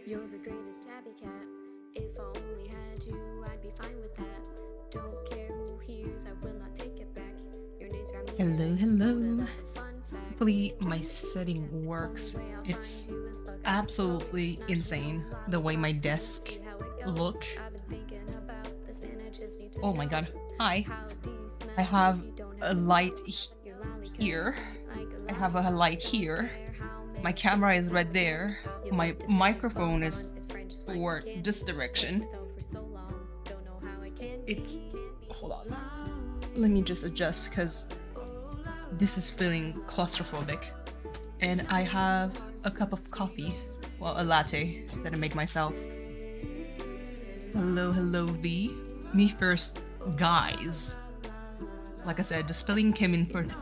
You're the greatest tabby cat. If I only had you, I'd be fine with that. Don't care who hears, I will not take it back. Your name's Hello, hello. Hopefully my setting works. It's absolutely insane the way my desk look. Oh my god. Hi. I have a light here. I have a light here. My camera is right there. My microphone is for this direction. It's... hold on. Let me just adjust because this is feeling claustrophobic. And I have a cup of coffee. Well, a latte that I made myself. Hello, hello V. Me first, guys. Like I said, the spelling came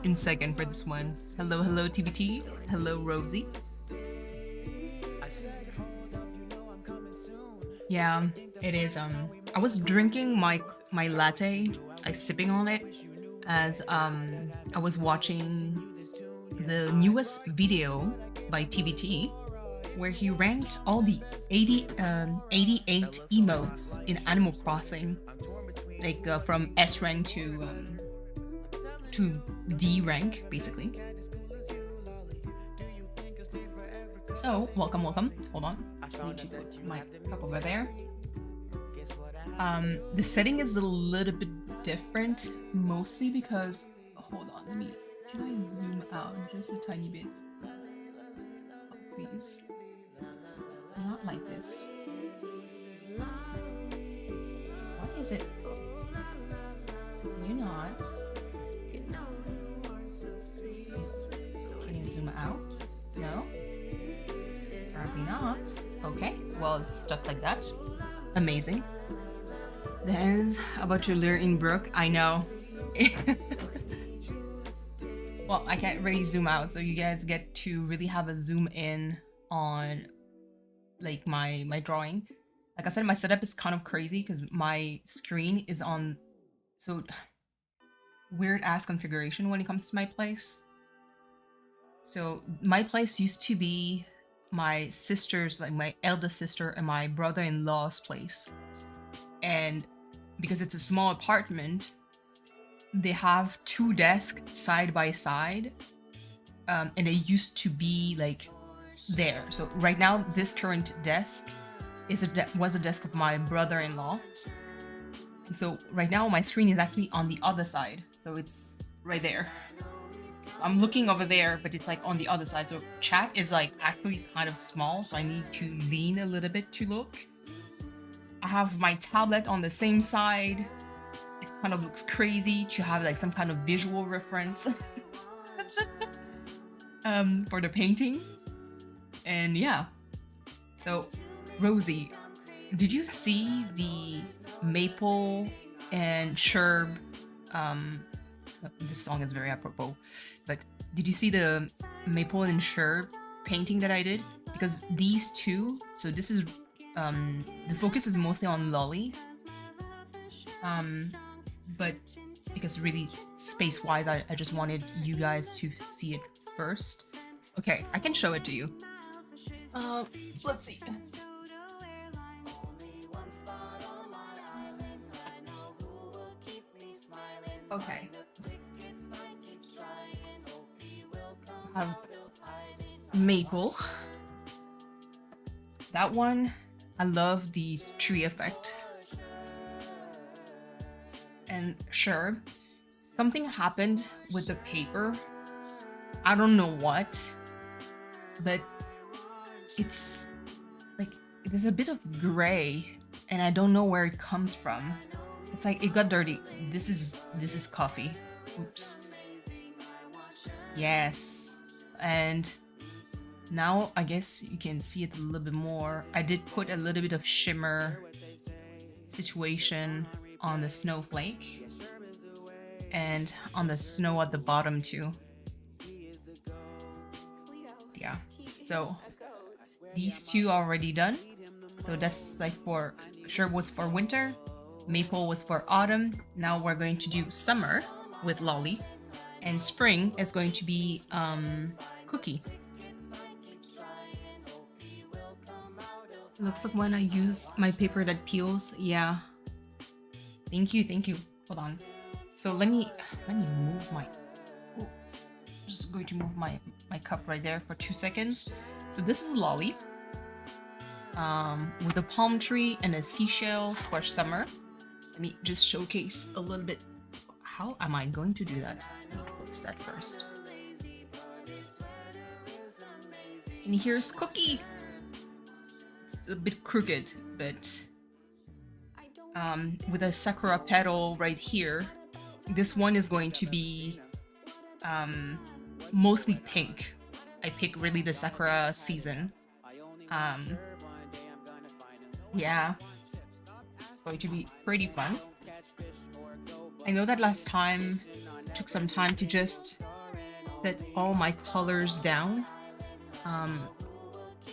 in second for this one. Hello, hello TBT. Hello Rosie. Yeah, it is. I was drinking my latte, like sipping on it, as I was watching the newest video by TBT, where he ranked all the 88 emotes in Animal Crossing, like from S rank to D rank, basically. So, welcome. Hold on. I need to put my cup over there. The setting is a little bit different, mostly because... hold on, can I zoom out just a tiny bit? Oh, please. Not like this. Why is it? You're not. Can you zoom out? No? Apparently not. Okay, well, it's stuck like that. Amazing. Then, about your lure in Brook, I know. Well, I can't really zoom out, so you guys get to really have a zoom in on like my drawing. Like I said, my setup is kind of crazy because my screen is on so weird ass configuration when it comes to my place. So my place used to be my sister's, like my eldest sister and my brother-in-law's place. And because it's a small apartment, they have two desks side by side, and they used to be like there. So right now, this current desk was a desk of my brother-in-law. So right now, my screen is actually on the other side, so it's right there. I'm looking over there, but it's like on the other side. So chat is like actually kind of small, so I need to lean a little bit to look. I have my tablet on the same side. It kind of looks crazy to have like some kind of visual reference for the painting. And yeah. So Rosie, did you see the Maple and Sherb this song is very apropos, but did you see the Maple and Sherb painting that I did? Because these two, so this is the focus is mostly on Lolly, but because really space wise I just wanted you guys to see it first. Okay, I can show it to you. Let's see. Okay. Maple. That one, I love the tree effect. And sure, something happened with the paper. I don't know what, but it's like there's a bit of gray and I don't know where it comes from. It's like it got dirty. This is coffee. Oops. Yes. And now I guess you can see it a little bit more. I did put a little bit of shimmer situation on the snowflake. and on the snow at the bottom too. Yeah, so these two are already done. So that's like for sure was for winter, maple was for autumn. Now we're going to do summer with Lolly, and spring is going to be Cookie. Looks like when I use my paper that peels. Yeah. Thank you, thank you. Hold on. So let me move my. Oh, just going to move my cup right there for 2 seconds. So this is Lolly. With a palm tree and a seashell for summer. Let me just showcase a little bit. How am I going to do that? Let me close that first. And here's Cookie. It's a bit crooked, but with a sakura petal right here. This one is going to be mostly pink. I pick really the sakura season. Yeah, it's going to be pretty fun. I know that last time it took some time to just set all my colors down.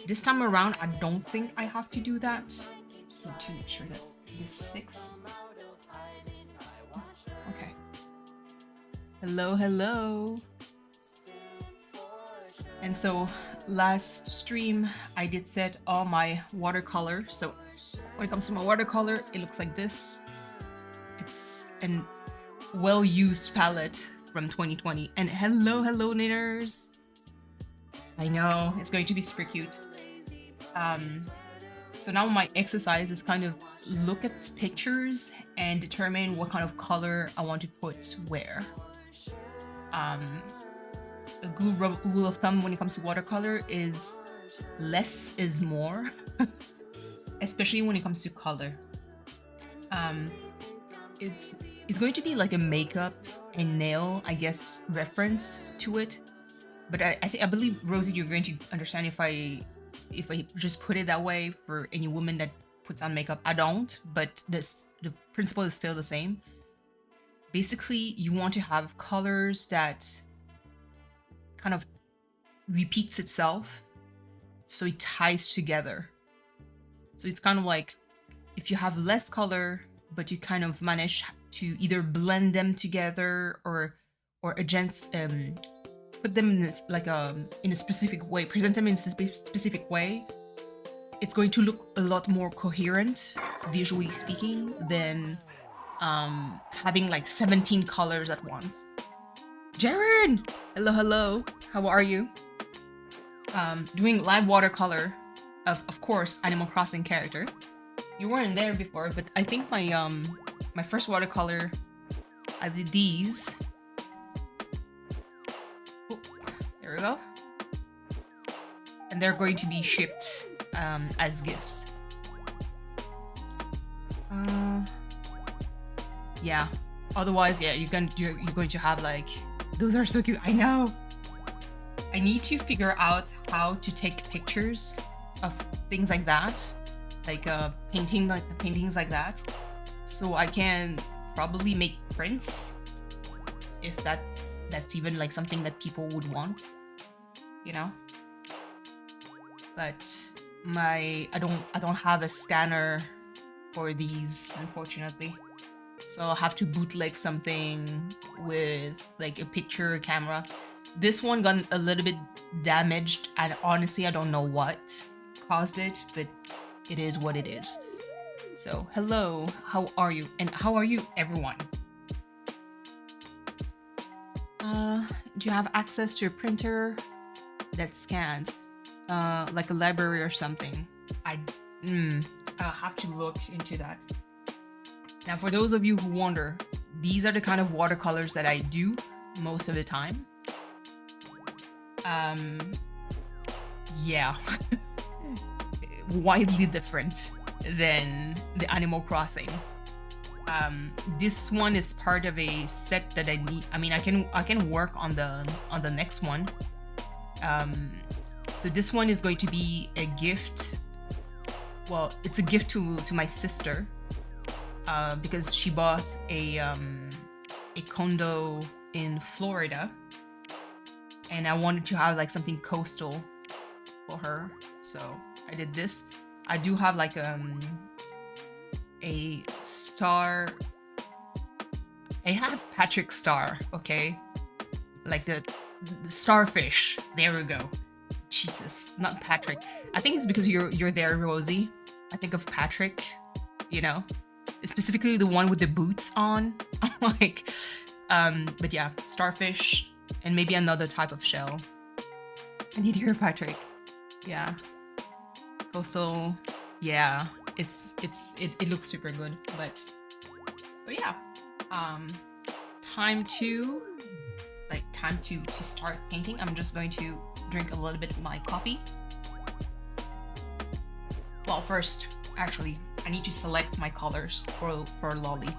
This time around, I don't think I have to do that. To make sure that this sticks. Okay. Hello, hello. And so last stream, I did set all my watercolor. So when it comes to my watercolor, it looks like this. It's an well-used palette from 2020. And hello, hello, knitters. I know, it's going to be super cute. So now my exercise is kind of look at pictures and determine what kind of color I want to put where. A good rule of thumb when it comes to watercolor is less is more, especially when it comes to color. It's going to be like a makeup and nail, I guess, reference to it. But I believe, Rosie, you're going to understand if I just put it that way for any woman that puts on makeup. I don't, but the principle is still the same. Basically, you want to have colors that kind of repeats itself, so it ties together. So it's kind of like if you have less color, but you kind of manage to either blend them together or adjust, put them in this, like in a specific way, present them in a specific way, it's going to look a lot more coherent, visually speaking, than having like 17 colors at once. Jaren! Hello, hello. How are you? Doing live watercolor of course, Animal Crossing character. You weren't there before, but I think my first watercolor, I did these. Oh, there we go. And they're going to be shipped as gifts. Yeah. Otherwise, yeah, you're going to have like, those are so cute. I know. I need to figure out how to take pictures of things like that, like paintings like that, so I can probably make prints, if that's even like something that people would want, you know. But I don't have a scanner for these, unfortunately. So I'll have to bootleg something with like a picture camera. This one got a little bit damaged, and honestly I don't know what caused it, but it is what it is. So hello, how are you? And how are you, everyone? Do you have access to a printer that scans, like a library or something? I'll have to look into that. Now, for those of you who wonder, these are the kind of watercolors that I do most of the time. Yeah. Widely different than the Animal Crossing. This one is part of a set that I need. I mean, I can work on the next one. So this one is going to be a gift. Well, it's a gift to my sister, because she bought a a condo in Florida, and I wanted to have like something coastal for her, so I did this. I do have like a star. I have Patrick Star, okay, like the starfish. There we go. Jesus, not Patrick. I think it's because you're there, Rosie. I think of Patrick, you know, specifically the one with the boots on. Like, but yeah, starfish and maybe another type of shell. I need to hear Patrick. Yeah, coastal. Yeah, it looks super good. But so yeah, time to start painting. I'm just going to drink a little bit of my coffee. Well, first, actually, I need to select my colors for Lolly.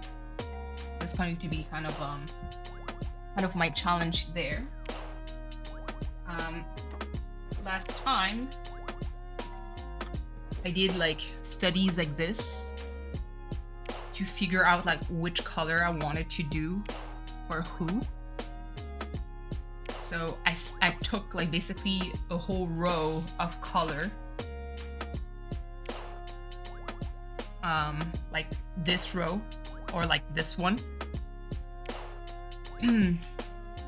That's going to be kind of my challenge there. Last time I did like studies like this to figure out like which color I wanted to do for who. So I took like basically a whole row of color, like this row or like this one.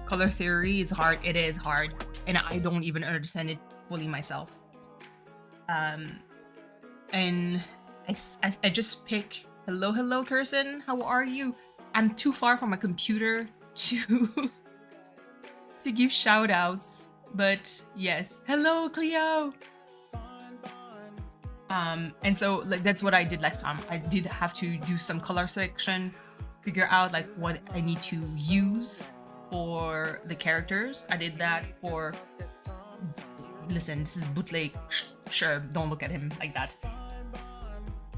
Color theory is hard. It is hard, and I don't even understand it fully myself. And I just pick hello Kirsten, how are you? I'm too far from my computer to to give shout outs, but yes, hello Cleo. And so like that's what I did last time. I did have to do some color selection, figure out like what I need to use for the characters. I did that for, listen, this is bootleg, sure, don't look at him like that.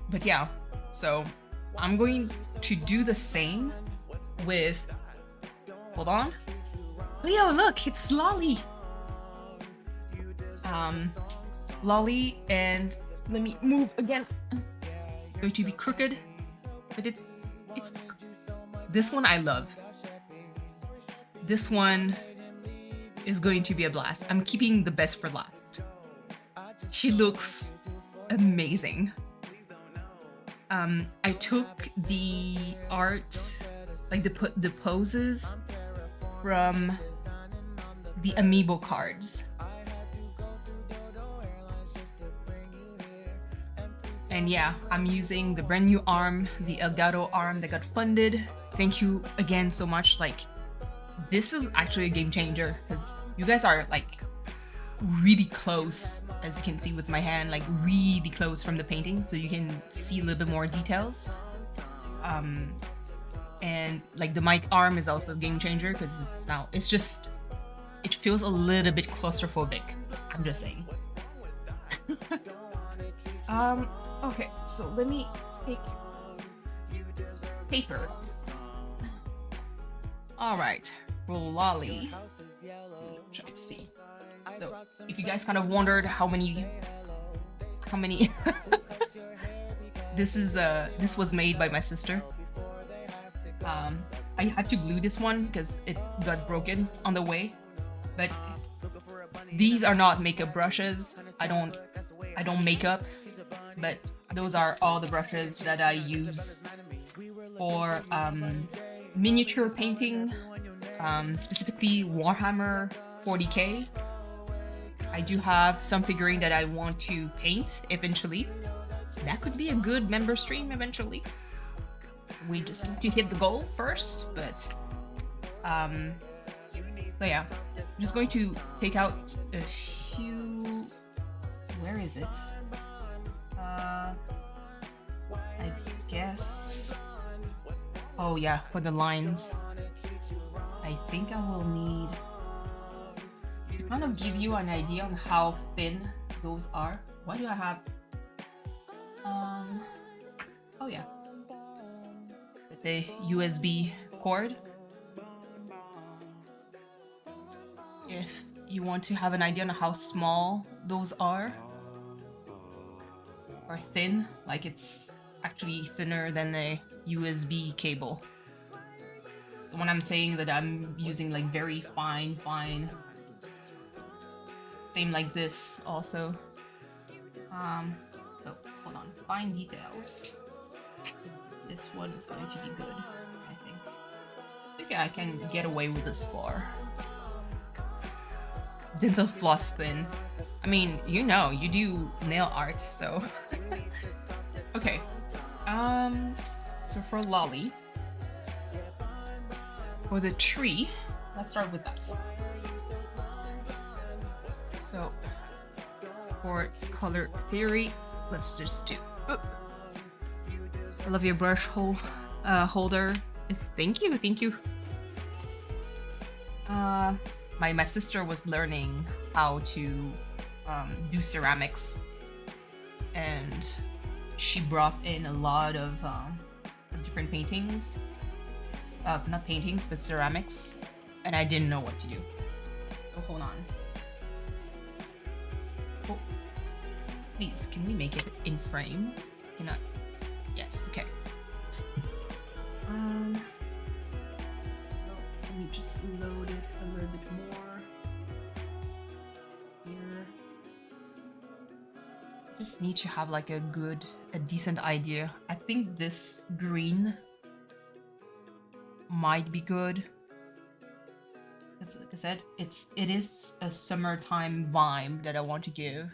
But yeah, so I'm going to do the same with, hold on, Leo, look, it's Lolly. Lolly, and let me move again. It's going to be crooked, but it's this one I love. This one is going to be a blast. I'm keeping the best for last. She looks amazing. I took the art, like the poses from the amiibo cards. And yeah, I'm using the brand new arm, the Elgato arm that got funded. Thank you again so much. Like, this is actually a game changer because you guys are like really close, as you can see with my hand, like really close from the painting, so you can see a little bit more details. And like the mic arm is also a game changer because it feels a little bit claustrophobic. I'm just saying. Okay, so let me take paper. All right, Lolly. Try to see. So, if you guys kind of wondered how many, this was made by my sister. I had to glue this one because it got broken on the way, but these are not makeup brushes. I don't make up, but those are all the brushes that I use for miniature painting, specifically Warhammer 40k. I do have some figurine that I want to paint eventually. That could be a good member stream eventually. We just need to hit the goal first, but so yeah, I'm just going to take out a few. Where is it? I guess. Oh yeah, for the lines. I think I will need to kind of give you an idea on how thin those are. Why do I have? Oh yeah, the USB cord. If you want to have an idea on how small those are, or thin, like it's actually thinner than a USB cable. So when I'm saying that I'm using like very fine, same like this also. So hold on, fine details. This one is going to be good, I think. I think I can get away with this far. Dental floss thin. I mean, you know, you do nail art, so. Okay. So for Lolly, for the tree, let's start with that. So for color theory, let's just do. I love your brush holder. Thank you, thank you. My sister was learning how to do ceramics, and she brought in a lot of different paintings. Not paintings, but ceramics, and I didn't know what to do. So hold on. Oh, please, can we make it in frame? Cannot. Yes. Okay. Let me just load it a little bit more. Here. Just need to have like a decent idea. I think this green might be good. Like I said, it is a summertime vibe that I want to give.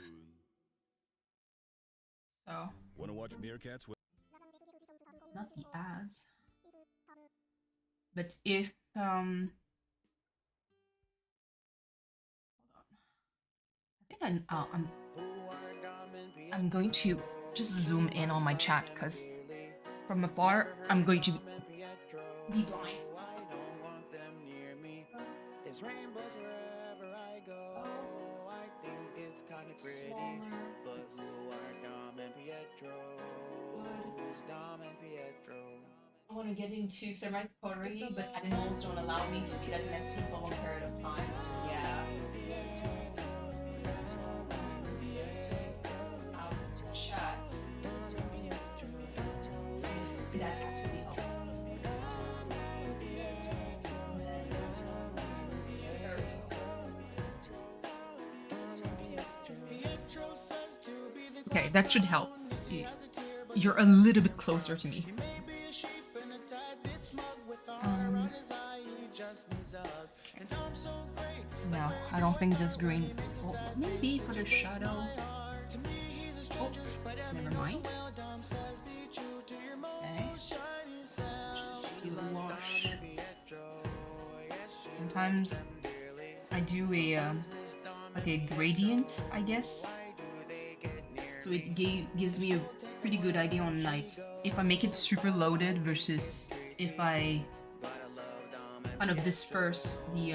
So. Want to watch meerkats? Not the ads. But if hold on. I think I'm going to just zoom in on my chat because from afar I'm going to be blind. There's rainbows wherever I go. I think it's kind of pretty. But who are Dom and Pietro? Who's Dom and Pietro? I want to get into ceramic pottery, but animals don't allow me to be that messy for a long period of time. Yeah. Chat. See if that actually helps. Okay, that should help. You're a little bit closer to me. No, I don't think this green. Well, maybe for the shadow. Oh, never mind. Okay. Just use wash. Sometimes I do a like a gradient, I guess. So it gives me a pretty good idea on like if I make it super loaded versus if I kind of disperse the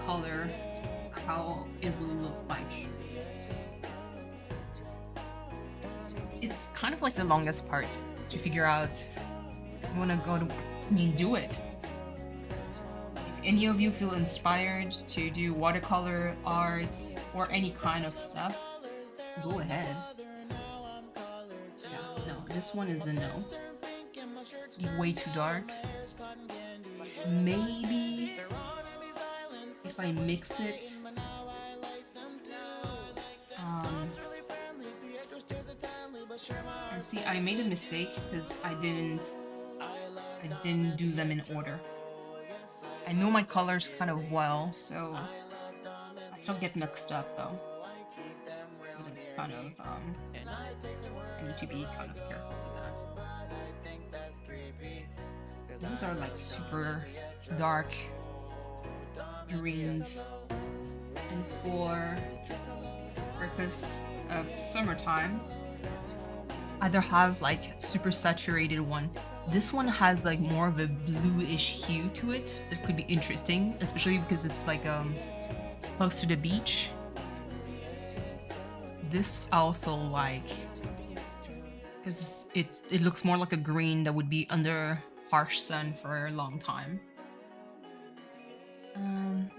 color, how it will look like. It's kind of like the longest part to figure out. I want to go to, do it. If any of you feel inspired to do watercolor art or any kind of stuff, go ahead. Yeah, no, this one is a no. It's way too dark. Maybe if I mix it, and see, I made a mistake because I didn't do them in order. I know my colors kind of well, so I still get mixed up though. So that's kind of I need to be kind of careful with that. Those are like super dark greens, and for purpose of summertime, either have like super saturated one. This one has like more of a bluish hue to it that could be interesting, especially because it's like close to the beach. This I also like because it looks more like a green that would be under harsh sun for a long time. And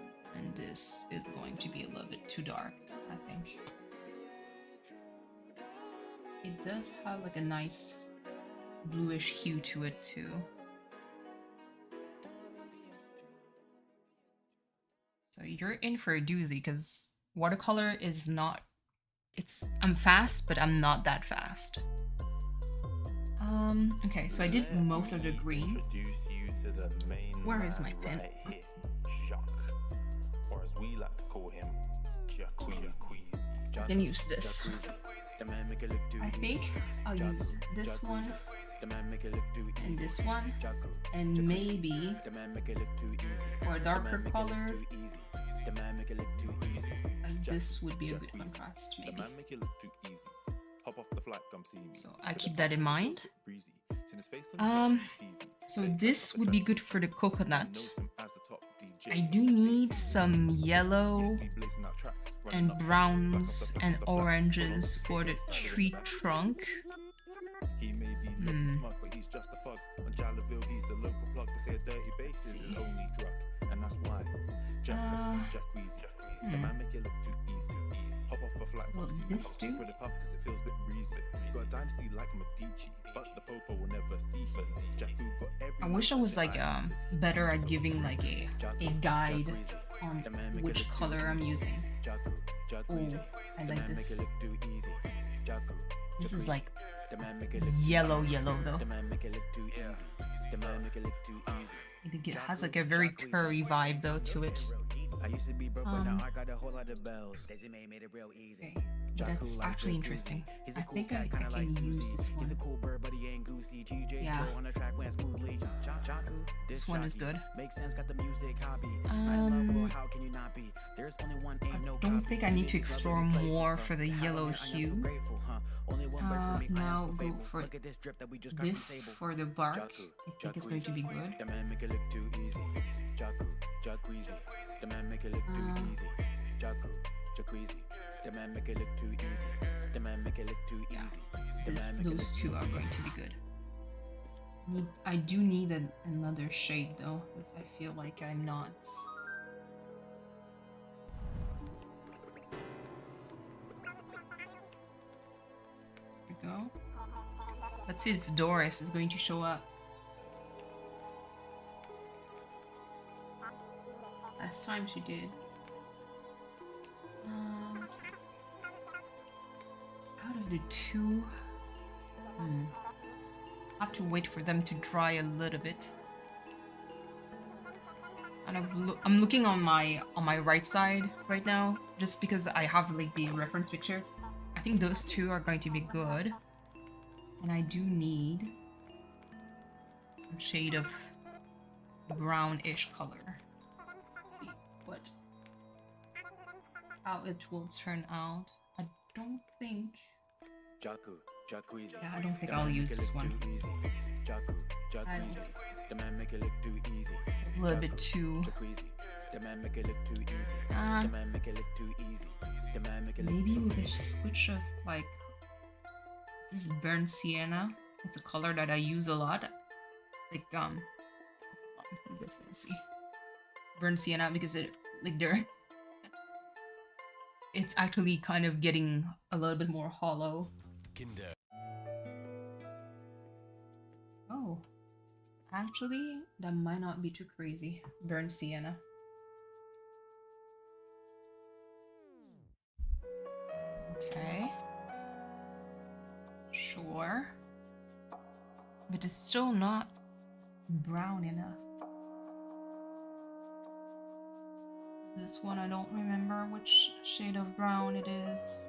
this is going to be a little bit too dark, I think. it does have like a nice bluish hue to it too. So you're in for a doozy because watercolor is not, I'm fast, but I'm not that fast. Okay, so I did most of the green. Where is my pen? Or as we like to call him, I can use this. I think I'll use this one and this one, and maybe for a darker color, this would be a good contrast, maybe. So I keep that in mind. So this would be good for the coconut. I do need some yellow and browns and oranges for the tree trunk. Will this do? I wish I was like better at giving like a guide on which color I'm using. Oh, I like this. This is like yellow though. I think it has like a very curry vibe though to it. Okay, that's actually interesting. I think I can use this one. Yeah, this one is good. I don't think I need to explore more for the yellow hue. Now go for this for the bark. I think it's going to be good. The man make it look too easy. Jacuzzi. The man make it look too easy. The man make it look too easy. Those two are going to be good. I do need another shade though, because I feel like I'm not. There we go. Let's see if Doris is going to show up. Last time she did. Out of the two, I have to wait for them to dry a little bit. And I'm looking on my right side right now, just because I have like the reference picture. I think those two are going to be good, and I do need some shade of brownish color. How it will turn out. I don't think. Yeah, I don't think I'll use this one. I don't think. It's a little bit too. Maybe with a switch of like this is burnt sienna. It's a color that I use a lot. Like you guys can see burnt sienna because it like they're. It's actually kind of getting a little bit more hollow. Oh, actually, that might not be too crazy. Burnt sienna. Okay. Sure. But it's still not brown enough. This one, I don't remember which shade of brown it is.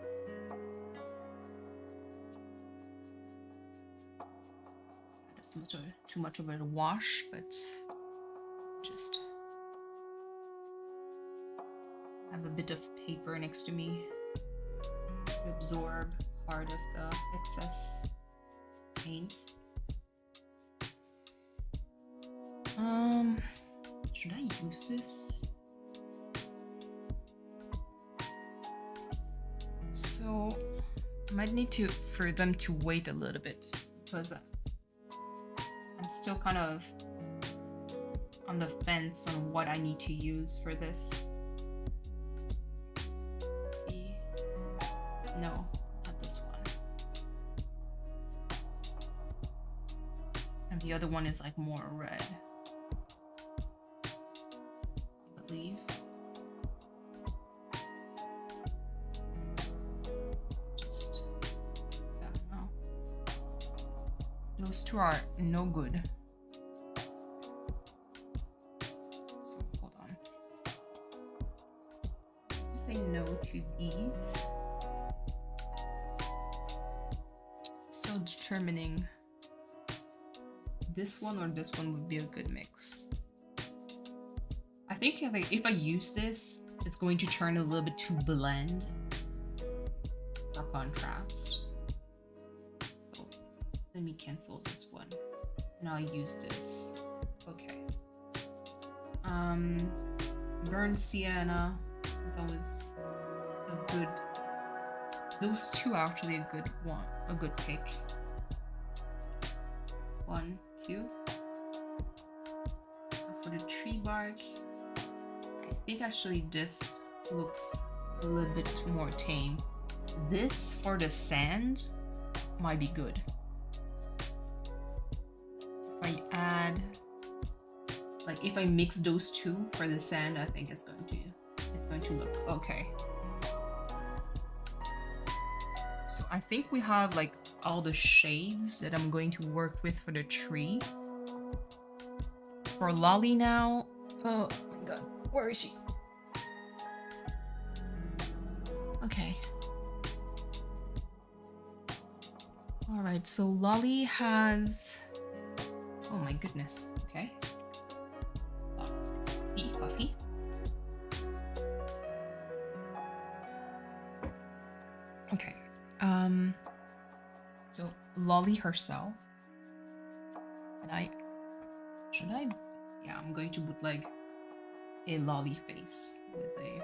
That's too much of a wash, but just have a bit of paper next to me to absorb part of the excess paint. Should I use this? So I might need for them to wait a little bit because I'm still kind of on the fence on what I need to use for this. No, not this one. And the other one is like more red, I believe. Just, yeah, no. Those two are no good. So hold on. Just say no to these. Still determining this one or this one would be a good mix. I think if I use this, it's going to turn a little bit too bland or contrast. So let me cancel this one. Now I use this. Okay. Burnt Sienna is always a good. Those two are actually a good pick. 1, 2. For the tree bark, I think actually this looks a little bit more tame. This for the sand might be good. If I add, like if I mix those two for the sand, I think it's going to look okay. So I think we have like all the shades that I'm going to work with for the tree. For Lolly now, oh my god, where is she? Okay. All right, so Lolly has, oh my goodness, okay. Coffee. Okay. So Lolly herself, and yeah, I'm going to put like a Lolly face with a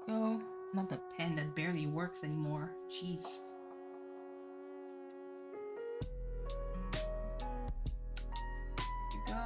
oh, not the pen that barely works anymore. Jeez. There you go.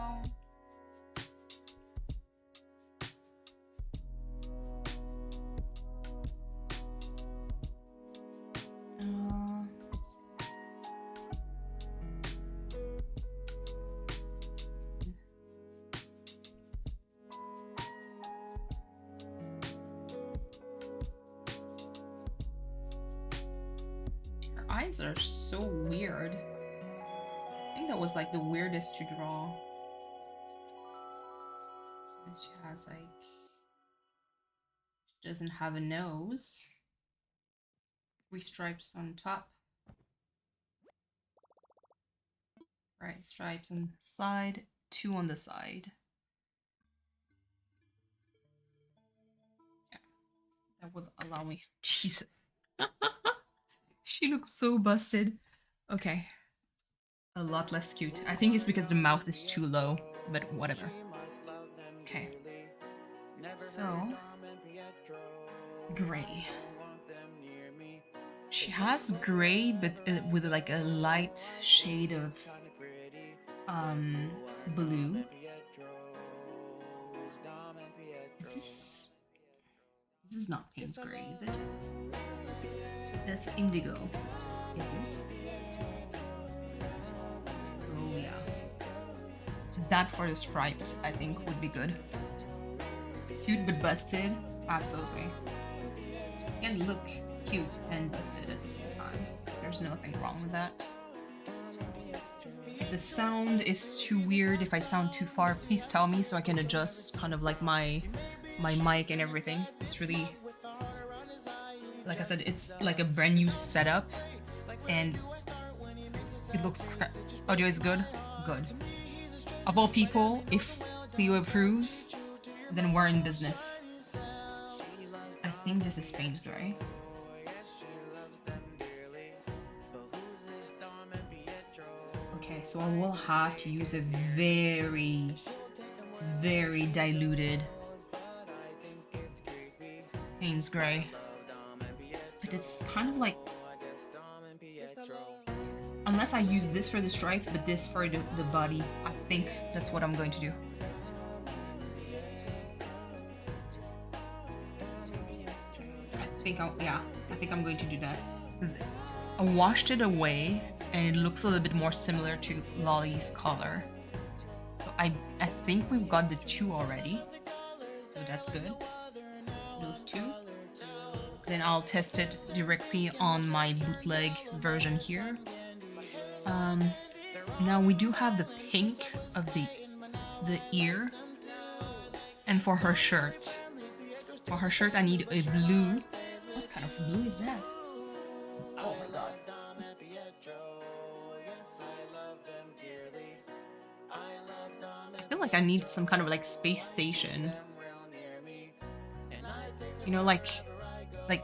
Eyes are so weird. I think that was like the weirdest to draw. And she has like, she doesn't have a nose. 3 stripes on top. Right, stripes on the side, 2 on the side. Yeah, that would allow me. Jesus. She looks so busted. Okay. A lot less cute. I think it's because the mouth is too low, but whatever. Okay. So, gray. She has gray, but with like a light shade of blue. This is not Payne's gray, is it? That's indigo, is it? Oh yeah. That for the stripes, I think would be good. Cute but busted, absolutely. Can look cute and busted at the same time. There's nothing wrong with that. If the sound is too weird, if I sound too far, please tell me so I can adjust kind of like my mic and everything. It's really, like I said, it's like a brand new setup and it looks audio is good? Good. Of all people, if Cleo approves, then we're in business. I think this is Payne's gray. Okay, so I will have to use a very, very diluted Payne's gray. But it's kind of like, unless I use this for the stripe, but this for the body, I think that's what I'm going to do. I think I'm going to do that. Because I washed it away and it looks a little bit more similar to Lolly's color. So I think we've got the two already. So that's good. Those two. Then I'll test it directly on my bootleg version here. Now we do have the pink of the ear. And for her shirt. For her shirt I need a blue. What kind of blue is that? Oh my god. I feel like I need some kind of like space station. You know, like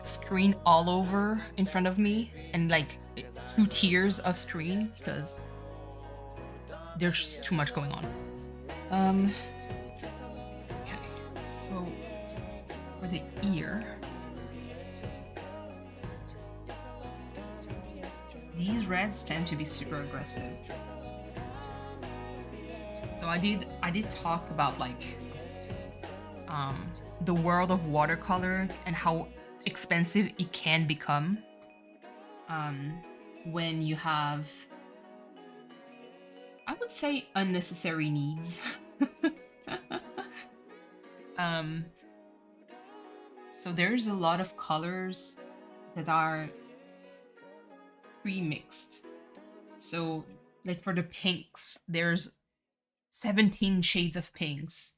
screen all over in front of me and like 2 tiers of screen because there's just too much going on. Okay, so for the ear, these reds tend to be super aggressive. So I did talk about like the world of watercolor and how expensive it can become when you have, I would say, unnecessary needs. So there's a lot of colors that are pre-mixed. So like for the pinks, there's 17 shades of pinks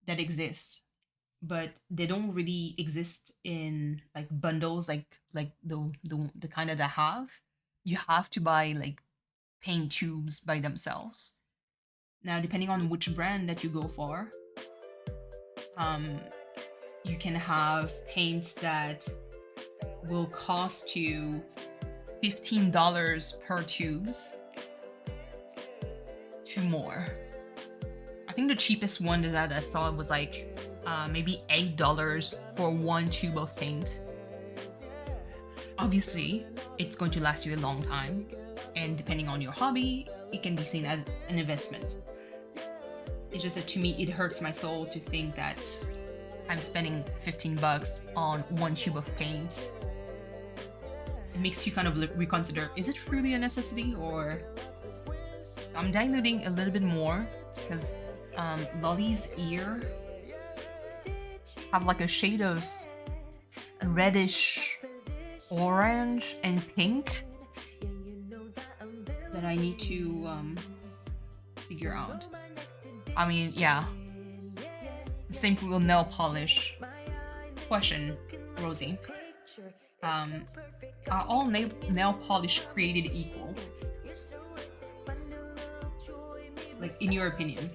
that exist, but they don't really exist in like bundles like the kind that I have. You have to buy like paint tubes by themselves. Now, depending on which brand that you go for, you can have paints that will cost you $15 per tubes to more. I think the cheapest one that I saw was like maybe $8 for 1 tube of paint. Obviously, it's going to last you a long time, and depending on your hobby, it can be seen as an investment. It's just that to me, it hurts my soul to think that I'm spending $15 on 1 tube of paint. It makes you kind of reconsider, is it really a necessity? Or so I'm diluting a little bit more because Lolly's ear have like a shade of reddish orange and pink that I need to figure out. I mean, yeah. Same with nail polish. Question, Rosie. Are all nail polish created equal? Like, in your opinion?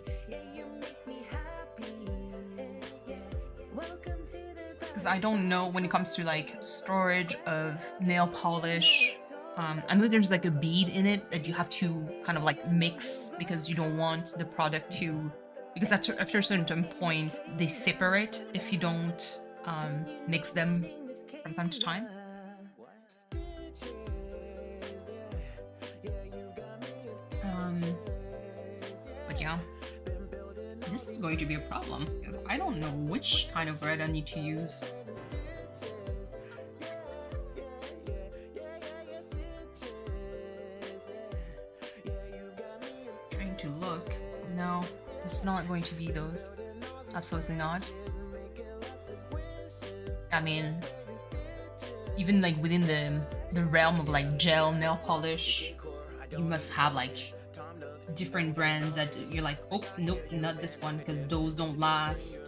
Because I don't know when it comes to like storage of nail polish. I know there's like a bead in it that you have to kind of like mix because you don't want the product to, because after a certain point they separate if you don't mix them from time to time. But yeah, this is going to be a problem because I don't know which kind of red I need to use. Trying to look. No, it's not going to be those. Absolutely not. I mean, even like within the realm of like gel nail polish, you must have like different brands that you're like, oh nope, not this one because those don't last.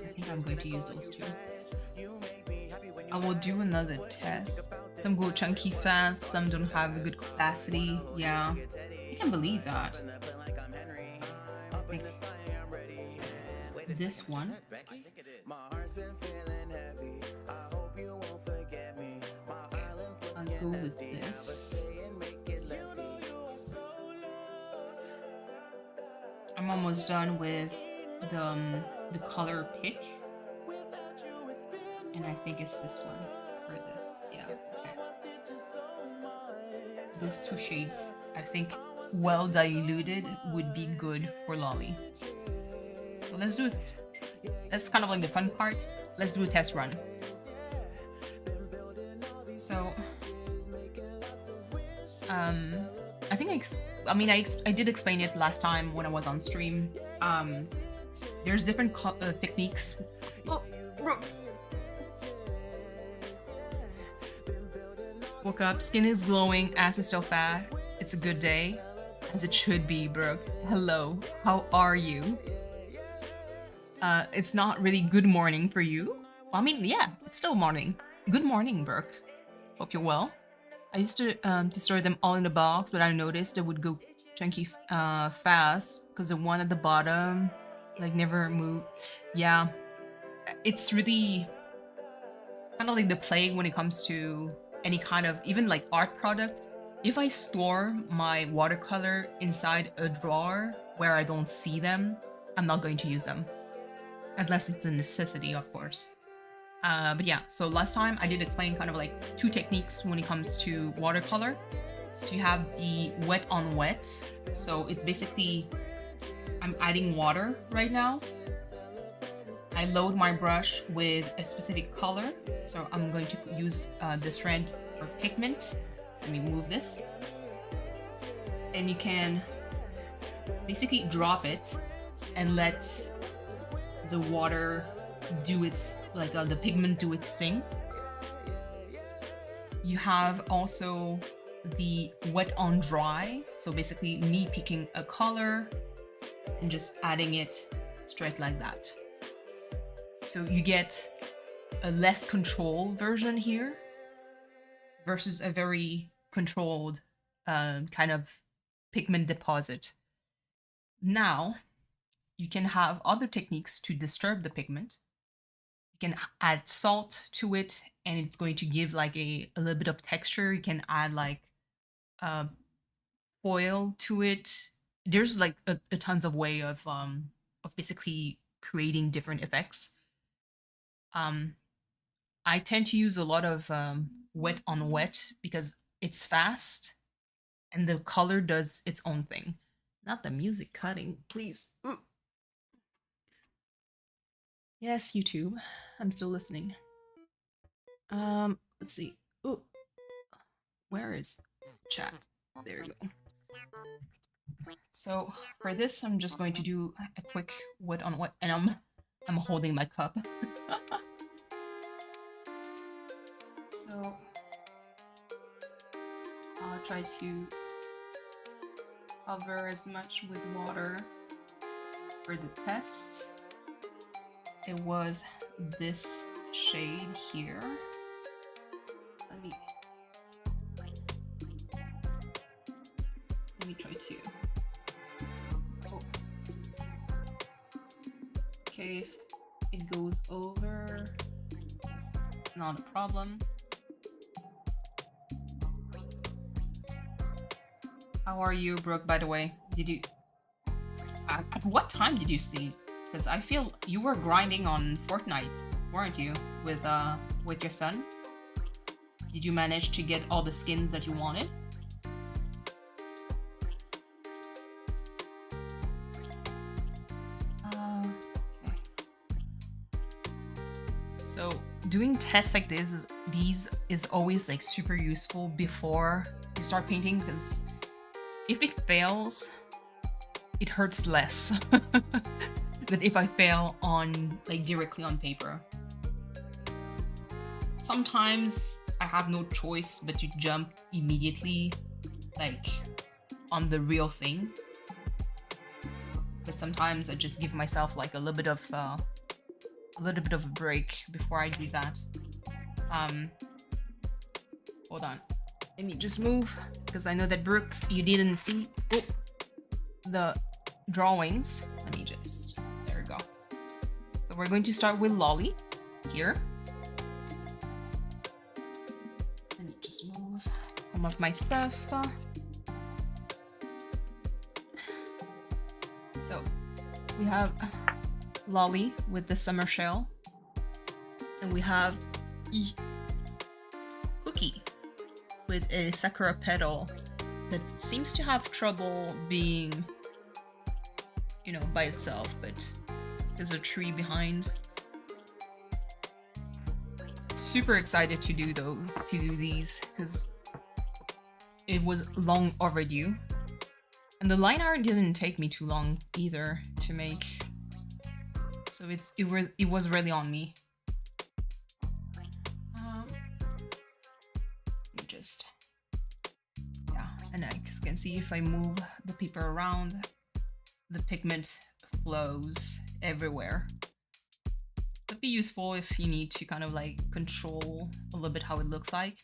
I think I'm going to use those two. I will do another test. Some go chunky fast, some don't have a good capacity. Yeah, I can believe that. I think this one. I'll go with this. I'm almost done with the color pick, and I think it's this one for this. Yeah. Okay. Those two shades, I think, well diluted would be good for Lolly. So let's do it. That's kind of like the fun part. Let's do a test run. So, I think I did explain it last time when I was on stream. There's different techniques. Oh, bro. Woke up, skin is glowing, ass is still fat. It's a good day, as it should be, Brooke. Hello, how are you? It's not really good morning for you. Well, I mean, yeah, it's still morning. Good morning, Brooke. Hope you're well. I used to store them all in the box, but I noticed they would go chunky fast because the one at the bottom like never moved. Yeah, it's really kind of like the plague when it comes to any kind of even like art product. If I store my watercolor inside a drawer where I don't see them, I'm not going to use them unless it's a necessity, of course. But yeah, so last time I did explain kind of like two techniques when it comes to watercolor. So you have the wet on wet. So it's basically, I'm adding water right now. I load my brush with a specific color. So I'm going to use this red for pigment. Let me move this. And you can basically drop it and let the water do its, like the pigment do its thing. You have also the wet on dry. So basically me picking a color and just adding it straight like that. So you get a less controlled version here versus a very controlled kind of pigment deposit. Now, you can have other techniques to disturb the pigment. You can add salt to it and it's going to give like a little bit of texture. You can add like foil to it. There's like a tons of way of basically creating different effects. I tend to use a lot of wet on wet because it's fast and the color does its own thing. Not the music cutting, please. Ooh. Yes, YouTube. I'm still listening. Let's see. Ooh. Where is chat? There you go. So for this, I'm just going to do a quick wet on wet, and I'm holding my cup. So I'll try to cover as much with water for the test. It was this shade here. Let me try to. Oh. Okay, if it goes over, it's not a problem. How are you, Brooke, by the way? Did you... At what time did you sleep? Because I feel you were grinding on Fortnite, weren't you? With your son? Did you manage to get all the skins that you wanted? Okay. So doing tests like these is always like super useful before you start painting, because if it fails, it hurts less than if I fail on like directly on paper. Sometimes I have no choice but to jump immediately like on the real thing. But sometimes I just give myself like a little bit of a break before I do that. Hold on. Let me just move, because I know that Brooke, you didn't see the drawings. Let me just, there we go. So we're going to start with Lolly here. Let me just move some of my stuff. So we have Lolly with the summer shell, and we have Cookie with a sakura petal that seems to have trouble being, you know, by itself, but there's a tree behind. super excited to do these because it was long overdue. And the line art didn't take me too long either to make. So it was really on me. Just, yeah, and I can see if I move the paper around, the pigment flows everywhere. It'd be useful if you need to kind of like control a little bit how it looks like.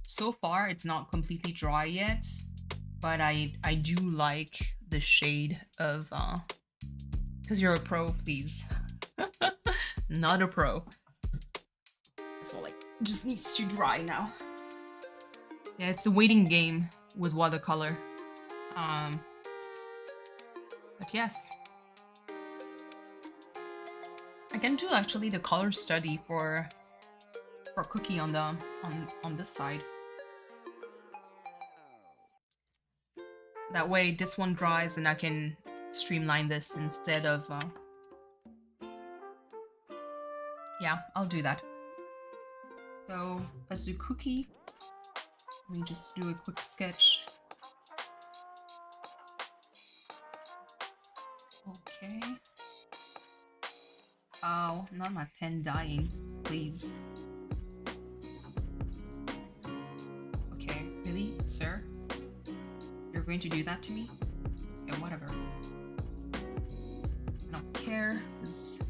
So far, it's not completely dry yet, but I do like the shade of, because you're a pro, please. Not a pro. So like, just needs to dry now. Yeah, it's a waiting game with watercolor. But yes. I can do actually the color study for Cookie on the on this side. That way this one dries and I can streamline this instead of yeah, I'll do that. So let's do Cookie. Let me just do a quick sketch. Okay. Oh, not my pen dying, please. Okay, really, sir? You're going to do that to me? Yeah, whatever. I don't care, 'cause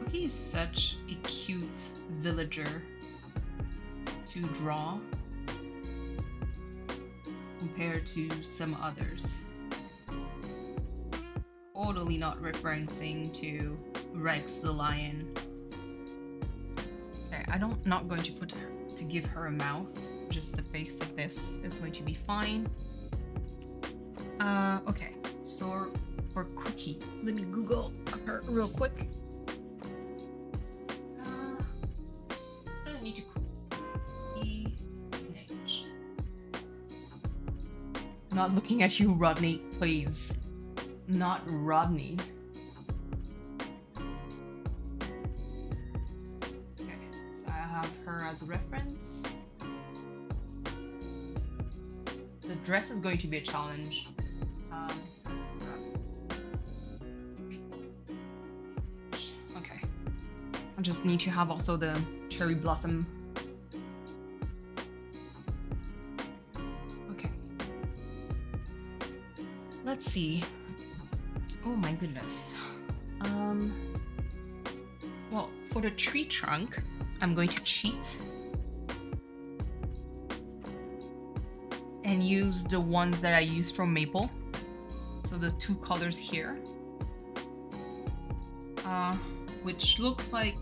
Cookie is such a cute villager to draw compared to some others. Totally not referencing to Rex the lion. Okay, not going to give her a mouth. Just the face of this is going to be fine. Okay, so for Cookie, let me Google her real quick. I need to Cookie image. Not looking at you, Rodney, please. Not Rodney. Okay, so I have her as a reference. The dress is going to be a challenge. Okay. I just need to have also the cherry blossom. Okay. Let's see. Oh my goodness. Well, for the tree trunk, I'm going to cheat and use the ones that I used from Maple. So the two colors here, which looks like,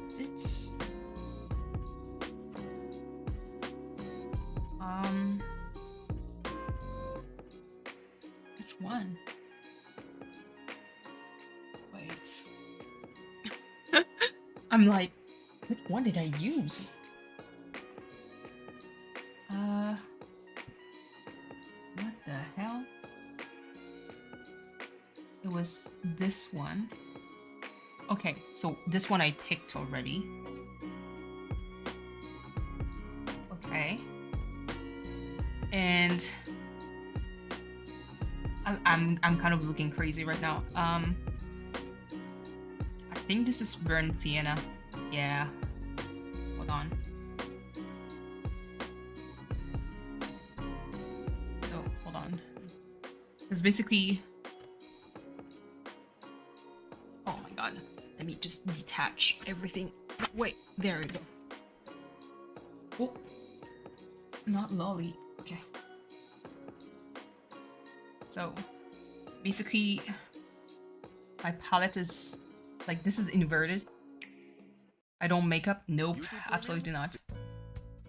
is it? Which one? Wait. I'm like, which one did I use? What the hell? It was this one. Okay, so this one I picked already. Okay. And I'm kind of looking crazy right now. I think this is burnt sienna. Yeah. Hold on. So hold on. It's basically. Oh my god. Let me just detach everything. Wait, there we go. Oh, not lolly. Okay. So, basically, my palette is like, this is inverted. I don't make up. Nope, absolutely not.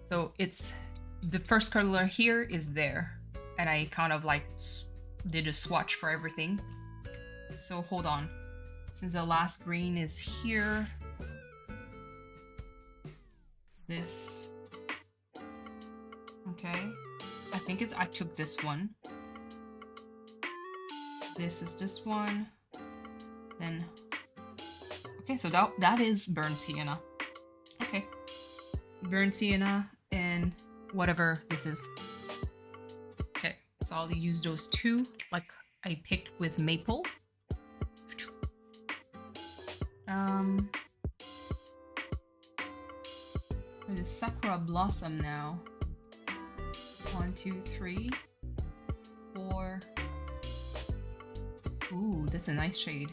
So it's the first color here is there, and I kind of like did a swatch for everything. So hold on, since the last green is here, this, okay, I think I took this one. This is this one, then okay, so that is burnt sienna. Okay, burnt sienna and whatever this is. Okay, so I'll use those two, like I picked with maple. For the sakura blossom now. 1, 2, 3, 4. Ooh, that's a nice shade.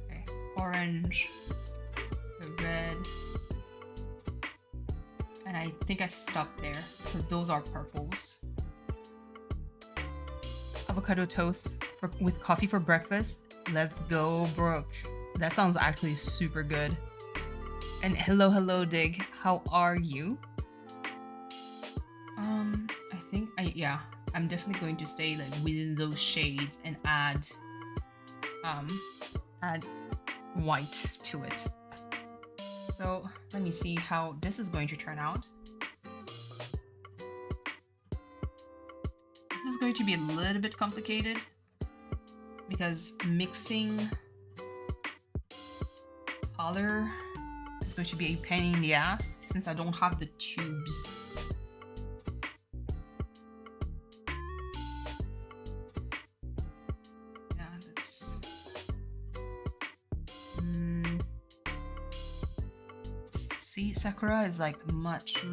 Okay, orange, the red, and I think I stopped there because those are purples. Avocado toast with coffee for breakfast. Let's go, Brooke. That sounds actually super good. And hello, Dig. How are you? I think I'm definitely going to stay like within those shades and add white to it. So let me see how this is going to turn out. This is going to be a little bit complicated because mixing color is going to be a pain in the ass since I don't have the tubes. Yeah, that's... See, Sakura is like much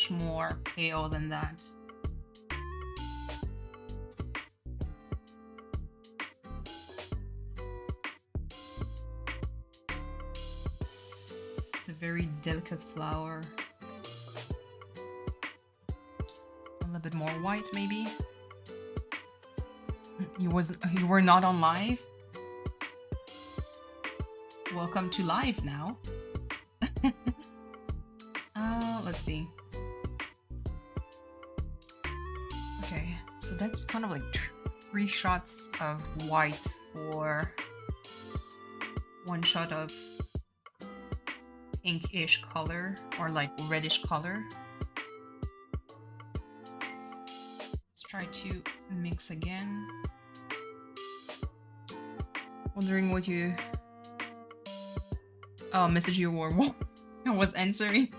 more pale than that. It's a very delicate flower. A little bit more white, maybe. You were not on live? Welcome to live now. Let's see. Okay, so that's kind of like 3 shots of white for 1 shot of pinkish color or like reddish color. Let's try to mix again. Wondering what you... Oh, message you were I was answering.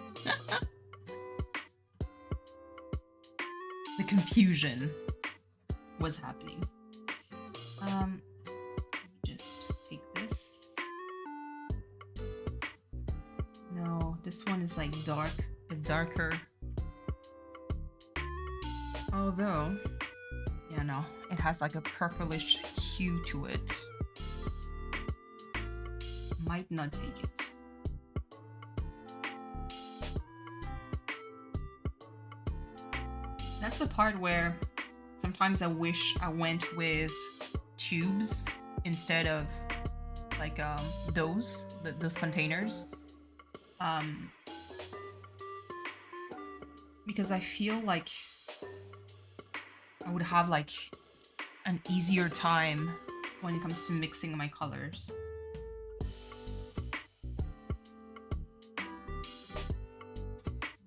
The confusion was happening. Let me just take this. No, this one is like darker. Although, yeah, no, it has like a purplish hue to it. Might not take it. That's the part where sometimes I wish I went with tubes instead of like those containers, because I feel like I would have like an easier time when it comes to mixing my colors.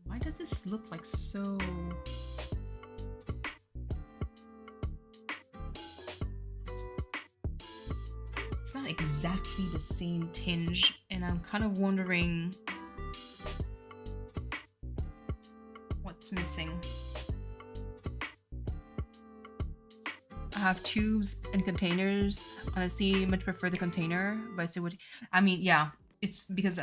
Why does this look like so... Not exactly the same tinge, and I'm kind of wondering what's missing. I have tubes and containers. Honestly, much prefer the container, but I see what I mean. Yeah, it's because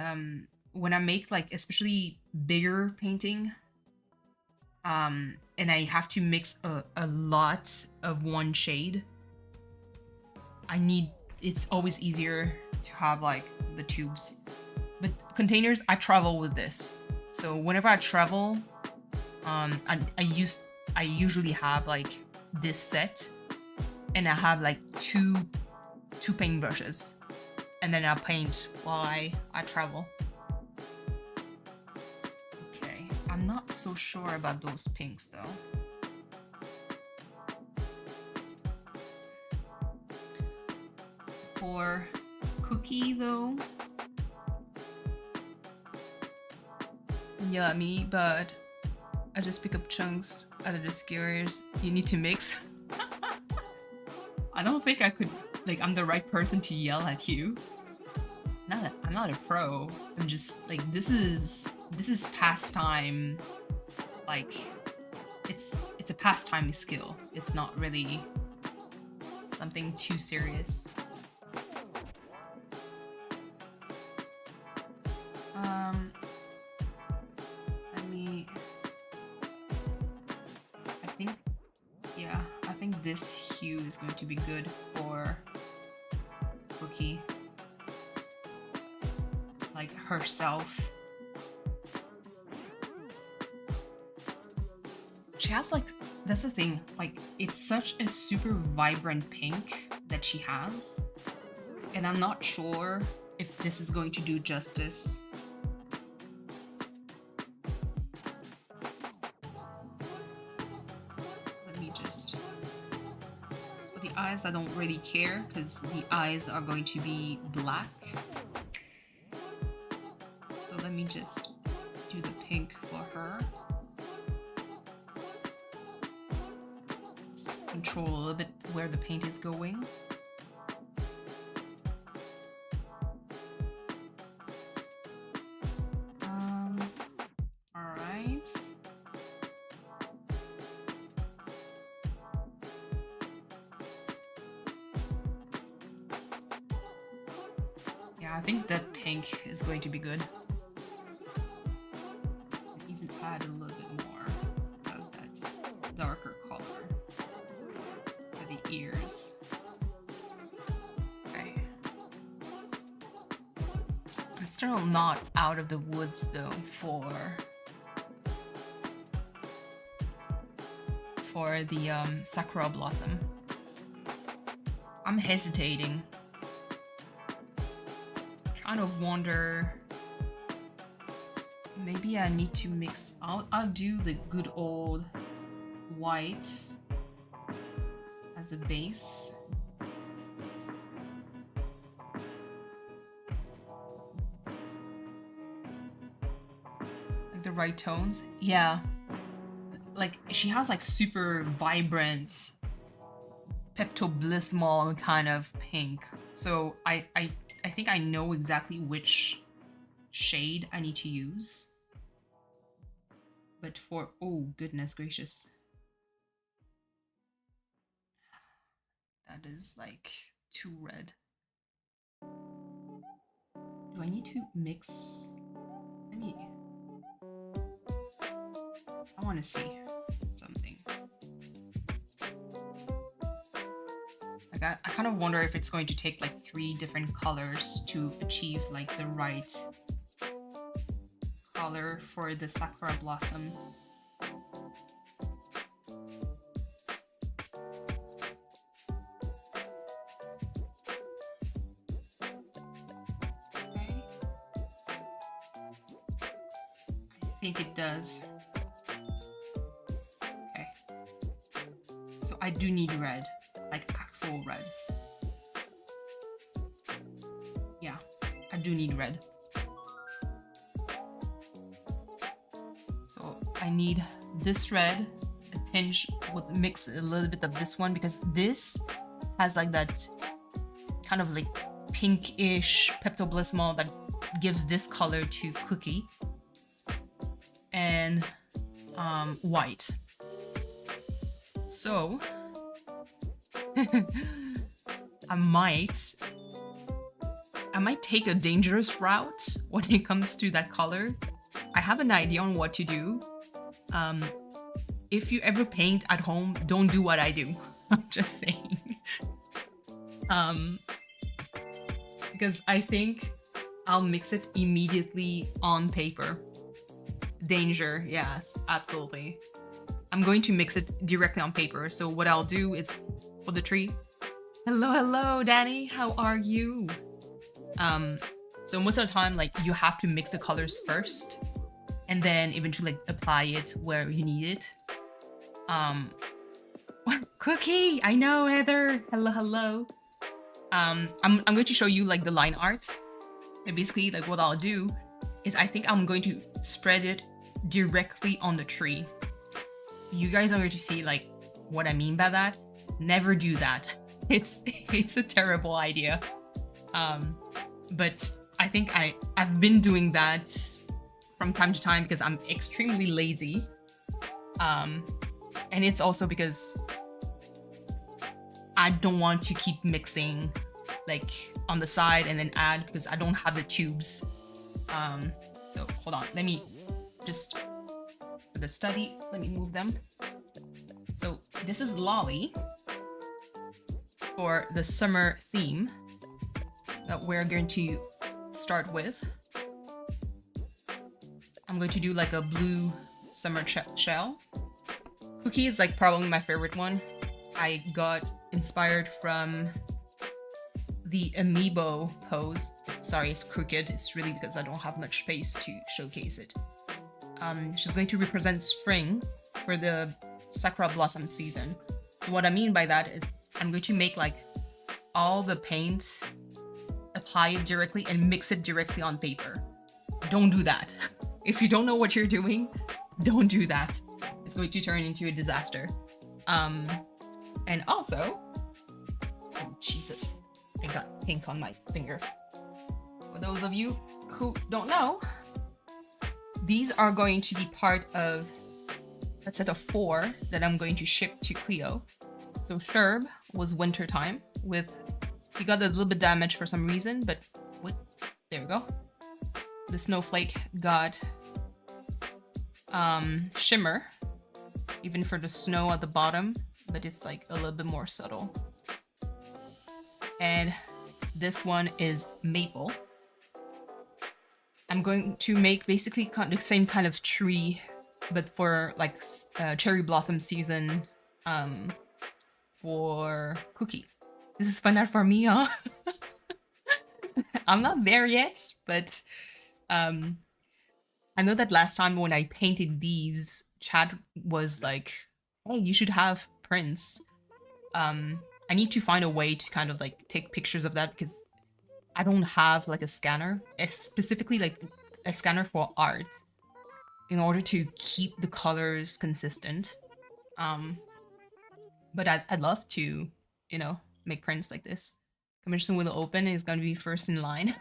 when I make like especially bigger painting, and I have to mix a lot of one shade, it's always easier to have like the tubes. But containers, I travel with this. So whenever I travel, I usually have like this set, and I have like two paint brushes, and then I paint while I travel. Okay, I'm not so sure about those pinks though. For Cookie though, yeah, me, but I just pick up chunks out of the skewers. You need to mix. I don't think I could, like, I'm the right person to yell at you. I'm not a pro. I'm just like, this is pastime. Like, it's a pastime skill. It's not really something too serious. I think this hue is going to be good for Cookie. Like herself. She has like, that's the thing, like it's such a super vibrant pink that she has. And I'm not sure if this is going to do justice. I don't really care because the eyes are going to be black. So let me just do the pink for her. Just control a little bit where the paint is going. Alright. I think that pink is going to be good. Even add a little bit more of that darker color for the ears. Okay. I'm still not out of the woods though for the Sakura Blossom. I'm hesitating. Kind of wonder, maybe I need to mix. I'll do the good old white as a base. Like the right tones. Yeah, like she has like super vibrant Pepto-Bismol kind of pink. So I think I know exactly which shade I need to use. But for, oh goodness gracious. That is like too red. Do I need to mix? I want to see something. I kind of wonder if it's going to take like 3 different colors to achieve like the right color for the Sakura Blossom. Okay. I think it does. Okay. So I do need red. Like actual red. Yeah, I do need red. So I need this red, a tinge with mix a little bit of this one because this has like that kind of like pinkish Pepto-Bismol that gives this color to Cookie. And white. So I might take a dangerous route when it comes to that color. I have an idea on what to do. If you ever paint at home, don't do what I do. I'm just saying. because I think I'll mix it immediately on paper. Danger, yes, absolutely. I'm going to mix it directly on paper. So what I'll do is for the tree. Hello, Danny. How are you? So most of the time, like you have to mix the colors first, and then eventually like, apply it where you need it. Cookie, I know, Heather. Hello. I'm going to show you like the line art. But basically, like what I'll do is I think I'm going to spread it directly on the tree. You guys are going to see like what I mean by that. Never do that. It's a terrible idea. But I think I've been doing that from time to time because I'm extremely lazy. And it's also because I don't want to keep mixing like on the side and then add because I don't have the tubes. So hold on, let me just, for the study, let me move them. So this is Lolly for the summer theme that we're going to start with. I'm going to do like a blue summer shell. Cookie is like probably my favorite one. I got inspired from the amiibo pose. Sorry, it's crooked. It's really because I don't have much space to showcase it. She's going to represent spring for the sakura blossom season. So what I mean by that is I'm going to make like all the paint, apply it directly and mix it directly on paper. Don't do that. If you don't know what you're doing, don't do that. It's going to turn into a disaster. And also, oh Jesus, I got pink on my finger. For those of you who don't know, these are going to be part of a set of 4 that I'm going to ship to Cleo. So Sherb was wintertime with, he got a little bit damaged for some reason, but wait, there we go. The snowflake got shimmer, even for the snow at the bottom, but it's like a little bit more subtle. And this one is maple. I'm going to make basically the same kind of tree, but for like cherry blossom season for Cookie. This is fun art for me, huh? I'm not there yet, but I know that last time when I painted these, Chad was like, hey, you should have prints. I need to find a way to kind of like take pictures of that because I don't have like a scanner, specifically like a scanner for art in order to keep the colors consistent. But I'd love to, you know, make prints like this. Commission will open is going to be first in line.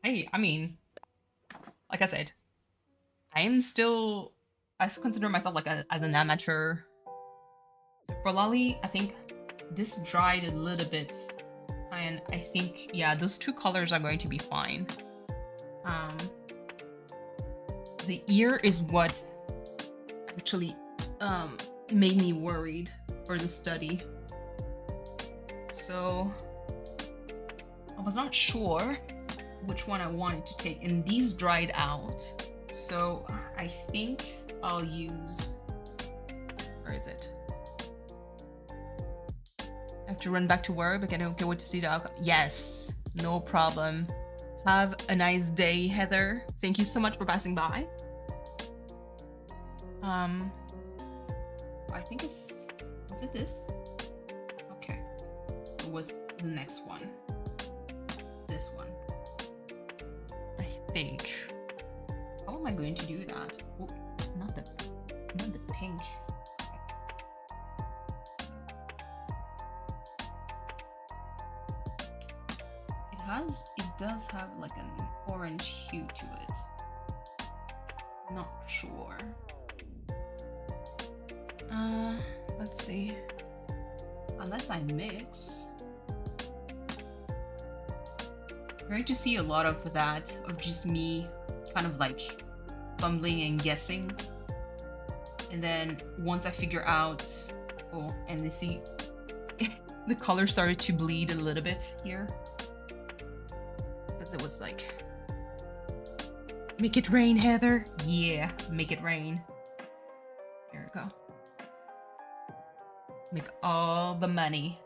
I mean, like I said, I still consider myself like as an amateur. For Lolly, I think this dried a little bit, and I think, yeah, those 2 colors are going to be fine. The ear is what actually made me worried for the study. So I was not sure which one I wanted to take, and these dried out. So I think I'll use, where is it? I have to run back to work, but I don't wait to see the outcome. Yes, no problem. Have a nice day, Heather. Thank you so much for passing by. I think was it this? Okay. It was the next one. This one. I think. How am I going to do that? Oh, not the pink. It does have like an orange hue to it. Not sure. Let's see. Unless I mix. You're going to see a lot of that, of just me kind of like fumbling and guessing. And then once I figure out, oh, and you see the color started to bleed a little bit here. because it was like, make it rain, Heather. Yeah, make it rain. There we go. Make all the money.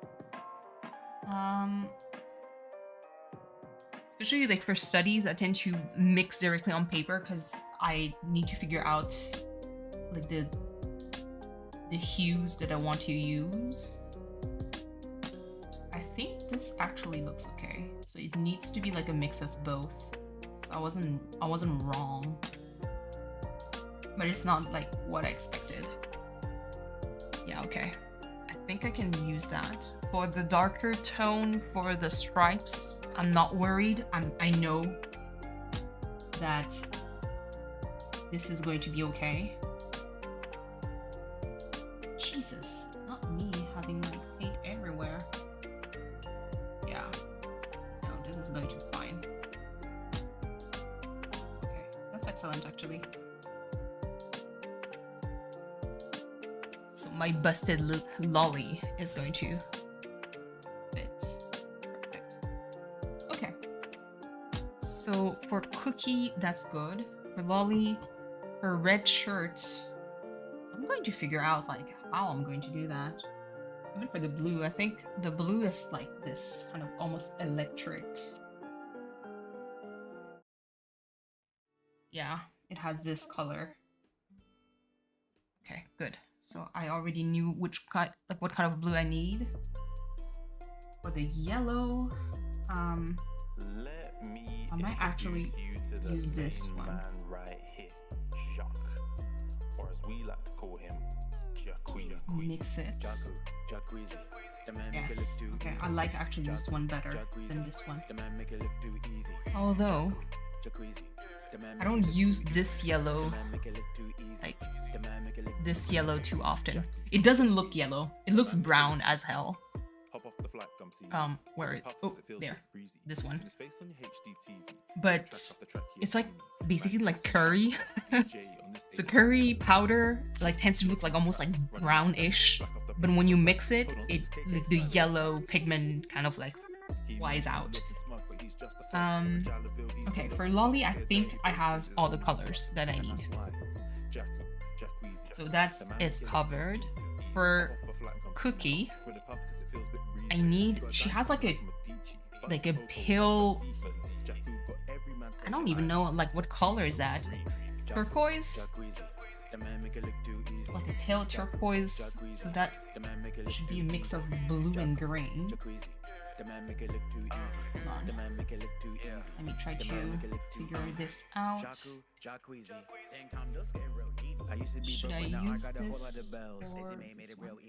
Especially like for studies, I tend to mix directly on paper because I need to figure out like the hues that I want to use. I think this actually looks okay. So it needs to be like a mix of both. So I wasn't wrong. But it's not like what I expected. Yeah, okay. I think I can use that. For the darker tone for the stripes, I'm not worried. I know that this is going to be okay. Jesus, not me having like paint everywhere. Yeah, no, this is going to be fine. Okay, that's excellent actually. So my busted lolly is going to fit. Perfect. Okay. So for Cookie, that's good. For Lolly, her red shirt, I'm going to figure out like how I'm going to do that. Even for the blue, I think the blue is like this kind of almost electric. Yeah, it has this color. Okay, good. So I already knew which kind, like what kind of blue I need. For the yellow, I might actually use this one. Right here, Jacques, or as we like to call him, Mix it. Yes. Okay, I like actually this one better than this one. Although I don't use this yellow, like this yellow too often. It doesn't look yellow. It looks brown as hell. Where it? Oh, there. This one. But it's like basically like curry. So curry powder like tends to look like almost like brownish, but when you mix it, like the yellow pigment kind of like flies out. Okay, for Lolly, I think I have all the colors that I need. So that's it's covered. For Cookie, I need, she has like a pale, I don't even know like what color is that? Turquoise? Like a pale turquoise, so that should be a mix of blue and green. Hold on. Let me try to figure this out. Should I use this or this one?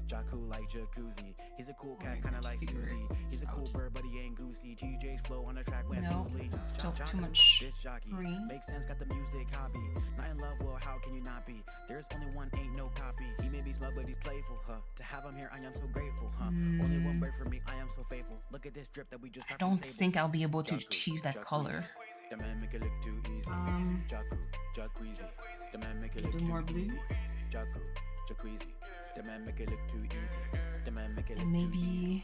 Jakku like jacuzzi. He's a cool cat, kinda like Susie. He's a cool bird, but he ain't goosey. TJ's flow on the track when no, still too much green. Makes sense, got the music hobby. Not in love, well, how can you not be? There's only one, ain't no copy. He may be smug, but he's playful, huh? To have him here, I am so grateful, huh? Only one word for me, I am so faithful. Look at this drip that we just got. I don't think I'll be able to achieve that color. The man make it look too easy. The man make it look do more blue. And maybe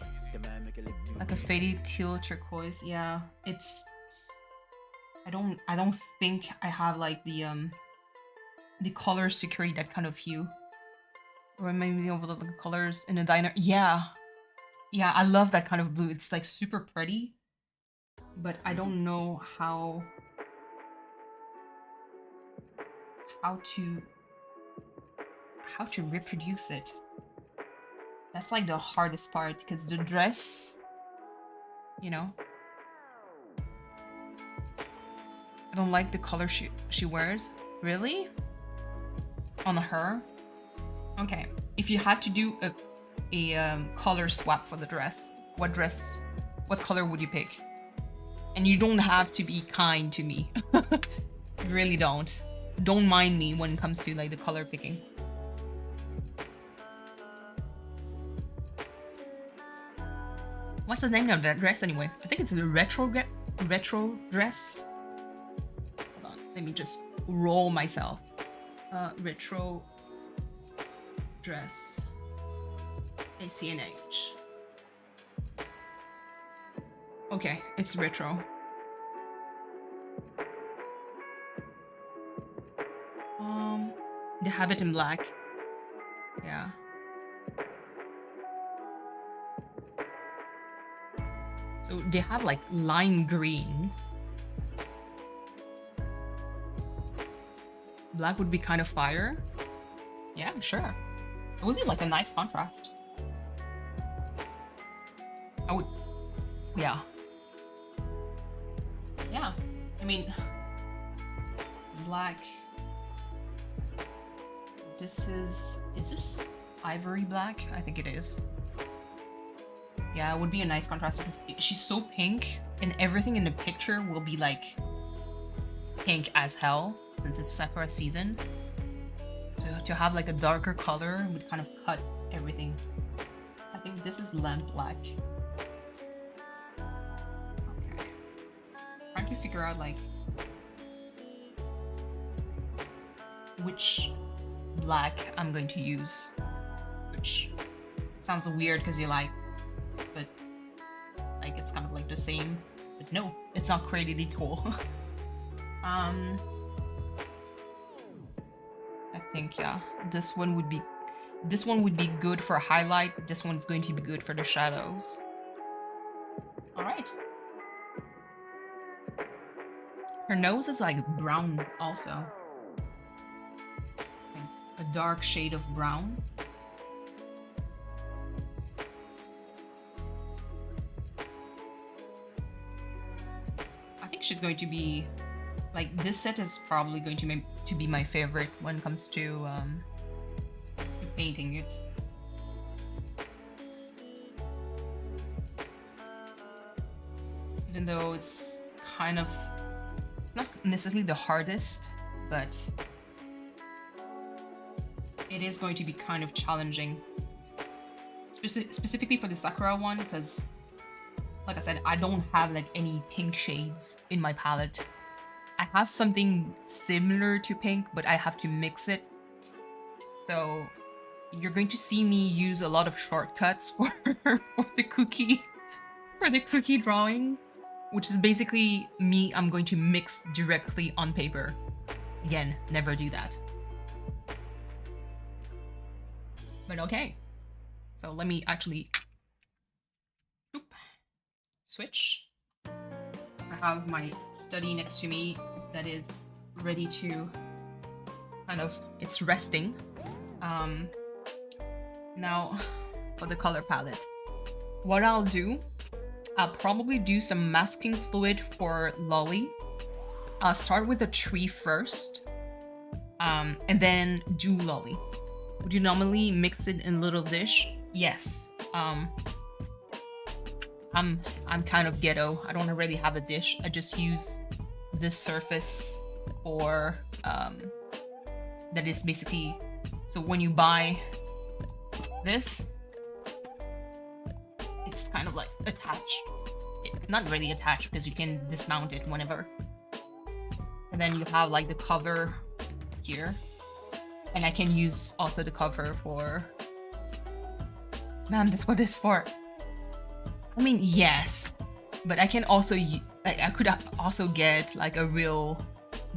like a faded teal turquoise. Yeah, it's. I don't think I have like the colors to create that kind of hue. Or maybe over the colors in a diner. Yeah, I love that kind of blue. It's like super pretty, but I don't know how to reproduce it. That's like the hardest part because the dress, you know, I don't like the color she wears. Really? On her? Okay. If you had to do a color swap for the dress, what color would you pick? And you don't have to be kind to me. You really don't. Don't mind me when it comes to like the color picking. What's the name of that dress anyway? I think it's a retro dress. Hold on, let me just roll myself. Retro dress. ACNH. Okay, it's retro. They have it in black. Yeah. So they have like lime green. Black would be kind of fire. Yeah, sure. It would be like a nice contrast. I would, yeah. Yeah, I mean, black. So this is this ivory black? I think it is. Yeah, it would be a nice contrast because she's so pink and everything in the picture will be like pink as hell since it's Sakura season. So to have like a darker color would kind of cut everything. I think this is lamp black. Okay. Trying to figure out like which black I'm going to use. Which sounds weird because you're like, but like it's kind of like the same. But no, it's not crazily cool. I think yeah, this one would be good for highlight. This one's going to be good for the shadows. All right. Her nose is like brown also. Like a dark shade of brown. I think she's going to be like, this set is probably going to be my favorite when it comes to painting it. Even though it's kind of not necessarily the hardest, but it is going to be kind of challenging. Specifically for the Sakura one, because like I said, I don't have like any pink shades in my palette. I have something similar to pink, but I have to mix it. So you're going to see me use a lot of shortcuts for the cookie drawing, which is basically me. I'm going to mix directly on paper. Again, never do that. But okay. So let me actually switch. I have my study next to me that is ready to kind of, it's resting. Now for the color palette, what I'll do, I'll probably do some masking fluid for Lolly. I'll start with a tree first, and then do Lolly. Would you normally mix it in a little dish? Yes. I'm kind of ghetto. I don't really have a dish. I just use this surface for that is basically, so when you buy this, it's kind of like attached. Not really attached because you can dismount it whenever. And then you have like the cover here. And I can use also the cover for, ma'am, that's what it's for. I mean, yes, but I can also, I could also get like a real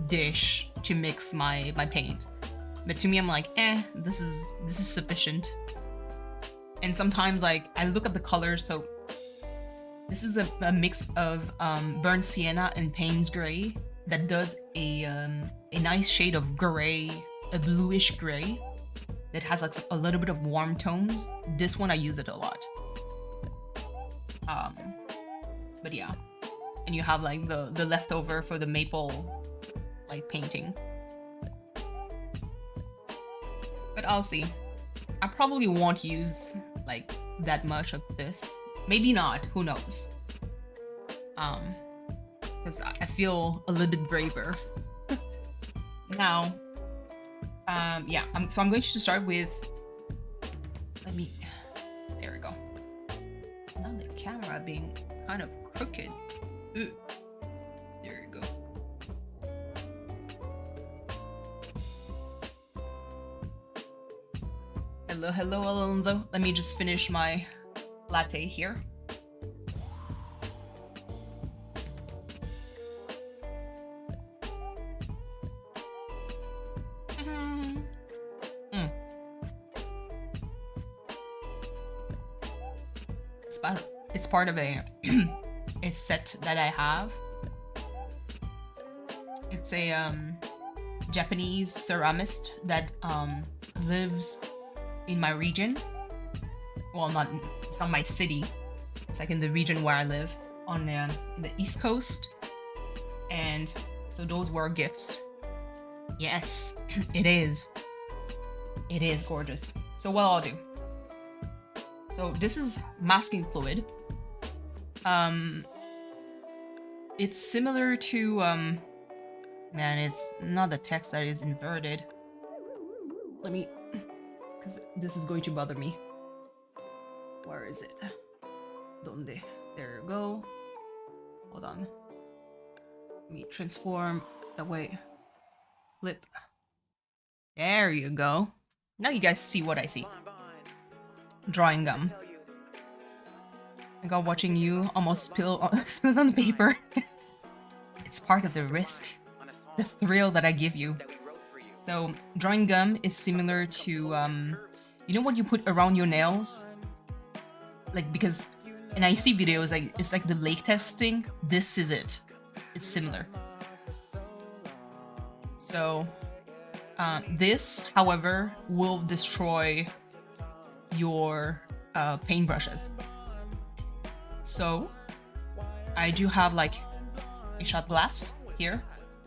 dish to mix my paint. But to me, I'm like, this is sufficient. And sometimes like I look at the colors, so this is a mix of burnt sienna and Payne's gray that does a nice shade of gray, a bluish gray that has like a little bit of warm tones. This one I use it a lot. But yeah, and you have like the leftover for the maple like painting. But I'll see. I probably won't use like that much of this. Maybe not, who knows? Because I feel a little bit braver. Now, yeah, so I'm going to start with, there we go. Now the camera being kind of crooked. Ugh. There you go. Hello, Alonso. Let me just finish my latte here. it's part of a a set that I have. It's a Japanese ceramist that lives in my region. Well, it's not my city. It's like in the region where I live on in the East Coast. And so those were gifts. Yes, it is. It is gorgeous. So what I'll do. So this is masking fluid. It's similar to man, it's not the text that is inverted. Let me, because this is going to bother me. Where is it? Donde? There you go. Hold on. Let me transform that way. Flip. There you go. Now you guys see what I see. Drawing gum. I got watching you almost spill on the paper. It's part of the risk. The thrill that I give you. So drawing gum is similar to you know what you put around your nails? Like, because and I see videos like it's like the latex thing. This is it. It's similar. So this, however, will destroy your paintbrushes. So I do have like a shot glass here.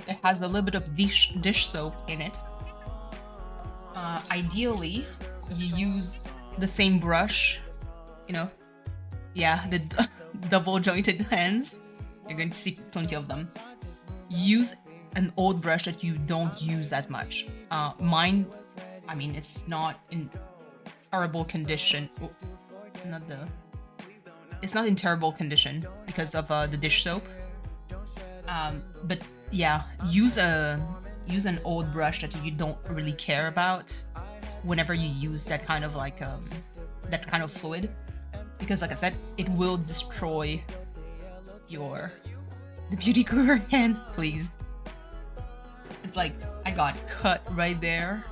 It has a little bit of dish soap in it. Ideally, you use the same brush, you know. Yeah, the double jointed hands. You're going to see plenty of them. Use an old brush that you don't use that much. Mine, I mean, it's not in terrible condition. Oh, it's not in terrible condition because of the dish soap. But yeah, use an old brush that you don't really care about whenever you use that kind of like that kind of fluid, because like I said, it will destroy the beauty guru hand. Please. It's like I got cut right there.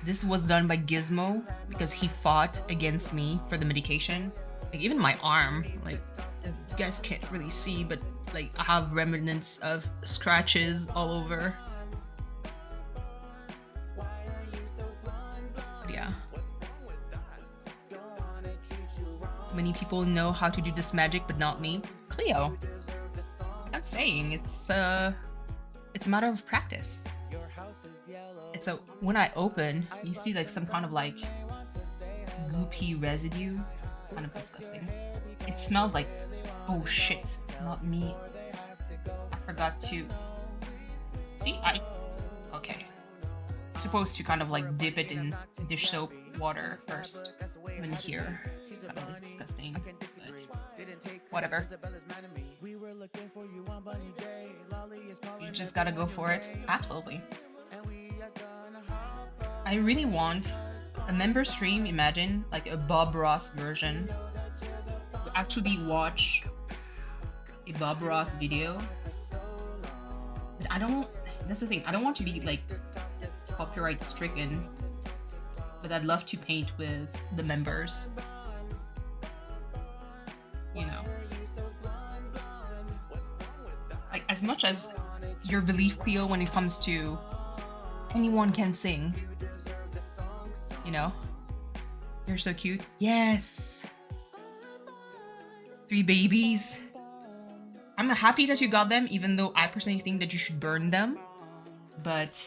This was done by Gizmo because he fought against me for the medication. Like even my arm, like you guys can't really see, but like I have remnants of scratches all over. But yeah. Many people know how to do this magic, but not me. Cleo. I'm saying it's a matter of practice. And so when I open, you see like some kind of like goopy residue. Kind of disgusting. It smells like, oh shit, not me. I forgot to see. Okay. Supposed to kind of like dip it in dish soap water first. In here, it's kind of disgusting, but whatever. You just gotta go for it. Absolutely. I really want a member stream. Imagine like a Bob Ross version. To actually watch a Bob Ross video. But I don't. That's the thing. I don't want to be like copyright stricken. But I'd love to paint with the members. You know. Like as much as your belief, Cleo, when it comes to anyone can sing. You know? You're so cute. Yes! 3 babies. I'm happy that you got them, even though I personally think that you should burn them. But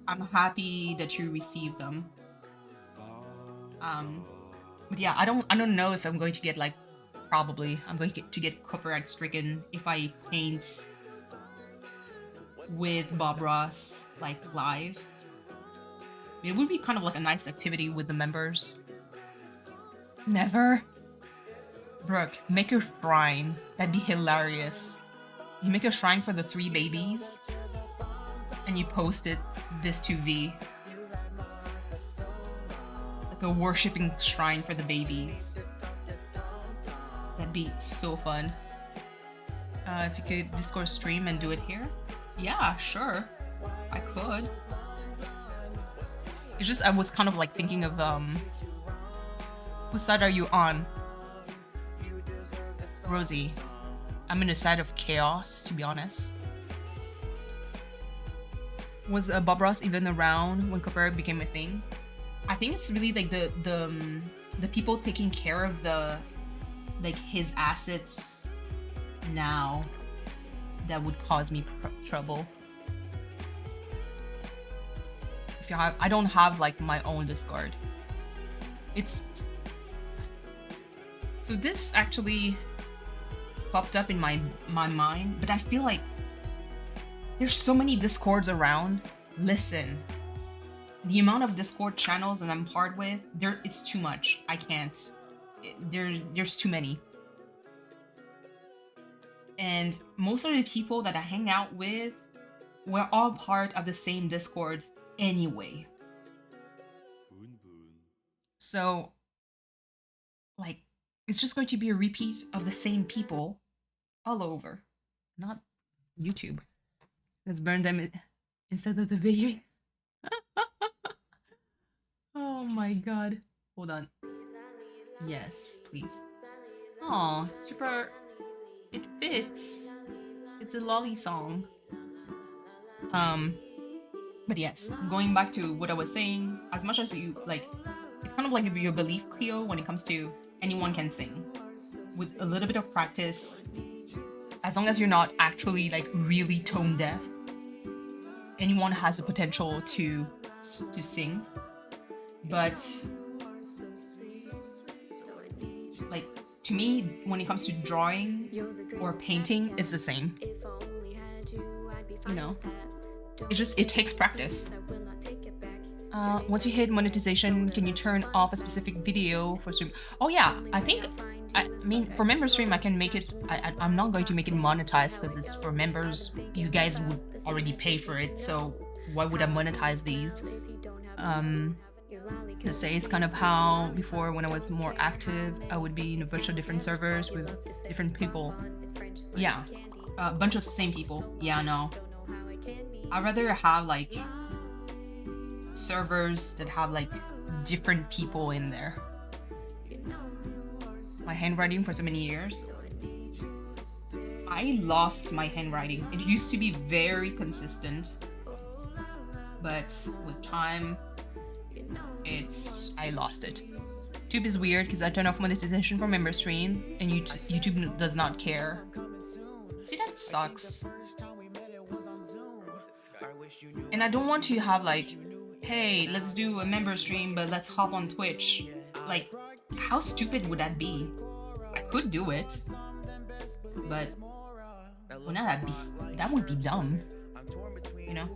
I'm happy that you received them. But yeah, I don't know if I'm going to get like, probably I'm going to get copyright stricken if I paint with Bob Ross like live. It would be kind of like a nice activity with the members. Never. Brooke, make a shrine. That'd be hilarious. You make a shrine for the 3 babies and you post this to V. Like a worshipping shrine for the babies. That'd be so fun. If you could Discord stream and do it here. Yeah, sure. I could. It's just I was kind of like thinking of whose side are you on? Rosie. I'm in a side of chaos, to be honest. Was Bob Ross even around when Cooper became a thing? I think it's really like the people taking care of the like his assets now that would cause me trouble. If you have, I don't have like my own Discord. It's so this actually popped up in my mind, but I feel like there's so many Discords around. Listen, the amount of Discord channels that I'm part with, it's too much. I can't. There's too many. And most of the people that I hang out with, we're all part of the same Discord anyway. So, like, it's just going to be a repeat of the same people all over. Not YouTube. Let's burn them instead of the video. Oh my god. Hold on. Yes, please. Oh, super. It fits. It's a lolly song. But yes, going back to what I was saying, as much as you like, it's kind of like your belief, Cleo, when it comes to anyone can sing. With a little bit of practice, as long as you're not actually like really tone deaf, anyone has the potential to sing. But like to me, when it comes to drawing or painting, it's the same. You know, it takes practice. Once you hit monetization, can you turn off a specific video for stream? Oh yeah, I mean for member stream I can make it. I'm not going to make it monetized because it's for members. You guys would already pay for it, so why would I monetize these? To say it's kind of how before when I was more active, I would be in a bunch of different servers with different people. Yeah, a bunch of same people. Yeah, no. I'd rather have like servers that have like different people in there. My handwriting for so many years. I lost my handwriting. It used to be very consistent, but with time, I lost it. YouTube is weird because I turn off monetization for member streams and YouTube does not care. See, that sucks. And I don't want to have like, hey, let's do a member stream, but let's hop on Twitch. Like, how stupid would that be? I could do it, but wouldn't that would be dumb, you know?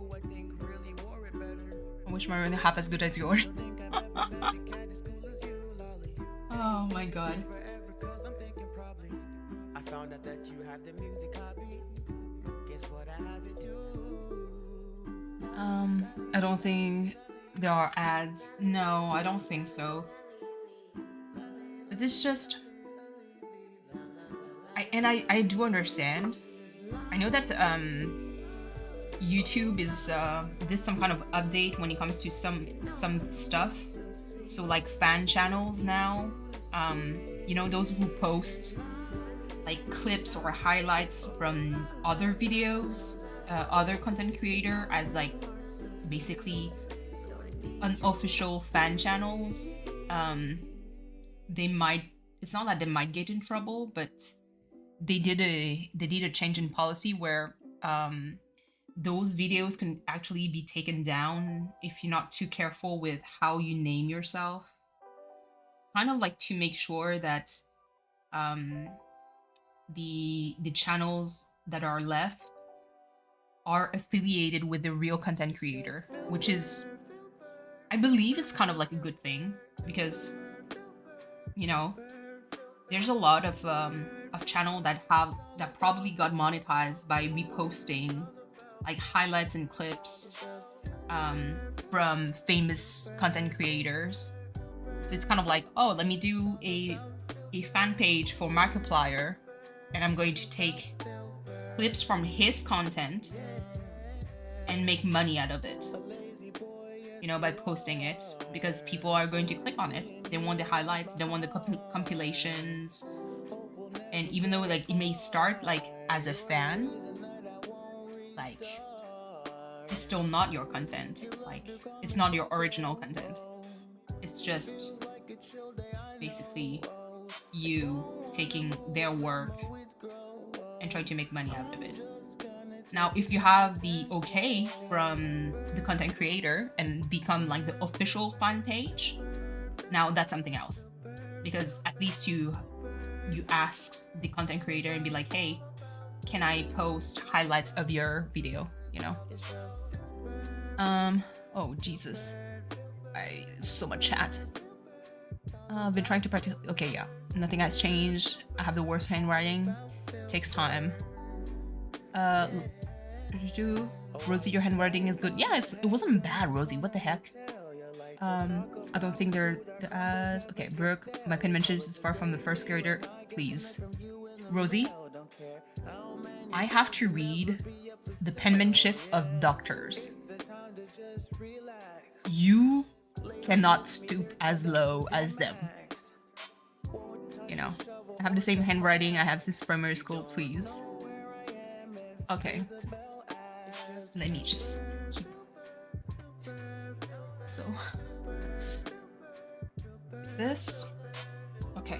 I wish mine were half as good as yours. Oh my god. I found out that you have the music copy. Guess what I have it do? I don't think there are ads. No, I don't think so. But it's just I do understand. I know that YouTube is did some kind of update when it comes to some stuff. So like fan channels now, you know, those who post like clips or highlights from other videos, other content creator as like basically unofficial fan channels. They might, it's not that they might get in trouble, but they did a change in policy where those videos can actually be taken down if you're not too careful with how you name yourself. Kind of like to make sure that the channels that are left are affiliated with the real content creator, which is, I believe it's kind of like a good thing because, you know, there's a lot of channel that probably got monetized by reposting like highlights and clips from famous content creators. So it's kind of like, oh, let me do a fan page for Markiplier, and I'm going to take clips from his content and make money out of it, you know, by posting it, because people are going to click on it. They want the highlights, they want the compilations, And even though like it may start like as a fan, like it's still not your content. Like it's not your original content. It's just basically you taking their work and trying to make money out of it. Now, if you have the okay from the content creator and become like the official fan page, now that's something else. Because at least you asked the content creator and be like, hey, can I post highlights of your video, you know? Oh Jesus, so much chat. I've been trying to practice. Okay, yeah, nothing has changed. I have the worst handwriting. Takes time. Rosie, your handwriting is good. Yeah, it wasn't bad, Rosie. What the heck? I don't think they're as okay. Brooke, my penmanship is far from the first grader. Please, Rosie, I have to read the penmanship of doctors. You cannot stoop as low as them. You know, I have the same handwriting I have since primary school. Please. Okay. Let me just keep. So let's this. Okay.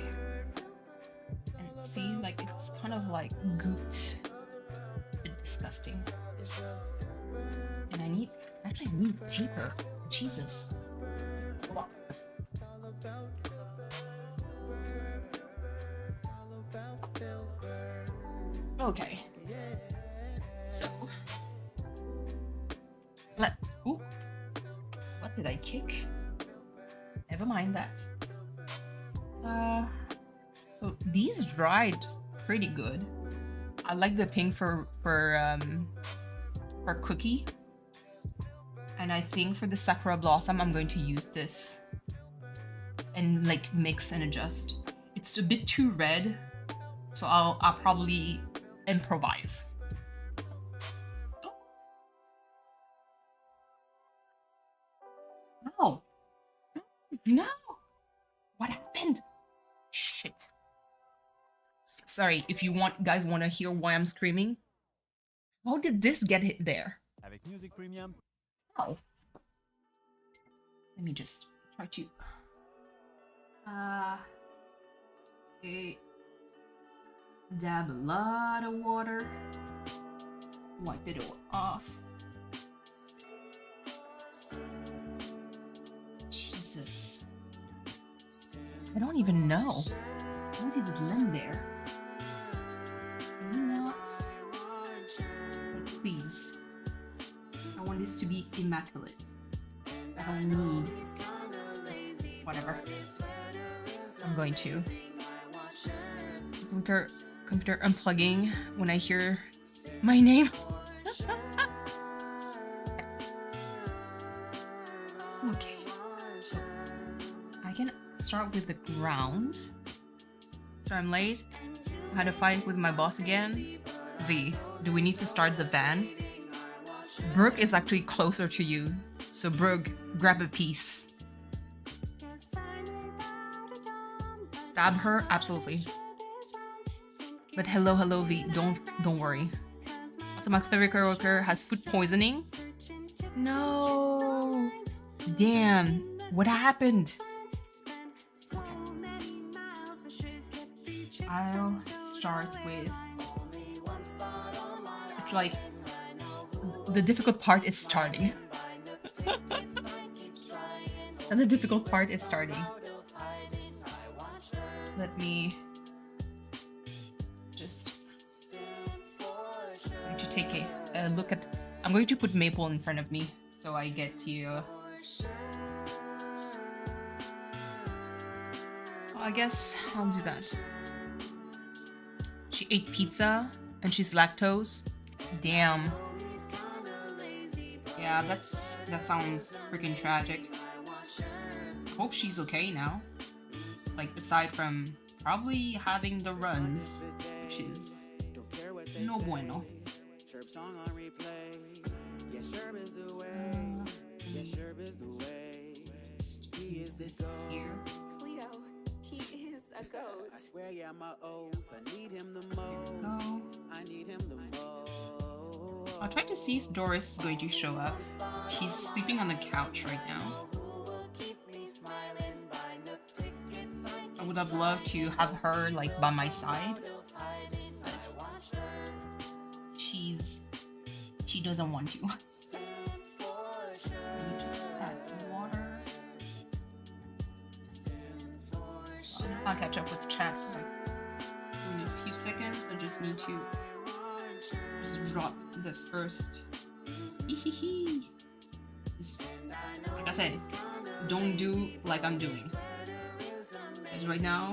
And see, like it's kind of like gooped. A bit disgusting. And I need paper. Jesus. Hold on. Okay. So ooh, what did I kick? Never mind that. So these dried pretty good. I like the pink for cookie. And I think for the Sakura Blossom, I'm going to use this and like mix and adjust. It's a bit too red, so I'll probably improvise. No, no, what happened? Shit. Sorry, if you guys want to hear why I'm screaming. How did this get hit there? Avec Music Premium. Oh. Let me just try to okay. Dab a lot of water. Wipe it all off. Jesus. I don't even know. What did it land there? Can you not? Like, please. I want this to be immaculate. I don't need whatever. I'm going to computer unplugging when I hear my name. Okay, so I can start with the ground. So I'm late. I had a fight with my boss again. V, do we need to start the van? Brooke is actually closer to you, so Brooke, grab a piece. Stab her? Absolutely. But hello V, don't worry. Also, my favorite coworker has food poisoning. No. Damn. What happened? I'll start with. It's like the difficult part is starting. And the difficult part is starting. Let me just going to take a look at. I'm going to put Maple in front of me so I get to. I guess I'll do that. She ate pizza and she's lactose. Damn. Yeah, that sounds freaking tragic. Hope she's okay now. Like, aside from probably having the runs, which is no bueno. Cleo, he is a goat. I swear, yeah, my oath. I need him the most. Go. I need him the most. I'll try to see if Doris is going to show up. She's sleeping on the couch right now. I would have loved to have her like by my side. She doesn't want to. Let me just add some water. I'll catch up with chat for like in a few seconds. I just need to just drop the first. Like I said, don't do like I'm doing. Because right now,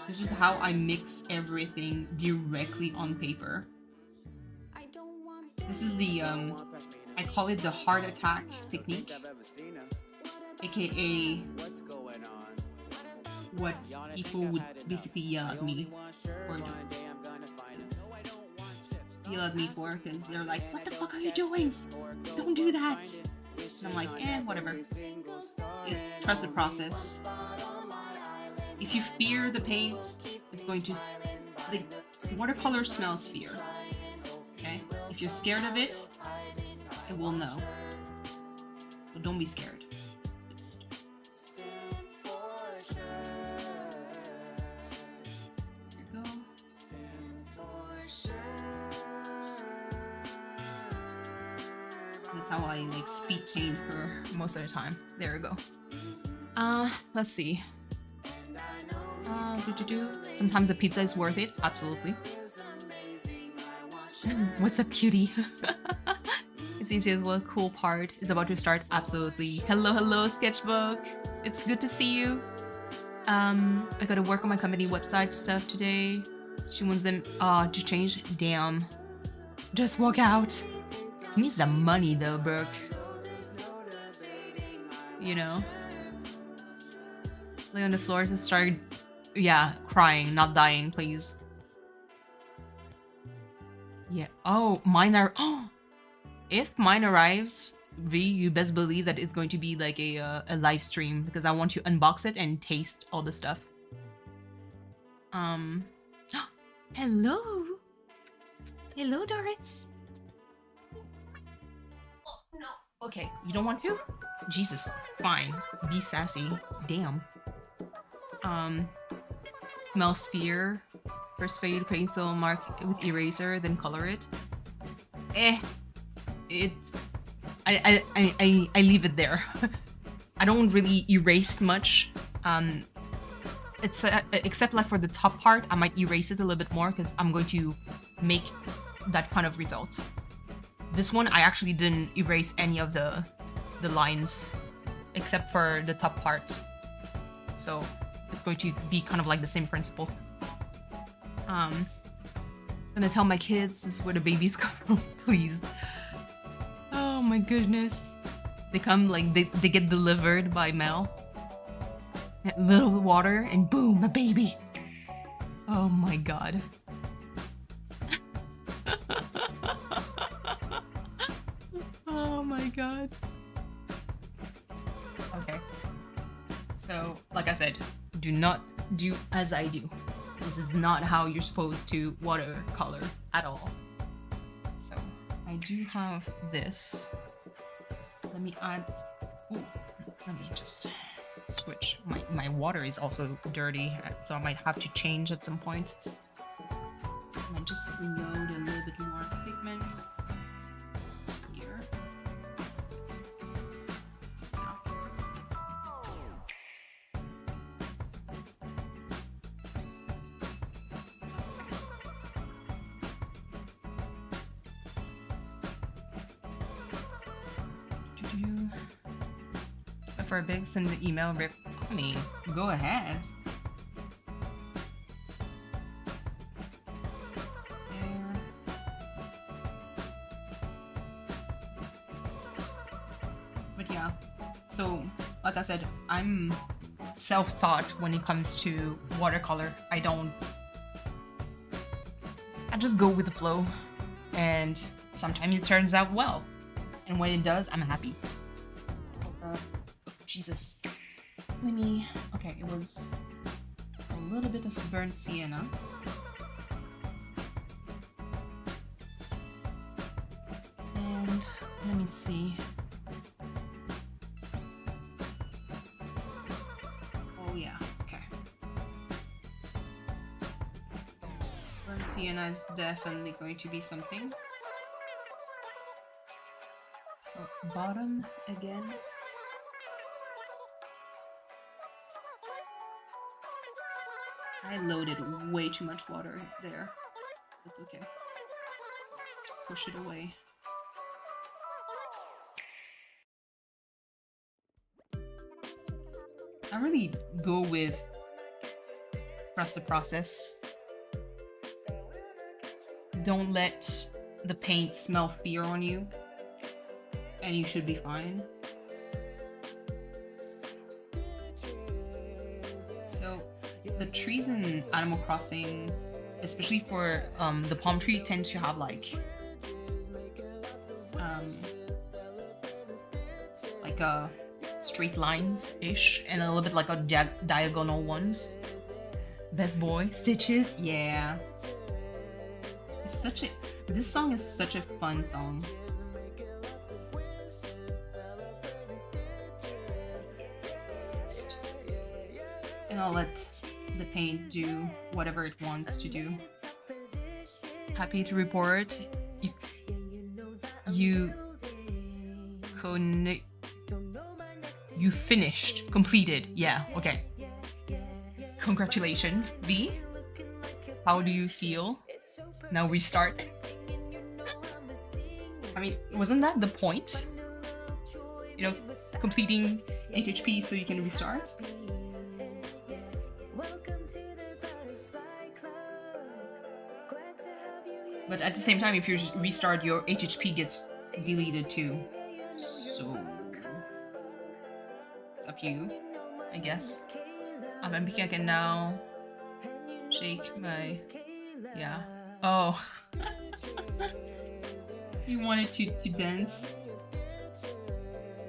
this is how I mix everything directly on paper. This is the I call it the heart attack technique, aka what people would basically yell at me for because they're like, what the fuck are you doing? Don't do that. And I'm like, whatever. Trust the process. If you fear the paint, it's going to the watercolor smells fear. Okay? If you're scared of it, it will know. So don't be scared. Just... Here we go. That's how I like speed paint for most of the time. There we go. Let's see. Sometimes the pizza is worth it. Absolutely. What's up, cutie? It's easy as well. Cool part is about to start. Absolutely. Hello, sketchbook. It's good to see you. I gotta work on my company website stuff today. She wants them to change. Damn. Just walk out. She needs the money though, Brooke. You know. Lay on the floor to start. Yeah, crying, not dying, please. Yeah. Oh, mine are. Oh, if mine arrives, V, you best believe that it's going to be like a live stream because I want to unbox it and taste all the stuff. Hello. Hello, Doris. Oh no. Okay, you don't want to? Jesus, fine. Be sassy. Damn. Smell sphere. First fade pencil, mark with eraser, then color it. I leave it there. I don't really erase much. It's except like for the top part, I might erase it a little bit more because I'm going to make that kind of result. This one, I actually didn't erase any of the lines except for the top part. So it's going to be kind of like the same principle. I'm gonna tell my kids this is where the babies come from, please. Oh my goodness. They come like they get delivered by mail. A little water and boom, a baby. Oh my god. Oh my god. Okay. So, like I said, do not do as I do. This is not how you're supposed to watercolor at all. So I do have this. Let me add. Ooh, let me just switch. My water is also dirty, so I might have to change at some point. I might just load a little bit more pigment here. For a big, send the email, Rick. I mean, go ahead. There. But yeah, so like I said, I'm self-taught when it comes to watercolor. I just go with the flow, and sometimes it turns out well, and when it does, I'm happy. Jesus. Okay, it was a little bit of burnt sienna. And let me see. Oh yeah, okay. Burnt sienna is definitely going to be something. So bottom again. I loaded way too much water there. That's okay. Let's push it away. I really go with trust the process. Don't let the paint smell fear on you, and you should be fine. So the trees in Animal Crossing, especially for the palm tree, tend to have like a straight lines ish and a little bit like a diagonal ones. Best boy Stitches, yeah. It's such a this song is such a fun song. And I'll let the paint do whatever it wants to do. Happy to report you finished, completed. Yeah, okay. Congratulations, V. How do you feel? Now restart. I mean, wasn't that the point? You know, completing HHP so you can restart? But at the same time, if you restart, your HHP gets deleted too. So it's up to you, I guess. I think I can now shake my... Yeah. Oh. You wanted to dance?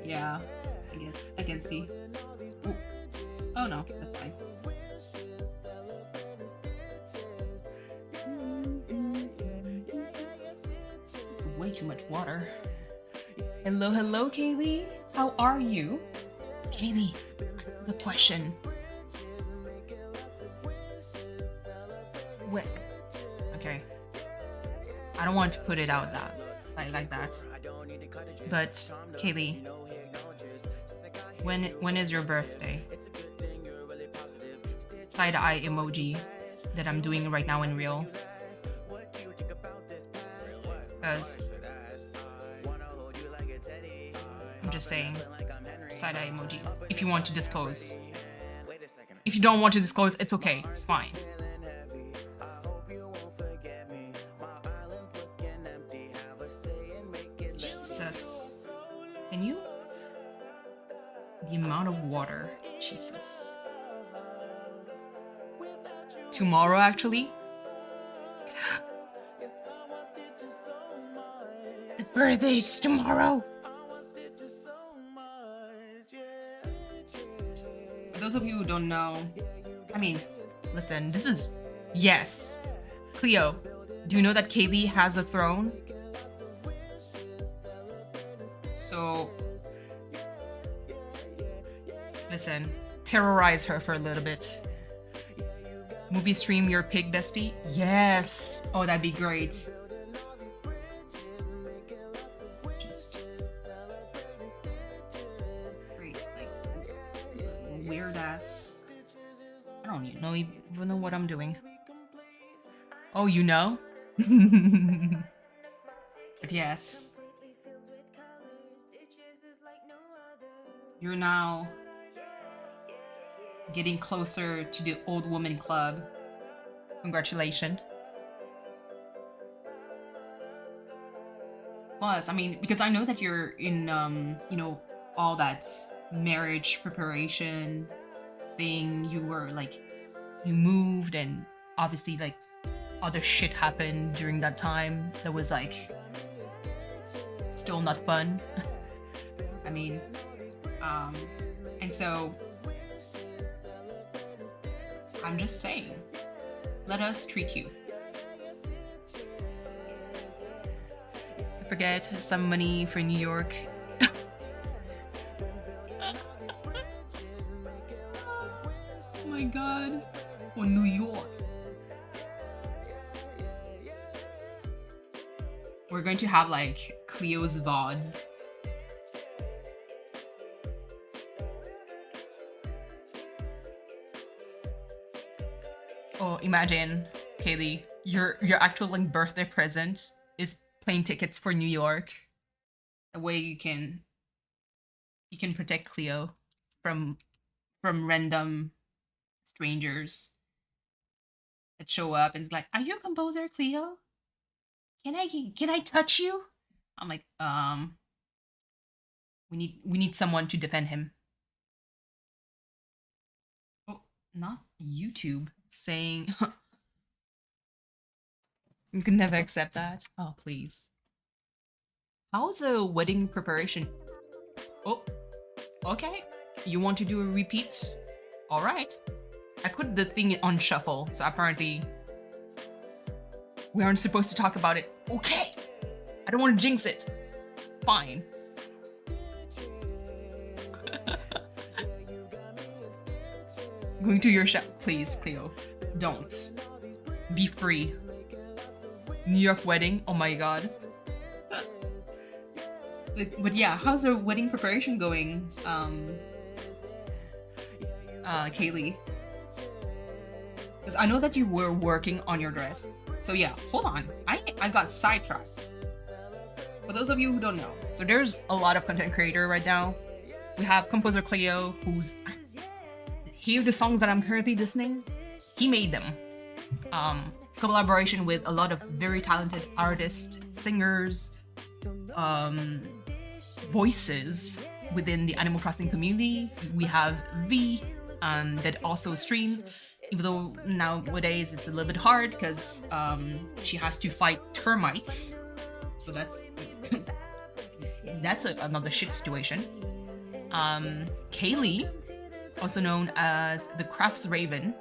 Yeah, I guess. I can see. Ooh. Oh no, that's fine. It's way too much water. Hello, hello, Kaylee. How are you? Kaylee, the question. What? Okay. I don't want to put it out that like that. But Kaylee, when is your birthday? Side eye emoji that I'm doing right now in real. Because I'm just saying, side eye emoji. If you want to disclose. If you don't want to disclose, it's okay. It's fine. Jesus. Can you? The amount of water. Jesus. Tomorrow, actually? The birthday's tomorrow! For those of you who don't know, I mean, listen, this is... Yes. Cleo, do you know that Kaylee has a throne? So... Listen, terrorize her for a little bit. Movie stream your pig bestie? Yes! Oh, that'd be great. Just... Great, like... Weird ass... I don't even know what I'm doing. Oh, you know? But yes. You're now... getting closer to the old woman club. Congratulations. Plus, I mean, because I know that you're in, you know, all that marriage preparation thing. You were like, you moved, and obviously, like, other shit happened during that time that was like still not fun. I mean, and so I'm just saying. Let us treat you. Forget some money for New York. Oh my god. For New York. We're going to have like Cleo's VODs. Oh, imagine, Kaylee, your actual like birthday present is plane tickets for New York. A way you can protect Cleo from random strangers that show up and it's like, "Are you a composer, Cleo? Can I touch you?" I'm like, we need someone to defend him. Oh, not YouTube saying you can never accept that. Oh, please. How's a wedding preparation? Oh, okay. You want to do a repeat? All right. I put the thing on shuffle, so apparently we aren't supposed to talk about it. Okay. I don't want to jinx it. Fine. Going to your shop, please, Cleo. Don't. Be free. New York wedding. Oh my god. But yeah, how's the wedding preparation going, Kaylee? Because I know that you were working on your dress. So yeah, hold on. I got sidetracked. For those of you who don't know, so there's a lot of content creator right now. We have composer Cleo, who's here the songs that I'm currently listening. He made them. Collaboration with a lot of very talented artists, singers, voices within the Animal Crossing community. We have V that also streams, even though nowadays it's a little bit hard because she has to fight termites. So that's another shit situation. Kaylee, also known as the Crafts Raven,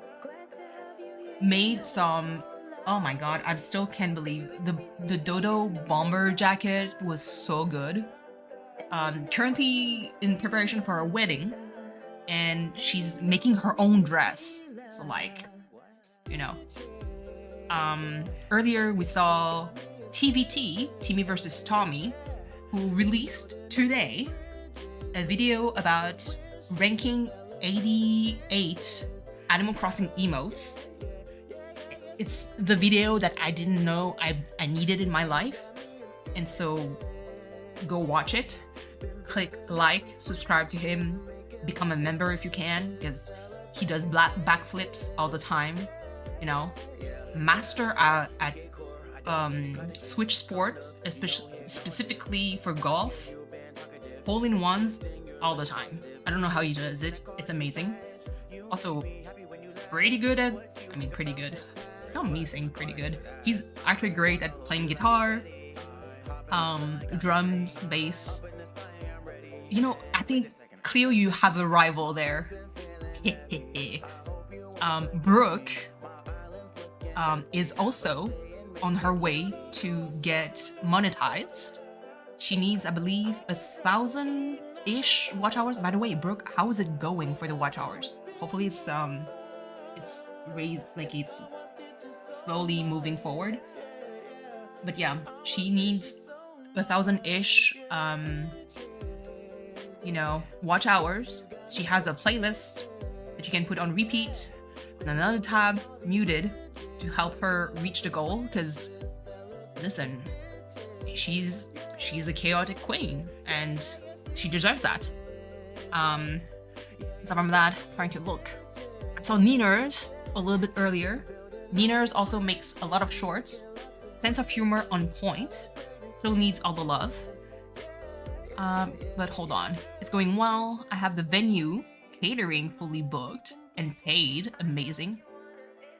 made some. Oh my god, I still can't believe the Dodo bomber jacket was so good. Currently in preparation for a wedding, and she's making her own dress. So like, you know. Earlier we saw TVT, Timmy vs. Tommy, who released today a video about ranking 88 Animal Crossing emotes. It's the video that I didn't know I needed in my life. And so go watch it. Click like, subscribe to him, become a member if you can, because he does backflips all the time. You know, master at Switch Sports, especially specifically for golf. Hole-in-ones all the time. I don't know how he does it. It's amazing. Also, pretty good. Not amazing, pretty good. He's actually great at playing guitar, drums, bass. You know, I think, Cleo, you have a rival there. Brooke is also on her way to get monetized. She needs, I believe, 1,000-ish watch hours. By the way, Brooke, how is it going for the watch hours? Hopefully it's raised, like it's slowly moving forward. But yeah, she needs 1,000-ish you know, watch hours. She has a playlist that you can put on repeat and another tab muted to help her reach the goal, because listen, she's a chaotic queen and she deserves that. So from that, trying to look. I saw Niners a little bit earlier. Niners also makes a lot of shorts. Sense of humor on point. Still needs all the love. But hold on. It's going well. I have the venue, catering fully booked and paid. Amazing.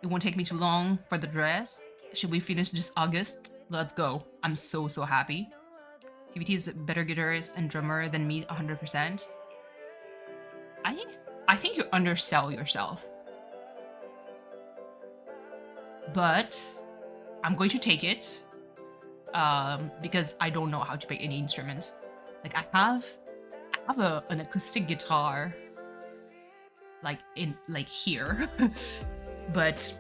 It won't take me too long for the dress. Should we finish this August? Let's go. I'm so happy. TVT is a better guitarist and drummer than me 100%. I think you undersell yourself. but I'm going to take it because I don't know how to play any instruments. Like I have an acoustic guitar like here, but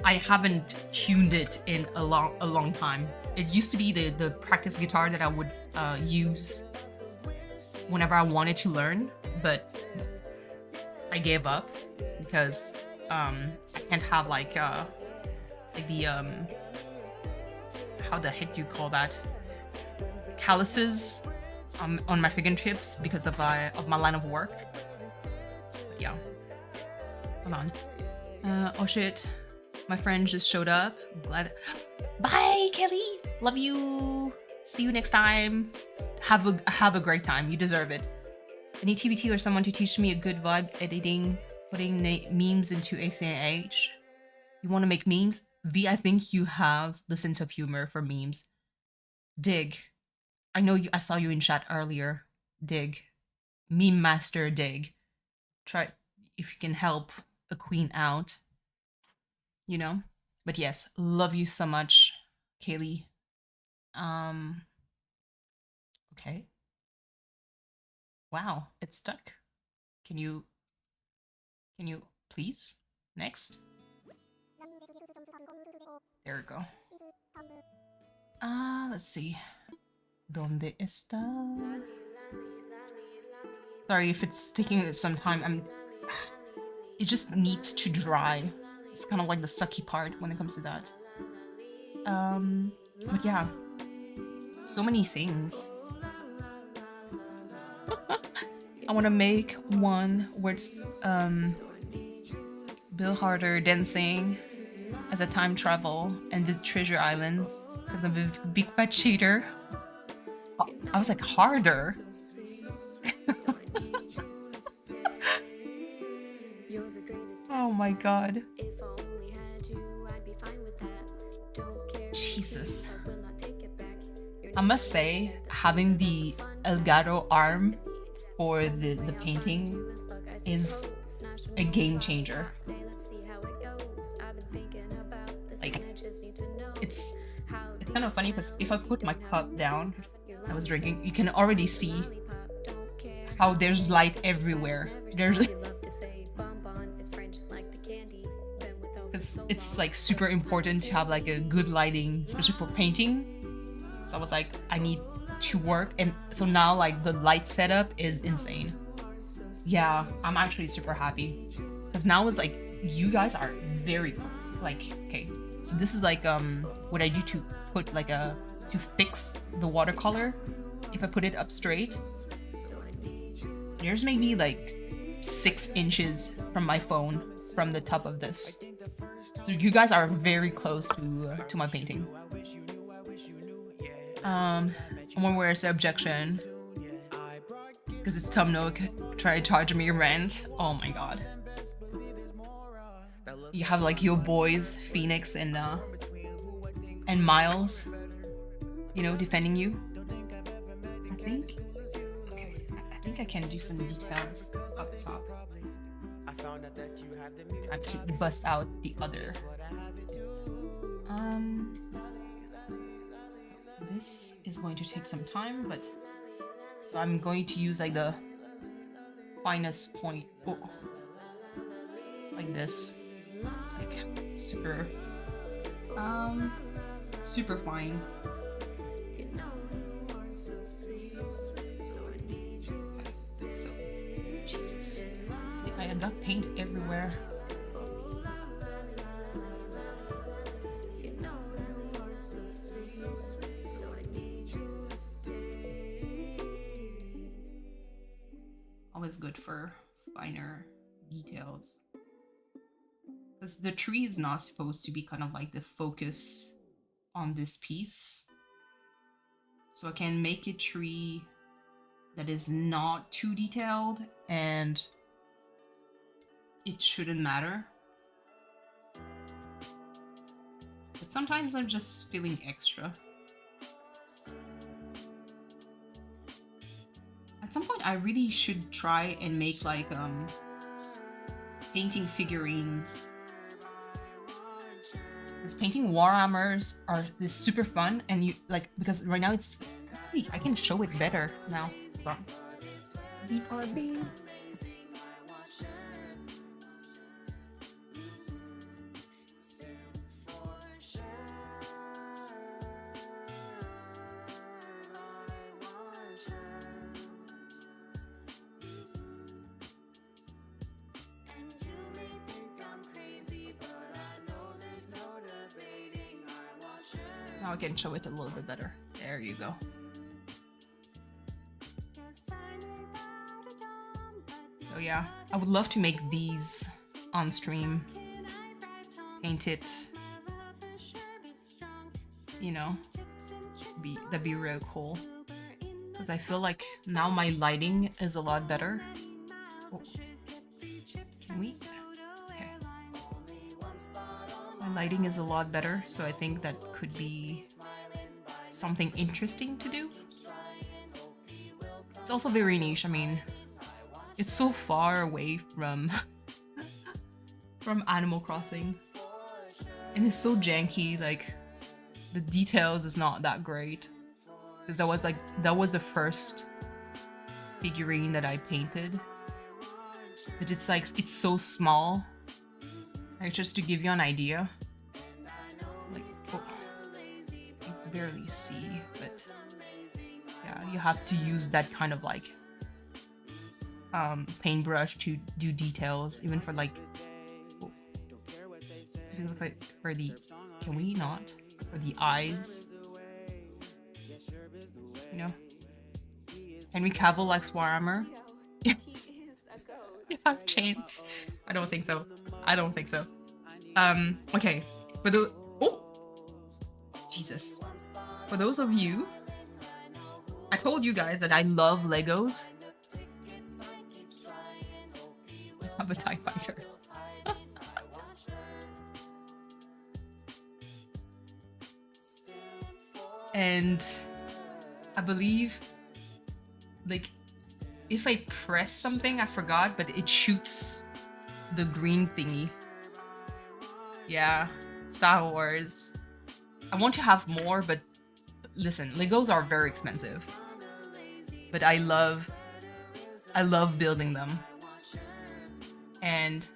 I haven't tuned it in a long time. It used to be the practice guitar that I would use whenever I wanted to learn, but I gave up because I can't have like the how the heck do you call that, calluses on my fingertips because of my line of work. But yeah, hold on. Oh shit, my friend just showed up. I'm glad. Bye, Kelly. Love you. See you next time. Have a great time. You deserve it. Any TBT or someone to teach me a good vibe editing, putting memes into ACNH. You want to make memes? V, I think you have the sense of humor for memes. Dig. I know you. I saw you in chat earlier. Dig. Meme master Dig. Try if you can help a queen out. You know? But yes, love you so much, Kaylee. Okay. Wow, it's stuck. Can you please? Next. There we go. Let's see. ¿Dónde está? Sorry if it's taking some time. It just needs to dry. It's kind of like the sucky part when it comes to that. But yeah. So many things. I want to make one where it's Bill Harder dancing as a time travel and the treasure islands because I'm a big fat cheater. Oh, I was like harder. Oh my god. Jesus. I must say, having the Elgato arm for the painting is a game changer. Like, it's kind of funny because if I put my cup down, I was drinking, you can already see how there's light everywhere. It's like super important to have like a good lighting, especially for painting. So I was like, I need to work, and so now like the light setup is insane. Yeah, I'm actually super happy because now it's like you guys are very like, okay, so this is like what I do to put like to fix the watercolor. If I put it up straight, there's maybe like 6 inches from my phone from the top of this. So you guys are very close to my painting. Someone wears the objection because it's Tom Nook try to charge me rent. Oh my god. You have like your boys Phoenix and Miles, you know, defending you. I think. Okay, I think I can do some details up top. I keep bust out the other. This is going to take some time, but so I'm going to use like the finest point. Oh, like this. It's like super super fine. So Jesus, I got paint everywhere. Always good for finer details. Because the tree is not supposed to be kind of like the focus on this piece. So I can make a tree that is not too detailed and it shouldn't matter. But sometimes I'm just feeling extra. At some point I really should try and make like painting figurines Because painting Warhammers is super fun, and you like, because right now it's actually, I can show it better now. BRB. Now I can show it a little bit better. There you go. So yeah, I would love to make these on stream. Paint it. You know, that'd be real cool. Because I feel like now my lighting is a lot better. Oh. Can we? Okay. My lighting is a lot better, so I think that could be something interesting to do. It's also very niche. I mean, it's so far away from from Animal Crossing, and it's so janky. Like, the details is not that great, because that was the first figurine that I painted, but it's like, it's so small. Like, just to give you an idea, like, oh, you can barely see, but yeah, you have to use that kind of like paintbrush to do details, even for like, oh, for the, can we not, for the eyes, you know? Henry Cavill likes Warhammer. You have chains. I don't think so. I don't think so. Okay, for the, oh, Jesus. For those of you, I told you guys that I love Legos. I have a TIE Fighter. And I believe, like, if I press something, I forgot, but it shoots the green thingy. Yeah, Star Wars. I want to have more, but listen, Legos are very expensive. But I love building them. And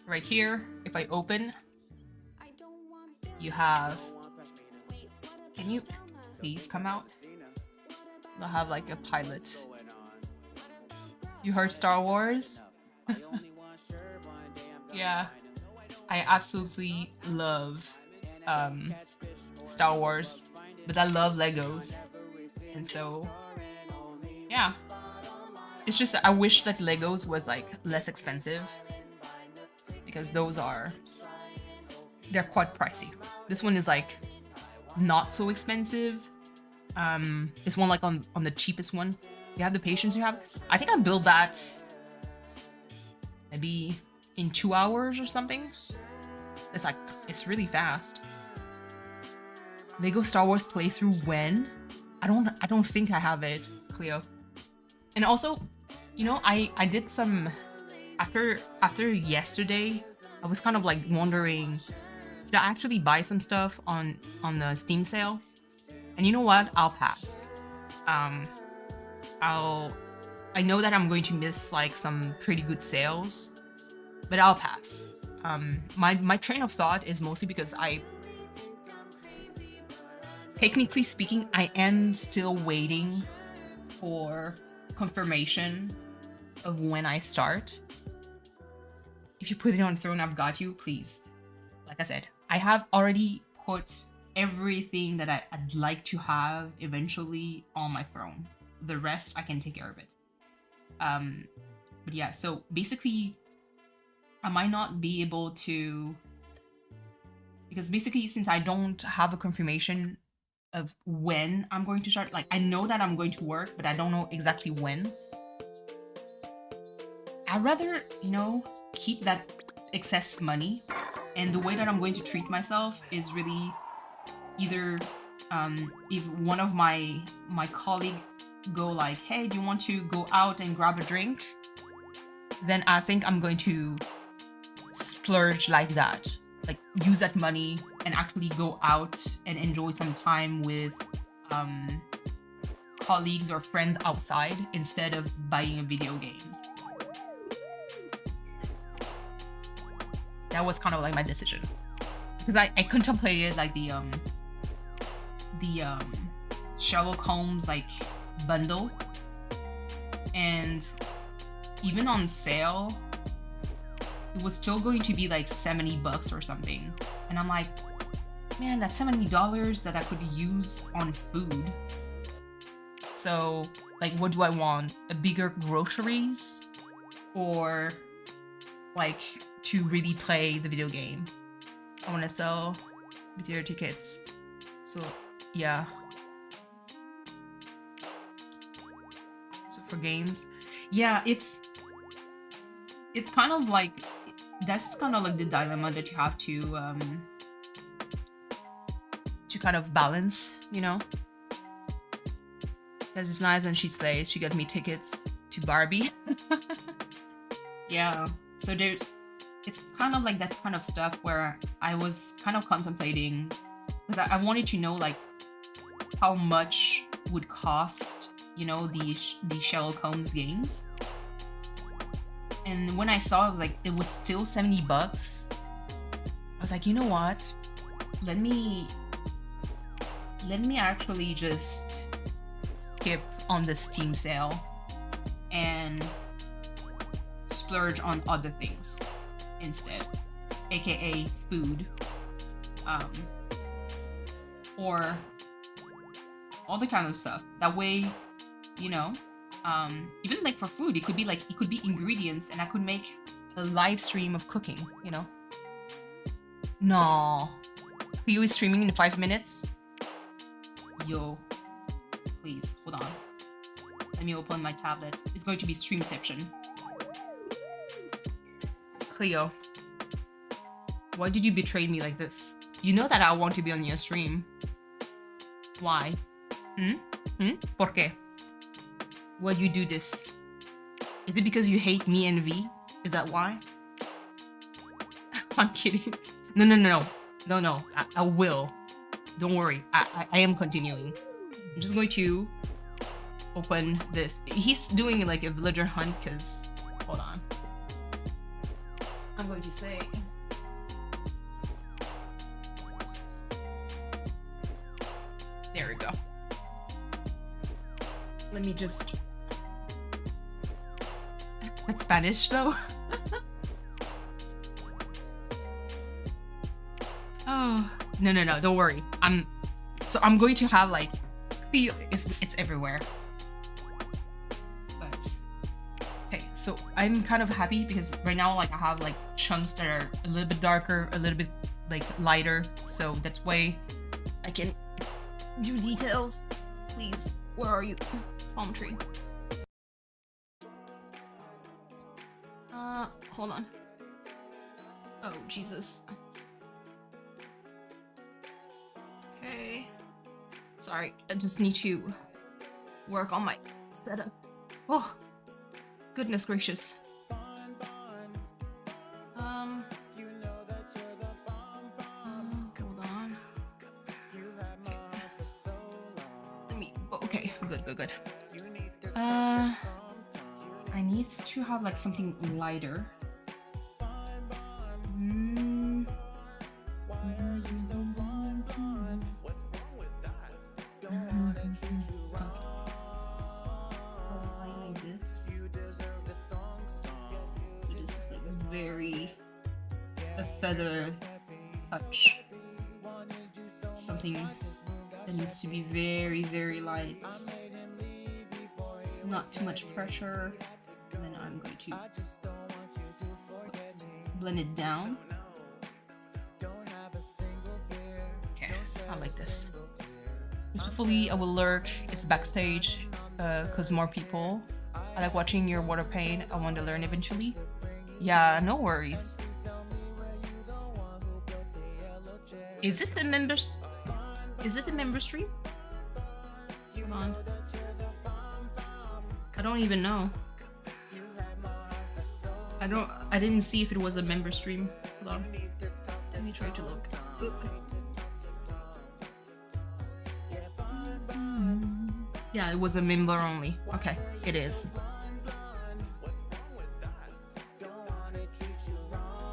right here, if I open, you have, can you please come out? They'll have like a pilot. You heard Star Wars? Yeah, I absolutely love Star Wars, but I love Legos, and so yeah, it's just I wish that Legos was like less expensive, because they're quite pricey. This one is like not so expensive. It's one like on the cheapest one. You have the patience you have. I think I built that maybe in 2 hours or something. It's like, it's really fast. Lego Star Wars playthrough when? I don't think I have it, Cleo. And also, you know, I did some after yesterday, I was kind of like wondering, should I actually buy some stuff on the Steam sale? And you know what? I'll pass. I know that I'm going to miss like some pretty good sales, but I'll pass. My train of thought is mostly because technically speaking, I am still waiting for confirmation of when I start. If you put it on Throne, I've got you, please. Like I said, I have already put everything that I'd like to have eventually on my throne. The rest, I can take care of it. But yeah, so basically, I might not be able to, because basically, since I don't have a confirmation of when I'm going to start, like, I know that I'm going to work, but I don't know exactly when. I'd rather, you know, keep that excess money, and the way that I'm going to treat myself is really either if one of my colleague go like, hey, do you want to go out and grab a drink, then I think I'm going to splurge like that, like use that money and actually go out and enjoy some time with colleagues or friends outside instead of buying video games. That was kind of like my decision, because I contemplated like the Sherlock Holmes like bundle, and even on sale it was still going to be like $70 or something, and I'm like, man, that's $70 that I could use on food. So like, what do I want? A bigger groceries, or like to really play the video game? I want to sell video tickets. So yeah. So for games, yeah, it's kind of like, that's kind of like the dilemma that you have to kind of balance, you know? Because it's nice and she slays. She got me tickets to Barbie. Yeah. So it's kind of like that kind of stuff where I was kind of contemplating, because I wanted to know like how much would cost, you know, the Sherlock Holmes games. And when I saw it was like, it was still $70. I was like, you know what? Let me actually just skip on the Steam sale and splurge on other things instead, aka food, or all the kind of stuff. That way, you know, even like for food, it could be ingredients, and I could make a live stream of cooking, you know. No, Cleo is streaming in 5 minutes. Yo, please hold on. Let me open my tablet. It's going to be streamception. Cleo, why did you betray me like this? You know that I want to be on your stream. Why? ¿Por qué? Why do you do this? Is it because you hate me and V? Is that why? I'm kidding. No. I will. Don't worry. I am continuing. I'm just going to open this. He's doing like a villager hunt because... Hold on. I'm going to say... There we go. Let me just... That's Spanish though. Oh, no, don't worry. I'm going to have like... It's everywhere. But... Okay, so I'm kind of happy because right now like I have like chunks that are a little bit darker, a little bit like lighter. So that's why I can do details. Please, where are you? Palm tree. Hold on. Oh, Jesus. Okay. Sorry, I just need to work on my setup. Oh, goodness gracious. Hold on. Okay, good. I need to have like something lighter. Feather touch. Something that needs to be very, very light. Not too much pressure. And then I'm going to blend it down. Okay, I like this. Respectfully, I will lurk. It's backstage because more people. I like watching your water paint. I want to learn eventually. Yeah, no worries. Is it a member stream? Hold on. I don't even know. I didn't see if it was a member stream. Hold on. Let me try to look. Yeah, it was a Mimbler only. Okay, it is.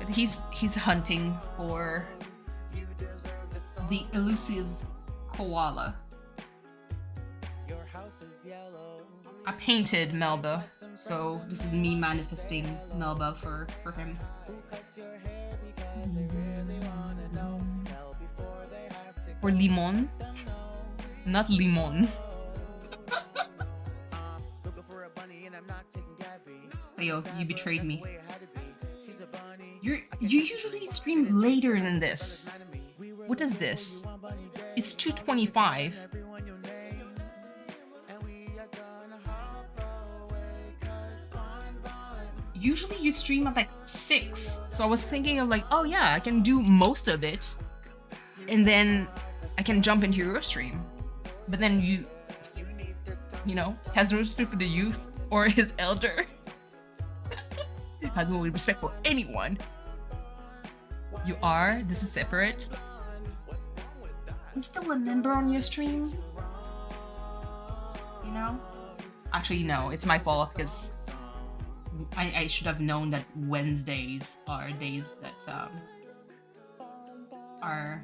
But he's hunting for the elusive koala. I painted Melba, so this is me manifesting Melba for him. Or Limon, not Limon. Yo, you betrayed me. You usually stream later than this. What is this? It's 2:25. Usually you stream at like 6. So I was thinking of like, oh yeah, I can do most of it. And then I can jump into your stream. But then you know, has no respect for the youth or his elder. Has no respect for anyone. You are? This is separate? I'm still a member on your stream. You know? Actually, no, it's my fault because I should have known that Wednesdays are days that are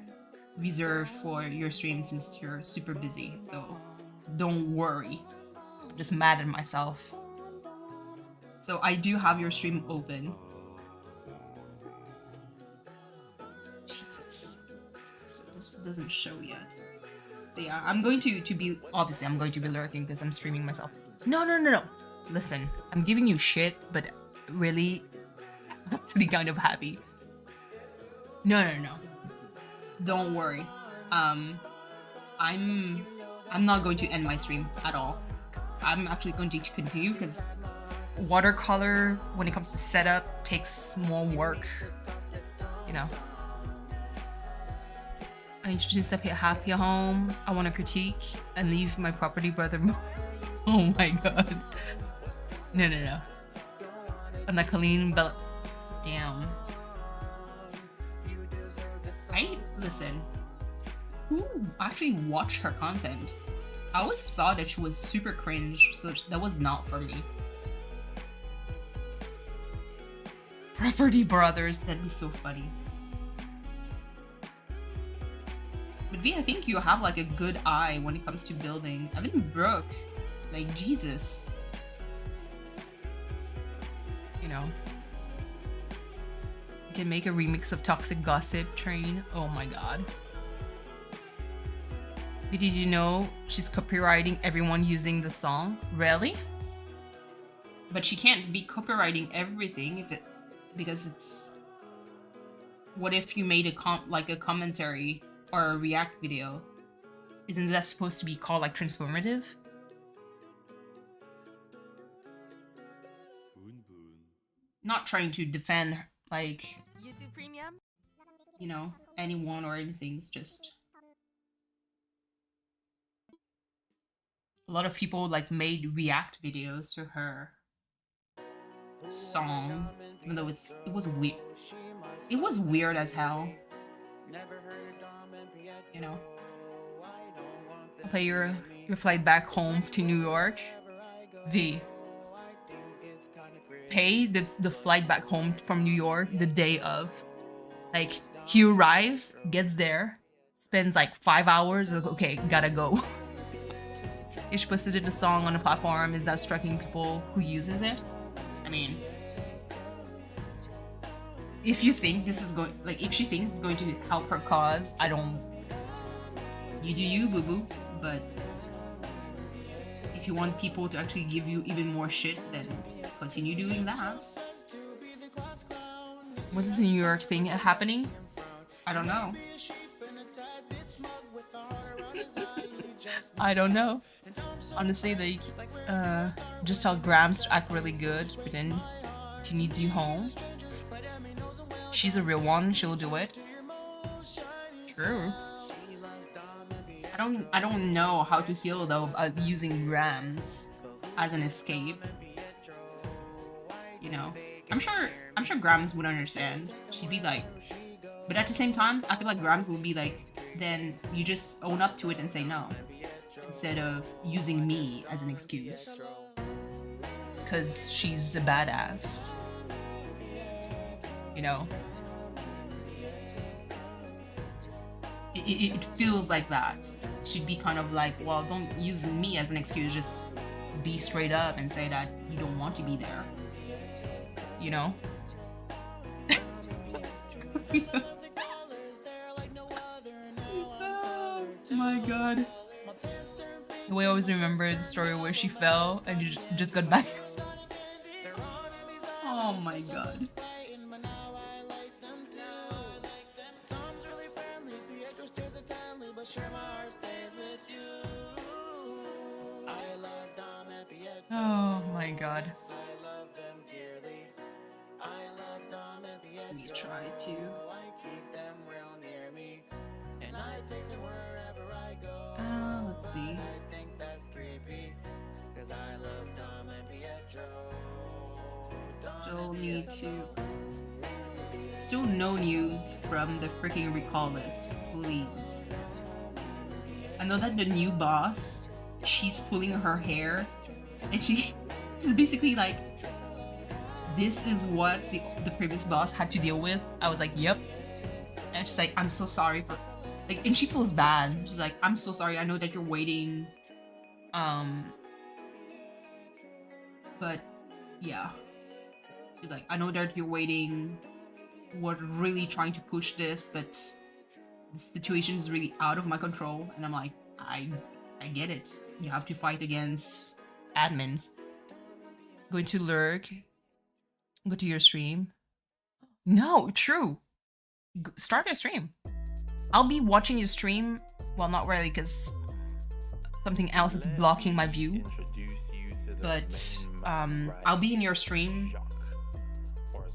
reserved for your stream since you're super busy. So don't worry. I'm just mad at myself. So I do have your stream open. Jesus. So this doesn't show yet. So yeah, I'm going to be, obviously I'm going to be lurking because I'm streaming myself. No. Listen, I'm giving you shit, but really, I'm actually kind of happy. No. Don't worry. I'm not going to end my stream at all. I'm actually going to continue because watercolor, when it comes to setup, takes more work. You know. I introduced a happy home. I want to critique and leave my property brother. Oh my god. No. And Colleen Bella. Damn. Listen. Who actually watched her content? I always thought that she was super cringe, so that was not for me. Property brothers, that'd be so funny. But V, I think you have like a good eye when it comes to building. Even Brooke, like Jesus. You know. You can make a remix of Toxic Gossip Train. Oh my god. But did you know she's copywriting everyone using the song? Really? But she can't be copywriting everything because it's. What if you made a commentary or a react video? Isn't that supposed to be called like transformative? Not trying to defend like YouTube Premium, you know, anyone or anything. It's just a lot of people like made react videos to her song, even though it was weird. It was weird as hell. You know. I'll pay your flight back home to New York. V. Pay the flight back home from New York the day of. Like, he arrives, gets there, spends like 5 hours, like, okay, gotta go. If she posted the song on a platform, is that striking people who uses it? I mean, if you think this is going, like, if she thinks it's going to help her cause, I don't. You do you, boo boo. But if you want people to actually give you even more shit, then continue doing that. Was this a New York thing happening? I don't know. I don't know. Honestly, like, just tell Grams to act really good, but then she needs you home. She's a real one, she'll do it. True. I don't know how to feel though about using Grams as an escape. You know, I'm sure Grams would understand. She'd be like, but at the same time, I feel like Grams would be like, then you just own up to it and say no. instead of using me as an excuse. Because she's a badass. You know? It feels like that. She'd be kind of like, well, don't use me as an excuse, just be straight up and say that you don't want to be there. You know? Oh my god. The way I always remember the story where she fell and you just got back. Oh my god. Oh my god. Let me try to. Let's see. Still need to. Still no news from the freaking recall list, please. I know that the new boss, she's pulling her hair, and she's basically like, this is what the previous boss had to deal with. I was like, yep. And she's like, I'm so sorry for, like, and she feels bad. She's like, I'm so sorry. I know that you're waiting. But yeah. She's like, I know that you're waiting. We're really trying to push this, but the situation is really out of my control. And I'm like, I get it. You have to fight against admins. Going to lurk. Go to your stream. No, true. Start your stream. I'll be watching your stream. Well, not really, because something else is blocking my view. But I'll be in your stream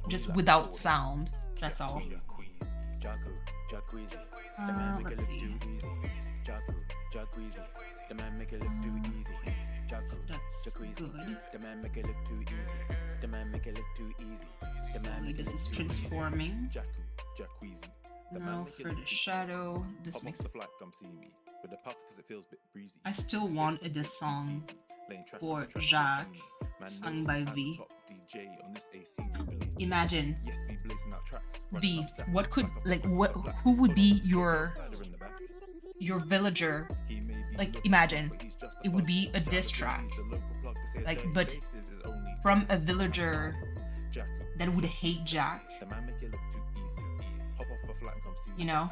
just without sound. That's all. Let's see. That's good. Slowly this is transforming. Now for the shadow, this makes it. I still want this song for Jacques, sung by V. Imagine V. What could, like, who would be your villager? Like, imagine it would be a diss track, like, but from a villager that would hate Jack. You know?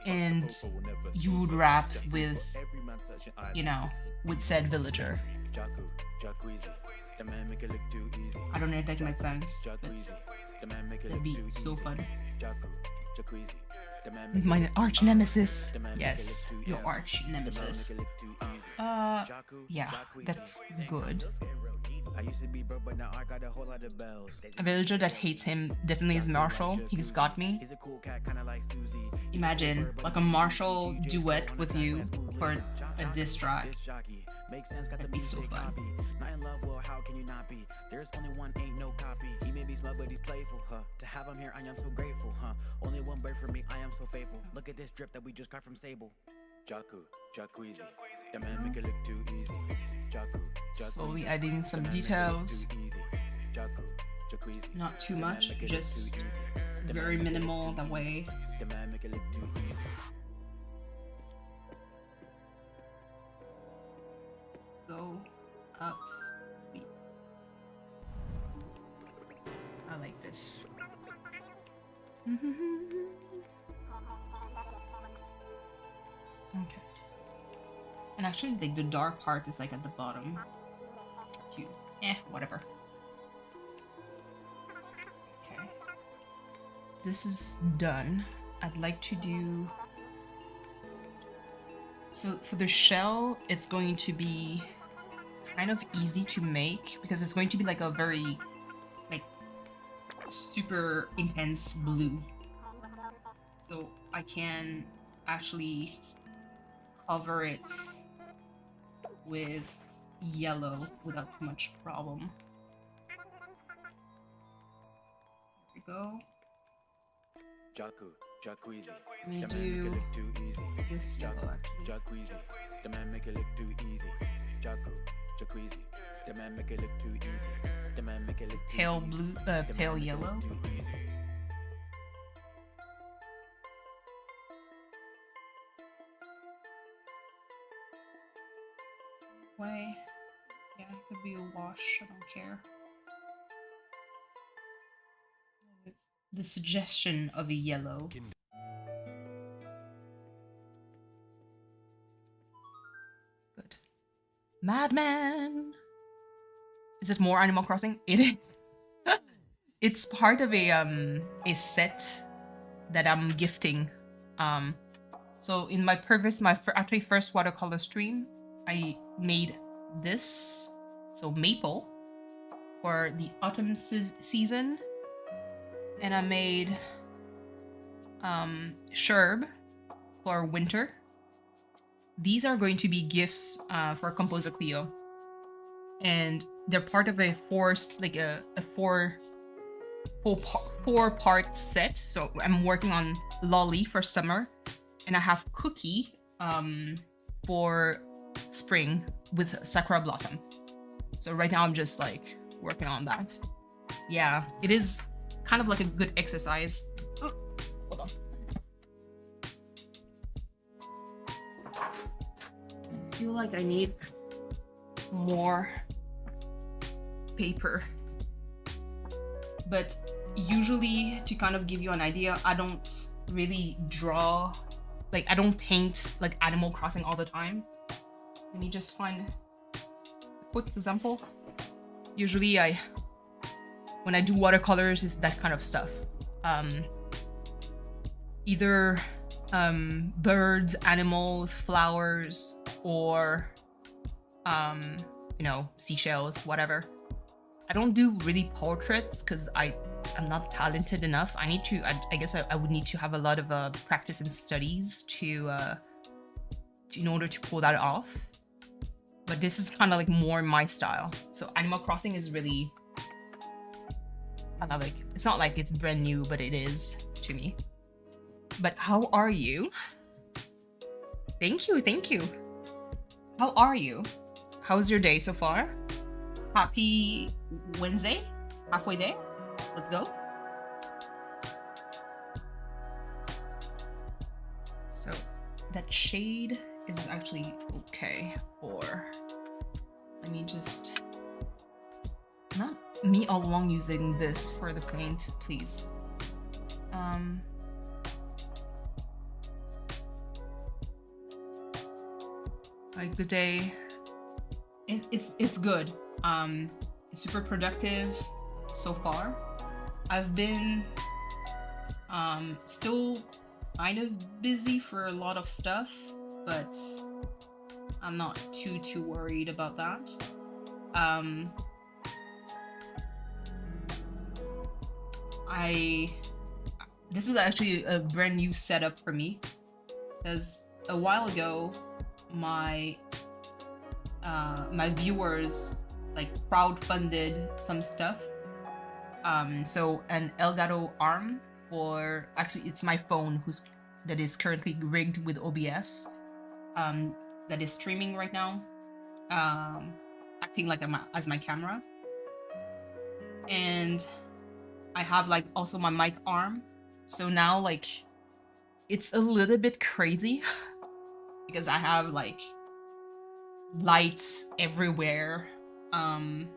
And you would rap with, you know, with said villager. I don't know if that makes sense, but that'd be so fun. My arch nemesis. Yes, your arch nemesis. Yeah, that's good. A villager that hates him definitely is Marshall. He's got me. Imagine like a Marshall duet with you for a diss track. That'd be so fun. How can you not be? There's only one, ain't no copy. He may be smug, but he's playful, huh? To have him here, I am so grateful, huh? Only one bird for me, I am so faithful. Look at this drip that we just got from Sable. Jacuzzi. The man make it look too easy. Slowly adding some details. Not too much, just very minimal that way. Go up. I like this. Okay. And actually, like, the dark part is like at the bottom. Too. Whatever. Okay. This is done. I'd like to do... So for the shell, it's going to be kind of easy to make because it's going to be like a very, like, super intense blue. So I can actually cover it with yellow without too much problem. There we go. Jacuzzi. Let me The man make do it look too easy. this yellow actually. Jacuzzi. The man make it look too easy. Jacuzzi. The man make it look too easy. The man make it look too Pale easy. blue, The man pale make it yellow. look too easy. Way. Yeah, it could be a wash. I don't care. The suggestion of a yellow. Good. Madman. Is it more Animal Crossing? It is. It's part of a set that I'm gifting. So in my actually first watercolor stream, I made this, so maple, for the autumn season, and I made sherb for winter. These are going to be gifts for Composer Cleo, and they're part of a four-part set. So I'm working on Lolly for summer, and I have Cookie for spring with Sakura Blossom. So right now I'm just like working on that. Yeah, it is kind of like a good exercise. Hold on. I feel like I need more paper. But usually, to kind of give you an idea, I don't really draw, like I don't paint like Animal Crossing all the time. Let me just find a quick example. Usually when I do watercolors, it's that kind of stuff. Either birds, animals, flowers, or you know, seashells, whatever. I don't do really portraits because I'm not talented enough. I need to, I guess I would need to have a lot of practice and studies to in order to pull that off. But this is kind of like more my style. So Animal Crossing is really kind of like, it's not like it's brand new, but it is to me. But how are you? Thank you, thank you. How are you? How's your day so far? Happy Wednesday? Halfway there? Let's go. So that shade is actually okay for, let me just, not me all along using this for the paint, please. Like the day, it's good. It's super productive so far. I've been still kind of busy for a lot of stuff, but I'm not too worried about that. This is actually a brand new setup for me, because a while ago my viewers like crowdfunded some stuff. So an Elgato arm for, actually it's my phone that is currently rigged with OBS, that is streaming right now, acting like as my camera. And I have like also my mic arm. So now like it's a little bit crazy because I have like lights everywhere. It's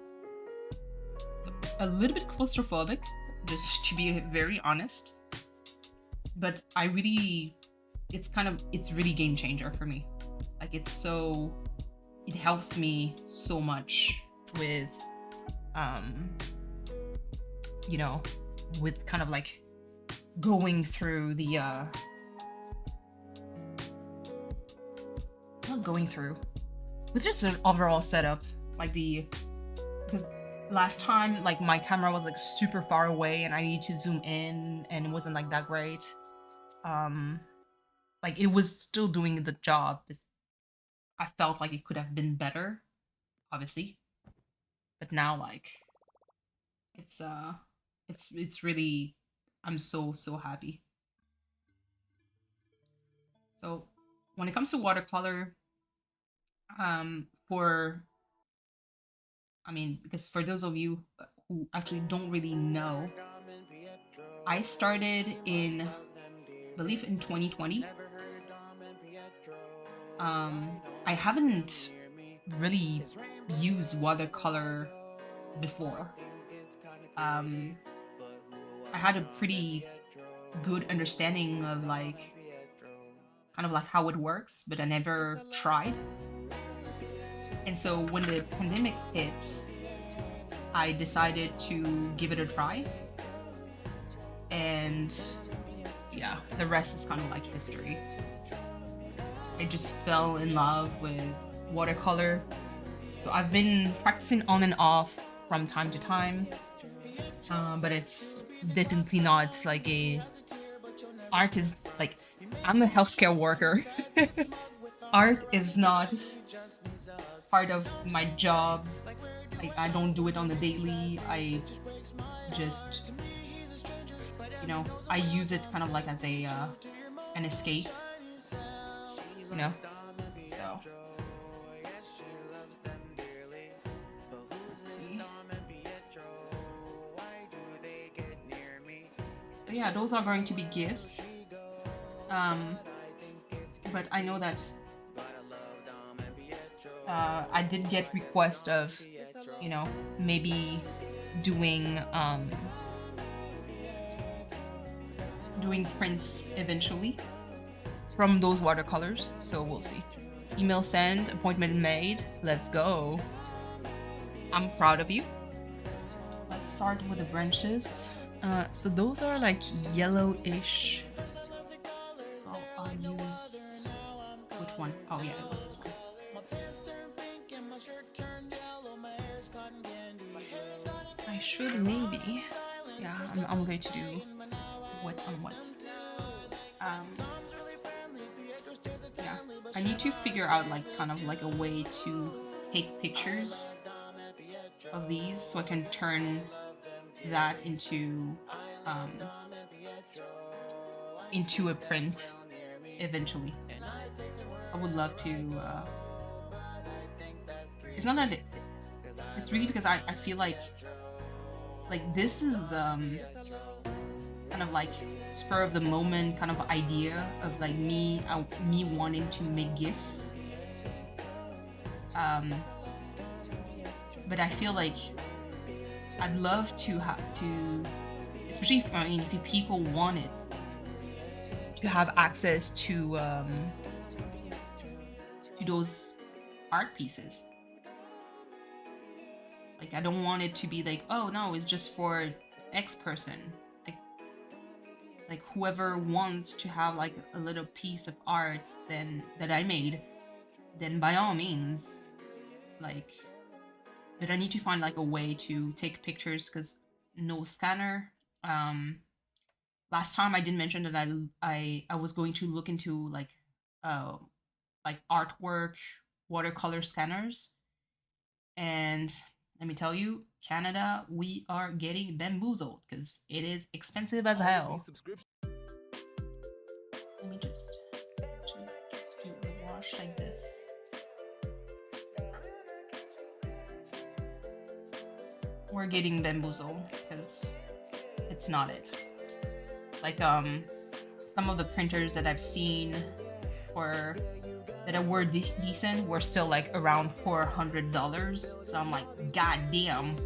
a little bit claustrophobic, just to be very honest. But it's really game changer for me. Like it helps me so much with, you know, with kind of like going through the, not going through, with just an overall setup, like because last time like my camera was like super far away and I needed to zoom in and it wasn't like that great. Like it was still doing the job. I felt like it could have been better, obviously, but now like it's really, I'm so happy. So when it comes to watercolor, because for those of you who actually don't really know, I started in, I believe in 2020. I haven't really used watercolor before. I had a pretty good understanding of like kind of like how it works, but I never tried. And so when the pandemic hit, I decided to give it a try. And yeah, the rest is kind of like history. I just fell in love with watercolor. So I've been practicing on and off from time to time. But it's definitely not like a art is like, I'm a healthcare worker. Art is not part of my job. Like I don't do it on the daily. I just, you know, I use it kind of like as a an escape, you know. So let's see. So yeah, those are going to be gifts. But I know that I did get requests of, you know, maybe doing prints eventually from those watercolors. So we'll see. Email sent, appointment made. Let's go. I'm proud of you. Let's start with the branches. So those are like yellowish. So I'll use which one? Oh yeah, it was this one. I should maybe. Yeah, I'm going to do what on what. Yeah, I need to figure out like kind of like a way to take pictures of these so I can turn that into a print eventually. I would love to. It's not that it's really because I feel like this is kind of like spur of the moment kind of idea of like me wanting to make gifts. But I feel like I'd love to have to, especially if people want it, to have access to those art pieces. Like I don't want it to be like, oh no, it's just for X person. Like whoever wants to have like a little piece of art then that I made, then by all means, like. But I need to find like a way to take pictures because no scanner. Last time I did mention that I was going to look into like artwork watercolor scanners, and let me tell you, Canada, we are getting bamboozled because it is expensive as hell. Let me just do a wash like this. We're getting bamboozled because it's not it. Like some of the printers that I've seen that were decent were still like around $400. So I'm like, god damn.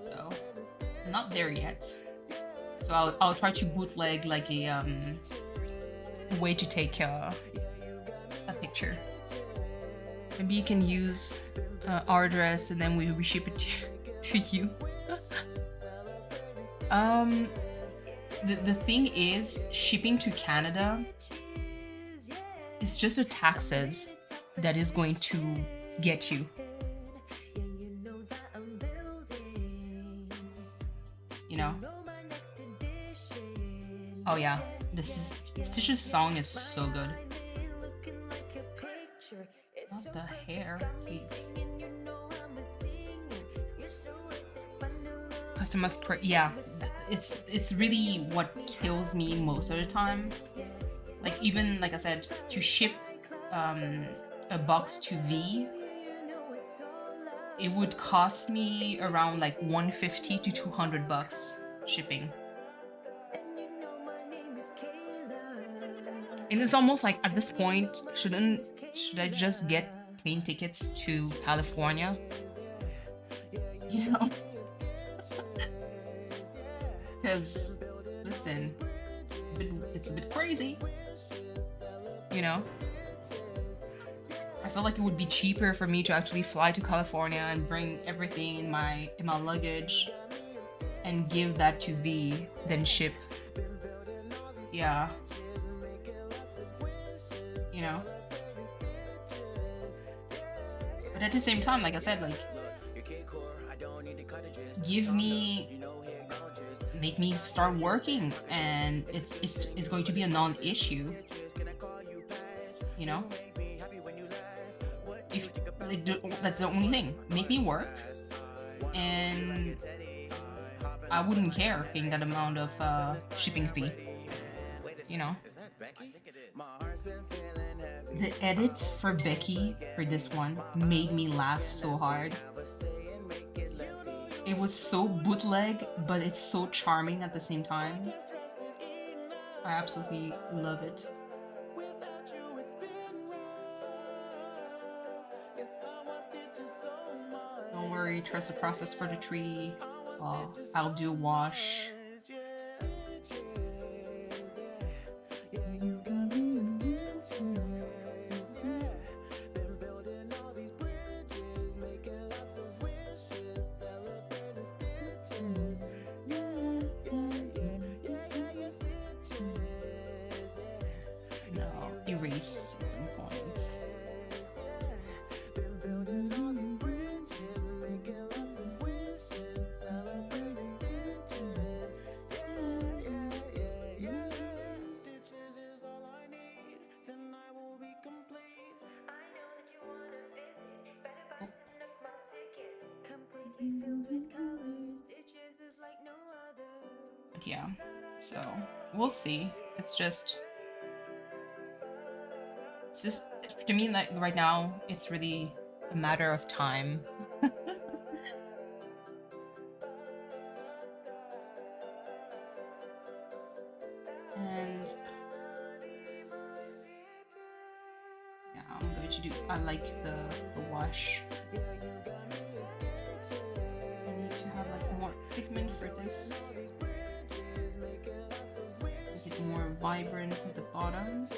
So I'm not there yet. So I'll try to bootleg like a way to take a picture. Maybe you can use our address and then we ship it to you. The thing is, shipping to Canada, it's just the taxes that is going to get you. You know? Oh yeah, Stitch's song is so good. Not the hair, please. Customized, yeah, it's really what kills me most of the time. Like even like I said, to ship a box to V, it would cost me around like 150 to 200 bucks shipping. And it's almost like at this point, should I just get plane tickets to California? You know? Because, listen, it's a bit crazy. You know? I feel like it would be cheaper for me to actually fly to California and bring everything in my luggage and give that to V than ship. Yeah. You know? But at the same time, like I said, like, make me start working, and it's going to be a non-issue. You know? If like, that's the only thing. Make me work, and I wouldn't care paying that amount of shipping fee. You know? The edit for Becky for this one made me laugh so hard. It was so bootleg, but it's so charming at the same time. I absolutely love it. Don't worry, trust the process for the tree. I'll do a wash. Erase at some point. But yeah, so we'll see. It's just to me, like right now, it's really a matter of time. And yeah, I'm going to do. I like the wash. I need to have like more pigment for this. Make it more vibrant at the bottom.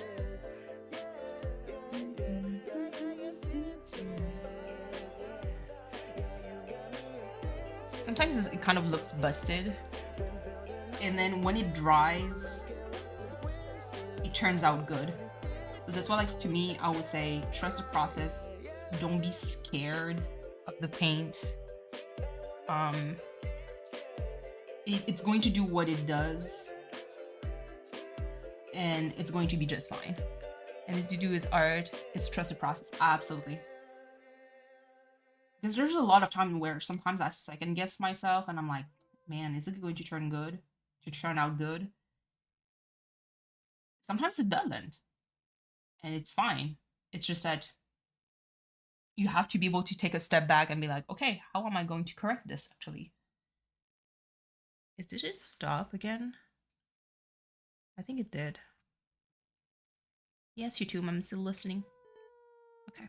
Sometimes it kind of looks busted, and then when it dries, it turns out good. So that's why, like, to me, I would say trust the process. Don't be scared of the paint. It's going to do what it does, and it's going to be just fine. And if you do its art, it's trust the process. Absolutely. Because there's a lot of time where sometimes I second guess myself and I'm like, man, is it going to turn good? To turn out good? Sometimes it doesn't. And it's fine. It's just that you have to be able to take a step back and be like, okay, how am I going to correct this actually? Did it stop again? I think it did. Yes, YouTube, I'm still listening. Okay.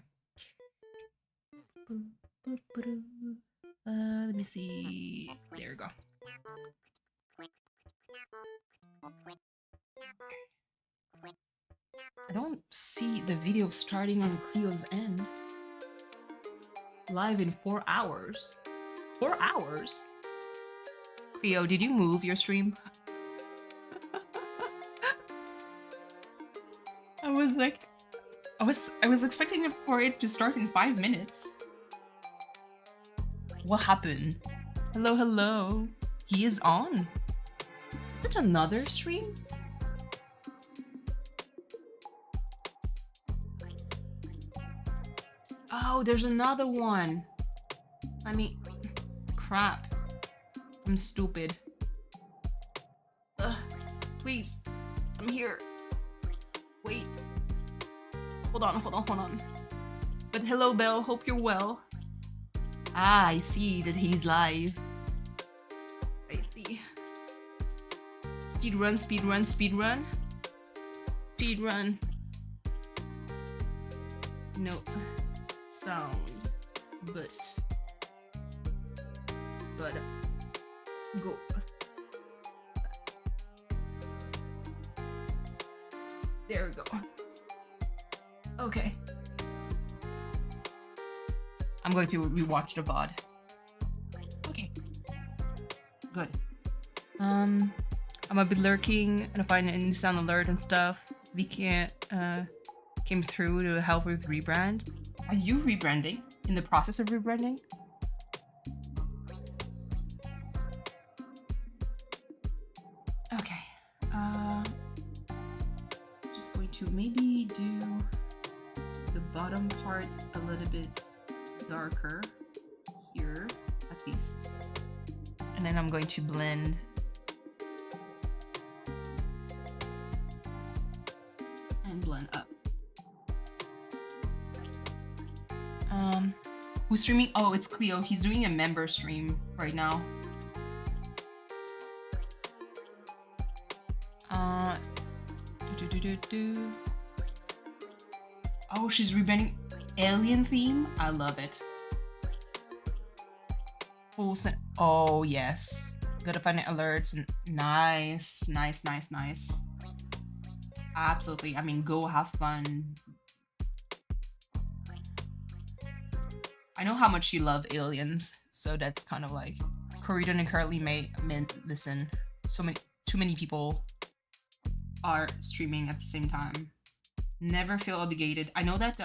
Let me see. There we go. I don't see the video starting on Cleo's end. Live in 4 hours. 4 hours? Cleo, did you move your stream? I was like, I was expecting it for it to start in 5 minutes. What happened? Hello, hello. He is on. Is it another stream? Oh, there's another one. I mean, crap. I'm stupid. Please, I'm here. Wait. Hold on. But hello, Belle. Hope you're well. Ah, I see that he's live. I see. Speedrun. No sound, but go. There we go. Okay. I'm going to rewatch the VOD. Okay. Good. I'm a bit lurking and if I find a sound alert and stuff. We can't came through to help with rebrand. Are you rebranding? In the process of rebranding? Okay. Just going to maybe do the bottom part a little bit darker here, at least. And then I'm going to blend and blend up. Who's streaming? Oh, it's Cleo. He's doing a member stream right now. Oh, she's rebranding alien theme. I love it. Full oh yes. Gotta find alerts. Nice. Absolutely. I mean, go have fun. I know how much you love aliens, so that's kind of like Corridon and Curly listen. Too many people are streaming at the same time. Never feel obligated. I know that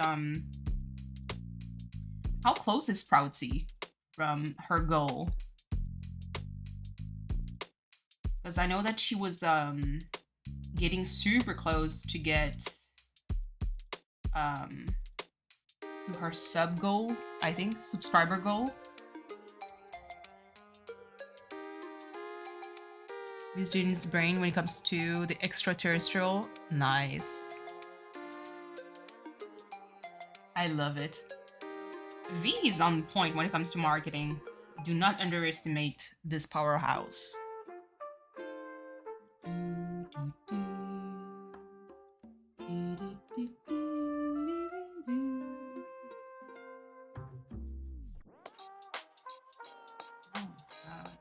how close is Proudsy from her goal? Because I know that she was getting super close to get to her sub goal, I think, subscriber goal. Use Jaden's brain when it comes to the extraterrestrial. Nice. I love it. V is on point when it comes to marketing. Do not underestimate this powerhouse.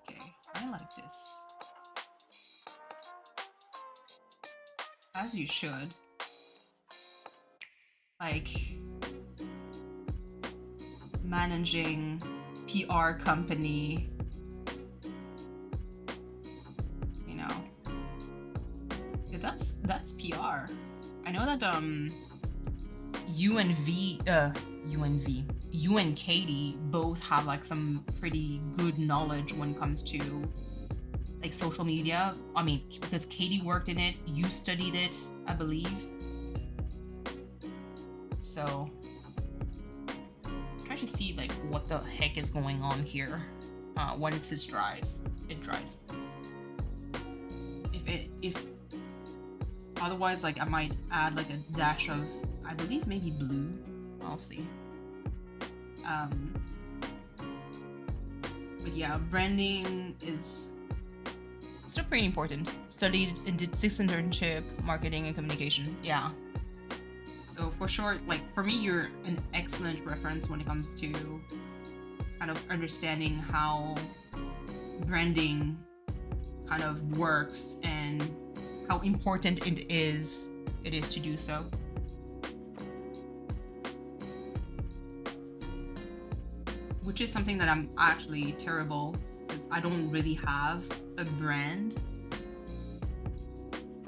Okay, I like this. As you should. Like managing PR company, you know. Yeah, that's PR. I know that you and Katie both have like some pretty good knowledge when it comes to like social media. I mean, because Katie worked in it, you studied it, I believe. So try to see like what the heck is going on here. Once it dries. If otherwise, like I might add like a dash of, I believe maybe blue. I'll see. But yeah, branding is still pretty important. Studied and did 6 internship, marketing and communication. Yeah. So for sure, like for me, you're an excellent reference when it comes to kind of understanding how branding kind of works and how important it is to do so. Which is something that I'm actually terrible, because I don't really have a brand.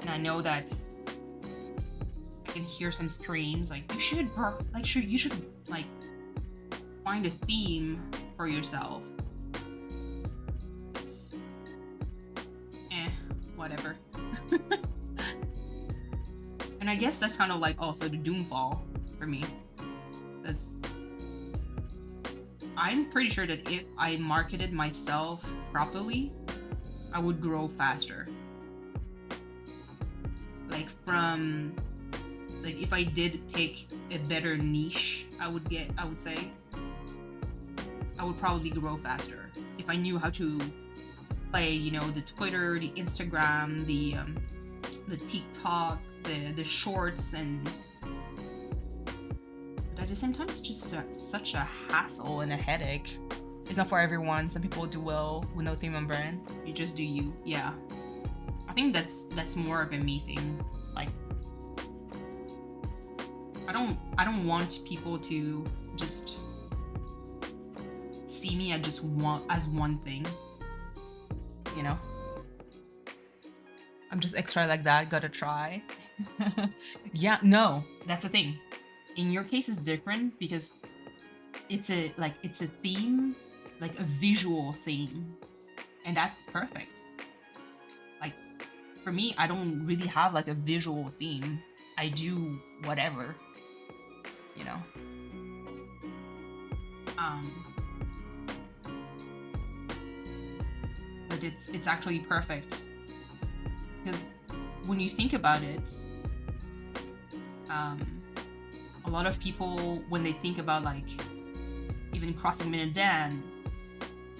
And I know that I can hear some screams like you should like find a theme for yourself. Whatever. And I guess that's kind of like also the doomfall for me, because I'm pretty sure that if I marketed myself properly, I would grow faster. Like from like if I did pick a better niche, I would say I would probably grow faster if I knew how to play, you know, the Twitter, the Instagram, the TikTok, the shorts, and but at the same time, it's just such a hassle and a headache. It's not for everyone. Some people do well with no theme and brand. You just do you. Yeah, I think that's more of a me thing. Like, I don't want people to just see me as one thing. You know, I'm just extra like that. Gotta try. Yeah, no, that's the thing. In your case, it's different because it's a theme, like a visual theme, and that's perfect. Like for me, I don't really have like a visual theme. I do whatever, you know. But it's actually perfect because when you think about it, a lot of people, when they think about like even Crossing Minute Dan,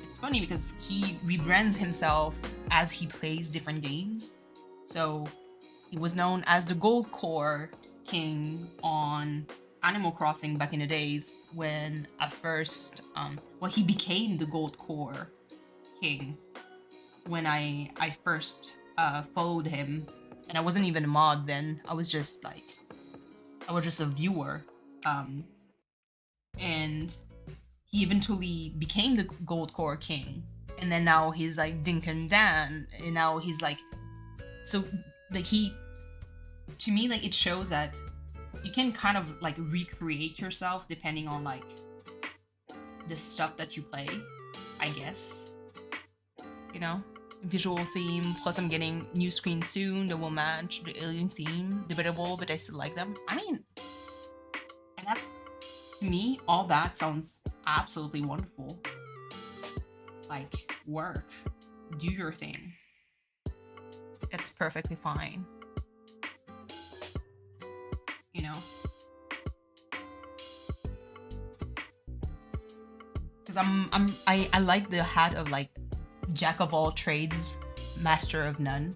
it's funny because he rebrands himself as he plays different games. So he was known as the Gold Core King on Animal Crossing back in the days when at first, he became the Gold Core King when I first followed him, and I wasn't even a mod then. I was just a viewer, and he eventually became the Gold Core King, and then now he's like Dinkin Dan, and now he's like, so like to me, like, it shows that you can kind of like recreate yourself depending on like the stuff that you play, I guess, you know. Visual theme, plus I'm getting new screens soon that will match the alien theme. Debatable, but I still like them. I mean, and that's, to me, all that sounds absolutely wonderful. Like, work, do your thing. It's perfectly fine. You know? Because I like the hat of like Jack of all trades, master of none.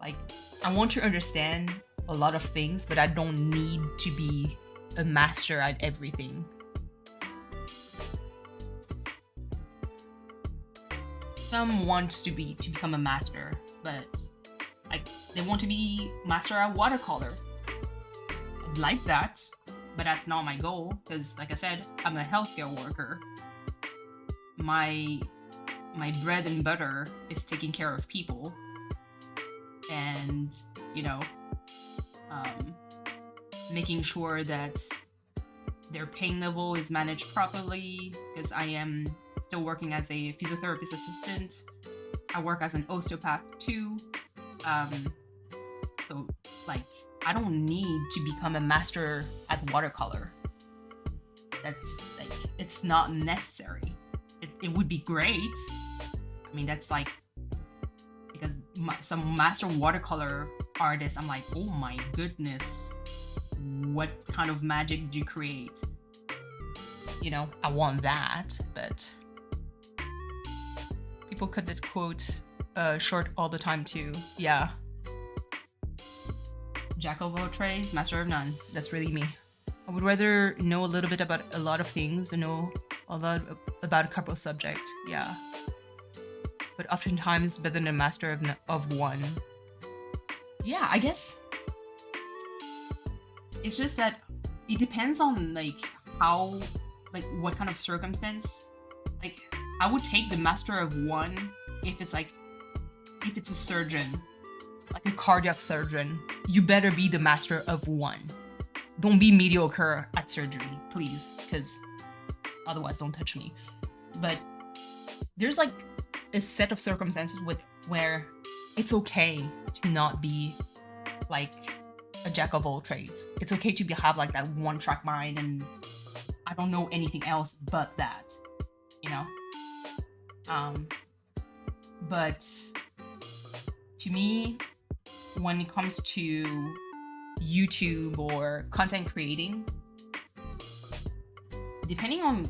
Like, I want to understand a lot of things, but I don't need to be a master at everything. Some want to become a master, but like they want to be master at watercolor. I'd like that, but that's not my goal because, like I said, I'm a healthcare worker. My bread and butter is taking care of people, and you know, making sure that their pain level is managed properly, because I am still working as a physiotherapist assistant. I work as an osteopath too, so like I don't need to become a master at watercolor. That's like, it's not necessary. It would be great. I mean, that's like, because some master watercolor artists, I'm like, oh my goodness, what kind of magic do you create? You know, I want that, but people cut that quote short all the time too. Yeah. Jack of all trades, master of none. That's really me. I would rather know a little bit about a lot of things than know a lot about a couple of subjects. Yeah. But oftentimes better than a master of one. Yeah, I guess it's just that it depends on like how, like what kind of circumstance. Like I would take the master of one if it's a surgeon, like a cardiac surgeon. You better be the master of one. Don't be mediocre at surgery, please, because otherwise don't touch me. But there's like a set of circumstances where it's okay to not be like a jack of all trades. It's okay to have like that one track mind and I don't know anything else but that, you know? But to me, when it comes to YouTube or content creating, depending on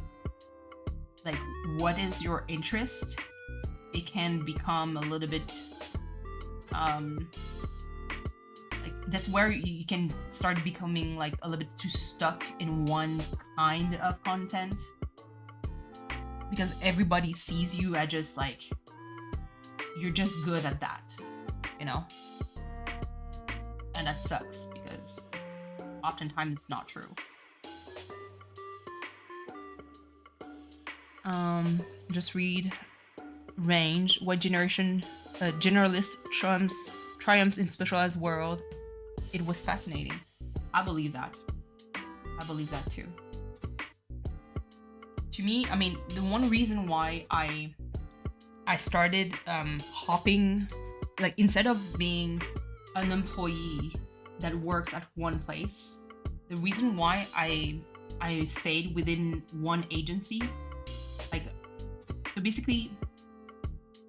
like what is your interest, it can become a little bit like that's where you can start becoming like a little bit too stuck in one kind of content, because everybody sees you as just like you're just good at that, you know? And that sucks because oftentimes it's not true. Just read range. What generation generalist triumphs in specialized world? It was fascinating. I believe that. I believe that too. To me, I mean, the one reason why I started hopping, like instead of being an employee that works at one place, the reason why I stayed within one agency, like, so basically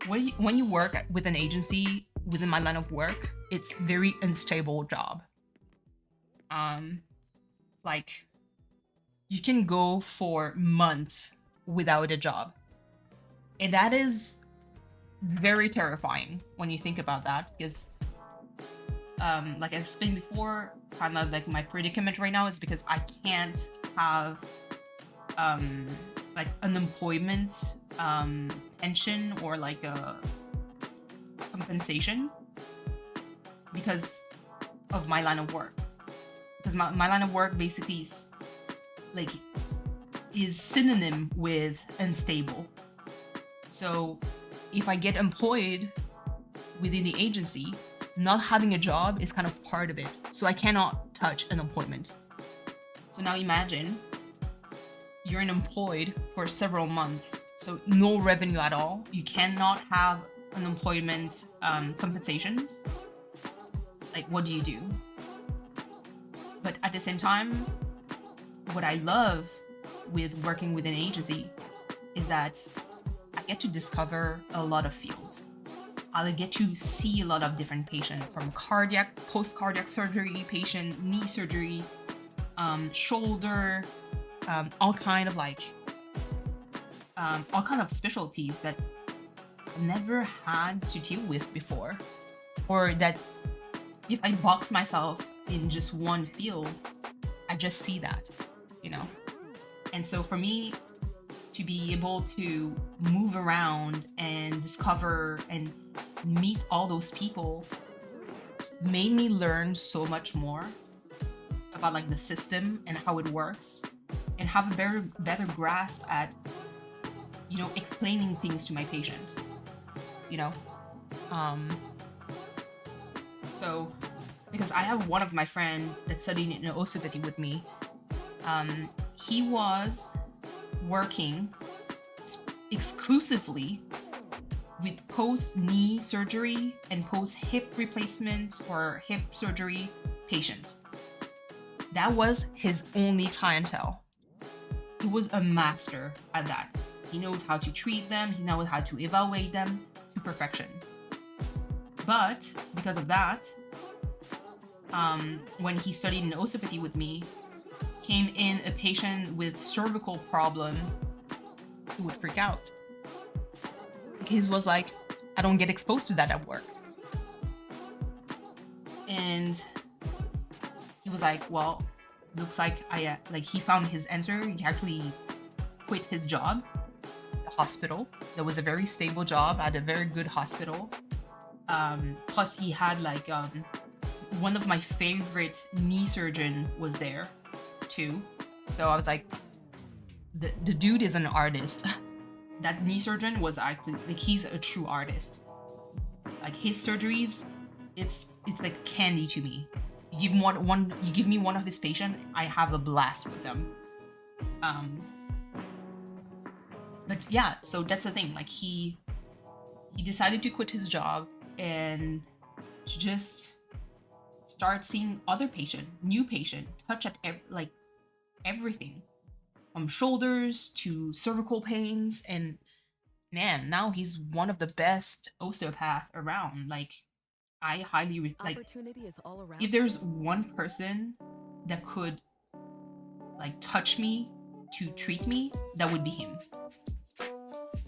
when you work with an agency within my line of work, it's very unstable job. Like you can go for months without a job, and that is very terrifying when you think about that, because like I explained before, kind of like my predicament right now is because I can't have like unemployment pension or like a compensation because of my line of work, because my line of work basically is synonym with unstable. So if I get employed within the agency, not having a job is kind of part of it. So I cannot touch unemployment. So now imagine you're unemployed for several months, so no revenue at all. You cannot have unemployment compensations. Like, what do you do? But at the same time, what I love with working with an agency is that I get to discover a lot of fields. I'll get to see a lot of different patients, from cardiac, post-cardiac surgery patient, knee surgery, shoulder, all kind of specialties that I've never had to deal with before, or that if I box myself in just one field, I just see that, you know? And so for me to be able to move around and discover and meet all those people made me learn so much more about like the system and how it works, and have a better grasp at, you know, explaining things to my patient, you know? So because I have one of my friend that studied in osteopathy with me, he was working exclusively with post-knee surgery and post-hip replacement or hip surgery patients. That was his only clientele. He was a master at that. He knows how to treat them, he knows how to evaluate them to perfection. But because of that, when he studied in osteopathy with me, came in a patient with cervical problem, he would freak out. His was like, I don't get exposed to that at work. And he was like, well, looks like he found his answer. He actually quit his job, the hospital. That was a very stable job at a very good hospital. Plus he had one of my favorite knee surgeon was there too. So I was like, the dude is an artist. That knee surgeon was actually he's a true artist. Like his surgeries, it's like candy to me. You give me one of his patients, I have a blast with them. But yeah, so that's the thing. Like he decided to quit his job and to just start seeing other patient, new patient, touch at everything, from shoulders to cervical pains, and man, now he's one of the best osteopath around. Like I highly like, Opportunity is all around. if there's one person that could like touch me to treat me, that would be him.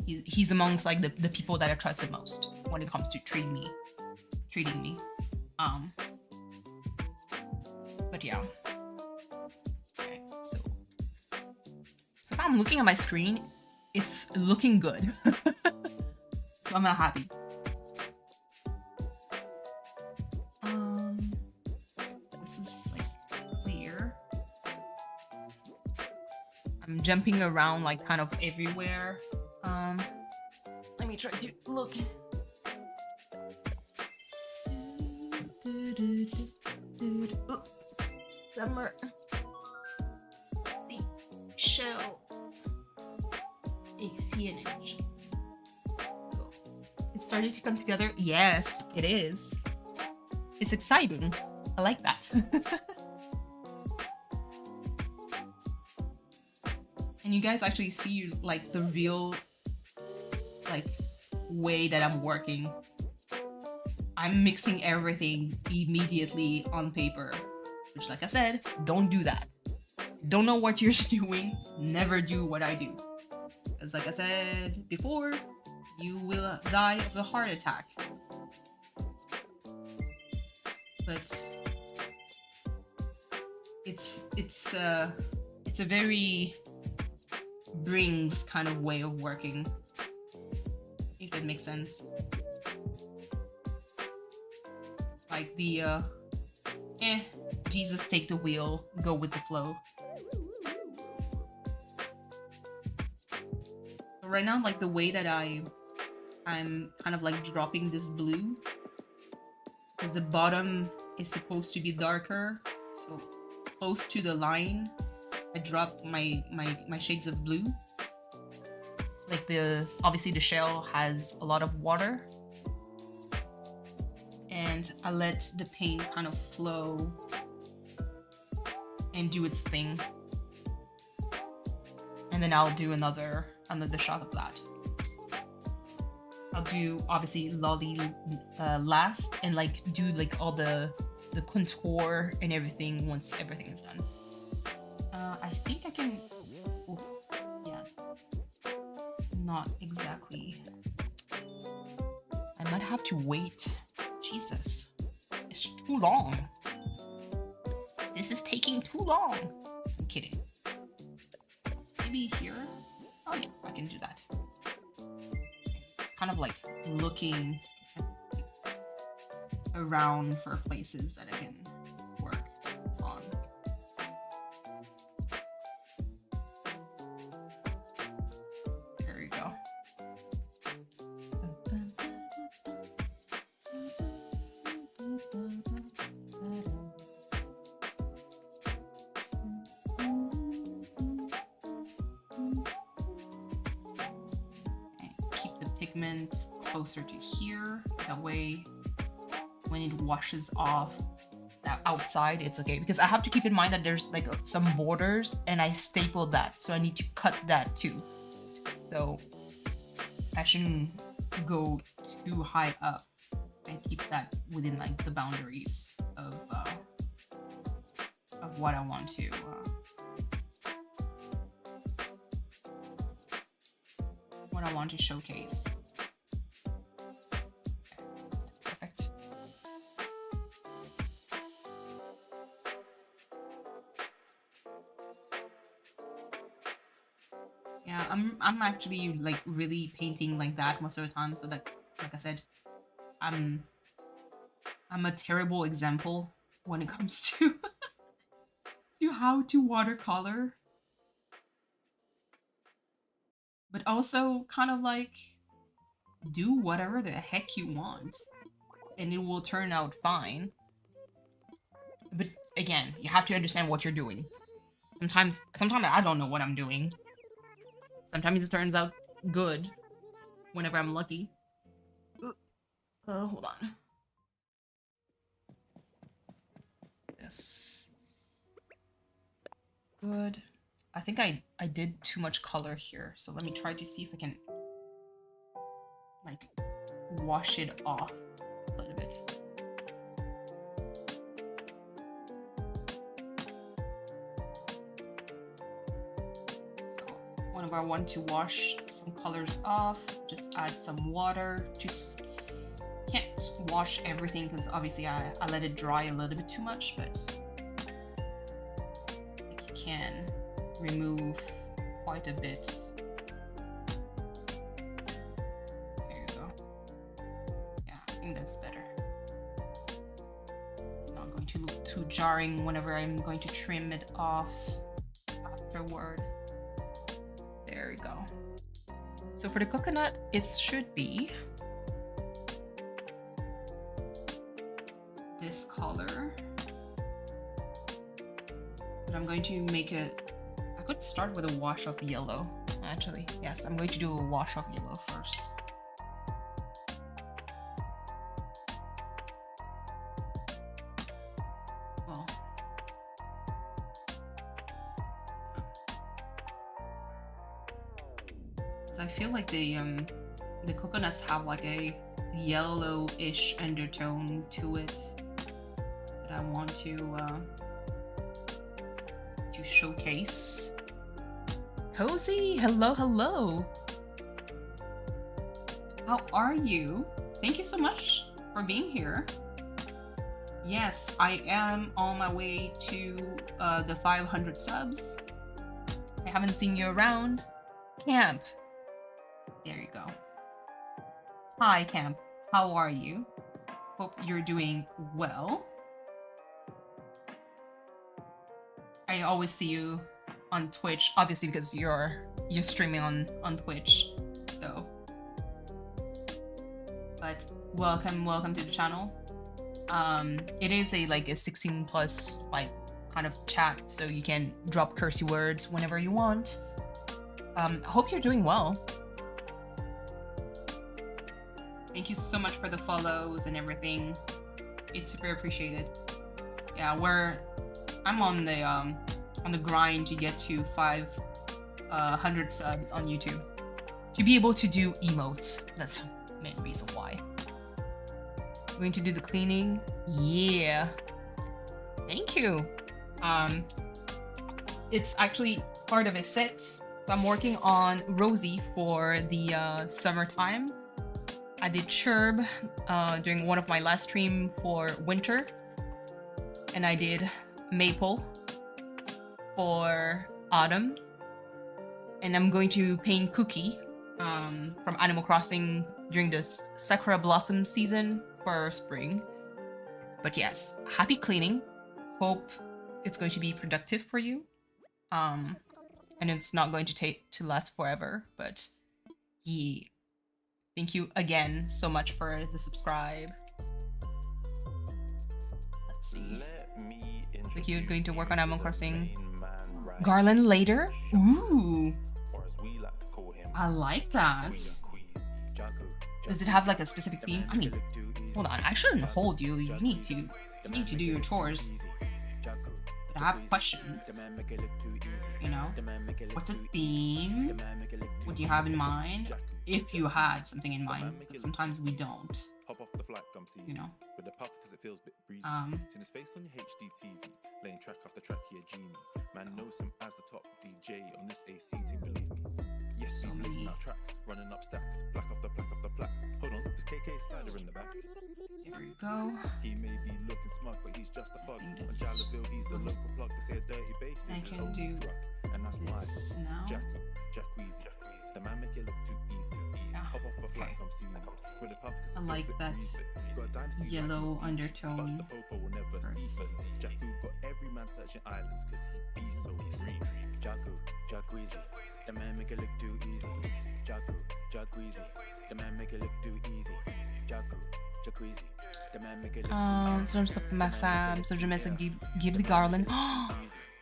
He's amongst like the people that I trust the most when it comes to treating me. But yeah. Okay, so if I'm looking at my screen, it's looking good. So I'm not happy. This is like clear. I'm jumping around like kind of everywhere. Let me try to look. Summer. See, shell. CNH. It's starting to come together. Yes, it is. It's exciting. I like that. And you guys actually see like the real like way that I'm working. I'm mixing everything immediately on paper, which, like I said, don't do that. Don't know what you're doing, never do what I do. Because like I said before, you will die of a heart attack. But it's a very brings kind of way of working, if that makes sense. Like the Jesus take the wheel, go with the flow. So right now, like the way that I'm kind of like dropping this blue, because the bottom is supposed to be darker, so close to the line I drop my shades of blue. Like obviously the shell has a lot of water, and I let the paint kind of flow and do its thing. And then I'll do another shot of that. I'll do obviously lolly last, and like do like all the contour and everything once everything is done. I think I can. Oh, yeah, not exactly. I might have to wait. Jesus, it's too long. This is taking too long. I'm kidding. Maybe here? Oh yeah, I can do that. Kind of like looking around for places that I can work on. There we go. Keep the pigment closer to here. That way, when it washes off that outside, it's okay. Because I have to keep in mind that there's like some borders, and I stapled that, so I need to cut that too. So I shouldn't go too high up, and keep that within like the boundaries of what I want to showcase. Perfect. Yeah, I'm actually like really painting like that most of the time, so that, like I said, I'm a terrible example when it comes to to how to watercolor. But also kind of like do whatever the heck you want and it will turn out fine. But again, you have to understand what you're doing. Sometimes I don't know what I'm doing. Sometimes it turns out good whenever I'm lucky. Hold on. This. Good. I think I did too much color here, so let me try to see if I can like wash it off a little bit. whenever I want to wash some colors off, just add some water. Just can't wash everything because obviously I let it dry a little bit too much, but you can remove quite a bit. There you go. Yeah, I think that's better. It's not going to look too jarring whenever I'm going to trim it off afterward. There we go. So for the coconut, it should be this color. But I'm going to make it, I could start with a wash of yellow, actually. Yes, I'm going to do a wash of yellow first. Well, I feel like the coconuts have like a yellowish undertone to it that I want to showcase. Cozy, hello, hello. How are you? Thank you so much for being here. Yes, I am on my way to the 500 subs. I haven't seen you around. Camp. There you go. Hi, Camp. How are you? Hope you're doing well. I always see you on Twitch, obviously because you're streaming on Twitch. So, but welcome to the channel. It is a 16 plus like kind of chat, so you can drop cursey words whenever you want. I hope you're doing well. Thank you so much for the follows and everything. It's super appreciated. Yeah, I'm on the grind to get to 500 subs on YouTube to be able to do emotes. That's the main reason why. I'm going to do the cleaning. Yeah. Thank you. It's actually part of a set. So I'm working on Rosie for the summertime. I did Cherb during one of my last stream for winter, and I did Maple for autumn, and I'm going to paint Cookie from Animal Crossing during this Sakura Blossom season for spring. But yes, happy cleaning. Hope it's going to be productive for you, and it's not going to last forever. But yeah. Thank you again so much for the subscribe. Let's see. Like you're going to work on Animal Crossing Garland later? Ooh. I like that. Does it have like a specific theme? I mean, hold on. I shouldn't hold you. You need to do your chores. But I have questions. You know? What's a theme? What do you have in mind? If you had something in mind, but sometimes we don't. Hop off the flight, come see you know. With the puff because it feels a bit breezy. Seen his face on your HD TV, laying track after track, yeah, genie. Man knows him as the top DJ on this AC team, believe me. Yes, he's blazing out tracks, running up stacks, black after black after black. Hold on, there's KK Slider in the back. Here we go. He may be looking smug, but he's just a fuck. On Jalaville, he's the local plug. They say a dirty bass I is can his do own drug. And that's why now. Jack Weezy. The man make it look too easy. Hop off a flight, come see me. With the puff, I like that yellow undertone. But the popo will never see us. Jakku got every man searching islands because he be so green. Jack Weezy. The man make it look too easy. Jack Weezy. The man make it look too easy. Jack Weezy. The man make it look too easy. Some stuff from my fam, so just a Ghibli Garland.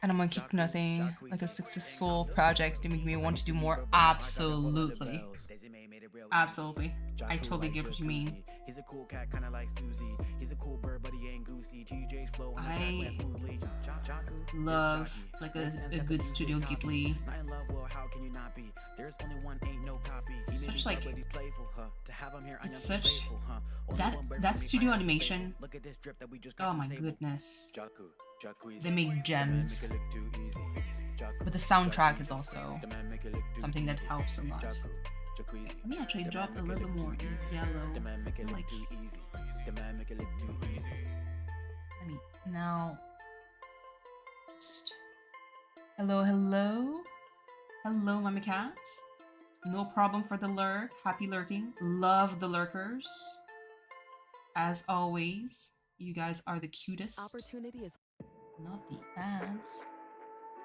And I'm gonna keep nothing, like a successful project to make me want to do more. Absolutely. Absolutely. I totally get what you mean. He's a cool cat, kinda like Susie. He's a cool bird, but he ain't goosey. TJ's flow on the track went smoothly. Love like a good Studio Ghibli. Not in love, well, how can you not be? There's only one, ain't no copy. Such like To have him here, it's such that studio animation. Look at this drip that we just got Oh my from table. goodness. They make gems. But the soundtrack is also something that helps a lot. Let me actually drop a little more in yellow. Like, let me now. Just hello, hello, hello, Mama Cat. No problem for the lurk. Happy lurking. Love the lurkers. As always, you guys are the cutest. Opportunity is Not the ads.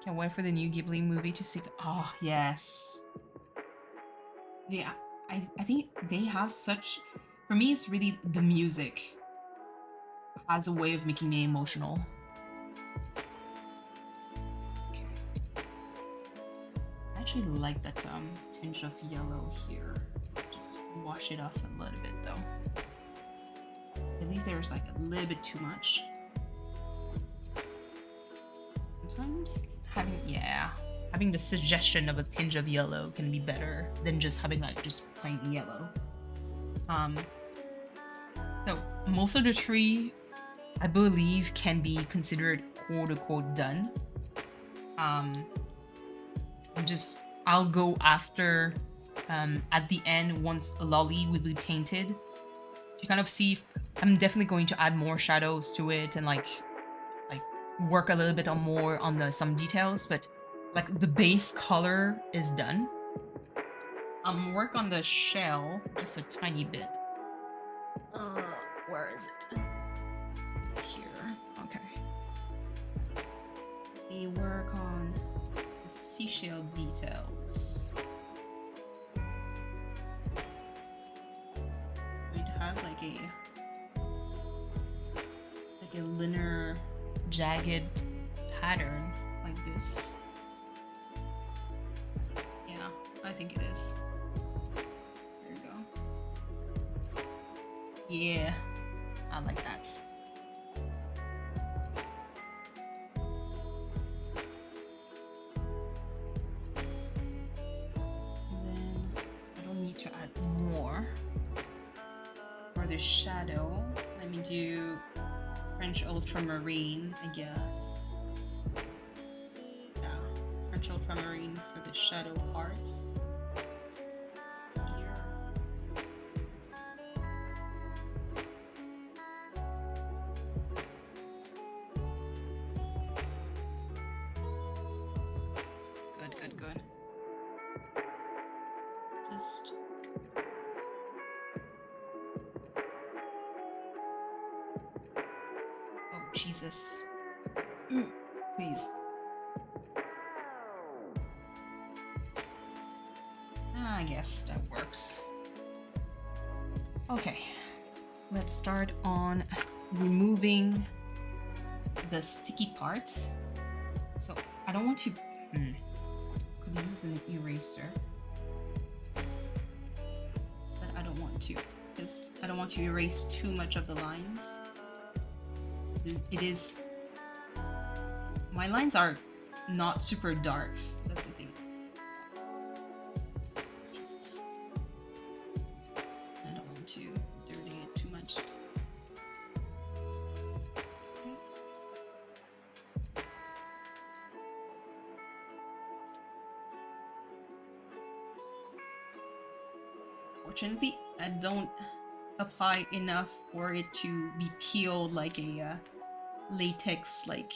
Can't wait for the new Ghibli movie to see. Oh, yes. Yeah, I think they have such. For me, it's really the music has a way of making me emotional. Okay. I actually like that tinge of yellow here. Just wash it off a little bit though. I believe there's like a little bit too much. Sometimes having the suggestion of a tinge of yellow can be better than just having like just plain yellow. So most of the tree, I believe, can be considered quote unquote done. I'll go after at the end once Lolly will be painted to kind of see if I'm definitely going to add more shadows to it and like work a little bit on more on the some details, but like the base color is done. Work on the shell just a tiny bit. Where is it? Here. Okay. We work on the seashell details. So it has like a linear jagged pattern like this. Yeah, I think it is. There you go. Yeah, I like that. And then so I don't need to add more. For the shadow, let me do French ultramarine, I guess. Yeah, French ultramarine for the shadow part. Here. Good. Just Jesus. Please. I guess that works. Okay. Let's start on removing the sticky part. So I don't want to could use an eraser. But I don't want to, because I don't want to erase too much of the lines. It is, my lines are not super dark. That's the thing. Jesus. I don't want to dirty it too much. Fortunately, I don't apply enough for it to be peeled like a latex like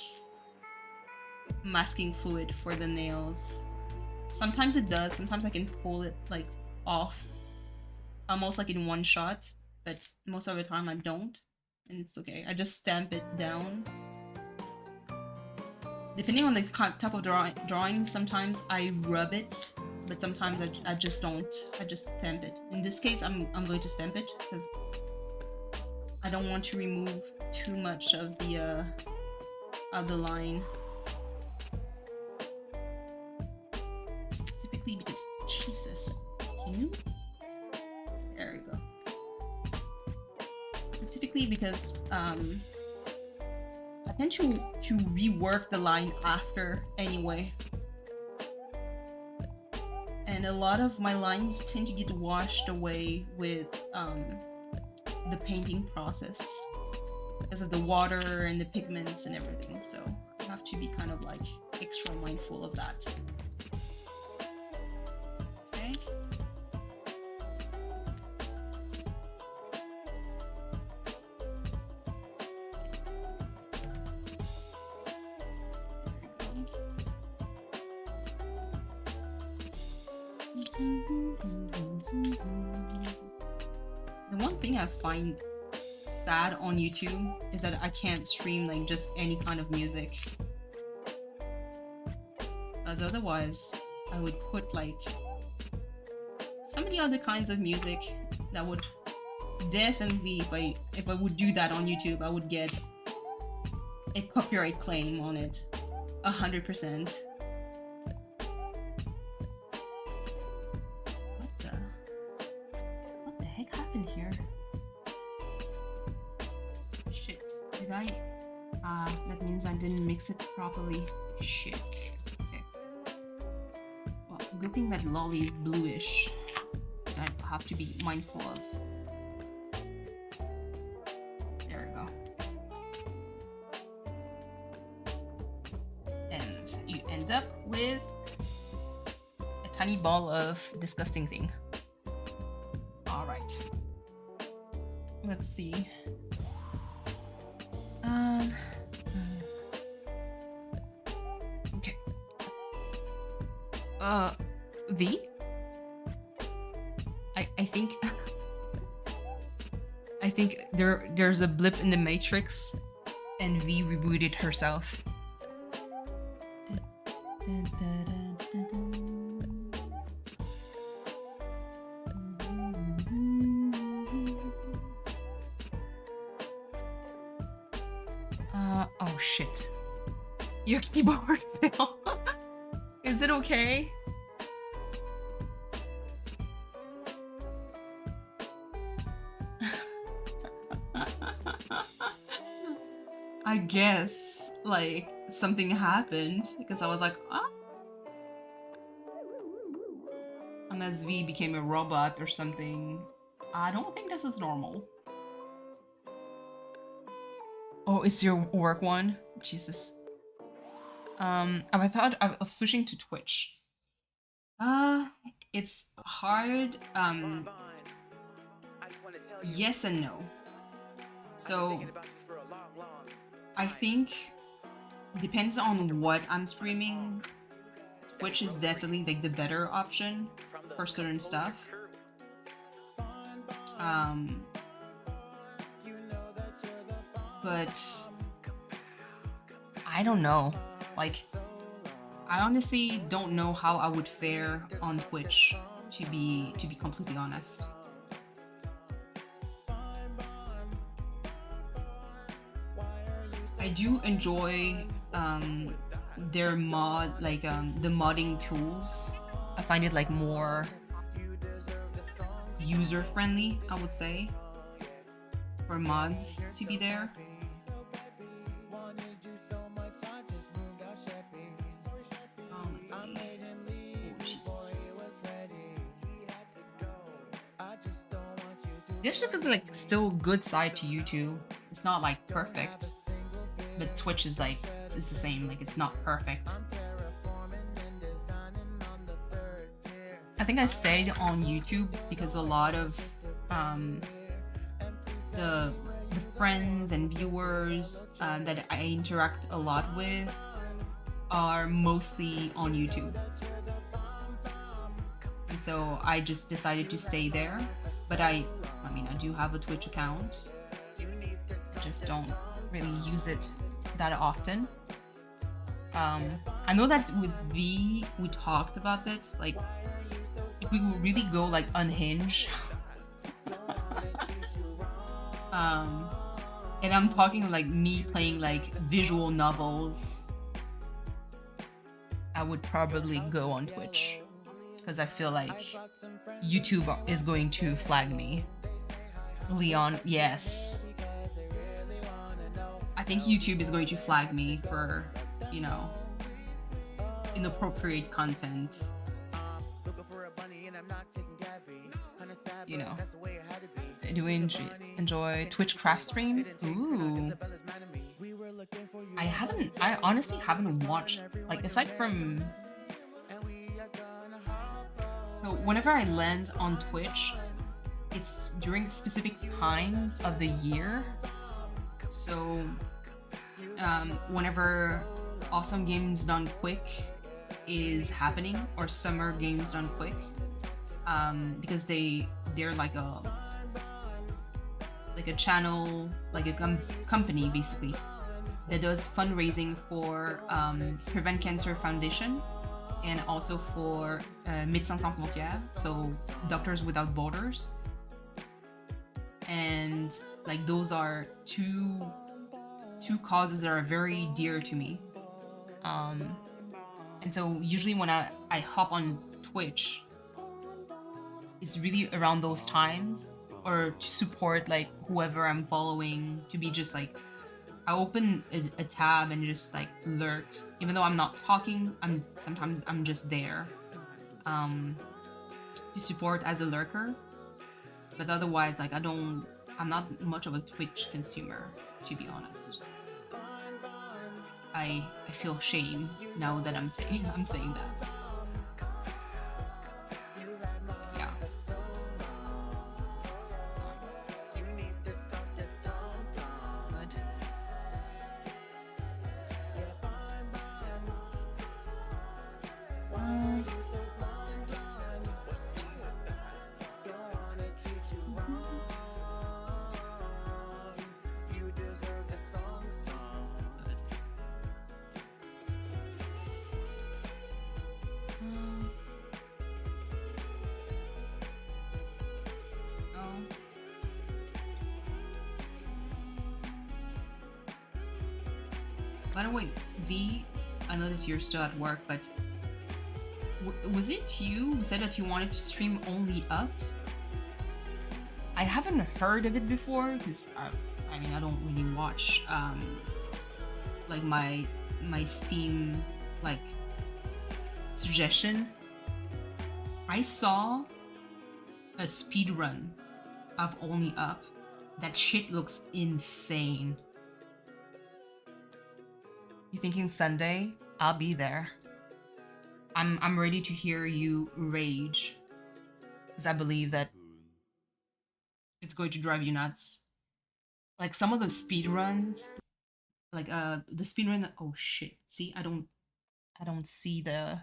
masking fluid for the nails. Sometimes it does, sometimes I can pull it like off almost like in one shot, but most of the time I don't, and it's okay. I just stamp it down. Depending on the type of drawing, sometimes I rub it, but sometimes I just don't. I just stamp it. In this case, I'm going to stamp it because I don't want to remove too much of the line. Specifically because Jesus, can you? There you go. Specifically because I tend to rework the line after anyway. And a lot of my lines tend to get washed away with the painting process because of the water and the pigments and everything. So I have to be kind of like extra mindful of that. thing I find sad on YouTube is that I can't stream like just any kind of music. As otherwise, I would put like so many other kinds of music that would definitely, if I would do that on YouTube, I would get a copyright claim on it, 100%. What the heck happened here? Shit, did I? That means I didn't mix it properly. Shit. Okay. Well, good thing that lolly is bluish. I have to be mindful of. There we go. And you end up with a tiny ball of disgusting thing. All right. Let's see. Okay. V? I think there's a blip in the matrix and V rebooted herself. Oh shit. Your keyboard fell. Is it okay? I guess like something happened because I was like, ah. Unless V became a robot or something. I don't think this is normal. Oh, it's your work one? Jesus. I thought I was switching to Twitch. It's hard. Yes and no. So I think depends on what I'm streaming. Twitch is definitely like the better option for certain stuff. But I don't know. Like, I honestly don't know how I would fare on Twitch, to be completely honest. I do enjoy their mod, like the modding tools. I find it like more user friendly, I would say, for mods to be there. There's definitely like still good side to YouTube. It's not like perfect, but Twitch is like, it's the same, like it's not perfect. I think I stayed on YouTube because a lot of the friends and viewers that I interact a lot with are mostly on YouTube. And so I just decided to stay there. But I mean, I do have a Twitch account. I just don't really use it that often. I know that with V, we talked about this. Like, if we would really go like unhinged, and I'm talking like me playing like visual novels, I would probably go on Twitch. Because I feel like YouTube is going to flag me. Leon, yes. I think YouTube is going to flag me for, you know, inappropriate content. You know. Do we enjoy Twitch craft streams? Ooh. I honestly haven't watched, like, aside from... So whenever I land on Twitch, it's during specific times of the year. So whenever Awesome Games Done Quick is happening, or Summer Games Done Quick, because they're like like a channel, like a company basically that does fundraising for Prevent Cancer Foundation and also for Médecins Sans Frontières, so Doctors Without Borders. And like those are two causes that are very dear to me. And so usually when I hop on Twitch, it's really around those times, or to support like whoever I'm following, to be just like, I open a tab and just like lurk, even though I'm not talking. Sometimes I'm just there to support as a lurker, but otherwise like I'm not much of a Twitch consumer, to be honest. I feel shame now that I'm saying that. Yeah. Good. By the way, V, I know that you're still at work, but was it you who said that you wanted to stream only up? I haven't heard of it before because I mean I don't really watch like my Steam like suggestion. I saw a speed run of only up. That shit looks insane. You thinking Sunday? I'll be there. I'm ready to hear you rage, because I believe that it's going to drive you nuts. Like some of the speed runs, like the speed run. Oh shit! See, I don't see the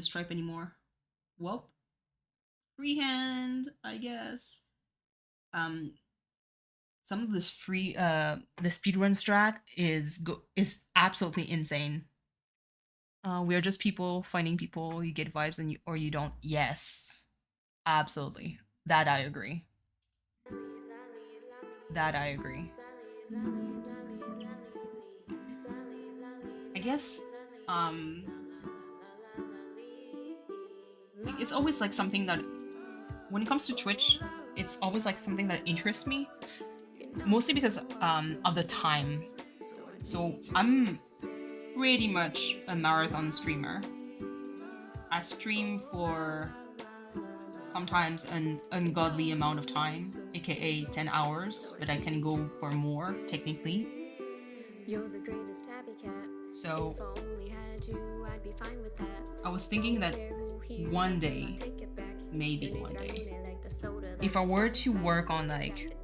stripe anymore. Well, freehand, I guess. Some of this the speedrun strat is absolutely insane. We are just people finding people. You get vibes and or you don't. Yes, absolutely. That I agree. That I agree. I guess it's always like something that when it comes to Twitch, it's always like something that interests me. Mostly because of the time. So I'm pretty much a marathon streamer. I stream for sometimes an ungodly amount of time, aka 10 hours, but I can go for more technically. You're the greatest tabby cat. So If I only had you, I'd be fine with that. I was thinking that one day, maybe one day, if I were to work on like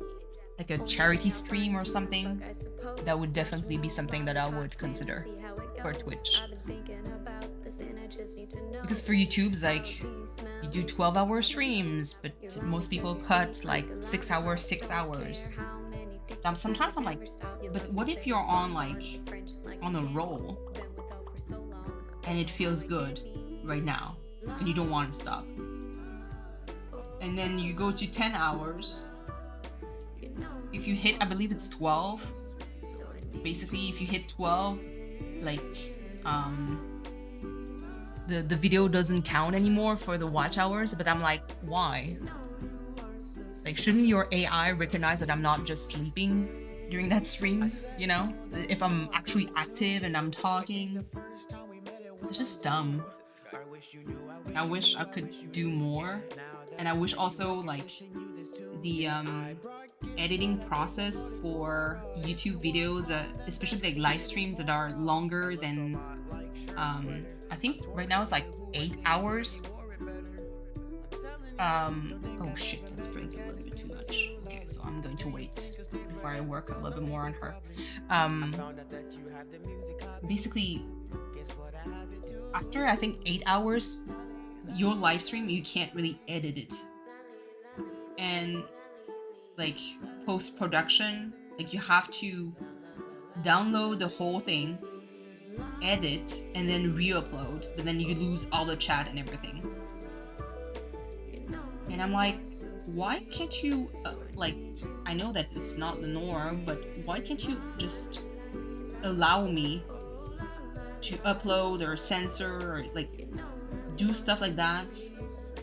a charity stream or something, that would definitely be something that I would consider for Twitch. Because for YouTube, it's like you do 12-hour streams, but most people cut like 6 hours, 6 hours. Sometimes I'm like, but what if you're on a roll and it feels good right now and you don't want to stop, and then you go to 10 hours. If you hit, I believe it's 12. Basically, if you hit 12, like the video doesn't count anymore for the watch hours. But I'm like, why? Like, shouldn't your AI recognize that I'm not just sleeping during that stream? You know, if I'm actually active and I'm talking, it's just dumb. I wish I could do more, and I wish also like the editing process for YouTube videos, especially like live streams that are longer than I think right now it's like 8 hours. Oh shit, that's praising a little bit too much. Okay, so I'm going to wait before I work a little bit more on her. Basically, after I think 8 hours, your live stream, you can't really edit it. and like post-production, like you have to download the whole thing, edit, and then re-upload, but then you lose all the chat and everything. And I'm like, why can't you like, I know that it's not the norm, but why can't you just allow me to upload or censor or like do stuff like that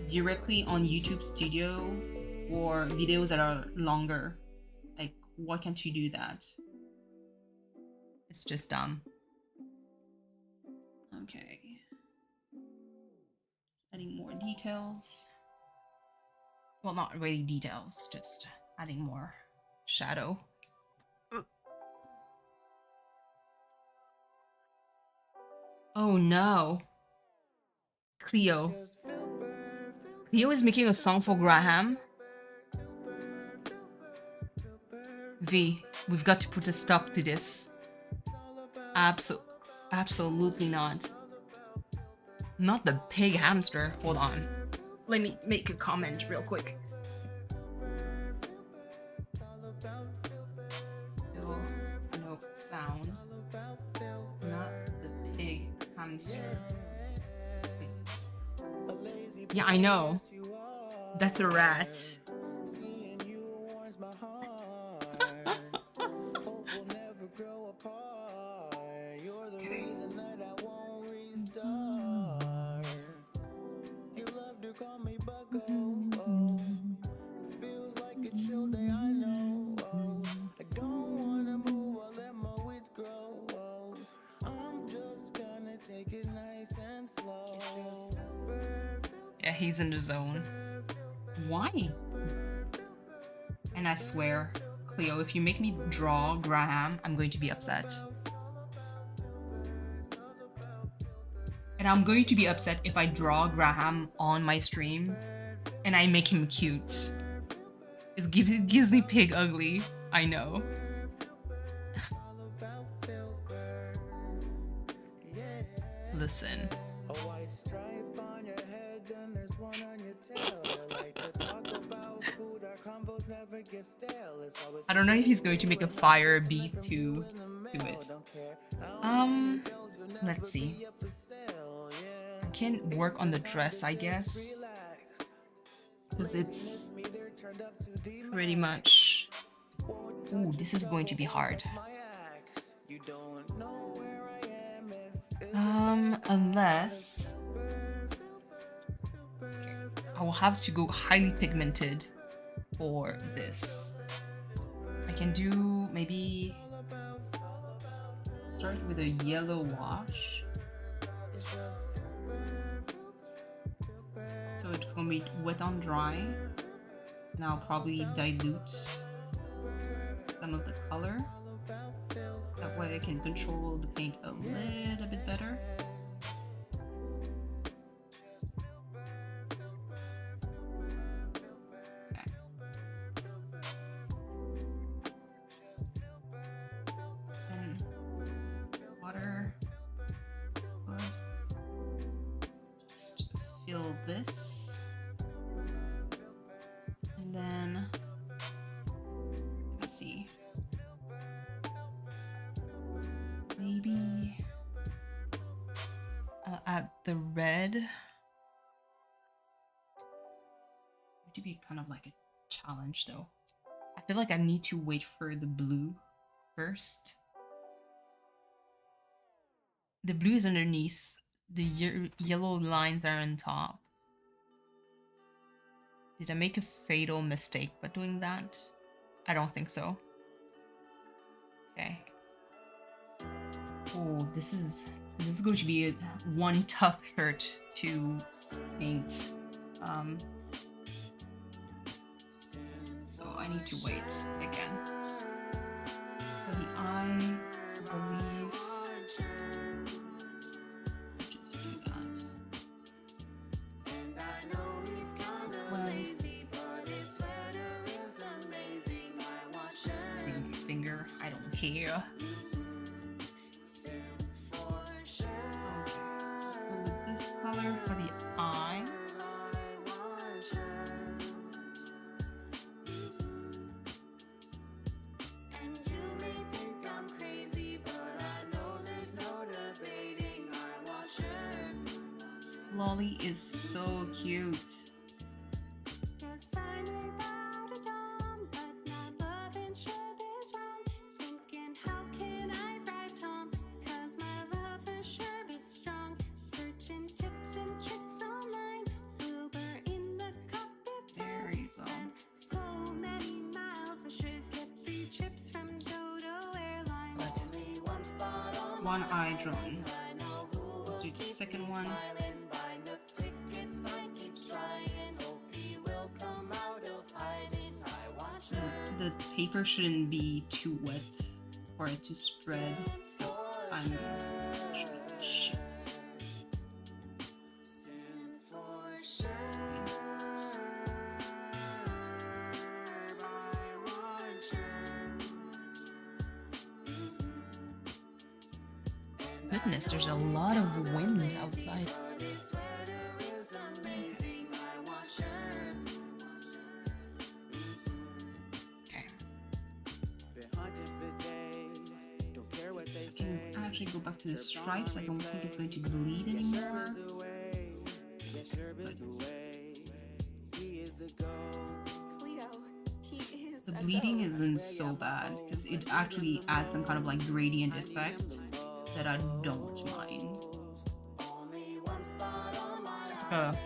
directly on YouTube Studio or videos that are longer? Like, why can't you do that? It's just dumb. Okay. Adding more details. Well, not really details, just adding more shadow. Oh no. Cleo. Cleo is making a song for Graham. V, we've got to put a stop to this. Absolutely not. Not the pig hamster. Hold on. Let me make a comment real quick. Still no sound. Not the pig hamster. Wait. Yeah, I know. That's a rat. Yeah, he's in the zone. Why? And I swear, Cleo, if you make me draw Graham, I'm going to be upset. And I'm going to be upset if I draw Graham on my stream and I make him cute. It gives me pig ugly, I know. Listen. I don't know if he's going to make a fire beat to it. Let's see. I can work on the dress, I guess. Because it's pretty much... Ooh, this is going to be hard. Unless... Okay. I will have to go highly pigmented for this. I can do maybe... Start with a yellow wash. So it's gonna be wet on dry. And I'll probably dilute some of the color. That way I can control the paint a little bit better. Okay. Then water. Just fill this. And then let's see. Maybe I'll add the red. It would be kind of like a challenge though. I feel like I need to wait for the blue first. The blue is underneath. The yellow lines are on top. Did I make a fatal mistake by doing that? I don't think so. Okay. Oh, this is going to be one tough shirt to paint. So I need to wait again. For the eye, I believe. Just do that. Finger, I don't care. Color for the eye. Lolly is so cute. Yes, I'm without a Tom, but not loving Sherb is wrong. Thinking, how can I write Tom? 'Cause my love for Sherb is strong. Searching tips and tricks online. Wilbur in the cockpit. There you go. So many miles, I should get free trips from Dodo Airlines. But Only one spot on one eye drawn. I know who Let's do the second one. smiling. Buy no tickets, I keep trying. Hope he will come out of hiding. I want Sherb. The paper shouldn't be too wet for it to spread, so I'm shit. Sing for Sherb. It's fine. I want Sherb. Goodness, there's a lot of wind outside. This sweater is amazing. I want Sherb. Okay. Been hunting for days, don't care what they I say. can actually go back to the stripes. I don't think it's going to bleed anymore. The way, yes, Sherb is the way. He is the goat. Cleo, he is The a bleeding goat. isn't so bad because it actually adds some kind of like gradient effect that I don't mind. Only one spot on my It's like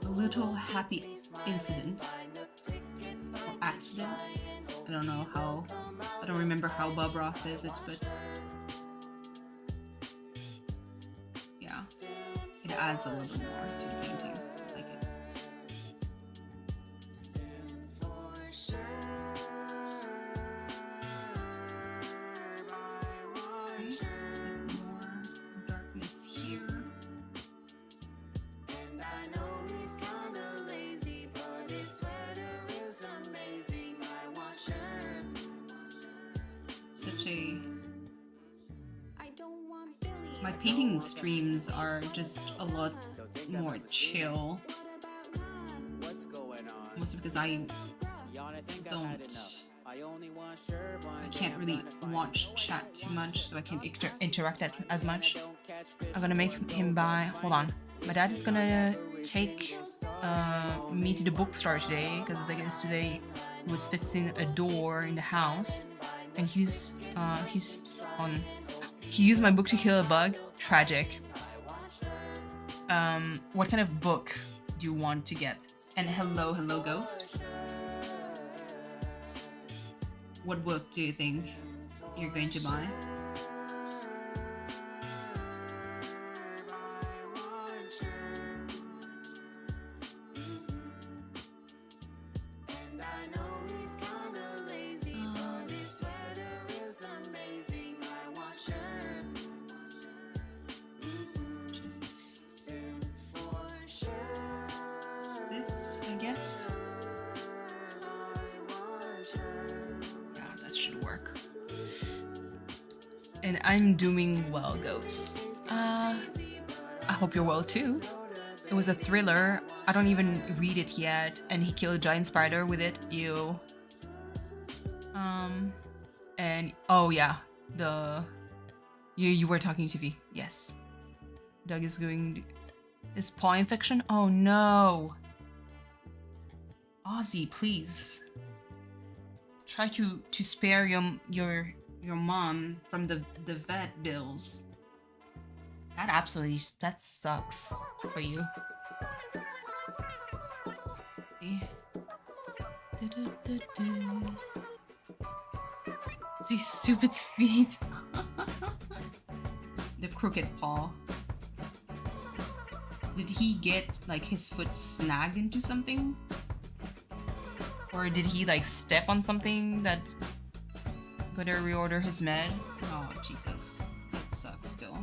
a little happy incident or accident. I don't know how. I don't remember how Bob Ross says it, but yeah, it adds a little more to the painting. I like it. More darkness here. And I know he's kinda lazy, but his sweater is amazing. I want Sherb. Such a I don't want Billy. my painting streams are just a lot more chill. What about Ron? What's going on? Mostly because I Y'all, I think I've had don't. enough. I only want Sherb on. I can't really watch chat too much, so I can interact as much. I'm gonna make him buy. Hold on, my dad is gonna take me to the bookstore today because I guess today he was fixing a door in the house, and he's on. He used my book to kill a bug. Tragic. What kind of book do you want to get? And hello, ghost. What book do you think you're going to buy? And I know he's kinda lazy, but his sweater is amazing. I want Sherb. Jesus. Sing for Sherb. This, I guess. Yeah, that should work. And I'm doing well, Ghost. I hope you're well too. It was a thriller. I don't even read it yet, and he killed a giant spider with it. Ew. And oh yeah, you were talking to V. Yes. Doug is going. Is paw infection? Oh no. Ozzy, please. Try to spare your mom from the vet bills. That sucks for you. See? These stupid feet. The crooked paw. Did he get like his foot snagged into something? Or did he like step on something that better reorder his med? Oh Jesus. That sucks still.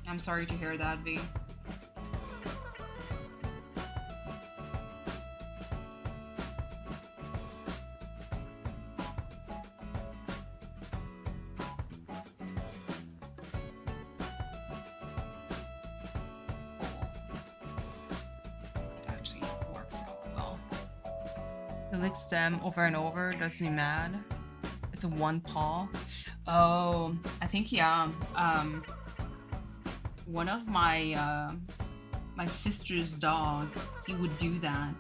I'm sorry to hear that, V. It actually works out well. The lick stem over and over does me mad. It's a one paw. Oh, I think yeah. One of my my sister's dog, he would do that.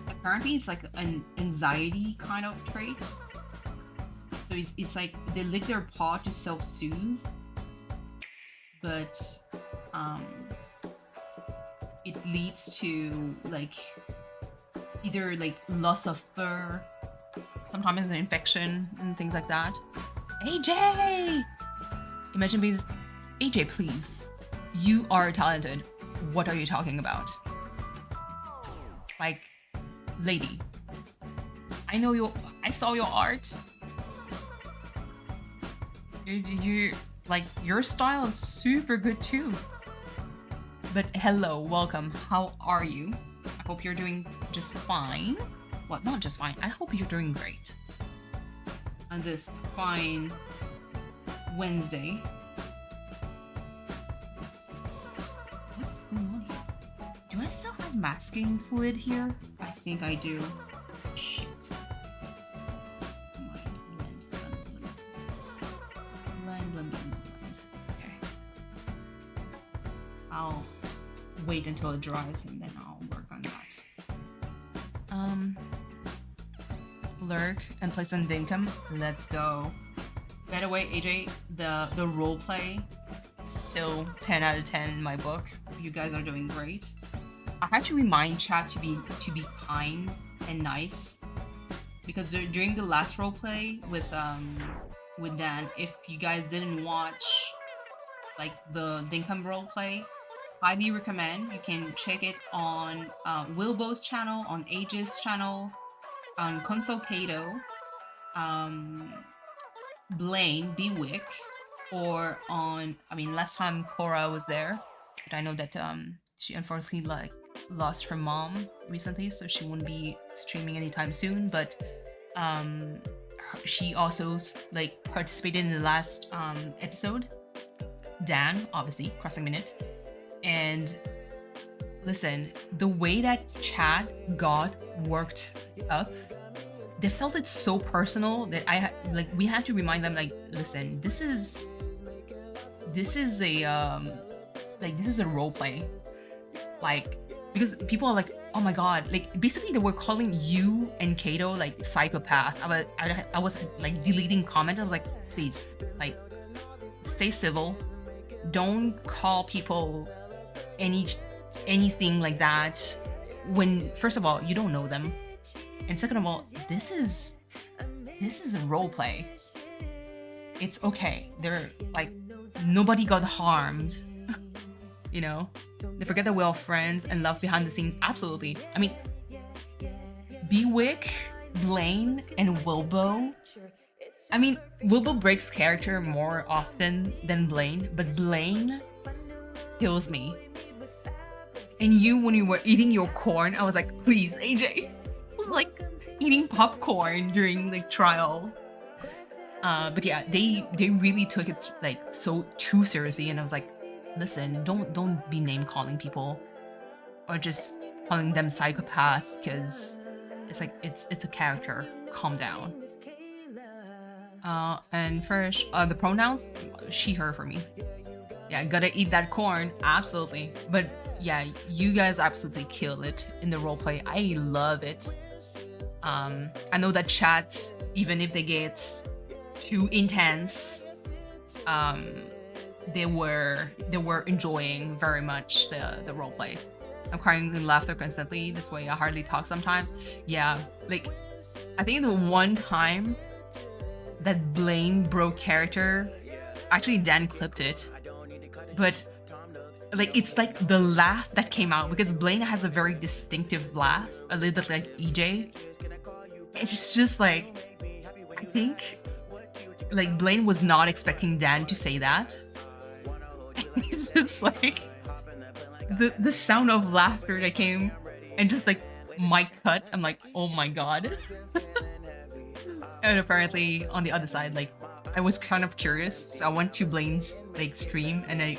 Apparently it's like an anxiety kind of trait. So it's like they lick their paw to self-soothe, but it leads to like either like loss of fur, sometimes an infection and things like that. AJ! Imagine being AJ, please. You are talented. What are you talking about? Like, lady, I saw your art. You like, your style is super good too. But hello, welcome. How are you? I hope you're doing just fine. Well, not just fine. I hope you're doing great on this fine Wednesday. What is going on here? Do I still have masking fluid here? I think I do. Shit. Come on, blend. Okay. I'll wait until it dries and then I'll work on that. Lurk and play some dinkum. Let's go. By the way, AJ, the role play still 10 out of 10 in my book. You guys are doing great. I had to remind chat to be kind and nice, because during the last role play with Dan, if you guys didn't watch like the dinkum role play, highly recommend. You can check it on Wilbo's channel, on Age's channel, on Console Kato, Blaine, Bewick, or on, I mean, last time Cora was there, but I know that she unfortunately like lost her mom recently, so she won't be streaming anytime soon, but she also like participated in the last episode. Dan, obviously, Crossing Minute. And listen, the way that chat got worked up, they felt it so personal that we had to remind them, like, listen, this is a role play, like, because people are like, oh my god, like basically they were calling you and Kato like psychopath. I was like deleting comments. I was like, please, like, stay civil, don't call people anything like that when, first of all, you don't know them, and second of all, this is a role play. It's okay. They're like, nobody got harmed. You know, they forget that we're all friends and love behind the scenes. Absolutely. I mean, Bewick, Blaine, and Wilbo. I mean, Wilbo breaks character more often than Blaine, but Blaine kills me. And you, when you were eating your corn, I was like, please, AJ. I was like eating popcorn during the trial. But yeah, they really took it like so too seriously, and I was like, listen, don't be name calling people or just calling them psychopath, because it's like it's a character. Calm down. And first, the pronouns, she, her for me. Yeah, gotta eat that corn, absolutely. But yeah, you guys absolutely killed it in the roleplay. I love it. I know that chat, even if they get too intense, they were enjoying very much the roleplay. I'm crying in laughter constantly. This way I hardly talk sometimes. Yeah, like I think the one time that Blaine broke character, actually Dan clipped it, but like it's like the laugh that came out, because Blaine has a very distinctive laugh, a little bit like EJ. It's just like, I think like Blaine was not expecting Dan to say that. It's just like the sound of laughter that came, and just like mic cut. I'm like, oh my god. And apparently on the other side, like I was kind of curious, so I went to Blaine's like stream and I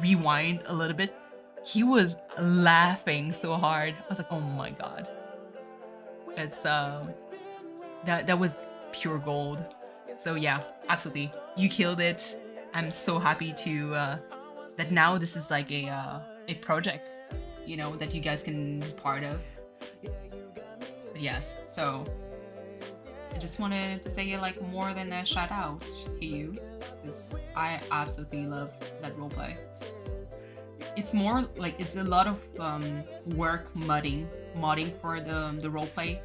rewind a little bit. He was laughing so hard. I was like, oh my god. It's that was pure gold. So yeah, absolutely, you killed it. I'm so happy to that now this is like a a project, you know, that you guys can be part of. But yes, so I just wanted to say like more than a shout out to you, because I absolutely love that roleplay. It's more like it's a lot of work modding for the roleplay,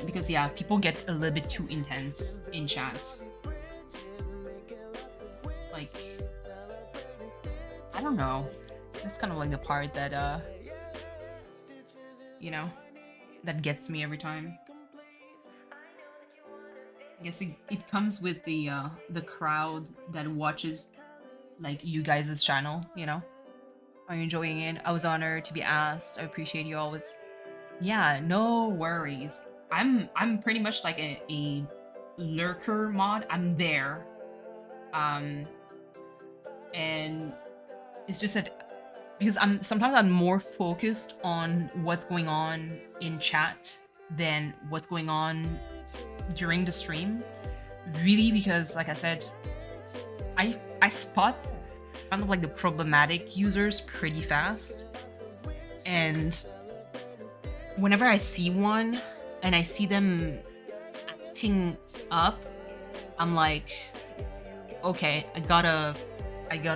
because yeah, people get a little bit too intense in chat. Like, I don't know, that's kind of like the part that you know, that gets me every time. I guess it comes with the crowd that watches like you guys' channel, you know. Are you enjoying it? I was honored to be asked. I appreciate you always. Yeah, no worries. I'm pretty much like a lurker mod. I'm there. And it's just that because sometimes I'm more focused on what's going on in chat than what's going on during the stream. Really, because like I said, I spot kind of like the problematic users pretty fast, and whenever I see one and I see them acting up, I'm like, okay, I gotta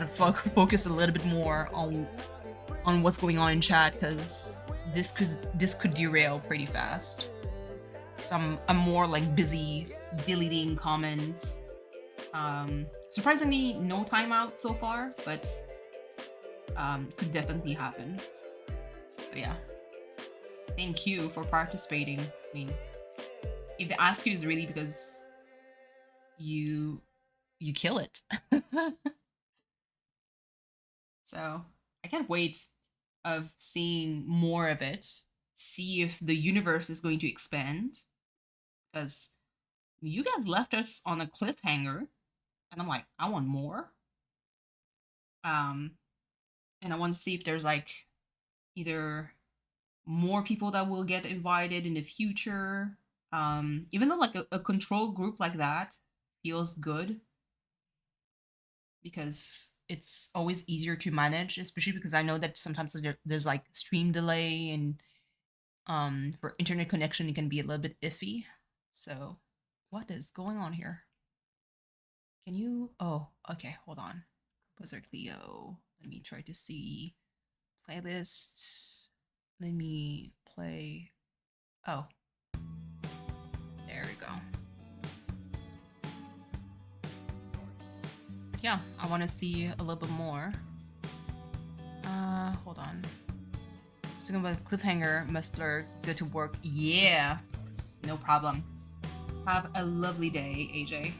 focus a little bit more on what's going on in chat, because this could derail pretty fast. So I'm more like busy deleting comments. Surprisingly, no timeout so far, but could definitely happen. So yeah, thank you for participating. I mean, if the ask you is really because you kill it. So I can't wait of seeing more of it, see if the universe is going to expand, because you guys left us on a cliffhanger, and I'm like, I want more. And I want to see if there's like either more people that will get invited in the future. Even though like a control group like that feels good, because it's always easier to manage, especially because I know that sometimes there's like stream delay, and for internet connection it can be a little bit iffy. So what is going on here? Can you, oh, okay, hold on. Composer Clio, let me try to see playlist. Let me play, oh, there we go. Yeah, I want to see a little bit more. Hold on. Talking about cliffhanger, Mustler, good to work. Yeah, no problem. Have a lovely day, AJ.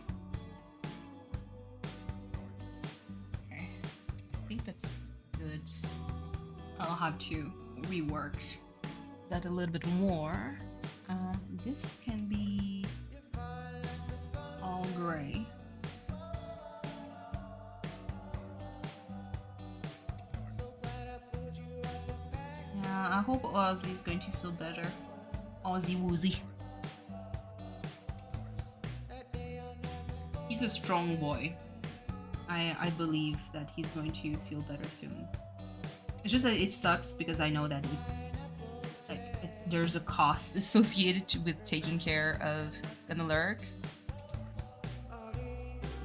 Okay, I think that's good. I'll have to rework that a little bit more. This can be all gray. Yeah, I hope Ozzy is going to feel better. Ozzy Woozy. He's a strong boy. I believe that he's going to feel better soon. It's just that it sucks because I know that there's a cost associated with taking care of an alert.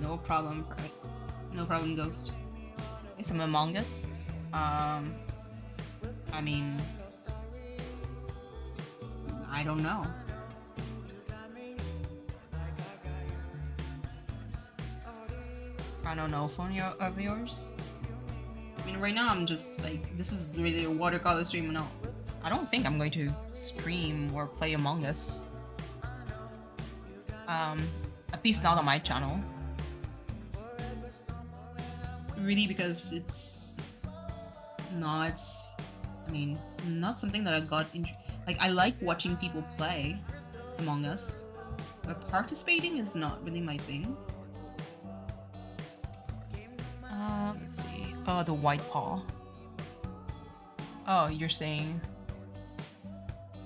No problem, right? No problem, Ghost. Okay, some Among Us. I mean, I don't know. I don't know, phone of yours? I mean, right now I'm just like, this is really a watercolor stream. No, I don't think I'm going to stream or play Among Us. At least not on my channel. Really, because it's not, I mean, not something that I got into. Like, I like watching people play Among Us, but participating is not really my thing. Let's see. Oh, the white paw. Oh, you're saying.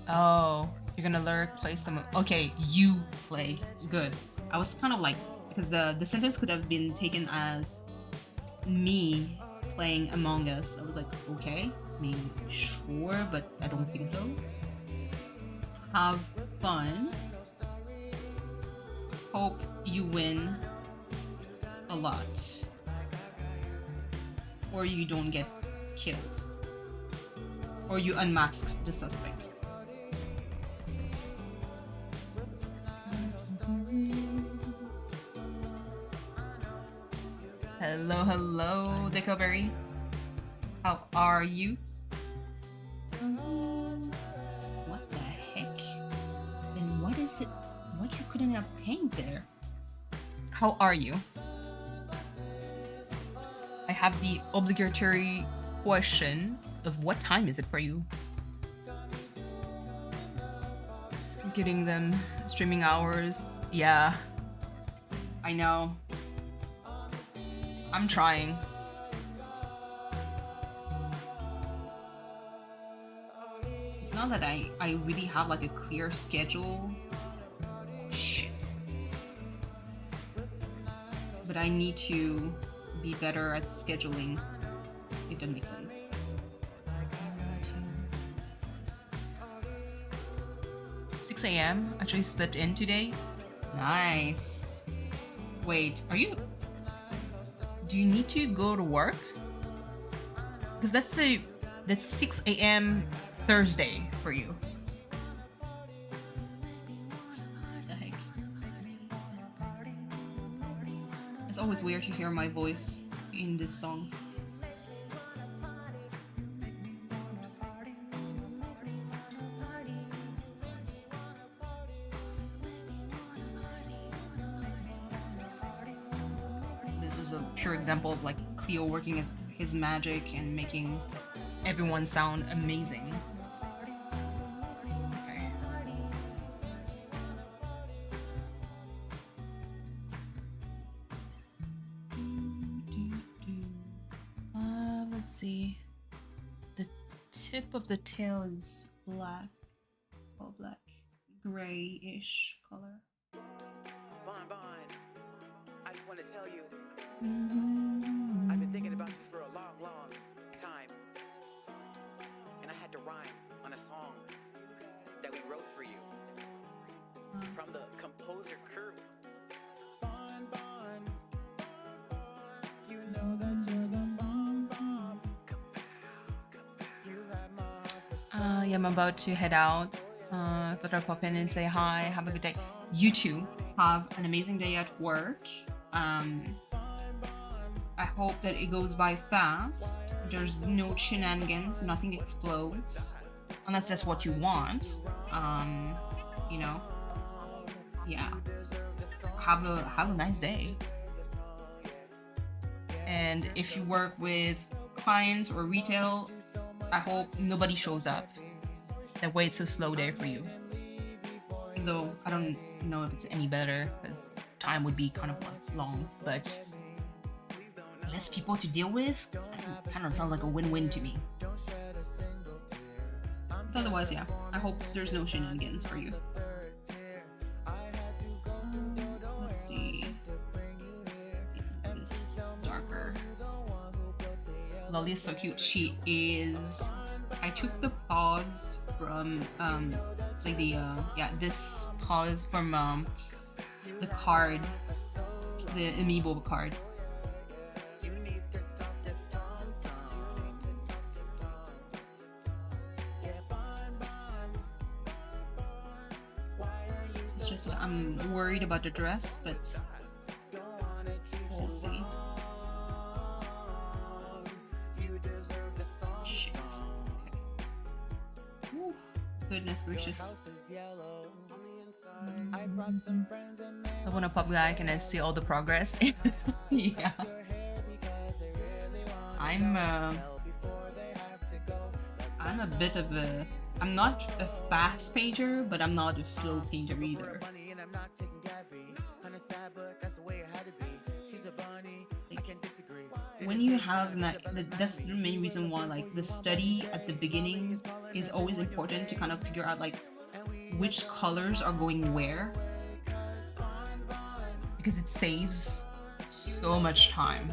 Oh, you're gonna lurk, play some. Okay, you play. Good. I was kind of like, because the sentence could have been taken as me playing Among Us. I was like, okay, I mean, sure, but I don't think so. Have fun. Hope you win a lot. Or you don't get killed. Or you unmasked the suspect. Hello, hello, Dickleberry. How are you? What the heck? Then what is it? What you couldn't have paint there? How are you? I have the obligatory question of what time is it for you? Getting them streaming hours. Yeah. I know. I'm trying. It's not that I really have like a clear schedule. Shit. But I need to be better at scheduling, if that makes sense. $6 a.m. Actually slept in today. Nice. Wait, are you... Do you need to go to work? Because that's 6 a.m. Thursday for you. What the heck? It's always weird to hear my voice in this song. This is a pure example of like Cleo working at his magic and making everyone sound amazing. Okay. Let's see. The tip of the tail is black. All black. Grayish color. Bon, I just want to tell you, I've been thinking about you for a long, long time. And I had to rhyme on a song that we wrote for you. From the composer Picrew. Bon, you know that you're the bomb. You had my heart for Yeah, I'm about to head out. Thought I'd pop in and say hi. Have a good day. You too. Have an amazing day at work. I hope that it goes by fast. There's no shenanigans. Nothing explodes. Unless that's what you want. You know. Yeah. Have a nice day. And if you work with clients or retail, I hope nobody shows up. That way it's a slow day for you. Though I don't know if it's any better because time would be kind of long, but less people to deal with kind of sounds like a win-win to me. But otherwise, yeah, I hope there's no shenanigans for you. Let's see. Make this darker. Lolly is so cute. She is. I took the pause from like the this pause from the card, the amiibo card. It's just I'm worried about the dress, but we'll see. Shit. Okay. Ooh, goodness gracious. I want to pop back and I see all the progress. Yeah. I'm a bit of a... I'm not a fast painter, but I'm not a slow painter either. Like, when you have that's the main reason why like the study at the beginning is always important to kind of figure out like which colors are going where, because it saves so much time.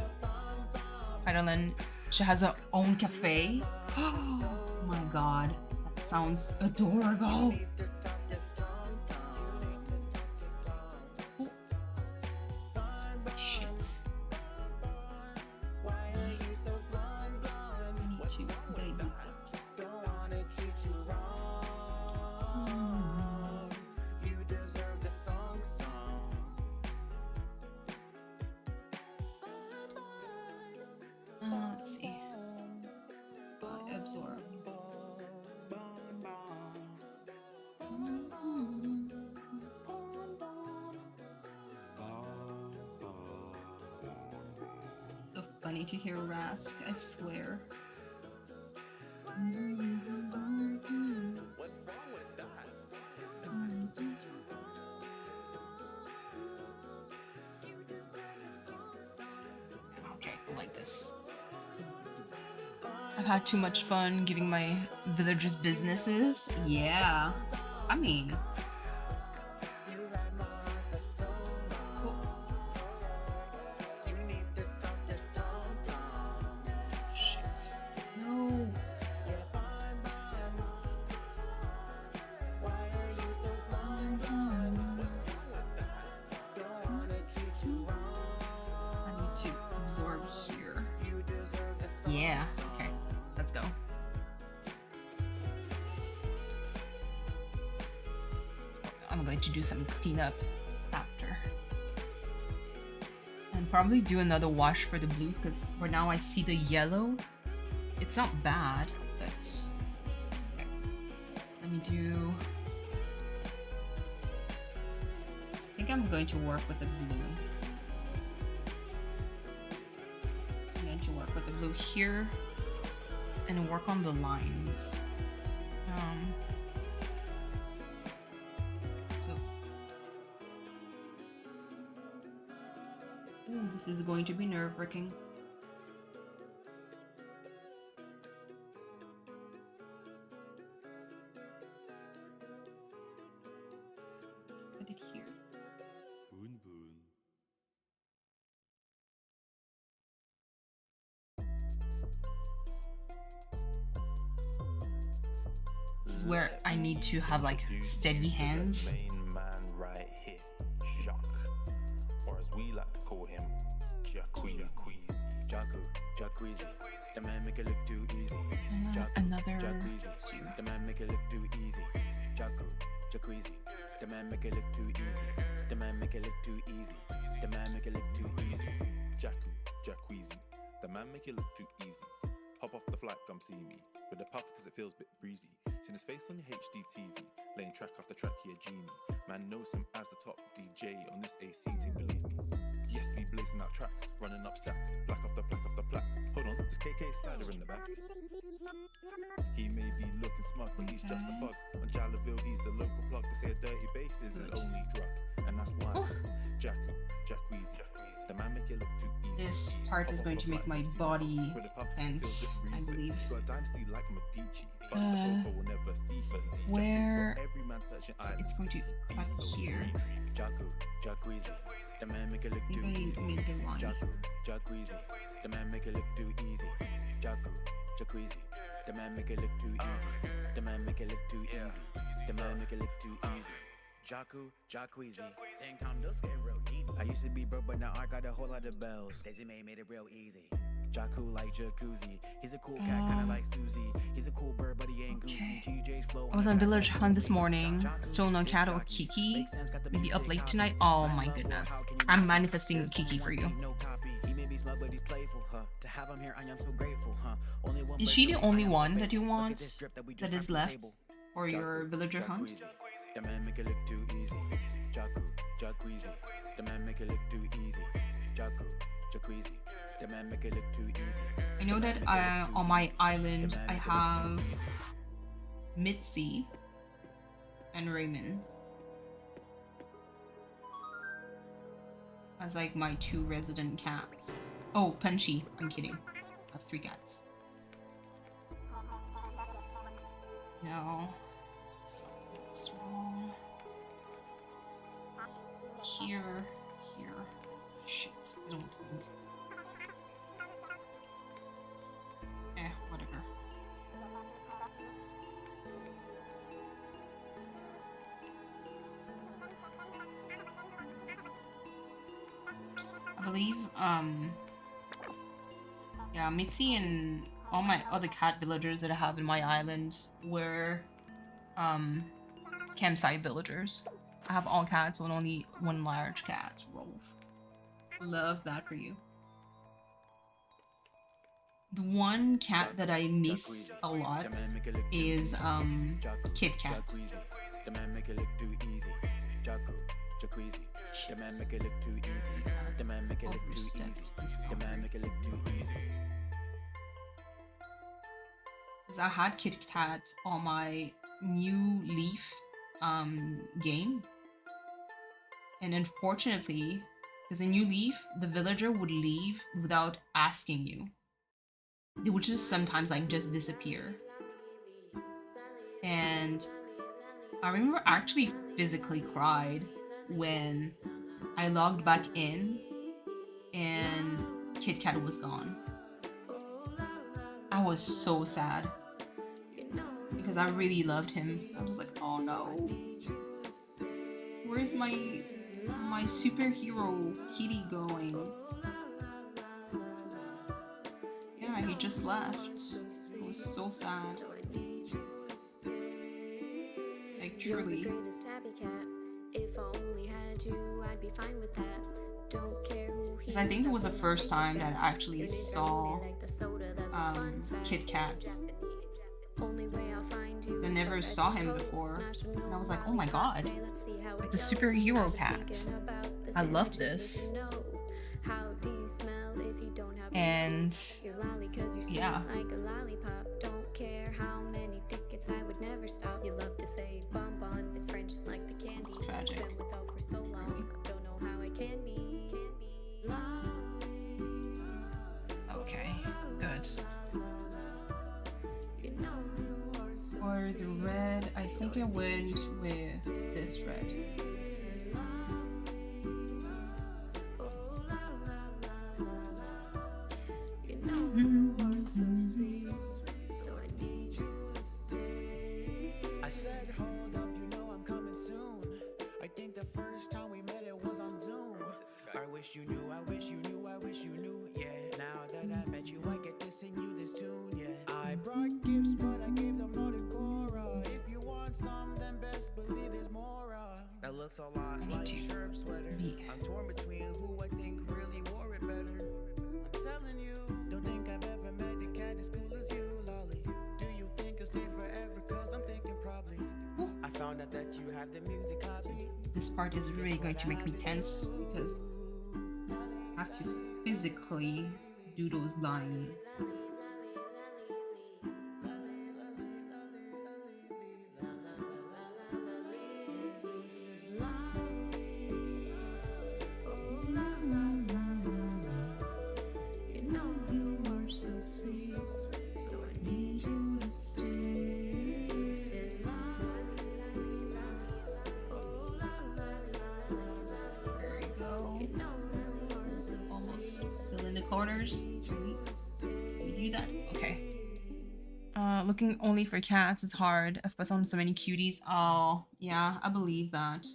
Heidelin, She has her own cafe. Oh my god, that sounds adorable. Oh. Shit. I need to guide you. Let's see. Absorb. So funny to hear Rask, I swear. What's wrong with that? Okay, I like this. I've had too much fun giving my villagers businesses. Yeah. I mean. Cool. Shit. No. I need to absorb here. Yeah. Okay. Let's go. I'm going to do some cleanup after. And probably do another wash for the blue because for now I see the yellow. It's not bad, but okay. Let me do. I think I'm going to work with the blue. I'm going to work with the blue here and work on the lines. So, ooh, this is going to be nerve-wracking. Put it here. Boon boon. This is where I need to have like steady hands. The main man right here, Jacques, or as we like to call him, Jacquees. Jacquees. The man make it look too easy. Another Jacquees. here. The man make it look too easy. Jacquees. The man make it look too easy. The man make it look too easy. The man make it look too easy. Jacquees. The man make it look too easy. Hop off the flight, come see me. With a puff cause it feels a bit breezy. Seen his face on your HD TV. Laying track after track, he a genie. Man knows him as the top DJ on this AC team, believe me. Yes, we blazing out tracks, running up stats. Black after black after black. Hold on, there's KK Slider in the back. He may be looking smug, but he's just a thug. On Jalaville, he's the local plug. They say a dirty bass is his only drug. And that's why Jacquees. The man make it look too easy. This part is going to make my body tense, I believe. Where so it's going to cut here. The man make it look I too think I easy. made the line. Jacquees. The man make it look too easy. Jacquees. The man make it look too easy. The man make it look too easy. The man make it look too easy. Jacquees. Same time, those get real deep. I used to be broke, but now I got a whole lot of bells. Daisy May made it real easy. Jacku like jacuzzi. He's a cool cat, kinda like Susie. He's a cool bird, but he ain't goofy. TJ's flow. I was on Village Hunt this morning. Still no cat or Kiki. Maybe up late tonight. Oh my goodness. I'm manifesting Kiki for you. Is she the only one that you want that is left for your villager hunt? The man make it look too easy. Jacquees. The man make it look too easy. Jacquees. The man make it look too easy. I know that on my island I have Mitzi and Raymond as like my 2 resident cats. Oh, Punchy. I'm kidding. I have 3 cats. No. Something's wrong. Here. Shit. I don't think. believe, yeah, Mitzi and all my other cat villagers that I have in my island were, campsite villagers. I have all cats with only one large cat, Rolf. Love that for you. The one cat that I miss a lot is, Kit Kat. The man make it look too easy. Jacuzzi. The man make it look too easy. The man make it look too easy. The man make it look too easy. Because I had Kit Kat on my New Leaf game. And unfortunately, because in New Leaf, the villager would leave without asking you. They would just sometimes like just disappear. And I remember I actually physically cried when I logged back in and Kit Kat was gone. I was so sad because I really loved him. I was like, oh no, where's my superhero kitty going? Yeah, he just left. It was so sad. Like truly. Because I think it was the first time that I actually saw Kit Kat. I never saw him before, and I was like, oh my god, like the superhero cat. I love this. And yeah. It's tragic. Okay, good. For the red, I think I went with this red. I said, hold up, you know I'm coming soon. I think the first time we met it was on Zoom. I wish you knew, I wish you knew, I wish you knew, yeah. Now that I met you, I get to sing you this tune, yeah. I brought gifts, but I gave them no decora. If you want some, then best believe there's more. That looks a lot like Sherp sweater. I'm torn between who I think really wore it better. I'm telling you, don't think I've ever met a cat as cool as you, Lolly. Do you think you'll stay forever? Cause I'm thinking probably. I found out that you have the music copy. This part is really going to make me tense because I have to physically do those lines. Corners. We do that? Okay. Looking only for cats is hard. I've put on so many cuties. Oh, yeah, I believe that.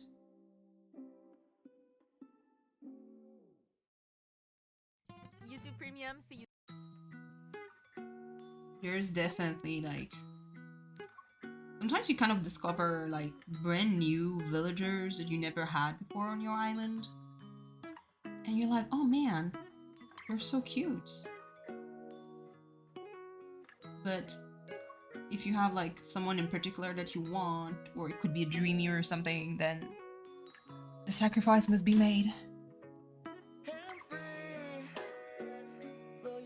YouTube Premium, see you. There's definitely like sometimes you kind of discover like brand new villagers that you never had before on your island. And you're like, oh man, they're so cute. But if you have like someone in particular that you want, or it could be a dreamy or something, then the sacrifice must be made.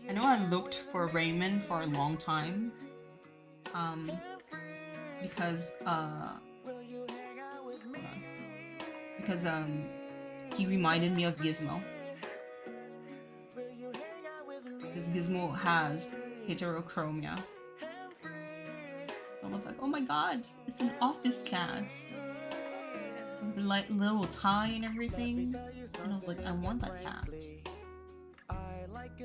I know I looked for Raymond for a long time. Because he reminded me of Gizmo. Because Gizmo has heterochromia. I was like, oh my god, it's an office cat. With the little tie and everything. And I was like, I want that cat.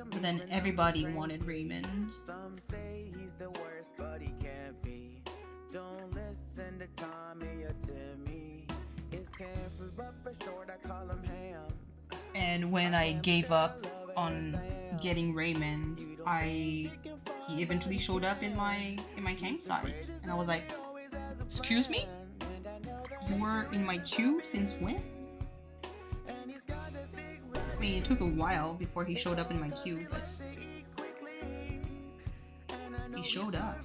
But then everybody wanted Raymond. Some say he's the worst, but he can't be. Don't listen to Tommy or Timmy. It's Hanford, but for short I call him Ham. And when I gave up on getting Raymond, he eventually showed up in my campsite, and I was like, "Excuse me, you were in my queue since when?" I mean, it took a while before he showed up in my queue, but he showed up.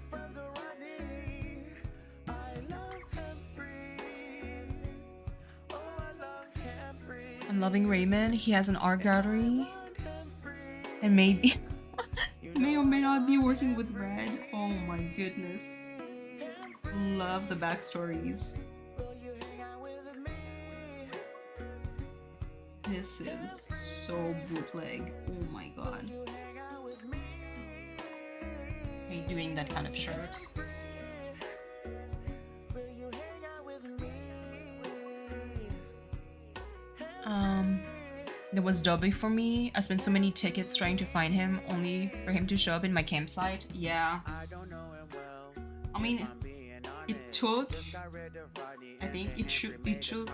I'm loving Raymond. He has an art gallery, and maybe may or may not be working with Red. Oh my goodness. Love the backstories. This is so bootleg. Oh my god. Are you doing that kind of shirt? There was Dobby for me. I spent so many tickets trying to find him, only for him to show up in my campsite. Yeah. I mean, it took, I think it took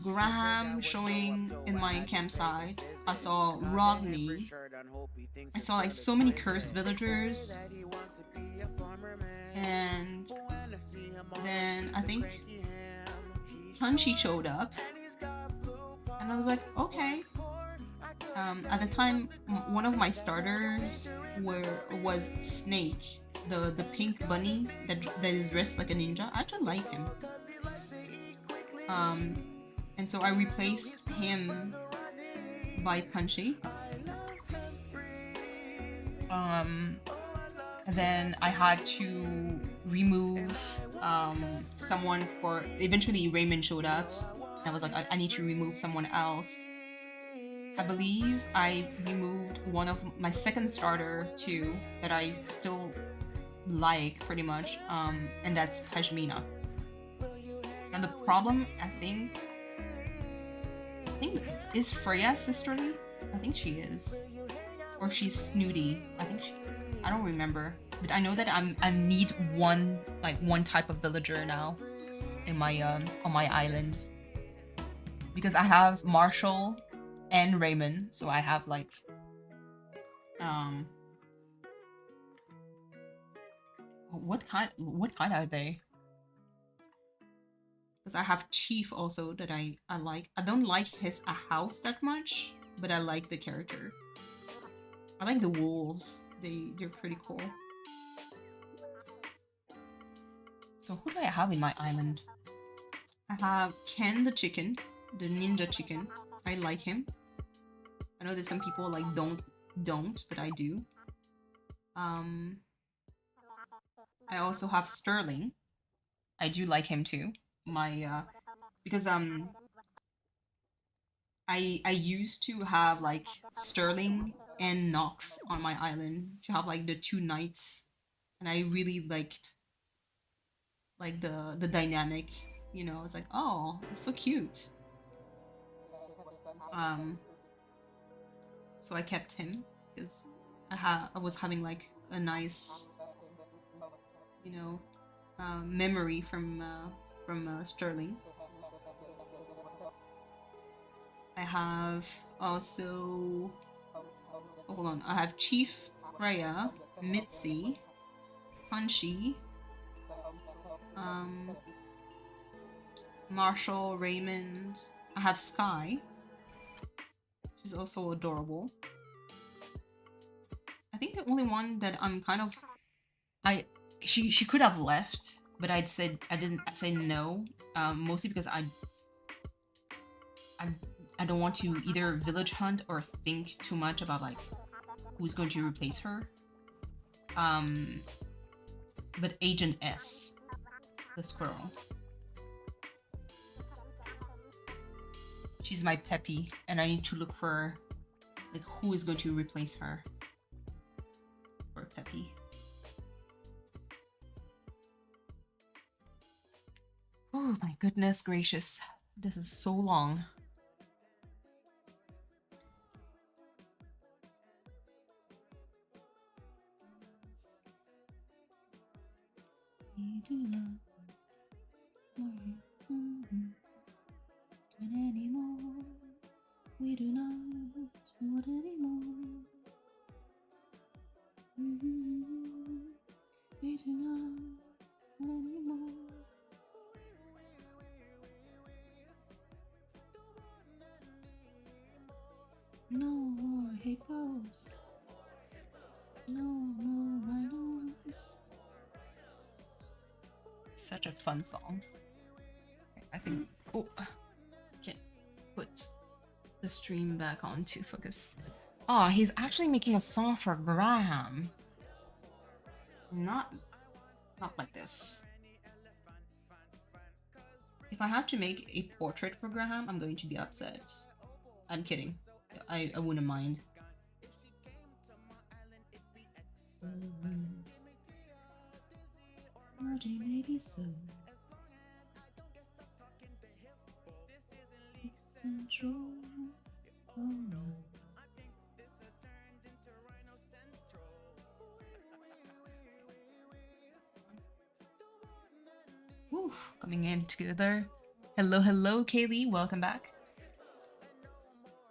Graham showing in my campsite. I saw Rodney. I saw like so many cursed villagers. And then I think Punchy showed up. And I was like, okay. At the time, one of my starters was Snake, the pink bunny that is dressed like a ninja. I actually like him. And so I replaced him by Punchy. Then I had to remove someone for. Eventually, Raymond showed up. And I was like, I need to remove someone else. I believe I removed one of my second starter too that I still like pretty much, and that's Pashmina. And the problem, I think is Freya sisterly? I think she is, or she's snooty. I don't remember, but I know that I need one type of villager now in my on my island, because I have Marshall and Raymond, so I have like what kind are they? Because I have Chief also that I like. I don't like his house that much, but I like the character. I like the wolves. They're pretty cool. So who do I have in my island? I have Ken the chicken, the ninja chicken. I like him. I know that some people like don't, but I do. I also have Sterling. I do like him too. Because I used to have like Sterling and Nox on my island to have like the two knights, and I really liked like the dynamic. You know, it's like, oh, it's so cute. So I kept him because I was having like a nice, you know, memory from Sterling. I have also, hold on, I have Chief Freya, Mitzi, Punchy, Marshall, Raymond. I have Sky. She's also adorable. I think the only one that I'm kind of, she could have left, but I didn't say no, mostly because I don't want to either village hunt or think too much about like who's going to replace her. But Agent S, the squirrel. She's my peppy, and I need to look for like who is going to replace her. For Peppy. Oh my goodness gracious. This is so long. Anymore. We do not want anymore. We do not want anymore. No more hippos. No more rhinos. Such a fun song. I think. Oh, can't put the stream back on to focus. Oh, he's actually making a song for Graham. Not like this. If I have to make a portrait for Graham, I'm going to be upset. I'm kidding. I wouldn't mind. Maybe so. Central. Oh no. Woo, coming in together. Hello, hello, Kaylee. Welcome back.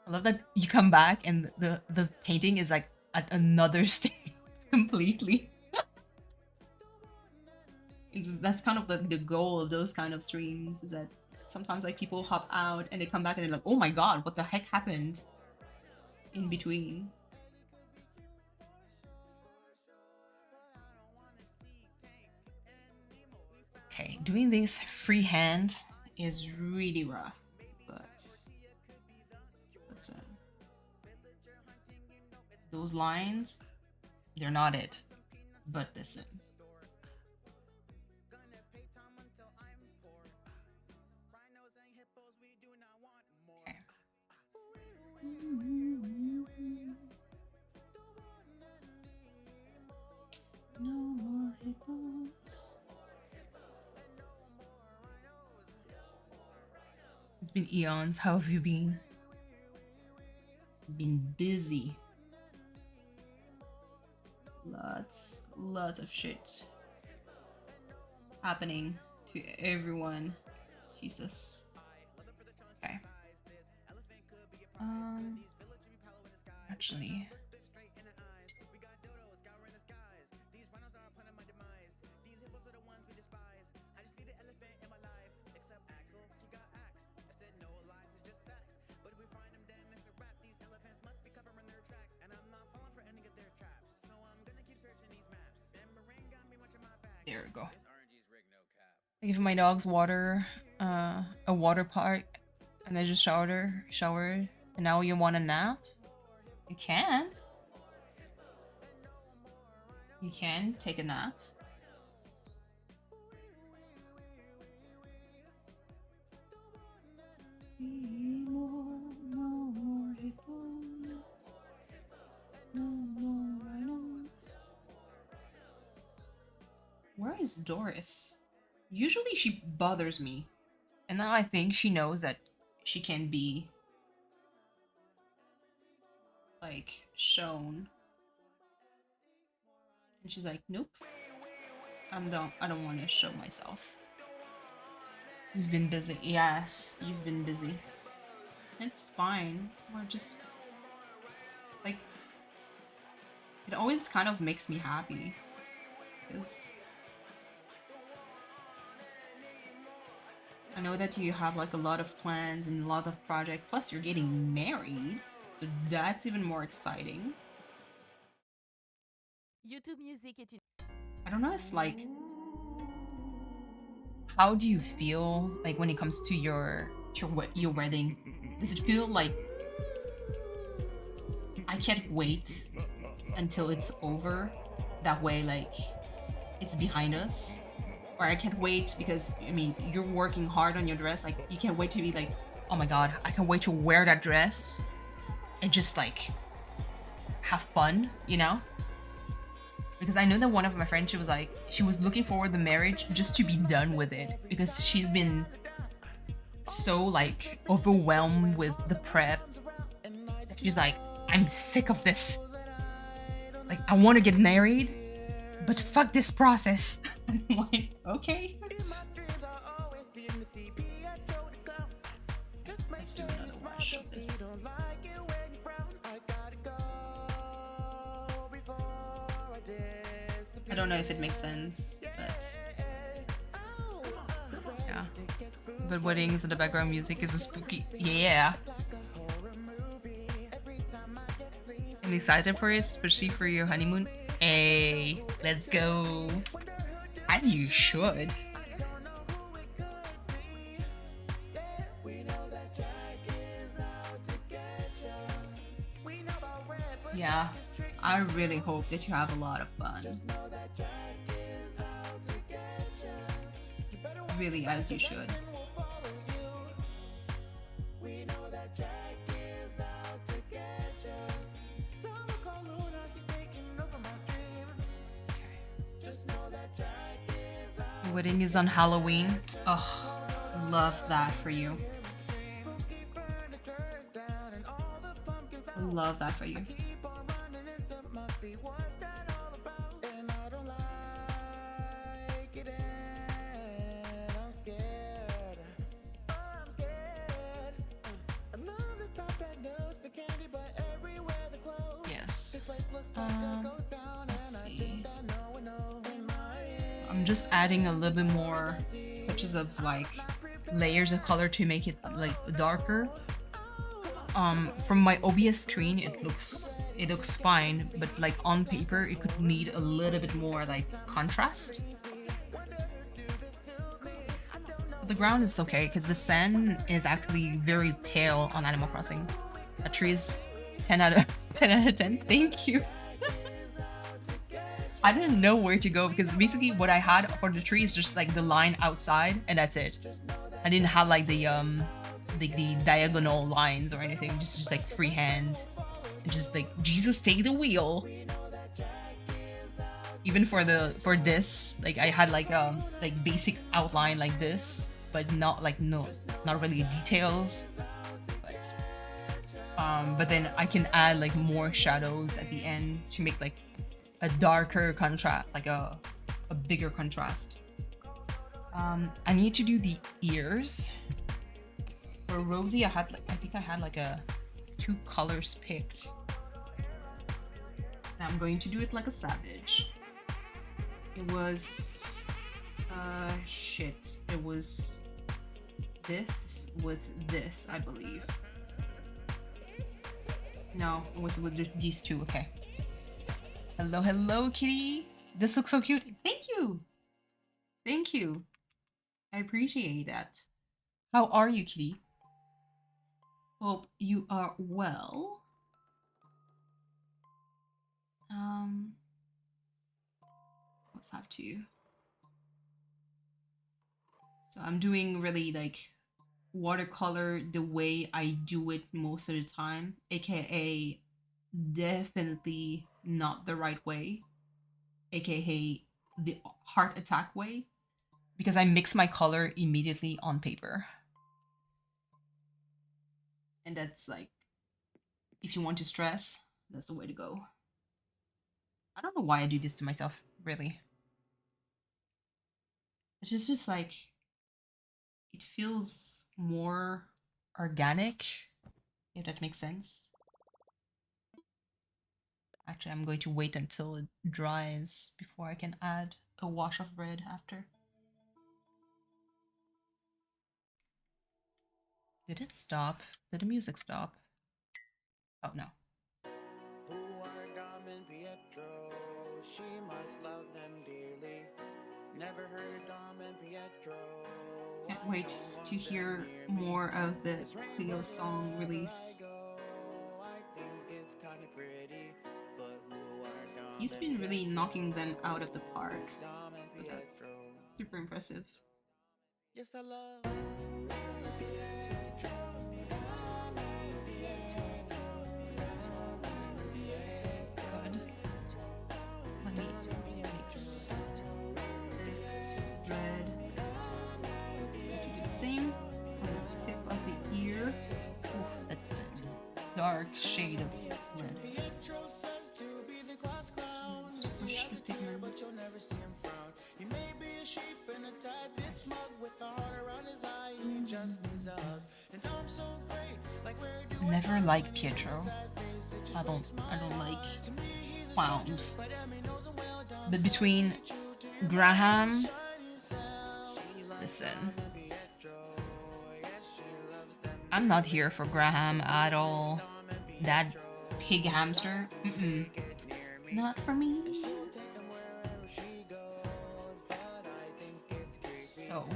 I love that you come back and the painting is like at another stage completely. That's kind of like the goal of those kind of streams, is that sometimes like people hop out and they come back and they're like, oh my god, what the heck happened in between? Okay, doing this freehand is really rough, but listen, those lines, they're not it, but listen. Okay. No more hippos. It's been eons. How have you been? Been busy. Lots of shit happening to everyone. Jesus. Okay. Actually. There we go. I give my dogs water, a water park, and I just showered, and now you want a nap? You can. You can take a nap. No more hippos. No more rhinos. Where is Doris? Usually she bothers me. And now I think she knows that she can be like shown. And she's like, nope. I don't want to show myself. You've been busy. Yes, you've been busy. It's fine. We're just like, it always kind of makes me happy. Because I know that you have like a lot of plans and a lot of projects, plus you're getting married, so that's even more exciting. YouTube Music est une... I don't know if like, how do you feel like when it comes to your wedding? Does it feel like I can't wait until it's over? That way, like, it's behind us. Or I can't wait because, I mean, you're working hard on your dress. Like, you can't wait to be like, oh my god, I can't wait to wear that dress and just like have fun, you know? Because I know that one of my friends, she was like, she was looking forward to the marriage just to be done with it, because she's been so like overwhelmed with the prep. She's like, I'm sick of this. Like, I want to get married, but fuck this process. I'm like, okay. Let's do another wash. brush of this. I don't know if it makes sense, but yeah. But weddings and the background music is a spooky. Yeah. I'm excited for it, especially for your honeymoon. Hey, let's go. As you should. Yeah, I really hope that you have a lot of fun. Really, as you should. Your wedding is on Halloween. Oh, love that for you. Love that for you. Yes. Let's see. I'm just adding a little bit more touches of like layers of color to make it like darker. From my OBS screen it looks fine, but like on paper it could need a little bit more like contrast. The ground is okay because the sand is actually very pale on Animal Crossing. A tree is 10 out of 10. Thank you. I didn't know where to go because basically what I had for the tree is just like the line outside and that's it. I didn't have like the diagonal lines or anything, just like freehand. Just like Jesus take the wheel. Even for this, like I had like basic outline like this, but not like not really details. But then I can add like more shadows at the end to make like a darker contrast, like a bigger contrast. I need to do the ears. For Rosie, I think I had like 2 colors picked. And I'm going to do it like a savage. It was shit. It was this with this, I believe. No, it was with these 2. Okay. Hello, kitty. This looks so cute. Thank you. Thank you. I appreciate that. How are you, kitty? Hope you are well. What's up to you? So I'm doing really like watercolor the way I do it most of the time, aka definitely not the right way, aka the heart attack way, because I mix my color immediately on paper. And that's like, if you want to stress, that's the way to go. I don't know why I do this to myself, really. It's just like, it feels more organic, if that makes sense. Actually, I'm going to wait until it dries before I can add a wash of red after. Did it stop? Did the music stop? Oh no. Who are Dom and Pietro? She must love them dearly. Never heard of Dom and Pietro. Can't wait to hear more of the Cleo song release. He's been really knocking them out of the park. Super impressive. Yes, I love. Good. Let me mix this red. Do the same on the tip of the ear. Oof, that's a dark shade of red. Push the pigment. But you'll never see him frown. He may be a sheep and a tad bit smug with a heart around his eye. He just needs a hug. Never like Pietro. I don't like clowns. But between Graham, listen, I'm not here for Graham at all. That pig hamster, not for me. So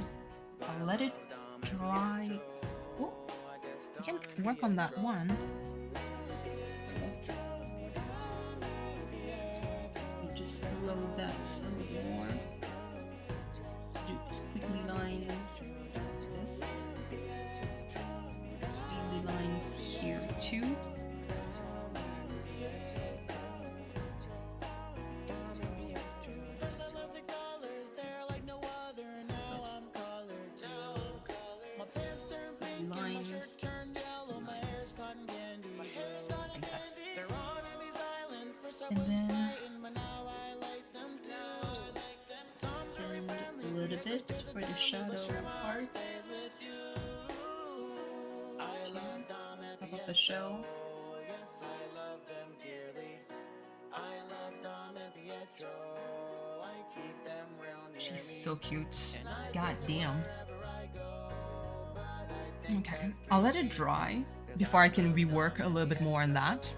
I'll let it dry. Oh, I can work on that one. Just load that a little more. Let's do squiggly lines. This. Squiggly lines here too. And then extend a little bit for the shadow part. How about the shell? She's so cute. God damn. Okay, I'll let it dry before I can rework a little bit more on that.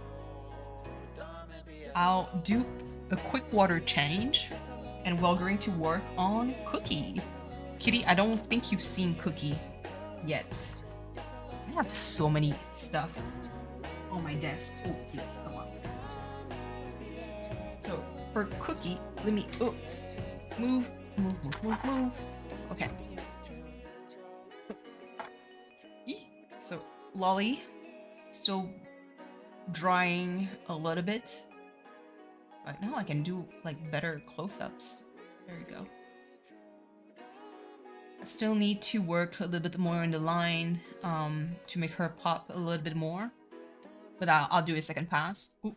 I'll do a quick water change, and we're going to work on Cookie. Kitty, I don't think you've seen Cookie yet. I have so many stuff on my desk. Oh, please, come on. So, for Cookie, let me, move. Okay. So, Lolly, still drying a little bit. So now I can do like better close-ups. There we go. I still need to work a little bit more in the line to make her pop a little bit more. But I'll do a second pass. Ooh.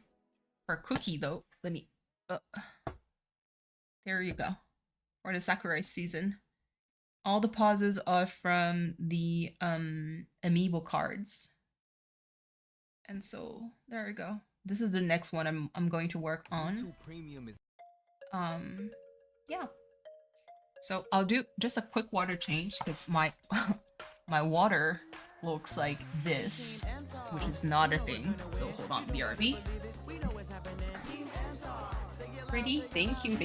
For Cookie though, let me... there you go. For the Sakurai season. All the pauses are from the amiibo cards. And so, there we go. This is the next one I'm going to work on. Yeah. So I'll do just a quick water change because my my water looks like this, which is not a thing. So hold on, BRB. Pretty, thank you.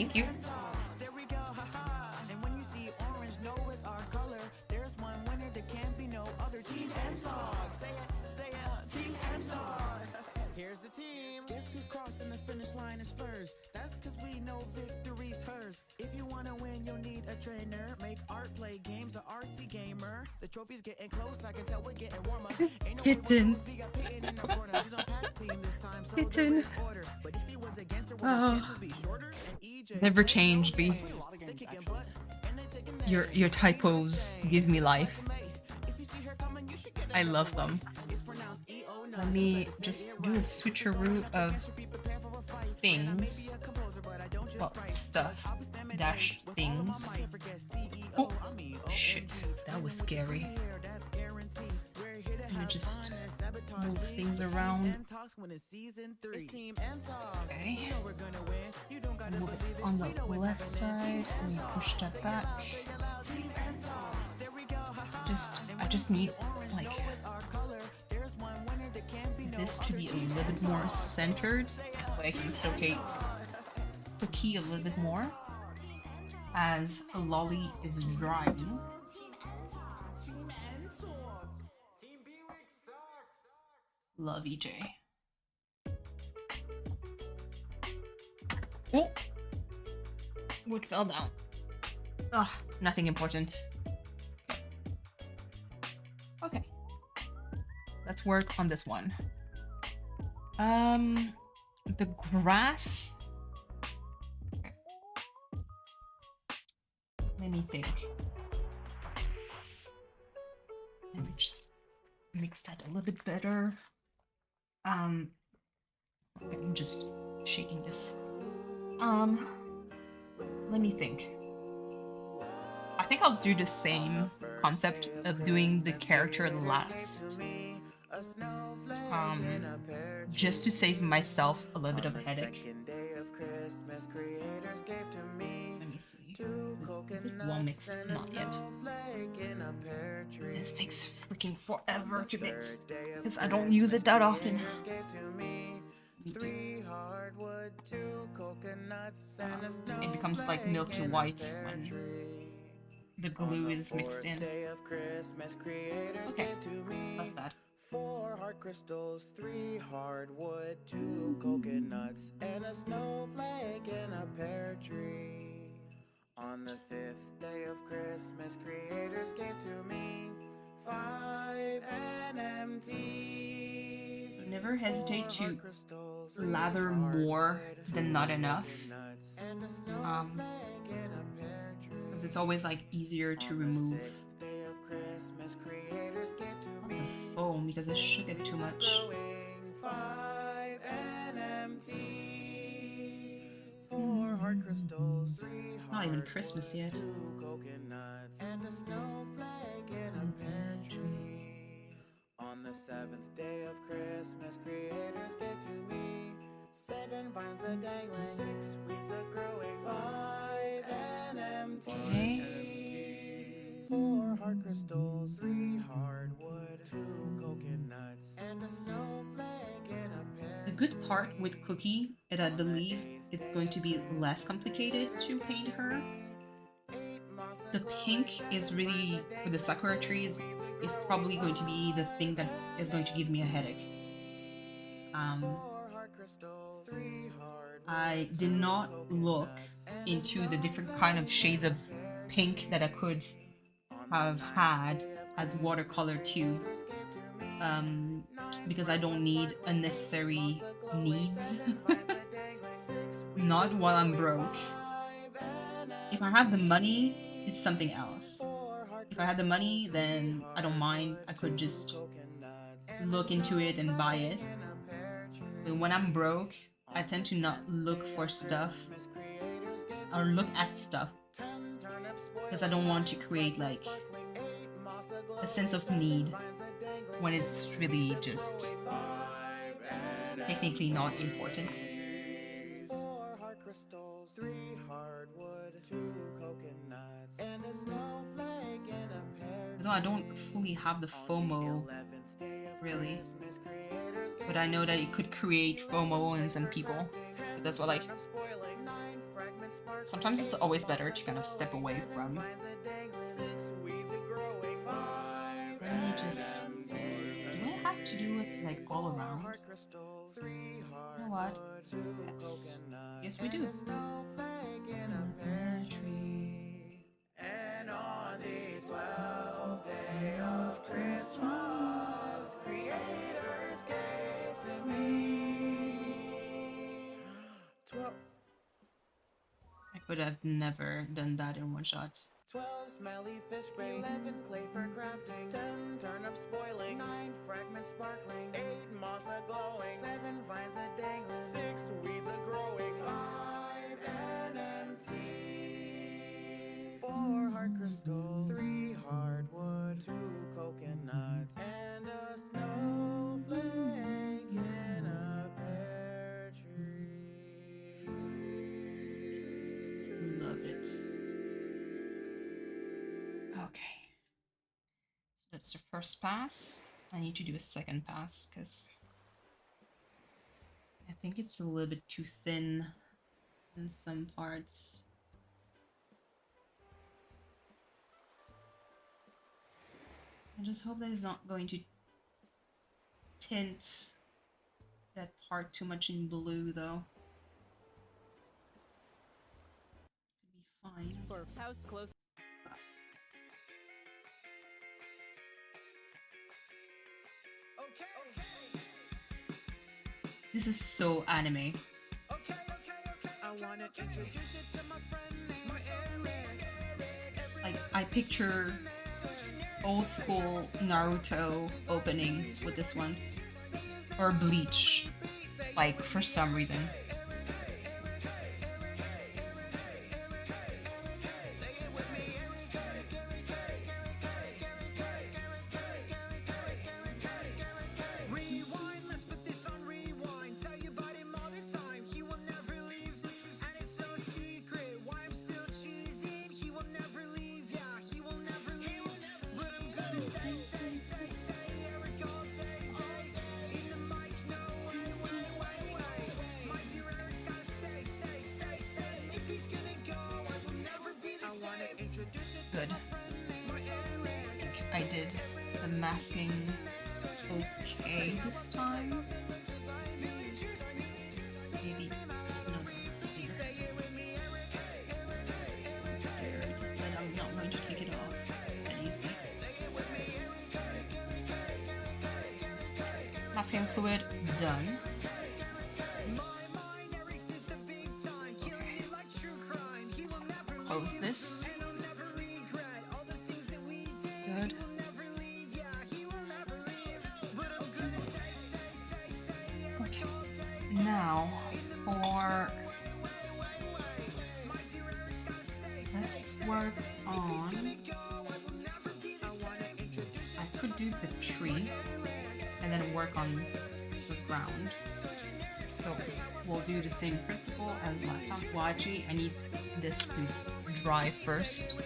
Here's the team. Guess who's crossing the finish line is first? That's cause we know victory's hers. If you wanna win, you'll need a trainer. Make art, play games, the artsy gamer. The trophy's getting close, I can tell we're getting warmer. Kitten. Kitten. Oh. Never change, B. Your typos give me life. I love them. Let me just do a switcheroo of things. Well, stuff. Dash things. Oh, shit. That was scary. Let me just move things around. Okay. Move it on the left side. Let me push that back. I just need, like, this to be a little bit more centered, so I can showcase the key a little bit more as a Lolly is drying. Love EJ. Oh! What fell down? Ugh, nothing important. Okay. Let's work on this one. The grass. Okay. Let me think. Let me just mix that a little bit better. I'm just shaking this. Let me think. I think I'll do the same concept of doing the character last. Just to save myself a little bit of a headache. Let me see. Is it well mixed? Not yet. This takes freaking forever to mix because I don't use it that often. It becomes like milky white when the glue is mixed in. Okay, that's bad. 4 hard crystals, 3 hardwood, 2 coconuts, and a snowflake in a pear tree. On the 5th day of Christmas, creators gave to me 5 NMTs. Never hesitate to lather more than not enough. Because it's always like easier to remove the foam because I shook it too much. Not even Christmas yet. On the 7th day of Christmas, creators gave to me 7 vines a dangling, 6 weeds a growing, 5 NMTs, 4 hard crystals, 3 hardwood, 2 coconuts, and a snowflake in a pear. The good part with Cookie is I believe it's going to be less complicated to paint her. The pink is really, for the sakura trees, is probably going to be the thing that is going to give me a headache. I did not look into the different kind of shades of pink that I could have had as watercolor too, because I don't need unnecessary needs. Not while I'm broke. If I have the money, it's something else. If I had the money, then I don't mind. I could just look into it and buy it. But when I'm broke, I tend to not look for stuff or look at stuff because I don't want to create like a sense of need when it's really just technically not important. 4 hard crystals, 3 hardwood, 2 coconuts, and a snowflake in a pear. Although I don't fully have the FOMO, really. But I know that it could create FOMO in some people. So that's what, like, sometimes it's always better to kind of step away from. Let me just... Do I have to do it, like, all around? You know what? Yes. Yes, we do. And on the 12th day of Christmas, creators gave to me 12 I could have never done that in one shot. 12 smelly fish spray, 11 clay for crafting, 10 turnips boiling, 9 fragments sparkling, 8 moss a glowing, 7 vines a dangling, 6 weeds a growing, 5 NMTs, 4 hard crystals, 3 hardwood, 2 coconuts, and a snowflake in a pear tree. Love it. Okay. So that's the first pass. I need to do a second pass because I think it's a little bit too thin in some parts. I just hope that it's not going to tint that part too much in blue though. Could be fine. For house close. This is so anime. I wanna introduce you to my friend named Eric. Like, I picture old school Naruto opening with this one. Or Bleach. Like, for some reason. Good. I think I did the masking okay this time. Maybe. No. Here. I'm scared that I'm not going to take it off that easy. Masking fluid done. Close this. Good. Okay. Now for let's work on. I could do the tree and then work on the ground. So we'll do the same principle as last time. Well, actually, I need this to dry first.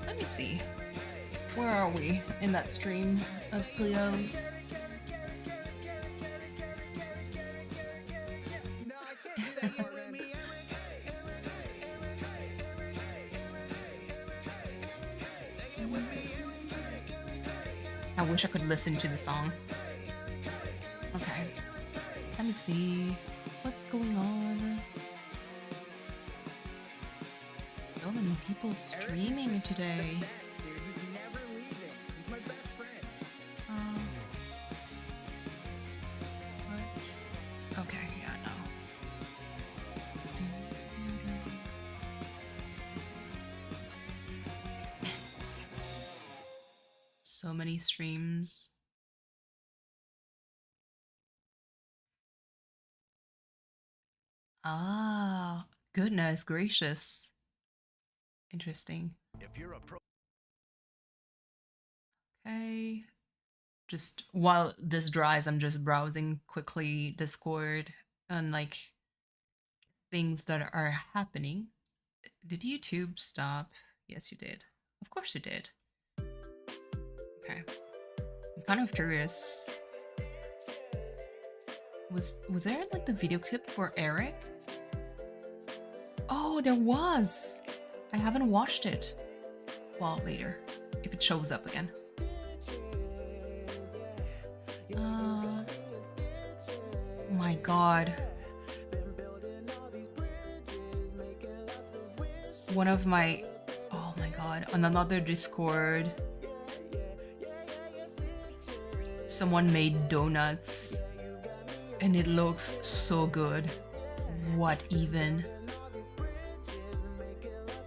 Let me see. Where are we in that stream of Cleo's? I wish I could listen to the song. Okay. Let me see. What's going on? So many people streaming today. What? Okay, yeah, no. So many streams. Ah, goodness gracious. Interesting. If you're a pro Okay. Just while this dries, I'm just browsing quickly Discord and like things that are happening. Did YouTube stop? Yes, you did. Of course you did. Okay. I'm kind of curious. Was there like the video clip for Eric? Oh, there was. I haven't watched it. Well, later, if it shows up again. My God. One of my, oh my God, on another Discord, someone made donuts and it looks so good. What even?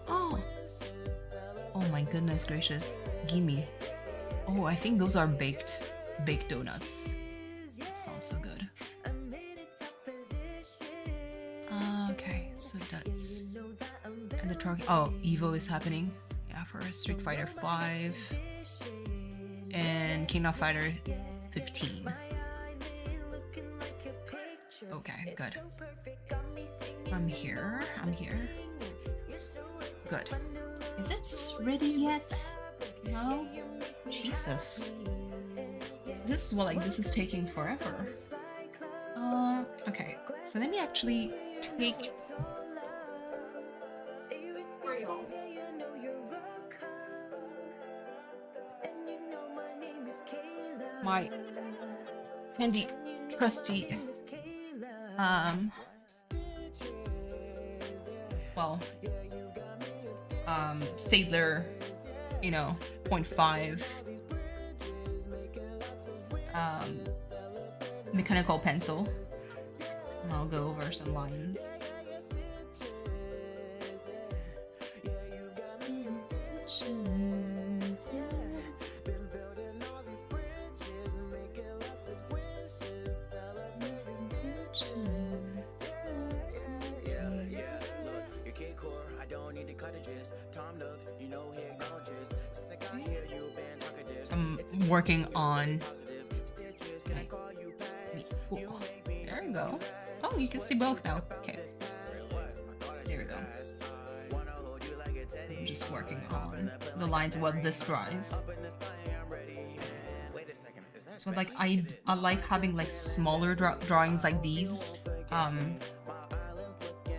Oh my goodness gracious. Gimme. Oh, I think those are baked donuts. Sounds so good. Okay, so that's and the target. Oh, Evo is happening. Yeah, for Street Fighter 5 and King of Fighter 15. Okay, good. I'm here. Good. Is it ready yet? No? Jesus. This is taking forever. Okay. So let me actually take my handy trusty Stadler, 0.5 mechanical pencil. And I'll go over some lines. So I'm working on. There we go. Oh, you can see both now. Okay. There we go. I'm just working on the lines while this dries. So like I like having like smaller drawings like these.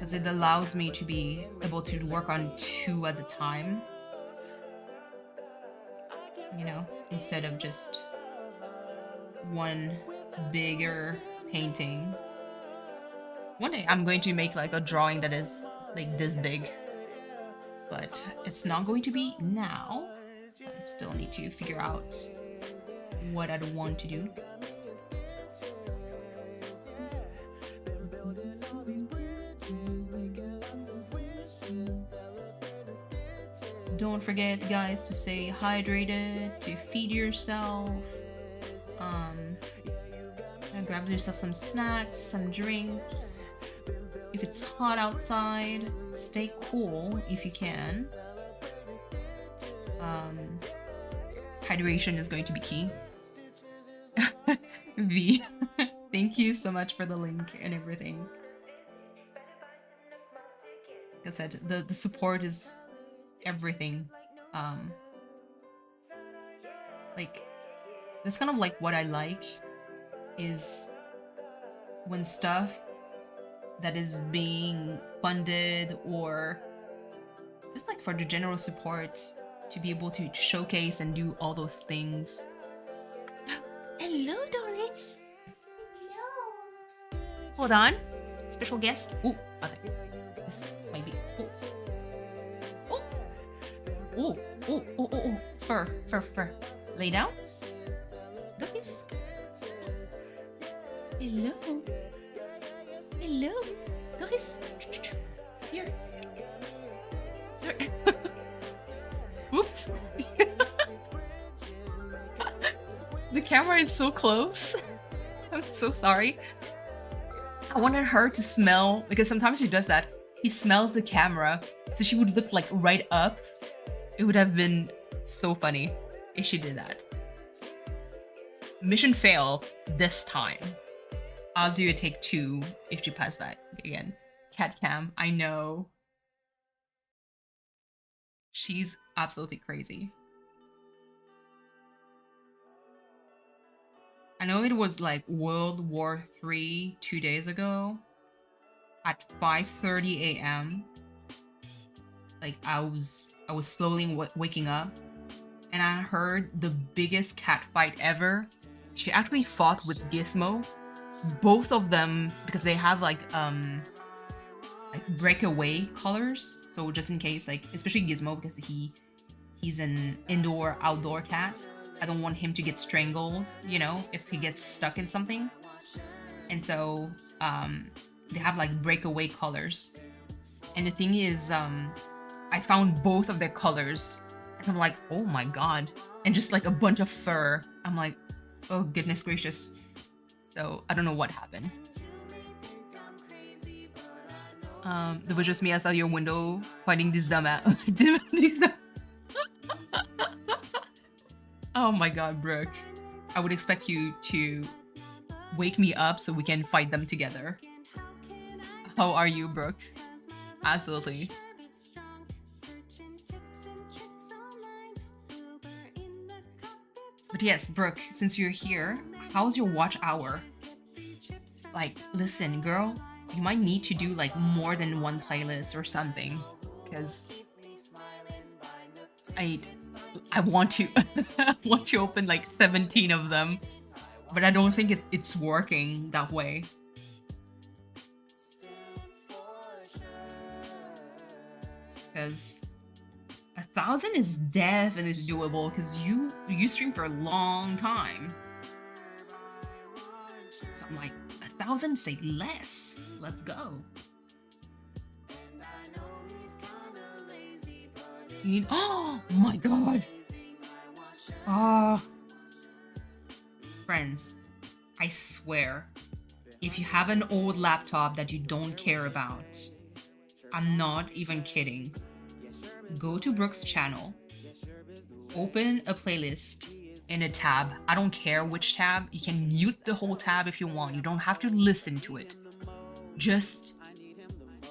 because it allows me to be able to work on 2 at a time, you know, instead of just one bigger painting. One day I'm going to make like a drawing that is like this big, but it's not going to be now. I still need to figure out what I'd want to do. Don't forget, guys, to stay hydrated, to feed yourself, and grab yourself some snacks, some drinks. If it's hot outside, stay cool if you can. Hydration is going to be key. V, thank you so much for the link and everything. Like I said, the support is everything. Like, that's kind of like what I like, is when stuff that is being funded or just like for the general support to be able to showcase and do all those things. Hello, Doris. Hello. Hold on. Special guest. Ooh, okay. This might be. Oh. Oh. Oh. Oh. Oh. Fur. Lay down. Doris. Hello. Hello. Doris. Here. Oops. The camera is so close. I'm so sorry. I wanted her to smell, because sometimes she does that. He smells the camera, so she would look like right up. It would have been so funny if she did that. Mission fail this time. I'll do a take 2 if she passes back again. Cat cam, I know. She's absolutely crazy. I know it was like World War III 2 days ago at 5:30 a.m. Like I was slowly waking up, and I heard the biggest cat fight ever. She actually fought with Gizmo, both of them, because they have like breakaway colors. So just in case, like especially Gizmo, because he's an indoor-outdoor cat. I don't want him to get strangled, you know, if he gets stuck in something. And so they have like breakaway colors. And the thing is, I found both of their colors, and I'm like, oh my god. And just like a bunch of fur. I'm like, oh goodness gracious. So I don't know what happened. It was just me outside your window fighting these dumb Oh my god, Brooke. I would expect you to wake me up so we can fight them together. How are you, Brooke? Absolutely. But yes, Brooke, since you're here, how's your watch hour? Like, listen, girl, you might need to do like more than one playlist or something, because I want to I want to open like 17 of them, but I don't think it's working that way. Because 1,000 is definitely doable, because you stream for a long time. So I'm like, 1,000, say less. Let's go. You need, oh my god. Friends, I swear, if you have an old laptop that you don't care about, I'm not even kidding. Go to Brooke's channel, open a playlist in a tab. I don't care which tab. You can mute the whole tab if you want. You don't have to listen to it. Just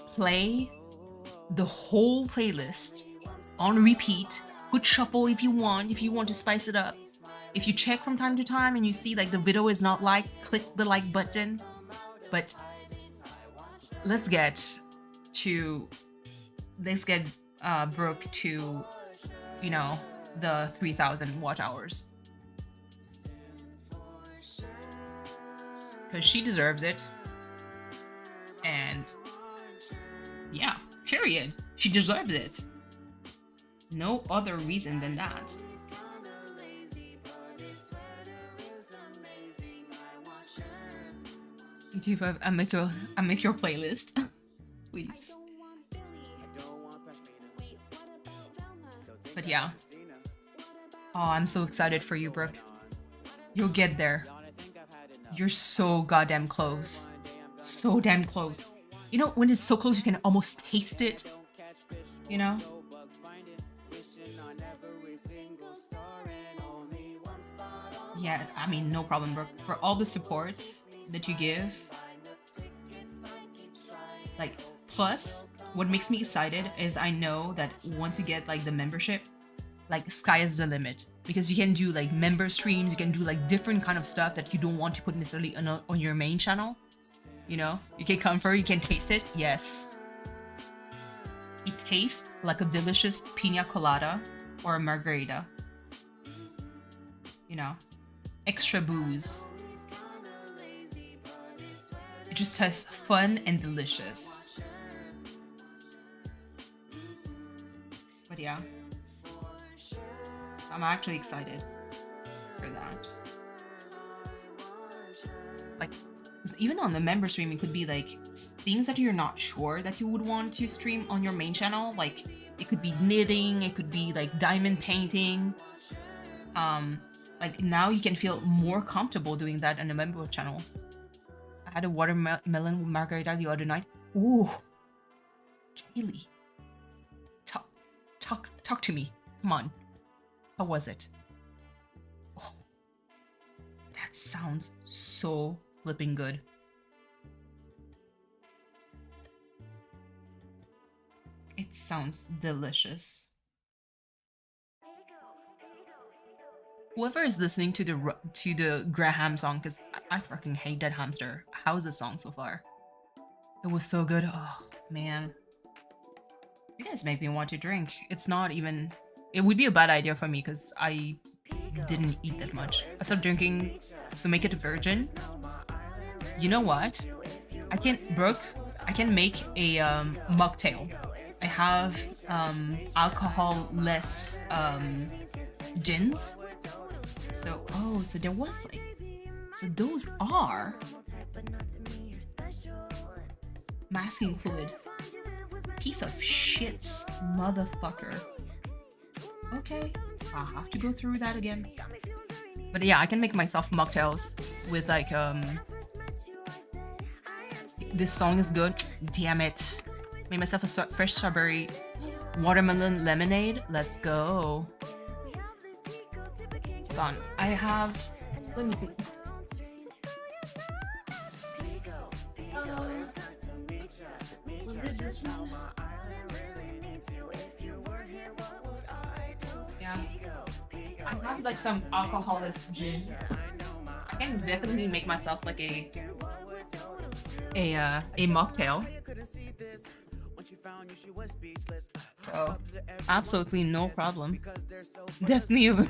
play the whole playlist on repeat. Put shuffle if you want to spice it up. If you check from time to time and you see like the video is not liked, click the like button. But let's get to let's get Brooke to, you know, the 3,000 watch hours. Because she deserves it. And yeah, period. She deserves it. No other reason than that. YouTube, I make your playlist. Please. But yeah. Oh, I'm so excited for you, Brooke. You'll get there. You're so goddamn close. So damn close. You know, when it's so close, you can almost taste it. You know? Yeah, I mean, no problem, Brooke. For all the support that you give. Like, plus, what makes me excited is I know that once you get, like, the membership, like, sky is the limit. Because you can do, like, member streams, you can do, like, different kind of stuff that you don't want to put necessarily on your main channel. You know? You can come for it, you can taste it. Yes. It tastes like a delicious pina colada or a margarita. You know? Extra booze. It just tastes fun and delicious. But yeah. So I'm actually excited for that. Like, even on the member stream, it could be like things that you're not sure that you would want to stream on your main channel. Like, it could be knitting, it could be like diamond painting. Like now you can feel more comfortable doing that on the member channel. I had a watermelon margarita the other night. Ooh, Kaylee, talk to me. Come on, how was it? Oh, that sounds so flipping good. It sounds delicious. Whoever is listening to the Graham song, because I fucking hate that hamster. How's the song so far? It was so good. Oh man, you guys make me want to drink. It's not even. It would be a bad idea for me because I didn't eat that much. I stopped drinking, so make it a virgin. You know what? I can make a mocktail. I have alcohol-less gins. So, oh, so there was like, so those are masking fluid. Piece of shits, motherfucker. Okay, I'll have to go through that again. But yeah, I can make myself mocktails with like, this song is good. Damn it. Made myself a fresh strawberry watermelon lemonade. Let's go. On. I have. Let me see. Was it this one? Yeah. I have like some alcoholless gin. I can definitely make myself like a mocktail. So absolutely no problem. Definitely.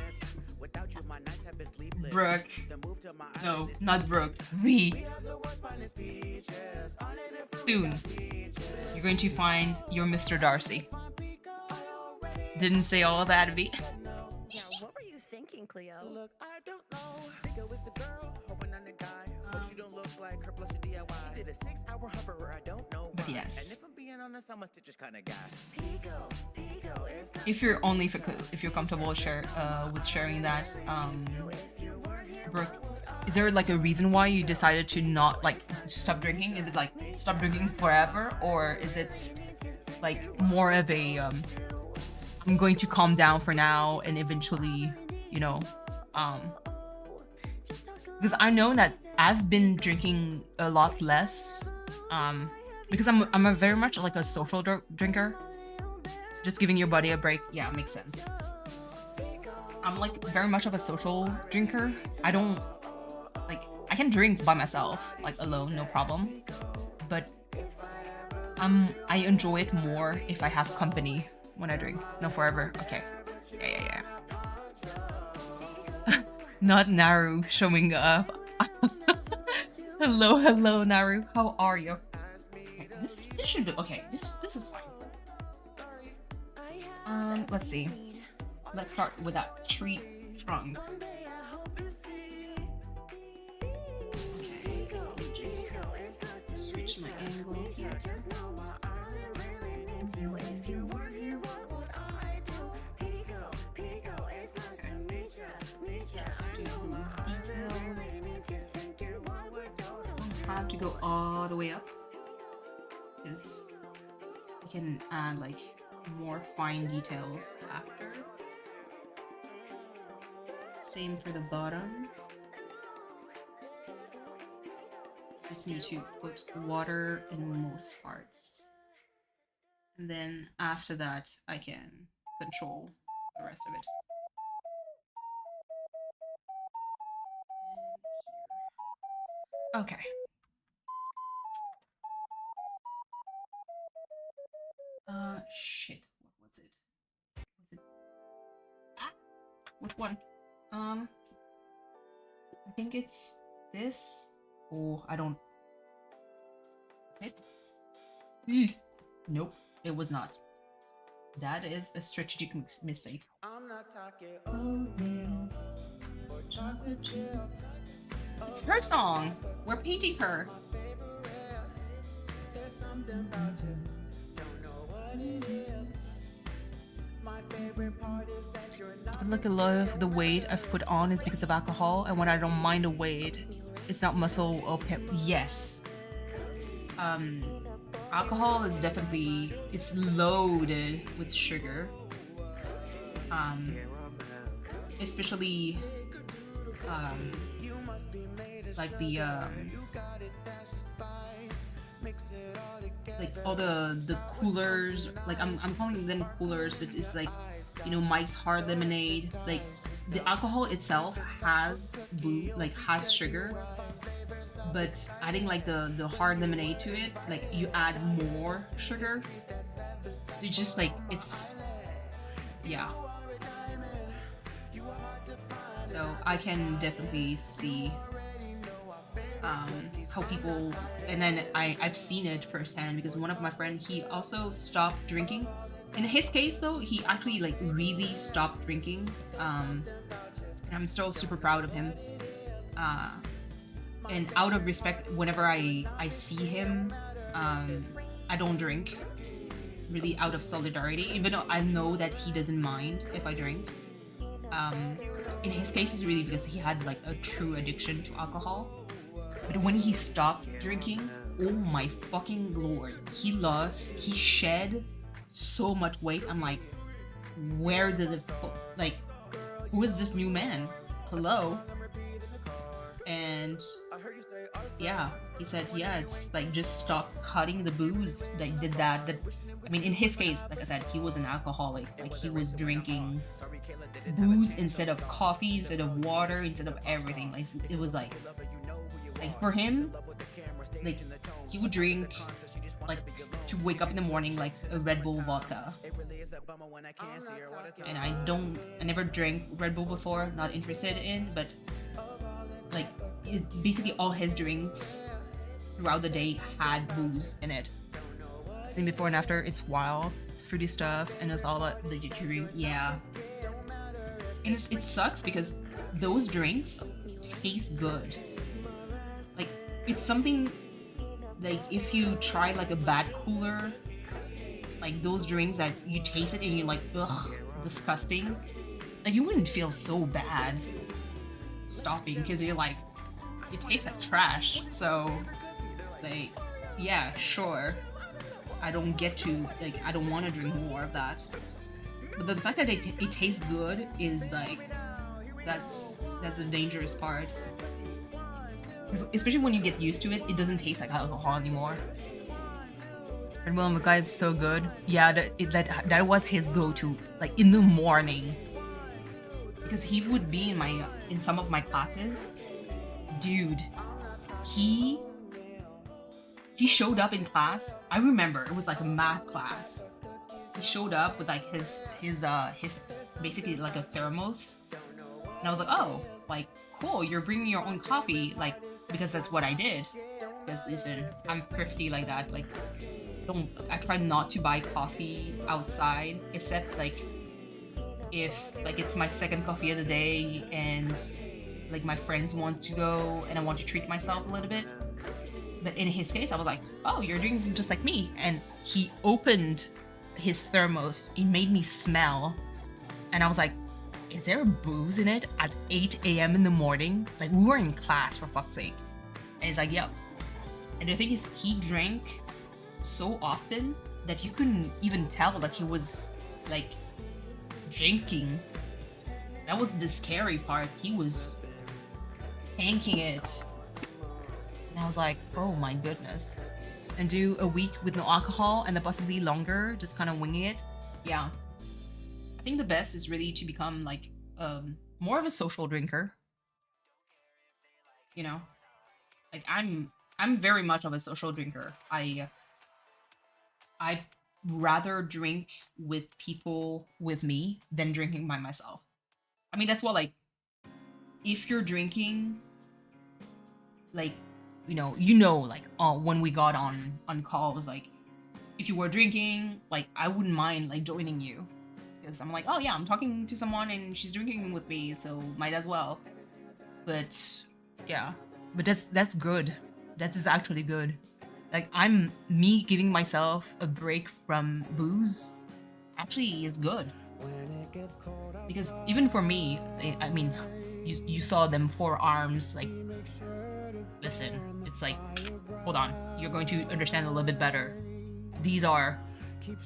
Brooke. No, not Brooke. V. Soon, you're going to find your Mr. Darcy. Didn't say all that, V. Now, what were you thinking, Cleo? Look, I don't know. Pico is the girl, hoping on the guy. But you don't look like her plus your DIY. She did a 6-hour hover, I don't know why. But yes. And if I'm being honest, I'm a stitches kind of guy. If you're comfortable with sharing that, Brooke, is there like a reason why you decided to not like stop drinking? Is it like stop drinking forever, or is it like more of a I'm going to calm down for now and eventually, you know, because I know that I've been drinking a lot less, because I'm a very much like a social drinker. Just giving your body a break, yeah, makes sense. I'm like very much of a social drinker. I don't like, I can drink by myself, like alone, no problem. But I enjoy it more if I have company when I drink. No, forever. Okay. Yeah. Not Naru showing up. Hello, Naru. How are you? Okay, this should be okay. This is fine. Let's see. Let's start with that tree trunk. Okay, just switch my angle here. Just do those details. Don't have to go all the way up, because you can add like more fine details after. Same for the bottom. Just need to put water in most parts, and then after that I can control the rest of it. And here. Okay. Shit. What was it? Was it? Ah, which one? I think it's this. Oh, I don't. It? Nope, it was not. That is a strategic mistake. I'm not talking chocolate chip. It's her song. We're painting her. There's something about you. Don't know what it is. My favorite part is that you're not. Look, a lot of the weight I've put on is because of alcohol, and when I don't mind the weight, it's not muscle or pep. Yes. Alcohol is definitely, it's loaded with sugar. Especially like the like all the coolers, like I'm calling them coolers, but it's like, you know, Mike's Hard Lemonade. Like the alcohol itself has has sugar, but adding like the hard lemonade to it, like you add more sugar. So it's just like, it's, yeah. So I can definitely see how people, and then I've seen it firsthand because one of my friends, he also stopped drinking. In his case though, he actually like really stopped drinking, and I'm still super proud of him. And out of respect, whenever I see him, I don't drink, really out of solidarity, even though I know that he doesn't mind if I drink. In his case, it's really because he had like a true addiction to alcohol. But when he stopped drinking, oh my fucking lord, he shed so much weight. I'm like, where did it, like, who is this new man? Hello? And yeah, he said, yeah, it's like, just stop cutting the booze. Like, did that. I mean, in his case, like I said, he was an alcoholic. Like, he was drinking booze instead of coffee, instead of water, instead of everything. Like, it was like for him, like, he would drink, like, to wake up in the morning, like a Red Bull vodka. And I never drank Red Bull before, not interested in, but like, basically all his drinks throughout the day had booze in it. Seen before and after, it's wild. It's fruity stuff, and it's all that you drink. Yeah. And it sucks because those drinks taste good. Like, it's something, like, if you try like a bad cooler, like those drinks that you taste it and you're like, ugh, disgusting. Like, you wouldn't feel so bad stopping because you're like, it tastes like trash. So, like, yeah, sure, I don't get to, like, I don't want to drink more of that. But the fact that it tastes good is like, that's a dangerous part. Especially when you get used to it, it doesn't taste like alcohol anymore. And well, the guy is so good. Yeah, that was his go-to, like in the morning, because he would be in some of my classes. Dude, he he showed up in class. I remember it was like a math class. He showed up with like his basically like a thermos, and I was like, oh, like cool, you're bringing your own coffee, like because that's what I did. Because listen, I'm thrifty like that. Like, I try not to buy coffee outside, except like if like it's my second coffee of the day and like my friends want to go and I want to treat myself a little bit. But in his case, I was like, oh, you're doing just like me. And he opened his thermos. It made me smell. And I was like, is there booze in it at 8 a.m. in the morning? Like, we were in class, for fuck's sake. And he's like, yep. And the thing is, he drank so often that you couldn't even tell that he was, like, drinking. That was the scary part. He was tanking it. And I was like, oh my goodness. And do a week with no alcohol and then possibly longer, just kind of winging it. Yeah. I think the best is really to become like more of a social drinker. You know? Like I'm very much of a social drinker. I rather drink with people with me than drinking by myself. I mean, that's what, like, if you're drinking, like, like, when we got on calls, like, if you were drinking, like, I wouldn't mind, like, joining you. Because I'm like, oh yeah, I'm talking to someone and she's drinking with me, so might as well. But, yeah. But that's good. That is actually good. Like, me giving myself a break from booze actually is good. Because even for me, I mean, you saw them forearms, like, listen, it's like, hold on, you're going to understand a little bit better. These are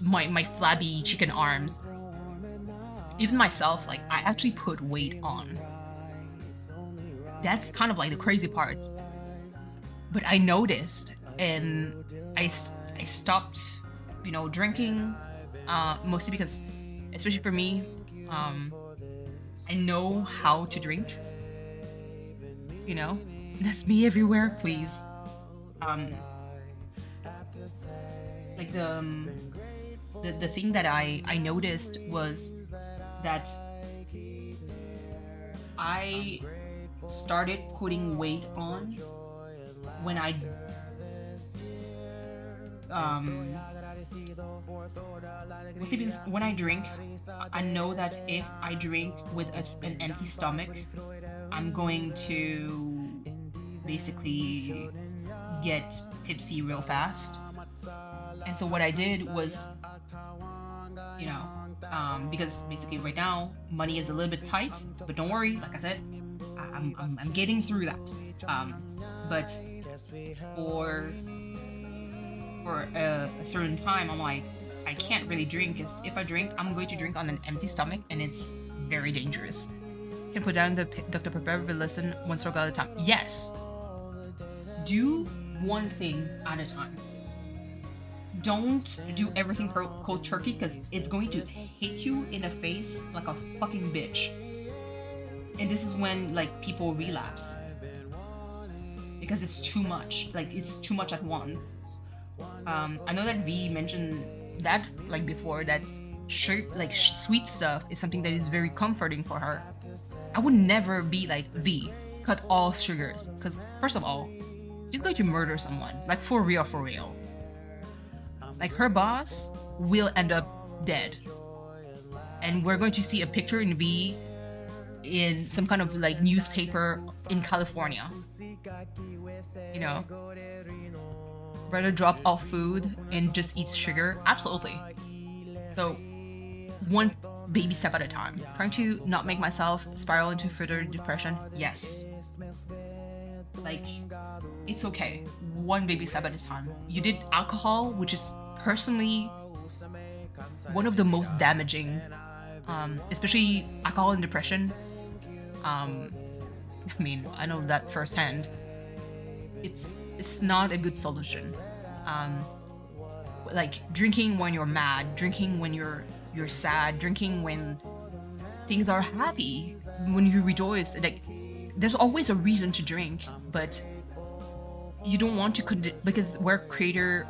my flabby chicken arms. Even myself, like, I actually put weight on. That's kind of like the crazy part. But I noticed, and I stopped, drinking, mostly because, especially for me, I know how to drink. That's me everywhere, please. Like the thing that I noticed was that I started putting weight on when I mostly because when I drink, I know that if I drink with an empty stomach, I'm going to basically get tipsy real fast. And so what I did was, because basically right now money is a little bit tight, but don't worry, like I said, I'm getting through that. But for a certain time, I'm like, I can't really drink, because if I drink, I'm going to drink on an empty stomach, and it's very dangerous. Can put down the Dr. Pepper, but listen one stroke at a time. Yes. Do one thing at a time. Don't do everything cold turkey, because it's going to hit you in the face like a fucking bitch. And this is when, like, people relapse. Because it's too much. Like, it's too much at once. I know that V mentioned that, like, before, that sweet stuff is something that is very comforting for her. I would never be like, V, cut all sugars. Because, first of all, she's going to murder someone. Like, for real. Like, her boss will end up dead. And we're going to see a picture in V in some kind of, like, newspaper in California. Rather drop all food and just eat sugar? Absolutely. So, one baby step at a time. Trying to not make myself spiral into further depression? Yes. Like, it's okay. One baby step at a time. You did alcohol, which is personally one of the most damaging, especially alcohol and depression. I mean, I know that firsthand. It's not a good solution. Like, drinking when you're mad, drinking when you're sad, drinking when things are happy, when you rejoice. Like, there's always a reason to drink, but you don't want to because we're creatures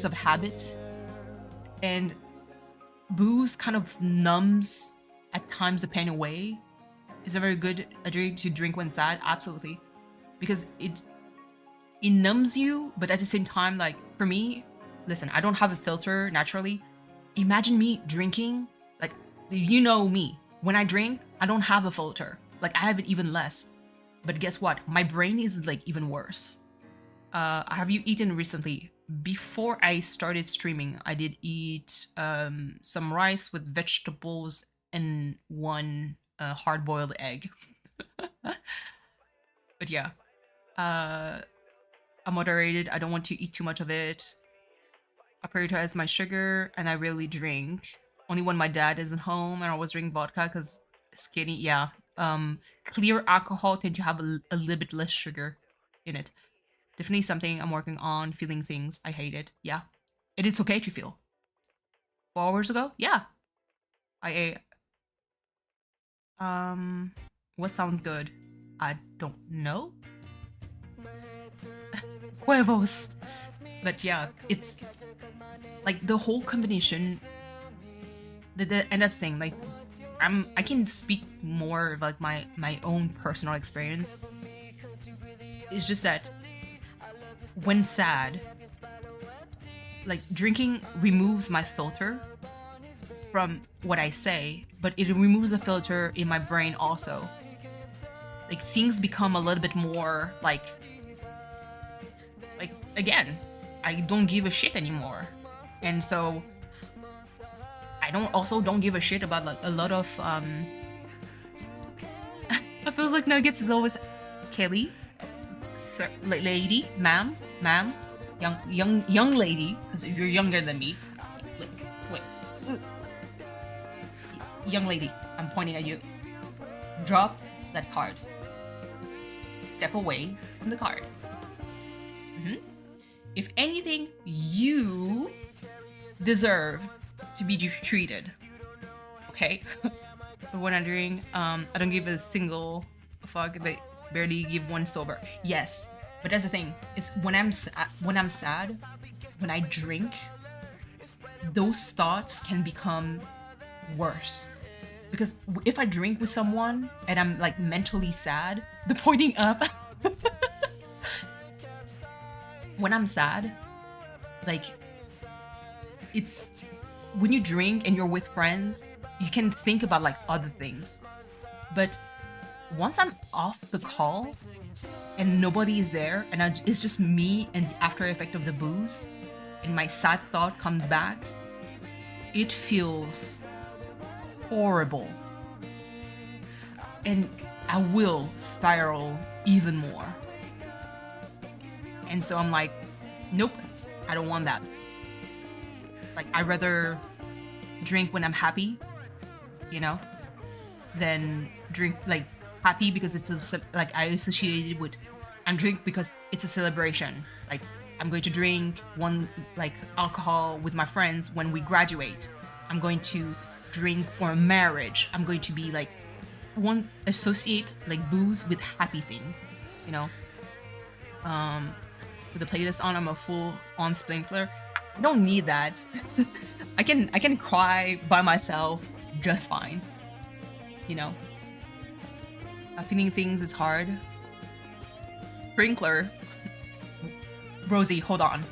of habit, and booze kind of numbs at times the pain away. Is it very good a drink to drink when sad? Absolutely, because it numbs you, but at the same time, like for me, listen, I don't have a filter naturally. Imagine me drinking, like, you know me. When I drink, I don't have a filter. Like, I have it even less. But guess what? My brain is like even worse. Have you eaten recently? Before I started streaming, I did eat some rice with vegetables and one hard-boiled egg. But yeah, I'm moderated. I don't want to eat too much of it. I prioritize my sugar, and I rarely drink. Only when my dad isn't home, and I always drink vodka because skinny. Yeah. Clear alcohol tend to have a little bit less sugar in it. Definitely something I'm working on. Feeling things. I hate it. Yeah. And it's okay to feel. 4 hours ago? Yeah. I ate. What sounds good? I don't know. Huevos. But yeah, it's like the whole combination. And that's the thing. Like, I can speak more of like my own personal experience. It's just that when sad, like drinking removes my filter from what I say, but it removes the filter in my brain also. Like things become a little bit more like again, I don't give a shit anymore. And so I don't give a shit about like a lot of I feels like Nuggets is always Kelly, sir, lady, ma'am, young lady, because you're younger than me. Wait. Young lady, I'm pointing at you. Drop that card. Step away from the card. If anything, you deserve to be treated. Okay? But when I'm doing, I don't give a single fuck. They barely give one sober. Yes, but that's the thing. It's when I'm sad, when I drink, those thoughts can become worse. Because if I drink with someone and I'm like mentally sad, the pointing up. When I'm sad, like, it's when you drink and you're with friends, you can think about like other things. But once I'm off the call and nobody is there, and it's just me and the after effect of the booze, and my sad thought comes back, it feels horrible. And I will spiral even more. And so I'm like, nope, I don't want that. Like, I'd rather drink when I'm happy, you know, than drink like happy because it's like I associate it with, and drink because it's a celebration. Like, I'm going to drink one like alcohol with my friends when we graduate. I'm going to drink for a marriage. I'm going to be like, I want to associate like booze with happy thing, you know. With the playlist on, I'm a full on sprinkler. I don't need that. I can cry by myself just fine. You know. Feeling things is hard. Sprinkler. Rosie, hold on.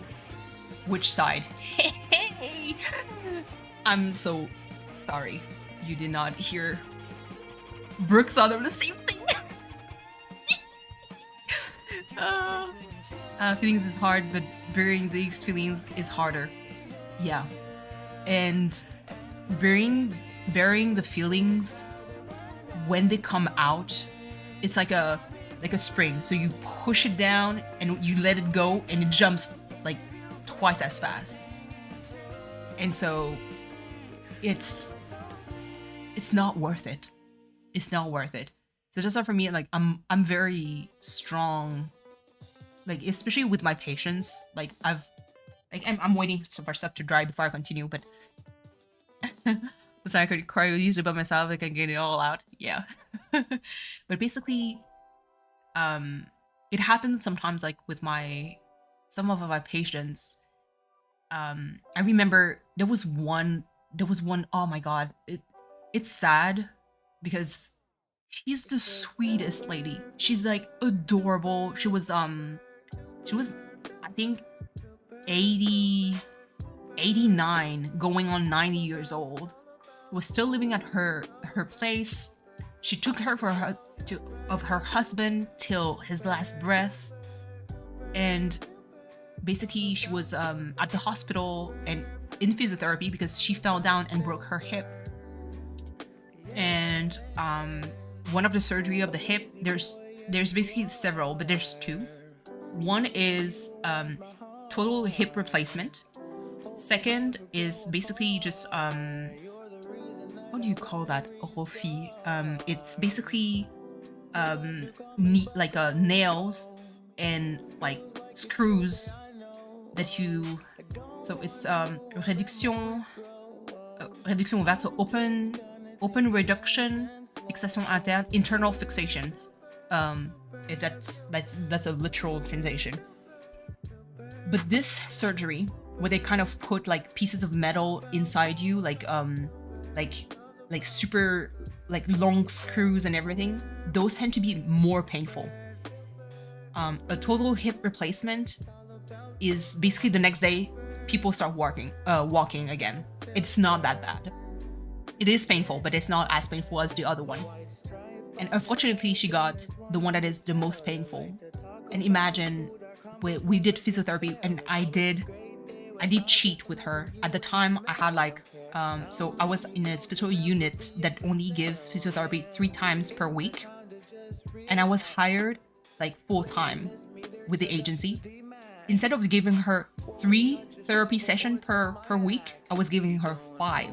Which side? Hey. I'm so sorry. You did not hear. Brooke thought of the same thing. Feelings is hard, but burying these feelings is harder. Yeah. And burying the feelings when they come out, it's like a spring. So you push it down and you let it go and it jumps like twice as fast. And so it's not worth it. It's not worth it. So just for me, like I'm very strong. Like, especially with my patience, like I'm waiting for stuff to dry before I continue, but so I could cry usually by myself, I can get it all out. Yeah. But basically, it happens sometimes, like with some of my patients. I remember there was one. Oh my god, it's sad because she's the sweetest lady. She's like adorable. She was I think 80, 89, going on 90 years old. Was still living at her place. She took her of her husband till his last breath, and basically she was at the hospital and in physiotherapy because she fell down and broke her hip. And one of the surgery of the hip, there's basically several, but there's two. One is total hip replacement. Second is basically just what do you call that? Rofi. It's basically nails and like screws that you. So it's réduction ouverte, so open reduction, fixation interne, internal fixation. If that's a literal translation. But this surgery, where they kind of put like pieces of metal inside you, like super like long screws and everything, those tend to be more painful. A total hip replacement is basically the next day people start walking again. It's not that bad. It is painful, but it's not as painful as the other one. And unfortunately, she got the one that is the most painful. And imagine, we did physiotherapy, and I did cheat with her. At the time, I had like, so I was in a special unit that only gives physiotherapy 3 times per week. And I was hired like full time with the agency. Instead of giving her 3 therapy sessions per week, I was giving her 5.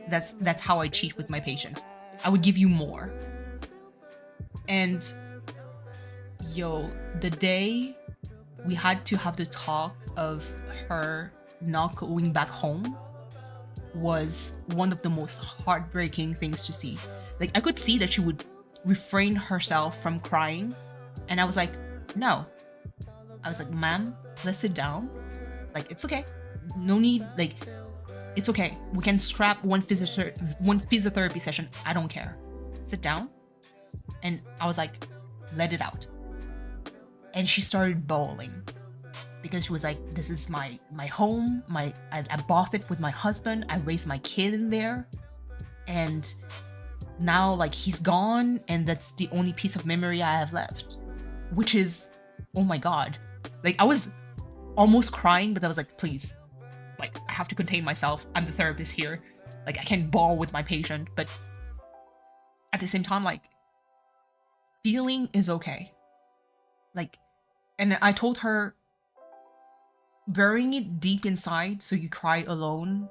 That's how I cheat with my patient. I would give you more. And the day we had to have the talk of her not going back home was one of the most heartbreaking things to see. Like, I could see that she would refrain herself from crying, and I was like, no. I was like, ma'am, let's sit down. Like, it's okay. No need, like, it's okay. We can scrap one physiotherapy session. I don't care. Sit down. And I was like, let it out. And she started bawling because she was like, this is my home. I bought it with my husband. I raised my kid in there. And now, like, he's gone, and that's the only piece of memory I have left. Which is, oh my God. Like, I was almost crying, but I was like, please. Like, I have to contain myself. I'm the therapist here. Like, I can't bawl with my patient. But at the same time, like, feeling is okay. Like, and I told her, burying it deep inside so you cry alone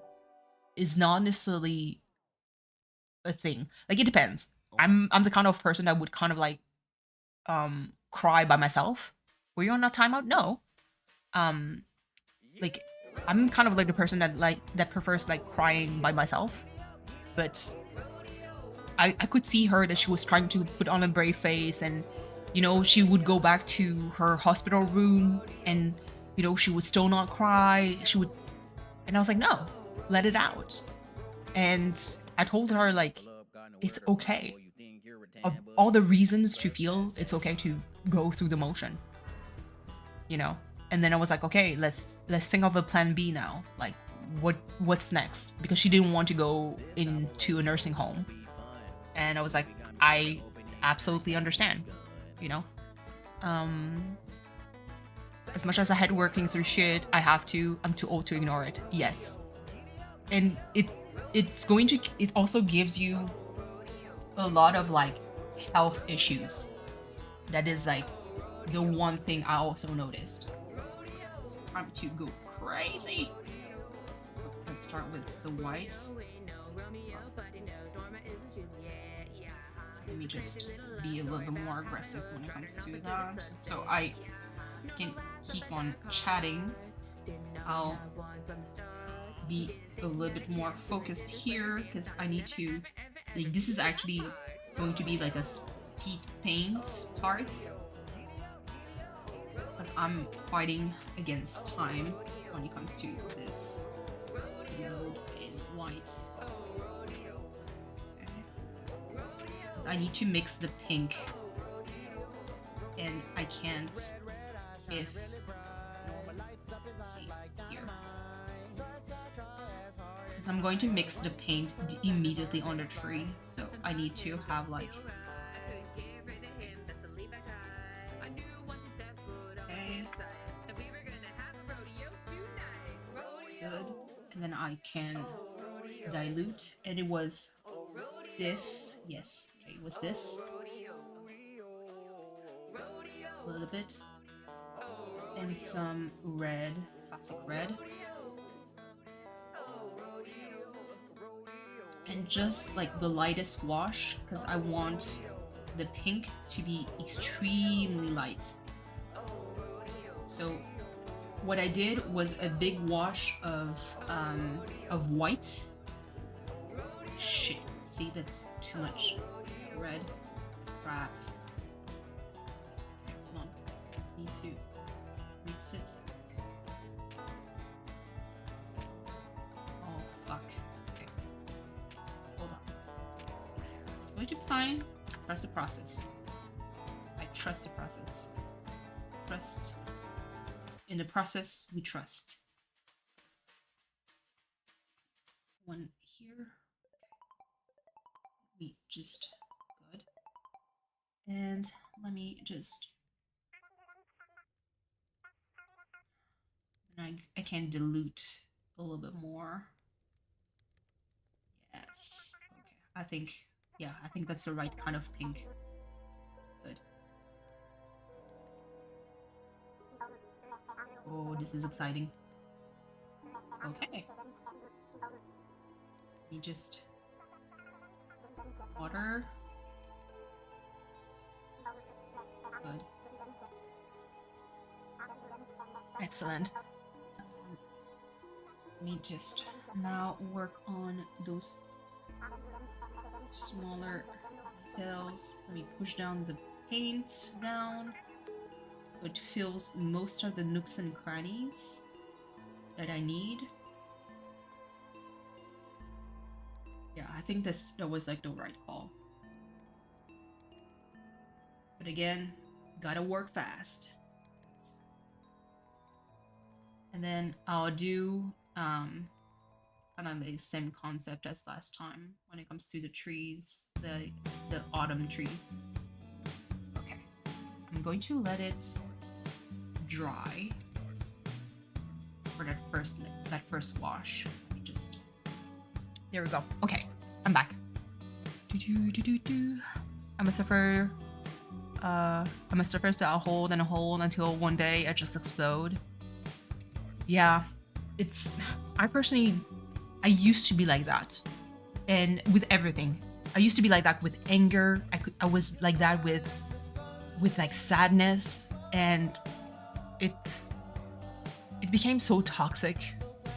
is not necessarily a thing. Like, it depends. I'm the kind of person that would kind of like cry by myself. Were you on a timeout? No. Like, I'm kind of like the person that prefers like crying by myself. But I could see her that she was trying to put on a brave face, and she would go back to her hospital room, and she would still not cry. She would, and I was like, no, let it out. And I told her, like, it's okay. Of all the reasons to feel, it's okay to go through the motion. And then I was like, okay, let's think of a plan B now. Like, what's next? Because she didn't want to go into a nursing home. And I was like, I absolutely understand, as much as I had working through shit, I'm too old to ignore it. Yes. And it also gives you a lot of like health issues. That is like the one thing I also noticed. It's time to go crazy. So let's start with the white. Let me just be a little bit more aggressive when it comes to that. So I can keep on chatting. I'll be a little bit more focused here because I need to, like, this is actually going to be like a speed paint part. because I'm fighting against time when it comes to this load in white. Because I need to mix the pink, and I can't if, let's see here, because I'm going to mix the paint immediately on the tree, so I need to have like, okay, good, and then I can dilute, and it was this, yes, okay, it was this, a little bit, and some red, classic red, and just like the lightest wash, because I want the pink to be extremely light. So what I did was a big wash of white. Shit, see, that's too much red. Crap. Hold on, need to mix it. Oh fuck. Okay, hold on. It's going to be fine. Trust the process. I trust the process. Trust. In the process, we trust. One here. We just good. And let me just. And I can dilute a little bit more. Yes. Okay. I think, yeah, I think that's the right kind of pink. Good. Oh, this is exciting. Okay. Let me just water. Good. Excellent. Let me just now work on those smaller details. Let me push down the paint down so it fills most of the nooks and crannies that I need. Yeah, I think that was like the right call. But again, gotta work fast. And then I'll do kind of the same concept as last time when it comes to the trees, the autumn tree. Okay, I'm going to let it dry for that first wash. Let me just, there we go. Okay, I'm back. I'm a surfer. I'm a surfer that I'll hold and hold until one day I just explode. Yeah, it's, I used to be like that, and with everything. I used to be like that with anger. I was like that with like sadness, and it became so toxic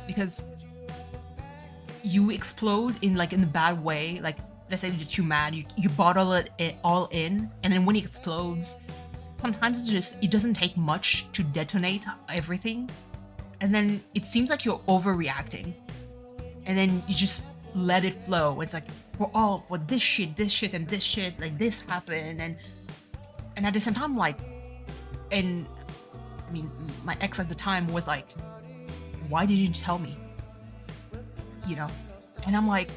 because you explode in a bad way. Like, let's say you're too mad, you bottle it all in, and then when it explodes, sometimes it doesn't take much to detonate everything. And then it seems like you're overreacting. And then you just let it flow. It's like, for this shit, and this shit, like this happened. And at the same time, and I mean, my ex at the time was like, why didn't you tell me? You know? And I'm like,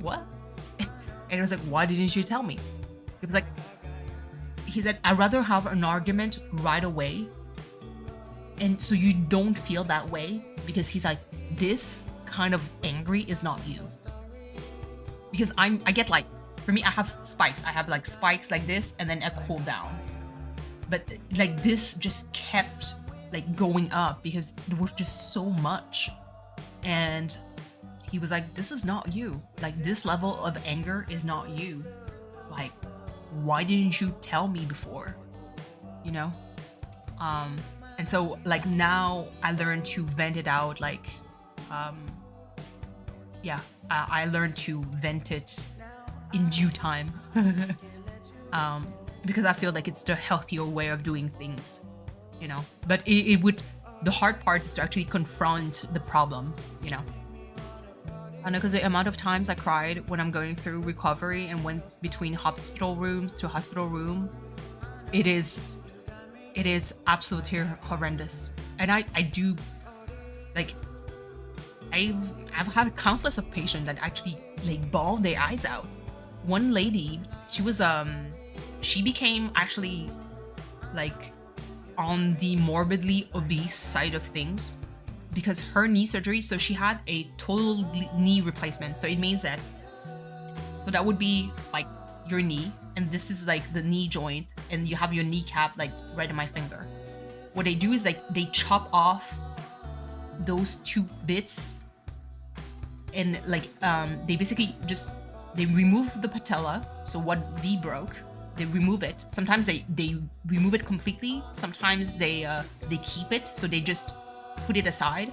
what? And it was like, why didn't you tell me? It was like, he said, I'd rather have an argument right away, and so you don't feel that way, because he's like, this kind of angry is not you. Because I get for me, I have spikes. I have spikes like this, and then I cool down. But this just kept going up because there was just so much. And he was like, this is not you. This level of anger is not you. Why didn't you tell me before? You know? And so now I learned to vent it out. I learned to vent it in due time. Because I feel like it's the healthier way of doing things. you know. But it would, the hard part is to actually confront the problem, you know. I know, because the amount of times I cried when I'm going through recovery and went between hospital rooms to hospital room, it is absolutely horrendous. And I do, like, I've had countless of patients that actually like bawl their eyes out. One lady, she became actually like on the morbidly obese side of things because her knee surgery, so she had a total knee replacement. So it means that, so that would be like your knee, and this is like the knee joint, and you have your kneecap like right in my finger. What they do is like they chop off those two bits, and like they basically just, they remove the patella, so what V broke, they remove it. Sometimes they remove it completely, sometimes they keep it, so they just put it aside.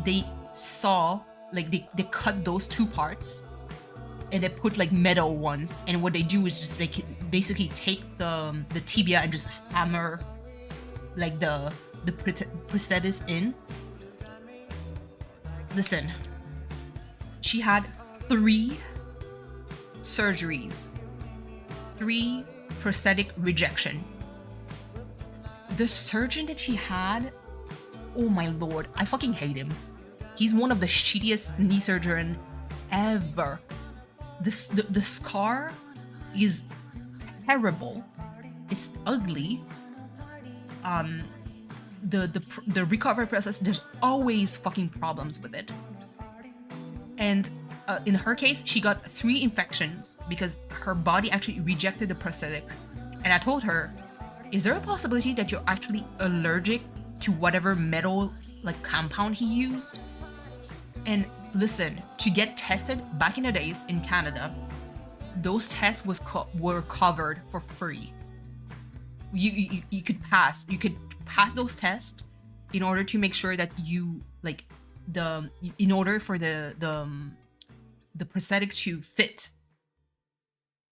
They saw, like they cut those two parts and they put like metal ones, and what they do is just like basically take the tibia and just hammer like the prosthesis in. Listen, she had 3 surgeries, 3 prosthetic rejection. The surgeon that she had, oh my lord, I fucking hate him. He's one of the shittiest knee surgeon ever. The scar is terrible. It's ugly. The recovery process, there's always fucking problems with it. And in her case, she got 3 infections because her body actually rejected the prosthetics. And I told her, is there a possibility that you're actually allergic to whatever metal like compound he used? And listen, to get tested back in the days in Canada, those tests were covered for free. You could pass those tests in order to make sure that you like in order for the prosthetic to fit.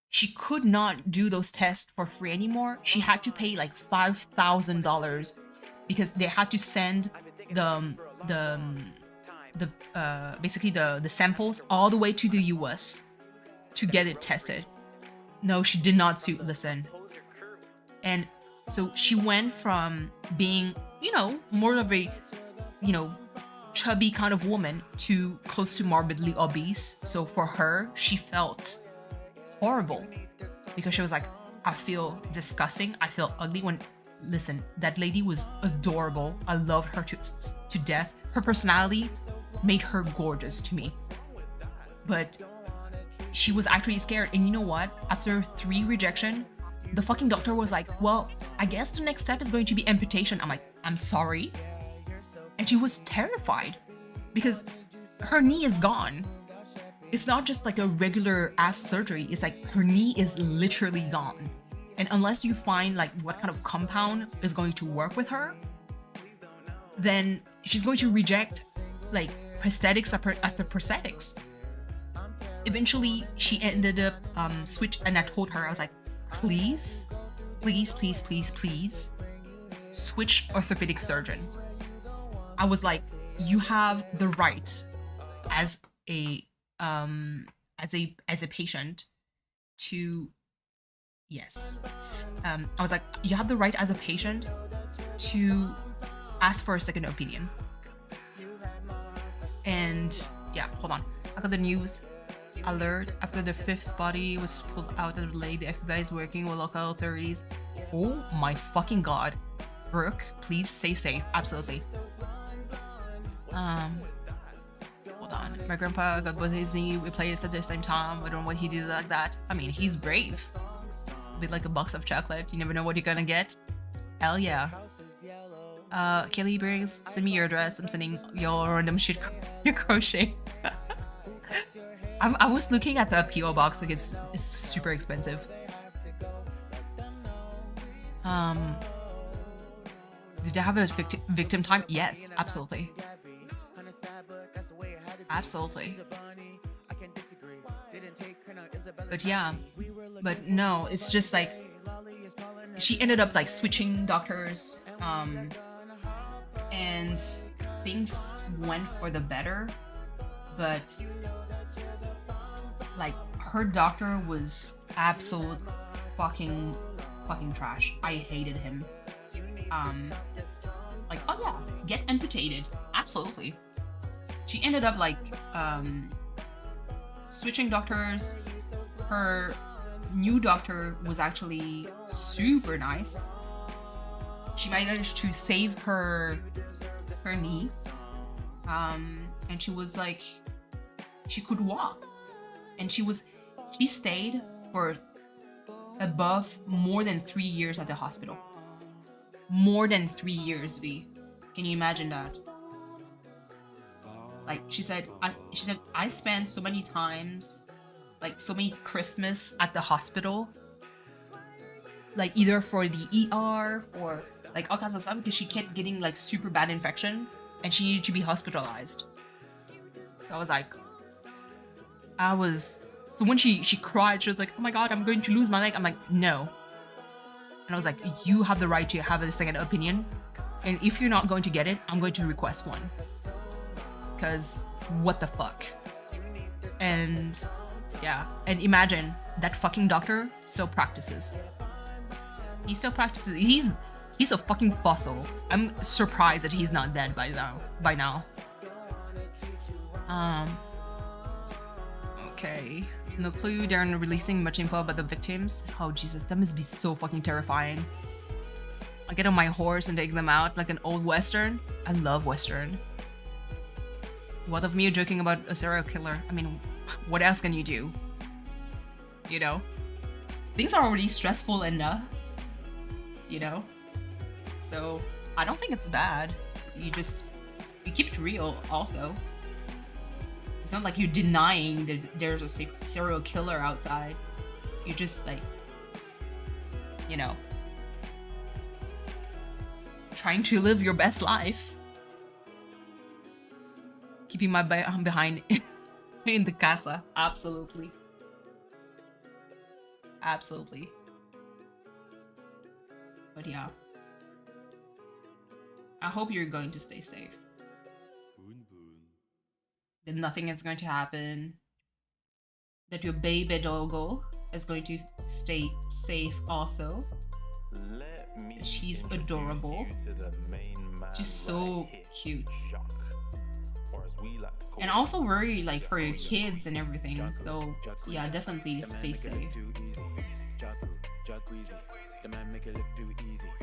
She could not do those tests for free anymore. She had to pay like $5,000 because they had to send basically the samples all the way to the US to get it tested. No, she did not sue. Listen. And so she went from being, you know, more of a, you know, chubby kind of woman to close to morbidly obese. So for her, she felt horrible because she was like, I feel disgusting. I feel ugly. When, listen, that lady was adorable. I loved her to death. Her personality made her gorgeous to me. But she was actually scared. And you know what? After 3 rejection, the fucking doctor was like, well, I guess the next step is going to be amputation. I'm like, I'm sorry. And she was terrified because her knee is gone. It's not just like a regular ass surgery. It's like her knee is literally gone. And unless you find like what kind of compound is going to work with her, then she's going to reject like prosthetics after prosthetics. Eventually, she ended up switch, and I told her, I was like, please, please, please, please, please, switch orthopedic surgeons. I was like, you have the right as a patient to, yes. I was like, you have the right as a patient to ask for a second opinion. And yeah, hold on. I got the news alert. After the 5th body was pulled out of the lake, the FBI is working with local authorities. Oh my fucking god. Brooke, please stay safe. Absolutely. Hold on. My grandpa got both his knee replaced at the same time. I don't know why he did like that. I mean, he's brave. With like a box of chocolate. You never know what you're gonna get. Hell yeah. Kelly Briggs, send me your address. I'm sending your random shit crochet. I was looking at the PO box, like it's super expensive. Did they have a victim time? Yes, absolutely. Absolutely. But yeah, but no, it's just like, she ended up like switching doctors, and things went for the better, but like her doctor was absolute fucking trash. I hated him. Like, oh yeah, get amputated. Absolutely. She ended up like switching doctors. Her new doctor was actually super nice. She managed to save her knee. And she was like, she could walk. And she stayed for above more than 3 years at the hospital. More than 3 years, V. Can you imagine that? Like she said, I spent so many times, like so many Christmas at the hospital, like either for the ER or like all kinds of stuff, because she kept getting like super bad infection and she needed to be hospitalized. So I was like, so when she cried, she was like, oh my god, I'm going to lose my leg. I'm like, no. And I was like, you have the right to have a second opinion. And if you're not going to get it, I'm going to request one. Because what the fuck? And yeah, and imagine that fucking doctor still practices. He still practices. He's a fucking fossil. I'm surprised that he's not dead by now. Okay. No clue. They're not releasing much info about the victims. Oh Jesus, that must be so fucking terrifying. I get on my horse and take them out like an old western. I love western. What of me joking about a serial killer? I mean, what else can you do? You know? Things are already stressful enough. You know? So, I don't think it's bad. You keep it real also. It's not like you're denying that there's a serial killer outside. You're just like, you know, trying to live your best life. Keeping my behind in the casa. Absolutely. Absolutely. But yeah. I hope you're going to stay safe. That nothing is going to happen. That your baby doggo is going to stay safe also. She's adorable. She's so cute. And also worry like for your kids and everything. So yeah, definitely stay safe.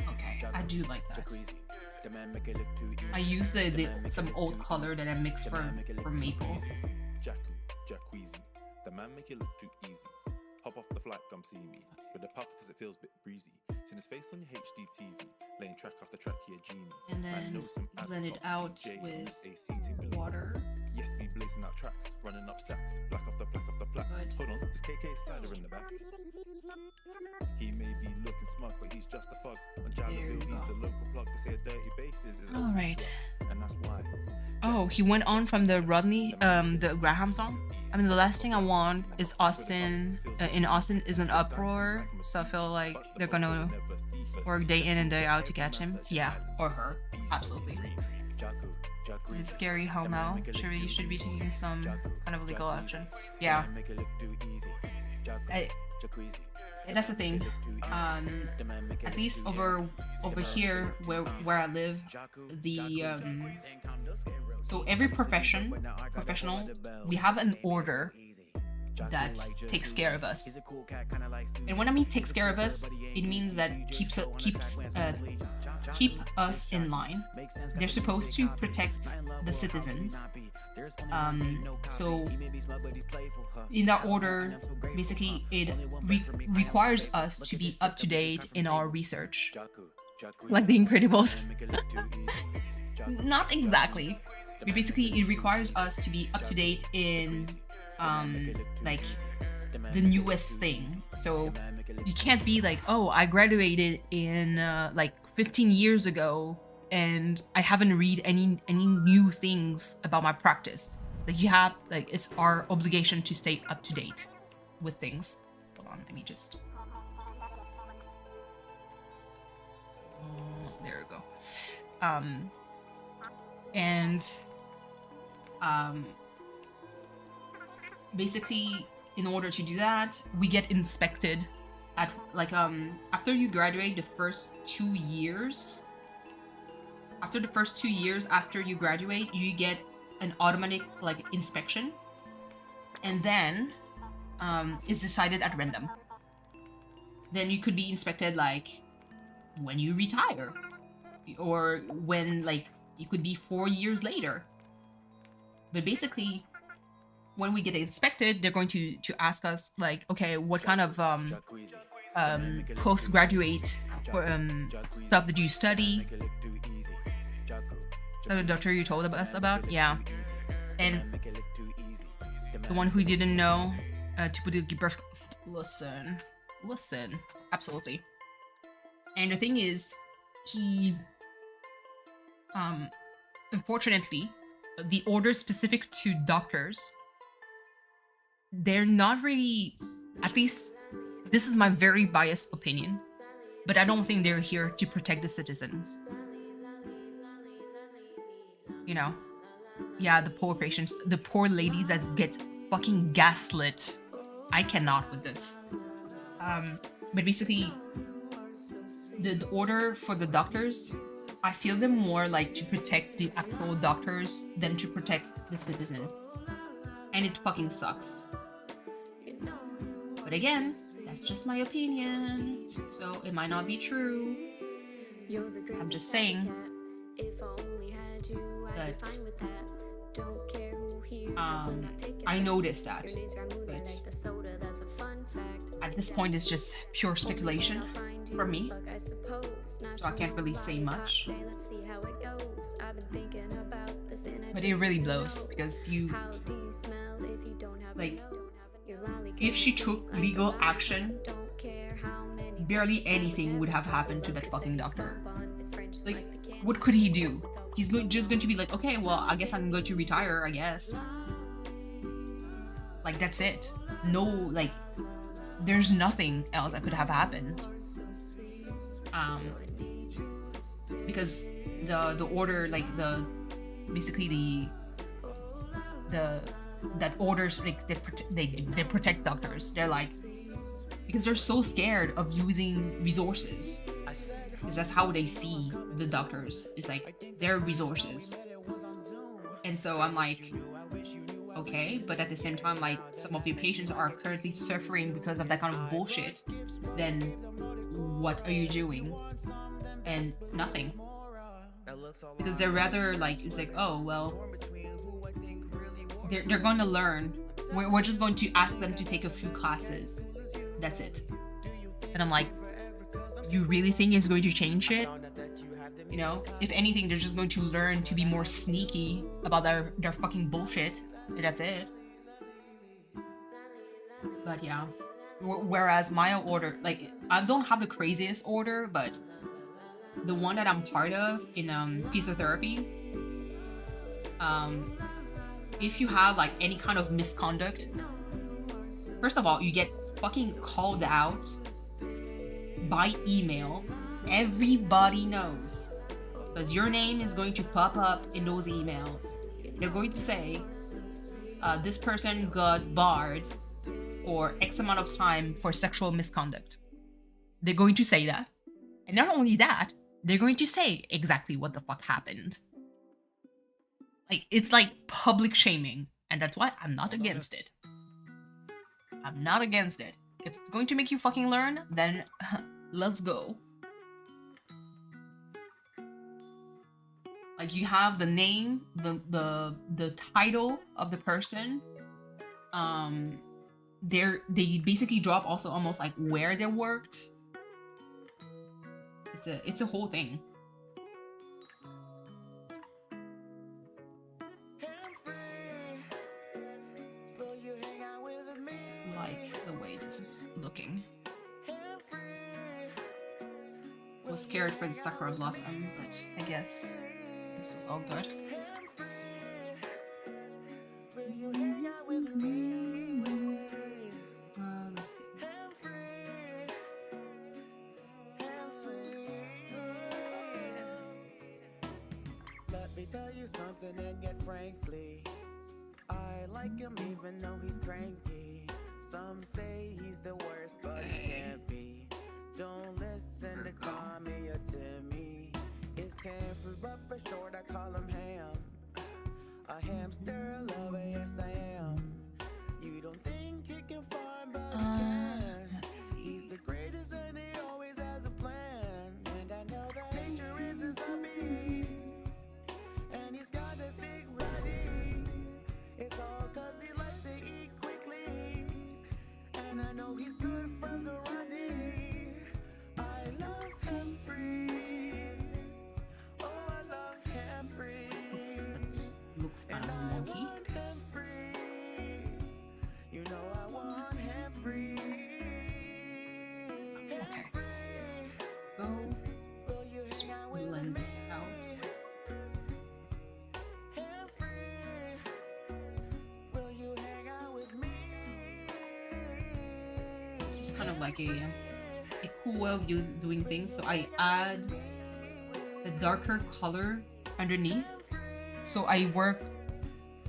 Okay, I do like that. I use some old color that I mixed for maple. The man make it look too easy. Hop off the flight, come see me. With a puff cause it feels a bit breezy. Seen his face on your HD TV. Laying track after track, here genie. And then blend it out with water. Yes, be blazing out tracks, running up stacks. Black after black after black. Hold on, there's KK slider in the back. He may be looking smug, but he's just a thug. On Jalaville, he's the local plug. They say a dirty bases is alright. And that's why. Oh, he went on from the Rodney, the Graham song. I mean, the last thing I want is Austin. In Austin is an uproar, so I feel like they're gonna work day in and day out to catch him. Yeah, or her. Absolutely. It's scary. Hell no. You should be taking some kind of legal action. Yeah. And that's the thing. At least over here where I live, so every professional, we have an order that takes care of us. And when I mean takes care of us, it means that keep us in line. They're supposed to protect the citizens. So in that order, basically it requires us to be up to date in our research. Like the Incredibles. Not exactly. But basically it requires us to be up to date in like the newest thing. So you can't be like, oh, I graduated in like 15 years ago and I haven't read any new things about my practice. Like you have, like, it's our obligation to stay up to date with things. Hold on, let me just. There we go. And basically, in order to do that, we get inspected at like after you graduate the first 2 years. After the first 2 years after you graduate, you get an automatic like inspection, and then it's decided at random. Then you could be inspected like when you retire, or when like it could be 4 years later. But basically, when we get inspected, they're going to ask us like, okay, what kind of postgraduate stuff did you study? So the doctor you told us about, yeah. And the one who didn't know to put the birth. Listen, absolutely. And the thing is, he, unfortunately, the orders specific to doctors, they're not really, at least this is my very biased opinion, but I don't think they're here to protect the citizens. You know, yeah, the poor patients, the poor ladies that get fucking gaslit. I cannot with this. But basically, the order for the doctors, I feel them more like to protect the actual doctors than to protect the citizen. And it fucking sucks. But again, that's just my opinion, so it might not be true. I'm just saying that I noticed that, but at this point it's just pure speculation for me, so I can't really say much. But it really blows, because you, like, if she took legal action, barely anything would have happened to that fucking doctor. Like, what could he do? He's just going to be like, okay, well, I guess I'm going to retire, I guess. Like, that's it. No, like, there's nothing else that could have happened. Because the order, like, basically that orders, like, they protect doctors. They're like, because they're so scared of losing resources. Because that's how they see the doctors. It's like, they're resources. And so I'm like, okay, but at the same time, like, some of your patients are currently suffering because of that kind of bullshit. Then what are you doing? And nothing. Because they're rather like, it's like, oh, well, they're going to learn. We're just going to ask them to take a few classes. That's it. And I'm like, you really think it's going to change it? You know, if anything, they're just going to learn to be more sneaky about their fucking bullshit. And that's it. But yeah. Whereas my order, like, I don't have the craziest order, but the one that I'm part of in physiotherapy, if you have like any kind of misconduct, first of all, you get fucking called out by email. Everybody knows, because your name is going to pop up in those emails. They're going to say, this person got barred for X amount of time for sexual misconduct. They're going to say that. And not only that, they're going to say exactly what the fuck happened. Like, it's like public shaming. And that's why I'm not against it. I'm not against it. If it's going to make you fucking learn, then let's go. Like, you have the name, the title of the person. They basically drop also almost like where they worked. It's a whole thing. Like the way this is looking. Was scared for the sakura blossom, but I guess this is all good. Let's see. you something, and yet frankly, I like him even though he's cranky. Some say he's the worst, but he can't be. Don't listen to Tommy or Timmy. It's Hanford, but for short I call him Ham. A hamster lover, yes I am. You don't think he can farm, but he can. He's the greatest and he always has a plan. And I know that nature is his hobby. And he's got a big body. It's all cause he likes to eat quickly. And I know he's good friends with Rodney. I love him free. Oh, I love him free. Looks kind And of I wonky. want him free. You know I want him free. Him Okay. free. Go Will you hang out with blend me? this out. Him free. Will you hang out with me? This is kind of like a cool way of you doing things. So I add the darker color underneath. So I work,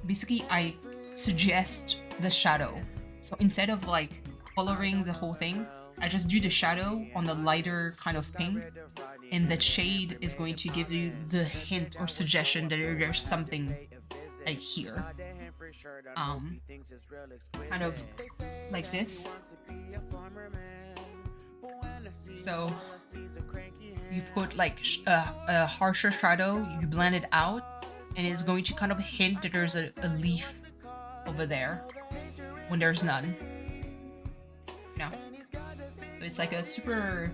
basically I suggest the shadow. So instead of like coloring the whole thing, I just do the shadow on the lighter kind of pink, and that shade is going to give you the hint or suggestion that there's something like here. Kind of like this. So you put like a harsher shadow, you blend it out, and it's going to kind of hint that there's a leaf over there when there's none. You know? So it's like a super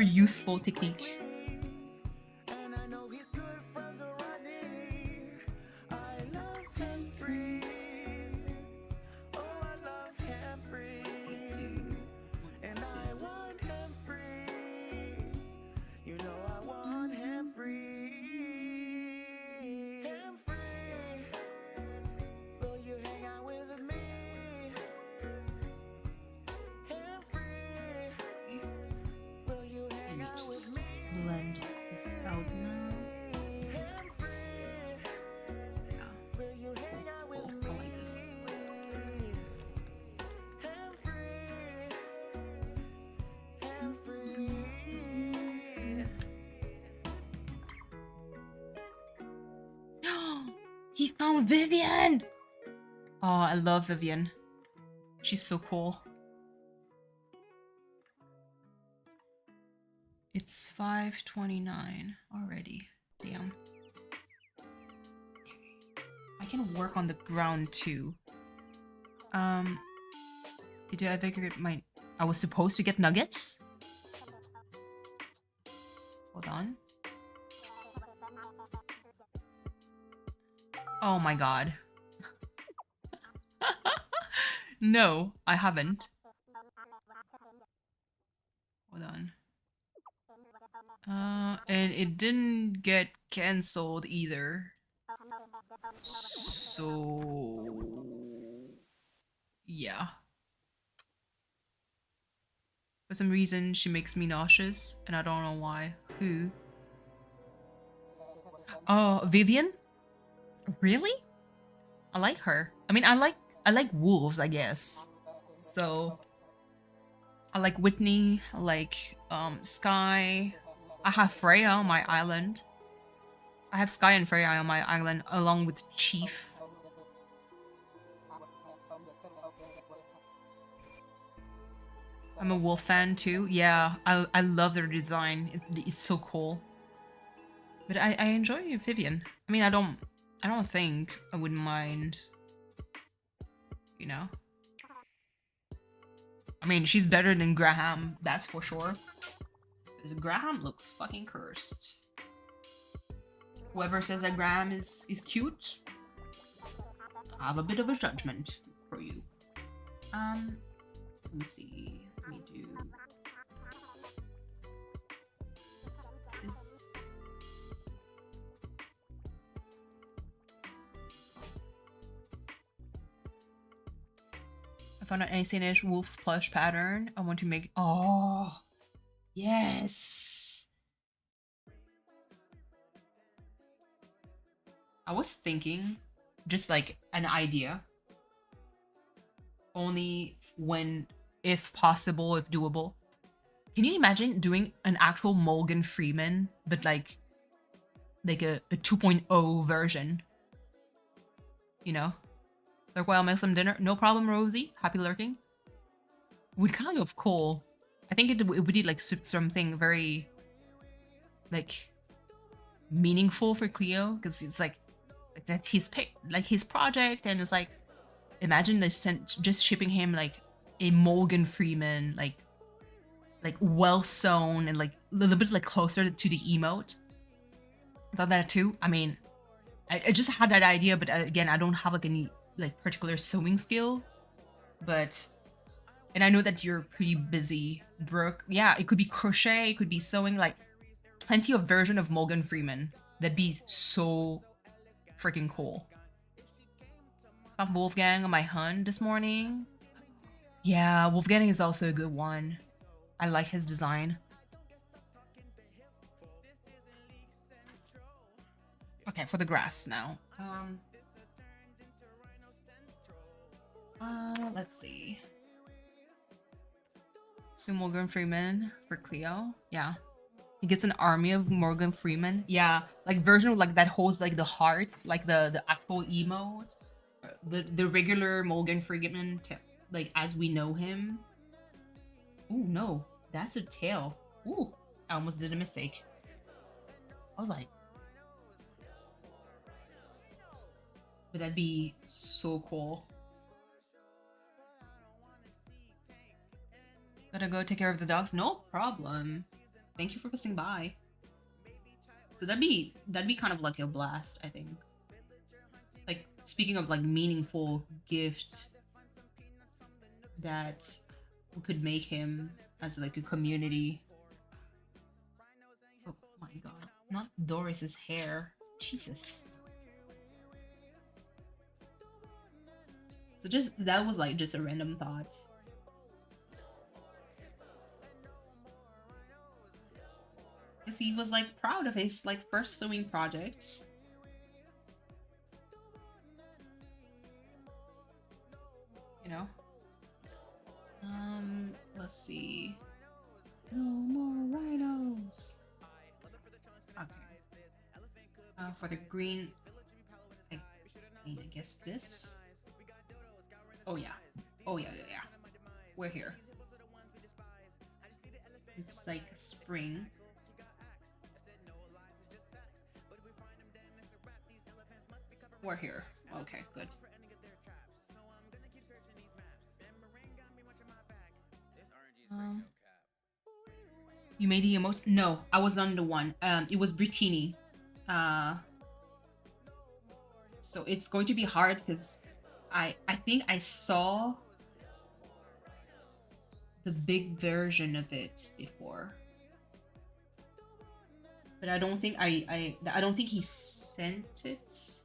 useful technique. And I know he's good friends with Rodney. I love him free. Oh, I love him free. And I want him free. You know I want him free. Him free. Will you hang out with me? Him free. Will you hang And out with just me? blend this out now. Him free. Yeah. Will you hang out with Cool. me? I like this. Him free. Him free. He found Vivian! Oh, I love Vivian. She's so cool. It's 5:29 already. Damn. I can work on the ground too. Did I ever get my... I was supposed to get nuggets? Hold on. Oh my god. No, I haven't. Hold on. And it didn't get cancelled either. So... yeah. For some reason, she makes me nauseous, and I don't know why. Who? Oh, Vivian? Really? I like her. I mean, I like wolves, I guess. So I like Whitney, I like Sky. I have Freya on my island. I have Sky and Freya on my island along with Chief. I'm a wolf fan too. Yeah, I love their design. It's so cool. But I enjoy Vivian. I mean, I don't think I wouldn't mind, you know. I mean, she's better than Graham, that's for sure. Because Graham looks fucking cursed. Whoever says that Graham is cute, I have a bit of a judgment for you. Let me see. Let me do this. I found an Ancient wolf plush pattern. I want to make. Oh, yes. I was thinking, just like an idea, only when, if possible, if doable. Can you imagine doing an actual Morgan Freeman, but like a 2.0 version? You know? Like, while I'll make some dinner. No problem, Rosie. Happy lurking. Would kind of cool. I think it would be like something very like meaningful for Cleo, because it's like that his his project, and it's like, imagine they just shipping him like a Morgan Freeman, like well sewn and like a little bit like closer to the emote. I thought that too. I mean, I just had that idea, but again, I don't have like any like particular sewing skill, but. And I know that you're pretty busy, Brooke. Yeah, it could be crochet, it could be sewing, like plenty of version of Morgan Freeman. That'd be so freaking cool. Found Wolfgang on my hunt this morning. Yeah, Wolfgang is also a good one. I like his design. Okay, for the grass now. Let's see. So Morgan Freeman for Cleo. Yeah. He gets an army of Morgan Freeman. Yeah, like version of like that holds like the heart, like the actual emote. The regular Morgan Freeman, like as we know him. Oh no, that's a tail. Ooh, I almost did a mistake. I was like, but that'd be so cool. Gotta go take care of the dogs. No problem. Thank you for passing by. So that'd be kind of like a blast, I think. Like, speaking of like meaningful gift that we could make him as like a community. Oh my god. Not Doris's hair. Jesus. So that was like just a random thought. Because he was like proud of his like first sewing project. You know? Let's see. No more rhinos. Okay. For the green, I guess this. Oh yeah. Oh yeah. We're here. It's like spring. We're here. Okay, good. You made the emotes? No, I was on the one. It was Brittini. So it's going to be hard because I think I saw the big version of it before. But I don't think I don't think he sent it.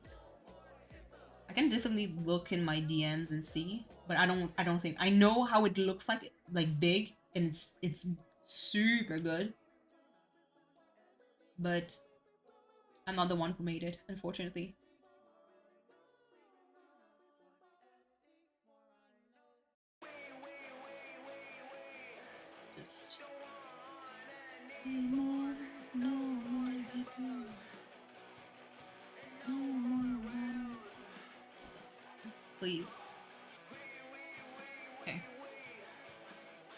I can definitely look in my DMs and see, but I don't think I know how it looks like big, and it's super good. But I'm not the one who made it, unfortunately. Just please. Okay.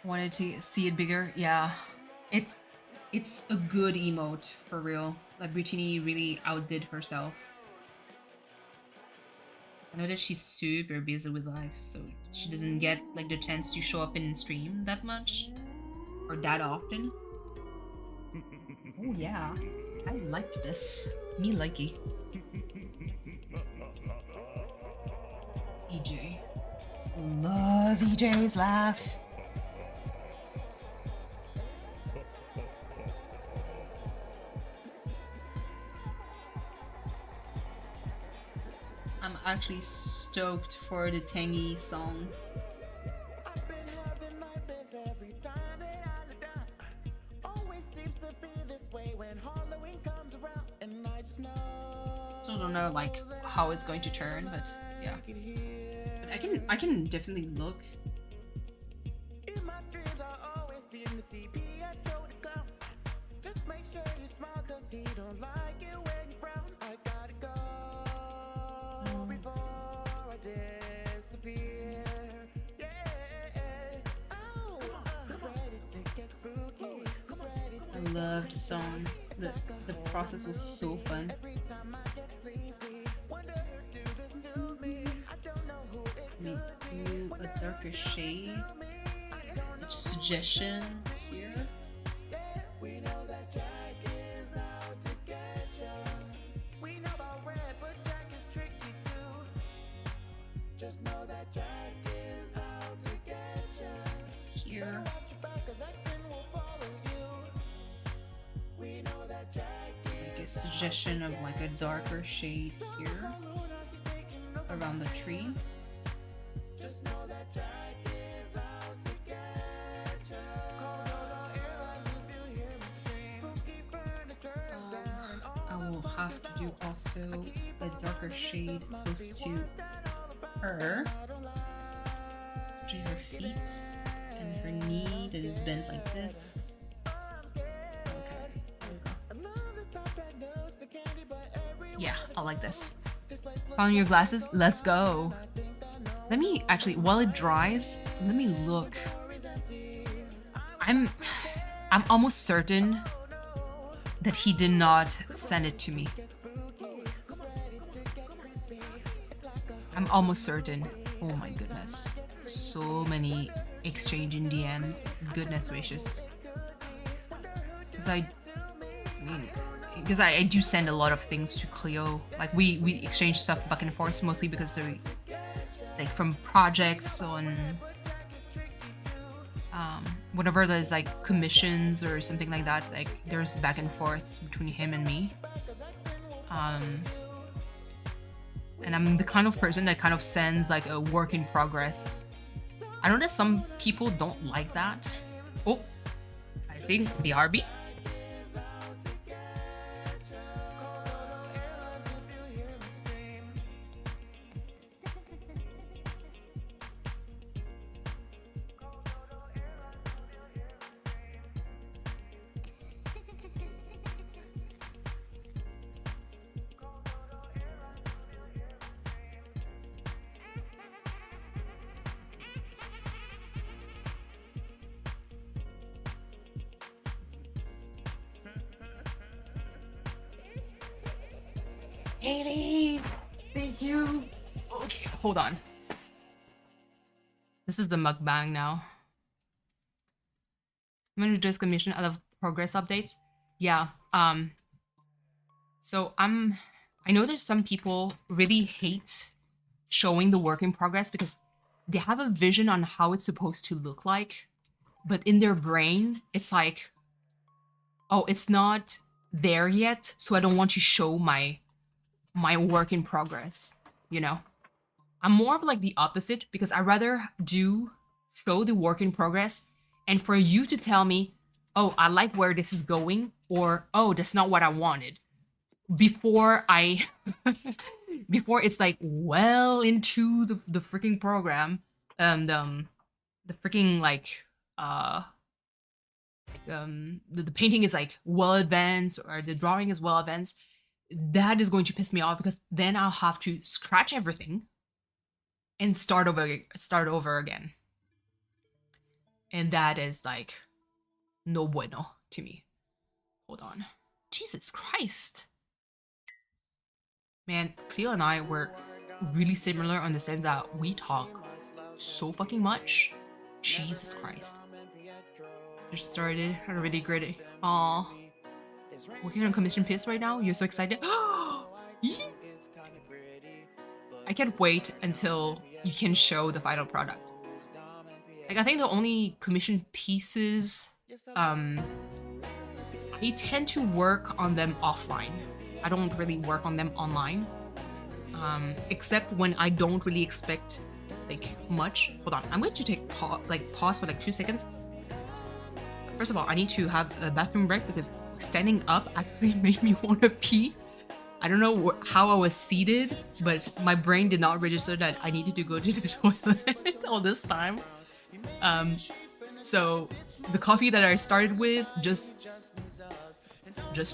Wanted to see it bigger. Yeah. It's a good emote for real. Like Brittany really outdid herself. I know that she's super busy with life, so she doesn't get like the chance to show up in stream that much or that often. Oh yeah, I liked this. Me likey. EJ. Love EJ's laugh. I'm actually stoked for the Tangy song. I've been having nightmares every time that I look down. Always seems to be this way when Halloween comes around, and I just know. So still don't know like how it's going to turn, but yeah. But I can definitely look. In my dreams, I always seem to see Pietro the clown. Just make sure you smile, cause he don't like it when you frown. I gotta go before I disappear. Yeah. Oh, who's ready to get spooky? Who's ready to I loved the song. The process was so fun. every time I get sleepy? Wonder who do this to me. I don't know who it Let me do a darker shade. Suggestion here. We know that Jack is out to get ya. We know about red, but Jack is tricky too. Just know that Jack is out to get ya. Here. Watch your back, cause that thing will follow you. We know that Jack Like a suggestion of like a darker shade here around the tree. just know that Jack is out to get ya. Call your ears if you hear me scream. Spooky furniture's down and all I will have to do also a darker shade close to her. To her feet and her knee that is bent like this. Okay, there we go. Yeah, I like this. Found your glasses? Let's go. Let me actually, while it dries, let me look. I'm almost certain that he did not send it to me. I'm almost certain. Oh my goodness. So many exchanging DMs. Goodness gracious. Because I do send a lot of things to Cleo. Like we exchange stuff back and forth mostly because they're like from projects on whatever there's like commissions or something like that. Like there's back and forth between him and me. And I'm the kind of person that kind of sends like a work in progress. I know that some people don't like that. Oh, I think BRB. Haley, thank you. Okay, hold on. This is the mukbang now. I'm gonna do this commission out of progress updates. Yeah. So I know there's some people really hate showing the work in progress because they have a vision on how it's supposed to look like, but in their brain, it's like, oh, it's not there yet, so I don't want to show my work in progress, you know? I'm more of like the opposite because I rather show the work in progress and for you to tell me, oh, I like where this is going, or oh, that's not what I wanted, before before it's like well into the freaking program and the freaking like the painting is like well advanced or the drawing is well advanced. That is going to piss me off because then I'll have to scratch everything and start over again. And that is like no bueno to me. Hold on. Jesus Christ. Man, Cleo and I were really similar on the sense that we talk so fucking much. Jesus Christ. Just started already great. Aw. Working on commission piece right now? You're so excited? I can't wait until you can show the final product. Like, I think the only commission pieces, I tend to work on them offline. I don't really work on them online. Except when I don't really expect, like, much. Hold on, I'm going to take pause for like 2 seconds. First of all, I need to have a bathroom break because standing up actually made me want to pee. I don't know how I was seated, but my brain did not register that I needed to go to the toilet all this time. So the coffee that I started with just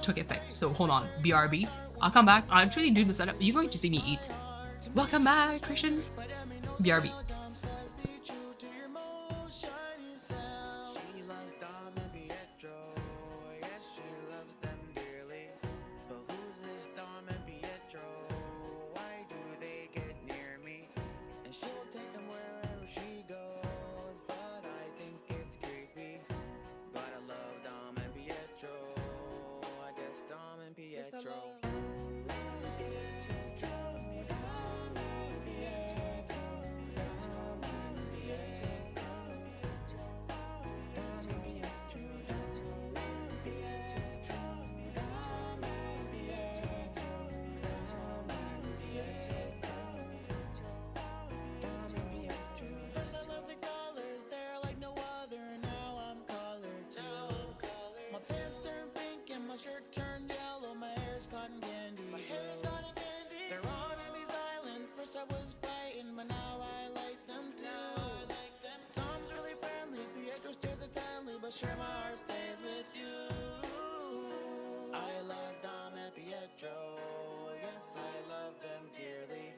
took effect. So hold on, BRB. I'll come back. I'll actually do the setup. You're going to see me eat. Welcome back, Christian. BRB. She loves Dom and Pietro. Yes, she loves them dearly. But who's this Dom and Pietro? Why do they get near me? And she'll take them wherever she goes. But I think it's creepy. But I love Dom and Pietro. I guess Dom and Pietro. First I love the colors, they're like no other. Now I'm colored too. My pants turned pink and my shirt turned yellow. My hair's cotton candy. They're on Emmy's Island. First I was frightened, but now I like them too. Tom's really friendly, Pietro stares Italianly, but sure my heart stays with you. I love Dom and Pietro. Yes, I love them dearly.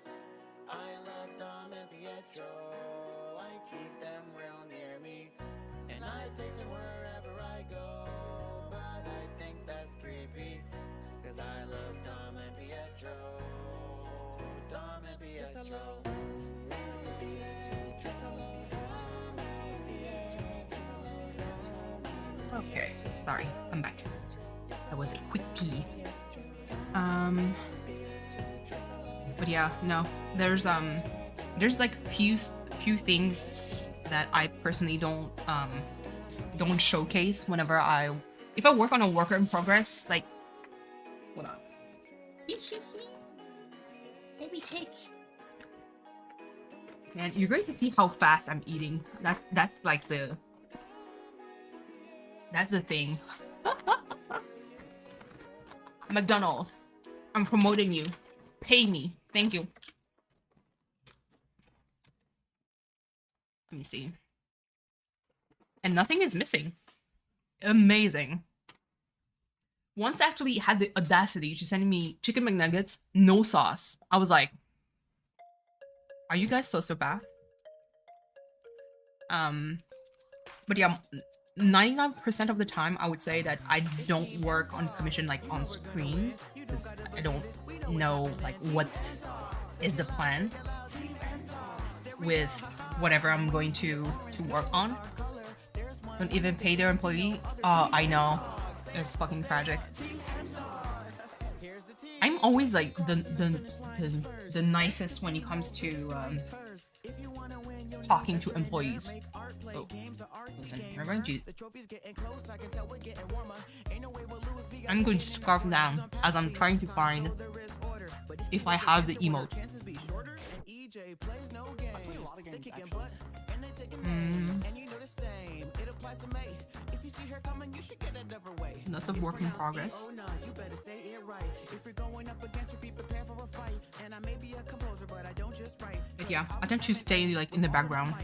I love Dom and Pietro. I keep them real near me, and I take them wherever I go. But I think that's creepy, cause I love Dom and Pietro. Dom and Pietro. Okay, sorry, I'm back. That was a quick pee. But yeah, no, there's like few things that I personally don't showcase whenever if I work on a work in progress, like, hold on. Maybe take. Man, you're going to see how fast I'm eating. That's like that's the thing. McDonald, I'm promoting you. Pay me. Thank you. Let me see. And nothing is missing. Amazing. Once actually had the audacity to send me chicken McNuggets, no sauce. I was like, are you guys sociopath? But yeah, 99% of the time, I would say that I don't work on commission like on screen because I don't know like what is the plan with whatever I'm going to work on. Don't even pay their employee. I know, it's fucking tragic. I'm always like the nicest when it comes to talking to employees. So listen, I'm going to scarf down as I'm trying to find if I have the emote. Lots of work in progress. But yeah, I tend to stay like in the background.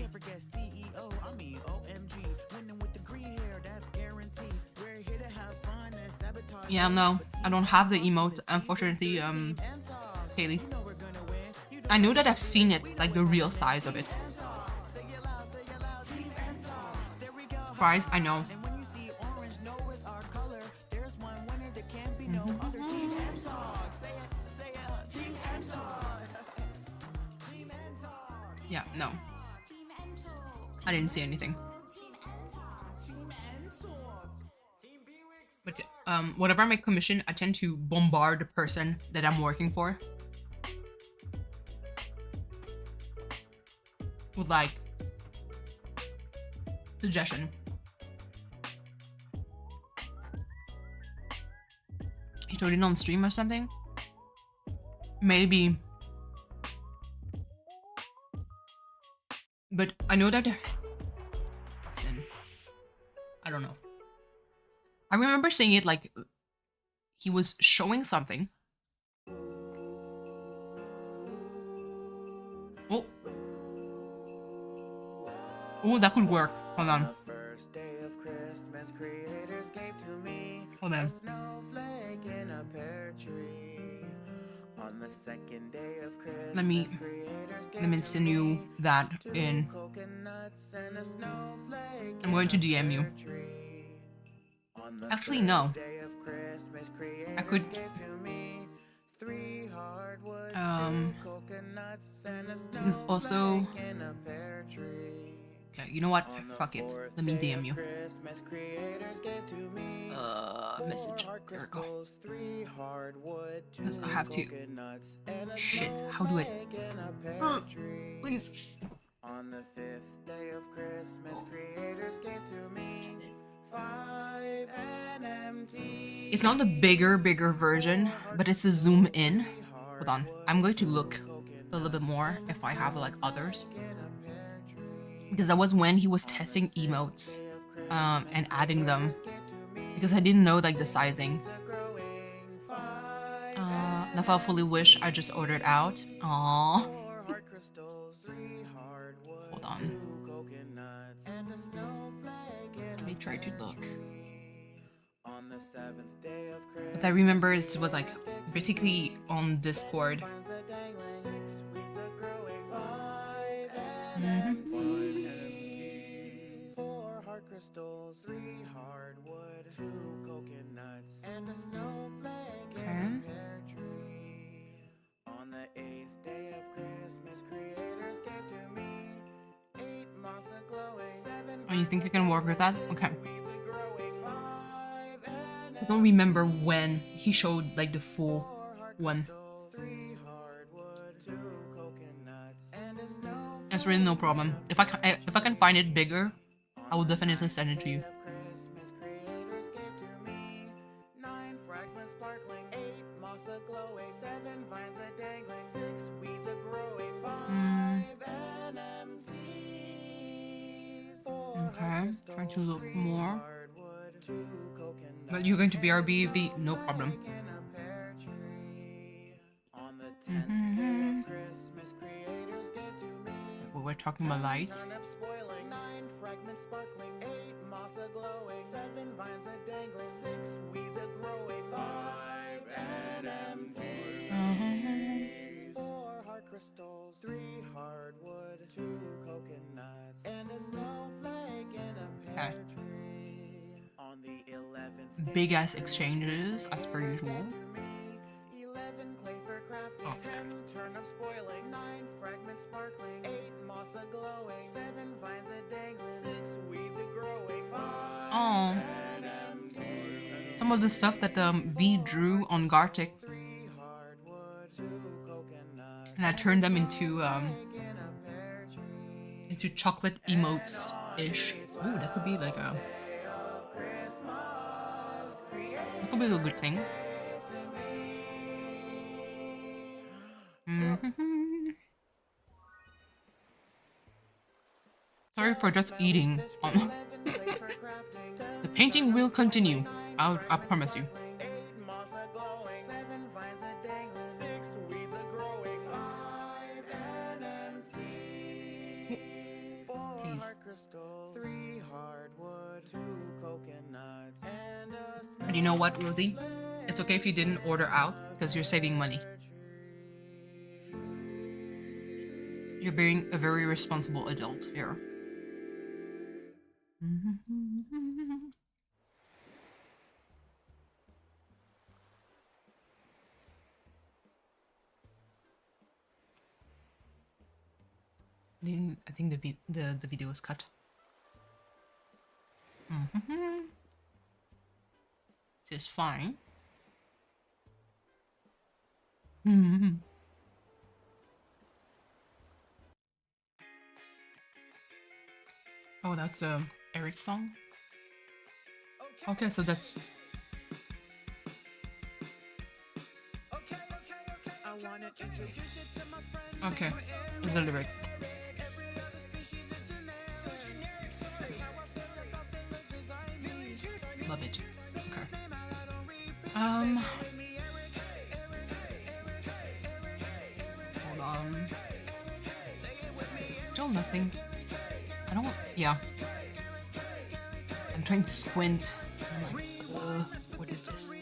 Yeah, no, I don't have the emote, unfortunately, Haley. I know that I've seen it, like the real size of it. Fries, I know. Yeah, no. I didn't see anything. But whatever I make commission, I tend to bombard the person that I'm working for with like suggestion. He told it on stream or something? Maybe. But I know that... Listen. I don't know. I remember seeing it like... He was showing something. Oh. Oh, that could work. Hold on. First day of Christmas, creators gave to me Hold on. a snowflake in a pear tree. On the second day of Christmas, Let me send you that in. coconuts and a snowflake. I'm going to DM you. On the Actually, no. day of Christmas, creators I could. gave to me 3 hardwood, coconuts and a Because also. snowflake in a pear tree. Okay, you know what? Fuck it. Let me DM you. Christmas creators gave to me Message. There we go. 3 hardwood, 2 Because I have to. coconuts and a Shit, how do I? snowflake in a pear tree. Please. On the 5th day of Christmas, creators gave to me 5 NMT. It's not the bigger version, but it's a zoom in. Hold on. I'm going to look a little bit more if I have like others. Because that was when he was testing emotes and adding them. Because I didn't know like the sizing. If I fully wish I just ordered out. Aww. Hold on. Let me try to look. But I remember it was like particularly on Discord. Crystals, 3 hardwood, 2 coconuts, and a snowflake in a pear tree. On the 8th day of Christmas, creators gave to me 8 moss glowing, 7. Oh, you think you can work with that? Okay. I don't remember when he showed like the full one. That's really no problem. If I can find it bigger, I will definitely send it to you. Okay, trying to look more. But you're going to BRB, no problem. Well, we're talking about lights. Sparkling, 8 moss glowing, 7 vines a dangling, 6 weeds a growing, 5 NMTs, 4 hard crystals, 3 hardwood, 2 coconuts, and a snowflake in a pear tree. On the 11th big ass exchanges as per usual. 11 clay for crafting, 10 turnips boiling, 9 fragments sparkling, 8 moss a glowing, 7 vines a dangling, 6 weeds a growing, 5 NMT. Some of the stuff that V drew on Gartic, and I turned them into chocolate emotes ish. Oh, that could be like a. That could be a good thing. Sorry for just eating. The painting will continue. I promise you. Please. And you know what, Rosie? It's okay if you didn't order out because you're saving money. You're being a very responsible adult here. I think the video is cut. This is fine. Oh, that's Eric's song. Okay, so that's. Okay, it's the lyric. Love it. Okay. Hold on. still nothing. I don't. Yeah. I'm trying to squint. I'm like, what is this?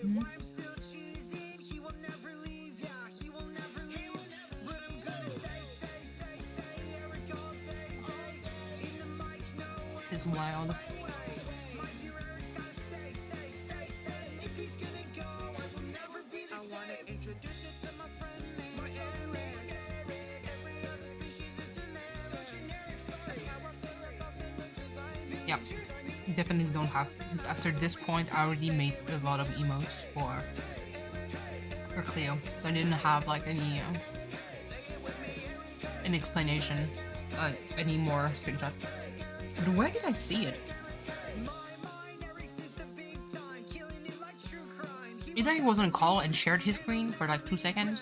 Mhm. Is wild. Yeah, definitely don't have, because after this point I already made a lot of emotes for Cleo, so I didn't have like any an explanation, any more screenshot. But where did I see it? Either he was on a call and shared his screen for like 2 seconds.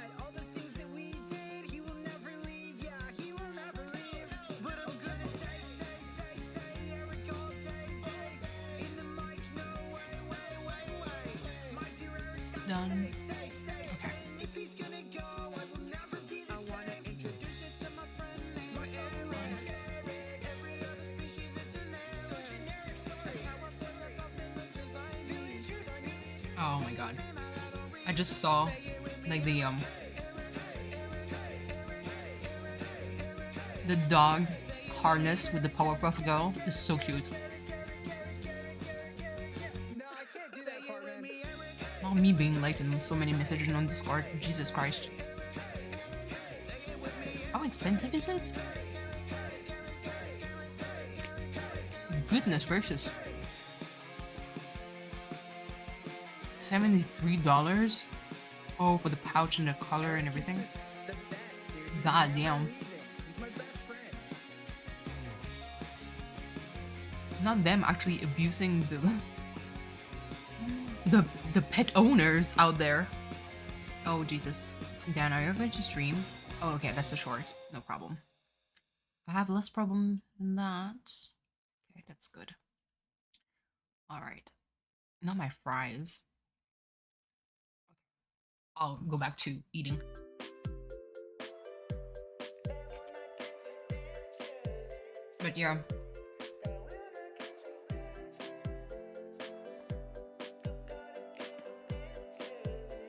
It's done. Okay. Oh my god. I just saw like the dog harness with the Powerpuff Girl is so cute. Not me being late in so many messages on Discord. Jesus Christ. How expensive is it? Goodness gracious. $73? Oh, for the pouch and the color and everything. God damn. Not them actually abusing the pet owners out there. Oh Jesus. Dan, are you going to stream? Oh, okay, that's a short. No problem. I have less problem than that. Okay, that's good. Alright. Not my fries. I'll go back to eating. But yeah.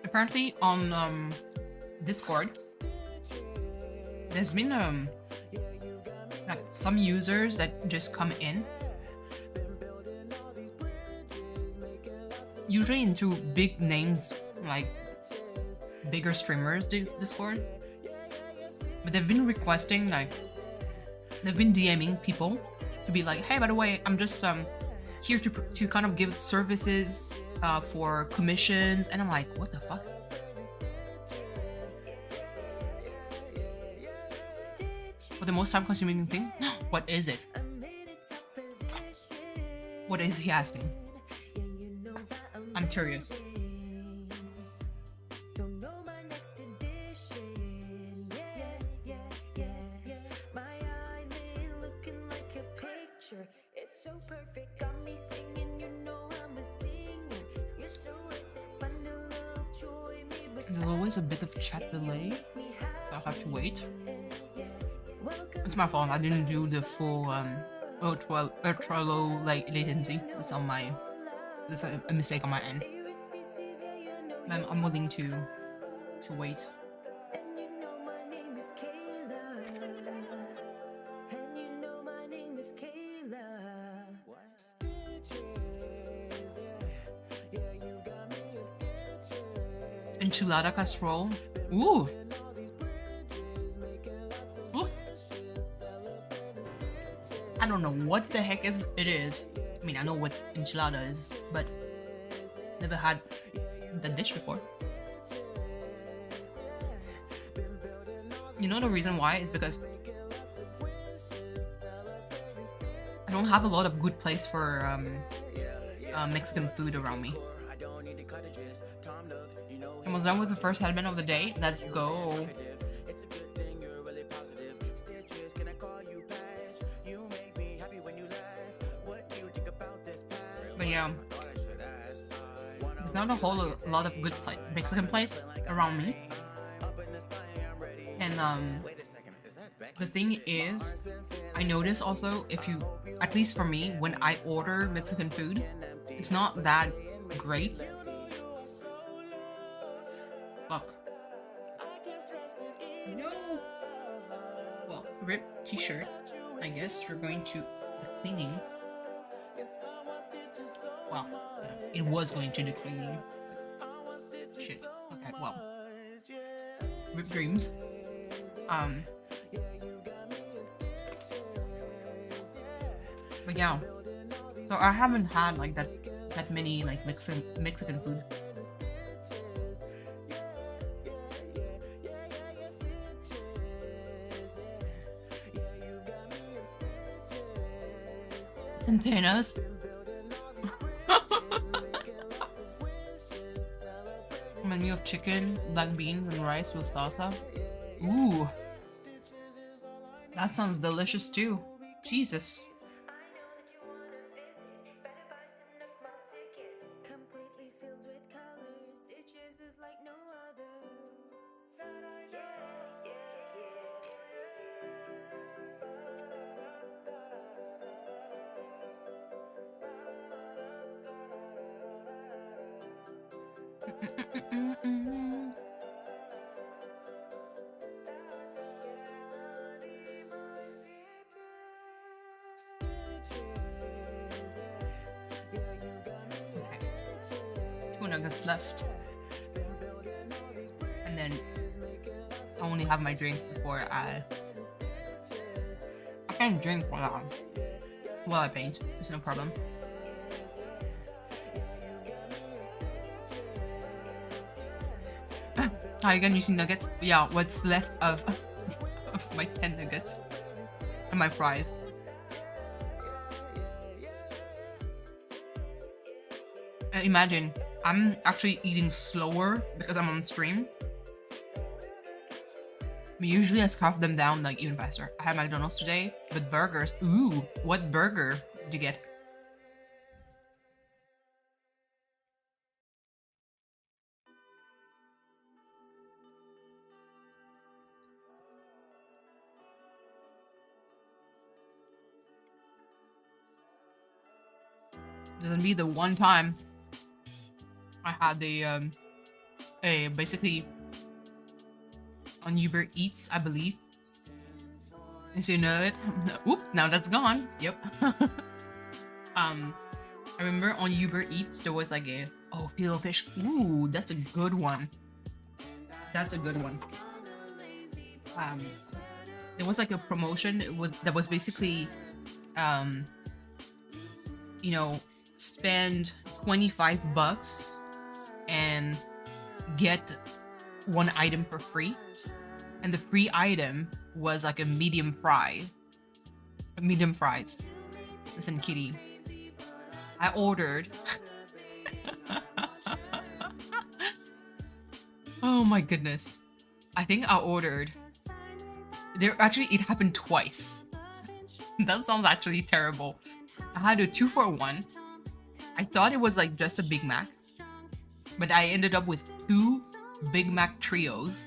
Apparently on Discord, there's been like some users that just come in, usually into big names like bigger streamers Discord, but they've been requesting, like they've been DMing people to be like, hey, by the way, I'm just here to kind of give services for commissions, and I'm like, what the fuck? For the most time consuming thing? What is it? What is he asking? I'm curious. There's always a bit of chat delay. I'll have to wait. It's my fault. I didn't do the full ultra low latency. It's on my. That's a mistake on my end. I'm willing to wait. Enchilada casserole. Ooh. Ooh. I don't know what the heck it is. I mean, I know what enchilada is, but never had the dish before. You know the reason why is because I don't have a lot of good place for Mexican food around me. Almost done with the first headband of the day. Let's go. But yeah, there's not a whole lot of good Mexican place around me. And the thing is, I notice also if you, at least for me, when I order Mexican food, it's not that great. Fuck. No. Well, ripped t-shirt. I guess we're going to the cleaning. Well, it was going to the cleaning. Shit. Okay, well. Ripped dreams. But yeah. So I haven't had like that many like Mexican food. Containers. Menu of chicken, black beans, and rice with salsa. Ooh, that sounds delicious too. Jesus. Completely filled with colors, stitches is like no other. Two nuggets left, and then I only have my drink before I can drink while I paint. It's no problem. Are you gonna use nuggets? Yeah, what's left of my 10 nuggets and my fries. And imagine, I'm actually eating slower because I'm on stream. But usually I scarf them down like even faster. I had McDonald's today, but burgers. Ooh, what burger did you get? Doesn't be the one time I had the basically on Uber Eats, I believe. As you know it. Oop, now that's gone. Yep. I remember on Uber Eats there was like a filet of fish. Ooh, that's a good one. That's a good one. There was like a promotion that was basically you know, spend $25 and get one item for free, and the free item was like a medium fries. Listen, kitty, I ordered oh my goodness, I think I ordered it happened twice. That sounds actually terrible. I had a 2-for-1. I thought it was like just a Big Mac, but I ended up with 2 Big Mac trios.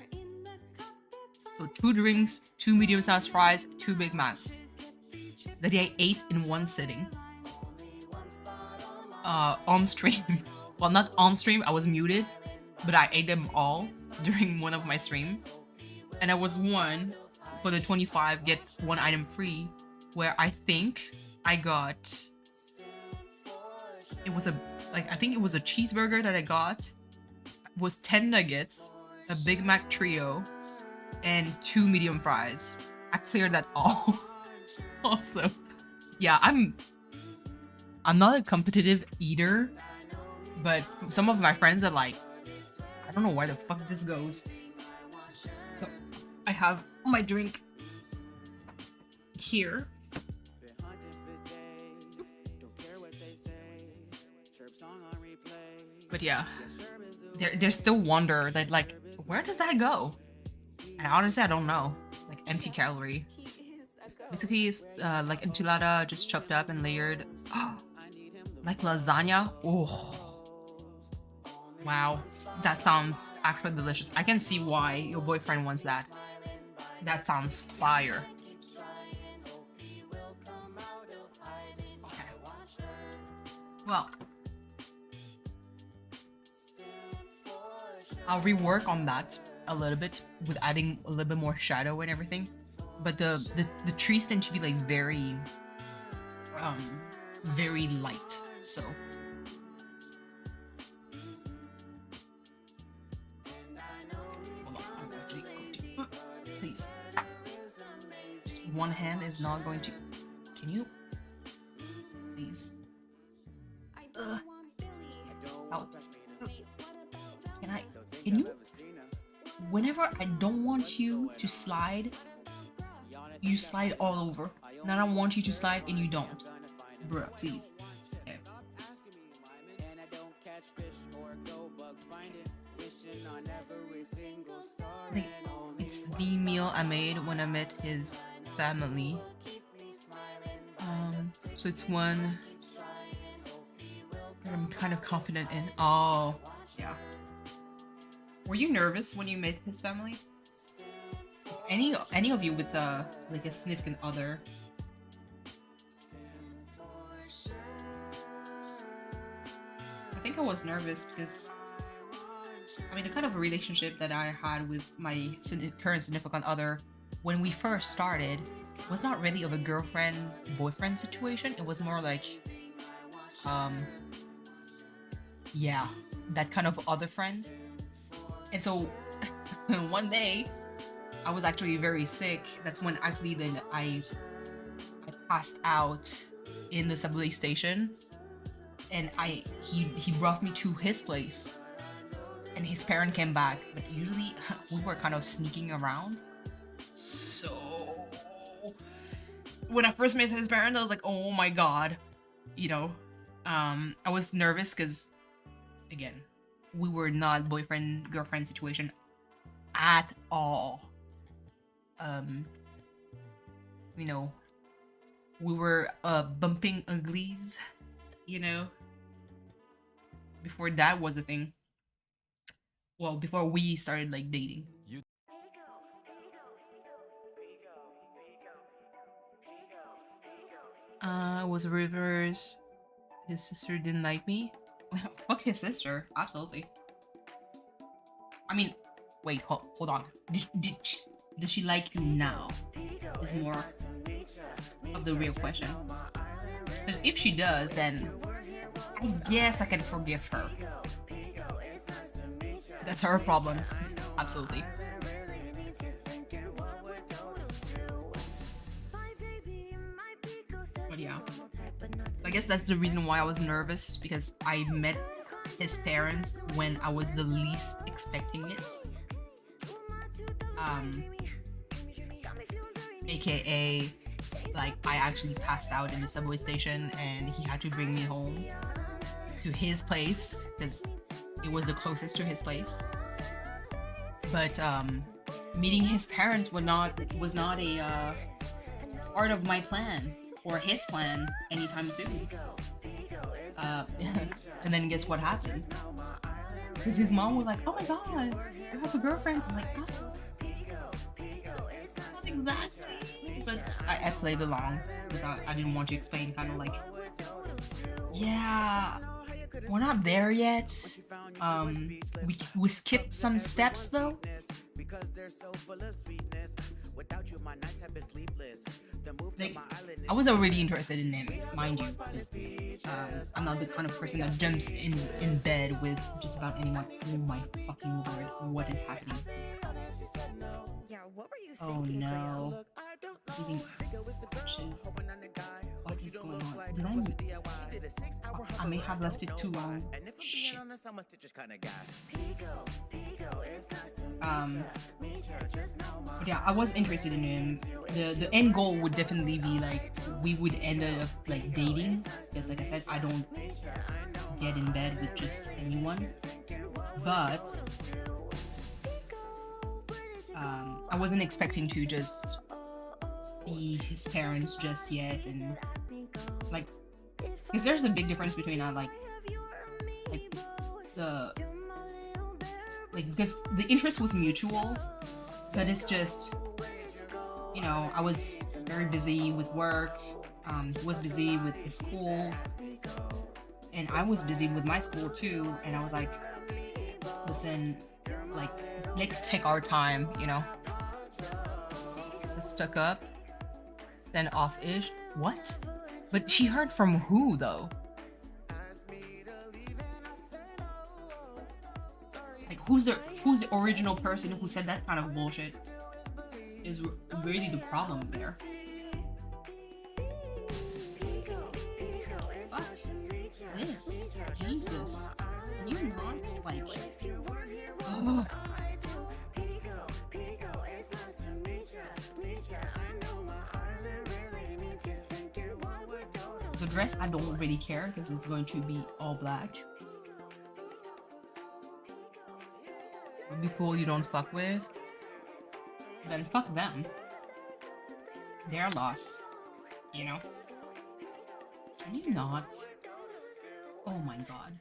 So 2 drinks, 2 medium-sized fries, 2 Big Macs that I ate in one sitting. On stream. Well, not on stream, I was muted, but I ate them all during one of my streams. And I was one for the 25 get one item free, where I think I got, I think it was a cheeseburger that I got, was 10 nuggets, a Big Mac trio, and 2 medium fries. I cleared that all. Also, yeah, I'm not a competitive eater, but some of my friends are like, I don't know where the fuck this goes. So I have my drink here. But yeah, there's still wonder that like, where does that go? And honestly, I don't know. Like empty calorie. Basically, it's like enchilada, just chopped up and layered. Like lasagna. Oh, wow, that sounds actually delicious. I can see why your boyfriend wants that. That sounds fire. Okay. Well, I'll rework on that a little bit with adding a little bit more shadow and everything. But the trees tend to be like very very light. So hold on, I'm actually going to please. Just one hand is not going to. Can you please? Oh. Can you? Whenever I don't want you to slide, you slide all over. Now I want you to slide and you don't. Bruh, please. Okay. Like, it's the meal I made when I met his family. So it's one that I'm kind of confident in. Oh, yeah. Were you nervous when you met his family? Any of you with like a significant other? I think I was nervous because I mean the kind of a relationship that I had with my current significant other when we first started was not really of a girlfriend-boyfriend situation. It was more like yeah, that kind of other friend. And so one day I was actually very sick. That's when actually then I passed out in the subway station, and he brought me to his place, and his parent came back. But usually we were kind of sneaking around. So when I first met his parent, I was like, oh my god, you know, I was nervous because again, we were not boyfriend girlfriend situation at all. You know, we were bumping uglies, you know, before that was a thing. Well, before we started like dating. It was reverse. His sister didn't like me. Fuck his sister, absolutely. I mean, wait, hold on. Does she like you now? Is more of the real question. Because if she does, then I guess I can forgive her. That's her problem, absolutely. But yeah, I guess that's the reason why I was nervous, because I met his parents when I was the least expecting it. AKA, like, I actually passed out in the subway station and he had to bring me home to his place because it was the closest to his place. But meeting his parents was not a part of my plan or his plan anytime soon. And then guess what happened? Because his mom was like, "Oh my god, you have a girlfriend?" I'm like, "Oh, not exactly." But I played along because I didn't want to explain. Kind of like, yeah, we're not there yet. We skipped some steps though. Like, I was already interested in him, mind you. I'm not the kind of person that jumps in bed with just about anyone. Oh my fucking lord, what is happening? Yeah, what were you Oh thinking, no. Eating crashes. What is going on? Did I may have left it too long. Shit. But yeah, I was interested in him. The end goal would definitely be like we would end up like dating, because like I said, I don't get in bed with just anyone. But I wasn't expecting to just see his parents just yet, and like, because there's a big difference between because the interest was mutual, but it's just you know, I was very busy with work, was busy with his school, and I was busy with my school too, and I was like, listen, like, let's take our time, you know? Stuck up, standoffish. What? But she heard from who though? Like, who's the original person who said that kind of bullshit? Is really the problem there. What? This? Jesus. Can you not, like... Ugh. The dress, I don't really care because it's going to be all black. Would be cool you don't fuck with. Then fuck them. Their loss. You know? Can you not? Oh my god.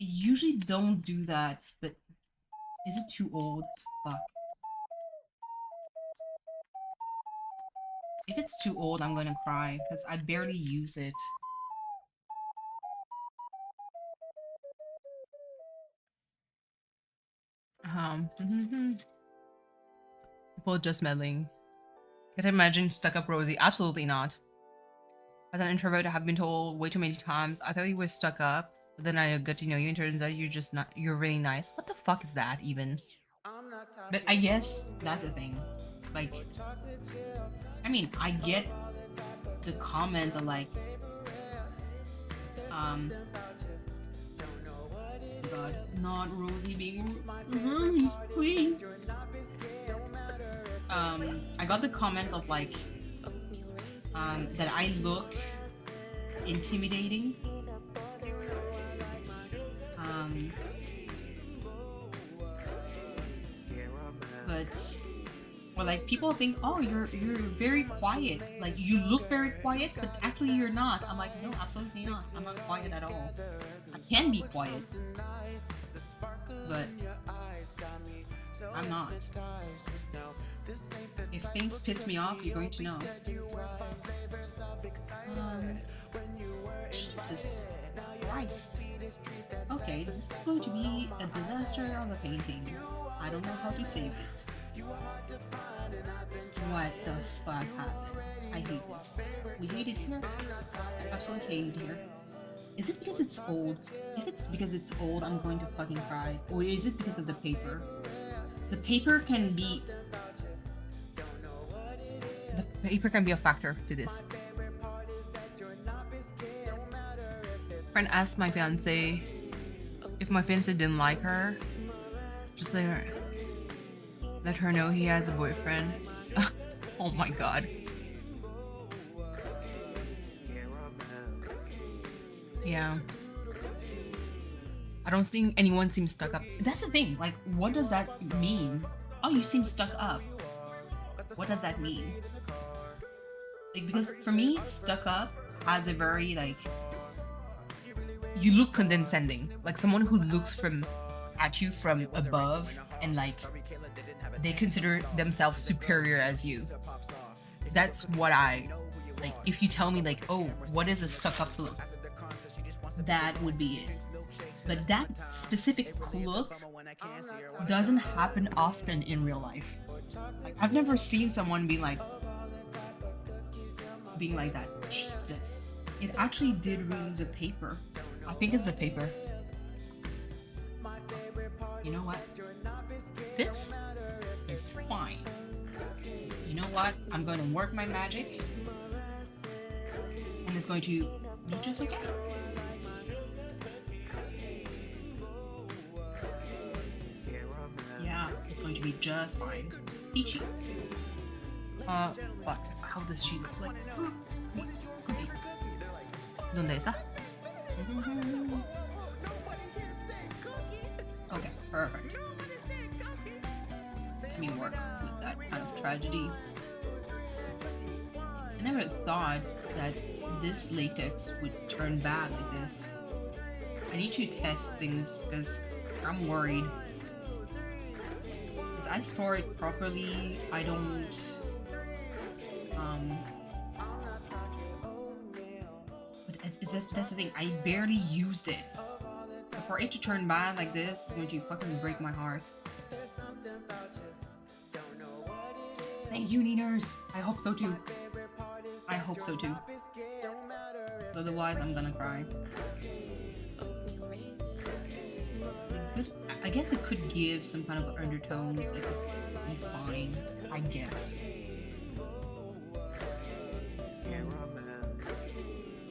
I usually don't do that, but is it too old? Fuck. If it's too old, I'm gonna cry because I barely use it. People just meddling. Can I imagine stuck up Rosie? Absolutely not. As an introvert, I have been told way too many times, I thought you were stuck up, but then I got to know you and turns out you're really nice. What the fuck is that even? But I guess that's the thing. Like, I mean, I get the comment of like, God, not Rosie being rude, please. I got the comment of like, that I look intimidating. But or like people think, oh, you're very quiet. Like you look very quiet, but actually you're not. I'm like, no, absolutely not. I'm not quiet at all. I can be quiet, but I'm not. If things piss me off, you're going to know. Jesus Christ. Okay, this is going to be a disaster of a painting. I don't know how to save it. What the fuck happened? I hate this. We hate it here? I absolutely hate it here. Is it because it's old? If it's because it's old, I'm going to fucking cry. Or is it because of the paper? The paper can be... The paper can be a factor to this. Friend asked my fiance if my fiance didn't like her. Just let her know he has a boyfriend. Oh my god. Yeah. I don't think anyone seems stuck up. That's the thing. Like, what does that mean? Oh, you seem stuck up. What does that mean? Like, because for me, stuck up has a very, like, you look condescending. Like someone who looks at you from above and like they consider themselves superior as you. That's what I like. If you tell me like, oh, what is a stuck up look? That would be it. But that specific look doesn't happen often in real life. Like, I've never seen someone being like that. Jesus. It actually did read the paper. I think it's the paper. You know what? This is fine. So you know what? I'm going to work my magic. And it's going to be just okay. Yeah, it's going to be just fine. Peachy. Fuck. How does she look like? ¿Dónde está? Okay, perfect. Let me work with that kind of tragedy. I never thought that this latex would turn bad like this. I need to test things because I'm worried. Because I store it properly. I don't but that's the thing, I barely used it. So for it to turn bad like this is going to fucking break my heart. Thank you, Niners. I hope so too. I hope so too. Otherwise, I'm gonna cry. I guess it could give some kind of undertones. It could be fine. I guess.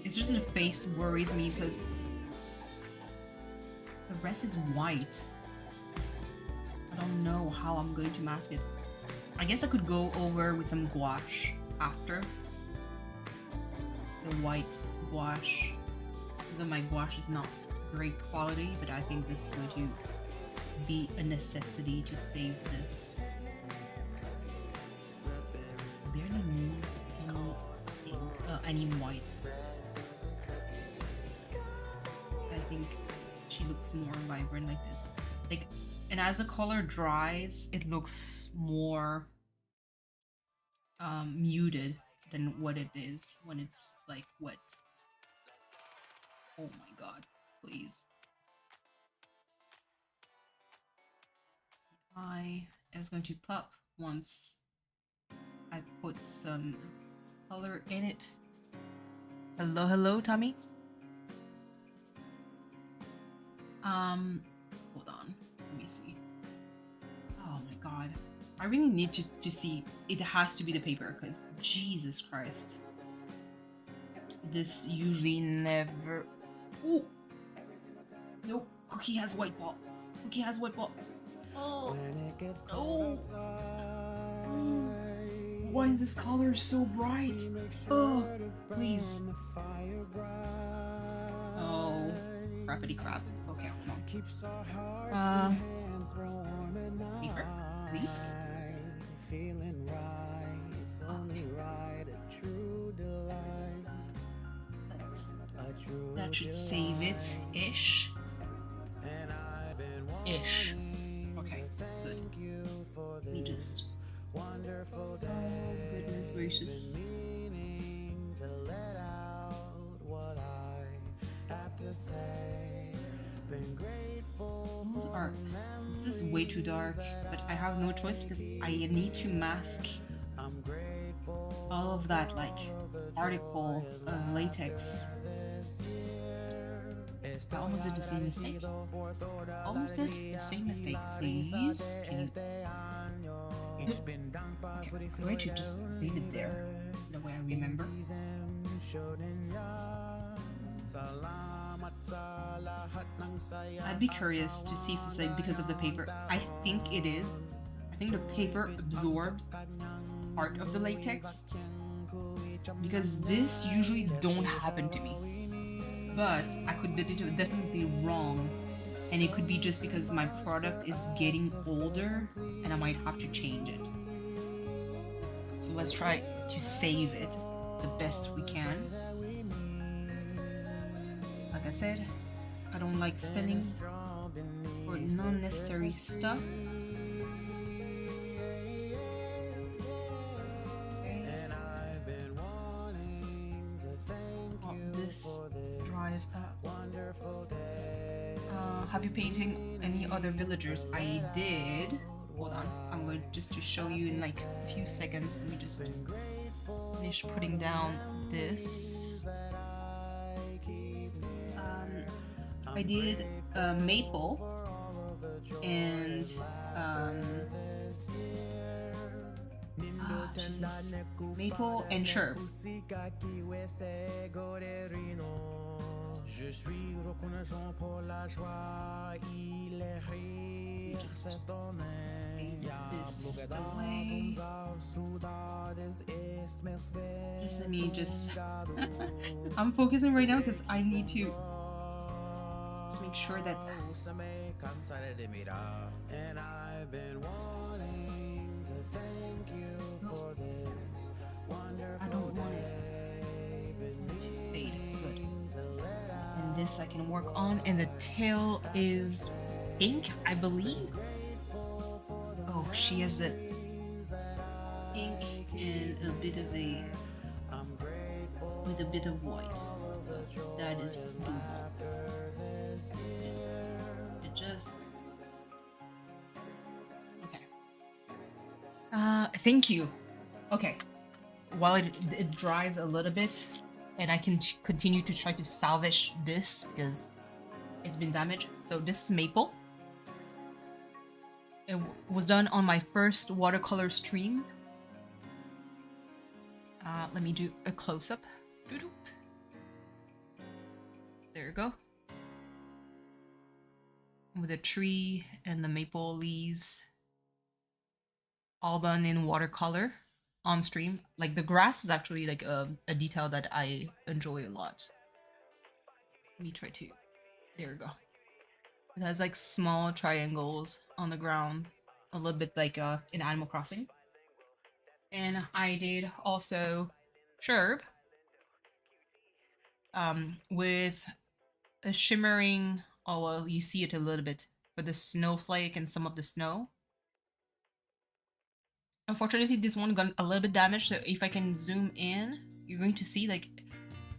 It's just the face worries me because the rest is white. I don't know how I'm going to mask it. I guess I could go over with some gouache after. The white gouache. Though my gouache is not great quality, but I think this is going to be a necessity to save this. Barely need any white. I think she looks more vibrant like this. Like, and as the color dries, it looks more muted than what it is when it's like wet. Oh my god, please. Eye is going to pop once I put some color in it. Hello, hello, Tommy. Hold on. Let me see. Oh my god. I really need to see. It has to be the paper, because Jesus Christ. This usually never... Ooh! Nope. Cookie has white ball. Cookie has white ball. Oh! Oh! Why is this color so bright? Oh! Please. Oh. Crappity crap. Okay, come on. Paper, please. That should save it. Ish. Ish. Okay, good. Let me just... Oh, goodness gracious. Those are... This is way too dark, but I have no choice because I need to mask all of that, like, particle of latex. I almost did the same mistake. Almost did the same mistake, please. Can you... Okay, I'm going to just leave it there, the way I remember. I'd be curious to see if it's like because of the paper. I think it is. I think the paper absorbed part of the latex. Because this usually don't happen to me. But I could be definitely wrong. And it could be just because my product is getting older and I might have to change it. So let's try to save it the best we can. Like I said, I don't like spending for non-necessary stuff. Oh, this dries up. Have you painting any other villagers? I did. Hold on, I'm going just to show you in like a few seconds. Let me just finish putting down this. I did maple and maple and sherb. Je suis reconnaissant pour la joie, il est riche, c'est ton Just let me just... I'm focusing right now because I need to just make sure that... And I've been wanting to thank you for this wonderful I don't want it to fade. Good. And this I can work on, and the tail is pink, I believe. Oh, she has a pink and a bit of a with a bit of white. That is doable. It just okay. Thank you. Okay. While it dries a little bit, and I can continue to try to salvage this because it's been damaged. So this is maple. It was done on my first watercolor stream. Let me do a close-up. There you go. With a tree and the maple leaves. All done in watercolor on stream. Like the grass is actually like a detail that I enjoy a lot. Let me try to. There we go. It has like small triangles on the ground, a little bit like in Animal Crossing. And I did also Sherb with a shimmering. Oh well, you see it a little bit for the snowflake and some of the snow. Unfortunately, this one got a little bit damaged, so if I can zoom in, you're going to see like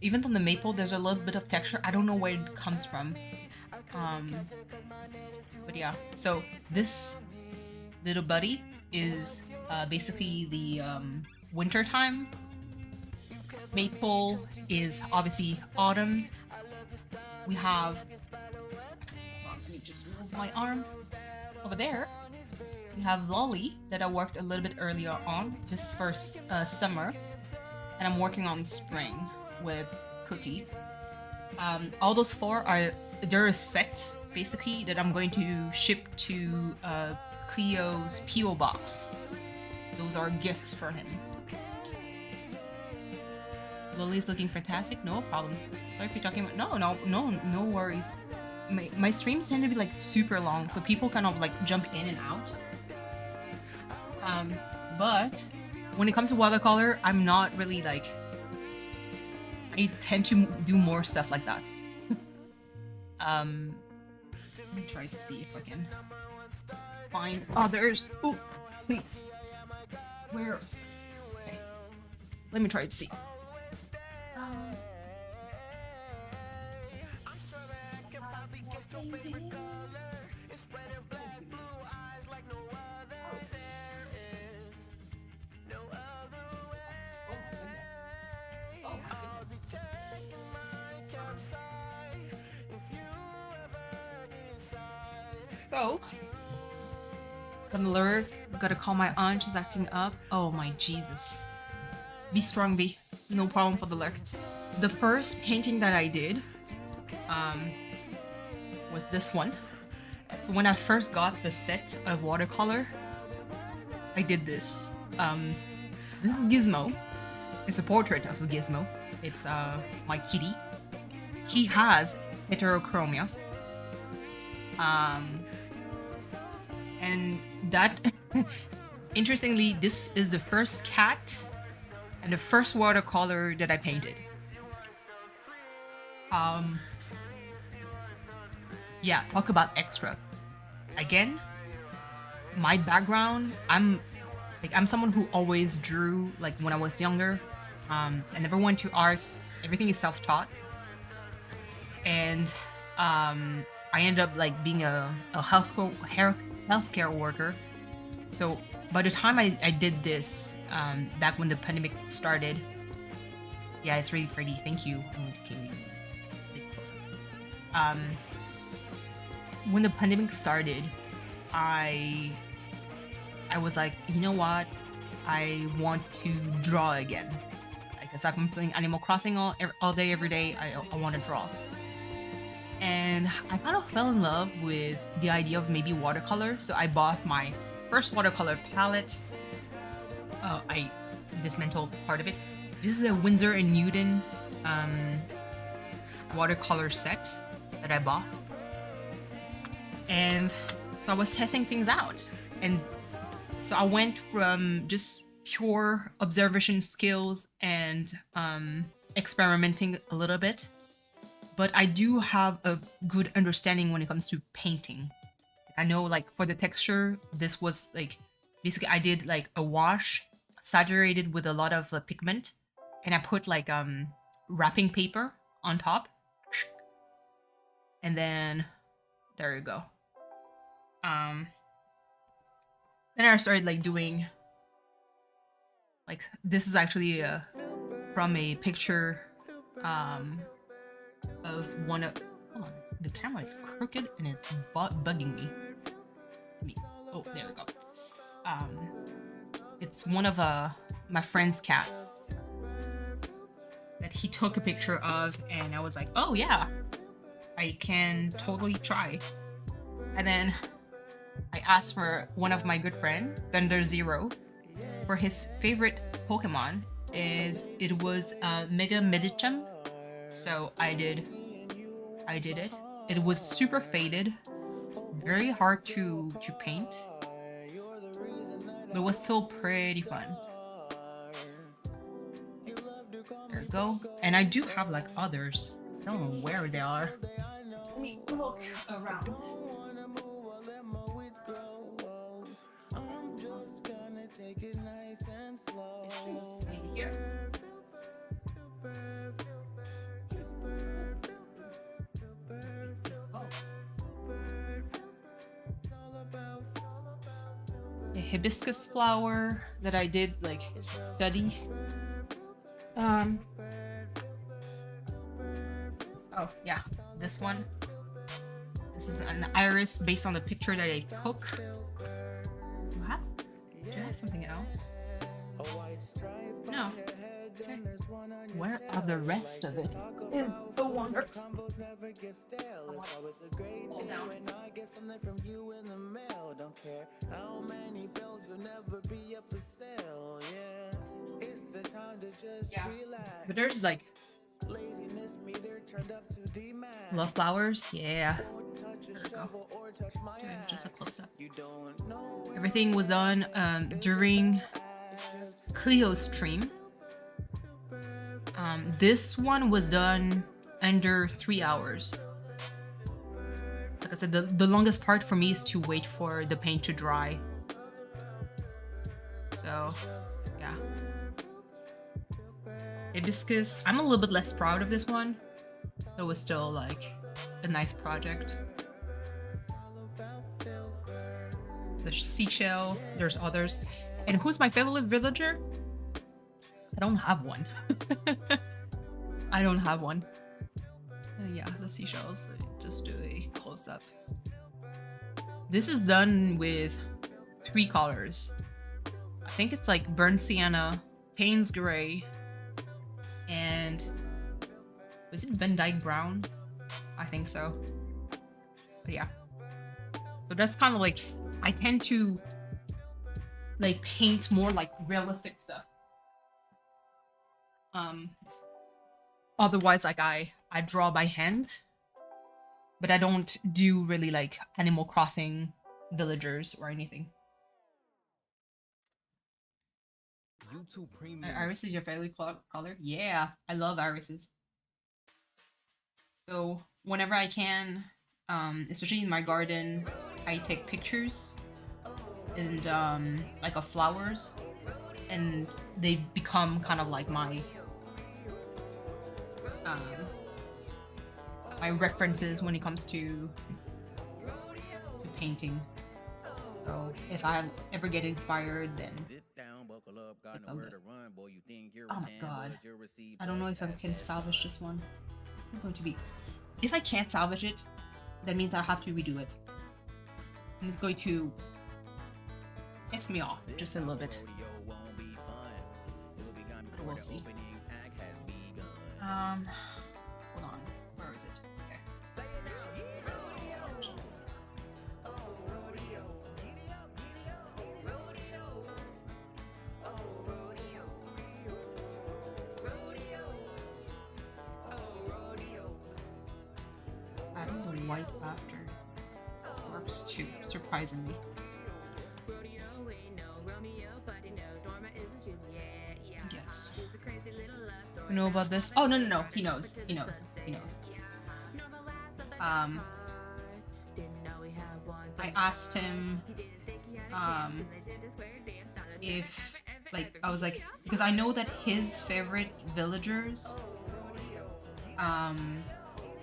even on the maple there's a little bit of texture. I don't know where it comes from. But yeah, so this little buddy is basically the winter time. Maple is obviously autumn. We have let me just move my arm over there. We have Lolly that I worked a little bit earlier on. This is for summer, and I'm working on spring with Cookie. All those four are they're a set basically that I'm going to ship to Cleo's PO box. Those are gifts for him. Lily's looking fantastic. No problem. What are you talking about? No worries. My streams tend to be like super long, so people kind of like jump in and out. But when it comes to watercolor, I'm not really like. I tend to do more stuff like that. Let me try to see if I can find others. Ooh, please. Where? Okay. Let me try to see. So, gonna lurk. Gotta call my aunt. She's acting up. Oh my Jesus. Be strong, B. No problem for the lurk. The first painting that I did was this one. So when I first got the set of watercolor, I did this. This is Gizmo. It's a portrait of a Gizmo. It's my kitty. He has heterochromia. And that, interestingly, this is the first cat and the first watercolor that I painted. Yeah, talk about extra. Again, my background, I'm someone who always drew like when I was younger. I never went to art. Everything is self-taught. And I ended up like being a healthcare worker. So by the time I did this, back when the pandemic started, yeah, it's really pretty. Thank you. When the pandemic started, I was like, you know what? I want to draw again. Because I've been playing Animal Crossing all day, every day. I want to draw. And I kind of fell in love with the idea of maybe watercolor. So I bought my first watercolor palette. I dismantled part of it. This is a Winsor & Newton watercolor set that I bought. And so I was testing things out. And so I went from just pure observation skills and experimenting a little bit. But I do have a good understanding when it comes to painting. I know, like, for the texture, this was, like, basically I did like a wash saturated with a lot of pigment, and I put like wrapping paper on top, and then there you go. Then I started like doing like, this is actually from a picture of one of, hold on, the camera is crooked and it's bugging me. Oh, there we go. It's one of my friend's cat that he took a picture of, and I was like, oh yeah, I can totally try. And then I asked for one of my good friend, Thunder Zero, for his favorite Pokemon. It was Mega Medicham. So I did it. It was super faded, very hard to paint, but it was still pretty fun. There we go. And I do have like others. I don't know where they are. Let me look around. Maybe here. A hibiscus flower that I did like study. Oh yeah, this one. This is an iris based on the picture that I took. Do I have something else? No. Okay. Where are the rest of it? Is the wonder. Hold down. Yeah. But there's like love flowers. Yeah. There we go. Just a close up. Everything was done during Cleo's stream. This one was done under 3 hours. Like I said, the longest part for me is to wait for the paint to dry. So, yeah. Hibiscus, I'm a little bit less proud of this one. It was still like a nice project. The seashell, there's others. And who's my favorite villager? I don't have one. I don't have one. Yeah, the seashells. Just do a close-up. This is done with 3 colors. I think it's like burnt sienna, Payne's gray, and was it Van Dyke brown? I think so. But yeah. So that's kind of like, I tend to like paint more like realistic stuff. Otherwise, like I draw by hand, but I don't do really like Animal Crossing villagers or anything. YouTube Premium. Iris is your favorite color? Yeah, I love irises. So whenever I can, especially in my garden, I take pictures and like of flowers, and they become kind of like my my references when it comes to painting. So if I ever get inspired, then oh my god, I don't know if I can salvage this one. It's not going to be. If I can't salvage it, that means I have to redo it, and it's going to piss me off just a little bit. But we'll see. Hold on. Where is it? Okay. I don't know, white afters works too, surprisingly. Yes. You know about this? Oh, no. He knows. I asked him if like I was like, because I know that his favorite villagers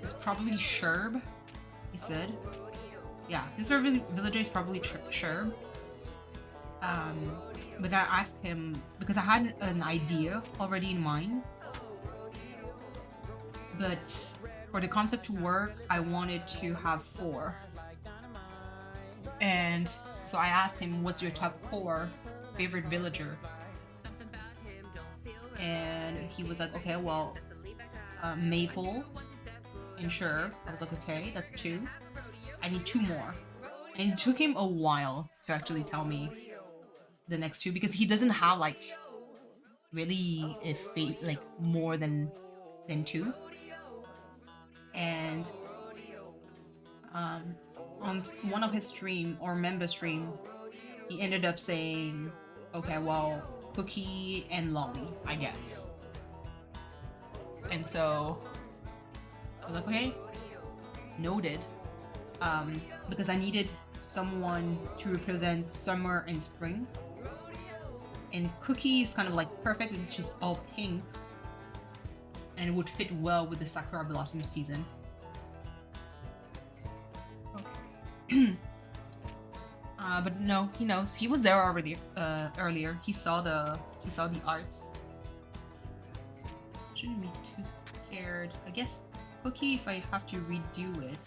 is probably Sherb. He said, yeah, his favorite villager is probably Sherb. But I asked him because I had an idea already in mind, but for the concept to work, I wanted to have 4. And so I asked him, what's your top 4 favorite villager? And he was like, okay, well, Maple and Sherb. I was like, okay, that's 2. I need 2 more. And it took him a while to actually tell me the next 2 because he doesn't have like really like more than 2. And on one of his stream or member stream, he ended up saying, okay, well, Cookie and Lolly, I guess. And so I was like, okay, noted. Because I needed someone to represent summer and spring. And Cookie is kind of like perfect because it's just all pink. And it would fit well with the Sakura Blossom season. Okay. But no, he knows. He was there already earlier. He saw the art. Shouldn't be too scared. I guess Cookie, if I have to redo it,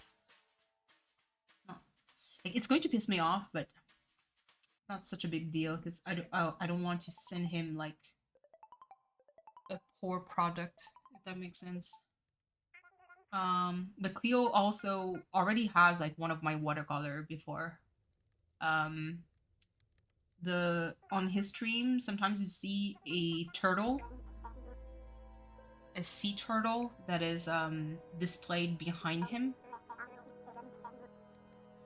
it's going to piss me off, but not such a big deal because I don't want to send him like a poor product, if that makes sense. But Cleo also already has like one of my watercolor before. On his stream, sometimes you see a turtle, a sea turtle that is displayed behind him.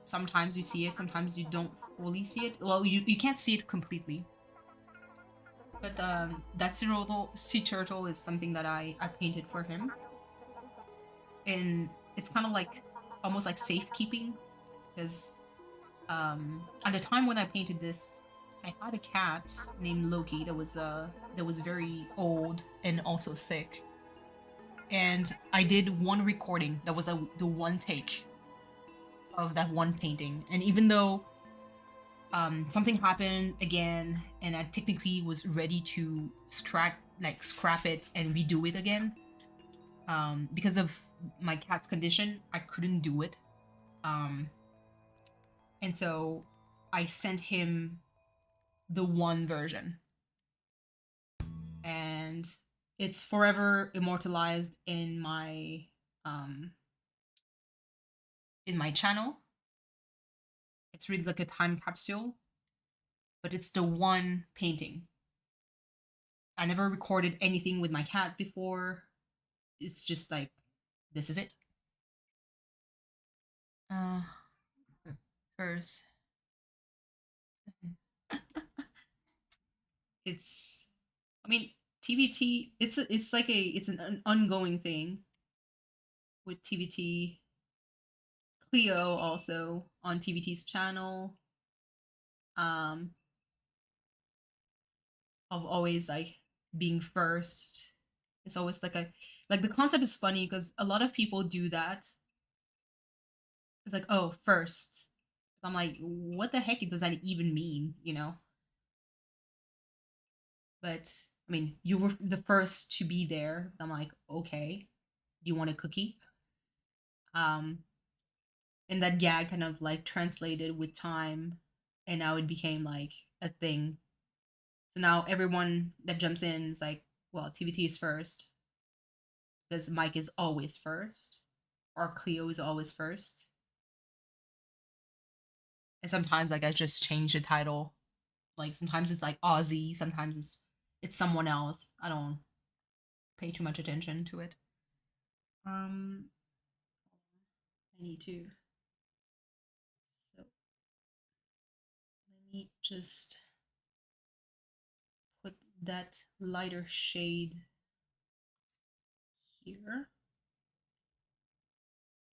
Sometimes you see it, sometimes you don't fully see it. Well, you can't see it completely. But that sea turtle is something that I painted for him. And it's kind of like, almost like safekeeping. Because at the time when I painted this, I had a cat named Loki that was very old and also sick. And I did one recording, that was the one take of that one painting. And even though something happened again and I technically was ready to scrap it and redo it again, because of my cat's condition, I couldn't do it. And so I sent him the one version. And it's forever immortalized in my channel. It's really like a time capsule, but it's the one painting. I never recorded anything with my cat before. It's just like, this is it. First. It's, I mean, TVT, it's an ongoing thing with TVT. Cleo also on TVT's channel. Of always like being first. It's always like the concept is funny because a lot of people do that. It's like, oh, first. I'm like, what the heck does that even mean, you know? But I mean, you were the first to be there. I'm like, okay, do you want a cookie? And that gag kind of like translated with time, and now it became like a thing. So now everyone that jumps in is like, well, TVT is first because Mike is always first, or Cleo is always first. And sometimes like I just change the title. Like sometimes it's like Aussie, sometimes it's someone else. I don't pay too much attention to it. I need to. So let me just put that lighter shade here.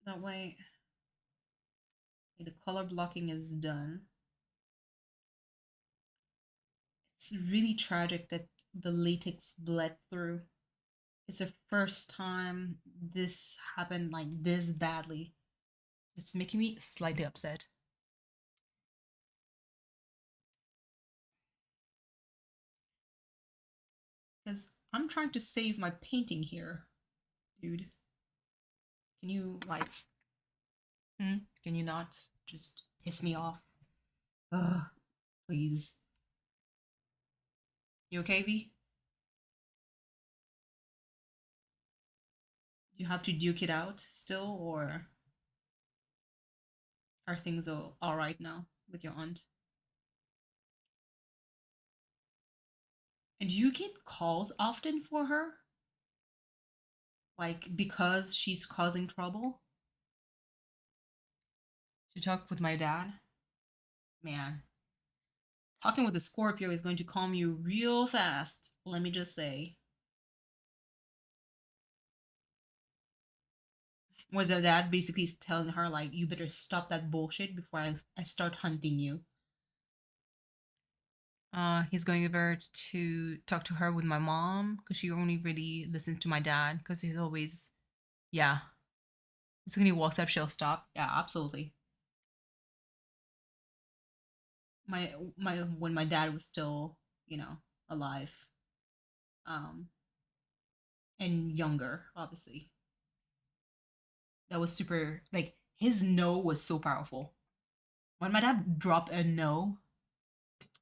That way the color blocking is done. It's really tragic that the latex bled through. It's the first time this happened like this badly. It's making me slightly upset. Because I'm trying to save my painting here, dude. Can you, like, can you not just piss me off? Ugh, please. You okay, V? Do you have to duke it out still, or are things all right now with your aunt? And do you get calls often for her? Like, because she's causing trouble? To talk with my dad? Man, talking with a Scorpio is going to calm you real fast, let me just say. Was her dad basically telling her, like, you better stop that bullshit before I start hunting you? He's going over to talk to her with my mom because she only really listens to my dad because he's always, yeah. As soon as he walks up, she'll stop. Yeah, absolutely. My when my dad was still, alive, um, and younger, obviously. That was super, like, his no was so powerful. When my dad dropped a no,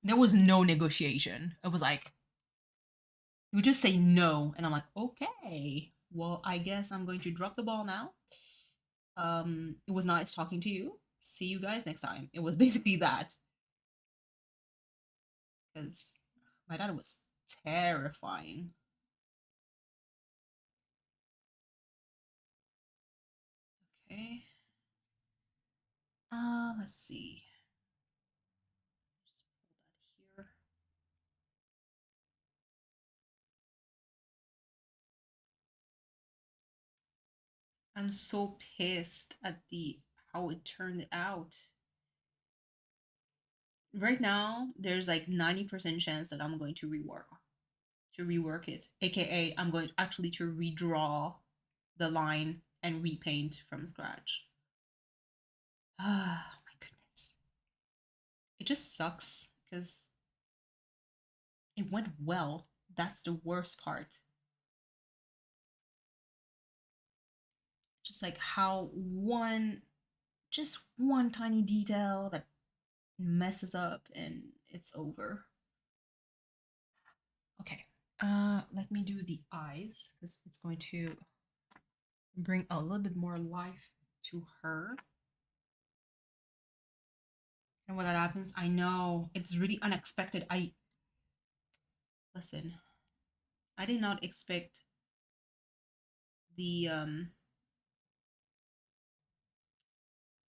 there was no negotiation. It was like, he would just say no, and I'm like, okay, well, I guess I'm going to drop the ball now. It was nice talking to you. See you guys next time. It was basically that. Because my dad was terrifying. Okay. Let's see. Just pull that here. I'm so pissed at how it turned out. Right now, there's like 90% chance that I'm going to rework it. AKA, I'm going actually to redraw the line and repaint from scratch. Ah, my goodness. It just sucks because it went well. That's the worst part. Just like how just one tiny detail that messes up and it's over. Okay, let me do the eyes because it's going to bring a little bit more life to her. And when that happens, I know it's really unexpected. Listen, I did not expect the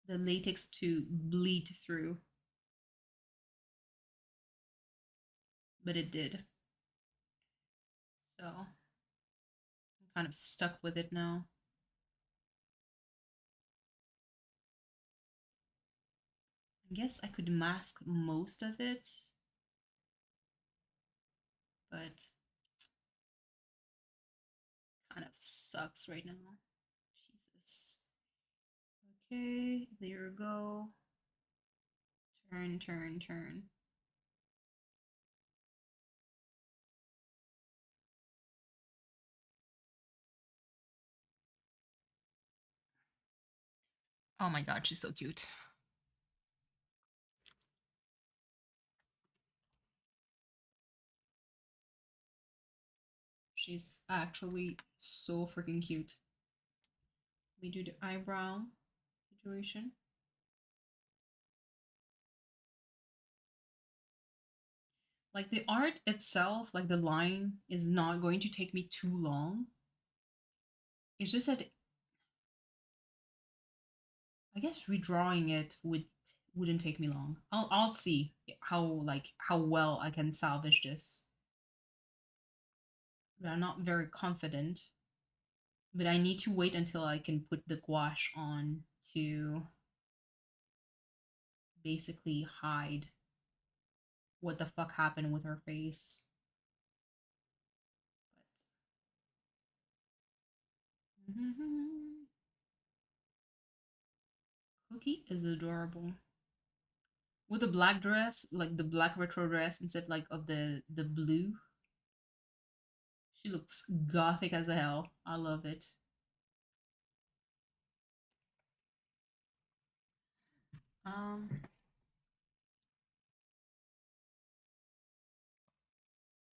latex to bleed through, but it did. So I'm kind of stuck with it now. I guess I could mask most of it, but kind of sucks right now. Jesus. Okay, there you go. Turn, turn, turn. Oh my god, she's so cute. She's actually so freaking cute. We do the eyebrow situation. Like the art itself, like the line is not going to take me too long. It's just that I guess redrawing it wouldn't take me long. I'll see how well I can salvage this. But I'm not very confident. But I need to wait until I can put the gouache on to basically hide what the fuck happened with her face. Cookie is adorable. With the black dress, like the black retro dress instead like of the blue. She looks gothic as hell. I love it.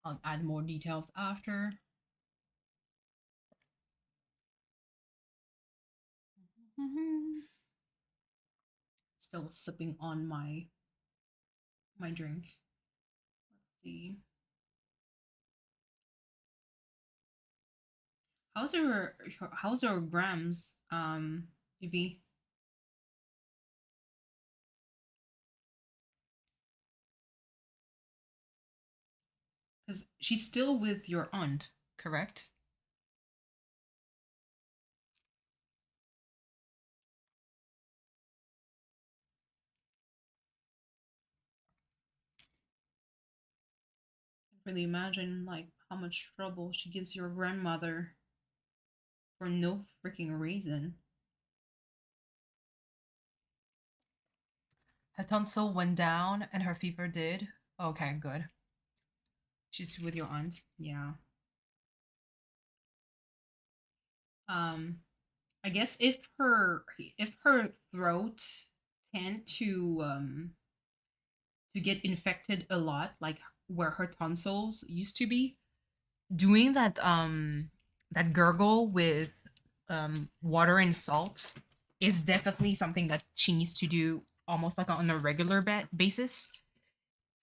I'll add more details after. Still sipping on my drink. Let's see. How's your grams, DB? Because she's still with your aunt, correct? Really imagine like how much trouble she gives your grandmother for no freaking reason. Her tonsil went down and her fever did. Okay, good. She's with your aunt. Yeah. I guess if her throat tend to get infected a lot, like where her tonsils used to be, doing that gurgle with water and salt is definitely something that she needs to do almost like on a regular basis,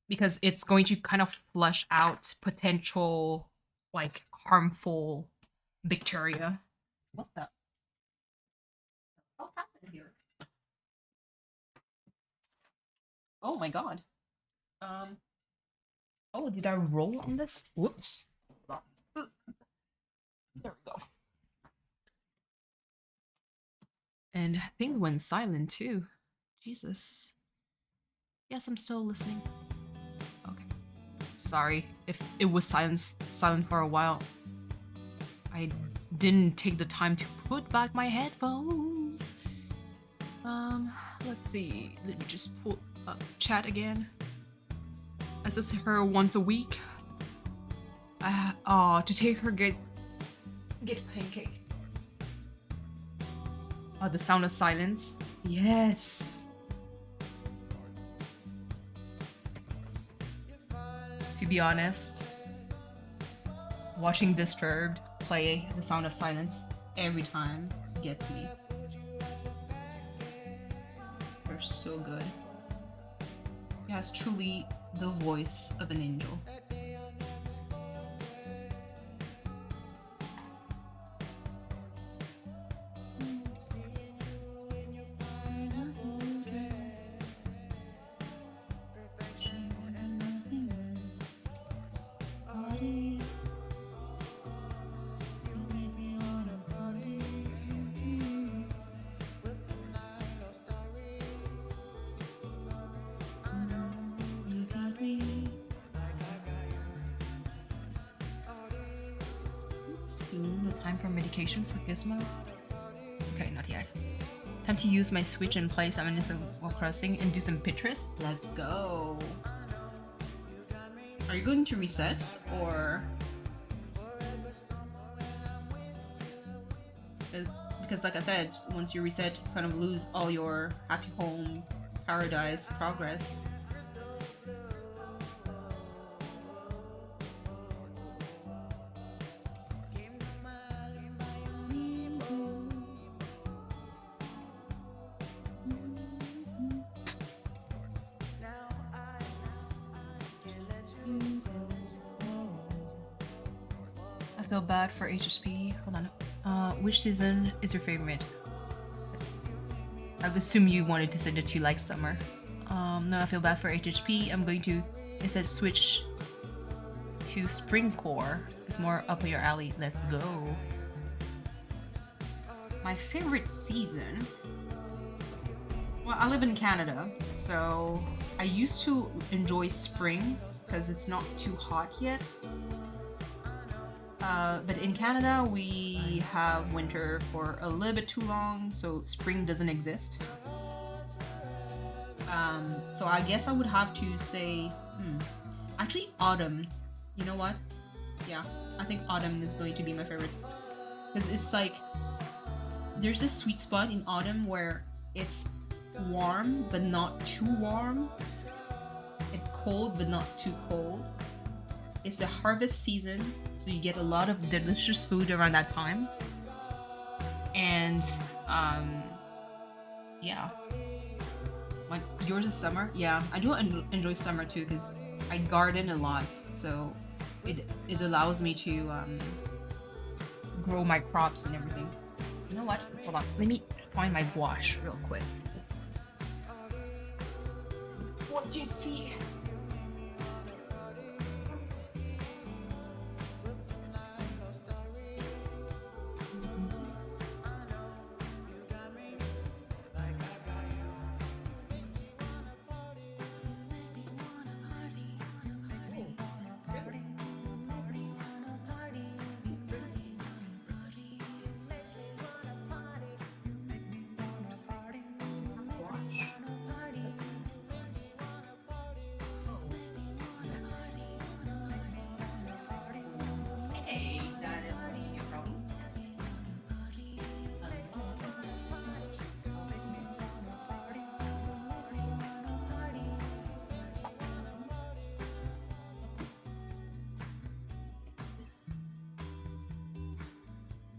because it's going to kind of flush out potential like harmful bacteria. What the? What happened here? Oh my god. Oh, did I roll on this? Whoops. There we go. And things went silent too. Jesus. Yes, I'm still listening. Okay. Sorry if it was silent for a while. I didn't take the time to put back my headphones. Let's see. Let me just pull up chat again. I see her once a week. To take her get pancake. Oh, the sound of silence. Yes. To be honest, watching Disturbed play the sound of silence every time gets me. They're so good. He has truly the voice of an angel. Soon the time for medication for Gizmo? Okay, not yet. Time to use my Switch and play some Animal Crossing and do some Pinterest? Let's go! Are you going to reset, or...? Because like I said, once you reset, you kind of lose all your happy home, paradise, progress. I feel bad for HSP. Hold on. Which season is your favorite? I would assume you wanted to say that you like summer. No, I feel bad for HHP. I'm going to instead switch to Spring Core. It's more up your alley. Let's go. My favorite season? Well, I live in Canada, so I used to enjoy spring because it's not too hot yet. But in Canada, we have winter for a little bit too long, so spring doesn't exist. So I guess I would have to say, actually autumn. You know what? Yeah, I think autumn is going to be my favorite. Because it's like, there's this sweet spot in autumn where it's warm, but not too warm. It's cold, but not too cold. It's the harvest season, so you get a lot of delicious food around that time. And, yeah. What, yours is summer? Yeah, I do enjoy summer too, because I garden a lot, so it allows me to grow my crops and everything. You know what? Hold on. Let me find my gouache real quick. What do you see?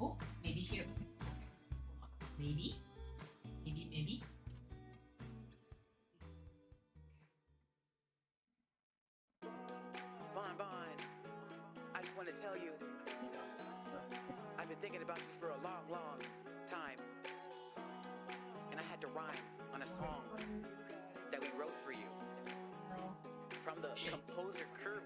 Oh, maybe here. Maybe. Bon, I just want to tell you, I've been thinking about you for a long, long time. And I had to rhyme on a song that we wrote for you. From the composer Picrew.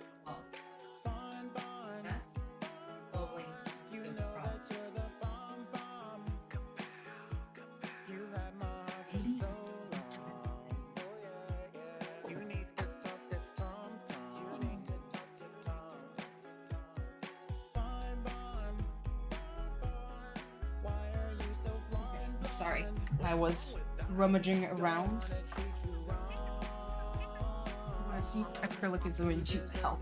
Sorry, I was rummaging around. I want to see if acrylic is going to help.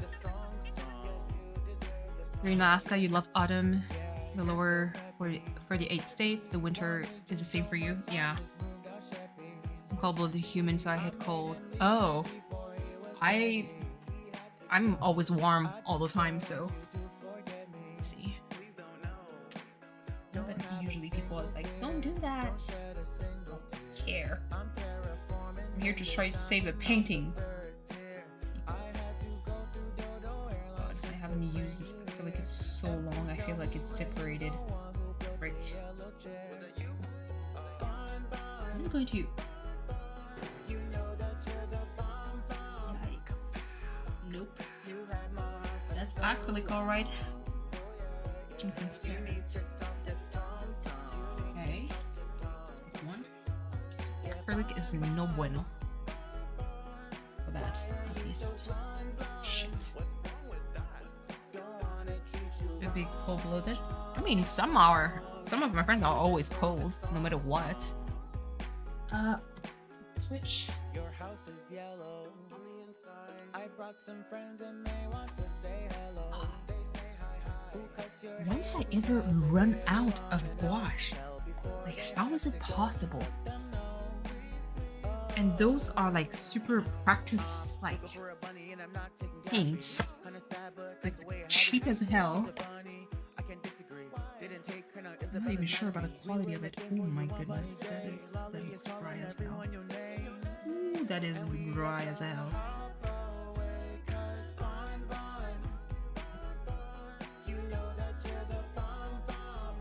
You're in Alaska, you love autumn. The lower 48 states, the winter is the same for you. Yeah. I'm cold-blooded human, so I hate cold. Oh, I'm always warm all the time, so. Let's see. I know that usually people are like, don't do that. I don't care. I'm here to try to save a painting. God, I haven't used this acrylic in so long. I feel like it's separated. Frick. I'm going to. Nope. That's acrylic, alright. Transparent. Okay. One. Acrylic is no bueno. For that, at least. Shit. A big cold-blooded. I mean, some of my friends are always cold, no matter what. Switch. Your house is yellow on the inside. I brought some friends and they want to say hello. They say hi. Who cuts your When did I ever run out of gouache? Like, how is it possible? And those are like super practice, like paints, like cheap as hell. I'm not even sure about the quality of it. Oh my goodness, that is dry as hell. Ooh, that is dry as hell.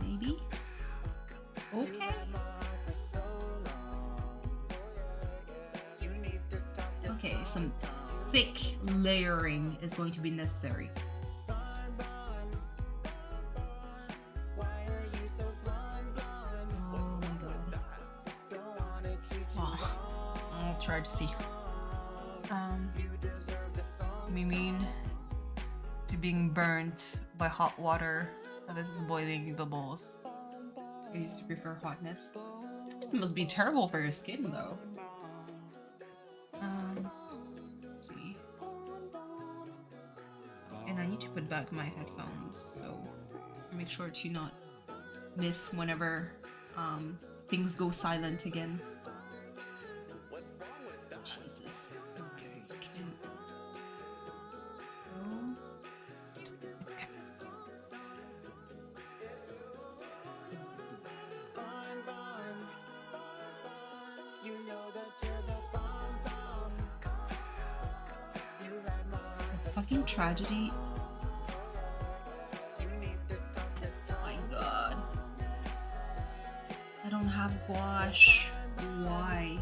Maybe? Okay. Okay, some thick layering is going to be necessary. Try to see We mean to being burnt by hot water. Oh, this is boiling bubbles. I used to prefer hotness. It must be terrible for your skin though. Let's see. And I need to put back my headphones, so make sure to not miss whenever things go silent again. Jesus. Okay, can okay. The fucking tragedy. My god. I don't have gouache. Why?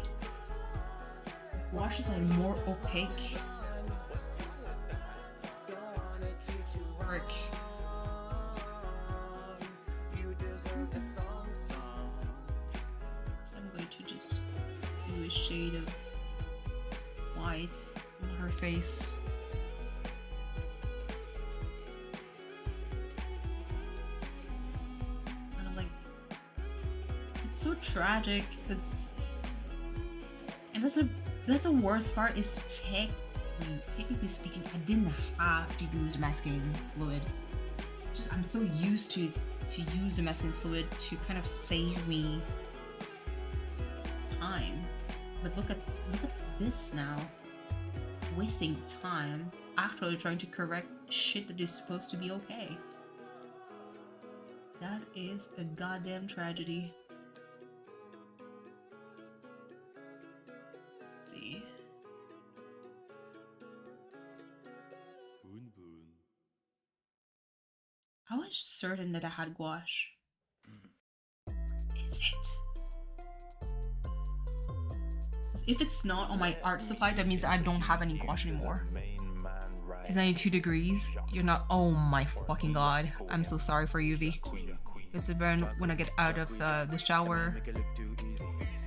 Gouache is like more opaque. Frick. So I'm going to just do a shade of white on her face. Kind of like, it's so tragic because, and that's the worst part is technically speaking, I didn't have to use masking fluid. Just I'm so used to use the masking fluid to kind of save me time. But look at this now. Wasting time actually trying to correct shit that is supposed to be okay. That is a goddamn tragedy. Let's see. I was certain that I had gouache. Is it? If it's not on my art supply, that means I don't have any gouache anymore. It's 92 degrees. You're not. Oh my fucking god. I'm so sorry for you, V. It's a burn when I get out of the shower.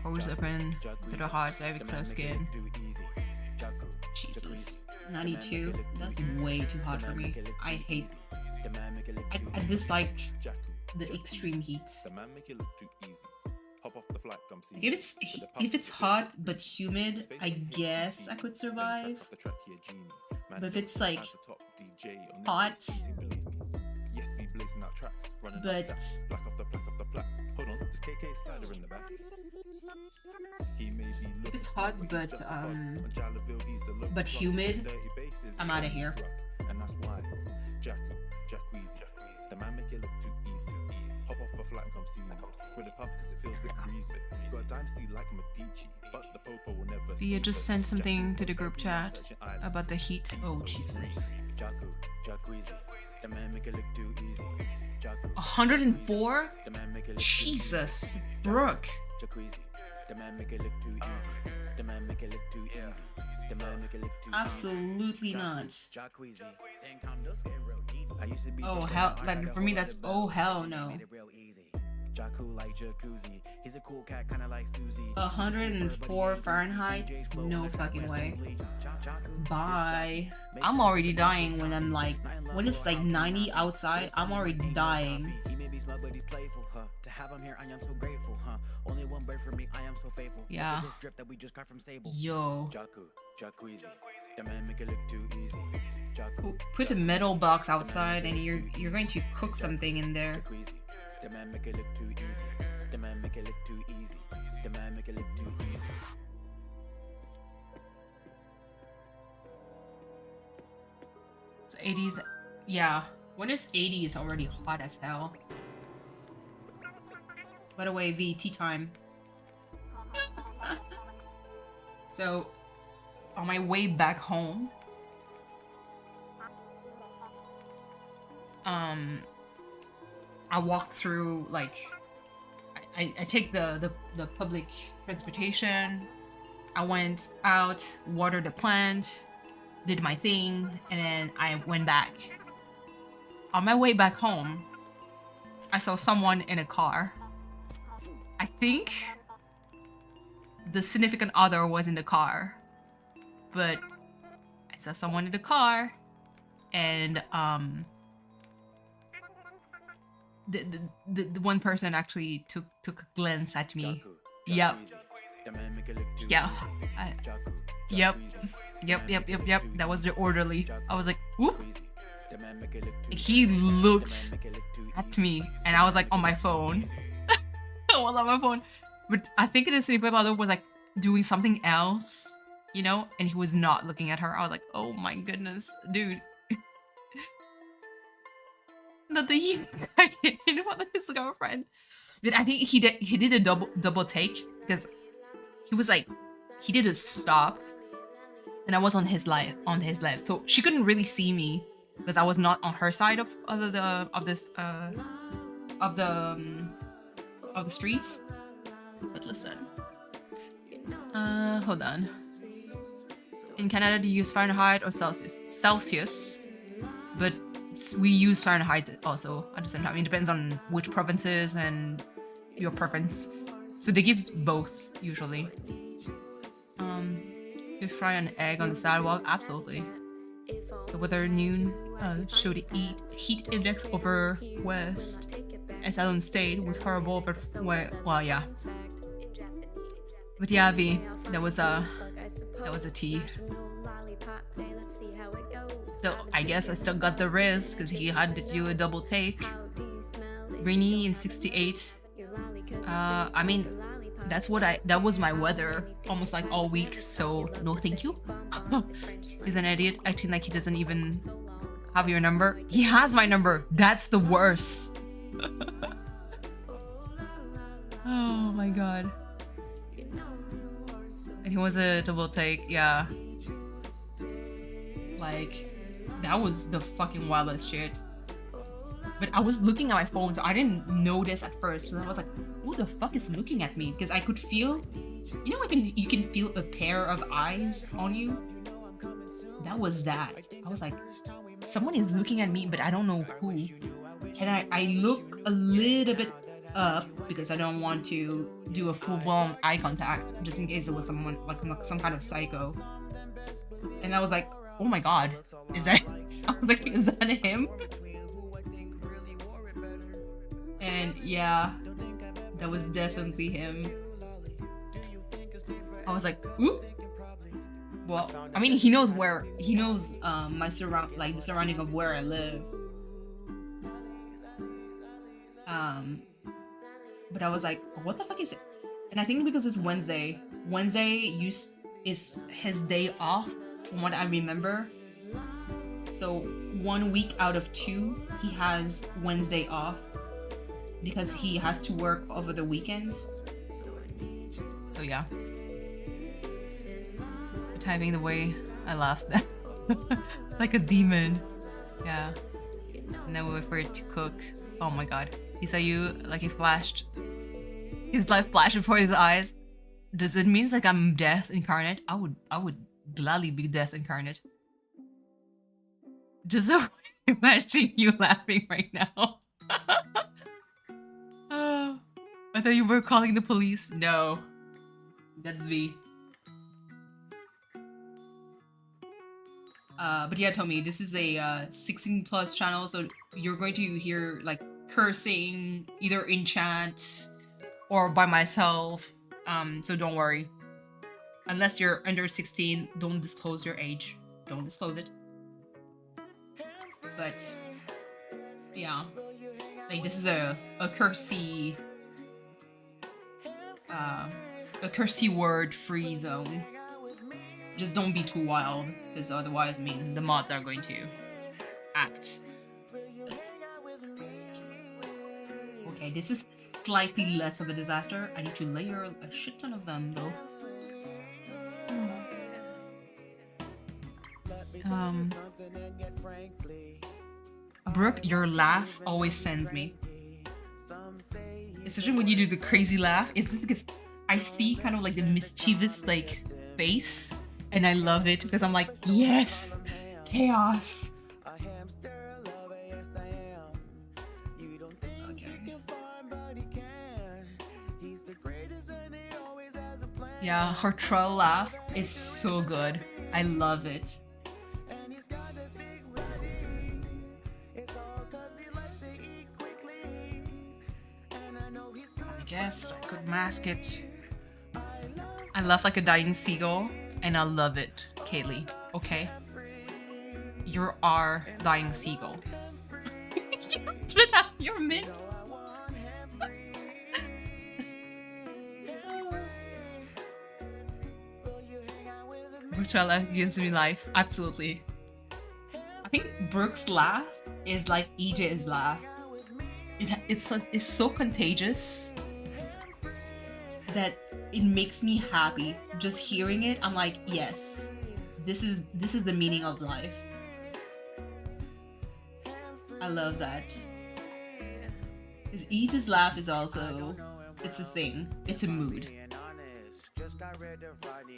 Pores open to the hot, so I have clear skin. Jesus. 92. That's way too hot for me. I hate. I dislike the extreme heat. If it's hot but humid, I guess I could survive. But if it's like hot but if it's hot but humid, I'm out of here. The man make it look too easy. Hop off a flight and come see me. With a puff cause it feels a bit greasy. Got a dynasty like Medici, but the popo will never see. Just sent something to the group chat about the heat. Oh Jesus. 104? Jesus. Brooke. Absolutely not. Oh hell, like for me that's oh hell no. 104 Fahrenheit? No fucking way. Bye. I'm already dying when I'm like, when it's like 90 outside, I'm already dying. Yeah. Yo. Put a metal box outside and you're going to cook something in there. The man make it look too easy. The man make it look too easy. The man make it look too easy. It's 80s. Yeah. When it's 80, it's already hot as hell. By the way, V, tea time. So, on my way back home, I walk through, like, I take the public transportation. I went out, watered the plant, did my thing, and then I went back. On my way back home, I saw someone in a car. I think the significant other was in the car, but saw someone in the car, and the one person actually took a glance at me. Yep. Yeah. Yep. That was the orderly. I was like, whoop. He looked at me, and I was like on my phone. I was on my phone, but I think the significant other was like doing something else, you know, and he was not looking at her. I was like, oh my goodness, dude. That he hit one of his girlfriend. But I think he did a double take, because he was like, he did a stop, and I was on his left, so she couldn't really see me because I was not on her side of the streets. But listen, hold on. In Canada, do you use Fahrenheit or Celsius? Celsius, but we use Fahrenheit also at the same time. It depends on which provinces and your preference. So they give both usually. You fry an egg on the sidewalk? Absolutely. The weather noon showed the heat index over west. Asylum State was horrible, but well, yeah. But yeah, V, that was a T. Still, I guess I still got the risk because he had to do a double take. Rainy in 68. I mean, that was my weather almost like all week, so no thank you. He's an idiot acting like he doesn't even have your number. He has my number. That's the worst. Oh my god. And he was a double take, yeah. Like, that was the fucking wildest shit. But I was looking at my phone, so I didn't notice at first. So I was like, who the fuck is looking at me? Because I could feel, you know, you can feel a pair of eyes on you. That was that. I was like, someone is looking at me, but I don't know who. And I look a little bit up because I don't want to do a full-blown eye contact, just in case there was someone like some kind of psycho. And I was like, oh my god, is that? I was like, is that him? And yeah, that was definitely him. I was like, oop. Well, I mean, he knows my the surrounding of where I live. But I was like, what the fuck is it? And I think because it's Wednesday is his day off, from what I remember. So 1 week out of 2, he has Wednesday off because he has to work over the weekend. So yeah. Typing the way I laughed. Like a demon. Yeah. And then we wait for it to cook. Oh my god. He saw you, like he flashed. His life flashed before his eyes. Does it mean like I'm death incarnate? I would gladly be death incarnate. Just so imagining you laughing right now. Oh, I thought you were calling the police. No. That's V. But yeah, Tommy, this is a 16 plus channel, so you're going to hear like cursing either in chat or by myself. So don't worry. Unless you're under 16, don't disclose your age. Don't disclose it. But yeah, like this is a cursey word free zone. Just don't be too wild, because otherwise, I mean, the mods are going to act. But... okay, this is slightly less of a disaster. I need to layer a shit ton of them, though. Brooke, your laugh always sends me. Especially when you do the crazy laugh. It's just because I see kind of like the mischievous like face, and I love it because I'm like, yes, chaos. Okay. Yeah, her troll laugh is so good. I love it. I guess I could mask it. I love like a dying seagull, and I love it, Kaylee. Okay? You're our dying seagull. Spit out your mint. Brucella gives me life. Absolutely. I think Brooke's laugh is like EJ's laugh. It's so contagious that it makes me happy. Just hearing it, I'm like, yes, this is the meaning of life. I love that. EJ's laugh is also, it's a thing. It's a mood.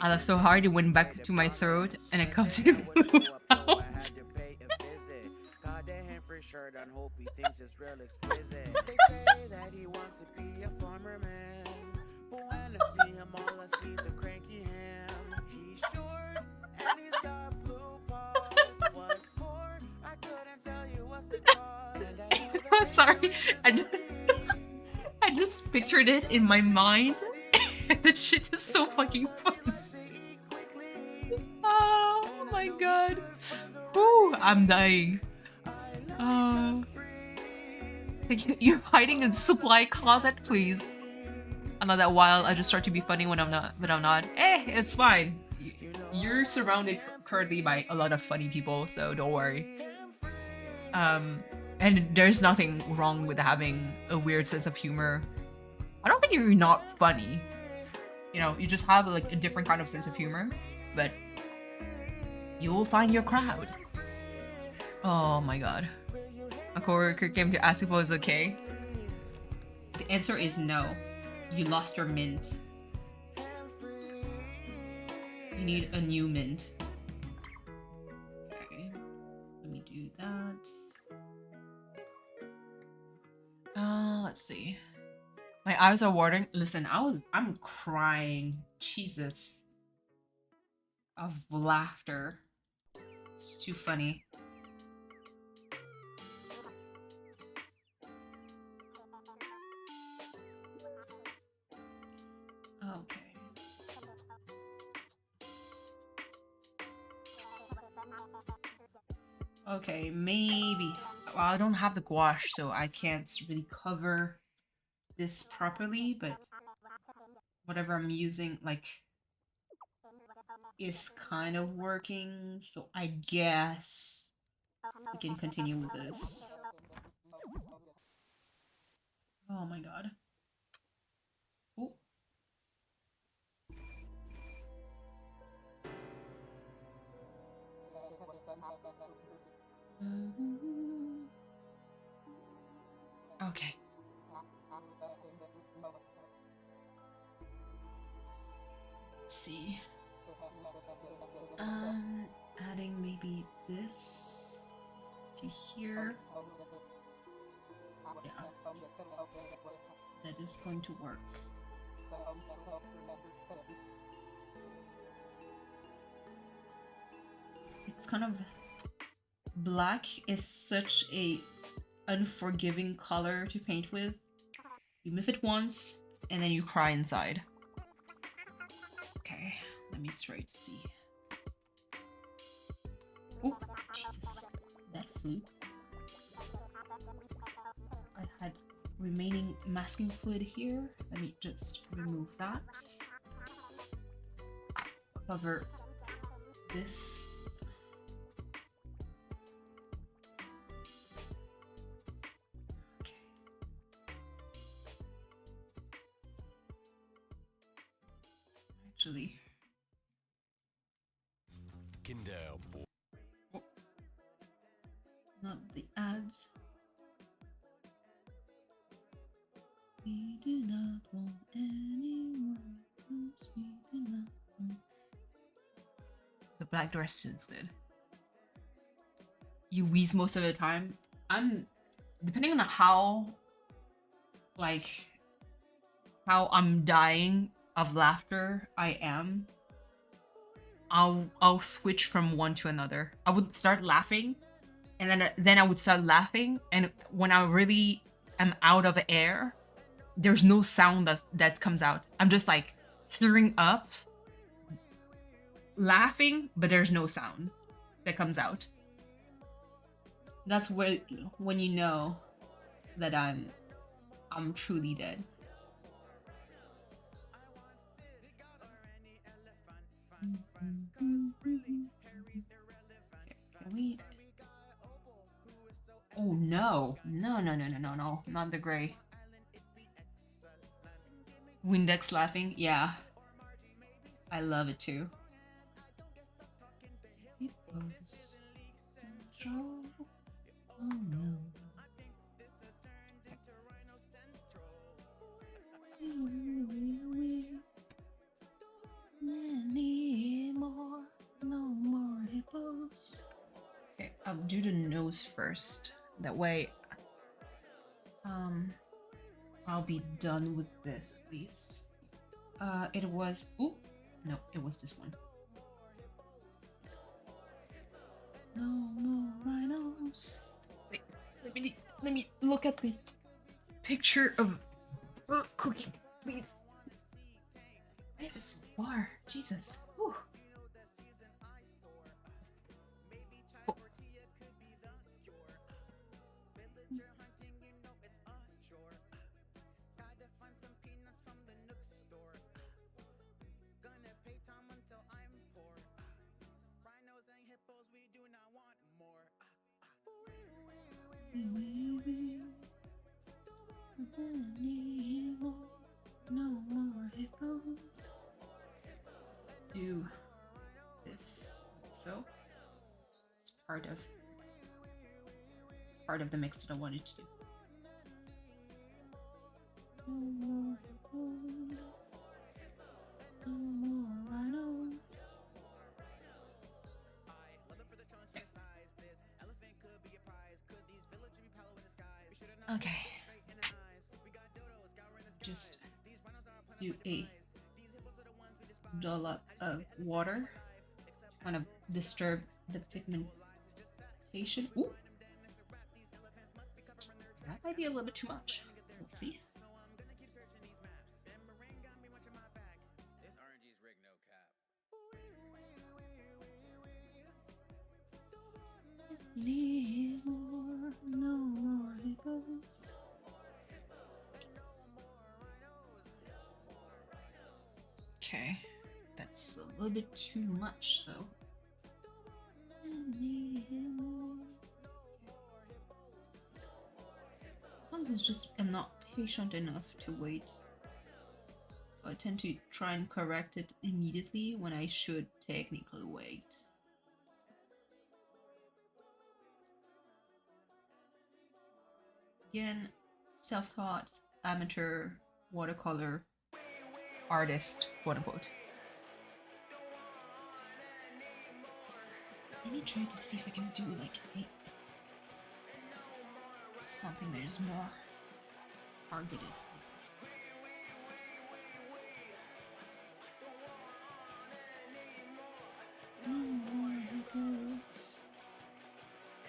I laugh so hard it went back to my throat and it comes in blue out. Shirt and hope he thinks it's real exquisite. They say that he wants to be a farmer man, but when I see him, all I see is a cranky ham. He's short and he's got blue paws. What for? I couldn't tell you what's the cause. I'm sorry. I just pictured it in my mind. This shit is so fucking funny. Oh my god. Whew, I'm dying. Like you're hiding in supply closet, please. I'm not that wild. I just start to be funny when I'm not, but I'm not. It's fine. You're surrounded currently by a lot of funny people, so don't worry. And there's nothing wrong with having a weird sense of humor. I don't think you're not funny. You know, you just have like a different kind of sense of humor, but you will find your crowd. Oh my god. A coworker came to ask if I was okay. The answer is no. You lost your mint. You need a new mint. Okay. Let me do that. Let's see. My eyes are watering. Listen, I'm crying. Jesus. Of laughter. It's too funny. Okay. Okay, maybe. Well, I don't have the gouache, so I can't really cover this properly, but whatever I'm using, like, is kind of working, so I guess we can continue with this. Oh my god. Oh. Okay. Let's see. Adding maybe this to here. Yeah. That is going to work. It's kind of black is such a unforgiving color to paint with. You miff it once and then you cry inside. Okay, let me try to see. Oh, Jesus, that flew. I had remaining masking fluid here. Let me just remove that. Cover this. Actually, oh, not the ads. We do not want any more. We do not want. The black dress is good. You wheeze most of the time. Depending on how I'm dying of laughter I'll switch from one to another. I would start laughing and then I would start laughing, and when I really am out of air, there's no sound that comes out. I'm just like tearing up, laughing, but there's no sound that comes out. That's where when you know that I'm truly dead. Can we? Oh no. No, not the gray. Windex laughing, yeah. I love it too. It was central. Oh no. Anymore, no more hippos. Okay, I'll do the nose first. That way, I'll be done with this at least. It was. Ooh, no, it was this one. No more rhinos. Wait, let me look at the picture of Cookie, please. Why is it so far? Jesus. Whew. Oh. No more hippos. Do this so. It's part of the mix that I wanted to do. No more hippos. No more rhinos. Okay. Just do a dollop of water to kind of disturb the pigmentation. Ooh. That might be a little bit too much. We'll see. Need more, no more hippos. Okay, that's a little bit too much though. Sometimes it's just I'm not patient enough to wait. So I tend to try and correct it immediately when I should technically wait. Again, self-taught, amateur, watercolor artist, quote unquote. Let me try to see if I can do like something that is more targeted.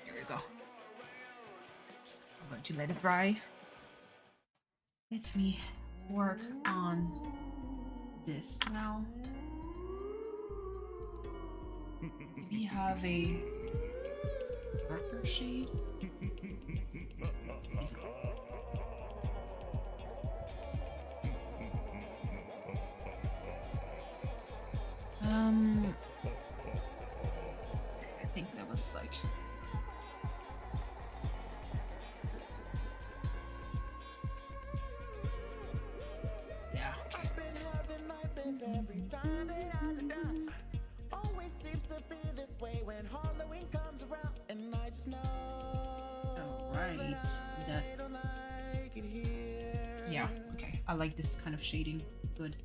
Here we go. I'm going to let it dry. Let me work on this now. Maybe have a darker shade. I think that was like. Yeah, okay. Every time that I look down, always seems to be this way when Halloween comes around, and I just know. Alright, that. I don't like it here. Yeah, okay. I like this kind of shading. Good.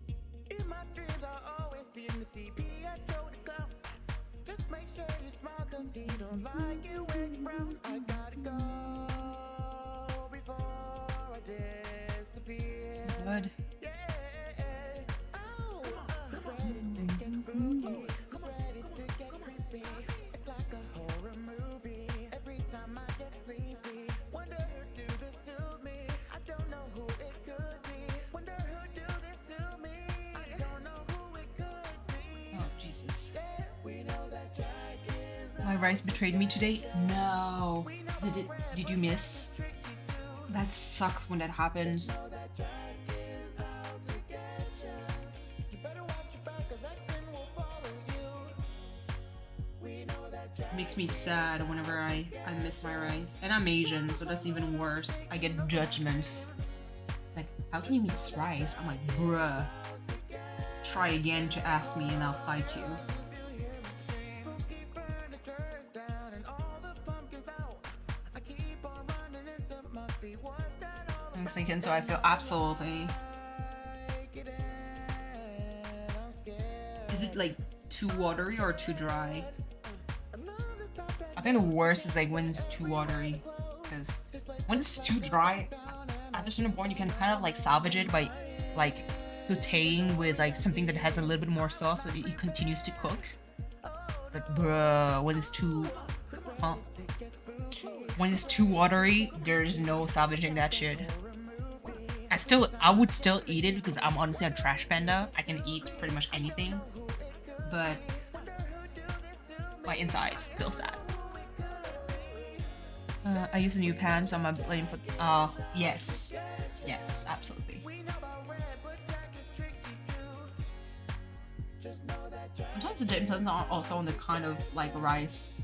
In my dreams, I always seem to see Picrew the clown. Just make sure you smile, cause he don't like it when you frown. I gotta go before I disappear. Good. My rice betrayed me today. No. Did you miss? That sucks when that happens. It makes me sad whenever I miss my rice. And I'm Asian, so that's even worse. I get judgments. Like, how can you miss rice? I'm like, bruh. Try again to ask me and I'll fight you. I'm thinking, so I feel absolutely. Is it like too watery or too dry? I think the worst is like when it's too watery, because when it's too dry, at a certain point you can kind of like salvage it by like sauteing with like something that has a little bit more sauce so it continues to cook. But bruh, when it's too watery, there's no salvaging that shit. I would still eat it because I'm honestly a trash panda. I can eat pretty much anything, but my insides feel sad. I use a new pan, so I'm gonna blame for. Yes, absolutely. Sometimes it depends on also on the kind of like rice.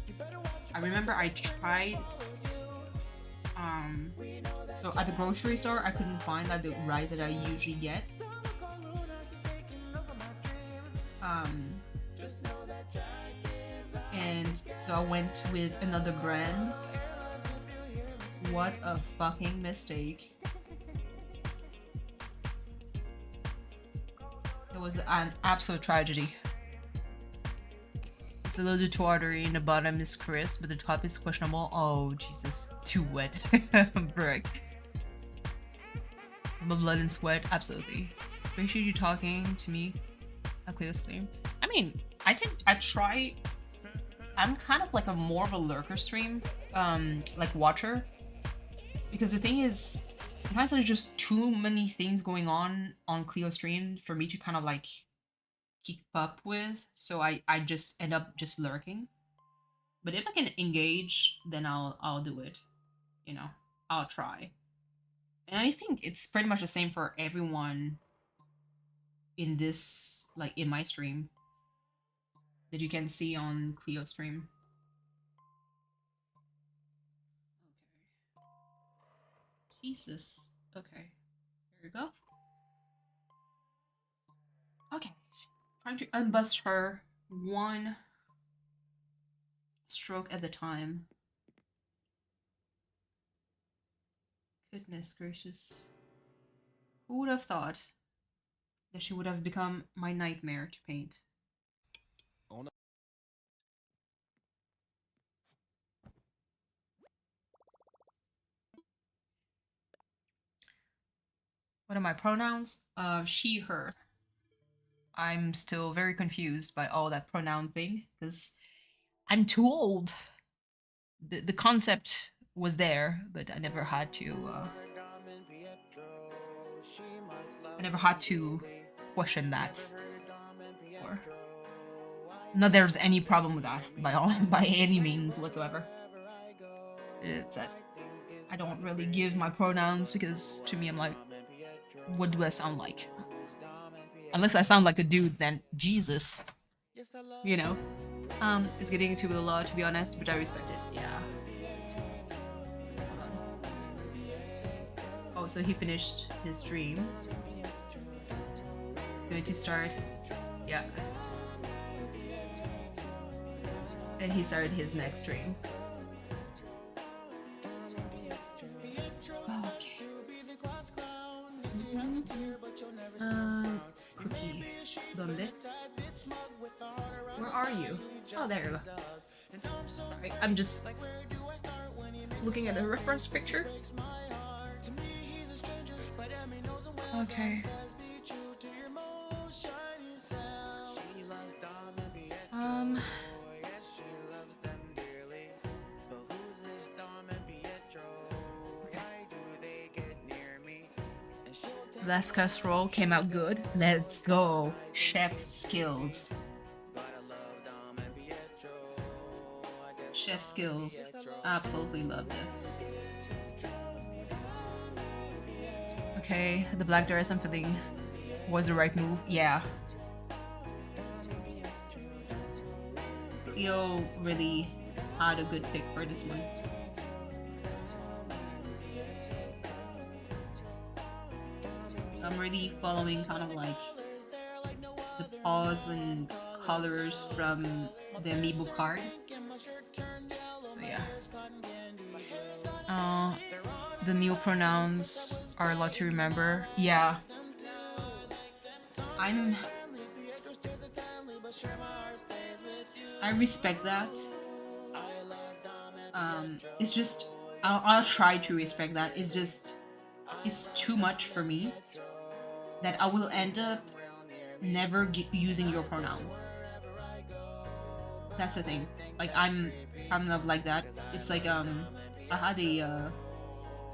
I remember I tried. So at the grocery store, I couldn't find like the rice that I usually get. And so I went with another brand. What a fucking mistake. It was an absolute tragedy. It's a little too watery and the bottom is crisp, but the top is questionable. Oh, Jesus. Too wet. Brick. My blood and sweat. Absolutely. Appreciate you talking to me. A Cleo's claim. I mean, I try. I'm kind of like more of a lurker stream, like watcher. Because the thing is, sometimes there's just too many things going on Cleo's stream for me to kind of like keep up with. So I just end up just lurking. But if I can engage, then I'll do it. You know, I'll try. And I think it's pretty much the same for everyone in this, like in my stream, that you can see on Cleo's stream. Okay. Jesus. Okay. Here we go. Okay. Trying to unbust her one stroke at a time. Goodness gracious. Who would have thought that she would have become my nightmare to paint? Oh no. What are my pronouns? She, her. I'm still very confused by all that pronoun thing because I'm too old. The concept was there, but I never had to. I never had to question that. Or not there's any problem with that by any means whatsoever. It's that I don't really give my pronouns because to me I'm like, what do I sound like? Unless I sound like a dude, then Jesus, you know. It's getting to a lot to be honest, but I respect it. Yeah. Oh, so he finished his stream. Going to start. Yeah. And he started his next stream. Okay. Cookie. ¿Dónde? Where are you? Oh, there you go. Alright, I'm just looking at the reference picture. Okay. Last casserole came out good. Let's go. Chef skills. Chef skills. Absolutely love this. Okay, the black dress I'm feeling was the right move. Yeah. Theo really had a good pick for this one. I'm really following kind of like the pause and colors from the amiibo card. So yeah. The new pronouns are a lot to remember. Yeah. I respect that. It's just I'll try to respect that. It's just it's too much for me that I will end up never using your pronouns. That's the thing. Like I'm kind of like that. It's like I had a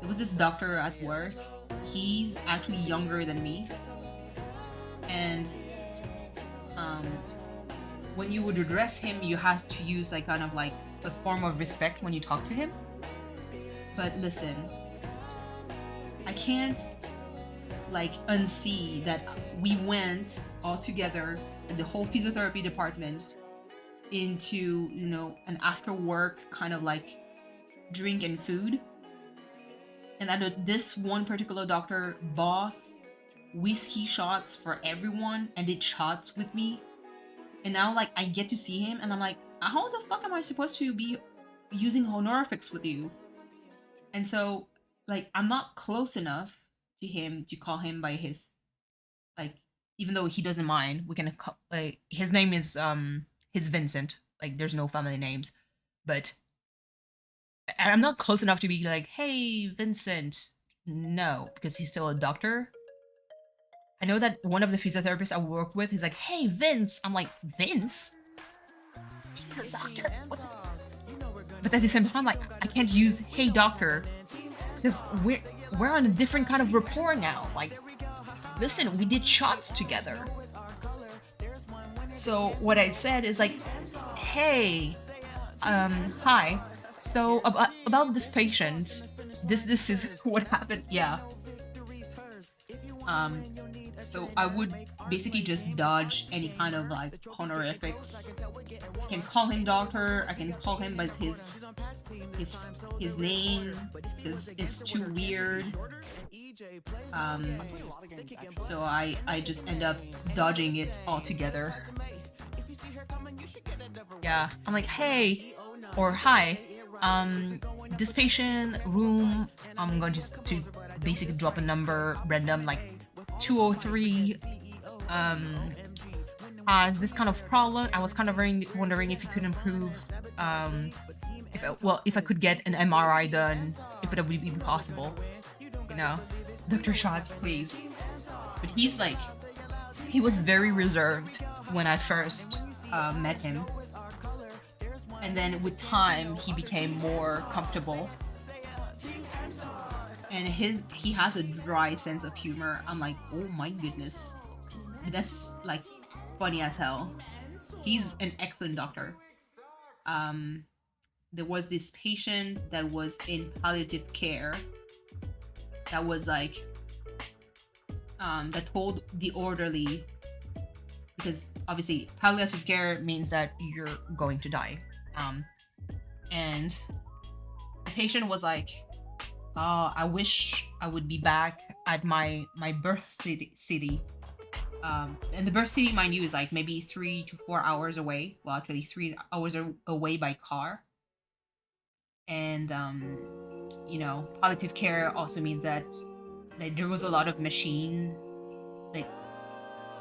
there was this doctor at work. He's actually younger than me, and when you would address him, you have to use like kind of like a form of respect when you talk to him. But listen, I can't like unsee that we went all together, the whole physiotherapy department, into, you know, an after work kind of like drink and food, and that this one particular doctor bought whiskey shots for everyone and did shots with me. And now like I get to see him and I'm like, how the fuck am I supposed to be using honorifics with you? And so like I'm not close enough to him to call him by his, like, even though he doesn't mind, we can call, like, his name is his Vincent. Like there's no family names, but I'm not close enough to be like, hey Vincent. No, because he's still a doctor. I know that one of the physiotherapists I work with is like, hey Vince. I'm like, Vince? He's a doctor. What the? But at the same time, like, I can't use hey doctor because we're on a different kind of rapport now. Like, listen, we did shots together. So what I said is like, hey, hi. So about this patient, this is what happened. Yeah. So I would basically just dodge any kind of like honorifics. I can call him doctor. I can call him by his name because it's too weird. So I just end up dodging it altogether. Yeah, I'm like, hey or hi. This patient room. I'm going to basically drop a number random like 203 has this kind of problem. I was kind of wondering if you could improve, if I could get an MRI done, if it would be possible, you know. Dr. Shots, please. But he's like, he was very reserved when I first met him, and then with time he became more comfortable. And he has a dry sense of humor. I'm like, oh my goodness. That's like funny as hell. He's an excellent doctor. There was this patient that was in palliative care that was like, that told the orderly, because obviously palliative care means that you're going to die. And the patient was like, I wish I would be back at my birth city. And the birth city, mind you, is like maybe 3 to 4 hours away. Well, actually 3 hours away by car. And, you know, palliative care also means that like, there was a lot of machine like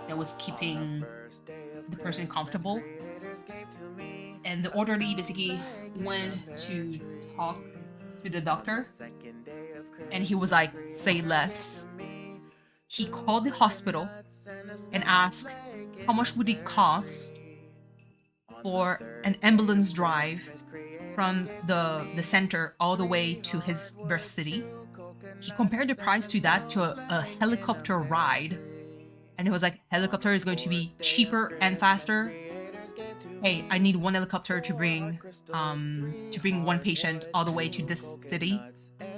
that was keeping the person comfortable. And the orderly basically went to talk to the doctor, and he was like, say less. He called the hospital and asked how much would it cost for an ambulance drive from the center all the way to his birth city. He compared the price to that to a helicopter ride, and it was like, helicopter is going to be cheaper and faster. hey, I need one helicopter to bring one patient all the way to this city.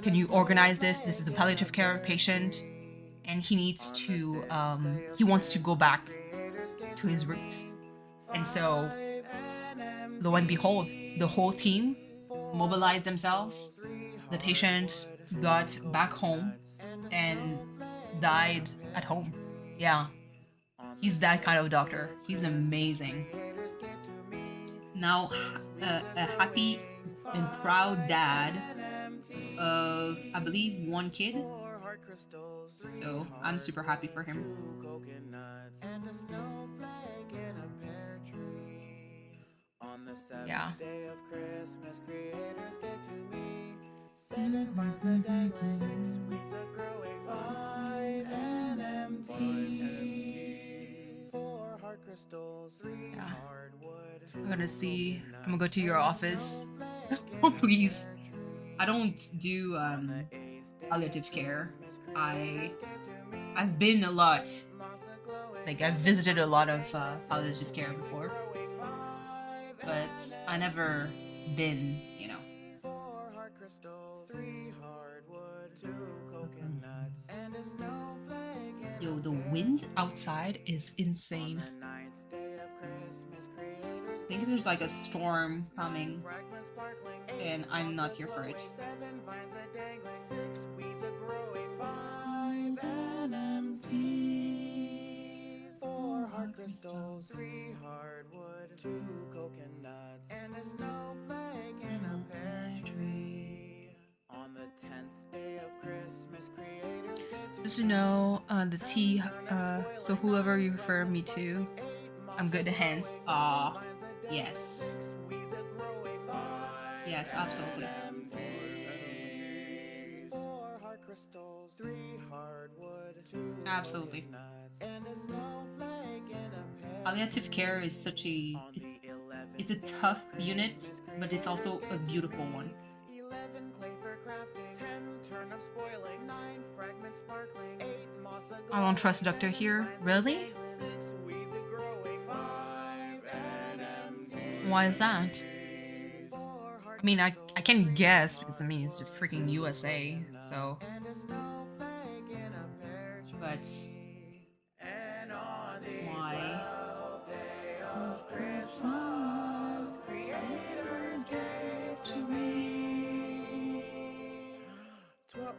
Can you organize this? This is a palliative care patient, and he needs to he wants to go back to his roots. And so, lo and behold, the whole team mobilized themselves. The patient got back home and died at home. Yeah, he's that kind of doctor. He's amazing. Now, a happy and proud dad of, I believe, one kid. So I'm super happy for him. Yeah. Yeah. I'm gonna go to your office. Oh, please. I don't do palliative care. I've been a lot. Like, I've visited a lot of palliative care before, but I never been, you know. Yo, the wind outside is insane. I think there's like a storm coming, and I'm not here for it. Crystals, 3 hardwood, 2 coconuts, and a snowflake in a pear tree. On the 10th day of Christmas, creators get to Just to know, the tea, so whoever you refer me to, I'm good at hands. Aw, yes. Yes, absolutely. 4 hard crystals, 3 hardwood, 2 Absolutely. coconuts, and a snowflake in a pear. Palliative care is such a, it's a tough unit, but it's also a beautiful one. 11 clay for crafting, 10 turnips boiling, 9 fragments sparkling, 8 moss a I don't trust the doctor here. Really? 6 weeds a growing, 5 NMT. Why is that? I mean, I can guess, because I mean, it's the freaking USA, so. But why? Christmas, creators gave to me. 12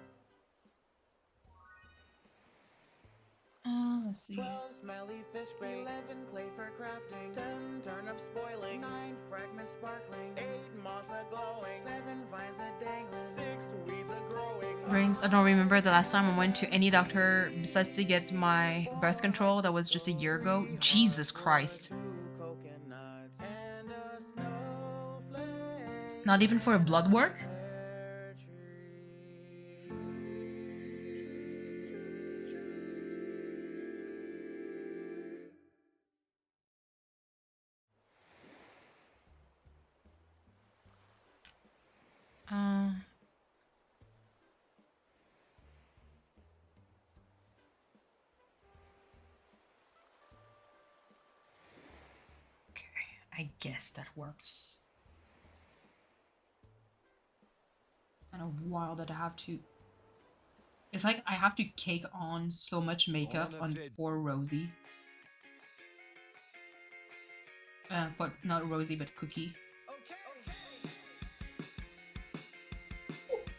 Let's see. 12 smelly fish bait, 11 clay for crafting, 10 turnips boiling, 9 fragments sparkling, 8 moss a glowing, 7 vines a dangling, 6 weeds a growing. Rings. I don't remember the last time I went to any doctor besides to get my birth control. That was just a year ago. Jesus Christ. 2 coconuts and a snowflake. Not even for a blood work? Okay, I guess that works. It's kind of wild that I have to. It's like I have to cake on so much makeup on poor Rosie. But not Rosie, but Cookie.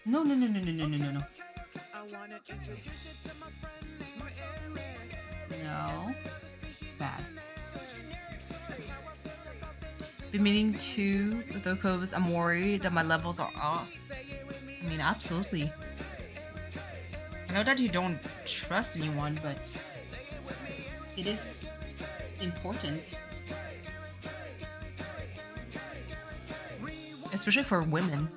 No, no, no, no, no, no, no, no, no. No. Bad. Been meaning to with the COVID. I'm worried that my levels are off. I mean, absolutely. I know that you don't trust anyone, but it is important. Especially for women.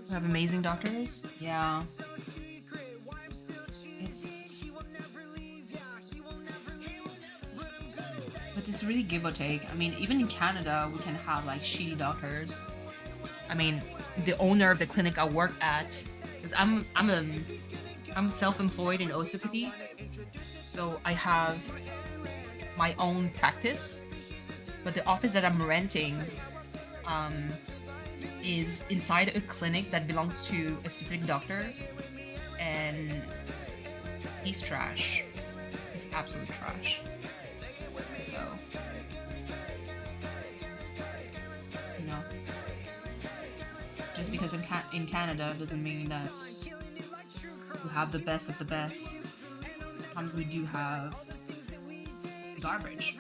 We have amazing doctors. Yeah. But it's really give or take. I mean, even in Canada, we can have like shitty doctors. I mean, the owner of the clinic I work at, because I'm self-employed in osteopathy, so I have my own practice, but the office that I'm renting is inside a clinic that belongs to a specific doctor, and he's trash. He's absolute trash. So, you know, just because in Canada doesn't mean that we have the best of the best. Sometimes we do have garbage.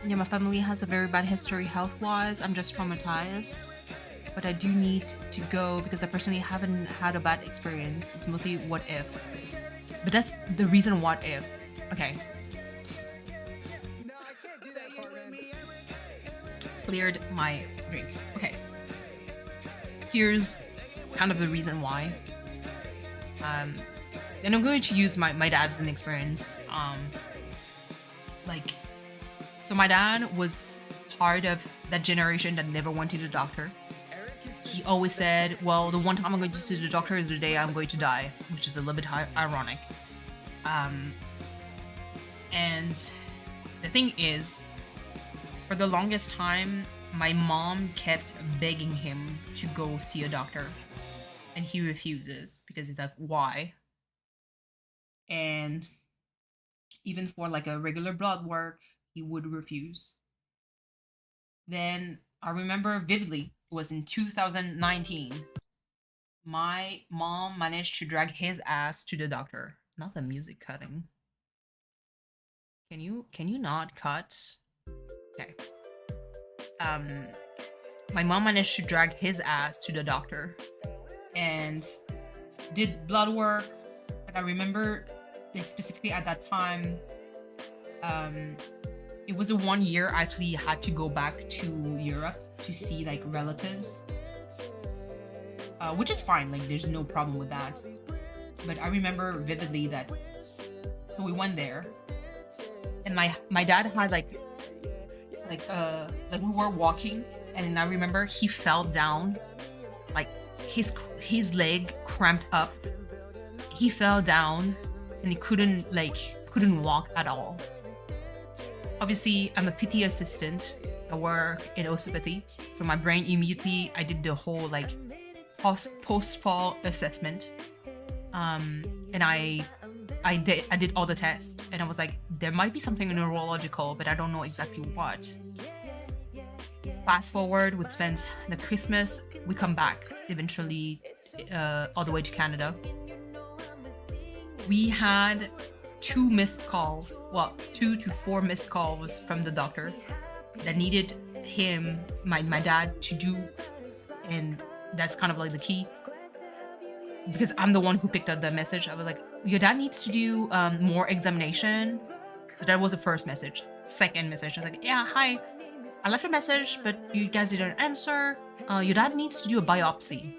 Yeah, my family has a very bad history health-wise. I'm just traumatized. But I do need to go because I personally haven't had a bad experience. It's mostly what if. But that's the reason what if. Okay. Cleared my drink. Okay. Here's kind of the reason why. And I'm going to use my dad as an experience. So my dad was part of that generation that never went to the doctor. He always said, well, the one time I'm going to see the doctor is the day I'm going to die, which is a little bit ironic. And the thing is, for the longest time, my mom kept begging him to go see a doctor. And he refuses because he's like, why? And even for like a regular blood work, he would refuse. Then I remember vividly, it was in 2019. My mom managed to drag his ass to the doctor. Not the music cutting. Can you not cut? Okay. My mom managed to drag his ass to the doctor and did blood work. And I remember that specifically at that time, it was the 1 year I actually had to go back to Europe to see like relatives, which is fine. Like there's no problem with that. But I remember vividly that so we went there, and my dad had like we were walking, and I remember he fell down, like his leg cramped up. He fell down, and he couldn't walk at all. Obviously, I'm a PT assistant. I work in osteopathy, so my brain immediately, I did the whole like post-fall assessment, and I did all the tests, and I was like, there might be something neurological, but I don't know exactly what. Fast forward, we spent the Christmas, we come back eventually all the way to Canada. We had 2 missed calls, well, 2 to 4 missed calls from the doctor that needed him, my dad, to do, and that's kind of like the key, because I'm the one who picked up the message. I was like, your dad needs to do more examination. So that was the first message. Second message, I was like, yeah, hi, I left a message, but you guys didn't answer. Your dad needs to do a biopsy.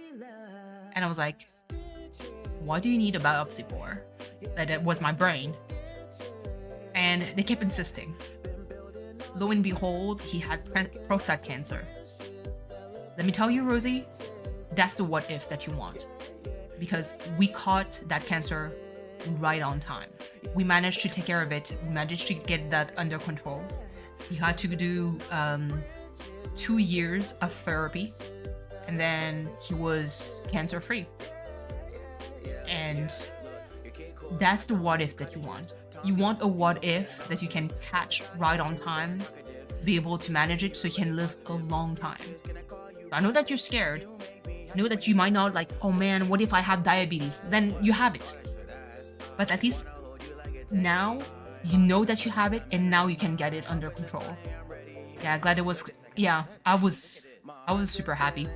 And I was like, what do you need a biopsy for? That was my brain. And they kept insisting. Lo and behold, he had prostate cancer. Let me tell you, Rosie, that's the what if that you want. Because we caught that cancer right on time. We managed to take care of it. We managed to get that under control. He had to do 2 years of therapy, and then he was cancer free. And that's the what if that you want. You want a what if that you can catch right on time, be able to manage it so you can live a long time. I know that you're scared. I know that you might not like, oh man, what if I have diabetes? Then you have it. But at least now you know that you have it, and now you can get it under control. Yeah, glad it was, yeah, I was super happy.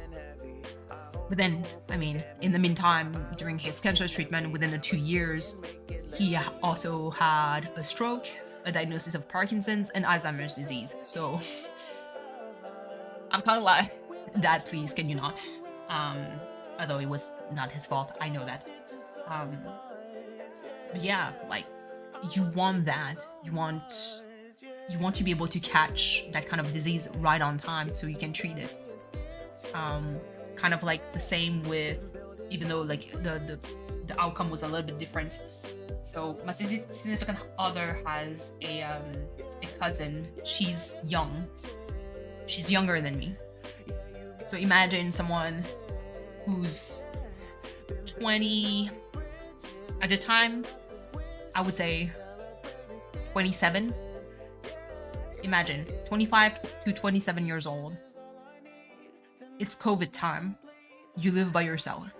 But then, I mean, in the meantime, during his cancer treatment, within the 2 years, he also had a stroke, a diagnosis of Parkinson's, and Alzheimer's disease. So I'm kind of like, Dad, please, can you not? although it was not his fault. I know that. But yeah, like you want that. You want to be able to catch that kind of disease right on time so you can treat it. Kind of like the same with, even though like the outcome was a little bit different. So my significant other has a cousin. She's young. She's younger than me. So imagine someone who's 20 at the time, I would say 27. Imagine 25 to 27 years old. It's COVID time. You live by yourself.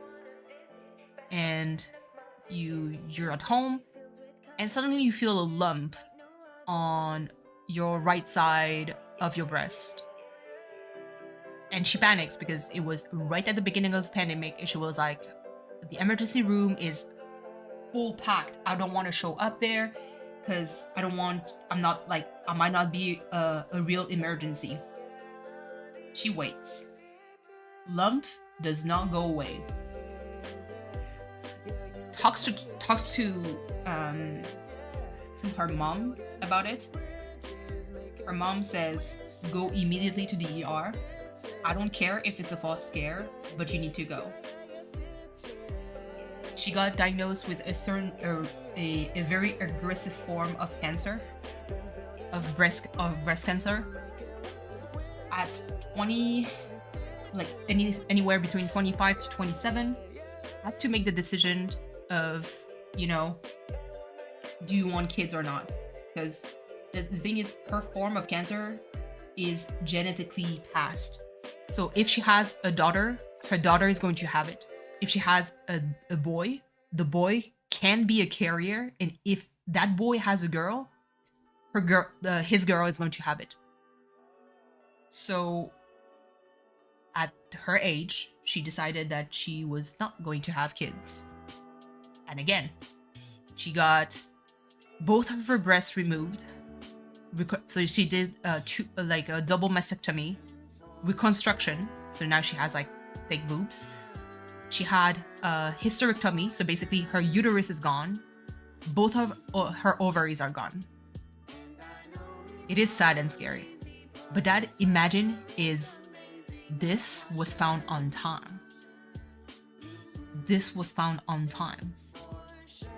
And you're at home and suddenly you feel a lump on your right side of your breast. And she panics because it was right at the beginning of the pandemic and she was like, the emergency room is full packed. I don't want to show up there because I might not be a real emergency. She waits. Lump does not go away. Talks to her mom about it. Her mom says, go immediately to the ER. I don't care if it's a false scare, but you need to go. She got diagnosed with a very aggressive form of cancer, of breast cancer. At 20, like anywhere between 25 to 27, had to make the decision of, do you want kids or not? Because the thing is, her form of cancer is genetically passed. So if she has a daughter, her daughter is going to have it. If she has a boy, the boy can be a carrier, and if that boy has a girl, his girl is going to have it. So at her age, she decided that she was not going to have kids. And again, she got both of her breasts removed. So she did a double mastectomy, reconstruction. So now she has like fake boobs. She had a hysterectomy. So basically her uterus is gone. Both of her ovaries are gone. It is sad and scary. But that, imagine, this was found on time. This was found on time.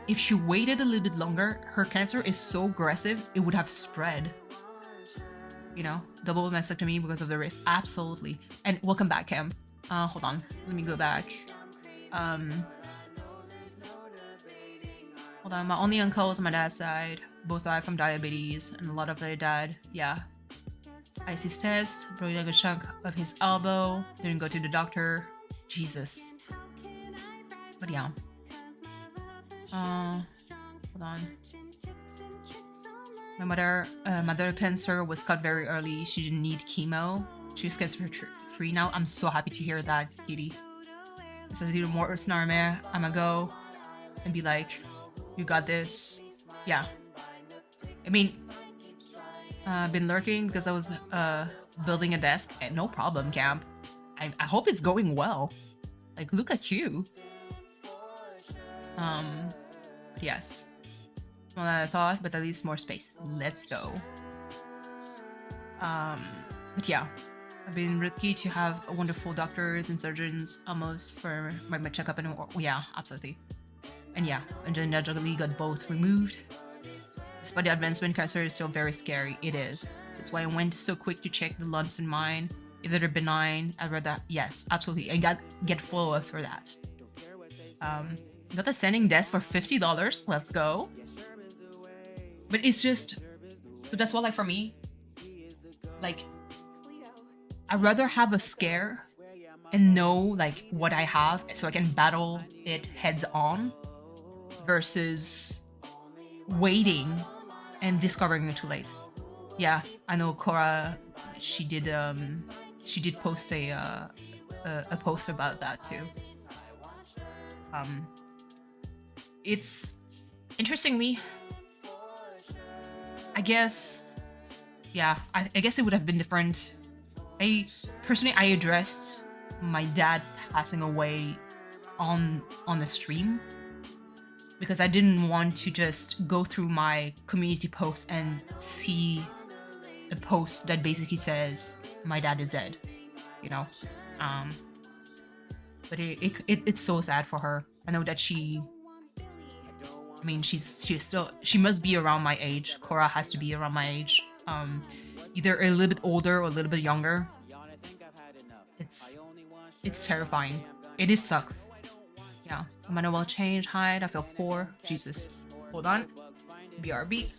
If she waited a little bit longer, her cancer is so aggressive, it would have spread. Double mastectomy because of the risk. Absolutely. And welcome back, Cam. Hold on. Let me go back. Hold on. My only uncles on my dad's side both died from diabetes, and a lot of their died. Yeah. Icy steps, broke a good chunk of his elbow, didn't go to the doctor. Jesus. But yeah. Hold on. My mother cancer was caught very early. She didn't need chemo. She's cancer free now. I'm so happy to hear that, Katie. So I do more snarmare. I'ma go and be like, you got this. Yeah. I mean, been lurking because I was building a desk. And no problem, Camp. I hope it's going well. Like, look at you. Yes. More than I thought, but at least more space. Let's go. But yeah, I've been lucky to have wonderful doctors and surgeons almost for my checkup, and yeah, absolutely. And yeah, and then naturally got both removed. Despite the advancement, cancer is still very scary. It is. That's why I went so quick to check the lumps in mine. If they're benign, I'd rather, yes, absolutely. And get follow-ups for that. Got the sending desk for $50. Let's go. But it's just, so that's why, like, for me, like, I'd rather have a scare and know, like, what I have so I can battle it heads on versus waiting and discovering it too late. Yeah, I know Cora, she did post a post about that too. It's interestingly, I guess, yeah, I guess it would have been different. I addressed my dad passing away on the stream because I didn't want to just go through my community posts and see a post that basically says my dad is dead, you know. But it's so sad for her. I know that she must be around my age. Cora has to be around my age. Either a little bit older or a little bit younger. It's terrifying. It sucks. Yeah. Manuel change, hide, I feel poor. Jesus. Hold on. BRB.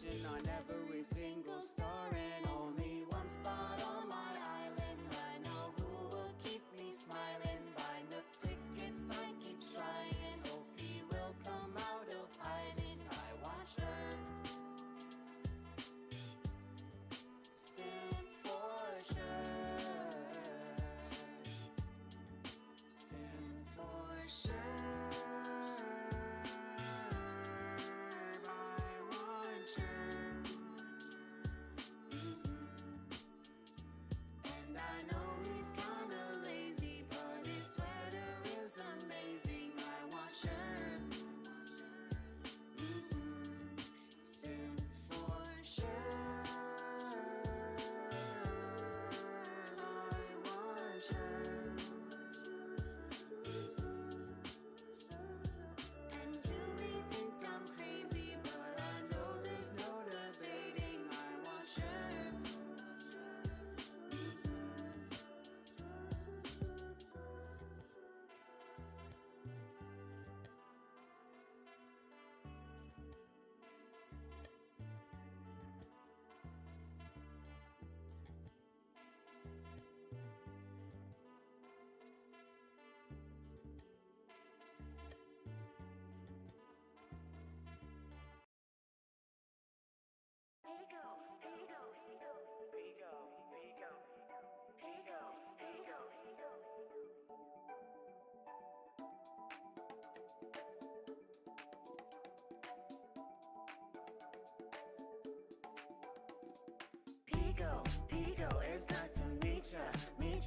Pico, it's nice to meet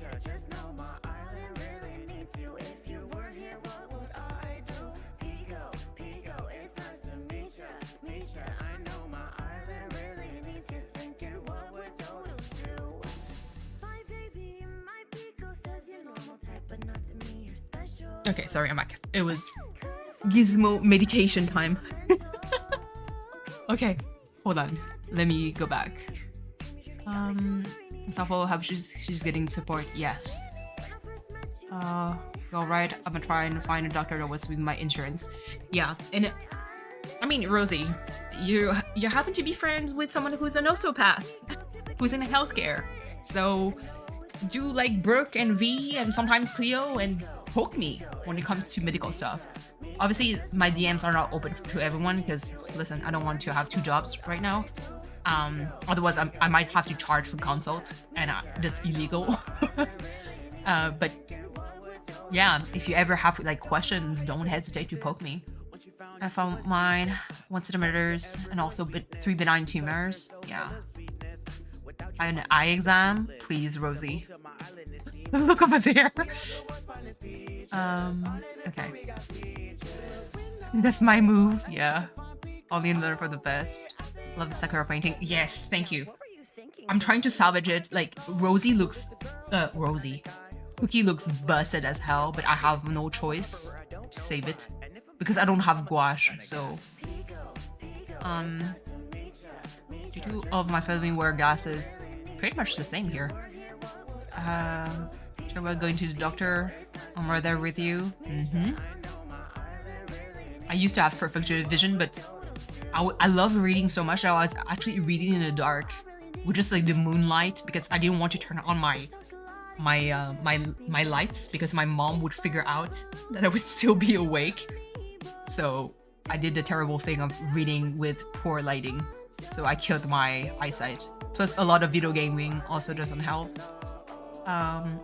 ya. Just know my island really needs you. If you were here, what would I do? Pico, it's nice to meet ya. I know my island really needs you. Thinking, what would Dodos do? My baby, my Pico says you're normal type, but not to me, you're special. Okay, sorry, I'm back. It was Gizmo meditation time. Okay, hold on. Let me go back. Safo, how she's getting support? Yes. All right. I'm gonna try and find a doctor that was with my insurance. Yeah, and I mean, Rosie, you happen to be friends with someone who's an osteopath, who's in healthcare. So do like Brooke and V and sometimes Cleo and poke me when it comes to medical stuff. Obviously, my DMs are not open to everyone because listen, I don't want to have 2 jobs right now. Otherwise I might have to charge for consult and that's illegal. But yeah, if you ever have like questions, don't hesitate to poke me. I found mine, 1 centimeters and also 3 benign tumors. Yeah. An eye exam, please, Rosie. Look over there. Okay. That's my move. Yeah. Only in there for the best. Love the Sakura painting. Yes, thank you. I'm trying to salvage it. Like, Cookie looks busted as hell, but I have no choice to save it because I don't have gouache, so two of my family wear glasses. Pretty much the same here. Sure, we're going to the doctor. I'm right there with you. I used to have perfect vision, but I love reading so much that I was actually reading in the dark with just like the moonlight because I didn't want to turn on my lights because my mom would figure out that I would still be awake. So I did the terrible thing of reading with poor lighting. So I killed my eyesight. Plus a lot of video gaming also doesn't help.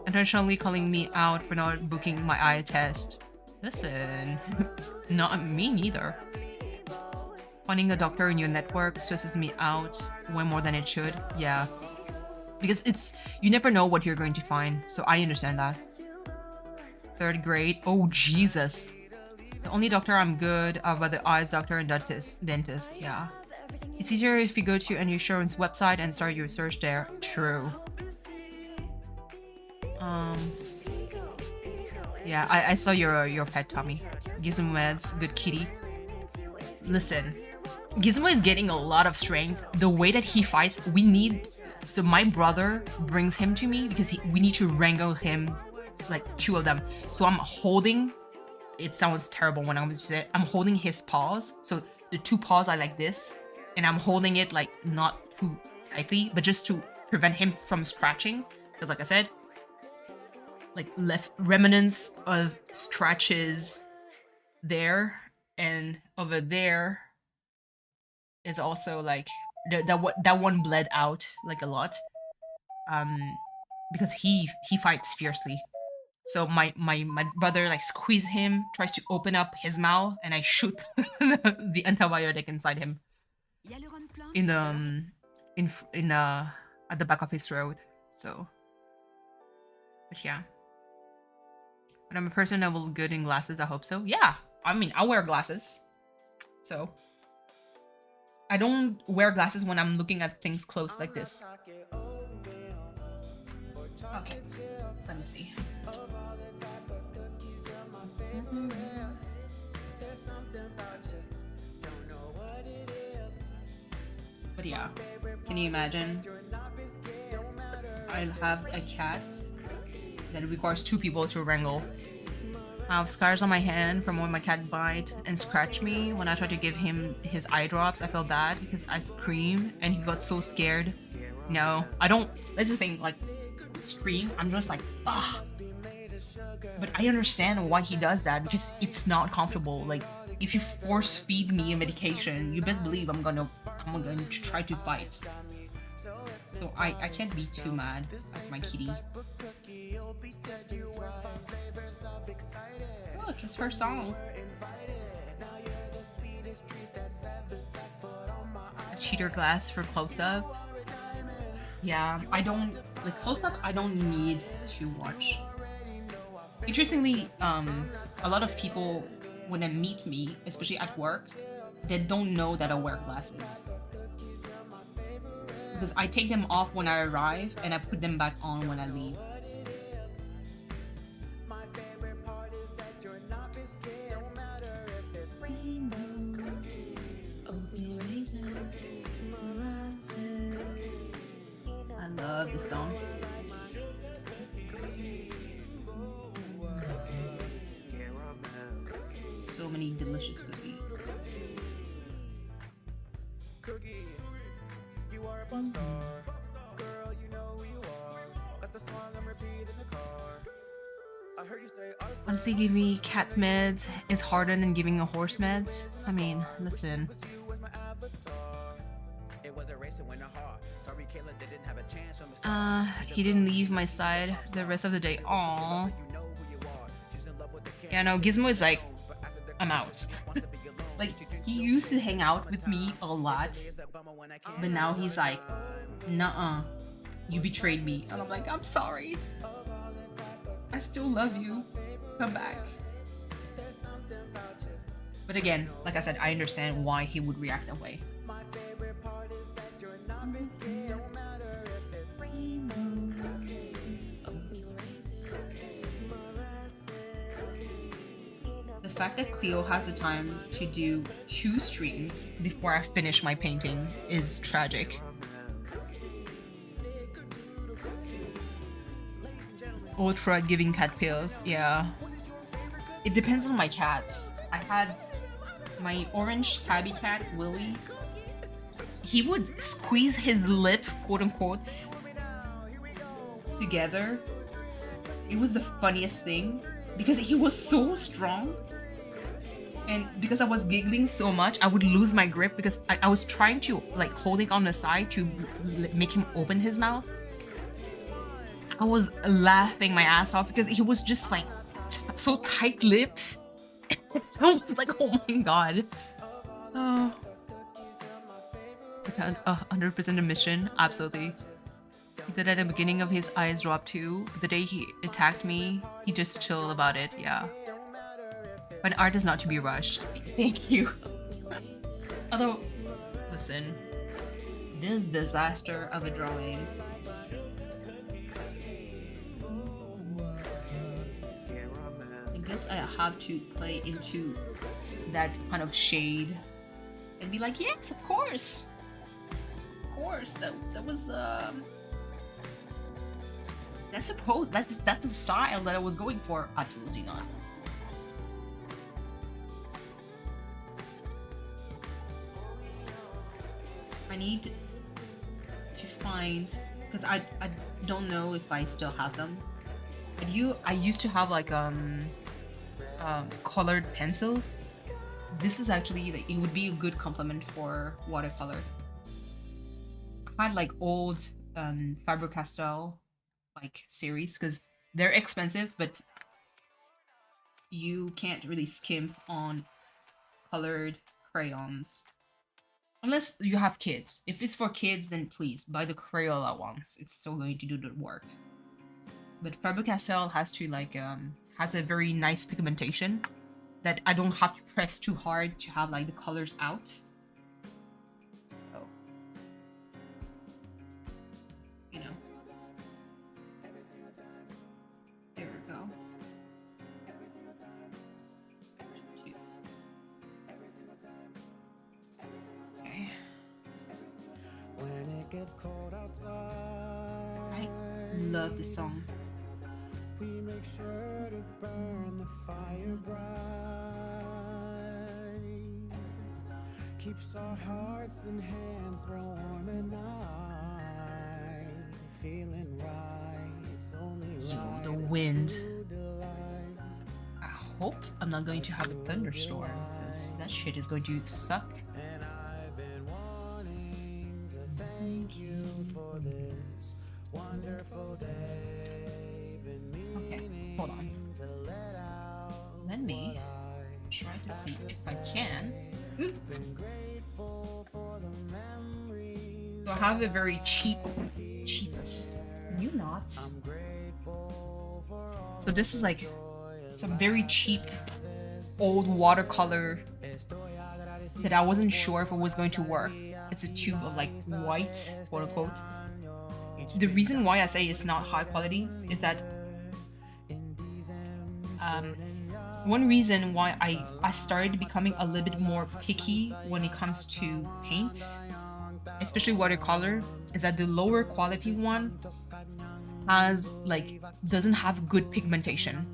Intentionally calling me out for not booking my eye test. Listen, not me neither. Finding a doctor in your network stresses me out way more than it should. Yeah. Because you never know what you're going to find. So I understand that. 3rd grade. Oh, Jesus. The only doctor I'm good are by the eyes doctor and dentist. Yeah. It's easier if you go to an insurance website and start your search there. True. Yeah, I saw your pet, Tommy. Gizmo meds, good kitty. Listen, Gizmo is getting a lot of strength. The way that he fights, we need... So my brother brings him to me because we need to wrangle him, like 2 of them. So I'm holding... It sounds terrible when I'm saying I'm holding his paws. So the 2 paws are like this. And I'm holding it like not too tightly, but just to prevent him from scratching. Because like I said, like left remnants of scratches there, and over there is also like that one bled out like a lot, because he fights fiercely. So my brother like squeeze him, tries to open up his mouth, and I shoot the antibiotic inside him in at the back of his throat. So, but yeah. But I'm a person that will good in glasses, I hope so. Yeah, I mean, I wear glasses. So, I don't wear glasses when I'm looking at things close like this. Okay, let me see. But yeah, can you imagine? I'll have a cat that requires 2 people to wrangle. I have scars on my hand from when my cat bite and scratched me. When I tried to give him his eye drops, I felt bad because I screamed and he got so scared. No, I don't. That's the thing, like, scream. I'm just like, ugh. But I understand why he does that because it's not comfortable. Like, if you force feed me a medication, you best believe I'm going to try to bite. So I can't be too mad at my kitty. Look, it's her song. A cheater glass for close-up. Yeah, I don't... Like, close-up, I don't need to watch. Interestingly, a lot of people, when they meet me, especially at work, they don't know that I wear glasses. Because I take them off when I arrive and I put them back on when I leave. I love this song. So many delicious cookies. You are a pop star. Girl, you know who you are. Let the song and repeat in the car. I heard you say Honestly, giving me cat meds is harder than giving a horse meds. I mean, listen. He didn't leave my side the rest of the day. Aww. Yeah, no, Gizmo is like, I'm out. Like, he used to hang out with me a lot, but now he's like, nuh-uh, you betrayed me. And I'm like, I'm sorry. I still love you. Come back. But again, like I said, I understand why he would react that way. The fact that Cleo has the time to do 2 streams before I finish my painting is tragic. Ultra giving cat pills, yeah. It depends on my cats. I had my orange tabby cat, Willie. He would squeeze his lips, quote unquote, together. It was the funniest thing because he was so strong. And because I was giggling so much, I would lose my grip because I was trying to, like, holding on the side to make him open his mouth. I was laughing my ass off because he was just like so tight-lipped. I was like, oh my god. Oh. 100% a mission, absolutely. He did at the beginning of his eyes drop too. The day he attacked me, he just chilled about it, yeah. But art is not to be rushed. Thank you. Although, listen, this disaster of a drawing. I guess I have to play into that kind of shade and be like, yes, of course. Of course, that was that's the style that I was going for. Absolutely not. I need to find, because I don't know if I still have them. I used to have like colored pencils. This is actually like, it would be a good complement for watercolor. I had like old Faber-Castell like series because they're expensive, but you can't really skimp on colored crayons unless you have kids. If it's for kids, then please buy the Crayola ones. It's still going to do the work. But Faber-Castell has to like has a very nice pigmentation that I don't have to press too hard to have like the colors out. So, you know. There we go. Okay. When it gets cold outside, I love this song. we make sure to burn the fire bright. Keeps our hearts and hands warm and I feeling right. It's only right The wind. to delight. I hope I'm not going to have a thunderstorm because that shit is going to suck. And I've been wanting to thank you for this wonderful day. Been Okay, hold on. meaning to let out Let me try to see if I can. been grateful for the memories. So I have a very cheap. Jesus, you not. Grateful for all So this is like some very cheap old watercolor that I wasn't sure if it was going to work. It's a tube of like white, quote unquote. The reason why I say it's not high quality is that one reason why I started becoming a little bit more picky when it comes to paint, especially watercolor, is that the lower quality one doesn't have good pigmentation.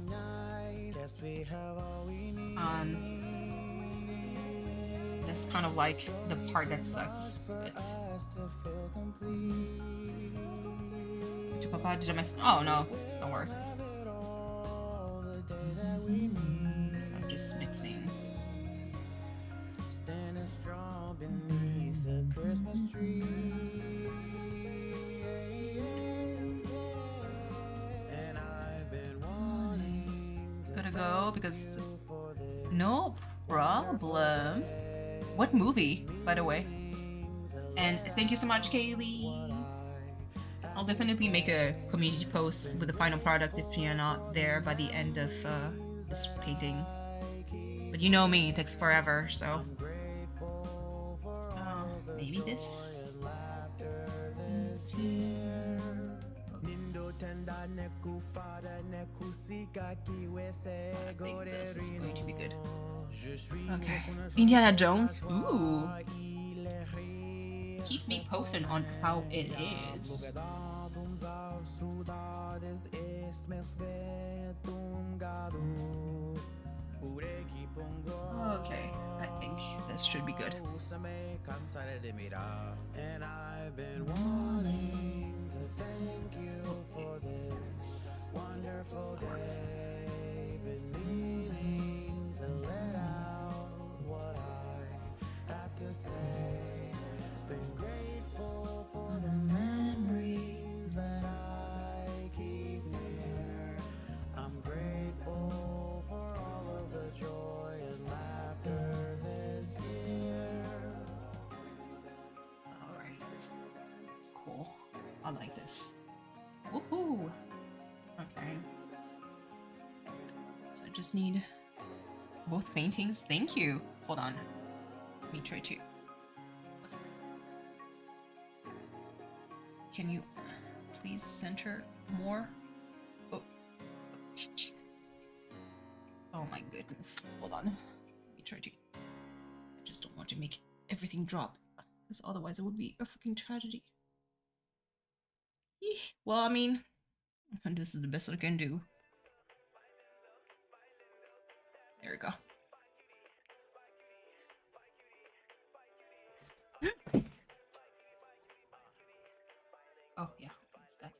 That's kind of like the part that sucks. But... Papa, did I mess? Oh no, don't worry. So I'm just mixing. standing strong beneath the Christmas tree. And I've been wanting to Gotta go because no problem. What movie, by the way? And thank you so much, Kaylee. I'll definitely make a community post with the final product if you're not there by the end of this painting. But you know me, it takes forever, so. Maybe this. I think this is going to be good. Okay. Indiana Jones. Ooh. Keep me posted on how it is. Okay, I think this should be good. And I've been wanting to thank you for this wonderful day. Been meaning to let out what I have to say. Been grateful for the memories that I keep near. I'm grateful for all of the joy and laughter this year. Alright. It's cool. I like this. Woohoo! Okay. So I just need Both paintings? Thank you. Hold on. Let me try to... Can you please center more? Oh, jeez. Oh my goodness. Hold on. Let me try to... I just don't want to make everything drop, because otherwise it would be a freaking tragedy. Eesh. Well, I mean, this is the best I can do. There we go. Oh, yeah. That's that.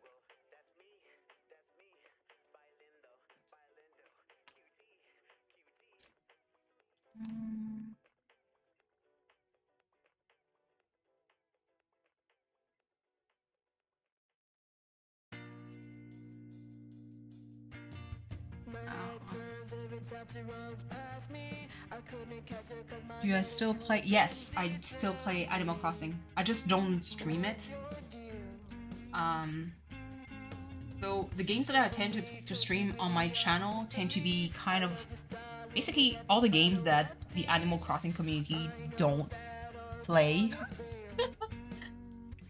Do I still play? Yes, I still play Animal Crossing. I just don't stream it. So the games that I tend to stream on my channel tend to be kind of basically all the games that the Animal Crossing community don't play.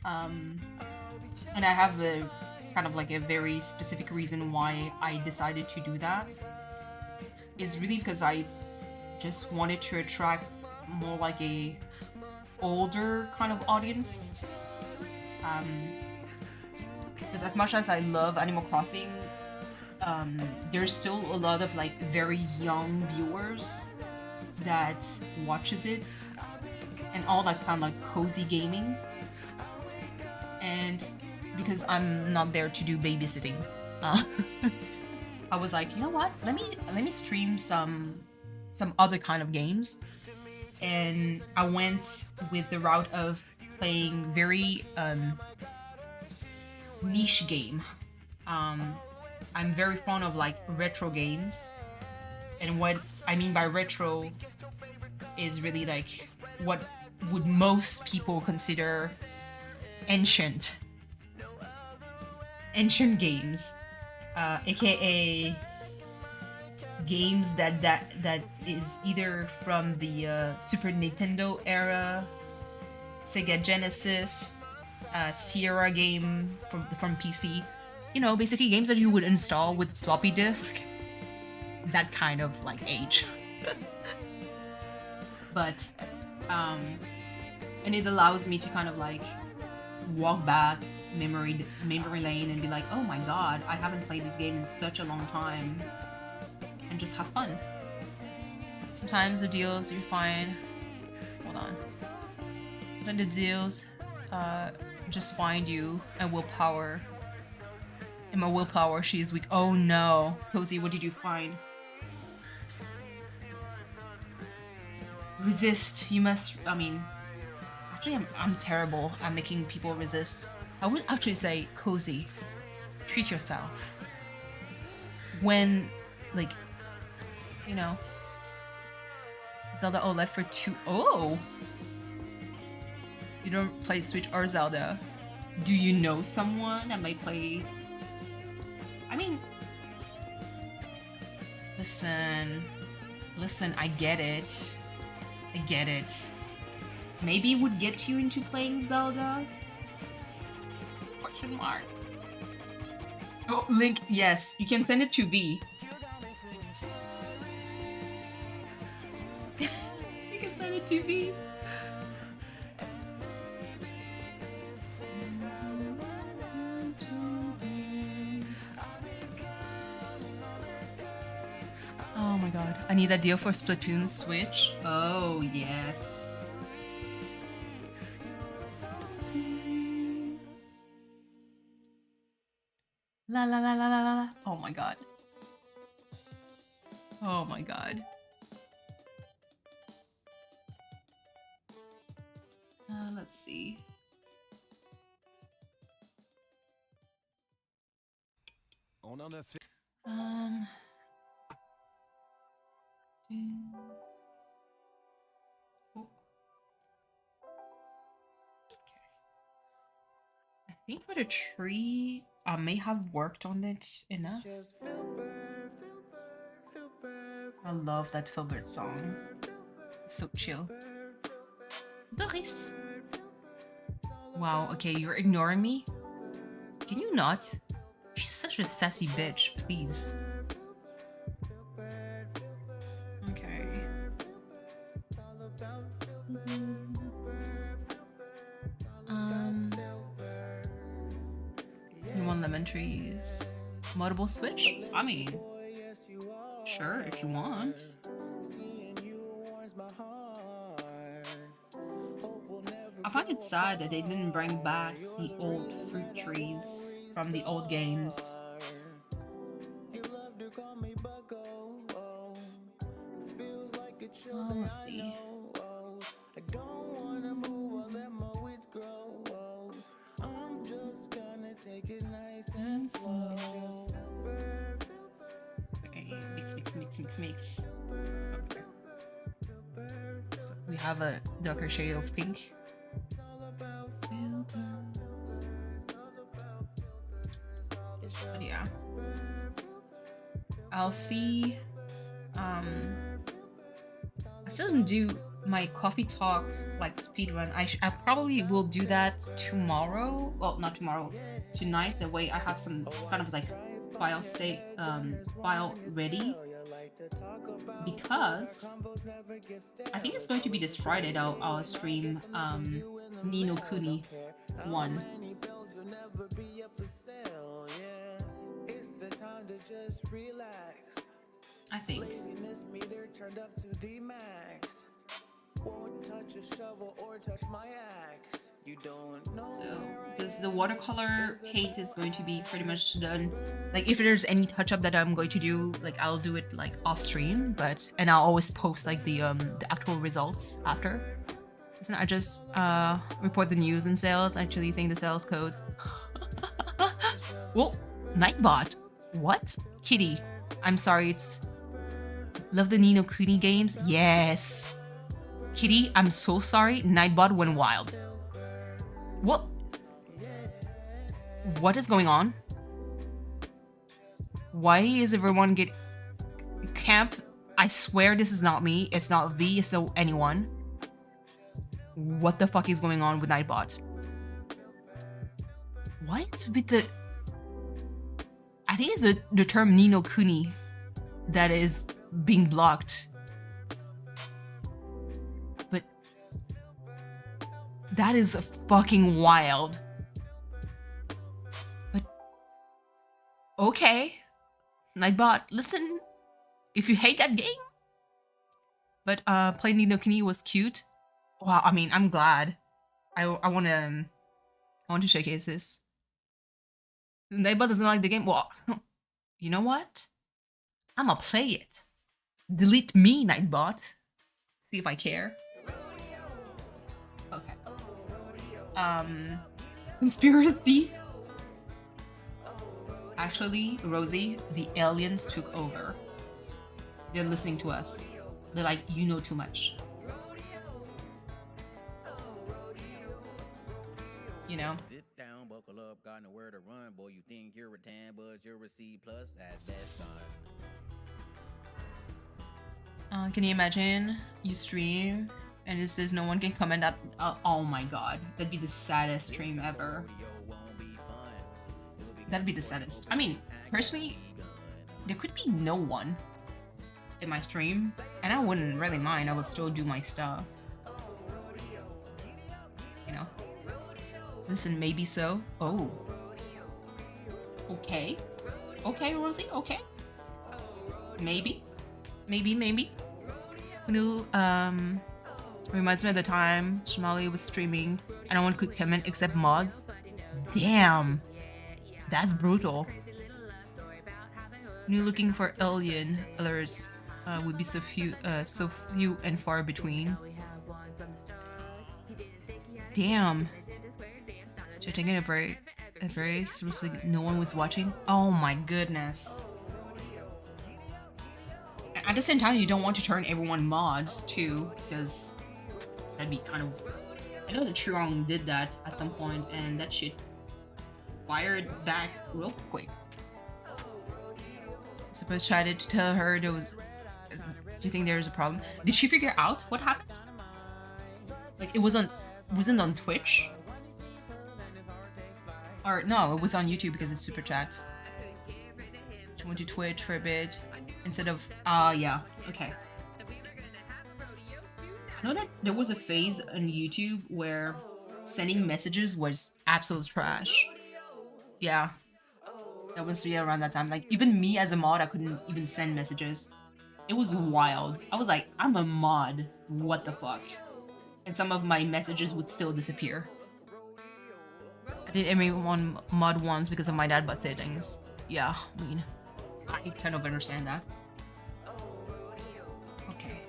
And I have a kind of like a very specific reason why I decided to do that. Is really because I just wanted to attract more like a older kind of audience. Because as much as I love Animal Crossing, there's still a lot of like very young viewers that watches it, and all that kind of like cozy gaming. And because I'm not there to do babysitting, I was like, you know what? Let me stream some other kind of games, and I went with the route of playing very niche game. I'm very fond of like retro games, and what I mean by retro is really like what would most people consider ancient games, aka games that is either from the Super Nintendo era, Sega Genesis, Sierra game from PC. You know, basically games that you would install with floppy disk. That kind of like age. But and it allows me to kind of like walk back memory lane and be like, oh my god, I haven't played this game in such a long time, and just have fun. Sometimes the deals you find, hold on, when the deals just find you and willpower. In my willpower, she is weak. Oh no, Cozy, what did you find? Resist. You must. I mean, actually, I'm terrible at making people resist. I would actually say, Cozy, treat yourself. When, like, you know, Zelda OLED for 2. Oh, you don't play Switch or Zelda. Do you know someone that might play? I mean, listen, I get it. Maybe it would get you into playing Zelda? Question mark. Oh, Link, yes, you can send it to V. You can send it to V. Oh my god, I need that deal for Splatoon Switch. Oh, yes. La la la la la la. Oh my god. Oh my god. Let's see. On en a fait. Oh. I think for the tree, I may have worked on it enough. I love that Filbert song. So chill. Doris. Wow, okay, you're ignoring me? Can you not? She's such a sassy bitch, please. Okay. You want lemon trees? Modable switch? I mean, sure, if you want. I find it sad that they didn't bring back the old fruit trees from the old games. Let's see. Okay, mix. Okay. So we have a darker shade of pink. But yeah. I'll see. I still didn't do my coffee talk like speed run. I probably will do that tomorrow. Well, not tomorrow. Tonight. The way I have some kind of like file ready, because I think it's going to be this Friday that I'll stream Ni no Kuni 1. I think. So, because the watercolor paint is going to be pretty much done. Like, if there's any touch up that I'm going to do, like I'll do it like off stream, and I'll always post like the actual results after. So I just report the news and sales. I actually think the sales code. Well, Nightbot. What? Kitty. I'm sorry, it's love the Ni no Kuni games? Yes. Kitty, I'm so sorry. Nightbot went wild. What? What is going on? Why is everyone get camp? I swear this is not me. It's not V. It's no anyone. What the fuck is going on with Nightbot? What with the? I think it's the term Ni no Kuni that is being blocked. But that is fucking wild. But okay, Nightbot, listen. If you hate that game, but playing Ni no Kuni was cute. Wow, I mean, I'm glad. I want to showcase this. Nightbot doesn't like the game. Well, you know what? I'ma play it. Delete me, Nightbot. See if I care. Okay. Conspiracy. Actually, Rosie, the aliens took over. They're listening to us. They're like, you know too much. You know? Sit down, buckle up, got nowhere to run. Boy, you think you're a 10, but you're a C plus at best on. Can you imagine you stream and it says no one can comment at oh my god, that'd be the saddest stream ever. That'd be the saddest. I mean, personally, there could be no one in my stream and I wouldn't really mind. I would still do my stuff, you know. Listen, maybe so. Oh, okay, Rosie, okay, maybe. Who knew? Reminds me of the time Shamali was streaming and no one could comment except mods. Damn, that's brutal. New looking for alien alerts would be so few and far between. Damn. Should I take a break? Seriously, no one was watching? Oh my goodness. At the same time, you don't want to turn everyone mods too, because that'd be kind of... I know that Truong did that at some point, and that shit fired back real quick. I suppose tried to tell her there was Do you think there is a problem? Did she figure out what happened? Like it wasn't on Twitch? Or no, it was on YouTube because it's super chat. She went to Twitch for a bit instead of yeah, okay. I know that there was a phase on YouTube where sending messages was absolute trash. Yeah. That was around that time. Like even me as a mod, I couldn't even send messages. It was wild. I was like, I'm a mod. What the fuck? And some of my messages would still disappear. I did everyone mod once because of my dad butt settings. Yeah, I mean, I kind of understand that. Okay.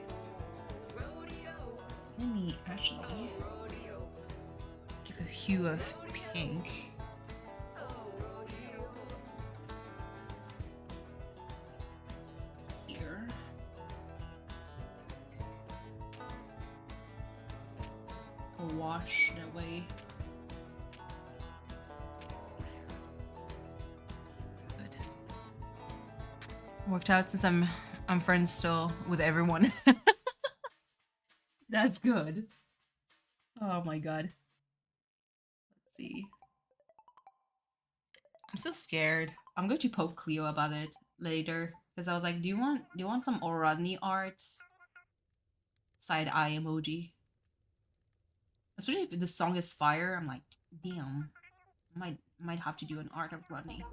Let me actually give a hue of pink. Here. I'll wash that way. Good. Worked out since I'm friends still with everyone. That's good. Oh my god. Let's see. I'm so scared. I'm going to poke Cleo about it later because I was like, do you want some Rodney art? Side eye emoji. Especially if the song is fire, I'm like, damn. Might have to do an art of Rodney.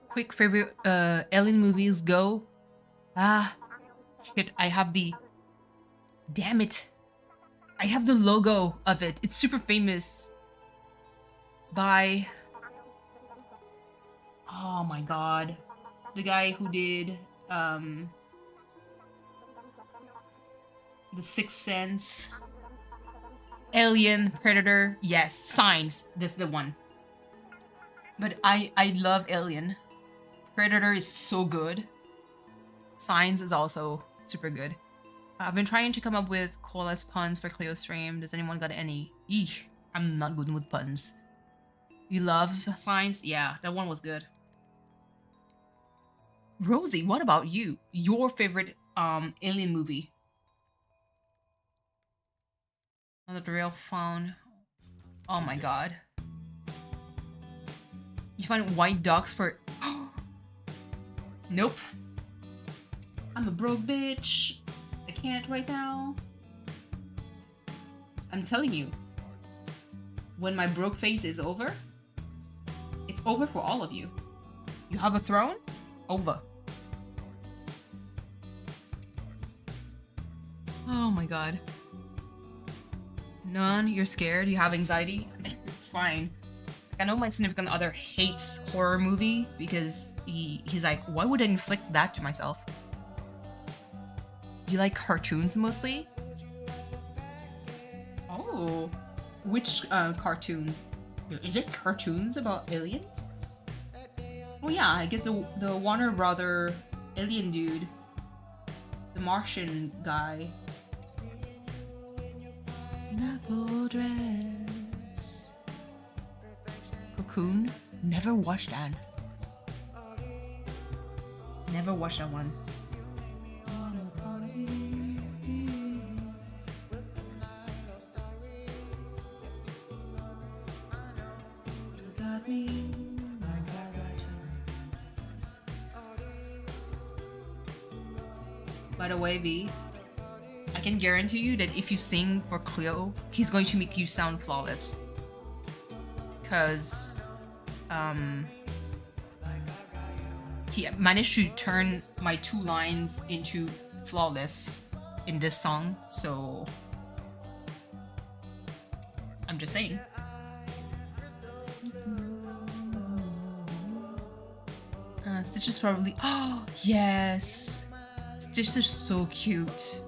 Quick favorite Alien movies, go. Shit, I have the... Damn it. I have the logo of it. It's super famous. By... Oh my god. The guy who did, The Sixth Sense. Alien, Predator. Yes, Signs. That's the one. But I love Alien. Predator is so good. Signs is also super good. I've been trying to come up with coolest puns for Cleo's stream. Does anyone got any? Eesh, I'm not good with puns. You love Signs? Yeah, that one was good. Rosie, what about you? Your favorite Alien movie? Another drill found. Oh my god. You find white ducks for... Nope. I'm a broke bitch. I can't right now. I'm telling you. When my broke phase is over, it's over for all of you. You have a throne? Over. Oh my god. None? You're scared? You have anxiety? It's fine. I know my significant other hates horror movie because he's like, why would I inflict that to myself? You like cartoons mostly? Oh. Which cartoon? Is it cartoons about aliens? Oh yeah, I get the Warner Brother alien dude. The Martian guy. In apple dress. Cocoon? Never watched that. Never watched that one. By the way, V, I can guarantee you that if you sing for Cleo, he's going to make you sound flawless. Cause he managed to turn my 2 lines into flawless in this song, so I'm just saying. Stitch is probably... Oh, yes! Stitch is so cute.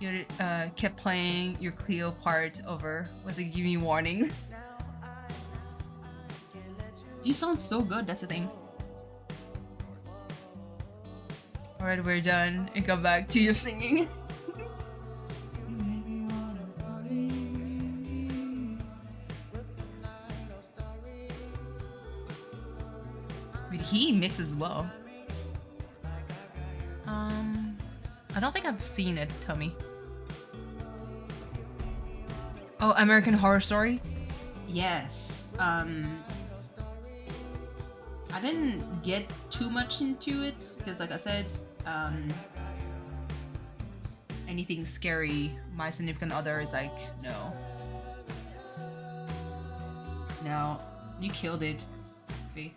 You kept playing your Cleo part over. Was it give me warning? You sound so good, that's the thing. Alright, we're done. And come back to your singing. But he mixes well. I don't think I've seen it, tell me. Oh, American Horror Story? Yes. I didn't get too much into it because, like I said, anything scary, my significant other is like, no. No, you killed it. Okay.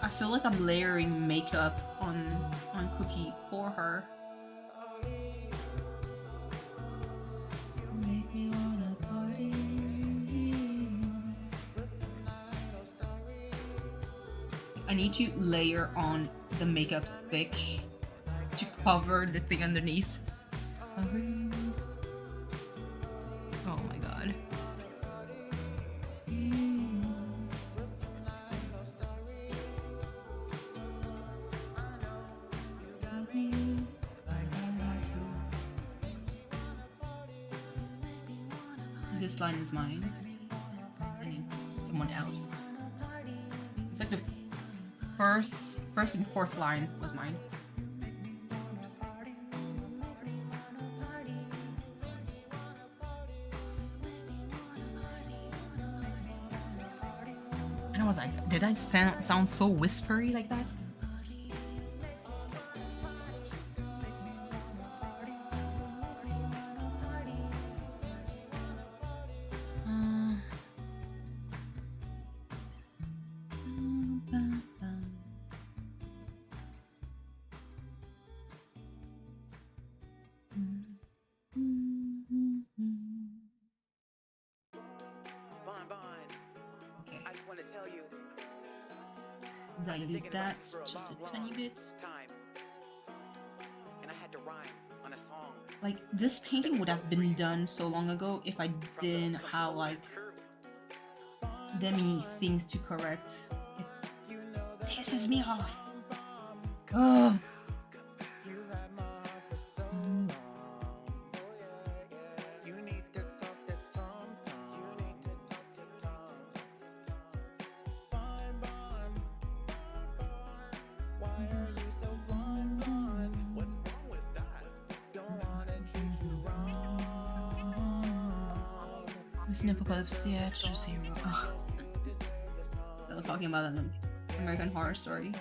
I feel like I'm layering makeup on Cookie for her. I need to layer on the makeup thick to cover the thing underneath. Oh my god. This line is mine, and it's someone else. It's like the first and fourth line was mine. And I was like, did I sound so whispery like that? Dilute that just a tiny bit. Like, this painting would have been done so long ago if I didn't have like that many things to correct. It pisses me off. Ugh. They're talking about an American Horror Story.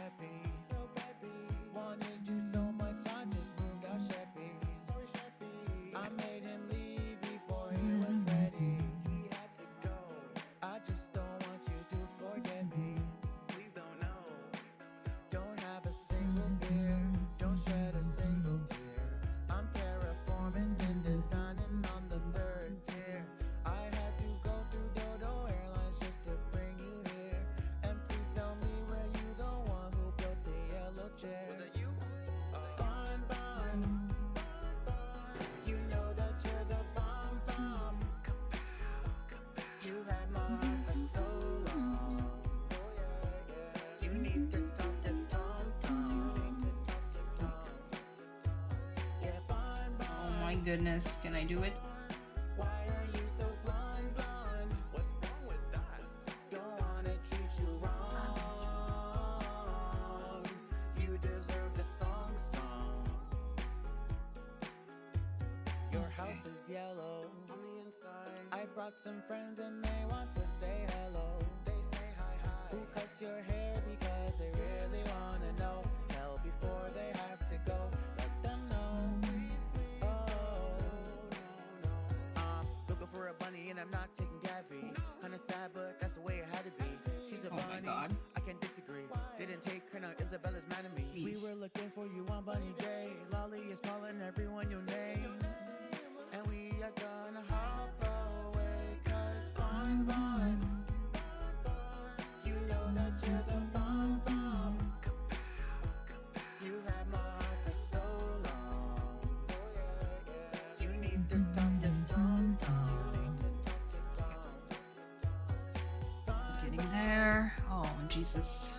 Goodness, can I do it? Your house is yellow on the inside. I brought some friends and they want to say hello. They say hi hi. Who cuts your hair because they really wanna know. Tell before they have to go. Let them know. For a bunny and I'm not taking Gabby. Kinda sad, but that's the way it had to be. She's a bunny. Oh my god. I can't disagree. Didn't take her now. Isabella's mad at me. Please. We were looking for you on Bunny Day. Lolly is calling everyone your name, and we are gonna hop away. 'Cause Bon Bon, you know that you're the bomb bomb. You had my heart for so long. You need to talk to Tom Tom. Jesus.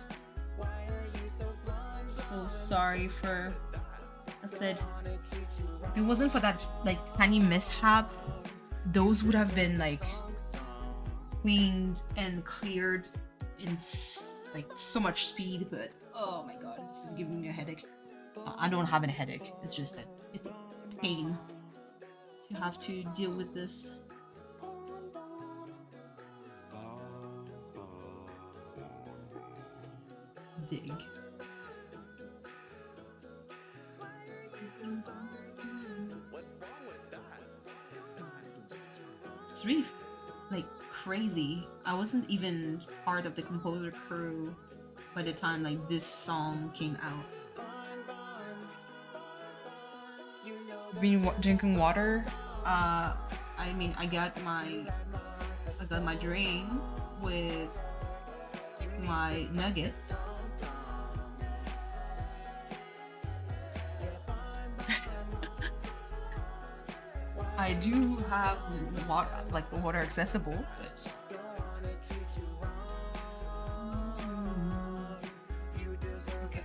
So sorry for. I said, if it wasn't for that like tiny mishap, those would have been like cleaned and cleared in like so much speed. But oh my god, this is giving me a headache. I don't have a headache. It's just that it's pain. You have to deal with this. Dig. It's really like crazy. I wasn't even part of the composer crew by the time like this song came out. Drinking water. I mean, I got my drink with my nuggets. I do have water, like the water accessible, but okay.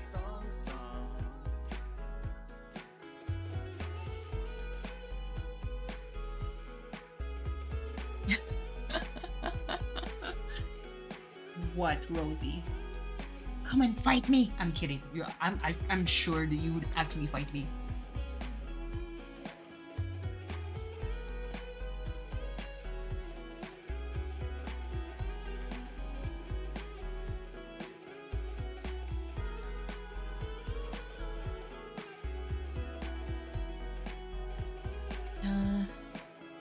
What, Rosie? Come and fight me! I'm kidding. I'm sure that you would actually fight me.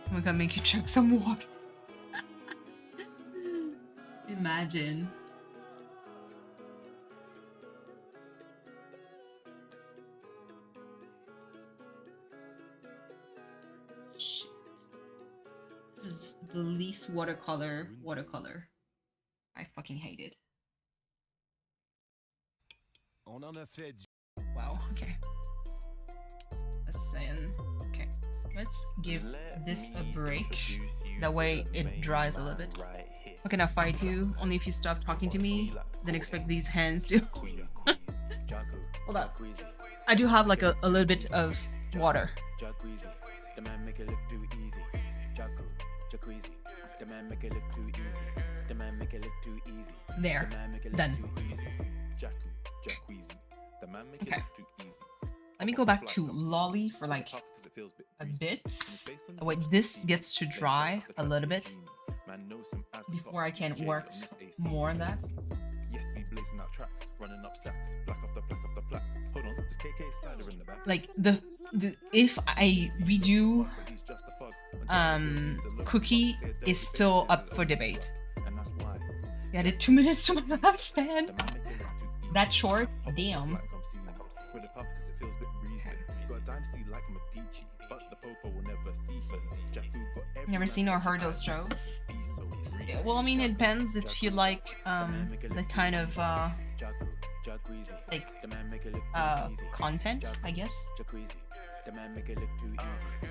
I'm gonna make you chug some water. Imagine. Shit. This is the least watercolor. I fucking hate it. On en a fait du. Wow, okay. Let's send. Okay. Let's give this a break. That way it dries a little bit. How can I fight you? Only if you stop talking to me. Then expect these hands to. Hold on. I do have like a little bit of water. There. Done. Okay. Let me go back to Lolly for like a bit. Wait, this gets to dry a little bit before I can work more on that. Like the if I redo Cookie is still up for debate. I added 2 minutes to my lifespan. That short? Damn. Never seen or heard those shows? Yeah, well, I mean, it depends if you like the kind of like content, I guess.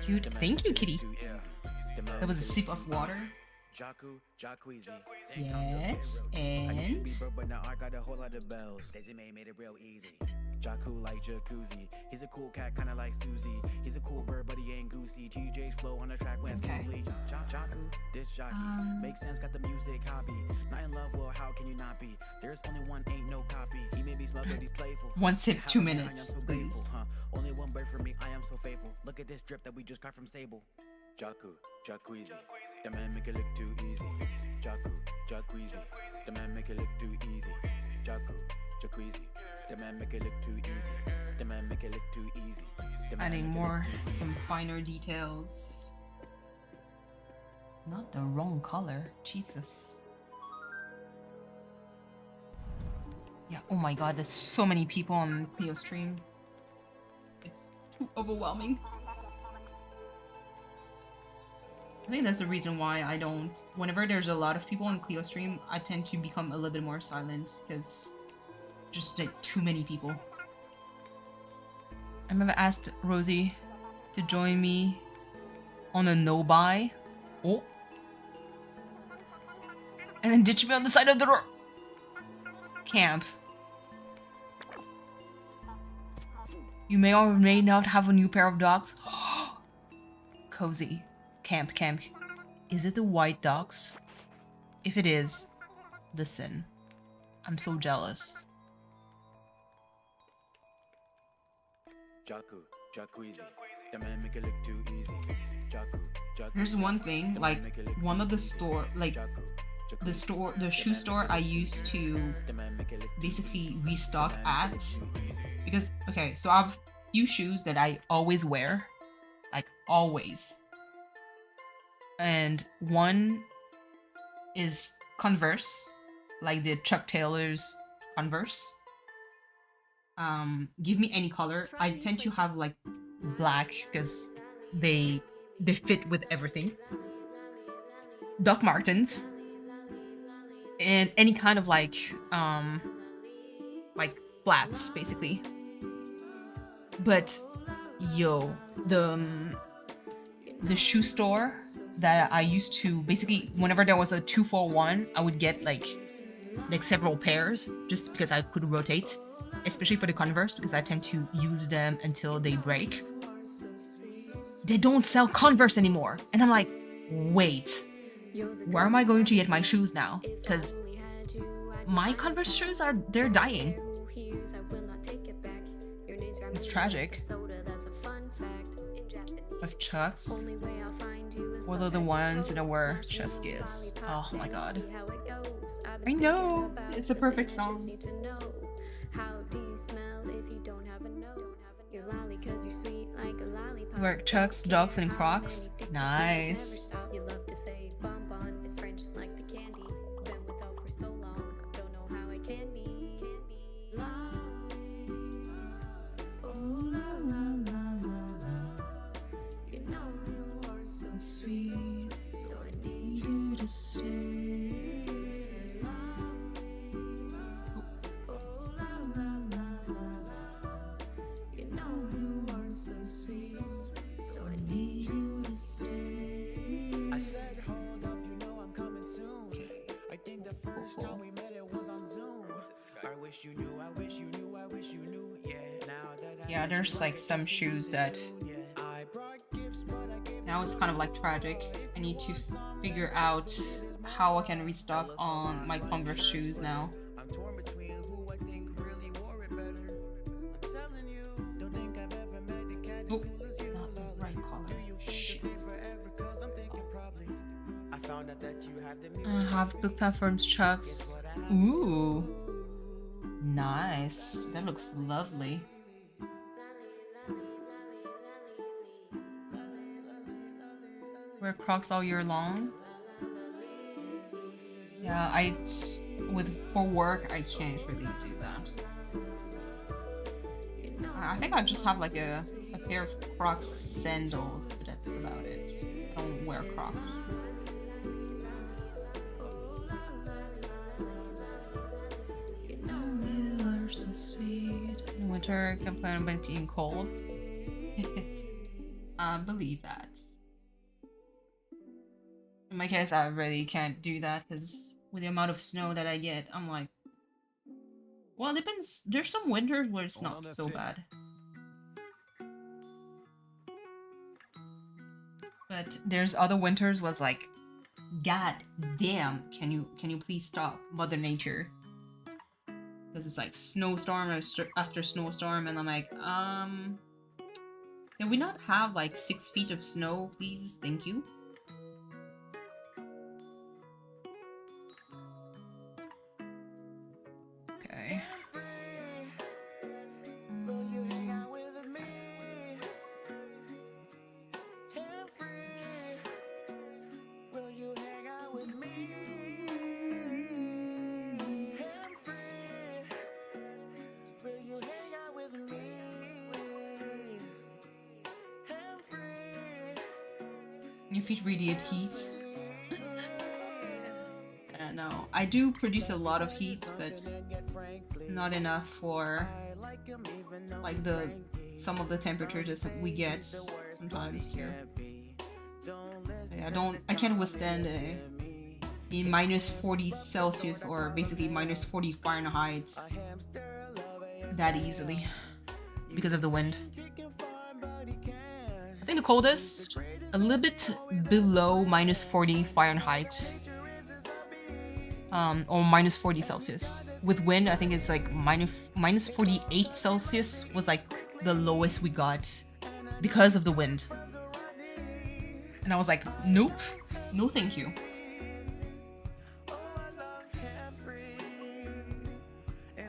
Dude, thank you, kitty. That was a sip of water. Yes, and but now I got a whole lot of bells. Desi made it real easy. Jaku like jacuzzi. He's a cool cat, kinda like Susie. He's a cool bird, but he ain't goosey. TJ's flow on the track went smoothly. Jaku, this jockey. Makes sense, got the music hobby. Not in love, well, how can you not be? There's only one, ain't no copy. He may be smug, but he's playful. One tip, 2 minutes, please. Only one bird for me, I am so faithful. Look at this drip that we just got from Sable. Jaku, Jacuzzi. The man make it look too easy. Jaku, Jacuzzi. The man make it look too easy. Jaku, Jacuzzi. The man make it look too easy. The man make it look too easy. Adding more, some finer details. Not the wrong color. Jesus. Yeah, oh my god, there's so many people on Cleo stream. It's too overwhelming. I think that's the reason why I don't... Whenever there's a lot of people on Cleo stream, I tend to become a little bit more silent, because just like too many people. I remember asked Rosie to join me on a no-buy. Oh. And then ditch me on the side of the road. Camp. You may or may not have a new pair of dogs. Cozy. Camp. Is it the white dogs? If it is, listen. I'm so jealous. Jacuzzi. The man make it look too easy. Here's one thing, like one of the store, like the shoe store I used to basically restock at, because okay, so I have a few shoes that I always wear, like always, and one is Converse, like the Chuck Taylor's Converse. Give me any color. I tend to have like black because they fit with everything. Doc Martens and any kind of like flats basically. But yo, the shoe store that I used to basically, whenever there was a 2-for-1, I would get like several pairs just because I could rotate, especially for the Converse because I tend to use them until they break. They don't sell Converse anymore, and I'm like, wait, where am I going to get my shoes now? Because my Converse shoes they're dying. It's tragic. Of Chucks, although the ones that were Chef's Kiss. Oh my god. I know, it's a perfect song. Work Chucks, Dogs, and Crocs. Nice. Sweet, so I need you to stay. You know you are so sweet, so I need you to stay. I said, hold up, you know I'm coming soon. I think the first time we met it was on Zoom. I wish you knew, I wish you knew, I wish you knew. Yeah, now that yeah, there's like some shoes that now it's kind of like tragic. I need to figure out how I can restock on my Converse shoes now. I'm torn between who I think really wore it better. I'm telling you, don't think I've ever met the cat Oh, not the right color. Shit. I found out that you have the I have Blue Platforms Chucks. Ooh, nice. That looks lovely. Wear Crocs all year long. Yeah, for work I can't really do that. I think I just have like a pair of Crocs sandals, but that's about it. I don't wear Crocs. You are so sweet. In winter, I complain about being cold. I believe that. In my case, I really can't do that because with the amount of snow that I get, I'm like, well, it depends. There's some winters where it's not so bad. But there's other winters was like, god damn, can you please stop, Mother Nature? Because it's like snowstorm after snowstorm, and I'm like, can we not have like 6 feet of snow, please? Thank you. Okay. Your feet radiate heat. No, I do produce a lot of heat, but not enough for like some of the temperatures that we get sometimes here. Yeah, I can't withstand in minus 40 Celsius or basically minus 40 Fahrenheit that easily because of the wind. I think the coldest, a little bit below minus 40 Fahrenheit, or minus 40 Celsius. With wind, I think it's like minus 48 Celsius was like the lowest we got because of the wind. And I was like, nope, no thank you.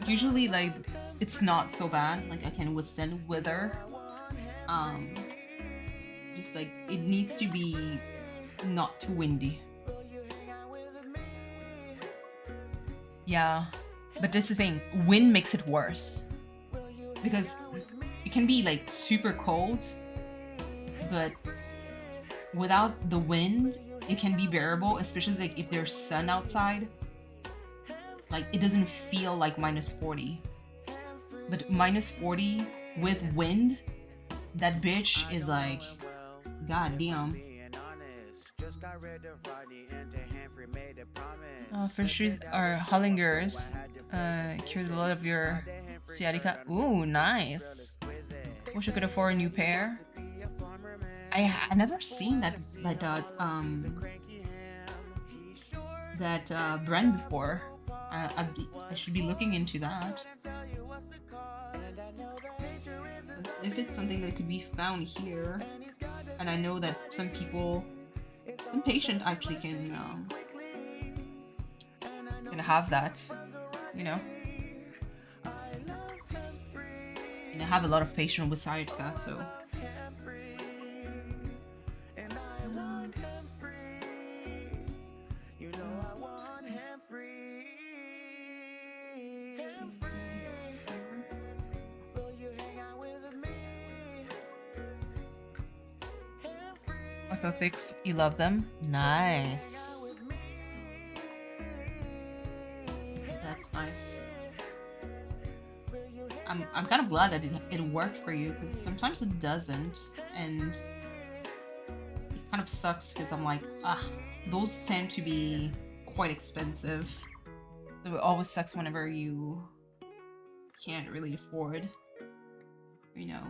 Usually, like, it's not so bad. Like, I can withstand weather. Just like, it needs to be not too windy. Yeah, but that's the thing. Wind makes it worse. Because it can be like super cold, but without the wind, it can be bearable, especially like if there's sun outside. Like, it doesn't feel like minus 40. But minus 40 with wind, that bitch is like, god damn. Fishes are Hollingers. Cured a lot of your sciatica. Ooh, nice. Wish I could afford a new pair. I never seen that brand before. I should be looking into that. If it's something that could be found here, and I know that some patient actually can have that, you know. And I have a lot of patients with sciatica, so. Orthotics, you love them? Nice. That's nice. I'm kind of glad that it worked for you, because sometimes it doesn't, and it kind of sucks because I'm like, those tend to be quite expensive. So it always sucks whenever you can't really afford, you know,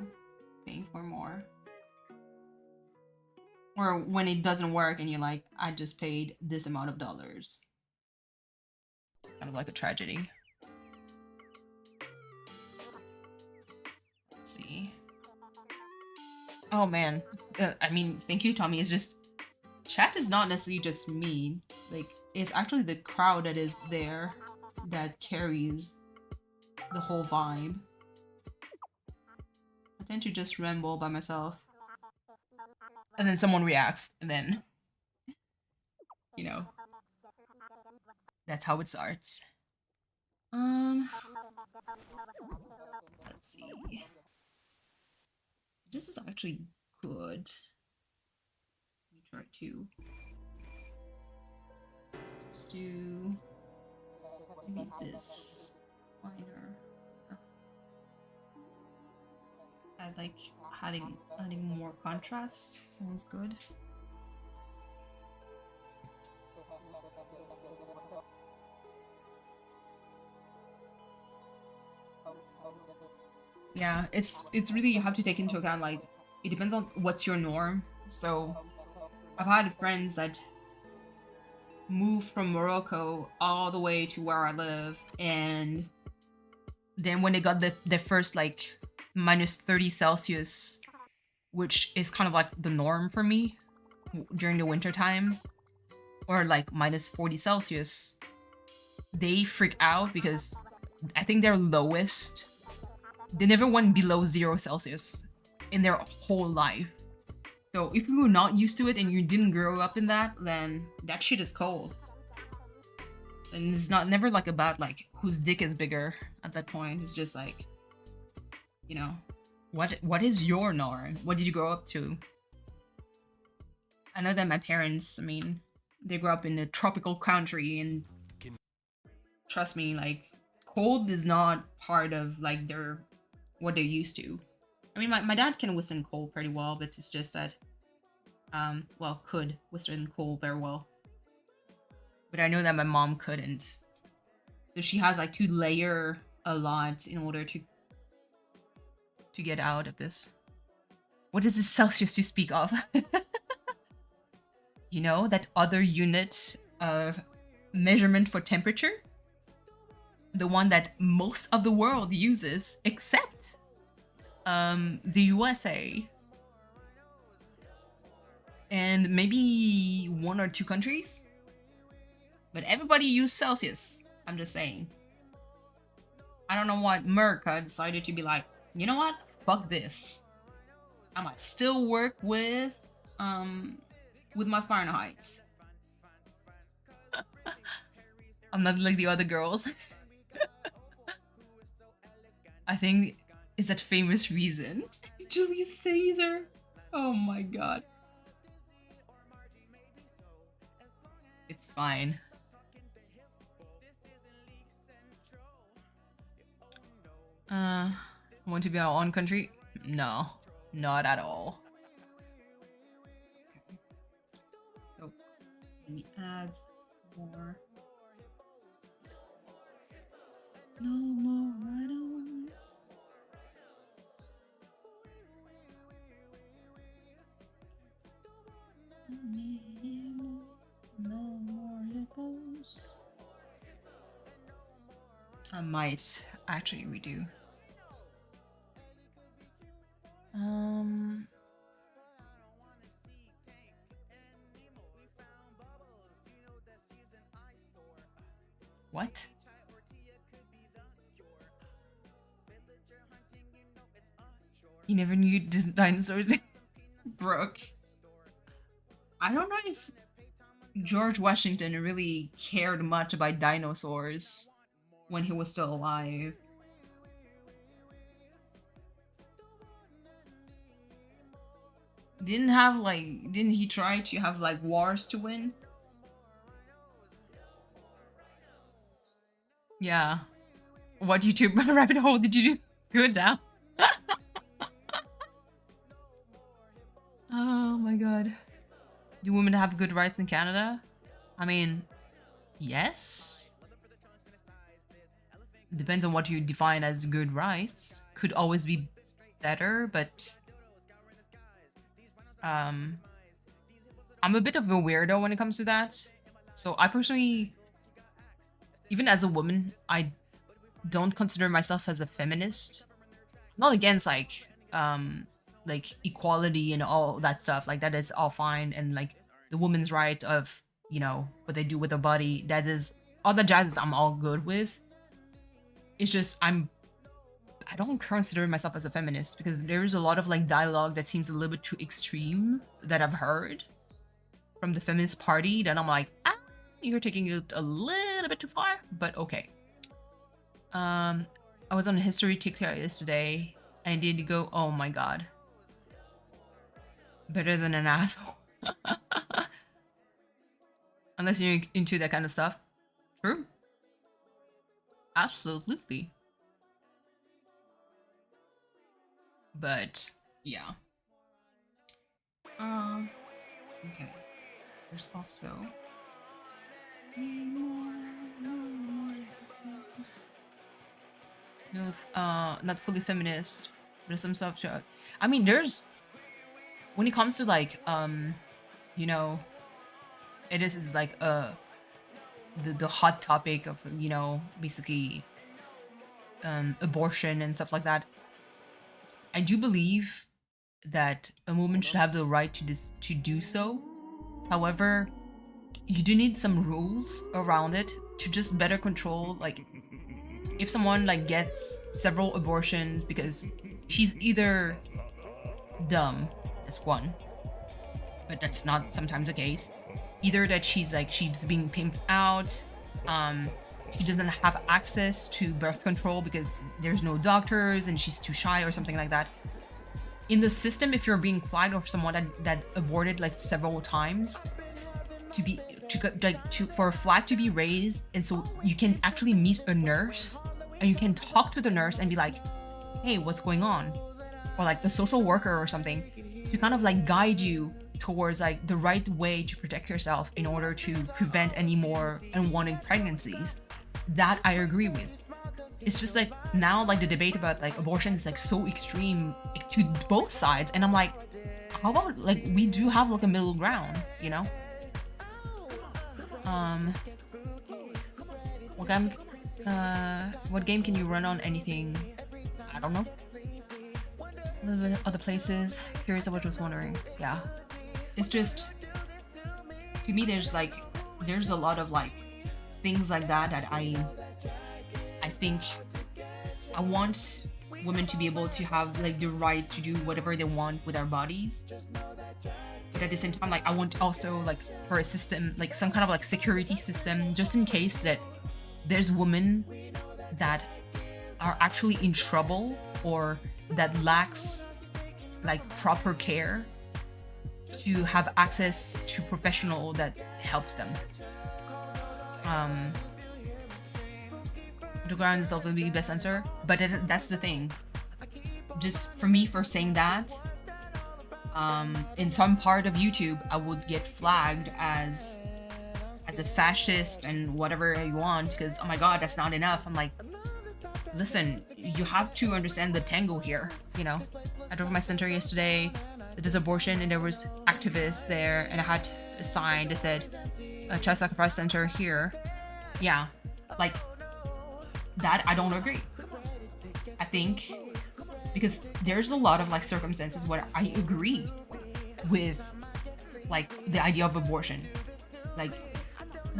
paying for more. Or when it doesn't work and you're like, I just paid this amount of dollars. Kind of like a tragedy. Let's see. Oh man. I mean, thank you, Tommy. It's just, chat is not necessarily just me. Like, it's actually the crowd that is there that carries the whole vibe. I tend to just ramble by myself. And then someone reacts, and then, you know, that's how it starts. Let's see. This is actually good. Let me try to just do maybe this liner. I like adding more contrast. Sounds good. Yeah, it's really, you have to take into account, like, it depends on what's your norm. So I've had friends that moved from Morocco all the way to where I live, and then when they got their first like minus 30 Celsius, which is kind of like the norm for me during the winter time, or like minus 40 Celsius, they freak out because I think their lowest, they never went below 0 Celsius in their whole life. So if you were not used to it and you didn't grow up in that, then that shit is cold. And it's never like about like whose dick is bigger at that point. It's just like, you know, what is your norm? What did you grow up to? I know that my parents, I mean, they grew up in a tropical country, and trust me, like, cold is not part of like what they're used to. I mean, my dad can withstand cold pretty well, but it's just that, well, could withstand cold very well. but I know that my mom couldn't. So she has like to layer a lot in order to get out of this. What is this Celsius you speak of? You know, that other unit of measurement for temperature? The one that most of the world uses, except the USA. And maybe 1 or 2 countries. But everybody uses Celsius. I'm just saying. I don't know what America decided to be like, you know what? Fuck this. I might still work with my Fahrenheit. I'm not like the other girls. I think it's that famous reason. Julius Caesar. Oh my god. It's fine. Want to be our own country? No, not at all. Oh, let me add more. No more rhinos. No more hippos. I might actually redo. What? You never knew dinosaurs, Brooke. I don't know if George Washington really cared much about dinosaurs when he was still alive. Didn't he try to have like wars to win? Yeah. What YouTube rabbit hole did you do? Go down. Oh my god. Do women have good rights in Canada? I mean, yes. Depends on what you define as good rights. Could always be better, but I'm a bit of a weirdo when it comes to that. So I personally, even as a woman, I don't consider myself as a feminist. I'm not against like equality and all that stuff. Like that is all fine, and like the woman's right of, you know, what they do with their body, that is all the jazz I'm all good with. It's just I don't consider myself as a feminist because there's a lot of like dialogue that seems a little bit too extreme that I've heard from the feminist party that I'm like, you're taking it a little bit too far, but okay. I was on a history TikTok yesterday and did go, oh my god. Better than an asshole. Unless you're into that kind of stuff. True. Absolutely. But yeah. Okay. There's also not fully feminist, but some stuff. I mean, there's, when it comes to like you know, it is like the hot topic of, you know, basically abortion and stuff like that. I do believe that a woman should have the right to do so. However, you do need some rules around it to just better control, like, if someone like gets several abortions because she's either dumb, that's one, but that's not sometimes the case. Either that she's being pimped out, she doesn't have access to birth control because there's no doctors and she's too shy or something like that. In the system, if you're being flagged or someone that aborted like several times, for a flag to be raised, and so you can actually meet a nurse and you can talk to the nurse and be like, hey, what's going on? Or like the social worker or something, to kind of like guide you towards like the right way to protect yourself in order to prevent any more unwanted pregnancies, that I agree with. It's just like now like the debate about like abortion is like so extreme to both sides, and I'm like, how about like we do have like a middle ground, you know? What game can you run on anything? I don't know. A little bit other places. Curious of what I was wondering. Yeah. It's just, to me there's a lot of like things like that I think I want women to be able to have like the right to do whatever they want with their bodies. But at the same time, like I want also like for a system, like some kind of like security system, just in case that there's women that are actually in trouble or that lacks like proper care, to have access to professional that helps them. The ground is ultimately the best answer, but that's the thing. Just for me, for saying that, in some part of YouTube, I would get flagged as a fascist and whatever you want, because oh my god, that's not enough. I'm like, listen, you have to understand the tango here, you know? I drove my center yesterday, there's abortion, and there was activists there, and I had a sign that said, Child Sacrifice Center here. Yeah, like, that I don't agree. I think, because there's a lot of like circumstances where I agree with like the idea of abortion. Like,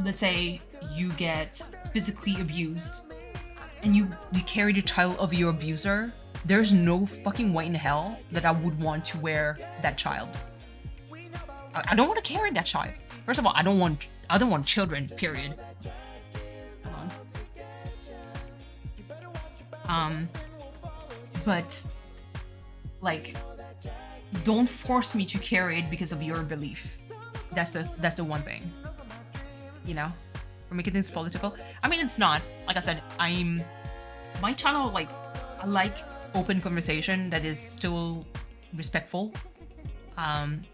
let's say you get physically abused and you carry the child of your abuser. There's no fucking way in hell that I would want to wear that child. I don't want to carry that child. First of all, I don't want children, period. Hold on. But like, don't force me to carry it because of your belief. That's the one thing. You know? We're making things political. I mean, it's not. Like I said, my channel, like, I like open conversation that is still respectful.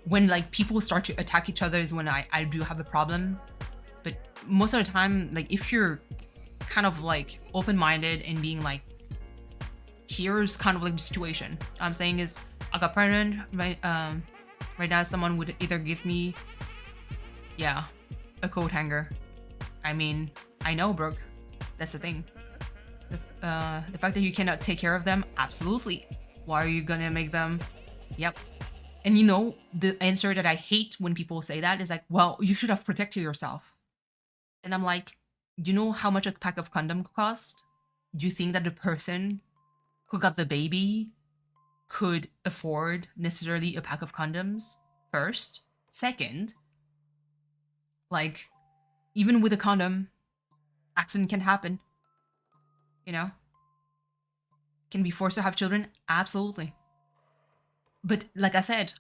When like people start to attack each other is when I do have a problem. But most of the time, like, if you're kind of like open-minded and being like, here's kind of like the situation I'm saying is, I got pregnant right now. Someone would either give me, yeah, a coat hanger. I mean, I know, Brooke, that's the thing. The fact that you cannot take care of them, absolutely. Why are you gonna make them? Yep. And you know, the answer that I hate when people say that is like, well, you should have protected yourself. And I'm like, do you know how much a pack of condom cost? Do you think that the person who got the baby could afford necessarily a pack of condoms? First. Second, like, even with a condom, accident can happen. You know? Can be forced to have children? Absolutely. But like I said,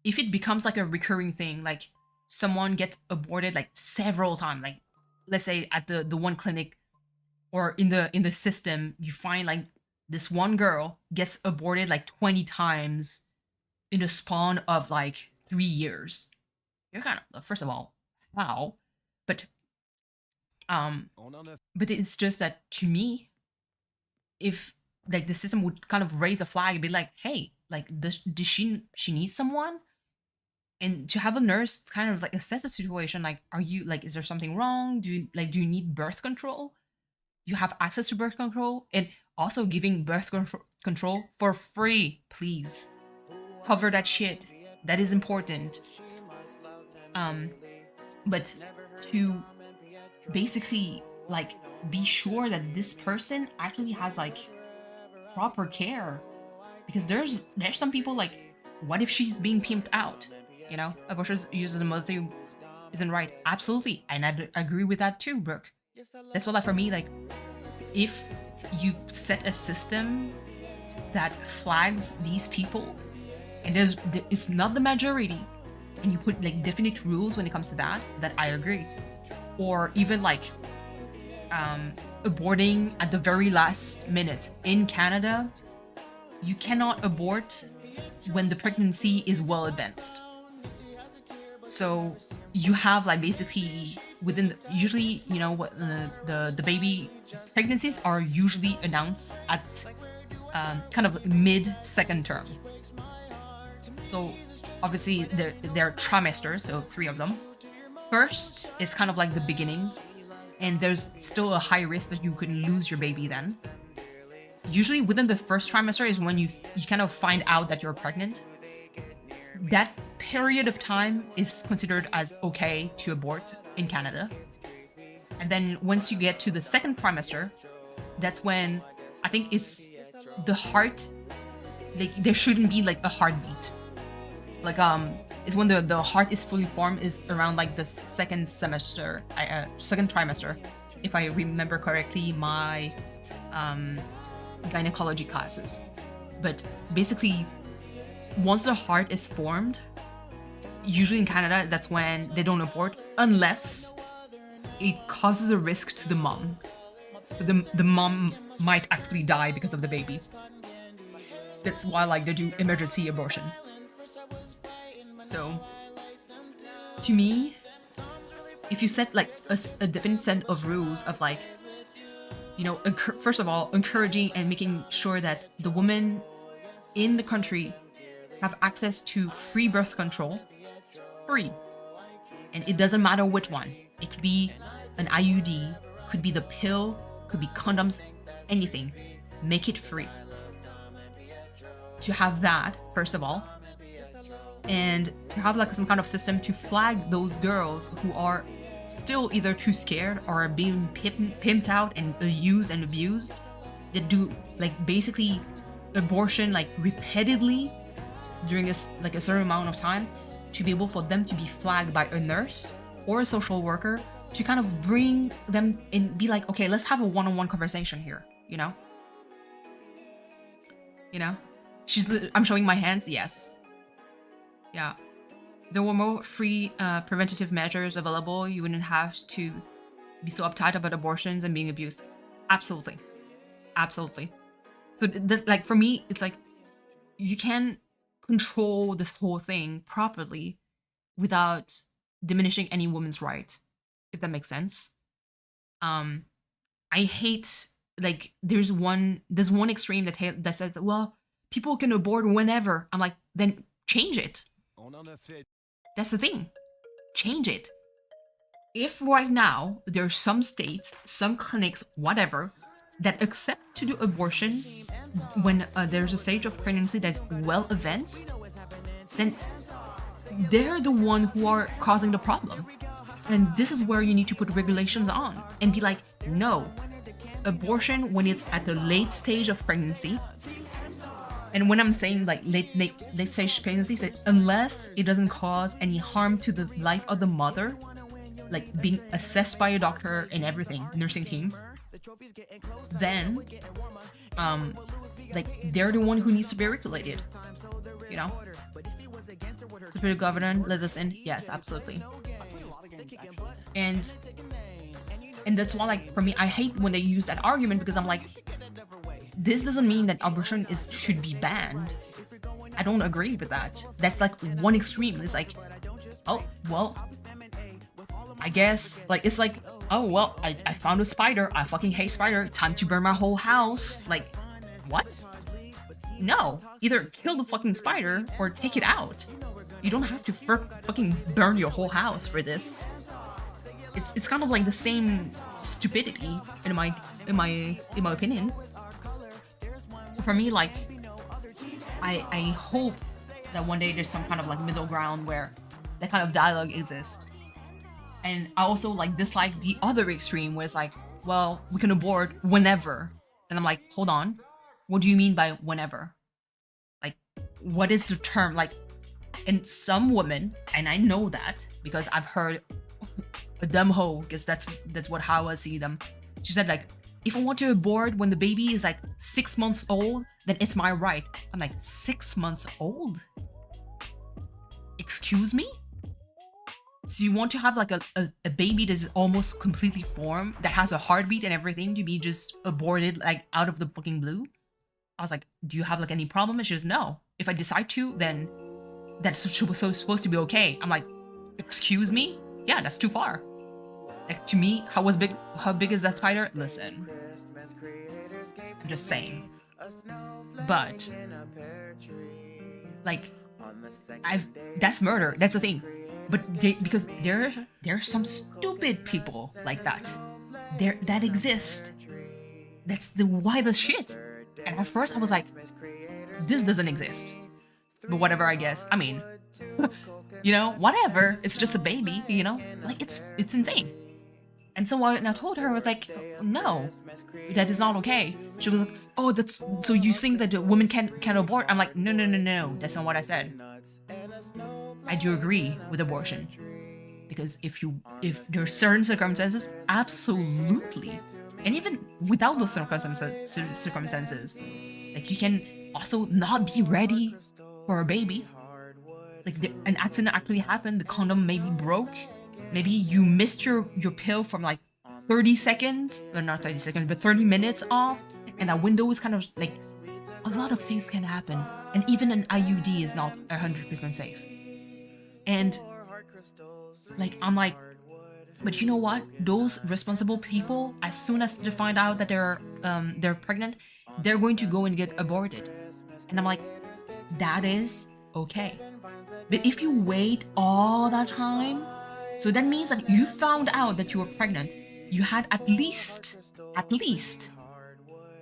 if it becomes like a recurring thing, like someone gets aborted like several times, like let's say at the one clinic or in the system, you find like this one girl gets aborted like 20 times in a span of like 3 years. You're kind of, first of all, how? But it's just that to me, if like the system would kind of raise a flag and be like, hey, like does she need someone? And to have a nurse kind of like assess the situation, like, are you like, is there something wrong? Do you need birth control? Do you have access to birth control? And also giving birth control for free, please. Cover that shit. That is important. But to basically like be sure that this person actually has like proper care, because there's some people like, what if she's being pimped out? You know, abortion use of the mother thing isn't right. Absolutely, and I agree with that too, Brooke. That's why, like, for me, like, if you set a system that flags these people, and it's not the majority, and you put like definite rules when it comes to that I agree. Or even like aborting at the very last minute. In Canada, you cannot abort when the pregnancy is well advanced. So you have like basically within usually, you know, what the baby pregnancies are usually announced at kind of mid second term. So obviously they're trimesters, so 3 of them. First is kind of like the beginning, and there's still a high risk that you can lose your baby then. Usually within the first trimester is when you kind of find out that you're pregnant. That period of time is considered as okay to abort in Canada. And then once you get to the second trimester, that's when I think it's the heart, like there shouldn't be like a heartbeat. Like is when the heart is fully formed is around like the second trimester, if I remember correctly, my gynecology classes. But basically, once the heart is formed, usually in Canada, that's when they don't abort unless it causes a risk to the mom. So the mom might actually die because of the baby. That's why like they do emergency abortion. So to me, if you set like a definite set of rules of like, you know, first of all, encouraging and making sure that the women in the country have access to free birth control, free. And it doesn't matter which one. It could be an IUD, could be the pill, could be condoms, anything. Make it free. To have that, first of all. And to have like some kind of system to flag those girls who are still either too scared or are being pimped out and used and abused, that do like basically abortion like repeatedly during a certain amount of time, to be able for them to be flagged by a nurse or a social worker to kind of bring them and be like, okay, let's have a one-on-one conversation here, you know? You know? I'm showing my hands, yes. Yeah. There were more free preventative measures available. You wouldn't have to be so uptight about abortions and being abused. Absolutely. Absolutely. So like for me, it's like you can control this whole thing properly without diminishing any woman's right, if that makes sense. I hate like there's one extreme that says, well, people can abort whenever. I'm like, then change it. That's the thing. Change it. If right now there are some states, some clinics, whatever, that accept to do abortion when there's a stage of pregnancy that's well advanced, then they're the one who are causing the problem. And this is where you need to put regulations on and be like, no, abortion when it's at the late stage of pregnancy. And when I'm saying like late stage pregnancy, that unless it doesn't cause any harm to the life of the mother, like being assessed by a doctor and everything, nursing team, then like they're the one who needs to be regulated, you know? Superior governor, let us in. Yes, absolutely. And that's why, like, for me, I hate when they use that argument, because I'm like, this doesn't mean that abortion should be banned. I don't agree with that. That's like one extreme. It's like, oh, well, I guess, like, it's like, oh, well, I found a spider. I fucking hate spider. Time to burn my whole house. Like, what? No. Either kill the fucking spider or take it out. You don't have to fucking burn your whole house for this. It's kind of like the same stupidity in my opinion. So for me, like, I hope that one day there's some kind of like middle ground where that kind of dialogue exists. And I also like dislike the other extreme where it's like, well, we can abort whenever. And I'm like, hold on, what do you mean by whenever? Like, what is the term? Like, and some women, and I know that because I've heard a dumb hoe, because that's how I see them. She said, like, if I want to abort when the baby is like 6 months old, then it's my right. I'm like, 6 months old? Excuse me? So you want to have like a baby that is almost completely formed, that has a heartbeat and everything, to be just aborted like out of the fucking blue? I was like, do you have like any problem? And she goes, no. If I decide to, then that's supposed to be okay. I'm like, excuse me? Yeah, that's too far. Like, to me, how big is that spider? Listen, I'm just saying. But like, that's murder. That's the thing. But because there are some stupid people like that. That exist. That's the wildest shit. And at first I was like, this doesn't exist. But whatever, I guess. I mean, you know, whatever. It's just a baby, you know? Like, it's insane. And so when I told her, I was like, no, that is not okay. She was like, oh, that's so you think that a woman can abort? I'm like, no, that's not what I said. I do agree with abortion. Because if there are certain circumstances, absolutely. And even without those circumstances, like, you can also not be ready for a baby. Like, an accident actually happened, the condom maybe broke. Maybe you missed your pill from like 30 seconds, or not 30 seconds, but 30 minutes off, and that window is kind of like, a lot of things can happen. And even an IUD is not 100% safe. And like, I'm like, but you know what? Those responsible people, as soon as they find out that they're pregnant, they're going to go and get aborted. And I'm like, that is okay. But if you wait all that time, so that means that you found out that you were pregnant, you had at least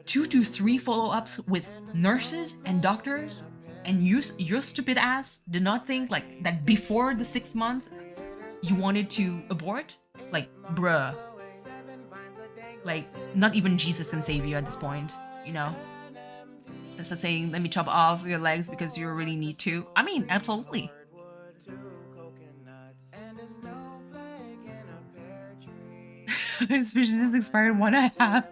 2 to 3 follow-ups with nurses and doctors, and your stupid ass did not think like that before the 6 months you wanted to abort? Like, bruh. Like, not even Jesus can save you at this point, you know? It's not saying, let me chop off your legs because you really need to. I mean, absolutely. Species expired 1.5.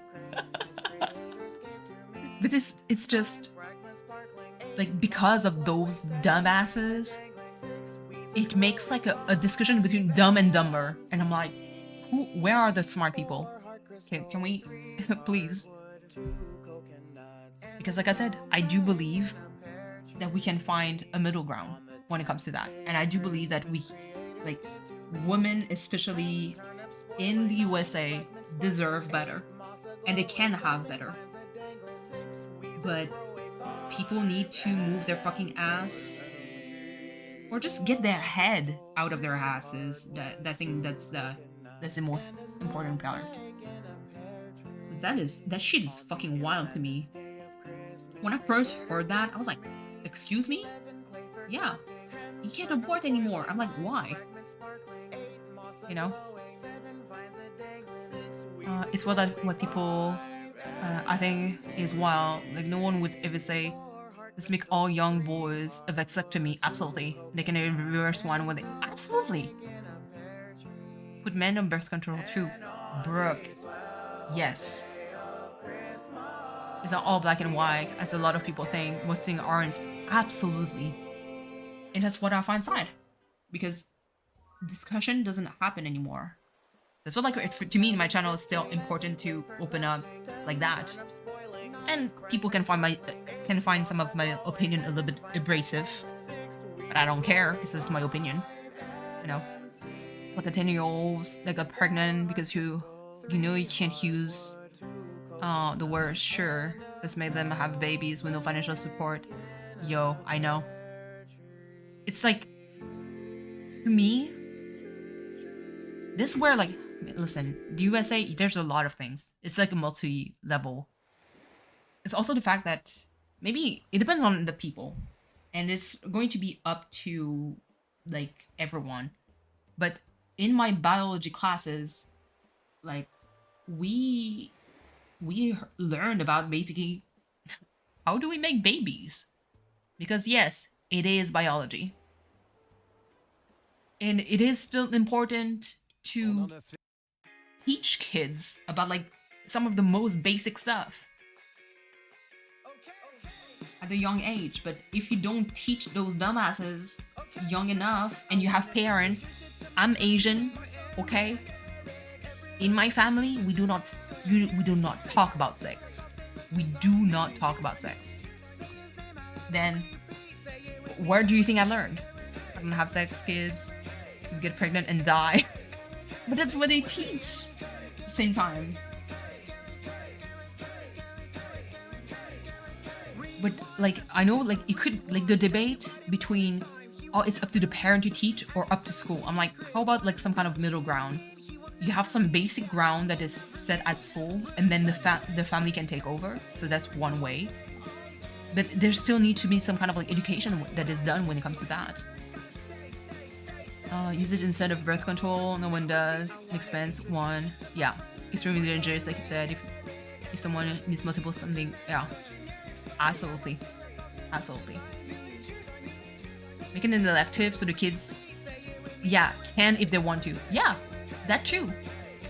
But it's just like, because of those dumbasses, it makes like a discussion between dumb and dumber. And I'm like, where are the smart people? Can we please? Because like I said, I do believe that we can find a middle ground when it comes to that. And I do believe that we, like, women, especially in the USA, deserve better. And they can have better. But people need to move their fucking ass, or just get their head out of their asses. That thing, that's the most important part. That shit is fucking wild to me. When I first heard that, I was like, excuse me? Yeah, you can't abort anymore. I'm like, why? You know? It's what people I think is wild. Like, no one would ever say, let's make all young boys a vasectomy. Absolutely. They can reverse one with it. Absolutely. Put men on birth control too. Brooke. Yes. It's not all black and white, as a lot of people think. Most things aren't. Absolutely. And that's what I find sad. Because discussion doesn't happen anymore. That's what, like, to me, my channel is still important to open up like that. And people can find some of my opinion a little bit abrasive. But I don't care, because it's my opinion. You know? Like the 10-year-olds that got pregnant because you know you can't use the word sure. This made them have babies with no financial support. Yo, I know. It's like, to me, this is where, like, listen, the USA, there's a lot of things. It's like a multi-level. It's also the fact that maybe it depends on the people, and it's going to be up to, like, everyone. But in my biology classes, like, we learned about basically how do we make babies, because yes, it is biology, and it is still important to teach kids about, like, some of the most basic stuff at a young age. But if you don't teach those dumbasses young enough, and you have parents, I'm Asian, okay? In my family, we do not talk about sex. We do not talk about sex. Then, where do you think I learned? I don't have sex, kids. you get pregnant and die. But that's what they teach at the same time. But like, I know like you could like the debate between, oh, it's up to the parent to teach or up to school. I'm like, how about like some kind of middle ground? You have some basic ground that is set at school, and then the family can take over. So that's one way. But there still needs to be some kind of like education that is done when it comes to that. Use it instead of birth control. No one does. Expense one. Yeah, extremely dangerous. Like you said, if someone needs multiple something, yeah, absolutely, absolutely. Making it an elective so the kids, yeah, can if they want to. Yeah, that too.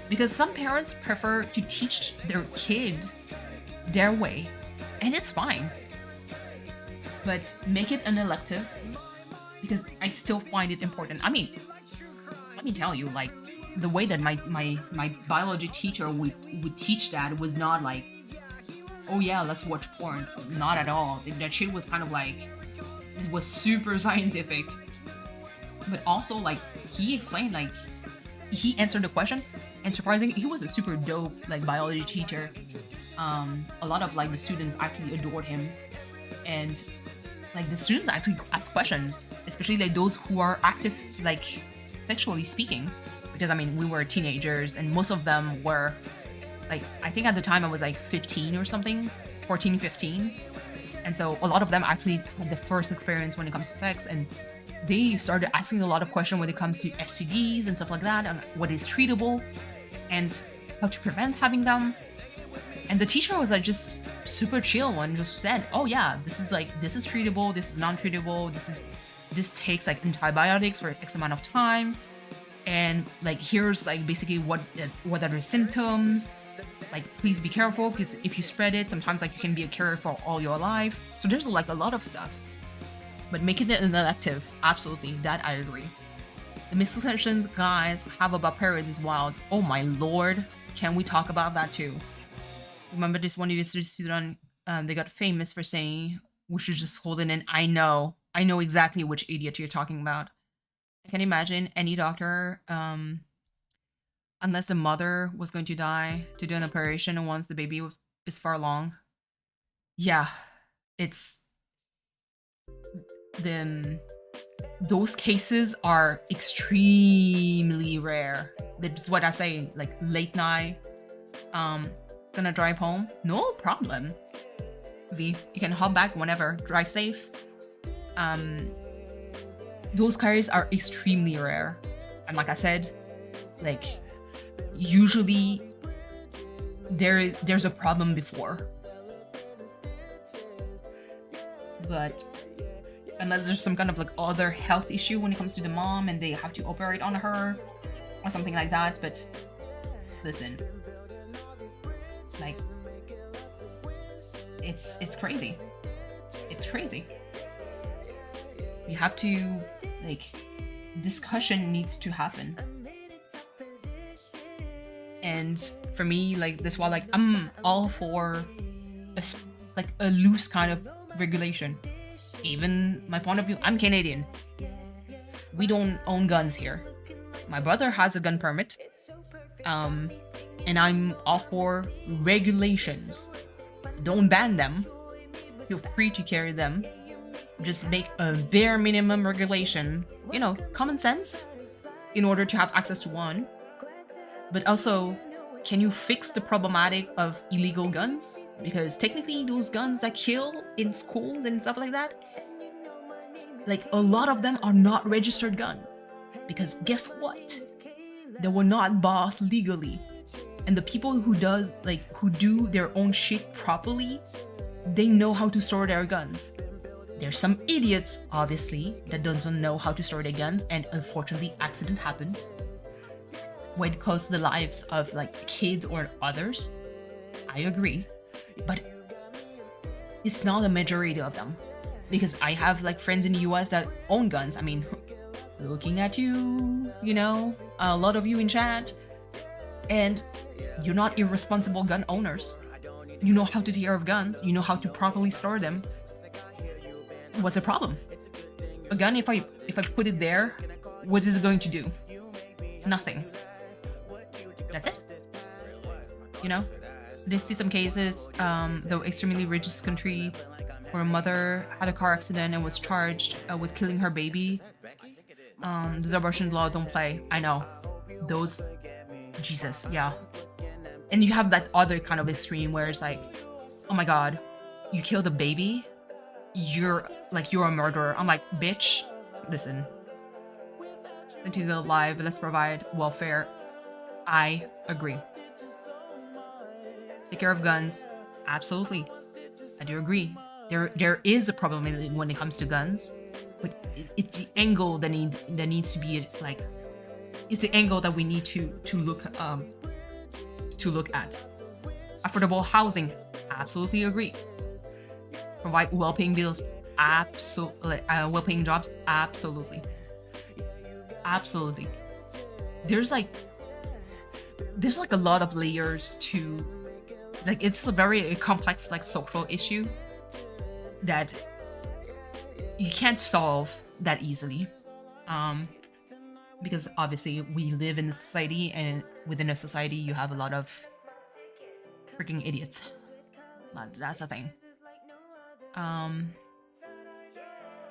Because some parents prefer to teach their kid their way, and it's fine. But make it an elective, because I still find it important. I mean, let me tell you, like, the way that my biology teacher would teach that was not like, oh yeah, let's watch porn. Not at all. That shit was kind of like, it was super scientific. But also, like, he explained, like, he answered the question, and surprisingly, he was a super dope, like, biology teacher. A lot of, like, the students actually adored him. And like the students actually ask questions, especially like those who are active, like sexually speaking, because I mean we were teenagers and most of them were like, I think at the time I was like 15 or something, 14, 15, and so a lot of them actually had the first experience when it comes to sex, and they started asking a lot of questions when it comes to STDs and stuff like that, and what is treatable and how to prevent having them. And the teacher was like just super chill and just said, oh yeah, this is treatable, this is non-treatable, this takes like antibiotics for X amount of time, and like here's like basically what are the symptoms, like please be careful because if you spread it, sometimes like you can be a carrier for all your life. So there's like a lot of stuff. But making it an elective, absolutely, that I agree. The misconceptions guys have about periods is wild. Oh my lord, can we talk about that too? Remember this one university student, they got famous for saying, we should just hold it in. I know exactly which idiot you're talking about. I can imagine any doctor, unless the mother was going to die, to do an operation once the baby is far along. Yeah, it's... those cases are extremely rare. That's what I say, like late night, gonna drive home, no problem. V, you can hop back whenever, drive safe. Those cases are extremely rare, and like I said, like usually there's a problem before, but unless there's some kind of like other health issue when it comes to the mom and they have to operate on her or something like that. But listen, like it's crazy. It's crazy. You have to, like, discussion needs to happen. And for me, like, this why, like, I'm all for a loose kind of regulation. Even my point of view, I'm Canadian. We don't own guns here. My brother has a gun permit. And I'm all for regulations. Don't ban them. Feel free to carry them. Just make a bare minimum regulation, you know, common sense, in order to have access to one. But also, can you fix the problematic of illegal guns? Because technically those guns that kill in schools and stuff like that, like a lot of them are not registered gun. Because guess what? They were not bought legally. And the people who do their own shit properly, they know how to store their guns. There's some idiots, obviously, that doesn't know how to store their guns, and unfortunately, accident happens when it costs the lives of like kids or others. I agree, but it's not a majority of them, because I have like friends in the US that own guns. I mean, looking at you, you know, a lot of you in chat, and you're not irresponsible gun owners. You know how to take care of guns. You know how to properly store them. What's the problem? A gun, if I put it there what is it going to do? Nothing. That's it. You know? They see some cases, though extremely religious country, where a mother had a car accident and was charged with killing her baby. Those abortion law don't play. I know. Those, Jesus, yeah. And you have that other kind of extreme where it's like, oh my God, you killed a baby? You're a murderer. I'm like, bitch, listen. Into the live, let's provide welfare. I agree. Take care of guns. Absolutely. I do agree. There is a problem when it comes to guns, but it's the angle that needs to be like, it's the angle that we need to look at. Affordable housing. Absolutely agree. Provide well-paying bills. Absolutely. Well-paying jobs. Absolutely. Absolutely. There's like a lot of layers to, like, it's a very complex like social issue that you can't solve that easily, because obviously we live in a society, and within a society you have a lot of freaking idiots. That's the thing.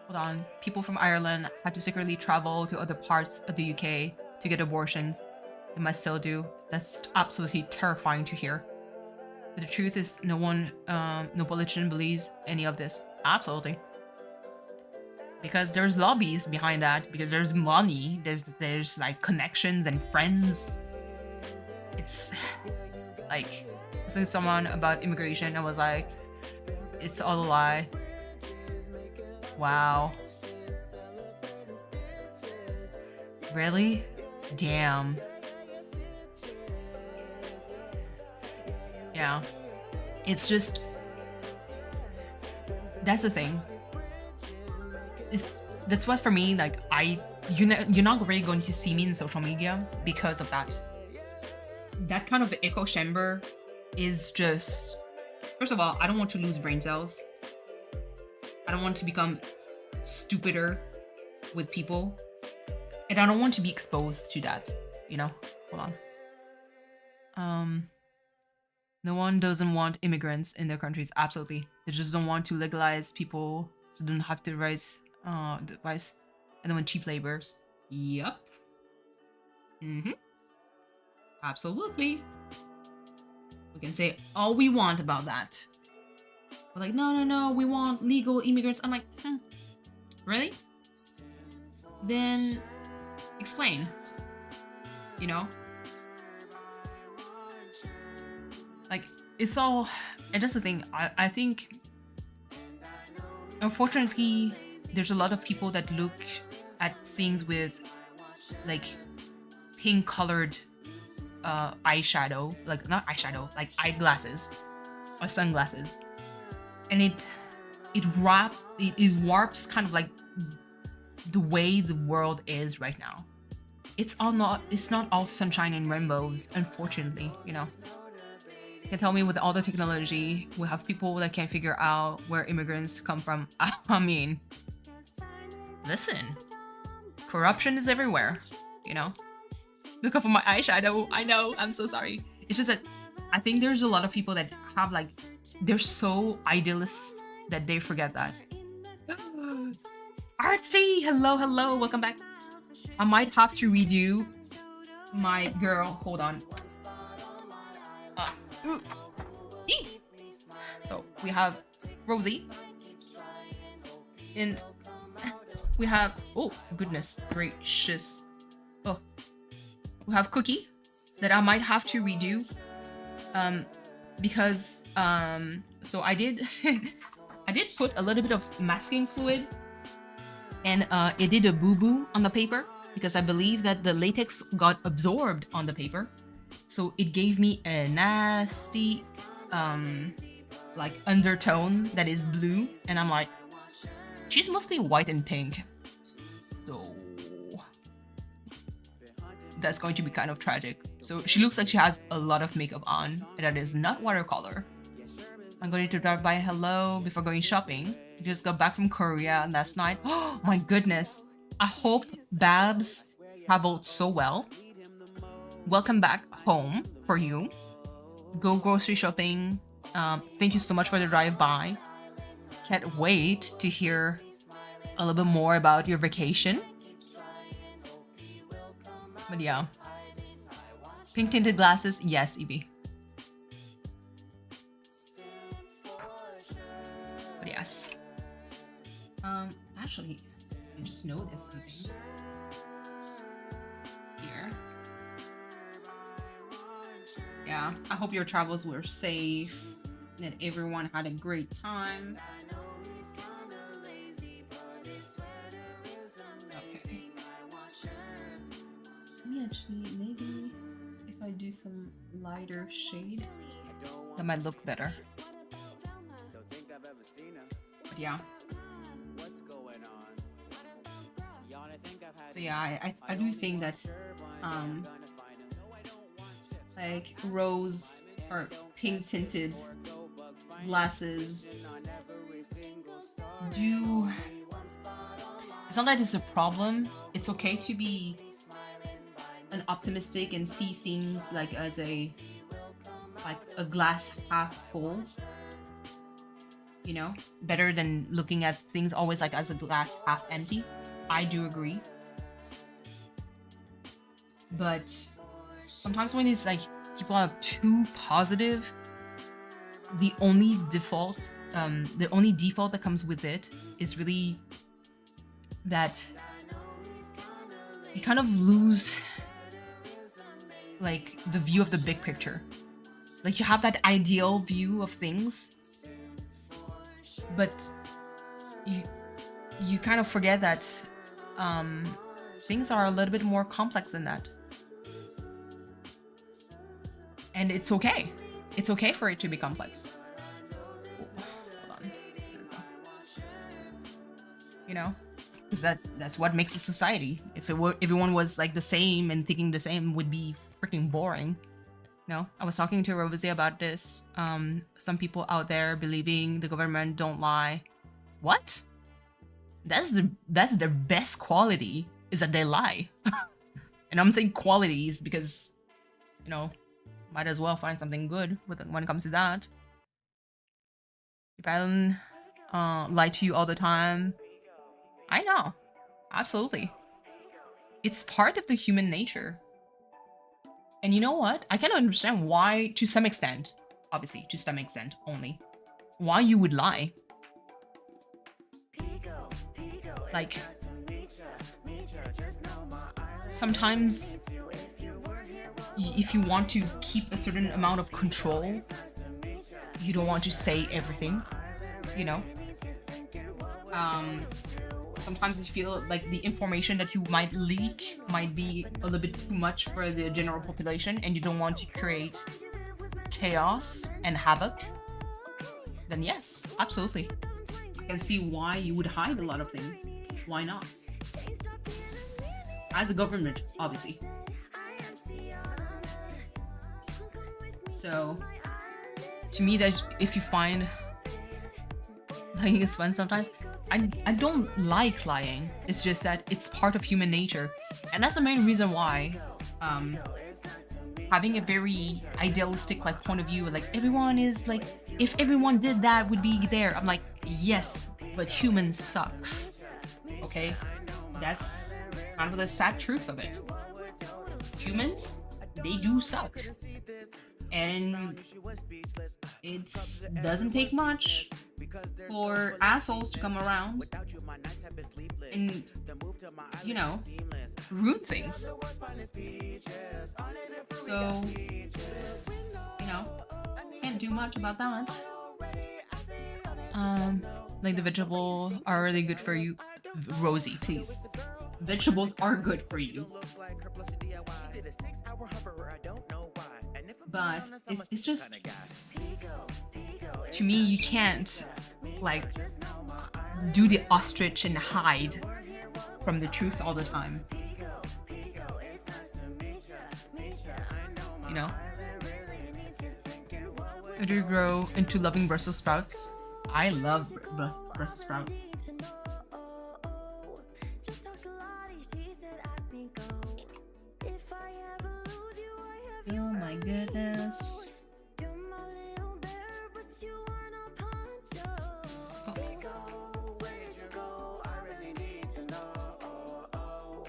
Hold on. People from Ireland had to secretly travel to other parts of the UK to get abortions. They might still do. That's absolutely terrifying to hear. But the truth is, no politician believes any of this. Absolutely. Because there's lobbies behind that. Because there's money. There's like connections and friends. It's like, I was talking to someone about immigration and was like, it's all a lie. Wow. Really? Damn. Yeah. It's just, that's the thing. That's what for me, like, you're not really going to see me in social media because of that. That kind of echo chamber is just, first of all, I don't want to lose brain cells. I don't want to become stupider with people. And I don't want to be exposed to that, you know? Hold on. No one doesn't want immigrants in their countries. Absolutely. They just don't want to legalize people so they don't have to rise, device. And then want cheap labors. Yup. Absolutely. We can say all we want about that. We're like, no, we want legal immigrants. I'm like, really? Then explain. You know? Like, it's all, and that's the thing, I think, unfortunately, there's a lot of people that look at things with, like, pink colored eyeshadow, like, not eyeshadow, like eyeglasses or sunglasses. And it warps kind of like the way the world is right now. It's not all sunshine and rainbows, unfortunately, you know. You can tell me with all the technology, we have people that can't figure out where immigrants come from. I mean, listen, corruption is everywhere, you know. Look up for my eyeshadow. I know, I'm so sorry. It's just that I think there's a lot of people that have like, they're so idealist that they forget that. Artsy, hello, welcome back. I might have to redo my girl. Hold on. So we have Rosie, and we have, oh goodness gracious, we have Cookie that I might have to redo, because so I did I did put a little bit of masking fluid, and it did a boo-boo on the paper because I believe that the latex got absorbed on the paper. So it gave me a nasty, like, undertone that is blue. And I'm like, she's mostly white and pink. So that's going to be kind of tragic. So she looks like she has a lot of makeup on, and that is not watercolor. I'm going to drive by hello before going shopping. Just got back from Korea last night. Oh my goodness. I hope Babs traveled so well. Welcome back home for you. Go grocery shopping. Thank you so much for the drive-by. Can't wait to hear a little bit more about your vacation. But yeah. Pink tinted glasses, yes, Evie. But yes. Actually, I just noticed something here. Yeah, I hope your travels were safe, that everyone had a great time. Okay. Let me actually, maybe if I do some lighter shade, that might look better. But yeah. So yeah, I do think that like rose or pink tinted glasses do, it's not that it's a problem. It's okay to be an optimistic and see things like as a glass half full, you know, better than looking at things always like as a glass half empty. I do agree. But sometimes when it's like people are too positive, the only default that comes with it is really that you kind of lose like the view of the big picture. Like you have that ideal view of things, but you kind of forget that things are a little bit more complex than that. And it's okay. It's okay for it to be complex. Hold on. You know? Because that's what makes a society. If everyone was like the same and thinking the same, would be freaking boring. No, I was talking to Rose about this. Some people out there believing the government don't lie. What? That's their best quality, is that they lie. And I'm saying qualities because, you know, might as well find something good when it comes to that. If I don't lie to you all the time, I know, absolutely. It's part of the human nature. And you know what? I can understand why, to some extent, obviously, to some extent only, why you would lie. Like, sometimes if you want to keep a certain amount of control, you don't want to say everything, you know? Sometimes you feel like the information that you might leak might be a little bit too much for the general population and you don't want to create chaos and havoc, then yes, absolutely. I can see why you would hide a lot of things. Why not? As a government, obviously. So, to me, that if you find lying is fun sometimes, I don't like lying. It's just that it's part of human nature. And that's the main reason why having a very idealistic like point of view, like everyone is like, if everyone did that would be there. I'm like, yes, but humans sucks. Okay? That's kind of the sad truth of it. Humans, they do suck. And it doesn't take much for assholes to come around and, you know, ruin things. So, you know, can't do much about that. Like the vegetables are really good for you. Rosie, please. Vegetables are good for you. But it's just, to me, you can't like do the ostrich and hide from the truth all the time. You know? Do you grow into loving Brussels sprouts? I love Brussels sprouts. Oh my goodness. You're my little bear, but you are not Poncho. Where'd you go? I really need to know.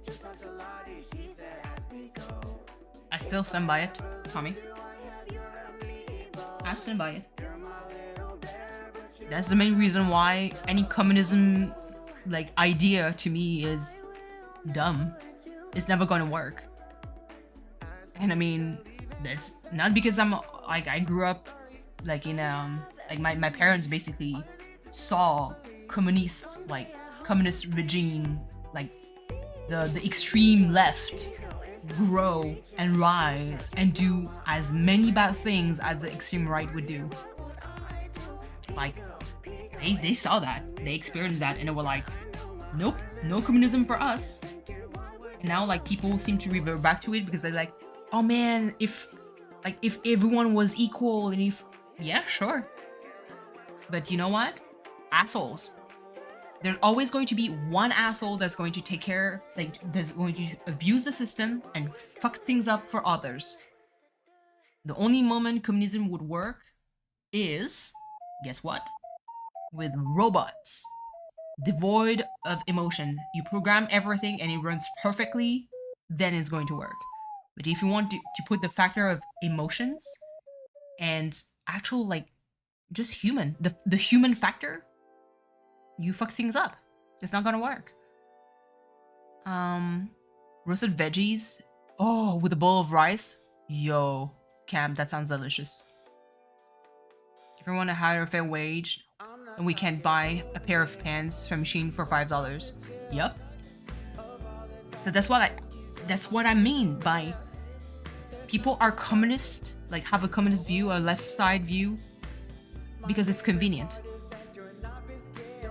Just talked to Lottie, she said ask me go. I still stand by it, Tommy. I stand by it. That's the main reason why any communism like idea to me is dumb. It's never gonna work. And I mean, that's not because I'm like I grew up like in like my parents basically saw communist regime, like the extreme left grow and rise and do as many bad things as the extreme right would do. Like they saw that, they experienced that, and they were like, nope, no communism for us. And now like people seem to revert back to it because they're like, oh man, if everyone was equal, and if, yeah, sure, but you know what, assholes, there's always going to be one asshole that's going to take care, like that's going to abuse the system and fuck things up for others. The only moment communism would work is, guess what, with robots devoid of emotion. You program everything and it runs perfectly, then it's going to work. But if you want to put the factor of emotions and actual like just human, the human factor, you fuck things up. It's not gonna work. Roasted veggies, oh, with a bowl of rice, yo, Cam, that sounds delicious. If you want to hire a fair wage and we can't buy a pair of pants from Shein for $5, yep. So that's what I mean by people are communist, like have a communist view, a left side view, because it's convenient.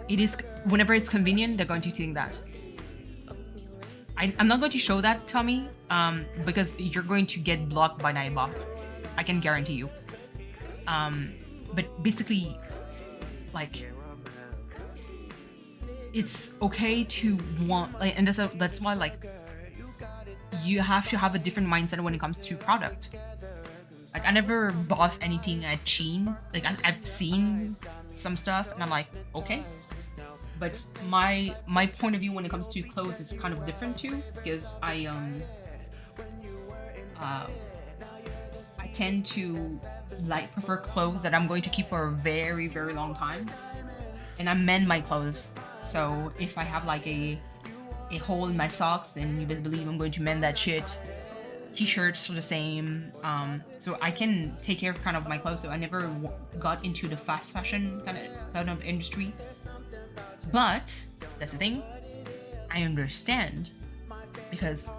It is, whenever it's convenient, they're going to think that. I'm not going to show that, Tommy, because you're going to get blocked by Nightbot. I can guarantee you. But basically, like, it's okay to want, like, and that's why, like, you have to have a different mindset when it comes to product. Like, I never bought anything at Shein. Like, I've seen some stuff, and I'm like, okay. But my point of view when it comes to clothes is kind of different too, because I tend to like prefer clothes that I'm going to keep for a very, very long time, and I mend my clothes. So if I have like a hole in my socks, then you best believe I'm going to mend that shit. T-shirts are the same. So I can take care of kind of my clothes. So I never got into the fast fashion kind of industry. But that's the thing, I understand, because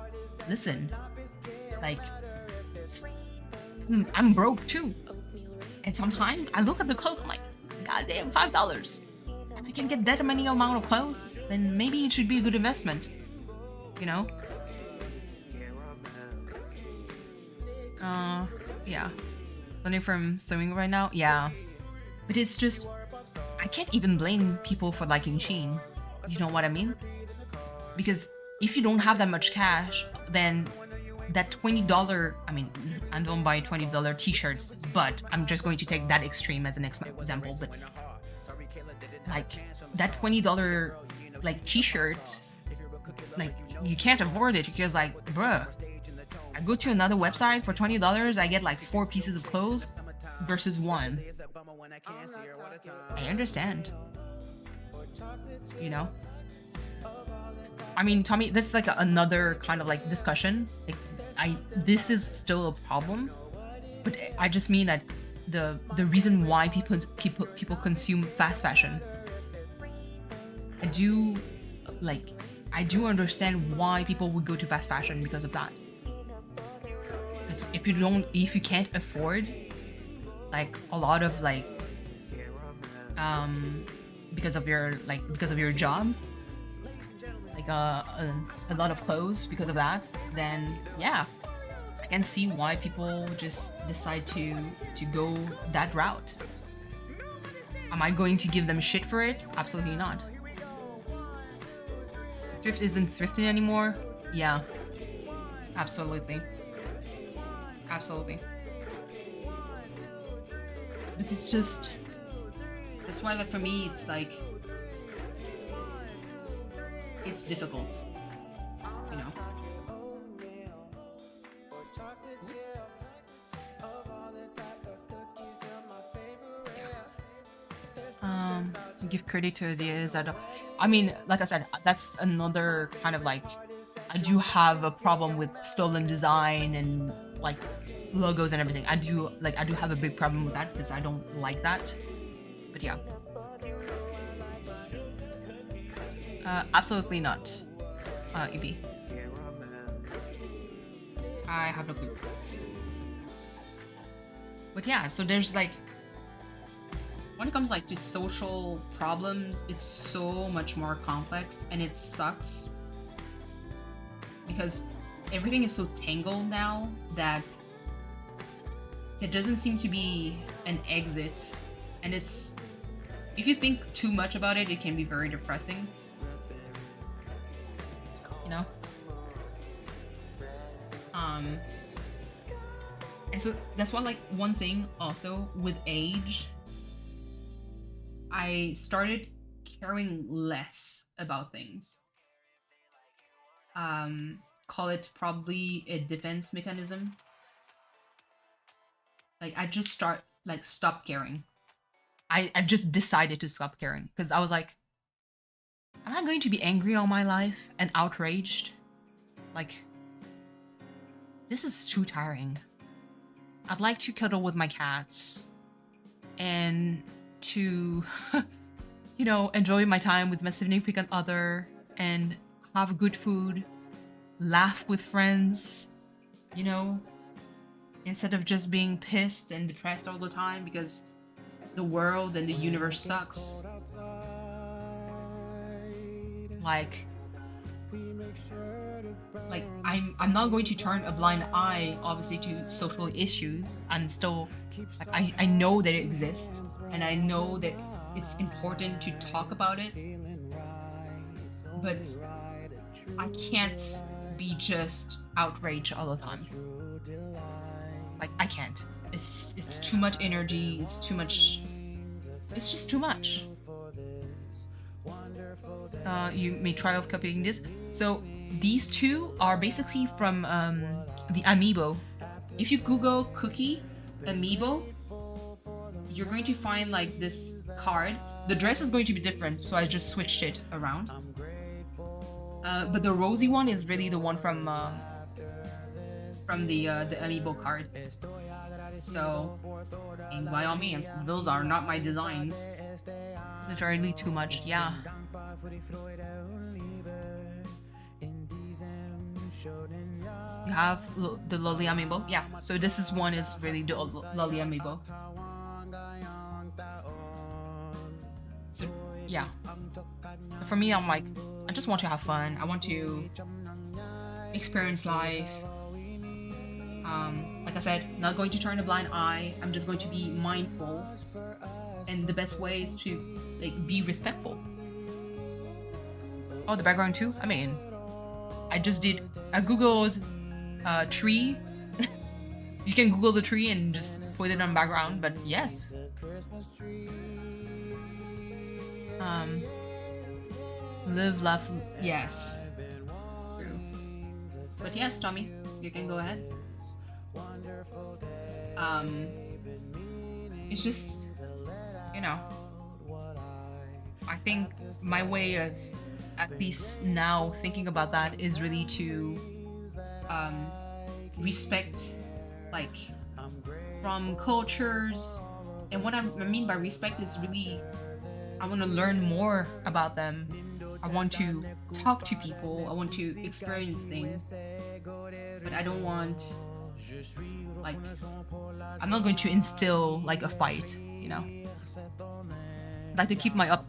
listen, like, I'm broke too, and sometimes I look at the clothes, I'm like, god damn, $5, and I can get that many amount of clothes, then maybe it should be a good investment, you know? Yeah, learning from sewing right now, yeah, but it's just, I can't even blame people for liking Shein. You know what I mean? Because if you don't have that much cash, then that $20, I mean, I don't buy $20 t-shirts, but I'm just going to take that extreme as an example, but like that $20 like t-shirt, like you can't afford it because like, bruh, I go to another website for $20, I get like 4 pieces of clothes versus 1. I understand. You know? I mean, Tommy, that's like another kind of like discussion. Like, this is still a problem, but I just mean that the reason why people consume fast fashion. I do understand why people would go to fast fashion because of that. Because if you can't afford like a lot of like because of your job, like a lot of clothes because of that, then yeah, I can see why people just decide to go that route. Am I going to give them shit for it? Absolutely not. Thrift isn't thrifting anymore. Yeah, absolutely. Absolutely. But it's just, that's why, like, for me, it's like, it's difficult, you know. Give credit to ideas. I mean, like I said, that's another kind of like, I do have a problem with stolen design and like logos and everything. I do have a big problem with that because I don't like that. But yeah. Absolutely not. EB. I have no clue. But yeah, so there's like, when it comes like to social problems, it's so much more complex, and it sucks because everything is so tangled now that it doesn't seem to be an exit, and it's, if you think too much about it, it can be very depressing, you know. And so that's why, like, one thing also with age, I started caring less about things. Call it probably a defense mechanism. Like, I just stop caring. I just decided to stop caring because I was like, am I going to be angry all my life and outraged? Like, this is too tiring. I'd like to cuddle with my cats and to, you know, enjoy my time with my significant other and have good food, laugh with friends, you know, instead of just being pissed and depressed all the time because the world and the universe sucks. Like I'm not going to turn a blind eye, obviously, to social issues, and still, like, I know that it exists, and I know that it's important to talk about it, but I can't be just outraged all the time. Like, I can't. It's too much energy. It's too much. It's just too much. You may try off copying this. So these two are basically from the Amiibo. If you Google cookie Amiibo, you're going to find like this card. The dress is going to be different, so I just switched it around. But the rosy one is really the one from the Amiibo card. So, and by all means, those are not my designs. Literally too much, yeah. You have the Lolly Amiibo, yeah. So this is one is really the Lolly Amiibo. So yeah. So for me, I'm like, I just want to have fun. I want to experience life. Like I said, not going to turn a blind eye. I'm just going to be mindful, and the best way is to like be respectful. Oh, the background too? I mean, I googled tree. You can Google the tree and just put it on background, but yes. Live, laugh, yes. True. But yes, Tommy, you can go ahead. It's just, you know, I think my way of, at least now, thinking about that is really to respect, like, from cultures. And what I mean by respect is really, I want to learn more about them. I want to talk to people. I want to experience things. But I don't want, like, I'm not going to instill like a fight, you know. I'd like to keep my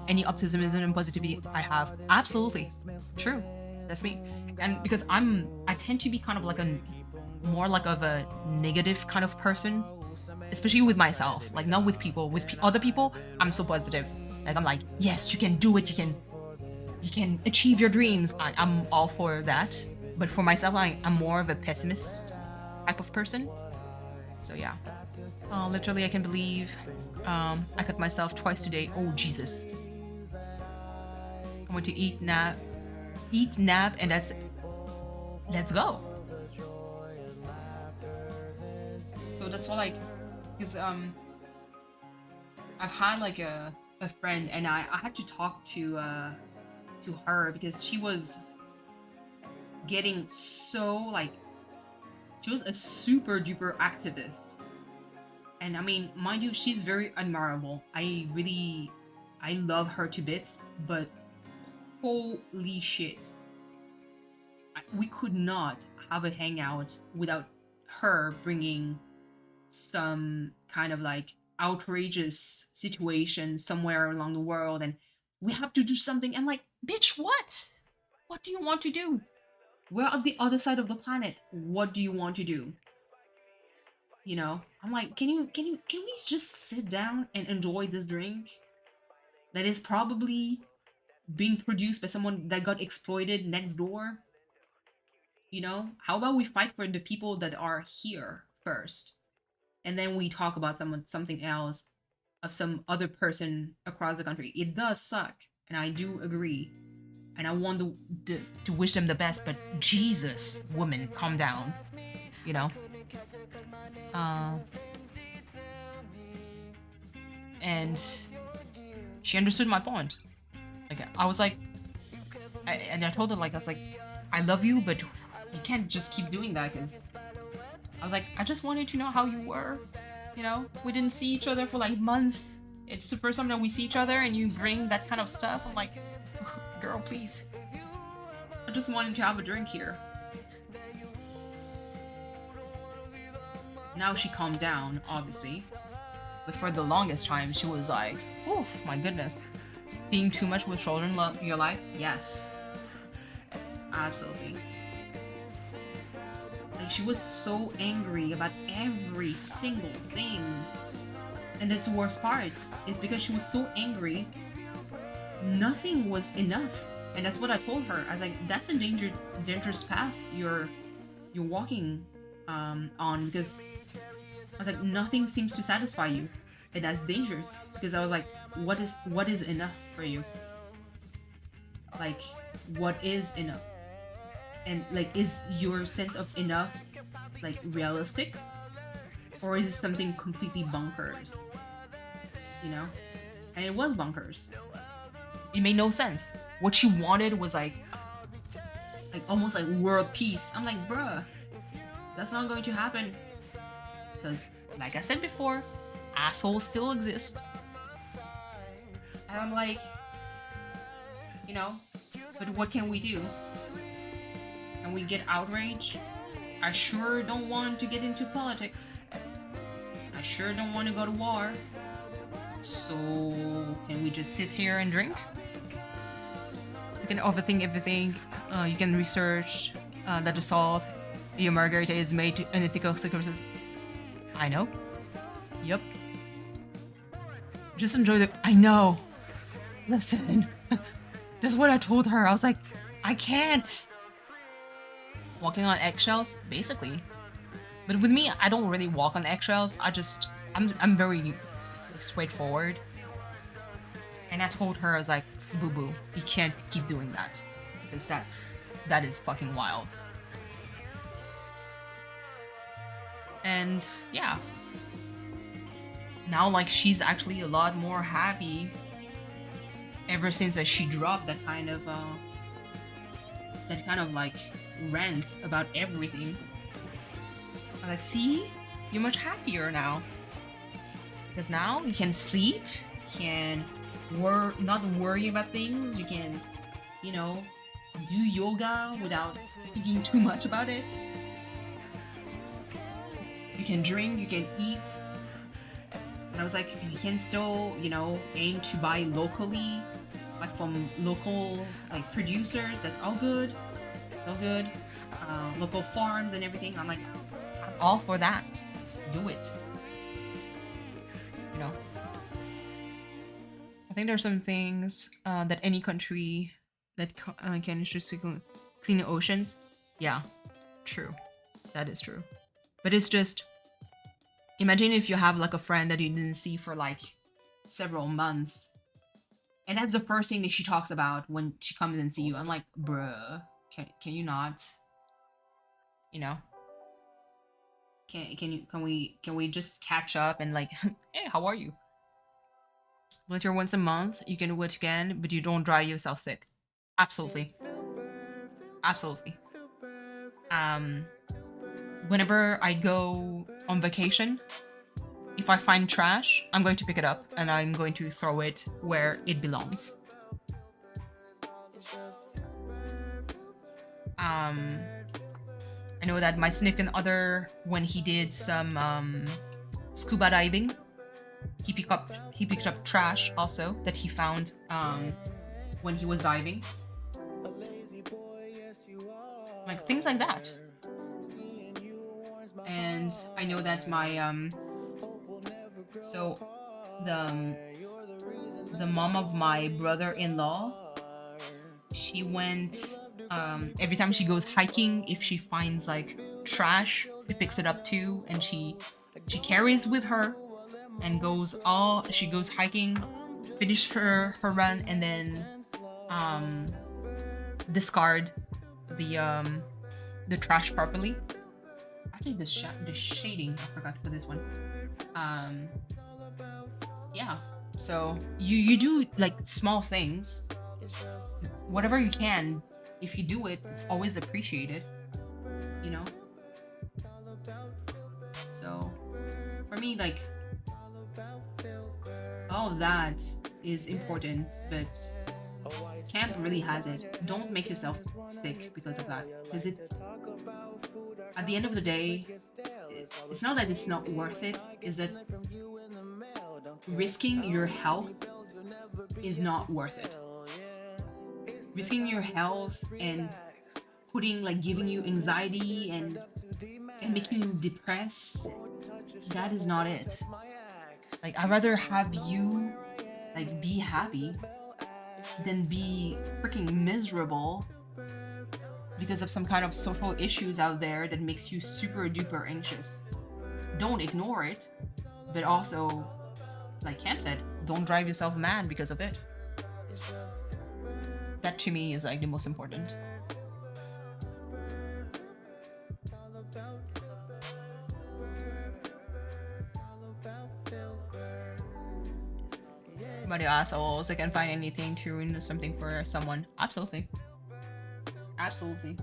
any optimism and positivity I have. Absolutely, true. That's me. And because I tend to be kind of like more like of a negative kind of person, especially with myself. Like, not with people. With other people, I'm so positive. Like, I'm like, yes, you can do it. You can achieve your dreams. I'm all for that. But for myself, I'm more of a pessimist. type of person. So yeah, literally I can believe I cut myself twice today. Oh Jesus! I went to eat, nap, and that's it. Let's go. So that's all, like, because I've had like a friend, and I had to talk to her because she was getting so, like, she was a super duper activist. And I mean, mind you, she's very admirable. I love her to bits, but holy shit. We could not have a hangout without her bringing some kind of like outrageous situation somewhere along the world, and we have to do something. I'm like, bitch, what? What do you want to do? We're on the other side of the planet. What do you want to do? You know, I'm like, can we just sit down and enjoy this drink that is probably being produced by someone that got exploited next door? You know, how about we fight for the people that are here first, and then we talk about something else of some other person across the country. It does suck, and I do agree, and I want to wish them the best. But Jesus, woman, calm down. You know. And she understood my point. Like, I was like, I told her, like, I was like, I love you, but you can't just keep doing that, because I was like, I just wanted to know how you were. You know, we didn't see each other for like months. It's the first time that we see each other, and you bring that kind of stuff. I'm like, girl, please. I just wanted to have a drink here. Now she calmed down, obviously. But for the longest time, she was like, oof, my goodness. Being too much with children in your life? Yes. Absolutely. Like, she was so angry about every single thing. And that's the worst part, is because she was so angry, nothing was enough. And that's what I told her. I was like, that's a dangerous path you're walking on, because I was like, nothing seems to satisfy you, and that's dangerous. Because I was like, what is enough for you? Like, what is enough? And like, is your sense of enough like realistic, or is it something completely bonkers? You know? And it was bonkers. It made no sense. What she wanted was like almost like world peace. I'm like, bruh, that's not going to happen. Because, like I said before, assholes still exist. And I'm like, you know, but what can we do? And we get outraged. I sure don't want to get into politics. I sure don't want to go to war. So, can we just sit here and drink? You can overthink everything. You can research that the salt your margarita is made to unethical circumstances. I know. Yep. Just enjoy the. I know. Listen. That's what I told her. I was like, I can't. Walking on eggshells, basically. But with me, I don't really walk on eggshells. I'm very straightforward. And I told her, I was like, boo boo, you can't keep doing that. Because that is fucking wild. And yeah, now like she's actually a lot more happy ever since she dropped that kind of like rant about everything. I'm like, see, you're much happier now, because now you can sleep, you can not worry about things, you can, you know, do yoga without thinking too much about it. You can drink, you can eat. And I was like, you can still, you know, aim to buy locally, like from local like producers. That's all good. So good. Local farms and everything. I'm like, I'm all for that. Do it. You know. I think there's some things that any country that can just clean the oceans. Yeah, true. That is true. But it's just, imagine if you have like a friend that you didn't see for like several months, and that's the first thing that she talks about when she comes and see you. I'm like, bruh, can you not, you know, can we just catch up and like, hey, how are you? Winter once a month, you can do it again, but you don't drive yourself sick. Absolutely. Absolutely. Whenever I go on vacation, if I find trash, I'm going to pick it up and I'm going to throw it where it belongs. I know that my significant other, when he did some scuba diving, he picked up trash also that he found when he was diving. Like things like that. And I know that my so the mom of my brother-in-law, she went every time she goes hiking, if she finds like trash, she picks it up too, and she carries with her and she goes hiking, finish her run, and then discard the trash properly. Actually, the shading, I forgot to put this one. Yeah, so you do like small things, whatever you can. If you do it, it's always appreciated, you know. So for me, like, all of that is important, but camp really has it. Don't make yourself sick because of that, because at the end of the day, it's not that it's not worth it, is that risking your health is not worth it. Risking your health and giving you anxiety and making you depressed, that is not it. Like, I'd rather have you like be happy than be freaking miserable because of some kind of social issues out there that makes you super duper anxious. Don't ignore it, but also, like Cam said, don't drive yourself mad because of it. That to me is like the most important. But the assholes, they can find anything to ruin something for someone. Absolutely. Absolutely.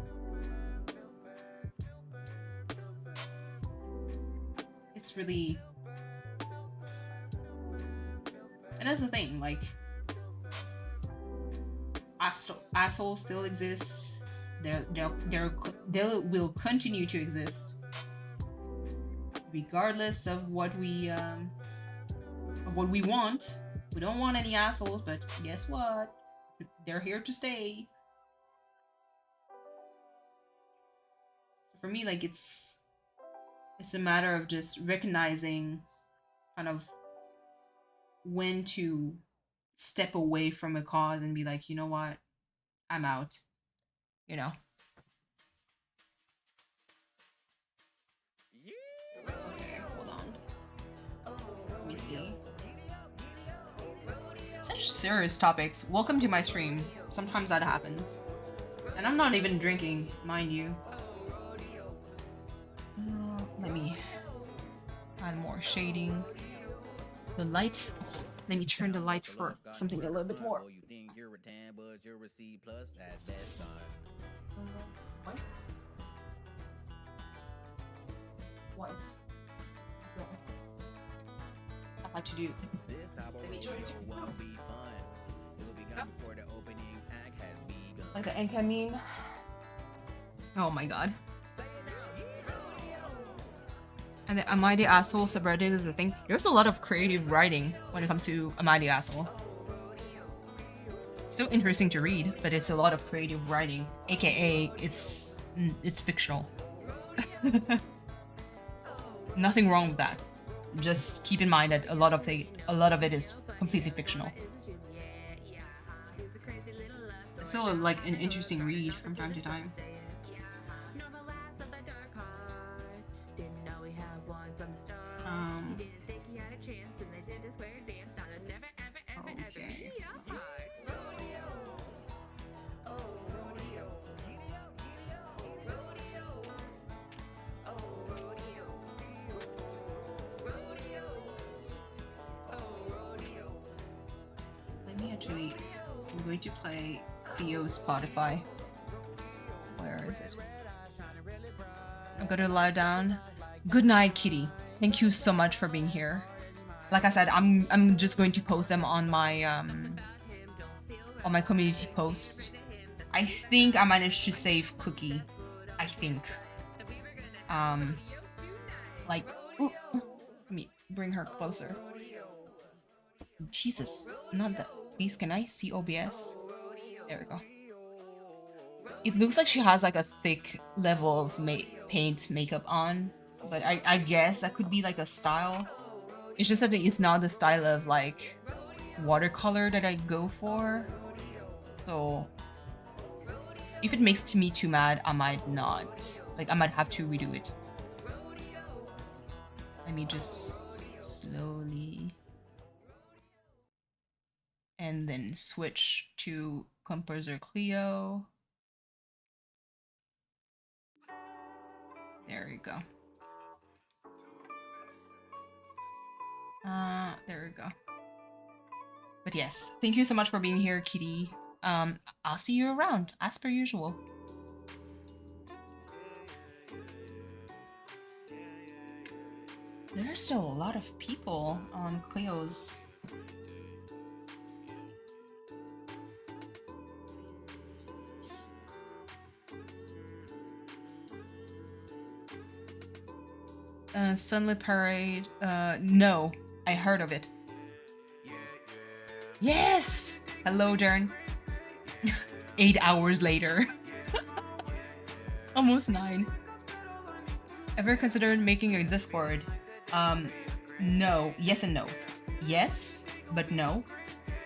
It's really... And that's the thing, like... assholes still exist. They will continue to exist. Regardless of what we want. We don't want any assholes, but guess what? They're here to stay. For me, like, it's a matter of just recognizing kind of when to step away from a cause and be like, you know what? I'm out. You know? Okay, hold on. Let me see. Such serious topics. Welcome to my stream. Sometimes that happens. And I'm not even drinking, mind you. Let me add more shading. The light. Oh, let me turn the light for something a little bit more. What? What? Let's go. I like to do. Let me try to. Like the ink, I mean. Oh my god. And the Am I the Asshole subreddit is a thing. There's a lot of creative writing when it comes to Am I the Asshole. It's still interesting to read, but it's a lot of creative writing. AKA, it's fictional. Nothing wrong with that. Just keep in mind that a lot of it is completely fictional. It's still like an interesting read from time to time. Actually, I'm going to play Cleo's Spotify. Where is it? I'm gonna lie down. Good night, Kitty. Thank you so much for being here. Like I said, I'm just going to post them on my community post. I think I managed to save Cookie. I think. Like, ooh, let me bring her closer. Jesus, not that. Please, can I see OBS? There we go. It looks like she has like a thick level of paint makeup on, but I guess that could be like a style. It's just that it's not the style of like watercolor that I go for. So if it makes me too mad, I might not. Like, I might have to redo it. Let me just slowly. And then switch to Composer Cleo. There we go. There we go. But yes, thank you so much for being here, Kitty. I'll see you around, as per usual. There are still a lot of people on Cleo's. Sunlit Parade. No, I heard of it. Yes! Hello, Dern. 8 hours later. Almost 9. Ever considered making a Discord? No. Yes and no. Yes, but no.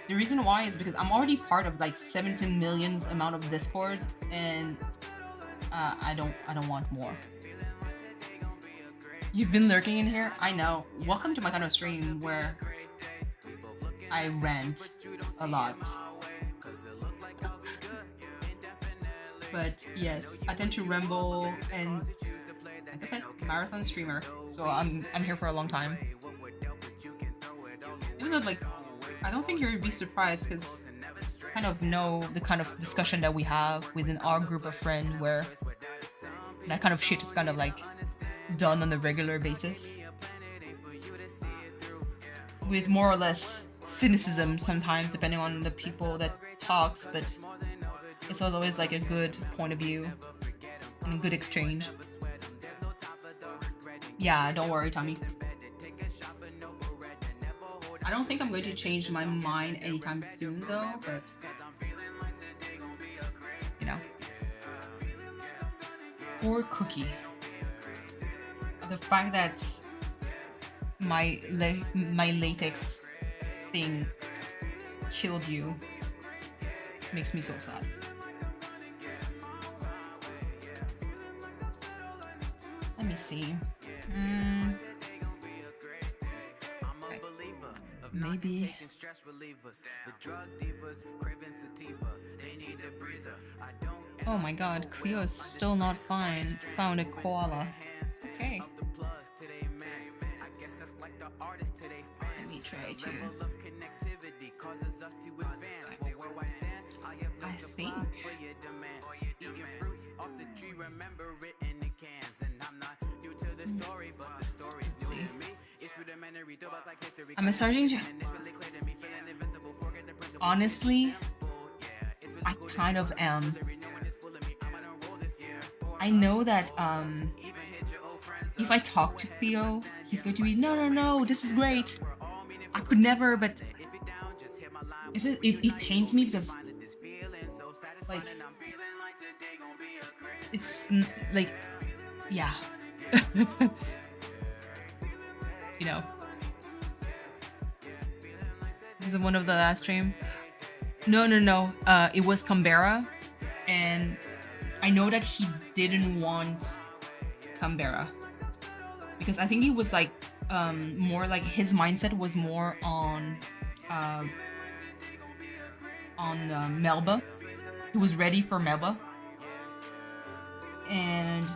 The reason why is because I'm already part of like 17 million amount of Discord, and I don't want more. You've been lurking in here? I know. Welcome to my kind of stream where I rant a lot. But yes, I tend to ramble and, like I said, marathon streamer. So I'm here for a long time. Even though, like, I don't think you'd be surprised because I kind of know the kind of discussion that we have within our group of friends where that kind of shit is kind of like done on a regular basis. With more or less cynicism sometimes, depending on the people that talks, but it's always like a good point of view and a good exchange. Yeah, don't worry, Tommy. I don't think I'm going to change my mind anytime soon though, but you know. Or Cookie. The fact that my latex thing killed you makes me so sad. Let me see. Okay. Maybe. Oh my god, Cleo is still not found a koala. Okay. Let me try to. I think. Let's see. I'm starting to. Honestly, I kind of am. I know that if I talk to Theo, he's going to be no, this is great. I could never, but it's just, it pains me because like it's like yeah. You know, this is one of the last stream. No. It was Canberra, and I know that he didn't want Canberra because I think he was like more like his mindset was more on Melba. He was ready for Melba, and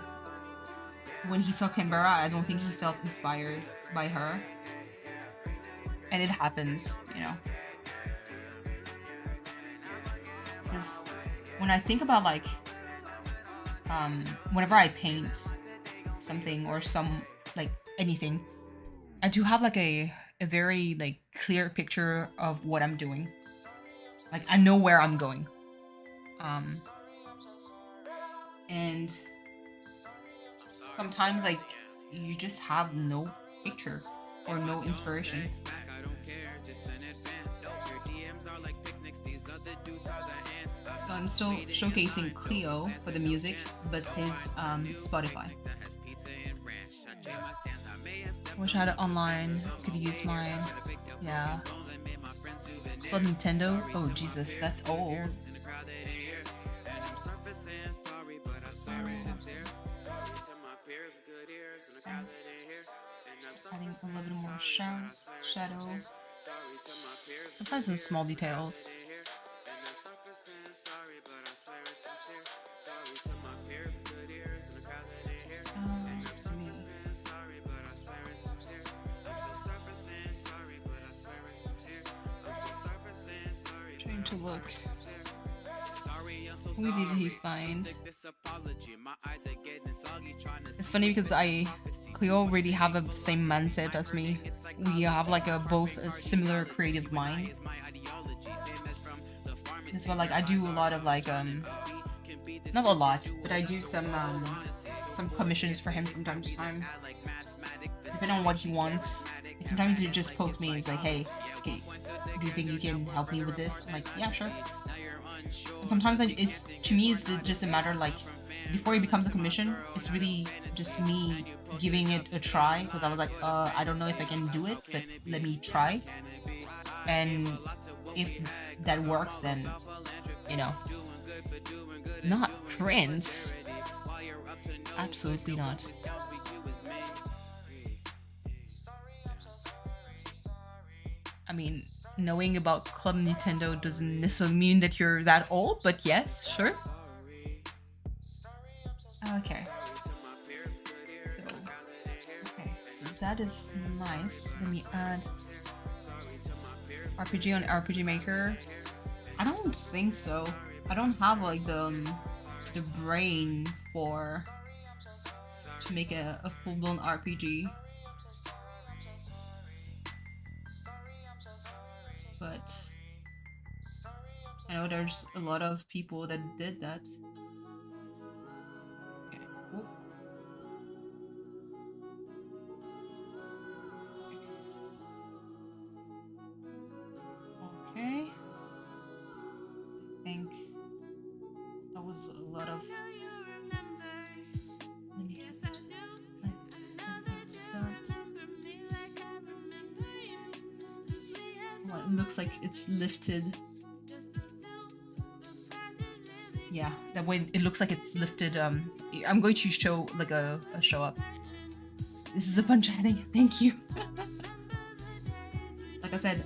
when he saw Canberra, I don't think he felt inspired by her. And it happens, you know. Because when I think about like whenever I paint something or some like anything, I do have like a very like clear picture of what I'm doing. Like I know where I'm going. And sometimes like you just have no picture or no inspiration. So I'm still showcasing Cleo for the music, but his Spotify. Wish I had it online. Could use mine. Yeah. Club Nintendo? Oh Jesus, that's old. Just adding a little bit more shadow. Sometimes those small details. Trying to look. Who did he find? It's funny because Cleo already have the same mindset as me. We have like both a similar creative mind. That's why like I do a lot of like not a lot, but I do some commissions for him from time to time. Depending on what he wants. Like, sometimes he just poke me and is like, hey, okay, do you think you can help me with this? I'm like, yeah, sure. And sometimes it's to me it's just a matter like before it becomes a commission, it's really just me giving it a try because I was like, I don't know if I can do it, but let me try. And if that works, then you know, not Prince. Absolutely not. I mean, knowing about Club Nintendo doesn't necessarily mean that you're that old, but yes, sure. Okay. So that is nice. Let me add RPG on RPG Maker. I don't think so. I don't have like the brain to make a full-blown RPG. But I know there's a lot of people that did that. Okay. Whoop. Okay. I think that was a lot of. Well, it looks like it's lifted. Yeah, that way it looks like it's lifted. I'm going to show like a show up. This is a fun chatting. Thank you. Like I said,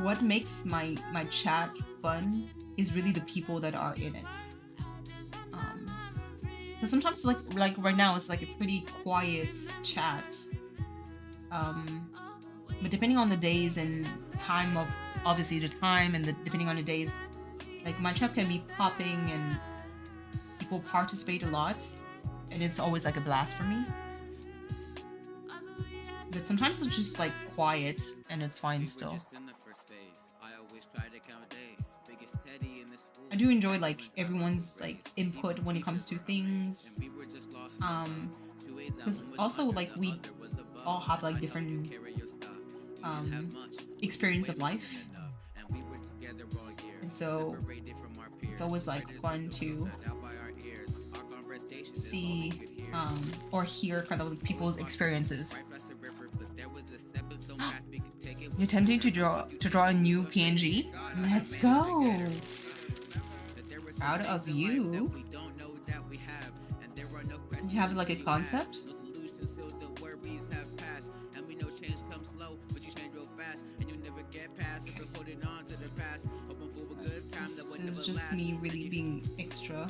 what makes my chat fun is really the people that are in it. Because sometimes like right now it's like a pretty quiet chat. But depending on the days and time of obviously the time and depending on the days, like my chat can be popping and people participate a lot, and it's always like a blast for me. But sometimes it's just like quiet and it's fine still. I do enjoy like everyone's like input when it comes to things. Because also like we all have like different experience of life, and so it's always like fun to see or hear kind of like people's experiences. You're attempting to draw a new PNG? Let's go! Proud of you. You have like a concept? This is just me really being extra.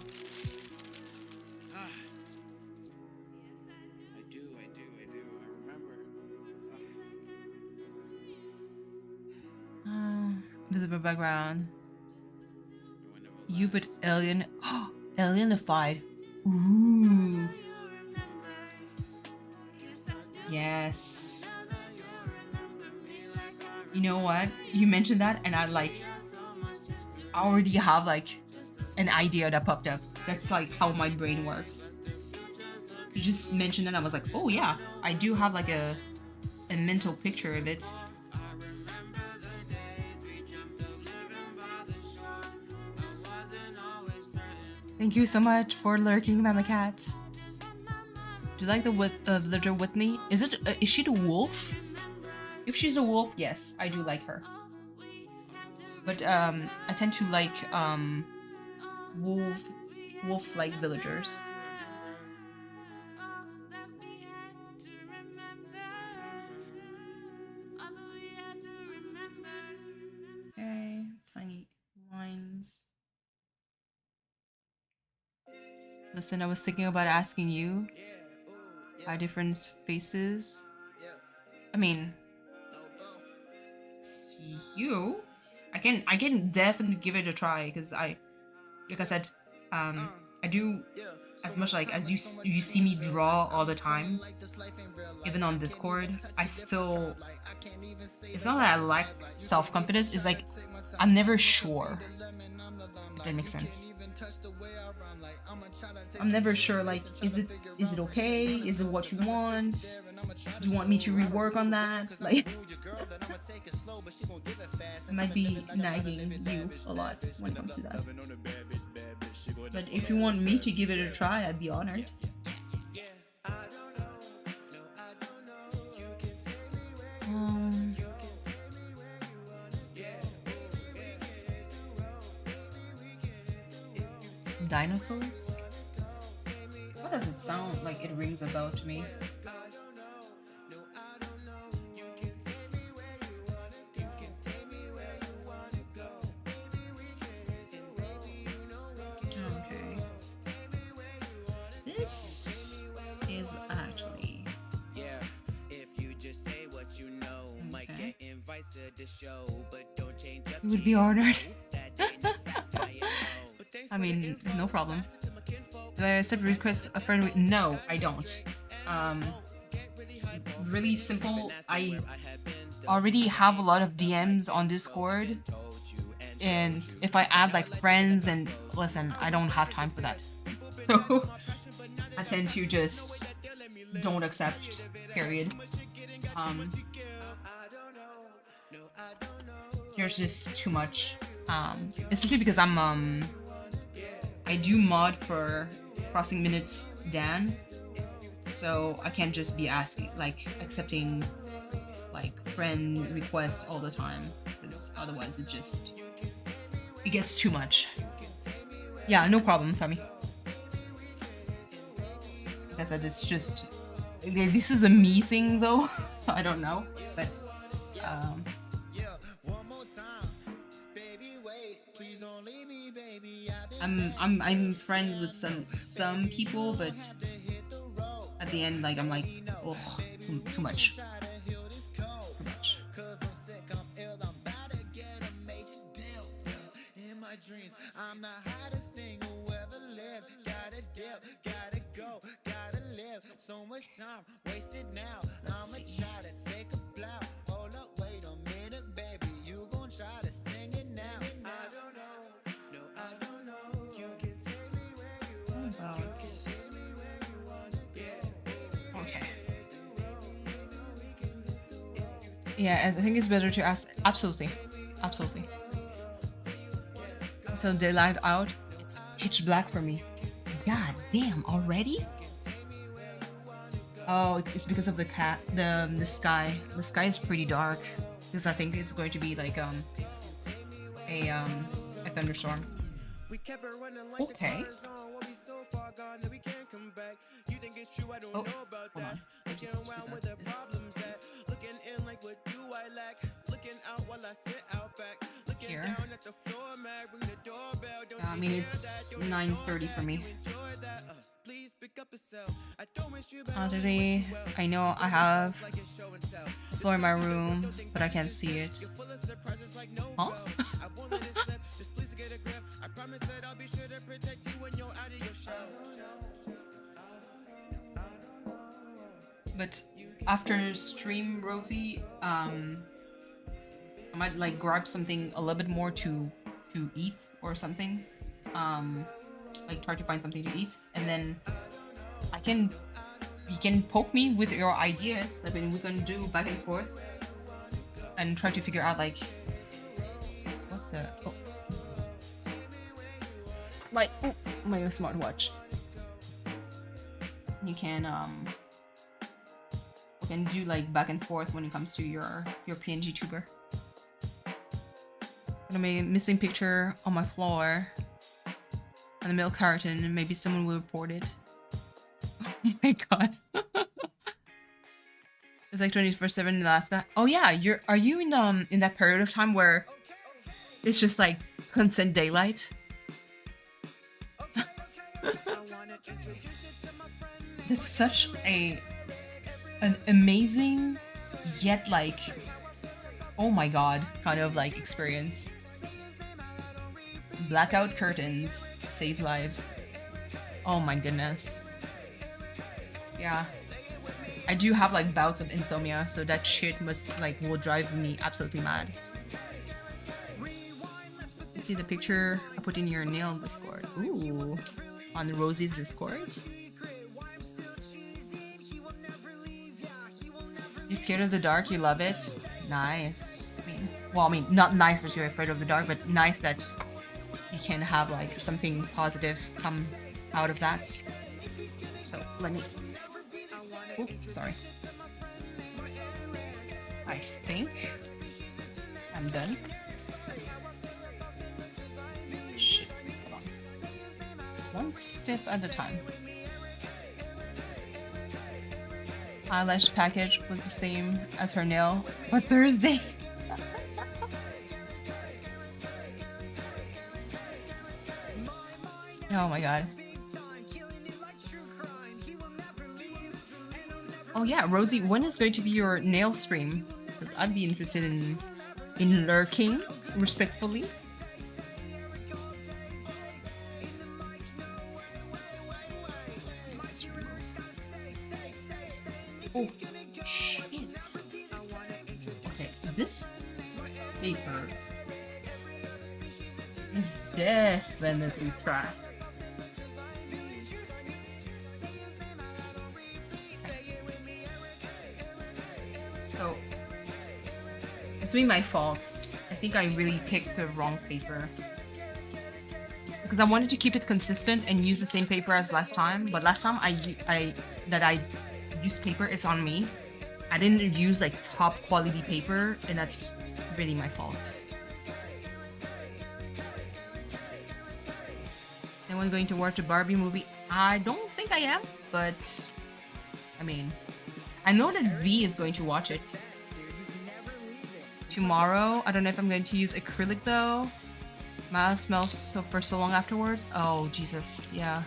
Visible background. You but alien, alienified. Ooh. Yes. You know what? You mentioned that, and I already have like an idea that popped up. That's like how my brain works. You just mentioned it, I was like, oh yeah, I do have like a mental picture of it. Thank you so much for lurking, Mama Cat. Do you like the villager Whitney? Is she the wolf? If she's a wolf, yes, I do like her. But I tend to like wolf-like villagers. Okay, tiny lines. Listen, I was thinking about asking you how different faces. I mean, it's you. I can definitely give it a try because like I said, I do as much like as you see me draw all the time, even on Discord. I still, it's not that I lack self-confidence. It's like I'm never sure. If that makes sense. I'm never sure, like, is it okay? Is it what you want? Do you want me to rework on that? Like, I might be nagging you a lot when it comes to that. But if you want me to give it a try, I'd be honored. Dinosaurs? What does it sound like? It rings a bell to me. Okay. This is actually. Yeah, if you just say what you know, might get invites to the show, but don't change up. You would be honored. I mean, no problem. Do I accept request a friend? No, I don't. Really simple. I already have a lot of DMs on Discord, and if I add like friends and listen, I don't have time for that. So I tend to just don't accept. Period. There's just too much. Especially because I do mod for Crossing Minute Dan, so I can't just be asking, like, accepting, like, friend requests all the time, because otherwise it gets too much. Yeah, no problem, Tommy. Like I said, it's just, this is a me thing, though. I don't know, but, I'm friends with some people, but at the end, like, I'm like, oh, too much. Too much. I'm the hottest thing who ever lived. Gotta dip, gotta go, gotta live. So much time wasted now. I'ma try to take a blow. Hold up, wait a minute, baby. You gon' try to sing it now. I don't know. No, I don't know. You can take me where you want. Okay. Yeah, I think it's better to ask. Absolutely. Absolutely. So daylight out, it's pitch black for me. God damn, already? Oh, it's because of the sky. The sky is pretty dark because I think it's going to be like a thunderstorm. Okay. Oh, hold on. I just forgot this. Here. I mean, it's 9:30 for me. Today, I know I have a floor in my room, but I can't see it. Huh? But after stream, Rosie, I might like grab something a little bit more to eat or something. Like try to find something to eat, and then you can poke me with your ideas. I mean, we can do back and forth and try to figure out like what the my smartwatch. You can we can do like back and forth when it comes to your PNGTuber. Gonna make a missing picture on my floor on the milk carton, and maybe someone will report it. Oh my god. It's like 24/7 in Alaska. Oh yeah, are you in that period of time where it's just like constant daylight? That's such an amazing yet like oh my god kind of like experience. Blackout curtains save lives. Oh my goodness. Yeah. I do have like bouts of insomnia, so that shit will drive me absolutely mad. You see the picture I put in your nail Discord. Ooh. On Rosie's Discord. You're scared of the dark, you love it? Nice. I mean, not nice that you're afraid of the dark, but nice that you can have like something positive come out of that. So let me. Oops, sorry. I think I'm done. Shit, hold on. One step at a time. Eyelash package was the same as her nail, but Thursday. Oh my god. Oh yeah, Rosie, when is going to be your nail stream? I'd be interested in lurking respectfully. Oh shit. Okay, this paper is definitely trash. So it's really my fault. I think I really picked the wrong paper. Because I wanted to keep it consistent and use the same paper as last time, but last time I used paper, it's on me. I didn't use like top quality paper, and that's really my fault. Anyone going to watch a Barbie movie? I don't think I am, but I mean, I know that V is going to watch it tomorrow. I don't know if I'm going to use acrylic though. My house smells for so long afterwards. Oh Jesus, yeah.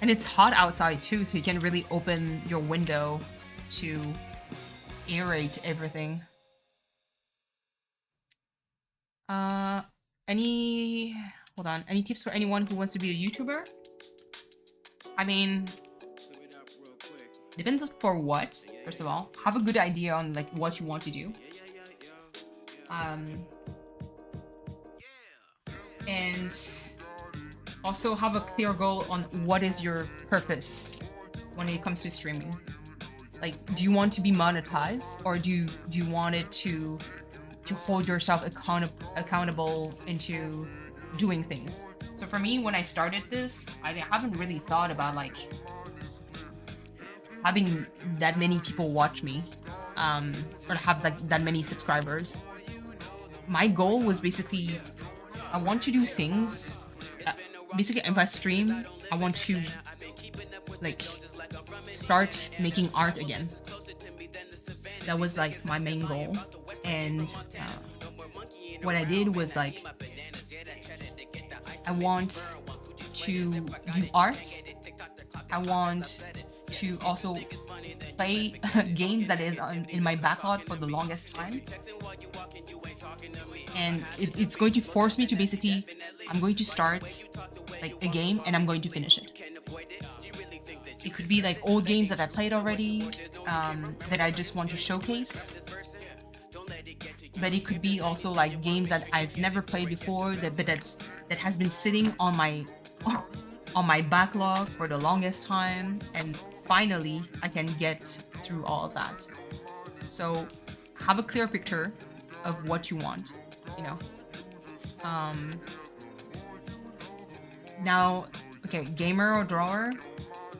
And it's hot outside too, so you can really open your window to aerate everything. Hold on. Any tips for anyone who wants to be a YouTuber? I mean, depends for what. First of all, have a good idea on like what you want to do. And also have a clear goal on what is your purpose when it comes to streaming. Like, do you want to be monetized, or do you want it to hold yourself accountable into doing things? So for me, when I started this, I haven't really thought about like having that many people watch me, or have like that many subscribers. My goal was basically, I want to do things. Basically, if I stream, I want to like start making art again. That was like my main goal. And what I did was like, I want to do art. I want to also play games that is in my backlog for the longest time. And it's going to force me to basically, I'm going to start like a game and I'm going to finish it. it could be like old games that I played already, that I just want to showcase. But it could be also like games that I've never played before, that has been sitting on my backlog for the longest time, and finally I can get through all of that. So have a clear picture of what you want, you know. Now, okay, gamer or drawer.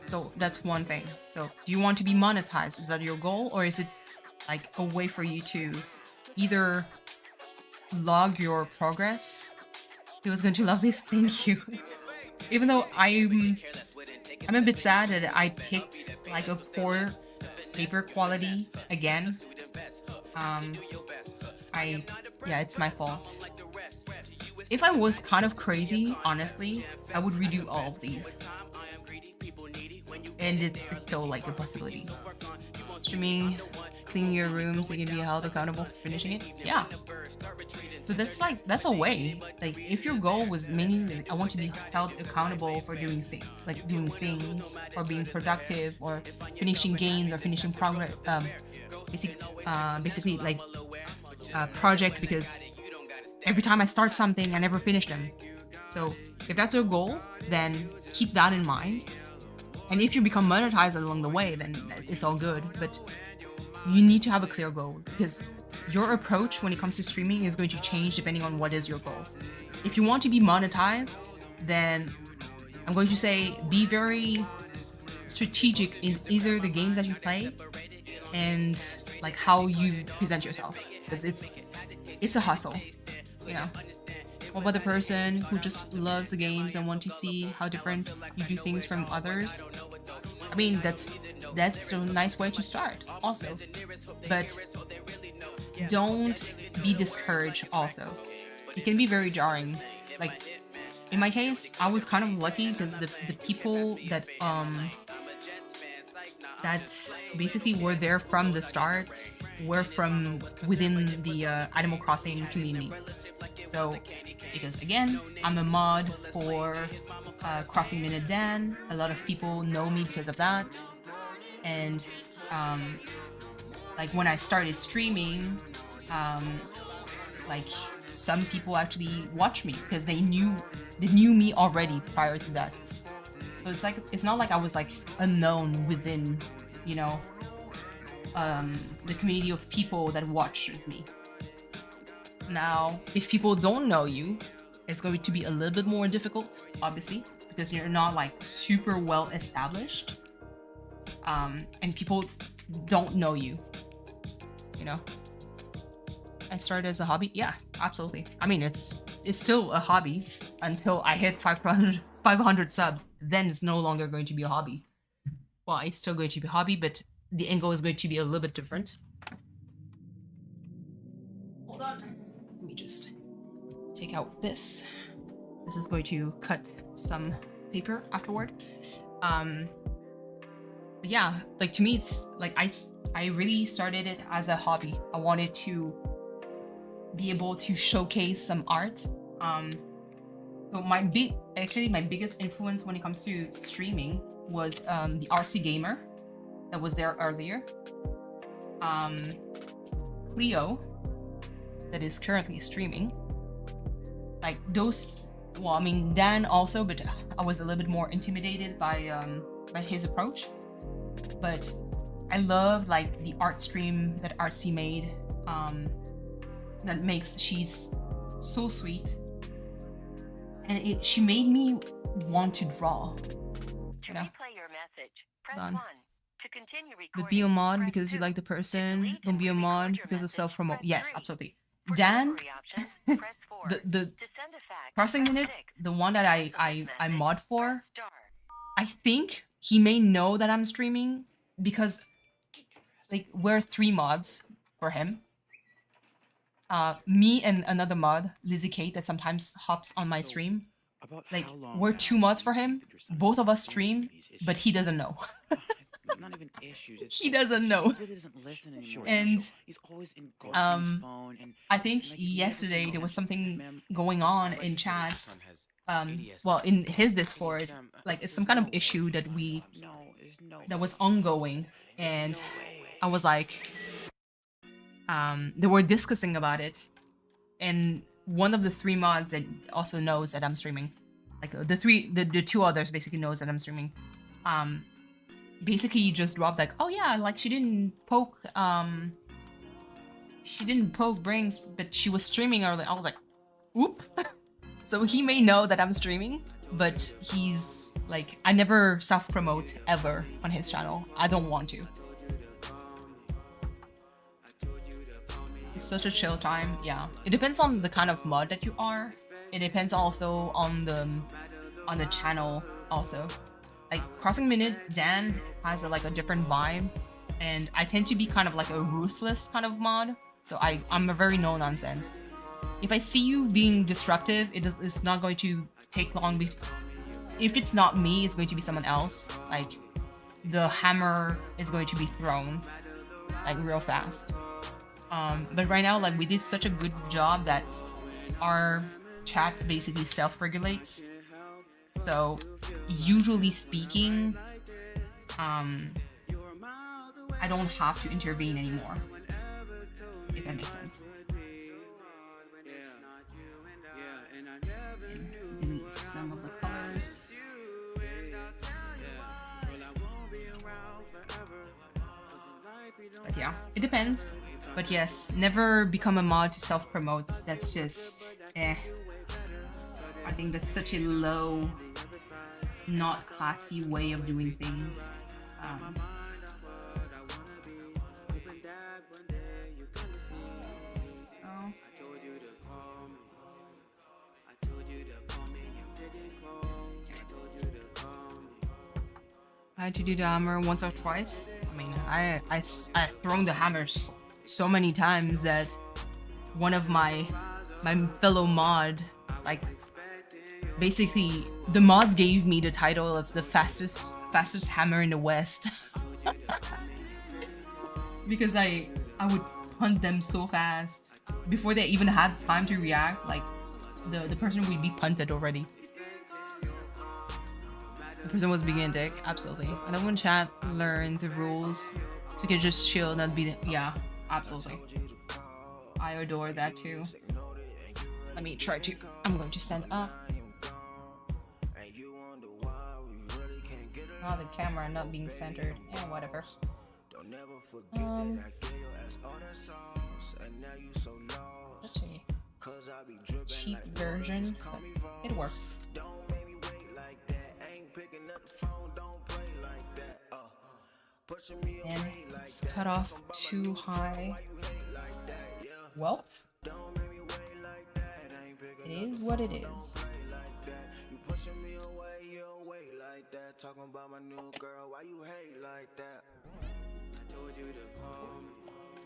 So that's one thing. So do you want to be monetized? Is that your goal, or is it like a way for you to either log your progress? He was going to love this. Thank you. Even though I'm a bit sad that I picked like a poor paper quality again. Yeah, it's my fault. If I was kind of crazy, honestly, I would redo all of these. And it's still like a possibility. Streaming, cleaning your room so you can be held accountable for finishing it. Yeah. So that's a way. Like if your goal was mainly I want to be held accountable for doing things, or being productive, or finishing games, or finishing progress, basically like projects, because every time I start something I never finish them. So if that's your goal, then keep that in mind. And if you become monetized along the way, then it's all good. But you need to have a clear goal, because your approach when it comes to streaming is going to change depending on what is your goal. If you want to be monetized, then I'm going to say be very strategic in either the games that you play and like how you present yourself, because it's a hustle, you know. What about the person who just loves the games and want to see how different you do things from others? I mean, that's a nice way to start also. But don't be discouraged also. It can be very jarring. Like in my case, I was kind of lucky because the people that basically were there from the start were from within the Animal Crossing community. So, because again, I'm a mod for Crossing Minute Dan. A lot of people know me because of that. And like when I started streaming, like some people actually watched me because they knew me already prior to that. So it's not like I was like unknown within, you know, the community of people that watches me. Now, if people don't know you, it's going to be a little bit more difficult, obviously, because you're not like super well established, and people don't know you, you know. I started as a hobby. Yeah, absolutely. I mean, it's still a hobby until I hit 500 subs. Then it's no longer going to be a hobby. Well, it's still going to be a hobby, but the angle is going to be a little bit different. Hold on. Let me just take out this. This is going to cut some paper afterward. But yeah, like to me, it's like I really started it as a hobby. I wanted to be able to showcase some art. So my biggest influence when it comes to streaming was the Artsy Gamer that was there earlier. Cleo, that is currently streaming. Like those, well, I mean Dan also, but I was a little bit more intimidated by his approach. But I love like the art stream that Artsy made. She's so sweet, and she made me want to draw. You know? Your message, press 1. To continue But be a mod because you like the person. Don't be a mod because of self-promote. Yes, absolutely. Dan, the Crossing Minute, the one that I mod for, I think he may know that I'm streaming because like we're 3 mods for him. Me and another mod, Lizzie Kate, that sometimes hops on my stream. Like we're 2 mods for him. Both of us stream, but he doesn't know. Not even issues. He doesn't know. He really doesn't listen anymore. And he's always in his phone, and I think yesterday there was something going on in chat. Well, in his Discord, like it's some kind of issue that we that was ongoing, and I was like, they were discussing about it, and one of the 3 mods that also knows that I'm streaming, like the 2 others basically knows that I'm streaming, basically just dropped like, oh yeah, like she didn't poke Brings, but she was streaming early. I was like, whoop. So he may know that I'm streaming, but he's like, I never self-promote ever on his channel. I don't want to. It's such a chill time. Yeah, it depends on the kind of mod that you are. It depends also on the channel also. Like Crossing Minute, Dan has like a different vibe, and I tend to be kind of like a ruthless kind of mod. So I'm a very no nonsense. If I see you being disruptive, it's not going to take long. If it's not me, it's going to be someone else. Like the hammer is going to be thrown like real fast. But right now, like we did such a good job that our chat basically self-regulates. So usually speaking, I don't have to intervene anymore. If that makes sense. And delete some of the colors. But yeah, it depends. But yes, never become a mod to self-promote. That's just I think that's such a low, not classy way of doing things. I had to do the hammer once or twice. I mean, I've thrown the hammers so many times that one of my fellow mod, like, basically the mod gave me the title of the fastest hammer in the West. Because I would punt them so fast before they even had time to react. Like the person would be punted already. The person was being a dick, absolutely. I don't want chat learn the rules so you can just chill and not be yeah, absolutely. I adore that too. Let me try to. I'm going to stand up. Oh, the camera not being centered. Yeah, whatever. Such a cheap version, but it works. And it's cut off too high. Well, it is what it is.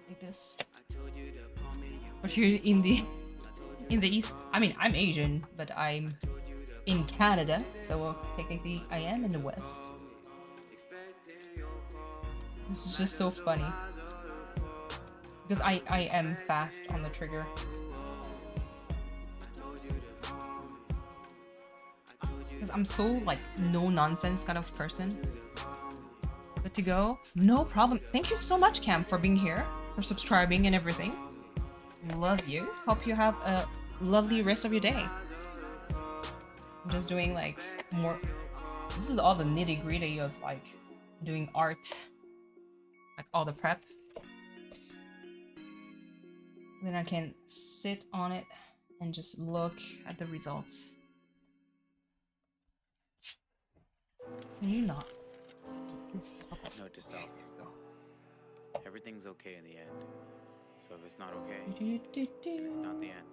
Like this. But you're in the East. I mean, I'm Asian, but I'm in Canada, so technically I am in the West. This is just so funny. Because I am fast on the trigger. Because I'm so, like, no-nonsense kind of person. Good to go? No problem. Thank you so much, Cam, for being here, for subscribing and everything. Love you. Hope you have a lovely rest of your day. I'm just doing, like, more... This is all the nitty-gritty of, like, doing art. Like, all the prep. Then I can sit on it and just look at the results. Can you not? It's difficult. Note to self. Everything's okay in the end. So if it's not okay, then it's not the end.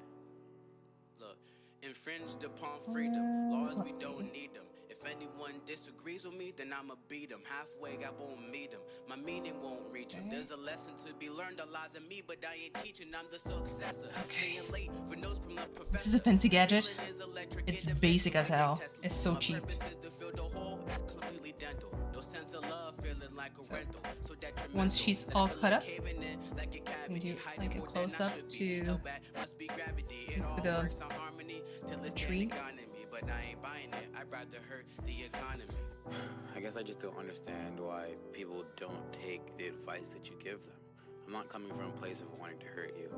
Look, infringed upon freedom. Laws, we don't need them. If anyone disagrees with me, then I'ma beat them. Halfway, I won't meet them. My meaning won't reach them. There's a lesson to be learned, a lies in me, but I ain't teaching. I'm the successor. Staying late for notes from the professor. This is a fancy gadget. It's basic as hell. It's so cheap. So, once she's all cut up, we do like a close up to the tree. but I ain't buying it. I'd rather hurt the economy. I guess I just don't understand why people don't take the advice that you give them. I'm not coming from a place of wanting to hurt you.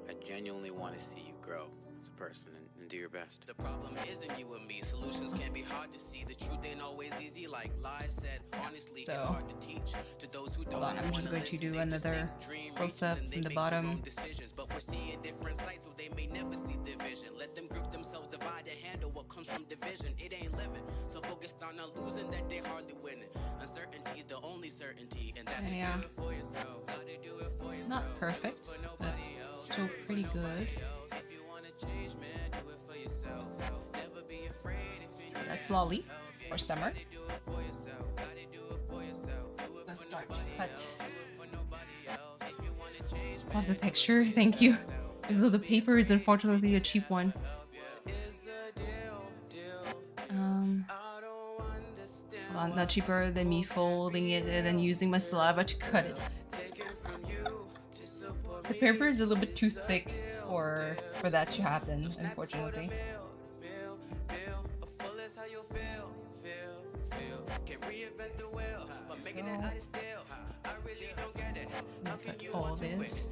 I genuinely want to see you grow as a person and do your best. The problem isn't you and me. Solutions can be hard to see. The truth ain't always easy. Like lies said, honestly, So, it's hard to teach. To those who don't hold on, I'm just going to do another close-up from the bottom. Decisions, but we're seeing different sights, so they may never see the vision. Let them group themselves, divide and handle what comes from division. It ain't living, so focused on not losing that they hardly winning. Uncertainty is the only certainty, and that's Yeah. do it for yourself. Gotta do it for yourself. Not perfect, but still pretty good. If you wanna change, man, do it for yourself. Never be afraid if you That's Lolly for summer. do it for yourself. Gotta do it for yourself. Do it Let's for start. nobody Cut. else. Do it for nobody else. If you wanna change, Love the texture, thank you. Although the paper is unfortunately a cheap one. is the deal. Hold on, not cheaper than me folding it and then using my saliva to cut it. The paper is a little bit too thick for that to happen, unfortunately. Cut all this.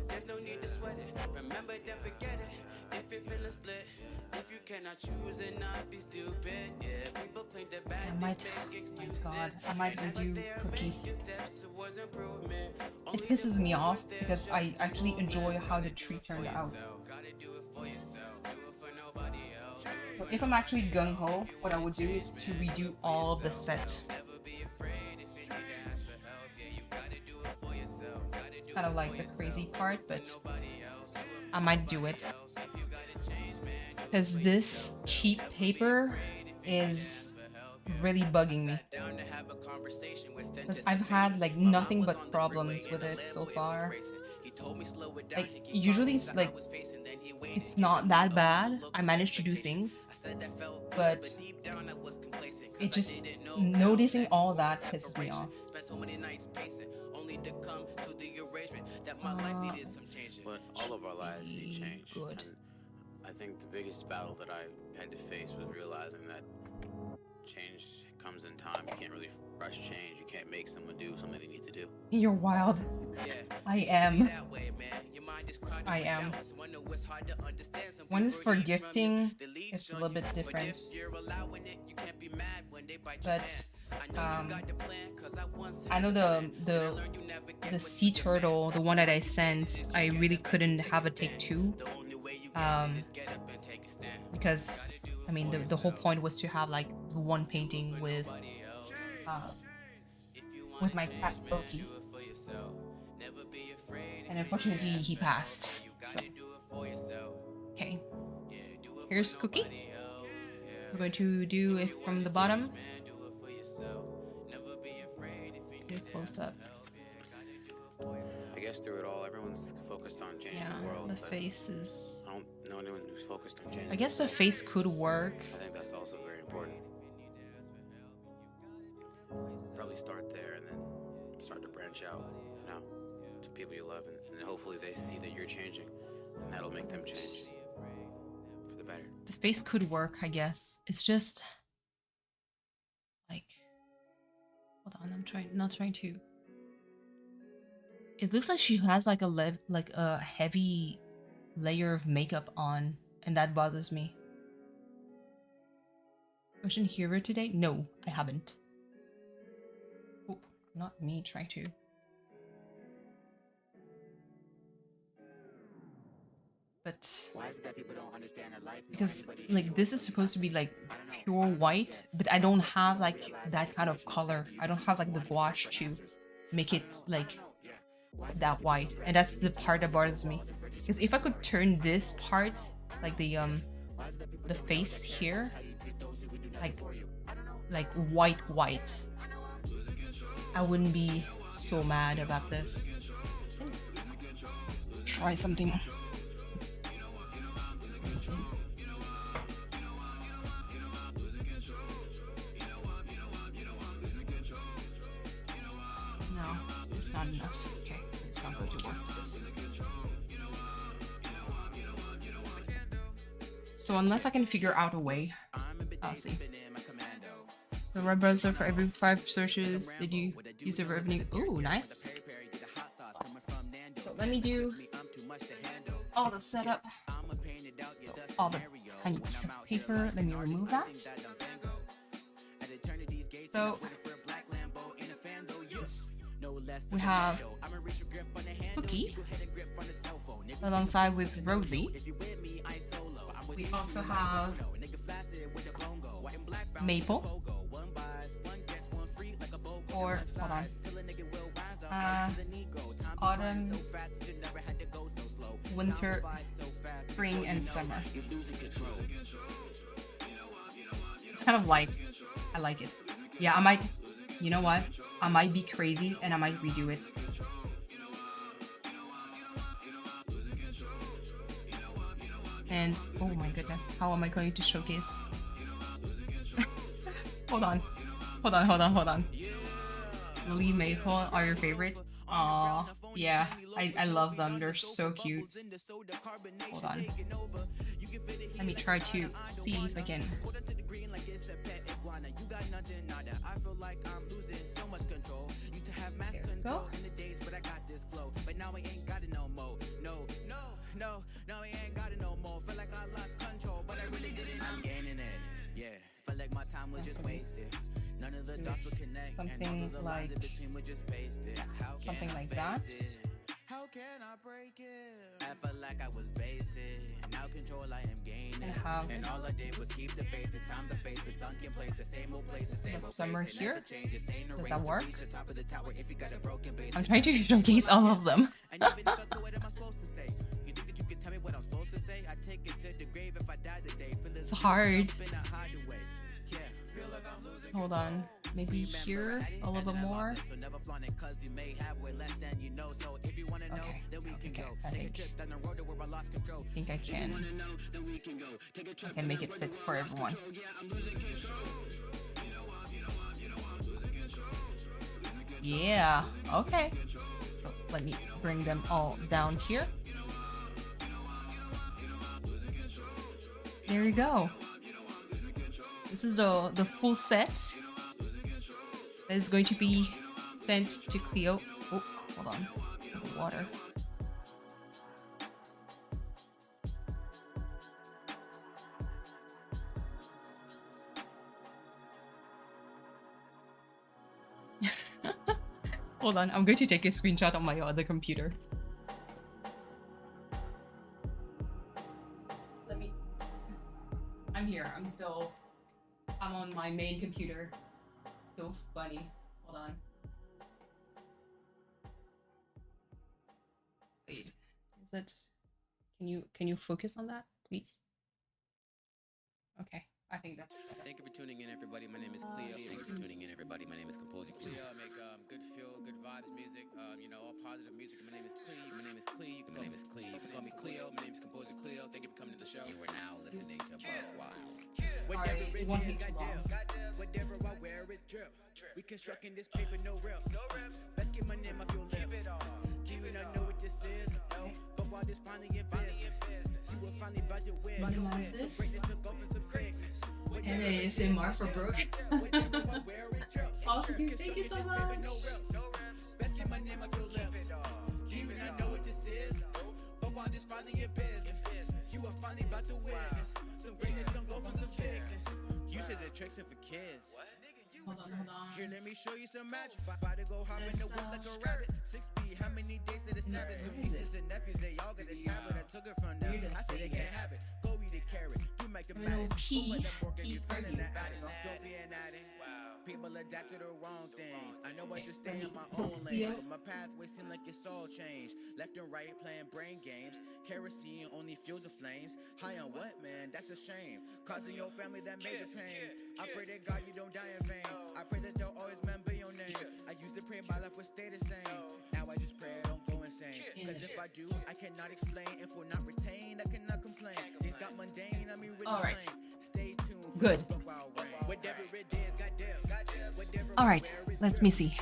There's no need to sweat it. Remember, don't forget it. If you're feeling split, if you cannot choose and not be stupid, yeah. People claim that bad I might, oh my god, I might redo Cookie. It pisses me off because I actually enjoy how the tree turned out. So if I'm actually gung-ho, what I would do is to redo all of the set. It's kind of like the crazy part, but I might do it. Because this cheap paper is really bugging me. Because I've had like nothing but problems with it so far. Like usually it's like it's not that bad. I managed to do things, but it just noticing all that pisses me off. But all of our lives need change. Good. And I think the biggest battle that I had to face was realizing that change comes in time. You can't really rush change. You can't make someone do something they need to do. You're wild. I am. I am. One is for gifting. It's a little bit different. But I know the sea turtle, the one that I sent, I really couldn't have a take two. Because I mean the whole point was to have like one painting with my cat Loki. And unfortunately he passed. So okay. Here's Cookie. I'm going to do it from the bottom. Do a close up. I guess through it all, everyone's focused on changing the world. The face is. I don't know anyone who's focused on changing. I guess the face could work. I think that's also very important. Probably start there and then start to branch out, you know, to people you love, and then hopefully they see that you're changing, and that'll make them change for the better. The face could work, I guess. It's just like, hold on, I'm not trying to. It looks like she has like a heavy layer of makeup on, and that bothers me. Russian hero today? No, I haven't. Oh, not me trying to. But Why is it that people don't understand that life? because like this is supposed to be like pure white, but I don't have like that kind of color. I don't have like the gouache to make it like that white, and that's the part that bothers me. Because if I could turn this part, like the face here, like white, I wouldn't be so mad about this. Try something. Let's see. No, it's not enough. Okay, it's not going to work. This. So unless I can figure out a way, I'll see. The web browser for every 5 searches. Did you use the revenue? Ooh, nice. So let me do all the setup. So all the tiny piece of paper. Let me remove that. So we have Cookie alongside with Rosie. We also have Maple. Or hold on. Autumn, winter, spring, and summer. It's kind of like, I like it. Yeah, I might, you know what? I might be crazy and I might redo it. And oh my goodness, how am I going to showcase? Hold on. Lily Maple are your favorite? Aw, yeah, I love them. They're so cute. Hold on. Let me try to see if I can. There we go. No, I ain't got it no more. Feel like I lost control, but I really didn't. I'm gaining it. Yeah, felt like my time was just wasted. None of the dots would connect, and all of the lines in between were just pasted. Something like that. How can I break it? I felt like I was basic. Now control I am gaining. And all I did was keep the faith. The time to face the sunken place. The same old place, the same old summer place. here. Does that work? Top of the tower if you got a broken base. I'm trying to showcase all of them. And even if I could, what am I supposed to say? You think that you can tell me what I'm supposed to say? I take it to the grave if I die today. It's hard. Hold on. Maybe here a little bit more. Okay. I think I can. I can make it fit for everyone. Yeah. Okay. So let me bring them all down here. There you go. This is the full set that is going to be sent to Cleo. Oh, hold on. Water. Hold on, I'm going to take a screenshot on my other computer. I'm here. I'm on my main computer. So funny. Hold on. Wait. Is it? Can you focus on that, please? Okay. I think that's better. Thank you for tuning in, everybody. My name is Cleo. Thank you for tuning in, everybody. My name is Composer Cleo. I make good feel, good vibes music. All positive music. My name is Cleo. My name is Cleo. My name is Cleo. You can call me Cleo. My name is Composer Cleo. Thank you for coming to the show. You are now listening to Buck Wild. Sorry, it won't be too long. Whatever I wear, it drip. We constructing this paper, no reps. Let's get my name off your lips. Do you not know what this is? But while this finally in business, you will finally buy your wig. Minimize this. And it is in Mark for Brooke. Awesome, dude. Thank you so much. Best get my name off your lips. Do you not know what this is? But while this finally in business, you will finally buy the witness. Some greatness, some go for some sickness. You said the tricks are for kids. Hold on. Here, let me show you some magic. About to go hop in the whip like a rabbit. 6 feet, how many days did it seven? The nieces and nephews, they all got a tablet. I took it from them. I said they can't have it. Go eat a carrot. You make a madness. P for you. Don't be an addict. People adapt to the wrong things. I know I just stay in my own lane, but my pathway seem like it's all changed. Left and right playing brain games. Kerosene only fuels the flames. High on what, man? That's a shame. Causing your family that major pain. I pray that God you don't die in vain. I pray that they'll always remember your name. I used to pray my life would stay the same. Now I just pray I don't go insane. Cause if I do, I cannot explain. If we're not retained, I cannot complain. Things got mundane, I mean really Alright. Stay tuned. Good. Whatever it is, goddamn. All right, let me see.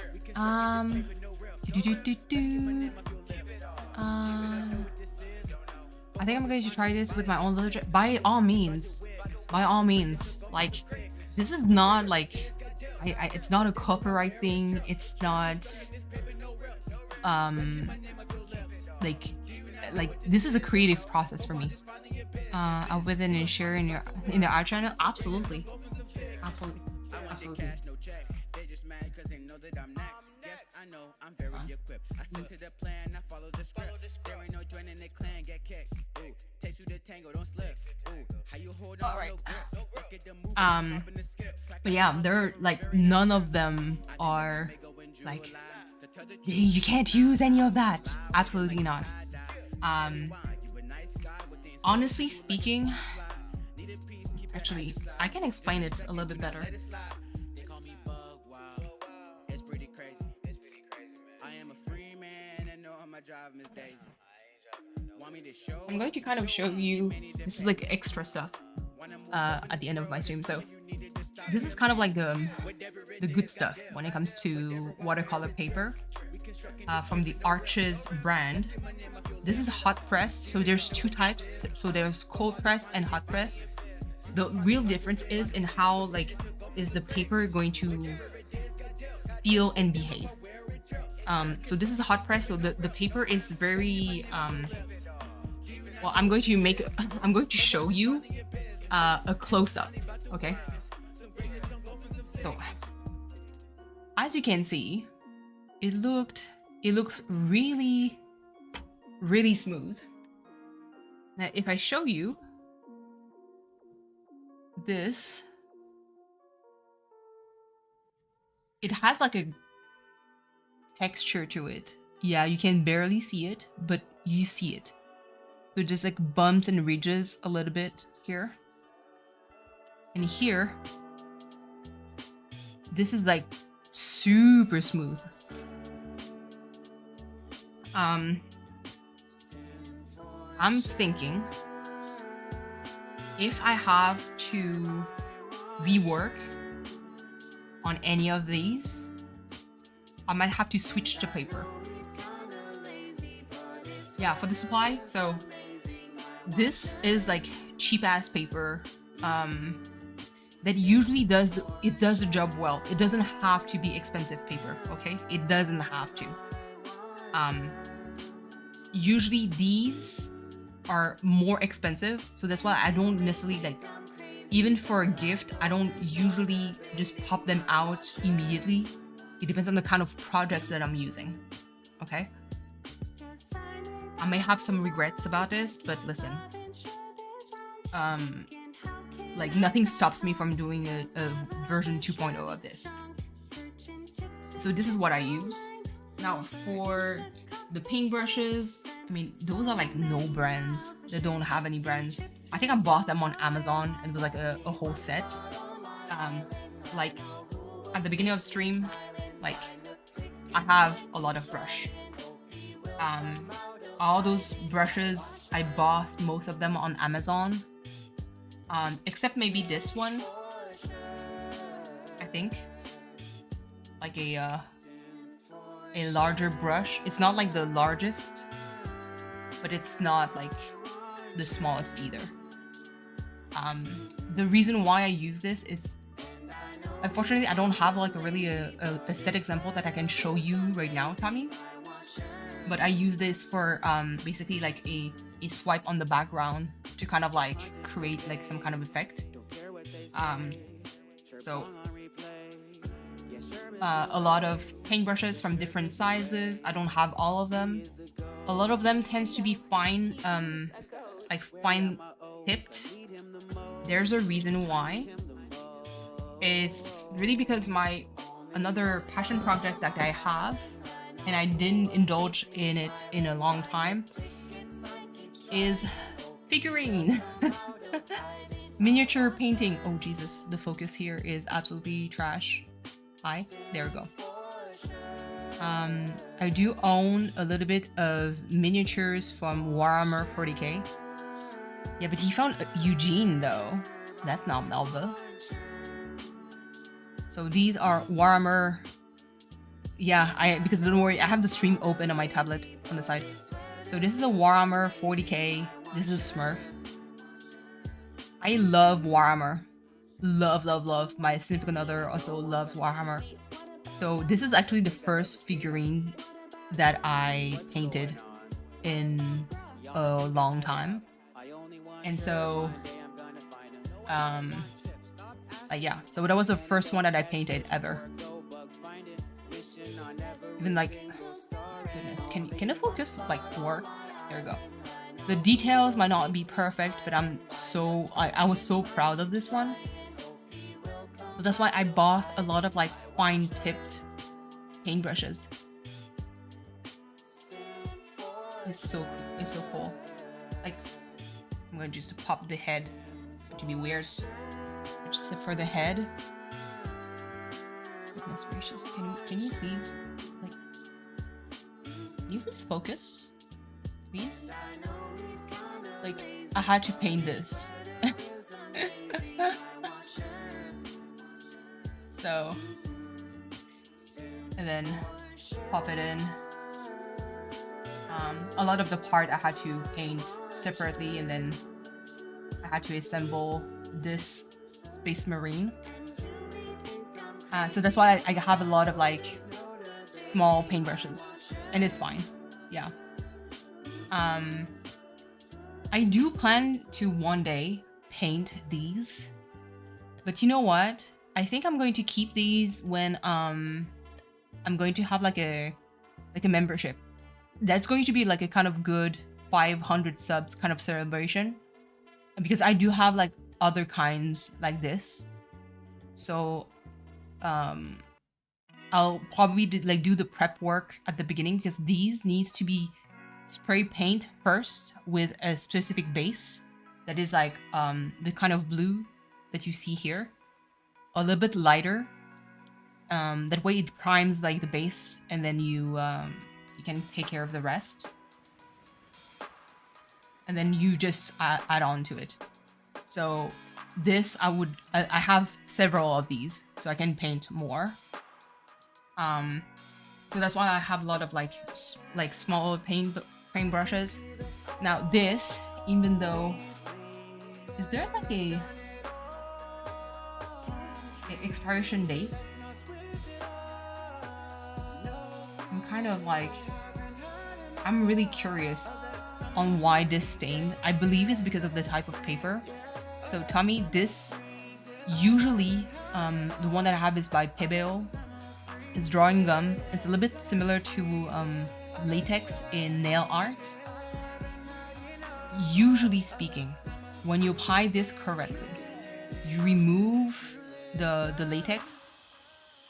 I think I'm going to try this with my own villager. By all means. By all means. Like, this is not like... it's not a copyright thing. It's not... Like this is a creative process for me. I'll with it and share in the art channel. Absolutely. Absolutely. Absolutely. I know I'm very equipped. I stick to the plan, I follow the script. There ain't no joining the clan, get kicked. Ooh, takes you to tango, don't slip. Ooh, how you hold on? Alright. Let's get the move But yeah, they're like none of them are like you can't use any of that. Absolutely not. Honestly speaking, actually, I can explain it a little bit better. I'm going to kind of show you, this is like extra stuff at the end of my stream. So this is kind of like the good stuff when it comes to watercolor paper from the Arches brand. This is hot press, so there's two types. So there's cold press and hot press. The real difference is in how like is the paper going to feel and behave. So this is a hot press, so the paper is very well, I'm going to show you a close-up, okay? So as you can see, it looks really smooth. Now if I show you this, it has like a texture to it. Yeah, you can barely see it, but you see it. So just like bumps and ridges a little bit here. And here, this is like super smooth. I'm thinking if I have to rework on any of these, I might have to switch the paper. Yeah, for the supply. So this is like cheap ass paper that usually does the job well. It doesn't have to be expensive paper, okay? It doesn't have to. Usually these are more expensive, so that's why I don't necessarily like, even for a gift, I don't usually just pop them out immediately. It depends on the kind of projects that I'm using, okay? I may have some regrets about this, but listen, like nothing stops me from doing a version 2.0 of this. So this is what I use. Now for the paintbrushes, I mean, those are like no brands. They don't have any brands. I think I bought them on Amazon and it was like a whole set. Like at the beginning of stream, like I have a lot of brush. All those brushes, I bought most of them on Amazon. Except maybe this one, I think. Like a larger brush. It's not like the largest, but it's not like the smallest either. The reason why I use this is, unfortunately, I don't have like a set example that I can show you right now, Tommy. But I use this for basically like a swipe on the background to kind of like create like some kind of effect. So a lot of paintbrushes from different sizes. I don't have all of them. A lot of them tends to be fine, like fine tipped. There's a reason why. It's really because another passion project that I have, and I didn't indulge in it in a long time, is figurine. Miniature painting. Oh Jesus, the focus here is absolutely trash. Hi, there we go. I do own a little bit of miniatures from Warhammer 40k. Yeah, but he found Eugene though. That's not Melba. So these are Warhammer. Yeah, because don't worry, I have the stream open on my tablet on the side. So this is a Warhammer 40k This is Smurf. I love Warhammer. Love, love, love. My significant other also loves Warhammer. So this is actually the first figurine that I painted in a long time. And so, yeah. So that was the first one that I painted ever. Even like, goodness, can the focus like work? There we go. The details might not be perfect, but I was so proud of this one. So that's why I bought a lot of like fine-tipped paintbrushes. It's so cool. Like, I'm gonna just pop the head to be weird. Just for the head. Goodness gracious! Can you please like? Can you please focus, please? Like, I had to paint this. So, and then pop it in. A lot of the part I had to paint separately, and then I had to assemble this Space Marine. So that's why I have a lot of like small paintbrushes, and it's fine. Yeah. I do plan to one day paint these, but you know what? I think I'm going to keep these when I'm going to have like a membership. That's going to be like a kind of good 500 subs kind of celebration, because I do have like other kinds like this. So I'll probably do the prep work at the beginning, because these needs to be spray paint first with a specific base that is like the kind of blue that you see here, a little bit lighter. That way it primes like the base, and then you can take care of the rest, and then you just add on to it. So this I have several of these, so I can paint more. So that's why I have a lot of like small paint brushes. Now this, even though, is there like a expiration date? I'm kind of like, I'm really curious on why this stained. I believe it's because of the type of paper. So Tommy, this usually the one that I have is by Picrew. It's drawing gum. It's a little bit similar to latex in nail art. Usually speaking, when you apply this correctly, you remove the latex.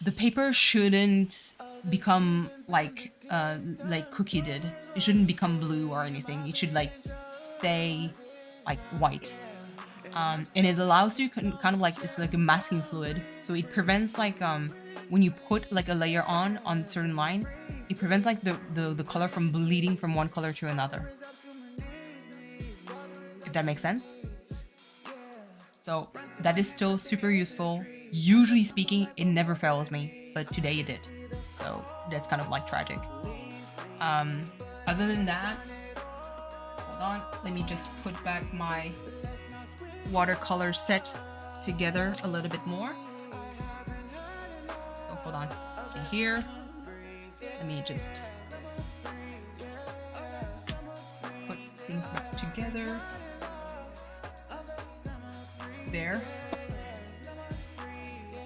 The paper shouldn't become like Cookie did. It shouldn't become blue or anything. It should like stay like white. And it allows you kind of like, it's like a masking fluid, so it prevents like when you put like a layer on a certain line, it prevents like the color from bleeding from one color to another. If that makes sense. So that is still super useful. Usually speaking, it never fails me, but today it did. So that's kind of like tragic. Other than that, hold on, let me just put back my watercolor set together a little bit more. So hold on, see here. Let me just put things back together. There.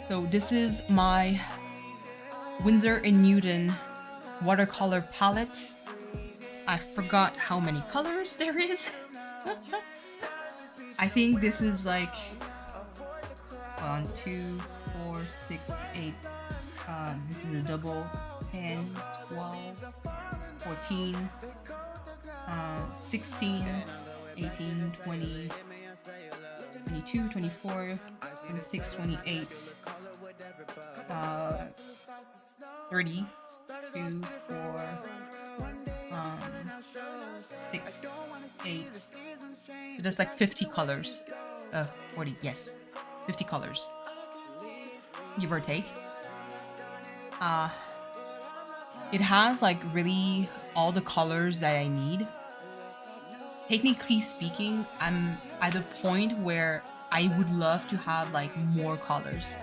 So this is my Winsor & Newton watercolor palette. I forgot how many colors there is. I think this is like 1, 2, 4, 6, 8. This is a double 10, 12, 14, 16, 18, 20, 22, 24, 26, 28, 30, 2, 4, 6, 8. So that's like 50 colors. 40, yes. 50 colors. Give or take. It has like really all the colors that I need. technically speaking, I'm at the point where I would love to have like more colors.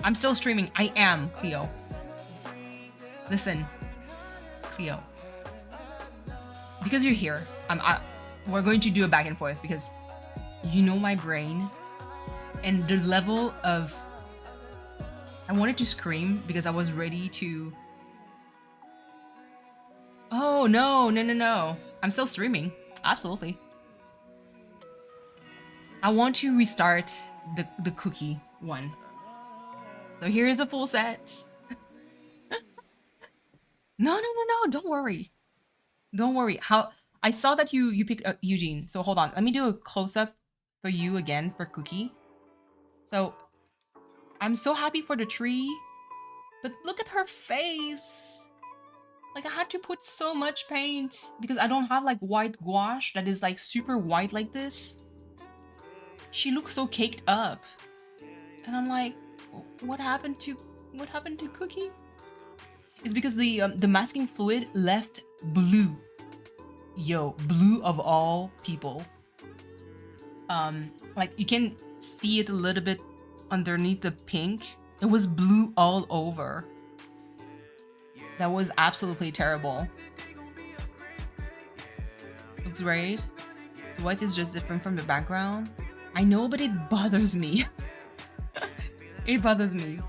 I'm still streaming. I am, Cleo. Listen, Cleo. Because you're here, we're going to do a back and forth because you know my brain and the level of... I wanted to scream because I was ready to... Oh, no, no, no, no. I'm still streaming. Absolutely. I want to restart the cookie one. So here's the full set. No, no, no, no. Don't worry. Don't worry. How I saw that you picked Eugene. So hold on. Let me do a close-up for you again for Cookie. So I'm so happy for the tree. But look at her face. Like I had to put so much paint because I don't have like white gouache that is like super white like this. She looks so caked up. And I'm like, what happened to Cookie? It's because the masking fluid left blue. Yo, blue of all people. Like you can see it a little bit underneath the pink. It was blue all over. That was absolutely terrible. Looks great. The white is just different from the background. I know, but it bothers me. It bothers me.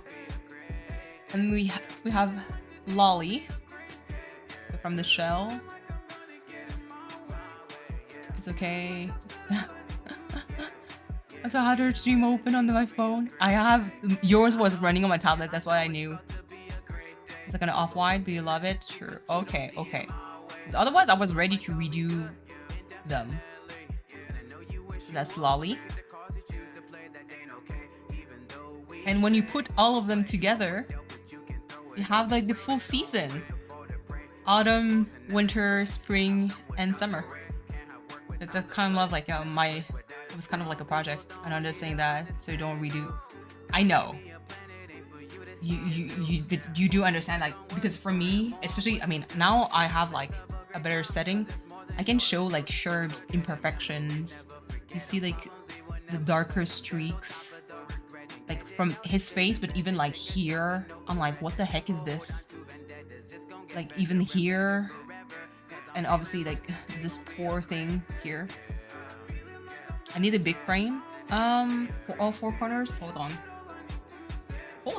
And we have Lolly from the shell. It's okay. That's how I had her stream open on my phone. I have yours was running on my tablet. That's why I knew. It's like an off-white, but you love it. Sure. Okay. Okay. So otherwise, I was ready to redo them. So that's Lolly. And when you put all of them together, you have like the full season. Autumn, winter, spring, and summer. It's a kind of like it was kind of like a project. And I'm just saying that so you don't redo. I know. You do understand, like, because for me, especially, I mean, now I have like a better setting. I can show like Sherb's imperfections. You see like the darker streaks like from his face, but even like here, I'm like, what the heck is this? Like even here, and obviously like this poor thing here. I need a big frame for all four corners. Hold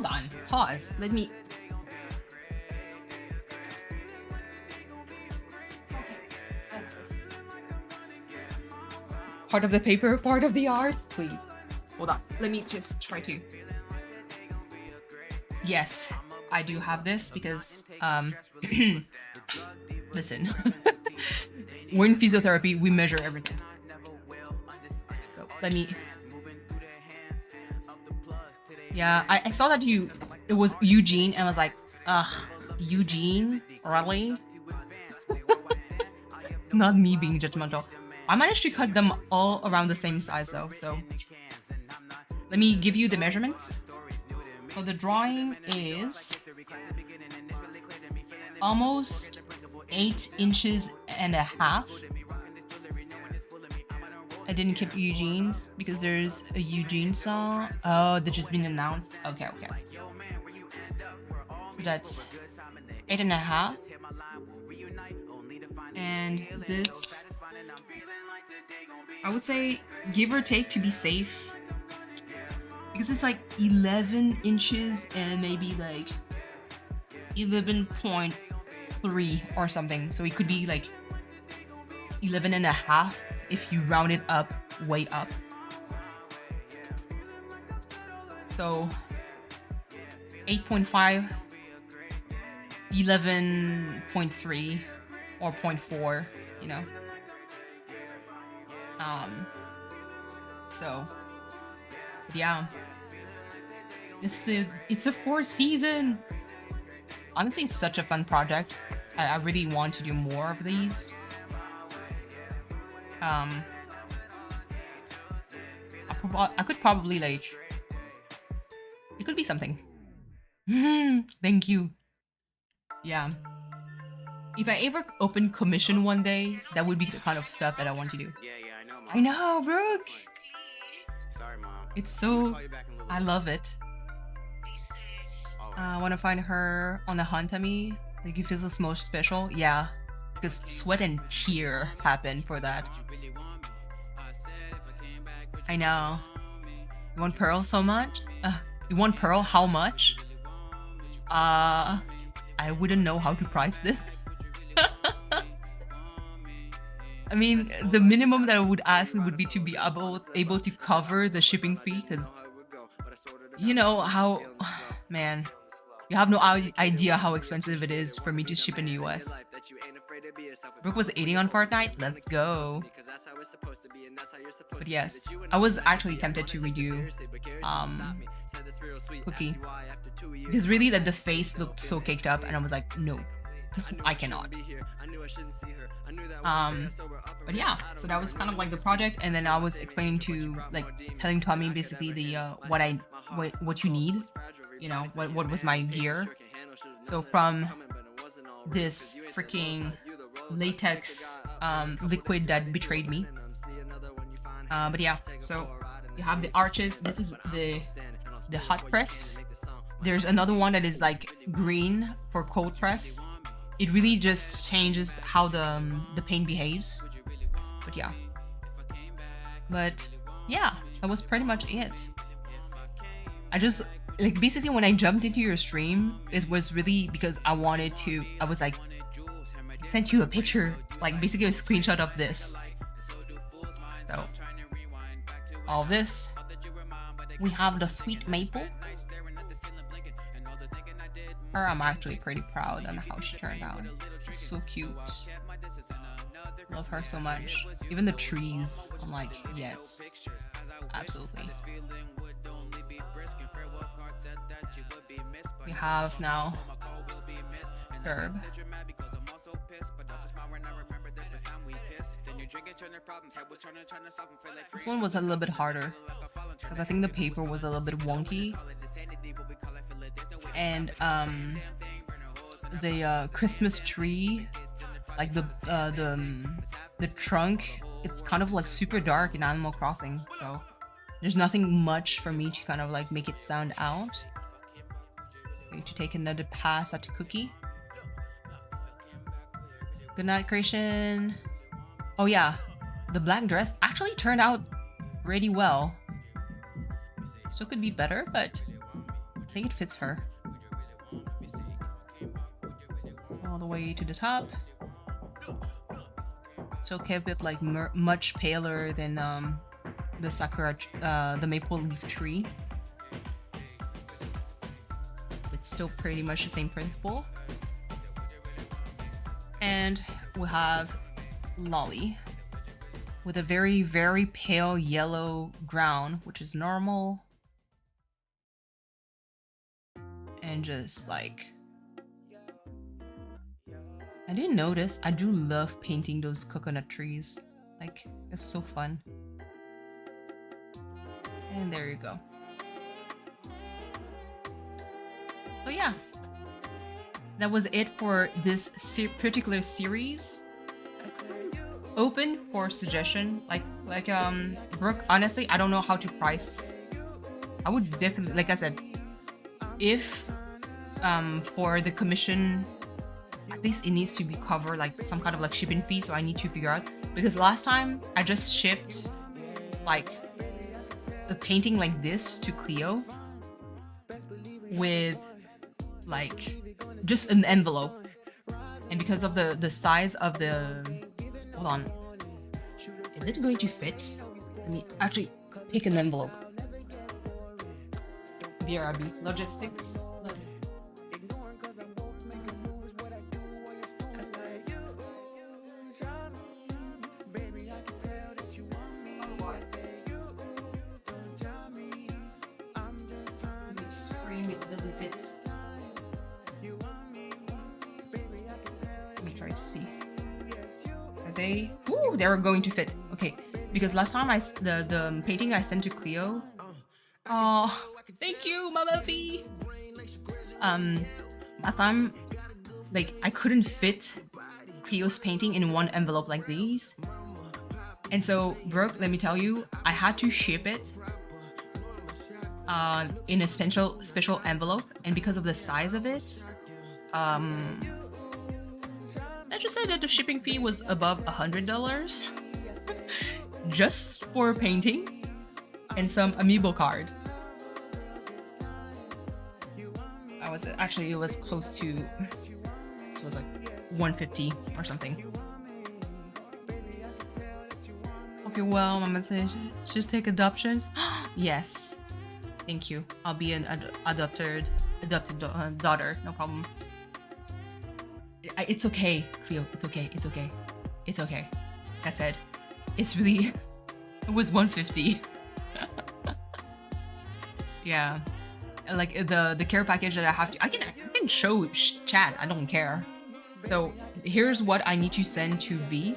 on, pause, let me... Part of the paper, part of the art, please. Hold on, let me just try to... Yes, I do have this because listen. We're in physiotherapy, we measure everything. So let me... Yeah, I saw that it was Eugene, and I was like, ugh, Eugene? Really? Not me being judgmental. I managed to cut them all around the same size though, so... Let me give you the measurements. So the drawing is almost 8.5 inches. I didn't keep Eugene's because there's a Eugene song. Oh, that just been announced. Okay, okay. So that's 8.5. And this, I would say, give or take to be safe, because it's like 11 inches and maybe like 11.3 or something. So it could be like 11.5 if you round it up, way up. So 8.5, 11.3 or 0.4, you know. So yeah, it's a 4th season. Honestly, it's such a fun project. I really want to do more of these. I could probably like, it could be something. Thank you. Yeah. If I ever open commission one day, that would be the kind of stuff that I want to do. Yeah, I know, Mom. I know, Brooke. Sorry, Mom. It's I'm gonna so. call you back in a little I bit. love it. I want to find her on the hunt at me. Like, it feels most special. Yeah, because sweat and tear happened for that. I know. You want Pearl so much? You want Pearl how much? I wouldn't know how to price this. I mean, the minimum that I would ask would be to be able to cover the shipping fee, because you know how, man, you have no idea how expensive it is for me to ship in the US. Brooke was 80 on Fortnite. Let's go. But yes, I was actually tempted to redo Cookie, because really that the face looked so caked up, and I was like, no, I cannot. But yeah, so that was kind of like the project, and then I was explaining to, like, telling Tommy basically the what you need, you know, what was my gear. So from this freaking latex liquid that betrayed me. But yeah, so you have the arches. This is the hot press. There's another one that is like green for cold press. It really just changes how the paint behaves. But yeah. But yeah, that was pretty much it. I just, like, basically when I jumped into your stream, it was really because I wanted to, I was like, I sent you a picture, like basically a screenshot of this. So, all this. We have the sweet maple. Her, I'm actually pretty proud on how she turned out. She's so cute. Love her so much. Even the trees, I'm like, yes, absolutely. We have now Herb. This one was a little bit harder because I think the paper was a little bit wonky, and the Christmas tree, like the trunk, it's kind of like super dark in Animal Crossing, so there's nothing much for me to kind of like make it sound out. Going to take another pass at Cookie. Good night, Creation. Oh yeah, the black dress actually turned out really well. Still could be better, but I think it fits her. All the way to the top. Still kept it like much paler than the sakura, the maple leaf tree. But still pretty much the same principle. And we have Lolly with a very, very pale yellow ground, which is normal. And just like, I didn't notice, I do love painting those coconut trees. Like, it's so fun. And there you go. So yeah, that was it for this particular series. Open for suggestion. Like Brooke, honestly, I don't know how to price. I would definitely, like I said, if for the commission, at least it needs to be covered, like some kind of like shipping fee, so I need to figure out, because last time I just shipped like a painting like this to Cleo with like just an envelope, and because of the size of the, hold on, is it going to fit? Let me actually pick an envelope. BRB logistics. Scream it doesn't fit. Let me try to see. Are they? Ooh, they were going to fit. Okay, because last time the painting I sent to Cleo. Oh, thank you, Mama V. Last time, like, I couldn't fit Cleo's painting in one envelope like these. And so, Brooke, let me tell you, I had to ship it in a special envelope, and because of the size of it, let's just say that the shipping fee was above $100 just for a painting and some amiibo card. It was close to, it was like 150 or something. Hope you're well. Mama says should take adoptions. Yes, thank you. I'll be an adopted daughter. No problem. It's okay, Cleo. It's okay. It's okay. It's okay. Like I said, it's really. It was 150. Yeah, like the care package that I have to. I can show chat. I don't care. So here's what I need to send to V.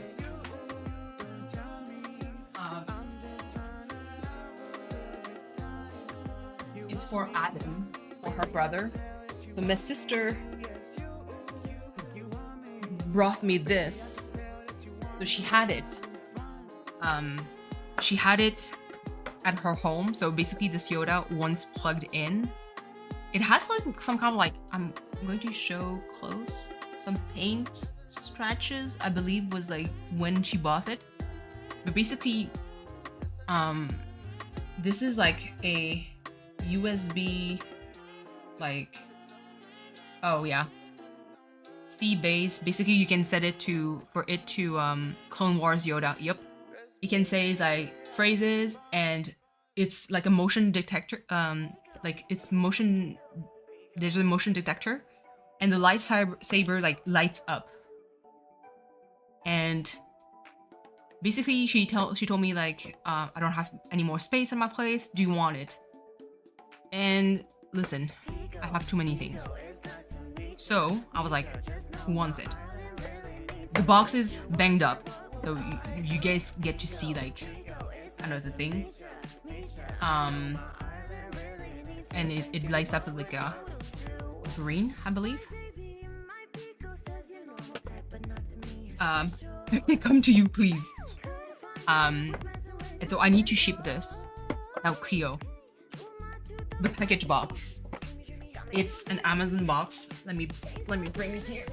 It's for Adam, for her brother. So my sister brought me this. So she had it. She had it at her home. So basically this Yoda, once plugged in, it has like some kind of like, I'm going to show close, some paint scratches, I believe was like when she bought it. But basically, this is like a USB, like, oh yeah, C base. Basically you can set it to, for it to Clone Wars Yoda. Yep. You can say like phrases, and it's like a motion detector, like it's motion, there's a motion detector, and the lightsaber like lights up. And basically she told me like, I don't have any more space in my place, do you want it? And listen, I have too many things. So I was like, who wants it? The box is banged up, so you guys get to see like, I know the thing. And it lights up with like a green, I believe. Come to you, please. And so I need to ship this. Now, Cleo. The package box. It's an Amazon box. Let me bring it here.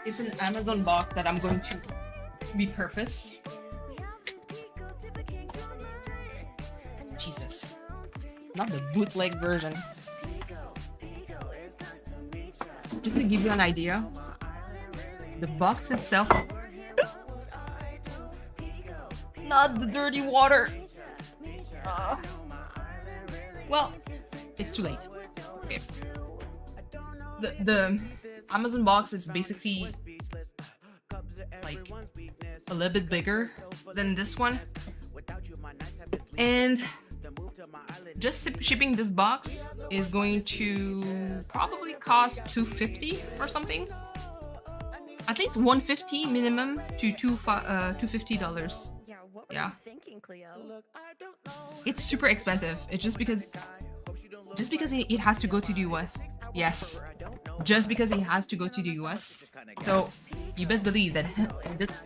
It's an Amazon box that I'm going to repurpose. Jesus. Not the bootleg version. Just to give you an idea, the box itself, not the dirty water. Well, it's too late. Okay. The Amazon box is basically like a little bit bigger than this one, and just shipping this box is going to probably cost $250 or something. I think it's $150 minimum to $250. Yeah. It's super expensive. It's just because it has to go to the US. Yes. Just because it has to go to the US. So you best believe that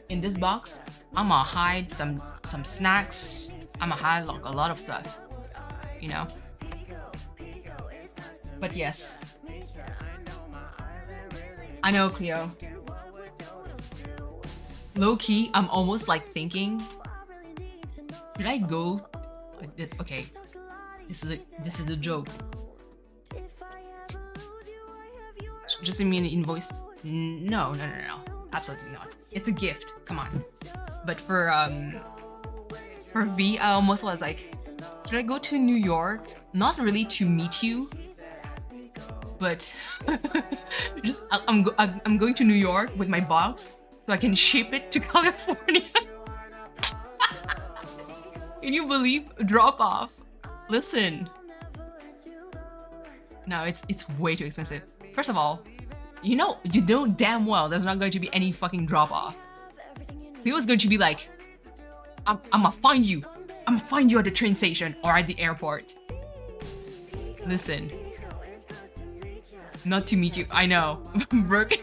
in this box, I'ma hide some snacks. I'ma hide like a lot of stuff. You know? But yes. I know, Cleo. Low key, I'm almost like thinking, should I go? Okay, this is a joke. Just send me an invoice. No, absolutely not. It's a gift. Come on. But for V, I almost was like, should I go to New York? Not really to meet you, but just I'm going to New York with my box so I can ship it to California. Can you believe drop off? Listen. No, it's way too expensive. First of all, you know damn well there's not going to be any fucking drop off. Theo's going to be like, I'ma find you. I'ma find you at the train station or at the airport. Listen, Not to meet you. I know. Brooke.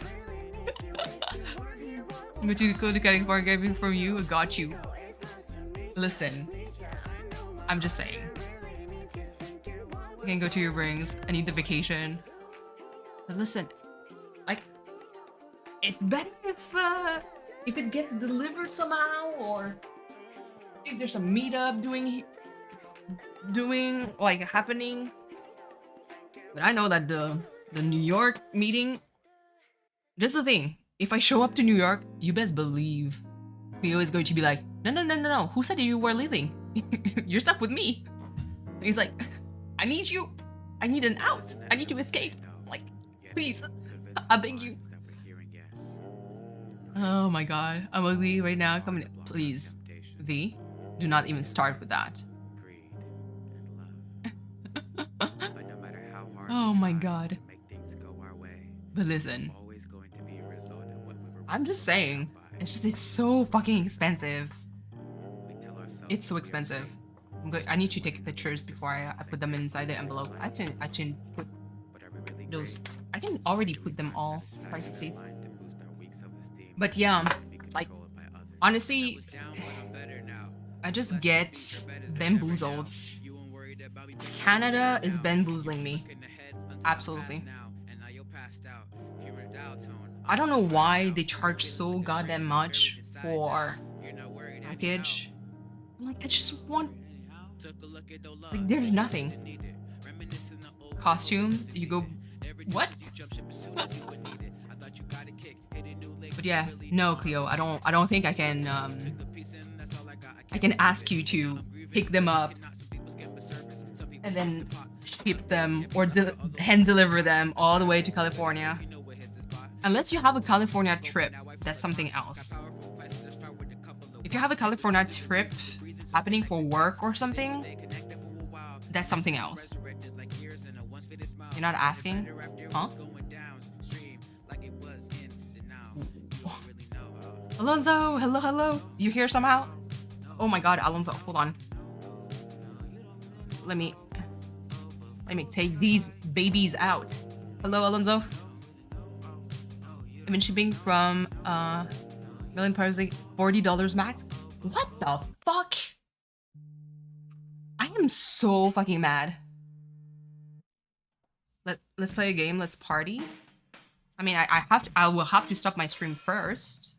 But you go to California from you. I got you. Listen. I'm just saying. You can go to your rings. I need the vacation. But listen, like, it's better if it gets delivered somehow, or if there's a meetup doing like happening. But I know that the New York meeting. That's the thing. If I show up to New York, you best believe Cleo is going to be like, no. Who said you were leaving? You're stuck with me. And he's like, I need you. I need an out. I need to escape. Like, please, I beg you. Oh my god, I'm ugly right now. Come in, please. V, do not even start with that. Oh my god. But listen, I'm just saying, it's so fucking expensive. It's so expensive. I need to take pictures before I put them inside the envelope. I can put those. I can already put them all. Try to see. But yeah, like, honestly, I just get bamboozled. Canada is bamboozling me. Absolutely. I don't know why they charge so goddamn much for package. Like, I just want, like, there's nothing. Costumes, you go, what? But yeah, no, Cleo, I don't think I can ask you to pick them up and then ship them or hand deliver them all the way to California. Unless you have a California trip, that's something else. If you have a California trip happening for work or something, that's something else. You're not asking? Huh? Alonso, hello. You here somehow? Oh my god, Alonso, hold on. Let me take these babies out. Hello, Alonso. I've been shipping from Million Parts, like $40 max. What the fuck? I am so fucking mad. Let's play a game. Let's party. I mean, I will have to stop my stream first.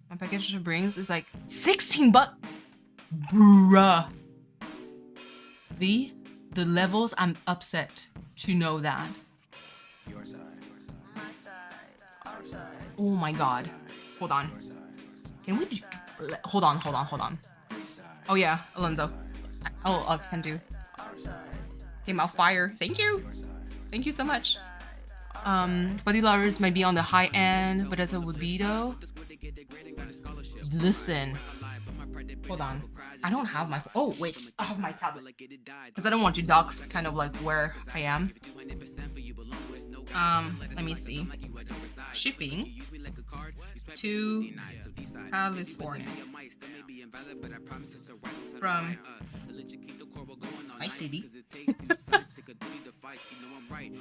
My package brings is like 16 bucks. Bruh. The levels, I'm upset to know that. Oh my god. Hold on. Can we hold on. Oh yeah, Alonso. Oh, I can do. Came out fire. Thank you. Thank you so much. $40 might be on the high end, but as a libido. Listen. Hold on. I don't have my. Oh wait, I have my tablet. Because I don't want to dox kind of like where I am. Let me see. Shipping to California from my city.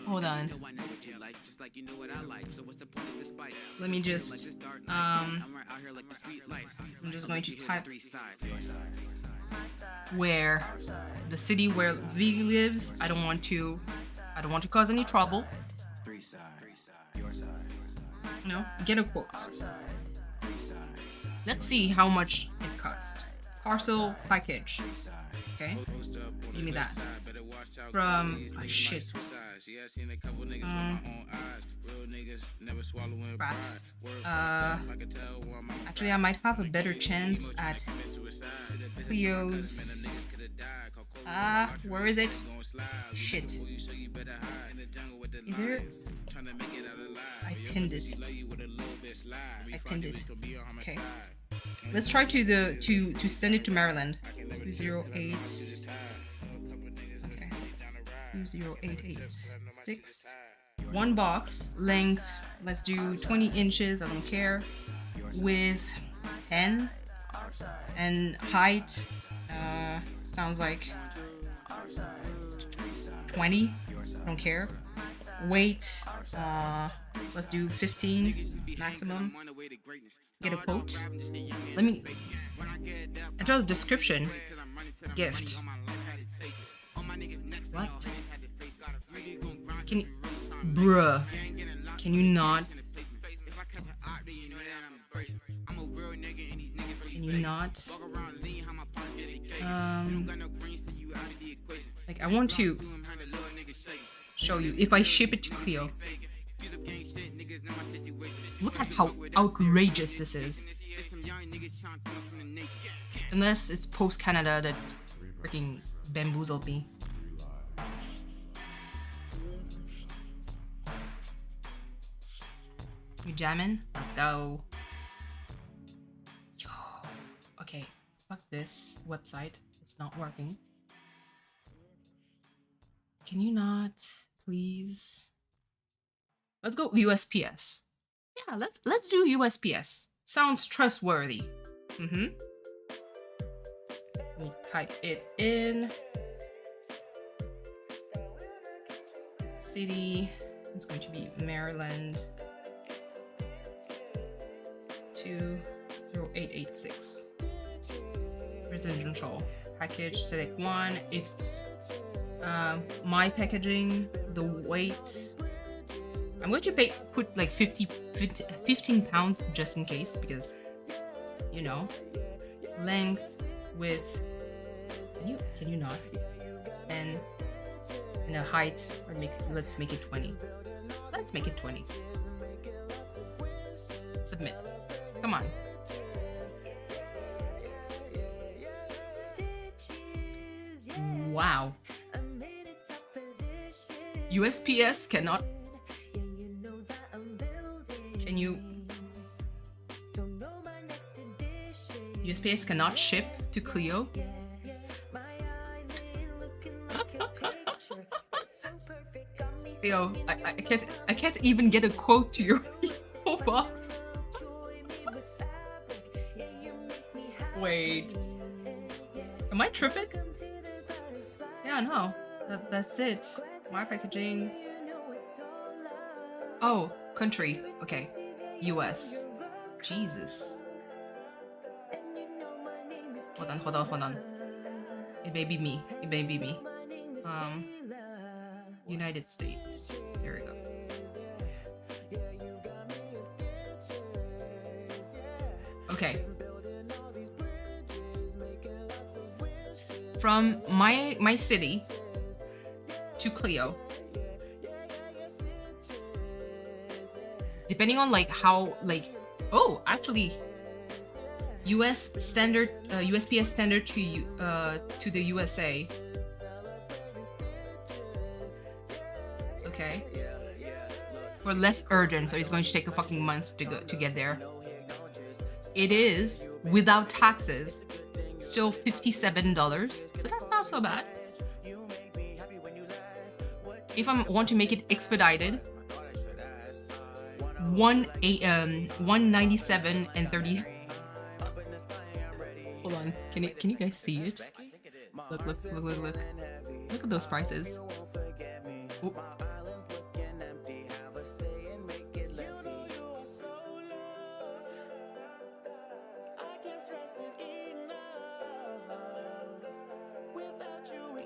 Hold on. Let me just I'm just going to type where the city where V lives. I don't want to cause any trouble. No, get a quote. Let's see how much it cost. Parcel package. Okay, give me that. From shit. Crap. Actually, I might have a better chance at Cleo's. Where is it? Shit. Is there? I pinned it. Okay. Let's try to send it to Maryland. 208. Okay. 20886. One box length. Let's do 20 inches. I don't care. With 10 and height. Sounds like 20. I don't care. Weight, let's do 15 maximum. Get a quote. Let me enter the description. Gift. What? Can you, bruh? Can you not? Can you not? Like I want to show you if I ship it to Cleo. Look at how outrageous this is. Unless it's post Canada that freaking bamboozled me. You jamming? Let's go. Yo. Okay, fuck this website. It's not working. Can you not, please? Let's go USPS. Yeah, let's do USPS. Sounds trustworthy. Let me type it in. City. It's going to be Maryland. 20886. Residential package. Select one. It's my packaging. The weight. I'm going to put like 15 pounds just in case because, you know, length, width. Can you not? And a height. Or let's make it 20. Let's make it 20. Submit. Come on. Wow. USPS cannot. Can you? USPS cannot ship to Cleo. Cleo, I can't even get a quote to your PO box. Wait. Am I tripping? Yeah, no. That's it. My packaging. Oh, country. Okay. US. Jesus. Hold on. It may be me. United States. There we go. Okay. From my city to Cleo, depending on like how like actually US standard USPS standard to the USA. Okay. For less urgent, so it's going to take a fucking month to get there. It is without taxes. Still $57, so that's not so bad. If I want to make it expedited, 197 and 30. Hold on, can you guys see it? Look! Look at those prices. Oop.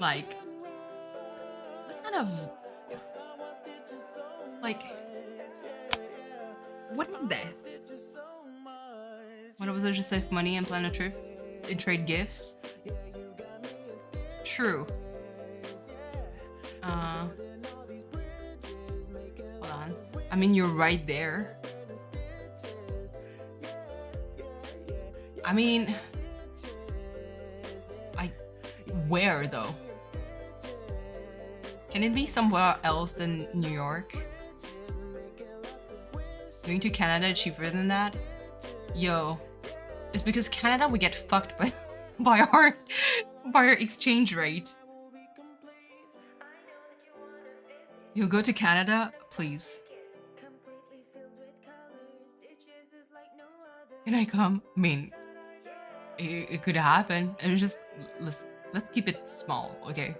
Like, kind of like, what is that? One of us just save money and plan a trip and trade gifts. True. Hold on. I mean, you're right there. I mean, where though? Can it be somewhere else than New York? Going to Canada cheaper than that? Yo, it's because Canada we get fucked by our exchange rate. You go to Canada, please. Can I come? I mean, it could happen. It's just let's keep it small, okay?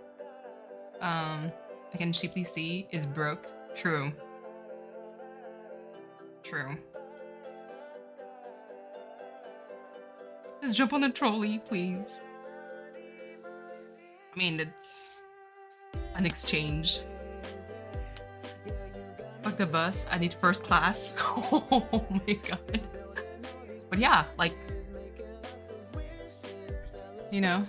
I can cheaply see is broke. True. True. Let's jump on the trolley, please. I mean, it's an exchange. Fuck the bus. I need first class. Oh my god. But yeah, like, you know,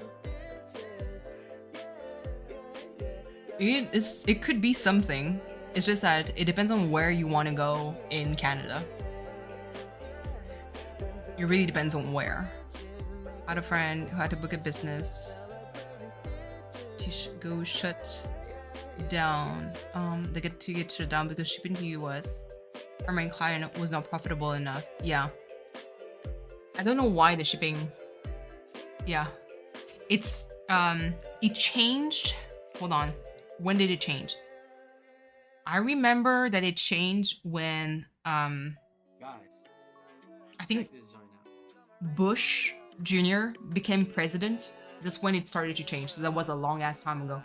it could be something. It's just that it depends on where you want to go in Canada. It really depends on where. I had a friend who had to book a business to go shut down. They get shut down because shipping to US, our main client was not profitable enough. Yeah. I don't know why the shipping. Yeah. It's it changed. Hold on. When did it change? I remember that it changed when Guys, I think check this joint out. Bush Jr. became president. That's when it started to change. So that was a long ass time ago.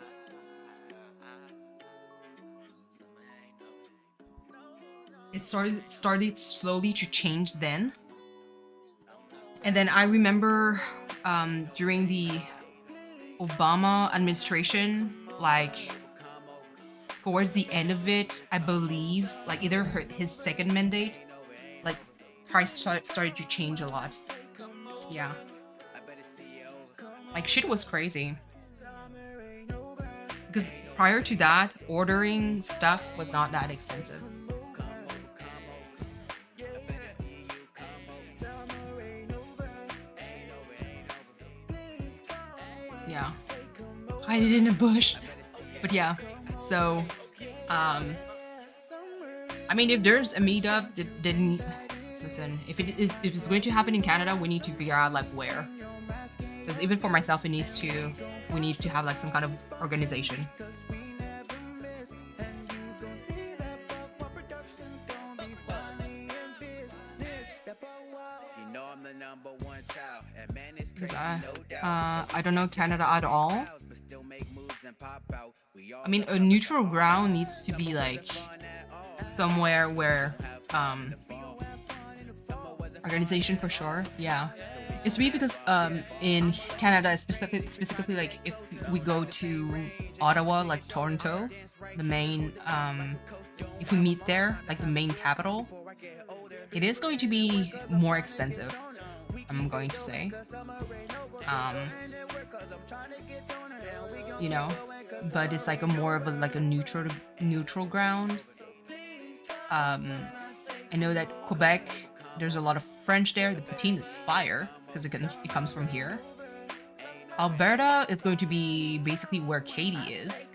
It started slowly to change then. And then I remember during the Obama administration, like towards the end of it, I believe, like either his second mandate, like price started to change a lot. Yeah. Like shit was crazy. Because prior to that, ordering stuff was not that expensive. Yeah. Hide it in a bush. But yeah, so I mean, if there's a meetup that didn't listen, if it's going to happen in Canada, we need to figure out like where. Because even for myself, we need to have like some kind of organization. Because I don't know Canada at all. I mean, a neutral ground needs to be like somewhere where organization for sure. Yeah, it's weird because in Canada, specifically like if we go to Ottawa, like Toronto, the main if we meet there, like the main capital, it is going to be more expensive. I'm going to say, you know, but it's like a more of a neutral ground. I know that Quebec, there's a lot of French there. The poutine is fire because it comes from here. Alberta is going to be basically where Katie is.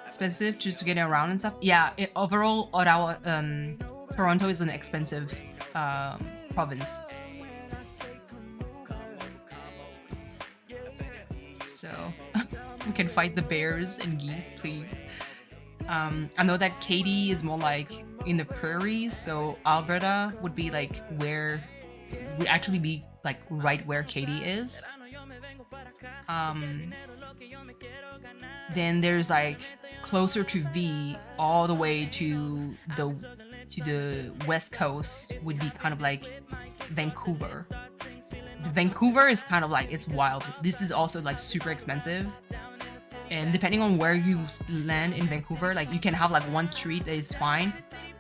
Expensive just to get around and stuff. Yeah, overall, Ottawa, Toronto is an expensive province. So we can fight the bears and geese, please. I know that Katy is more like in the prairies, so Alberta would be like would actually be like right where Katy is. Then there's like closer to V, all the way to the west coast would be kind of like Vancouver. Vancouver is kind of like, it's wild. This is also like super expensive. And depending on where you land in Vancouver, like you can have like one street that is fine.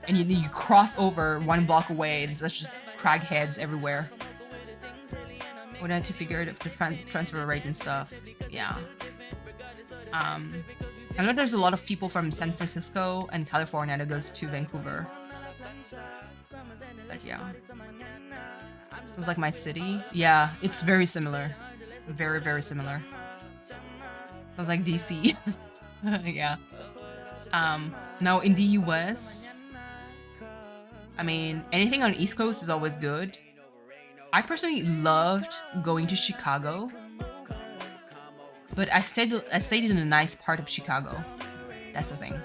And you cross over 1 block away and that's just crackheads everywhere. We had to figure out the transfer rate and stuff. Yeah. I know there's a lot of people from San Francisco and California that goes to Vancouver. But yeah. It's like my city. Yeah, it's very similar. Very, very similar. Sounds like DC. Yeah. Now in the US, I mean, anything on East Coast is always good. I personally loved going to Chicago, but I stayed in a nice part of Chicago. That's the thing.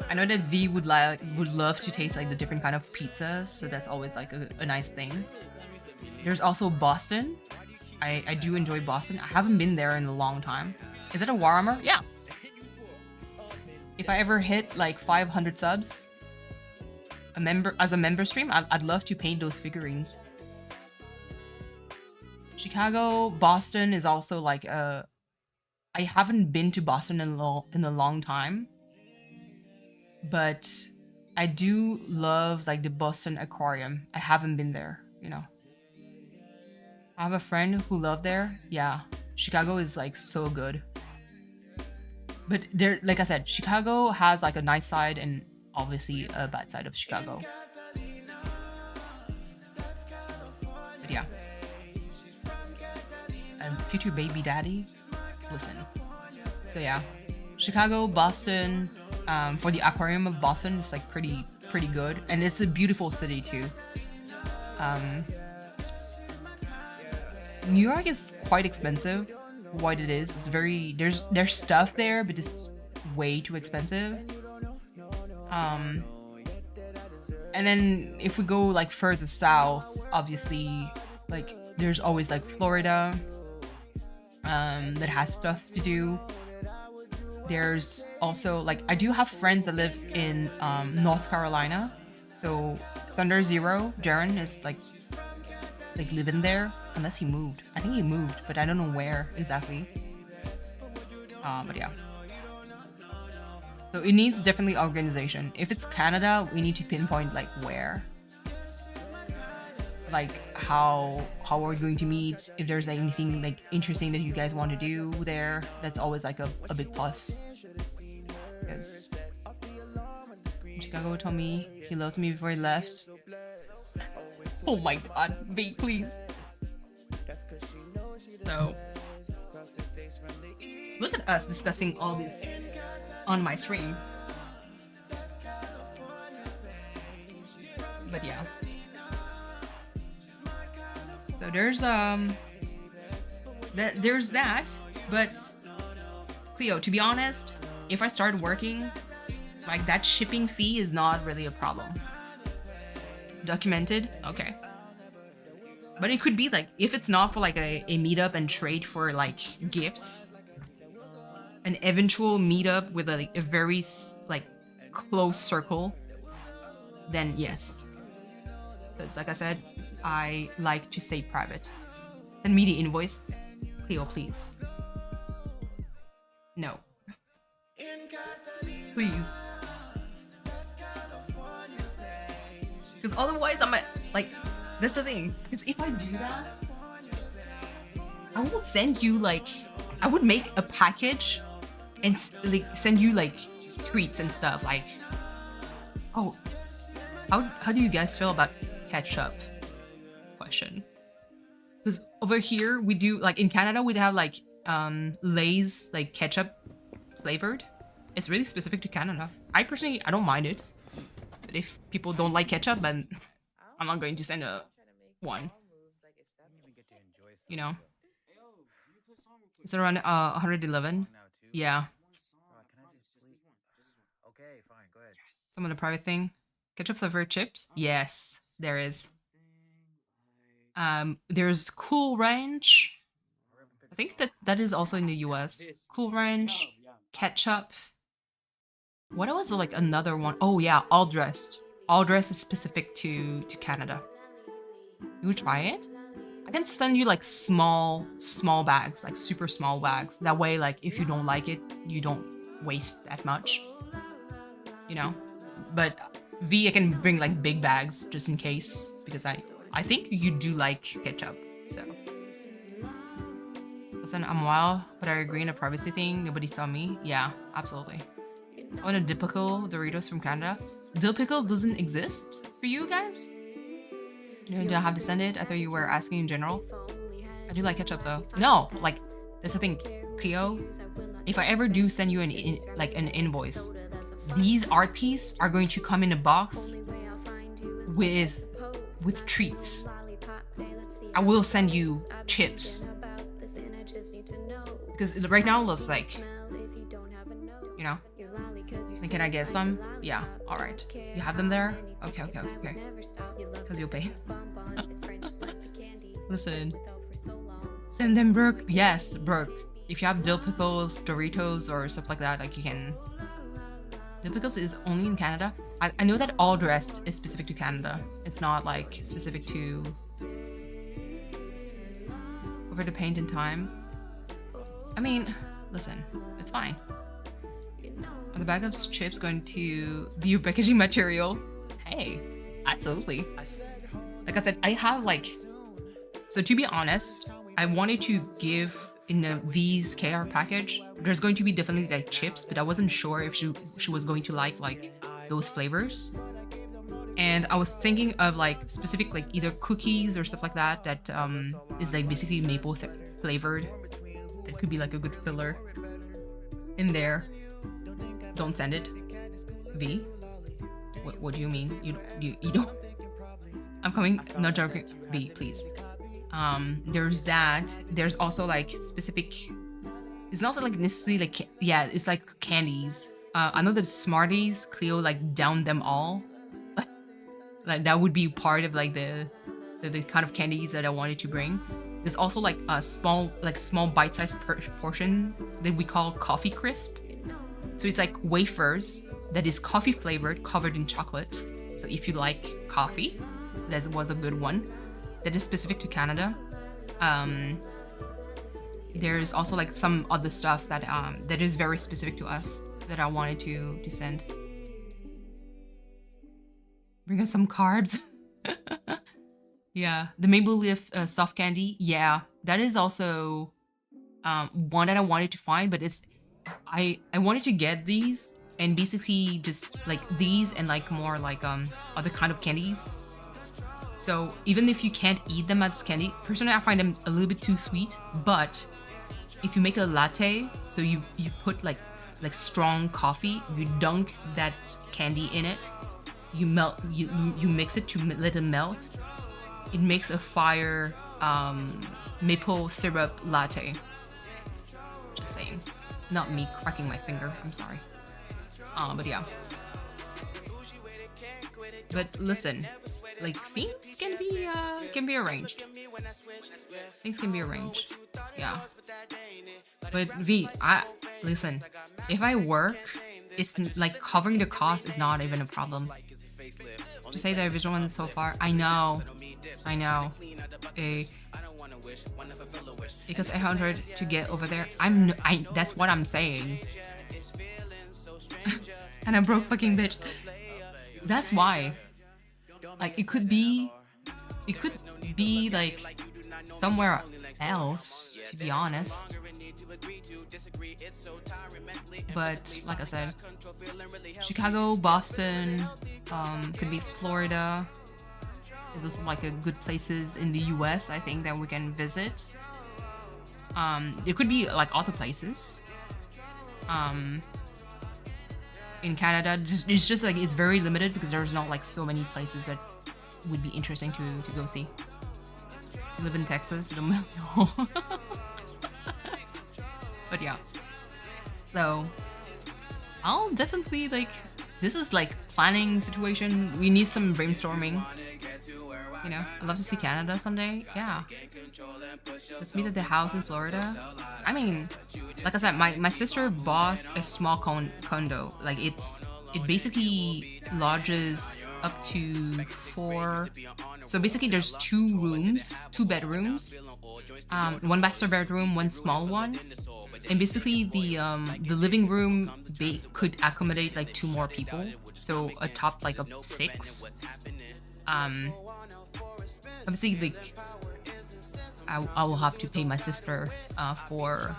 I know that V would love to taste like the different kind of pizzas, so that's always like a nice thing. There's also Boston. I do enjoy Boston. I haven't been there in a long time. Is it a Warhammer? Yeah. If I ever hit like 500 subs, as a member stream, I'd love to paint those figurines. Chicago, Boston is also like a. I haven't been to Boston in a long time, but I do love like the Boston Aquarium. I haven't been there, you know. I have a friend who lived there. Yeah, Chicago is like so good. But there, like I said, Chicago has like a nice side and obviously a bad side of Chicago. But yeah. And future baby daddy, listen. So yeah, Chicago, Boston, for the aquarium of Boston, it's like pretty good, and it's a beautiful city too. New York is quite expensive. What it is, it's very there's stuff there, but it's way too expensive. And then if we go like further south, obviously, like there's always like Florida, that has stuff to do. There's also like I do have friends that live in North Carolina, so Thunder Zero, Jaren is like living there, unless he moved. I think he moved, but I don't know where exactly. But yeah. So it needs definitely organization. If it's Canada, we need to pinpoint like where. Like how we're going to meet, if there's anything like interesting that you guys want to do there, that's always like a big plus. Because Chicago told me he loved me before he left. Oh my god, wait, please. So look at us discussing all this on my stream. But yeah. So there's that, but Cleo, to be honest, if I start working, like that shipping fee is not really a problem. Documented? Okay. But it could be like, if it's not for like a meetup and trade for like gifts, an eventual meetup with a very like close circle, then yes. Because like I said, I like to stay private. Send me the invoice. Cleo, please. No. Please. Because otherwise I'm like, that's the thing. Because if I do that, I will send you like, I would make a package and like send you like treats and stuff. Like, oh, how do you guys feel about ketchup? Question. Because over here we do like in Canada we'd have like Lay's like ketchup flavored. It's really specific to Canada. I personally I don't mind it. But if people don't like ketchup, then I'm not going to send one. You know? It's around 111. Yeah. Some of the private thing. Ketchup flavored chips? Yes, there is. There's Cool Ranch. I think that is also in the US. Cool Ranch, ketchup. What was like another one? Oh yeah, All Dressed. All Dressed is specific to Canada. You would try it? I can send you like small bags, like super small bags. That way, like if you don't like it, you don't waste that much. You know? But V, I can bring like big bags just in case, because I think you do like ketchup, so. Listen, I'm wild, but I agree on a privacy thing. Nobody saw me. Yeah, absolutely. I want a dip pickle Doritos from Canada. Dill pickle doesn't exist for you guys? You don't have to send it? I thought you were asking in general. I do like ketchup though. No, like, that's the thing, Cleo. If I ever do send you an invoice, these art pieces are going to come in a box with treats. I will send you chips. Because right now it's like, you know, and can I get some? Yeah, alright. You have them there? Okay. Because you'll pay. Listen. Send them Brooke. Yes, Brooke. If you have dill pickles, Doritos, or stuff like that, like you can. Dill pickles is only in Canada. I know that all the rest is specific to Canada. It's not like specific to. Over the paint in time. I mean, listen, it's fine. Are the bag of chips going to be your packaging material? Hey, absolutely. Like I said, I have like. So to be honest, I wanted to give in the V's KR package. There's going to be definitely like chips, but I wasn't sure if she was going to like those flavors. And I was thinking of like specific like either cookies or stuff like that that is like basically maple flavored. That could be like a good filler in there. Don't send it, V. What do you mean? You don't? I'm coming. Not joking, V. Please. There's that. There's also like specific. It's not like necessarily like yeah. It's like candies. I know that Smarties, Cleo like downed them all. Like that would be part of like the kind of candies that I wanted to bring. There's also like a small bite-sized portion that we call coffee crisp. So it's like wafers that is coffee flavored, covered in chocolate. So if you like coffee, that was a good one. That is specific to Canada. There's also like some other stuff that that is very specific to us that I wanted to send. Bring us some carbs. Yeah, the maple leaf soft candy. Yeah, that is also one that I wanted to find, but it's I wanted to get these and basically just like these and like more like other kind of candies. So even if you can't eat them as candy, personally I find them a little bit too sweet. But if you make a latte, so you put like strong coffee, you dunk that candy in it, you mix it to let it melt. It makes a fire maple syrup latte. Just saying. Not me cracking my finger, I'm sorry. But yeah. But listen, like things can be arranged. Things can be arranged. Yeah. But V, listen, if I work, it's like covering the cost is not even a problem. To say that visual one so far, I know. Because 800 to get over there, that's what I'm saying. And I'm broke fucking bitch. That's why. Like it could be like somewhere else, to be honest. But like I said, Chicago, Boston, could be Florida. Is this like a good places in the US I think that we can visit? It could be like other places. In Canada, it's just like it's very limited because there's not like so many places that would be interesting to go see. Live in Texas, don't know. But yeah. So I'll definitely like this is like planning situation. We need some brainstorming. You know, I'd love to see Canada someday. Yeah. Let's meet at the house in Florida. I mean, like I said, my sister bought a small condo. Like it basically lodges up to 4. So basically there's 2 bedrooms. One master bedroom, one small one. And basically the living room could accommodate like 2 more people. So a top like of 6. Obviously, like I will have to pay my sister for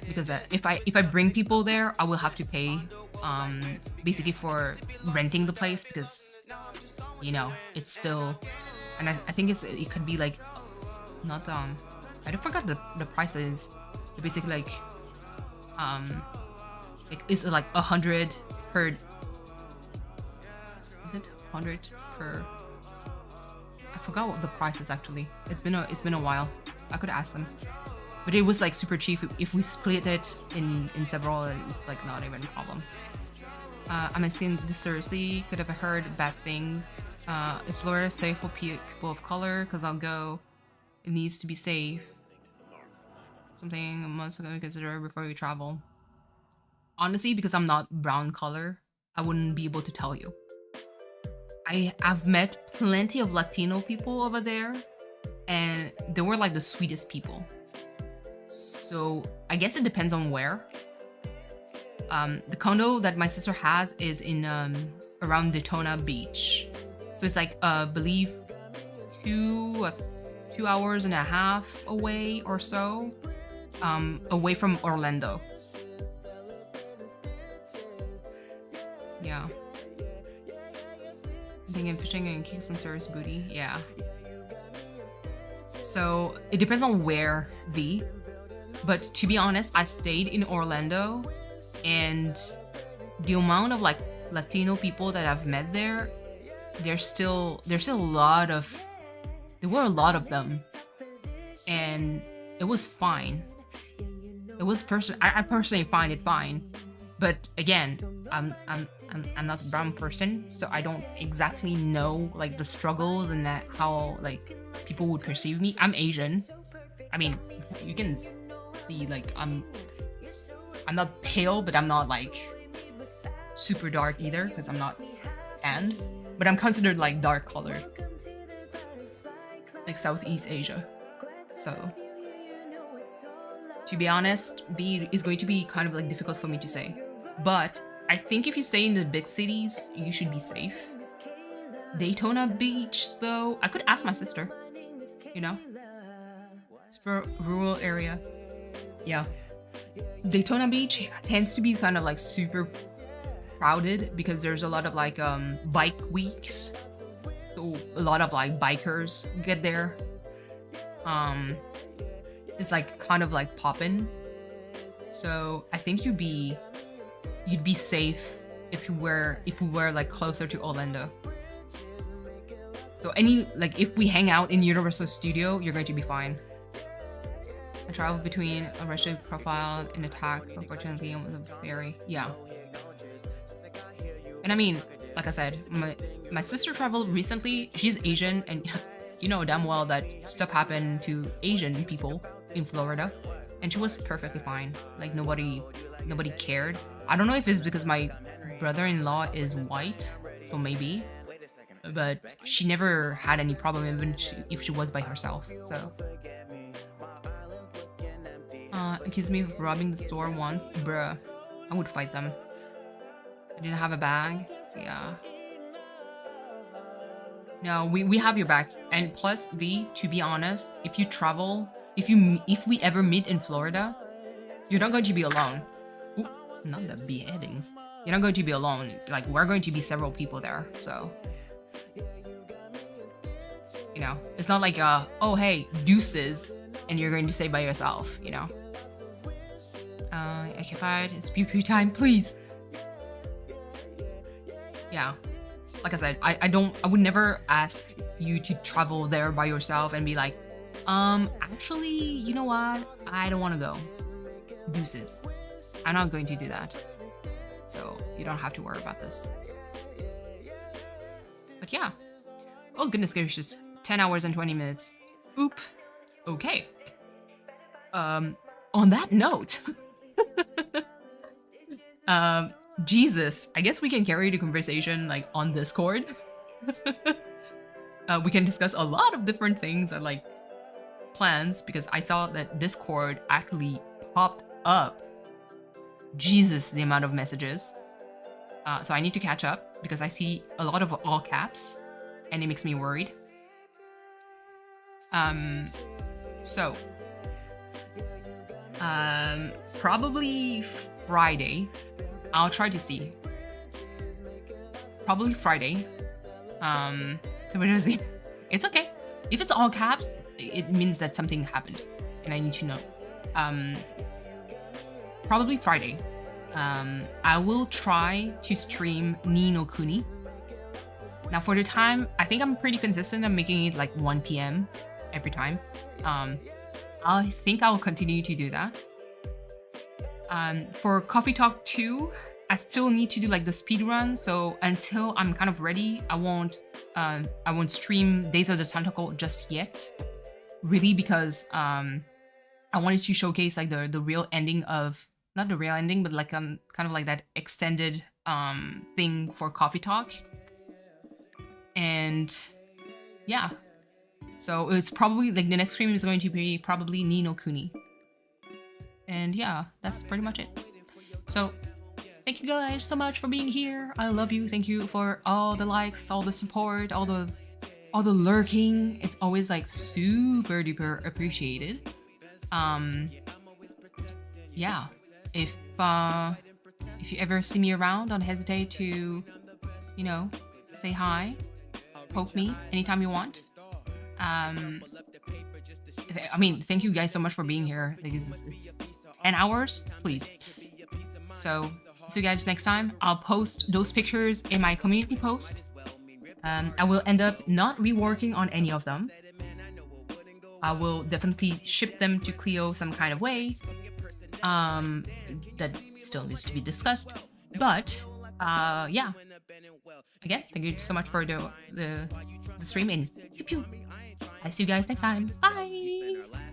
because if I bring people there, I will have to pay basically for renting the place because you know it's still and I think it could be like not I don't forgot the prices. Basically like it's like 100 per. Is it 100 per? I forgot what the price is actually. It's been a while. I could ask them, but it was like super cheap. If we split it in several, it's like not even a problem. I'm seeing this seriously. Could have heard bad things. Is Florida safe for people of color? Cause I'll go. It needs to be safe. something months ago consider before you travel? Honestly, because I'm not brown color, I wouldn't be able to tell you. I've met plenty of Latino people over there, and they were like the sweetest people. So I guess it depends on where. The condo that my sister has is in around Daytona Beach, so it's like believe 2 hours and a half away or so, away from Orlando. Yeah. Thinking fishing and kicks and serious booty. Yeah. So it depends on where V. But to be honest, I stayed in Orlando, and the amount of like Latino people that I've met there, there's still a lot of. There were a lot of them, and it was fine. It was I personally find it fine, but again, I'm not a brown person, so I don't exactly know like the struggles and that how like people would perceive me. I'm Asian. I mean, you can see like I'm not pale, but I'm not like super dark either because I'm not tanned, but I'm considered like dark colored, like Southeast Asia. So to be honest, B is going to be kind of like difficult for me to say, but I think if you stay in the big cities, you should be safe. Daytona Beach, though, I could ask my sister, you know? Super rural area. Yeah. Daytona Beach tends to be kind of like super crowded because there's a lot of like bike weeks. So a lot of like bikers get there. It's like kind of like poppin'. So I think you'd be safe if we were like closer to Orlando. So if we hang out in Universal Studio, you're going to be fine. I travel between a racial profile and attack, unfortunately, it was scary. Yeah. And I mean, like I said, my sister traveled recently. She's Asian, and you know damn well that stuff happened to Asian people in Florida, and she was perfectly fine. Like nobody cared. I don't know if it's because my brother-in-law is white, so maybe, but she never had any problem even if she was by herself. So accused me of robbing the store once. Bruh, I would fight them. I didn't have a bag. Yeah. No, we have your back. And plus, V, to be honest, if you travel, if we ever meet in Florida, you're not going to be alone. Ooh, not the beheading. You're not going to be alone. Like, we're going to be several people there, so. You know, it's not like, oh, hey, deuces, and you're going to stay by yourself, you know? Occupied, it's pew time, please. Yeah. Like I said, I would never ask you to travel there by yourself and be like, actually, you know what? I don't want to go. Deuces. I'm not going to do that. So you don't have to worry about this. But yeah. Oh, goodness gracious. 10 hours and 20 minutes. Oop. Okay. On that note, Jesus, I guess we can carry the conversation like on Discord. We can discuss a lot of different things and like plans because I saw that Discord actually popped up. Jesus, the amount of messages. So I need to catch up because I see a lot of all caps and it makes me worried. So probably Friday. I'll try to see. Probably Friday. So we're gonna see. It's okay. If it's all caps, it means that something happened, and I need to know. Probably Friday. I will try to stream Ni no Kuni. Now for the time, I think I'm pretty consistent. I'm making it like 1 p.m. every time. I think I'll continue to do that. For Coffee Talk 2, I still need to do like the speed run. So until I'm kind of ready, I won't stream Days of the Tentacle just yet. Really, because I wanted to showcase like the real ending of, not the real ending, but like kind of like that extended thing for Coffee Talk. And yeah, so it's probably like the next stream is going to be probably Ni no Kuni. And yeah, that's pretty much it. So thank you guys so much for being here. I love you. Thank you for all the likes, all the support, all the lurking. It's always like super duper appreciated. Yeah, if you ever see me around, don't hesitate to, you know, say hi, poke me anytime you want. I mean, thank you guys so much for being here. Like it's 10 hours, please. So see you guys next time. I'll post those pictures in my community post. I will end up not reworking on any of them. I will definitely ship them to Clio some kind of way. That still needs to be discussed. But yeah. Again, thank you so much for the stream in. Pew pew. I see you guys next time. Bye.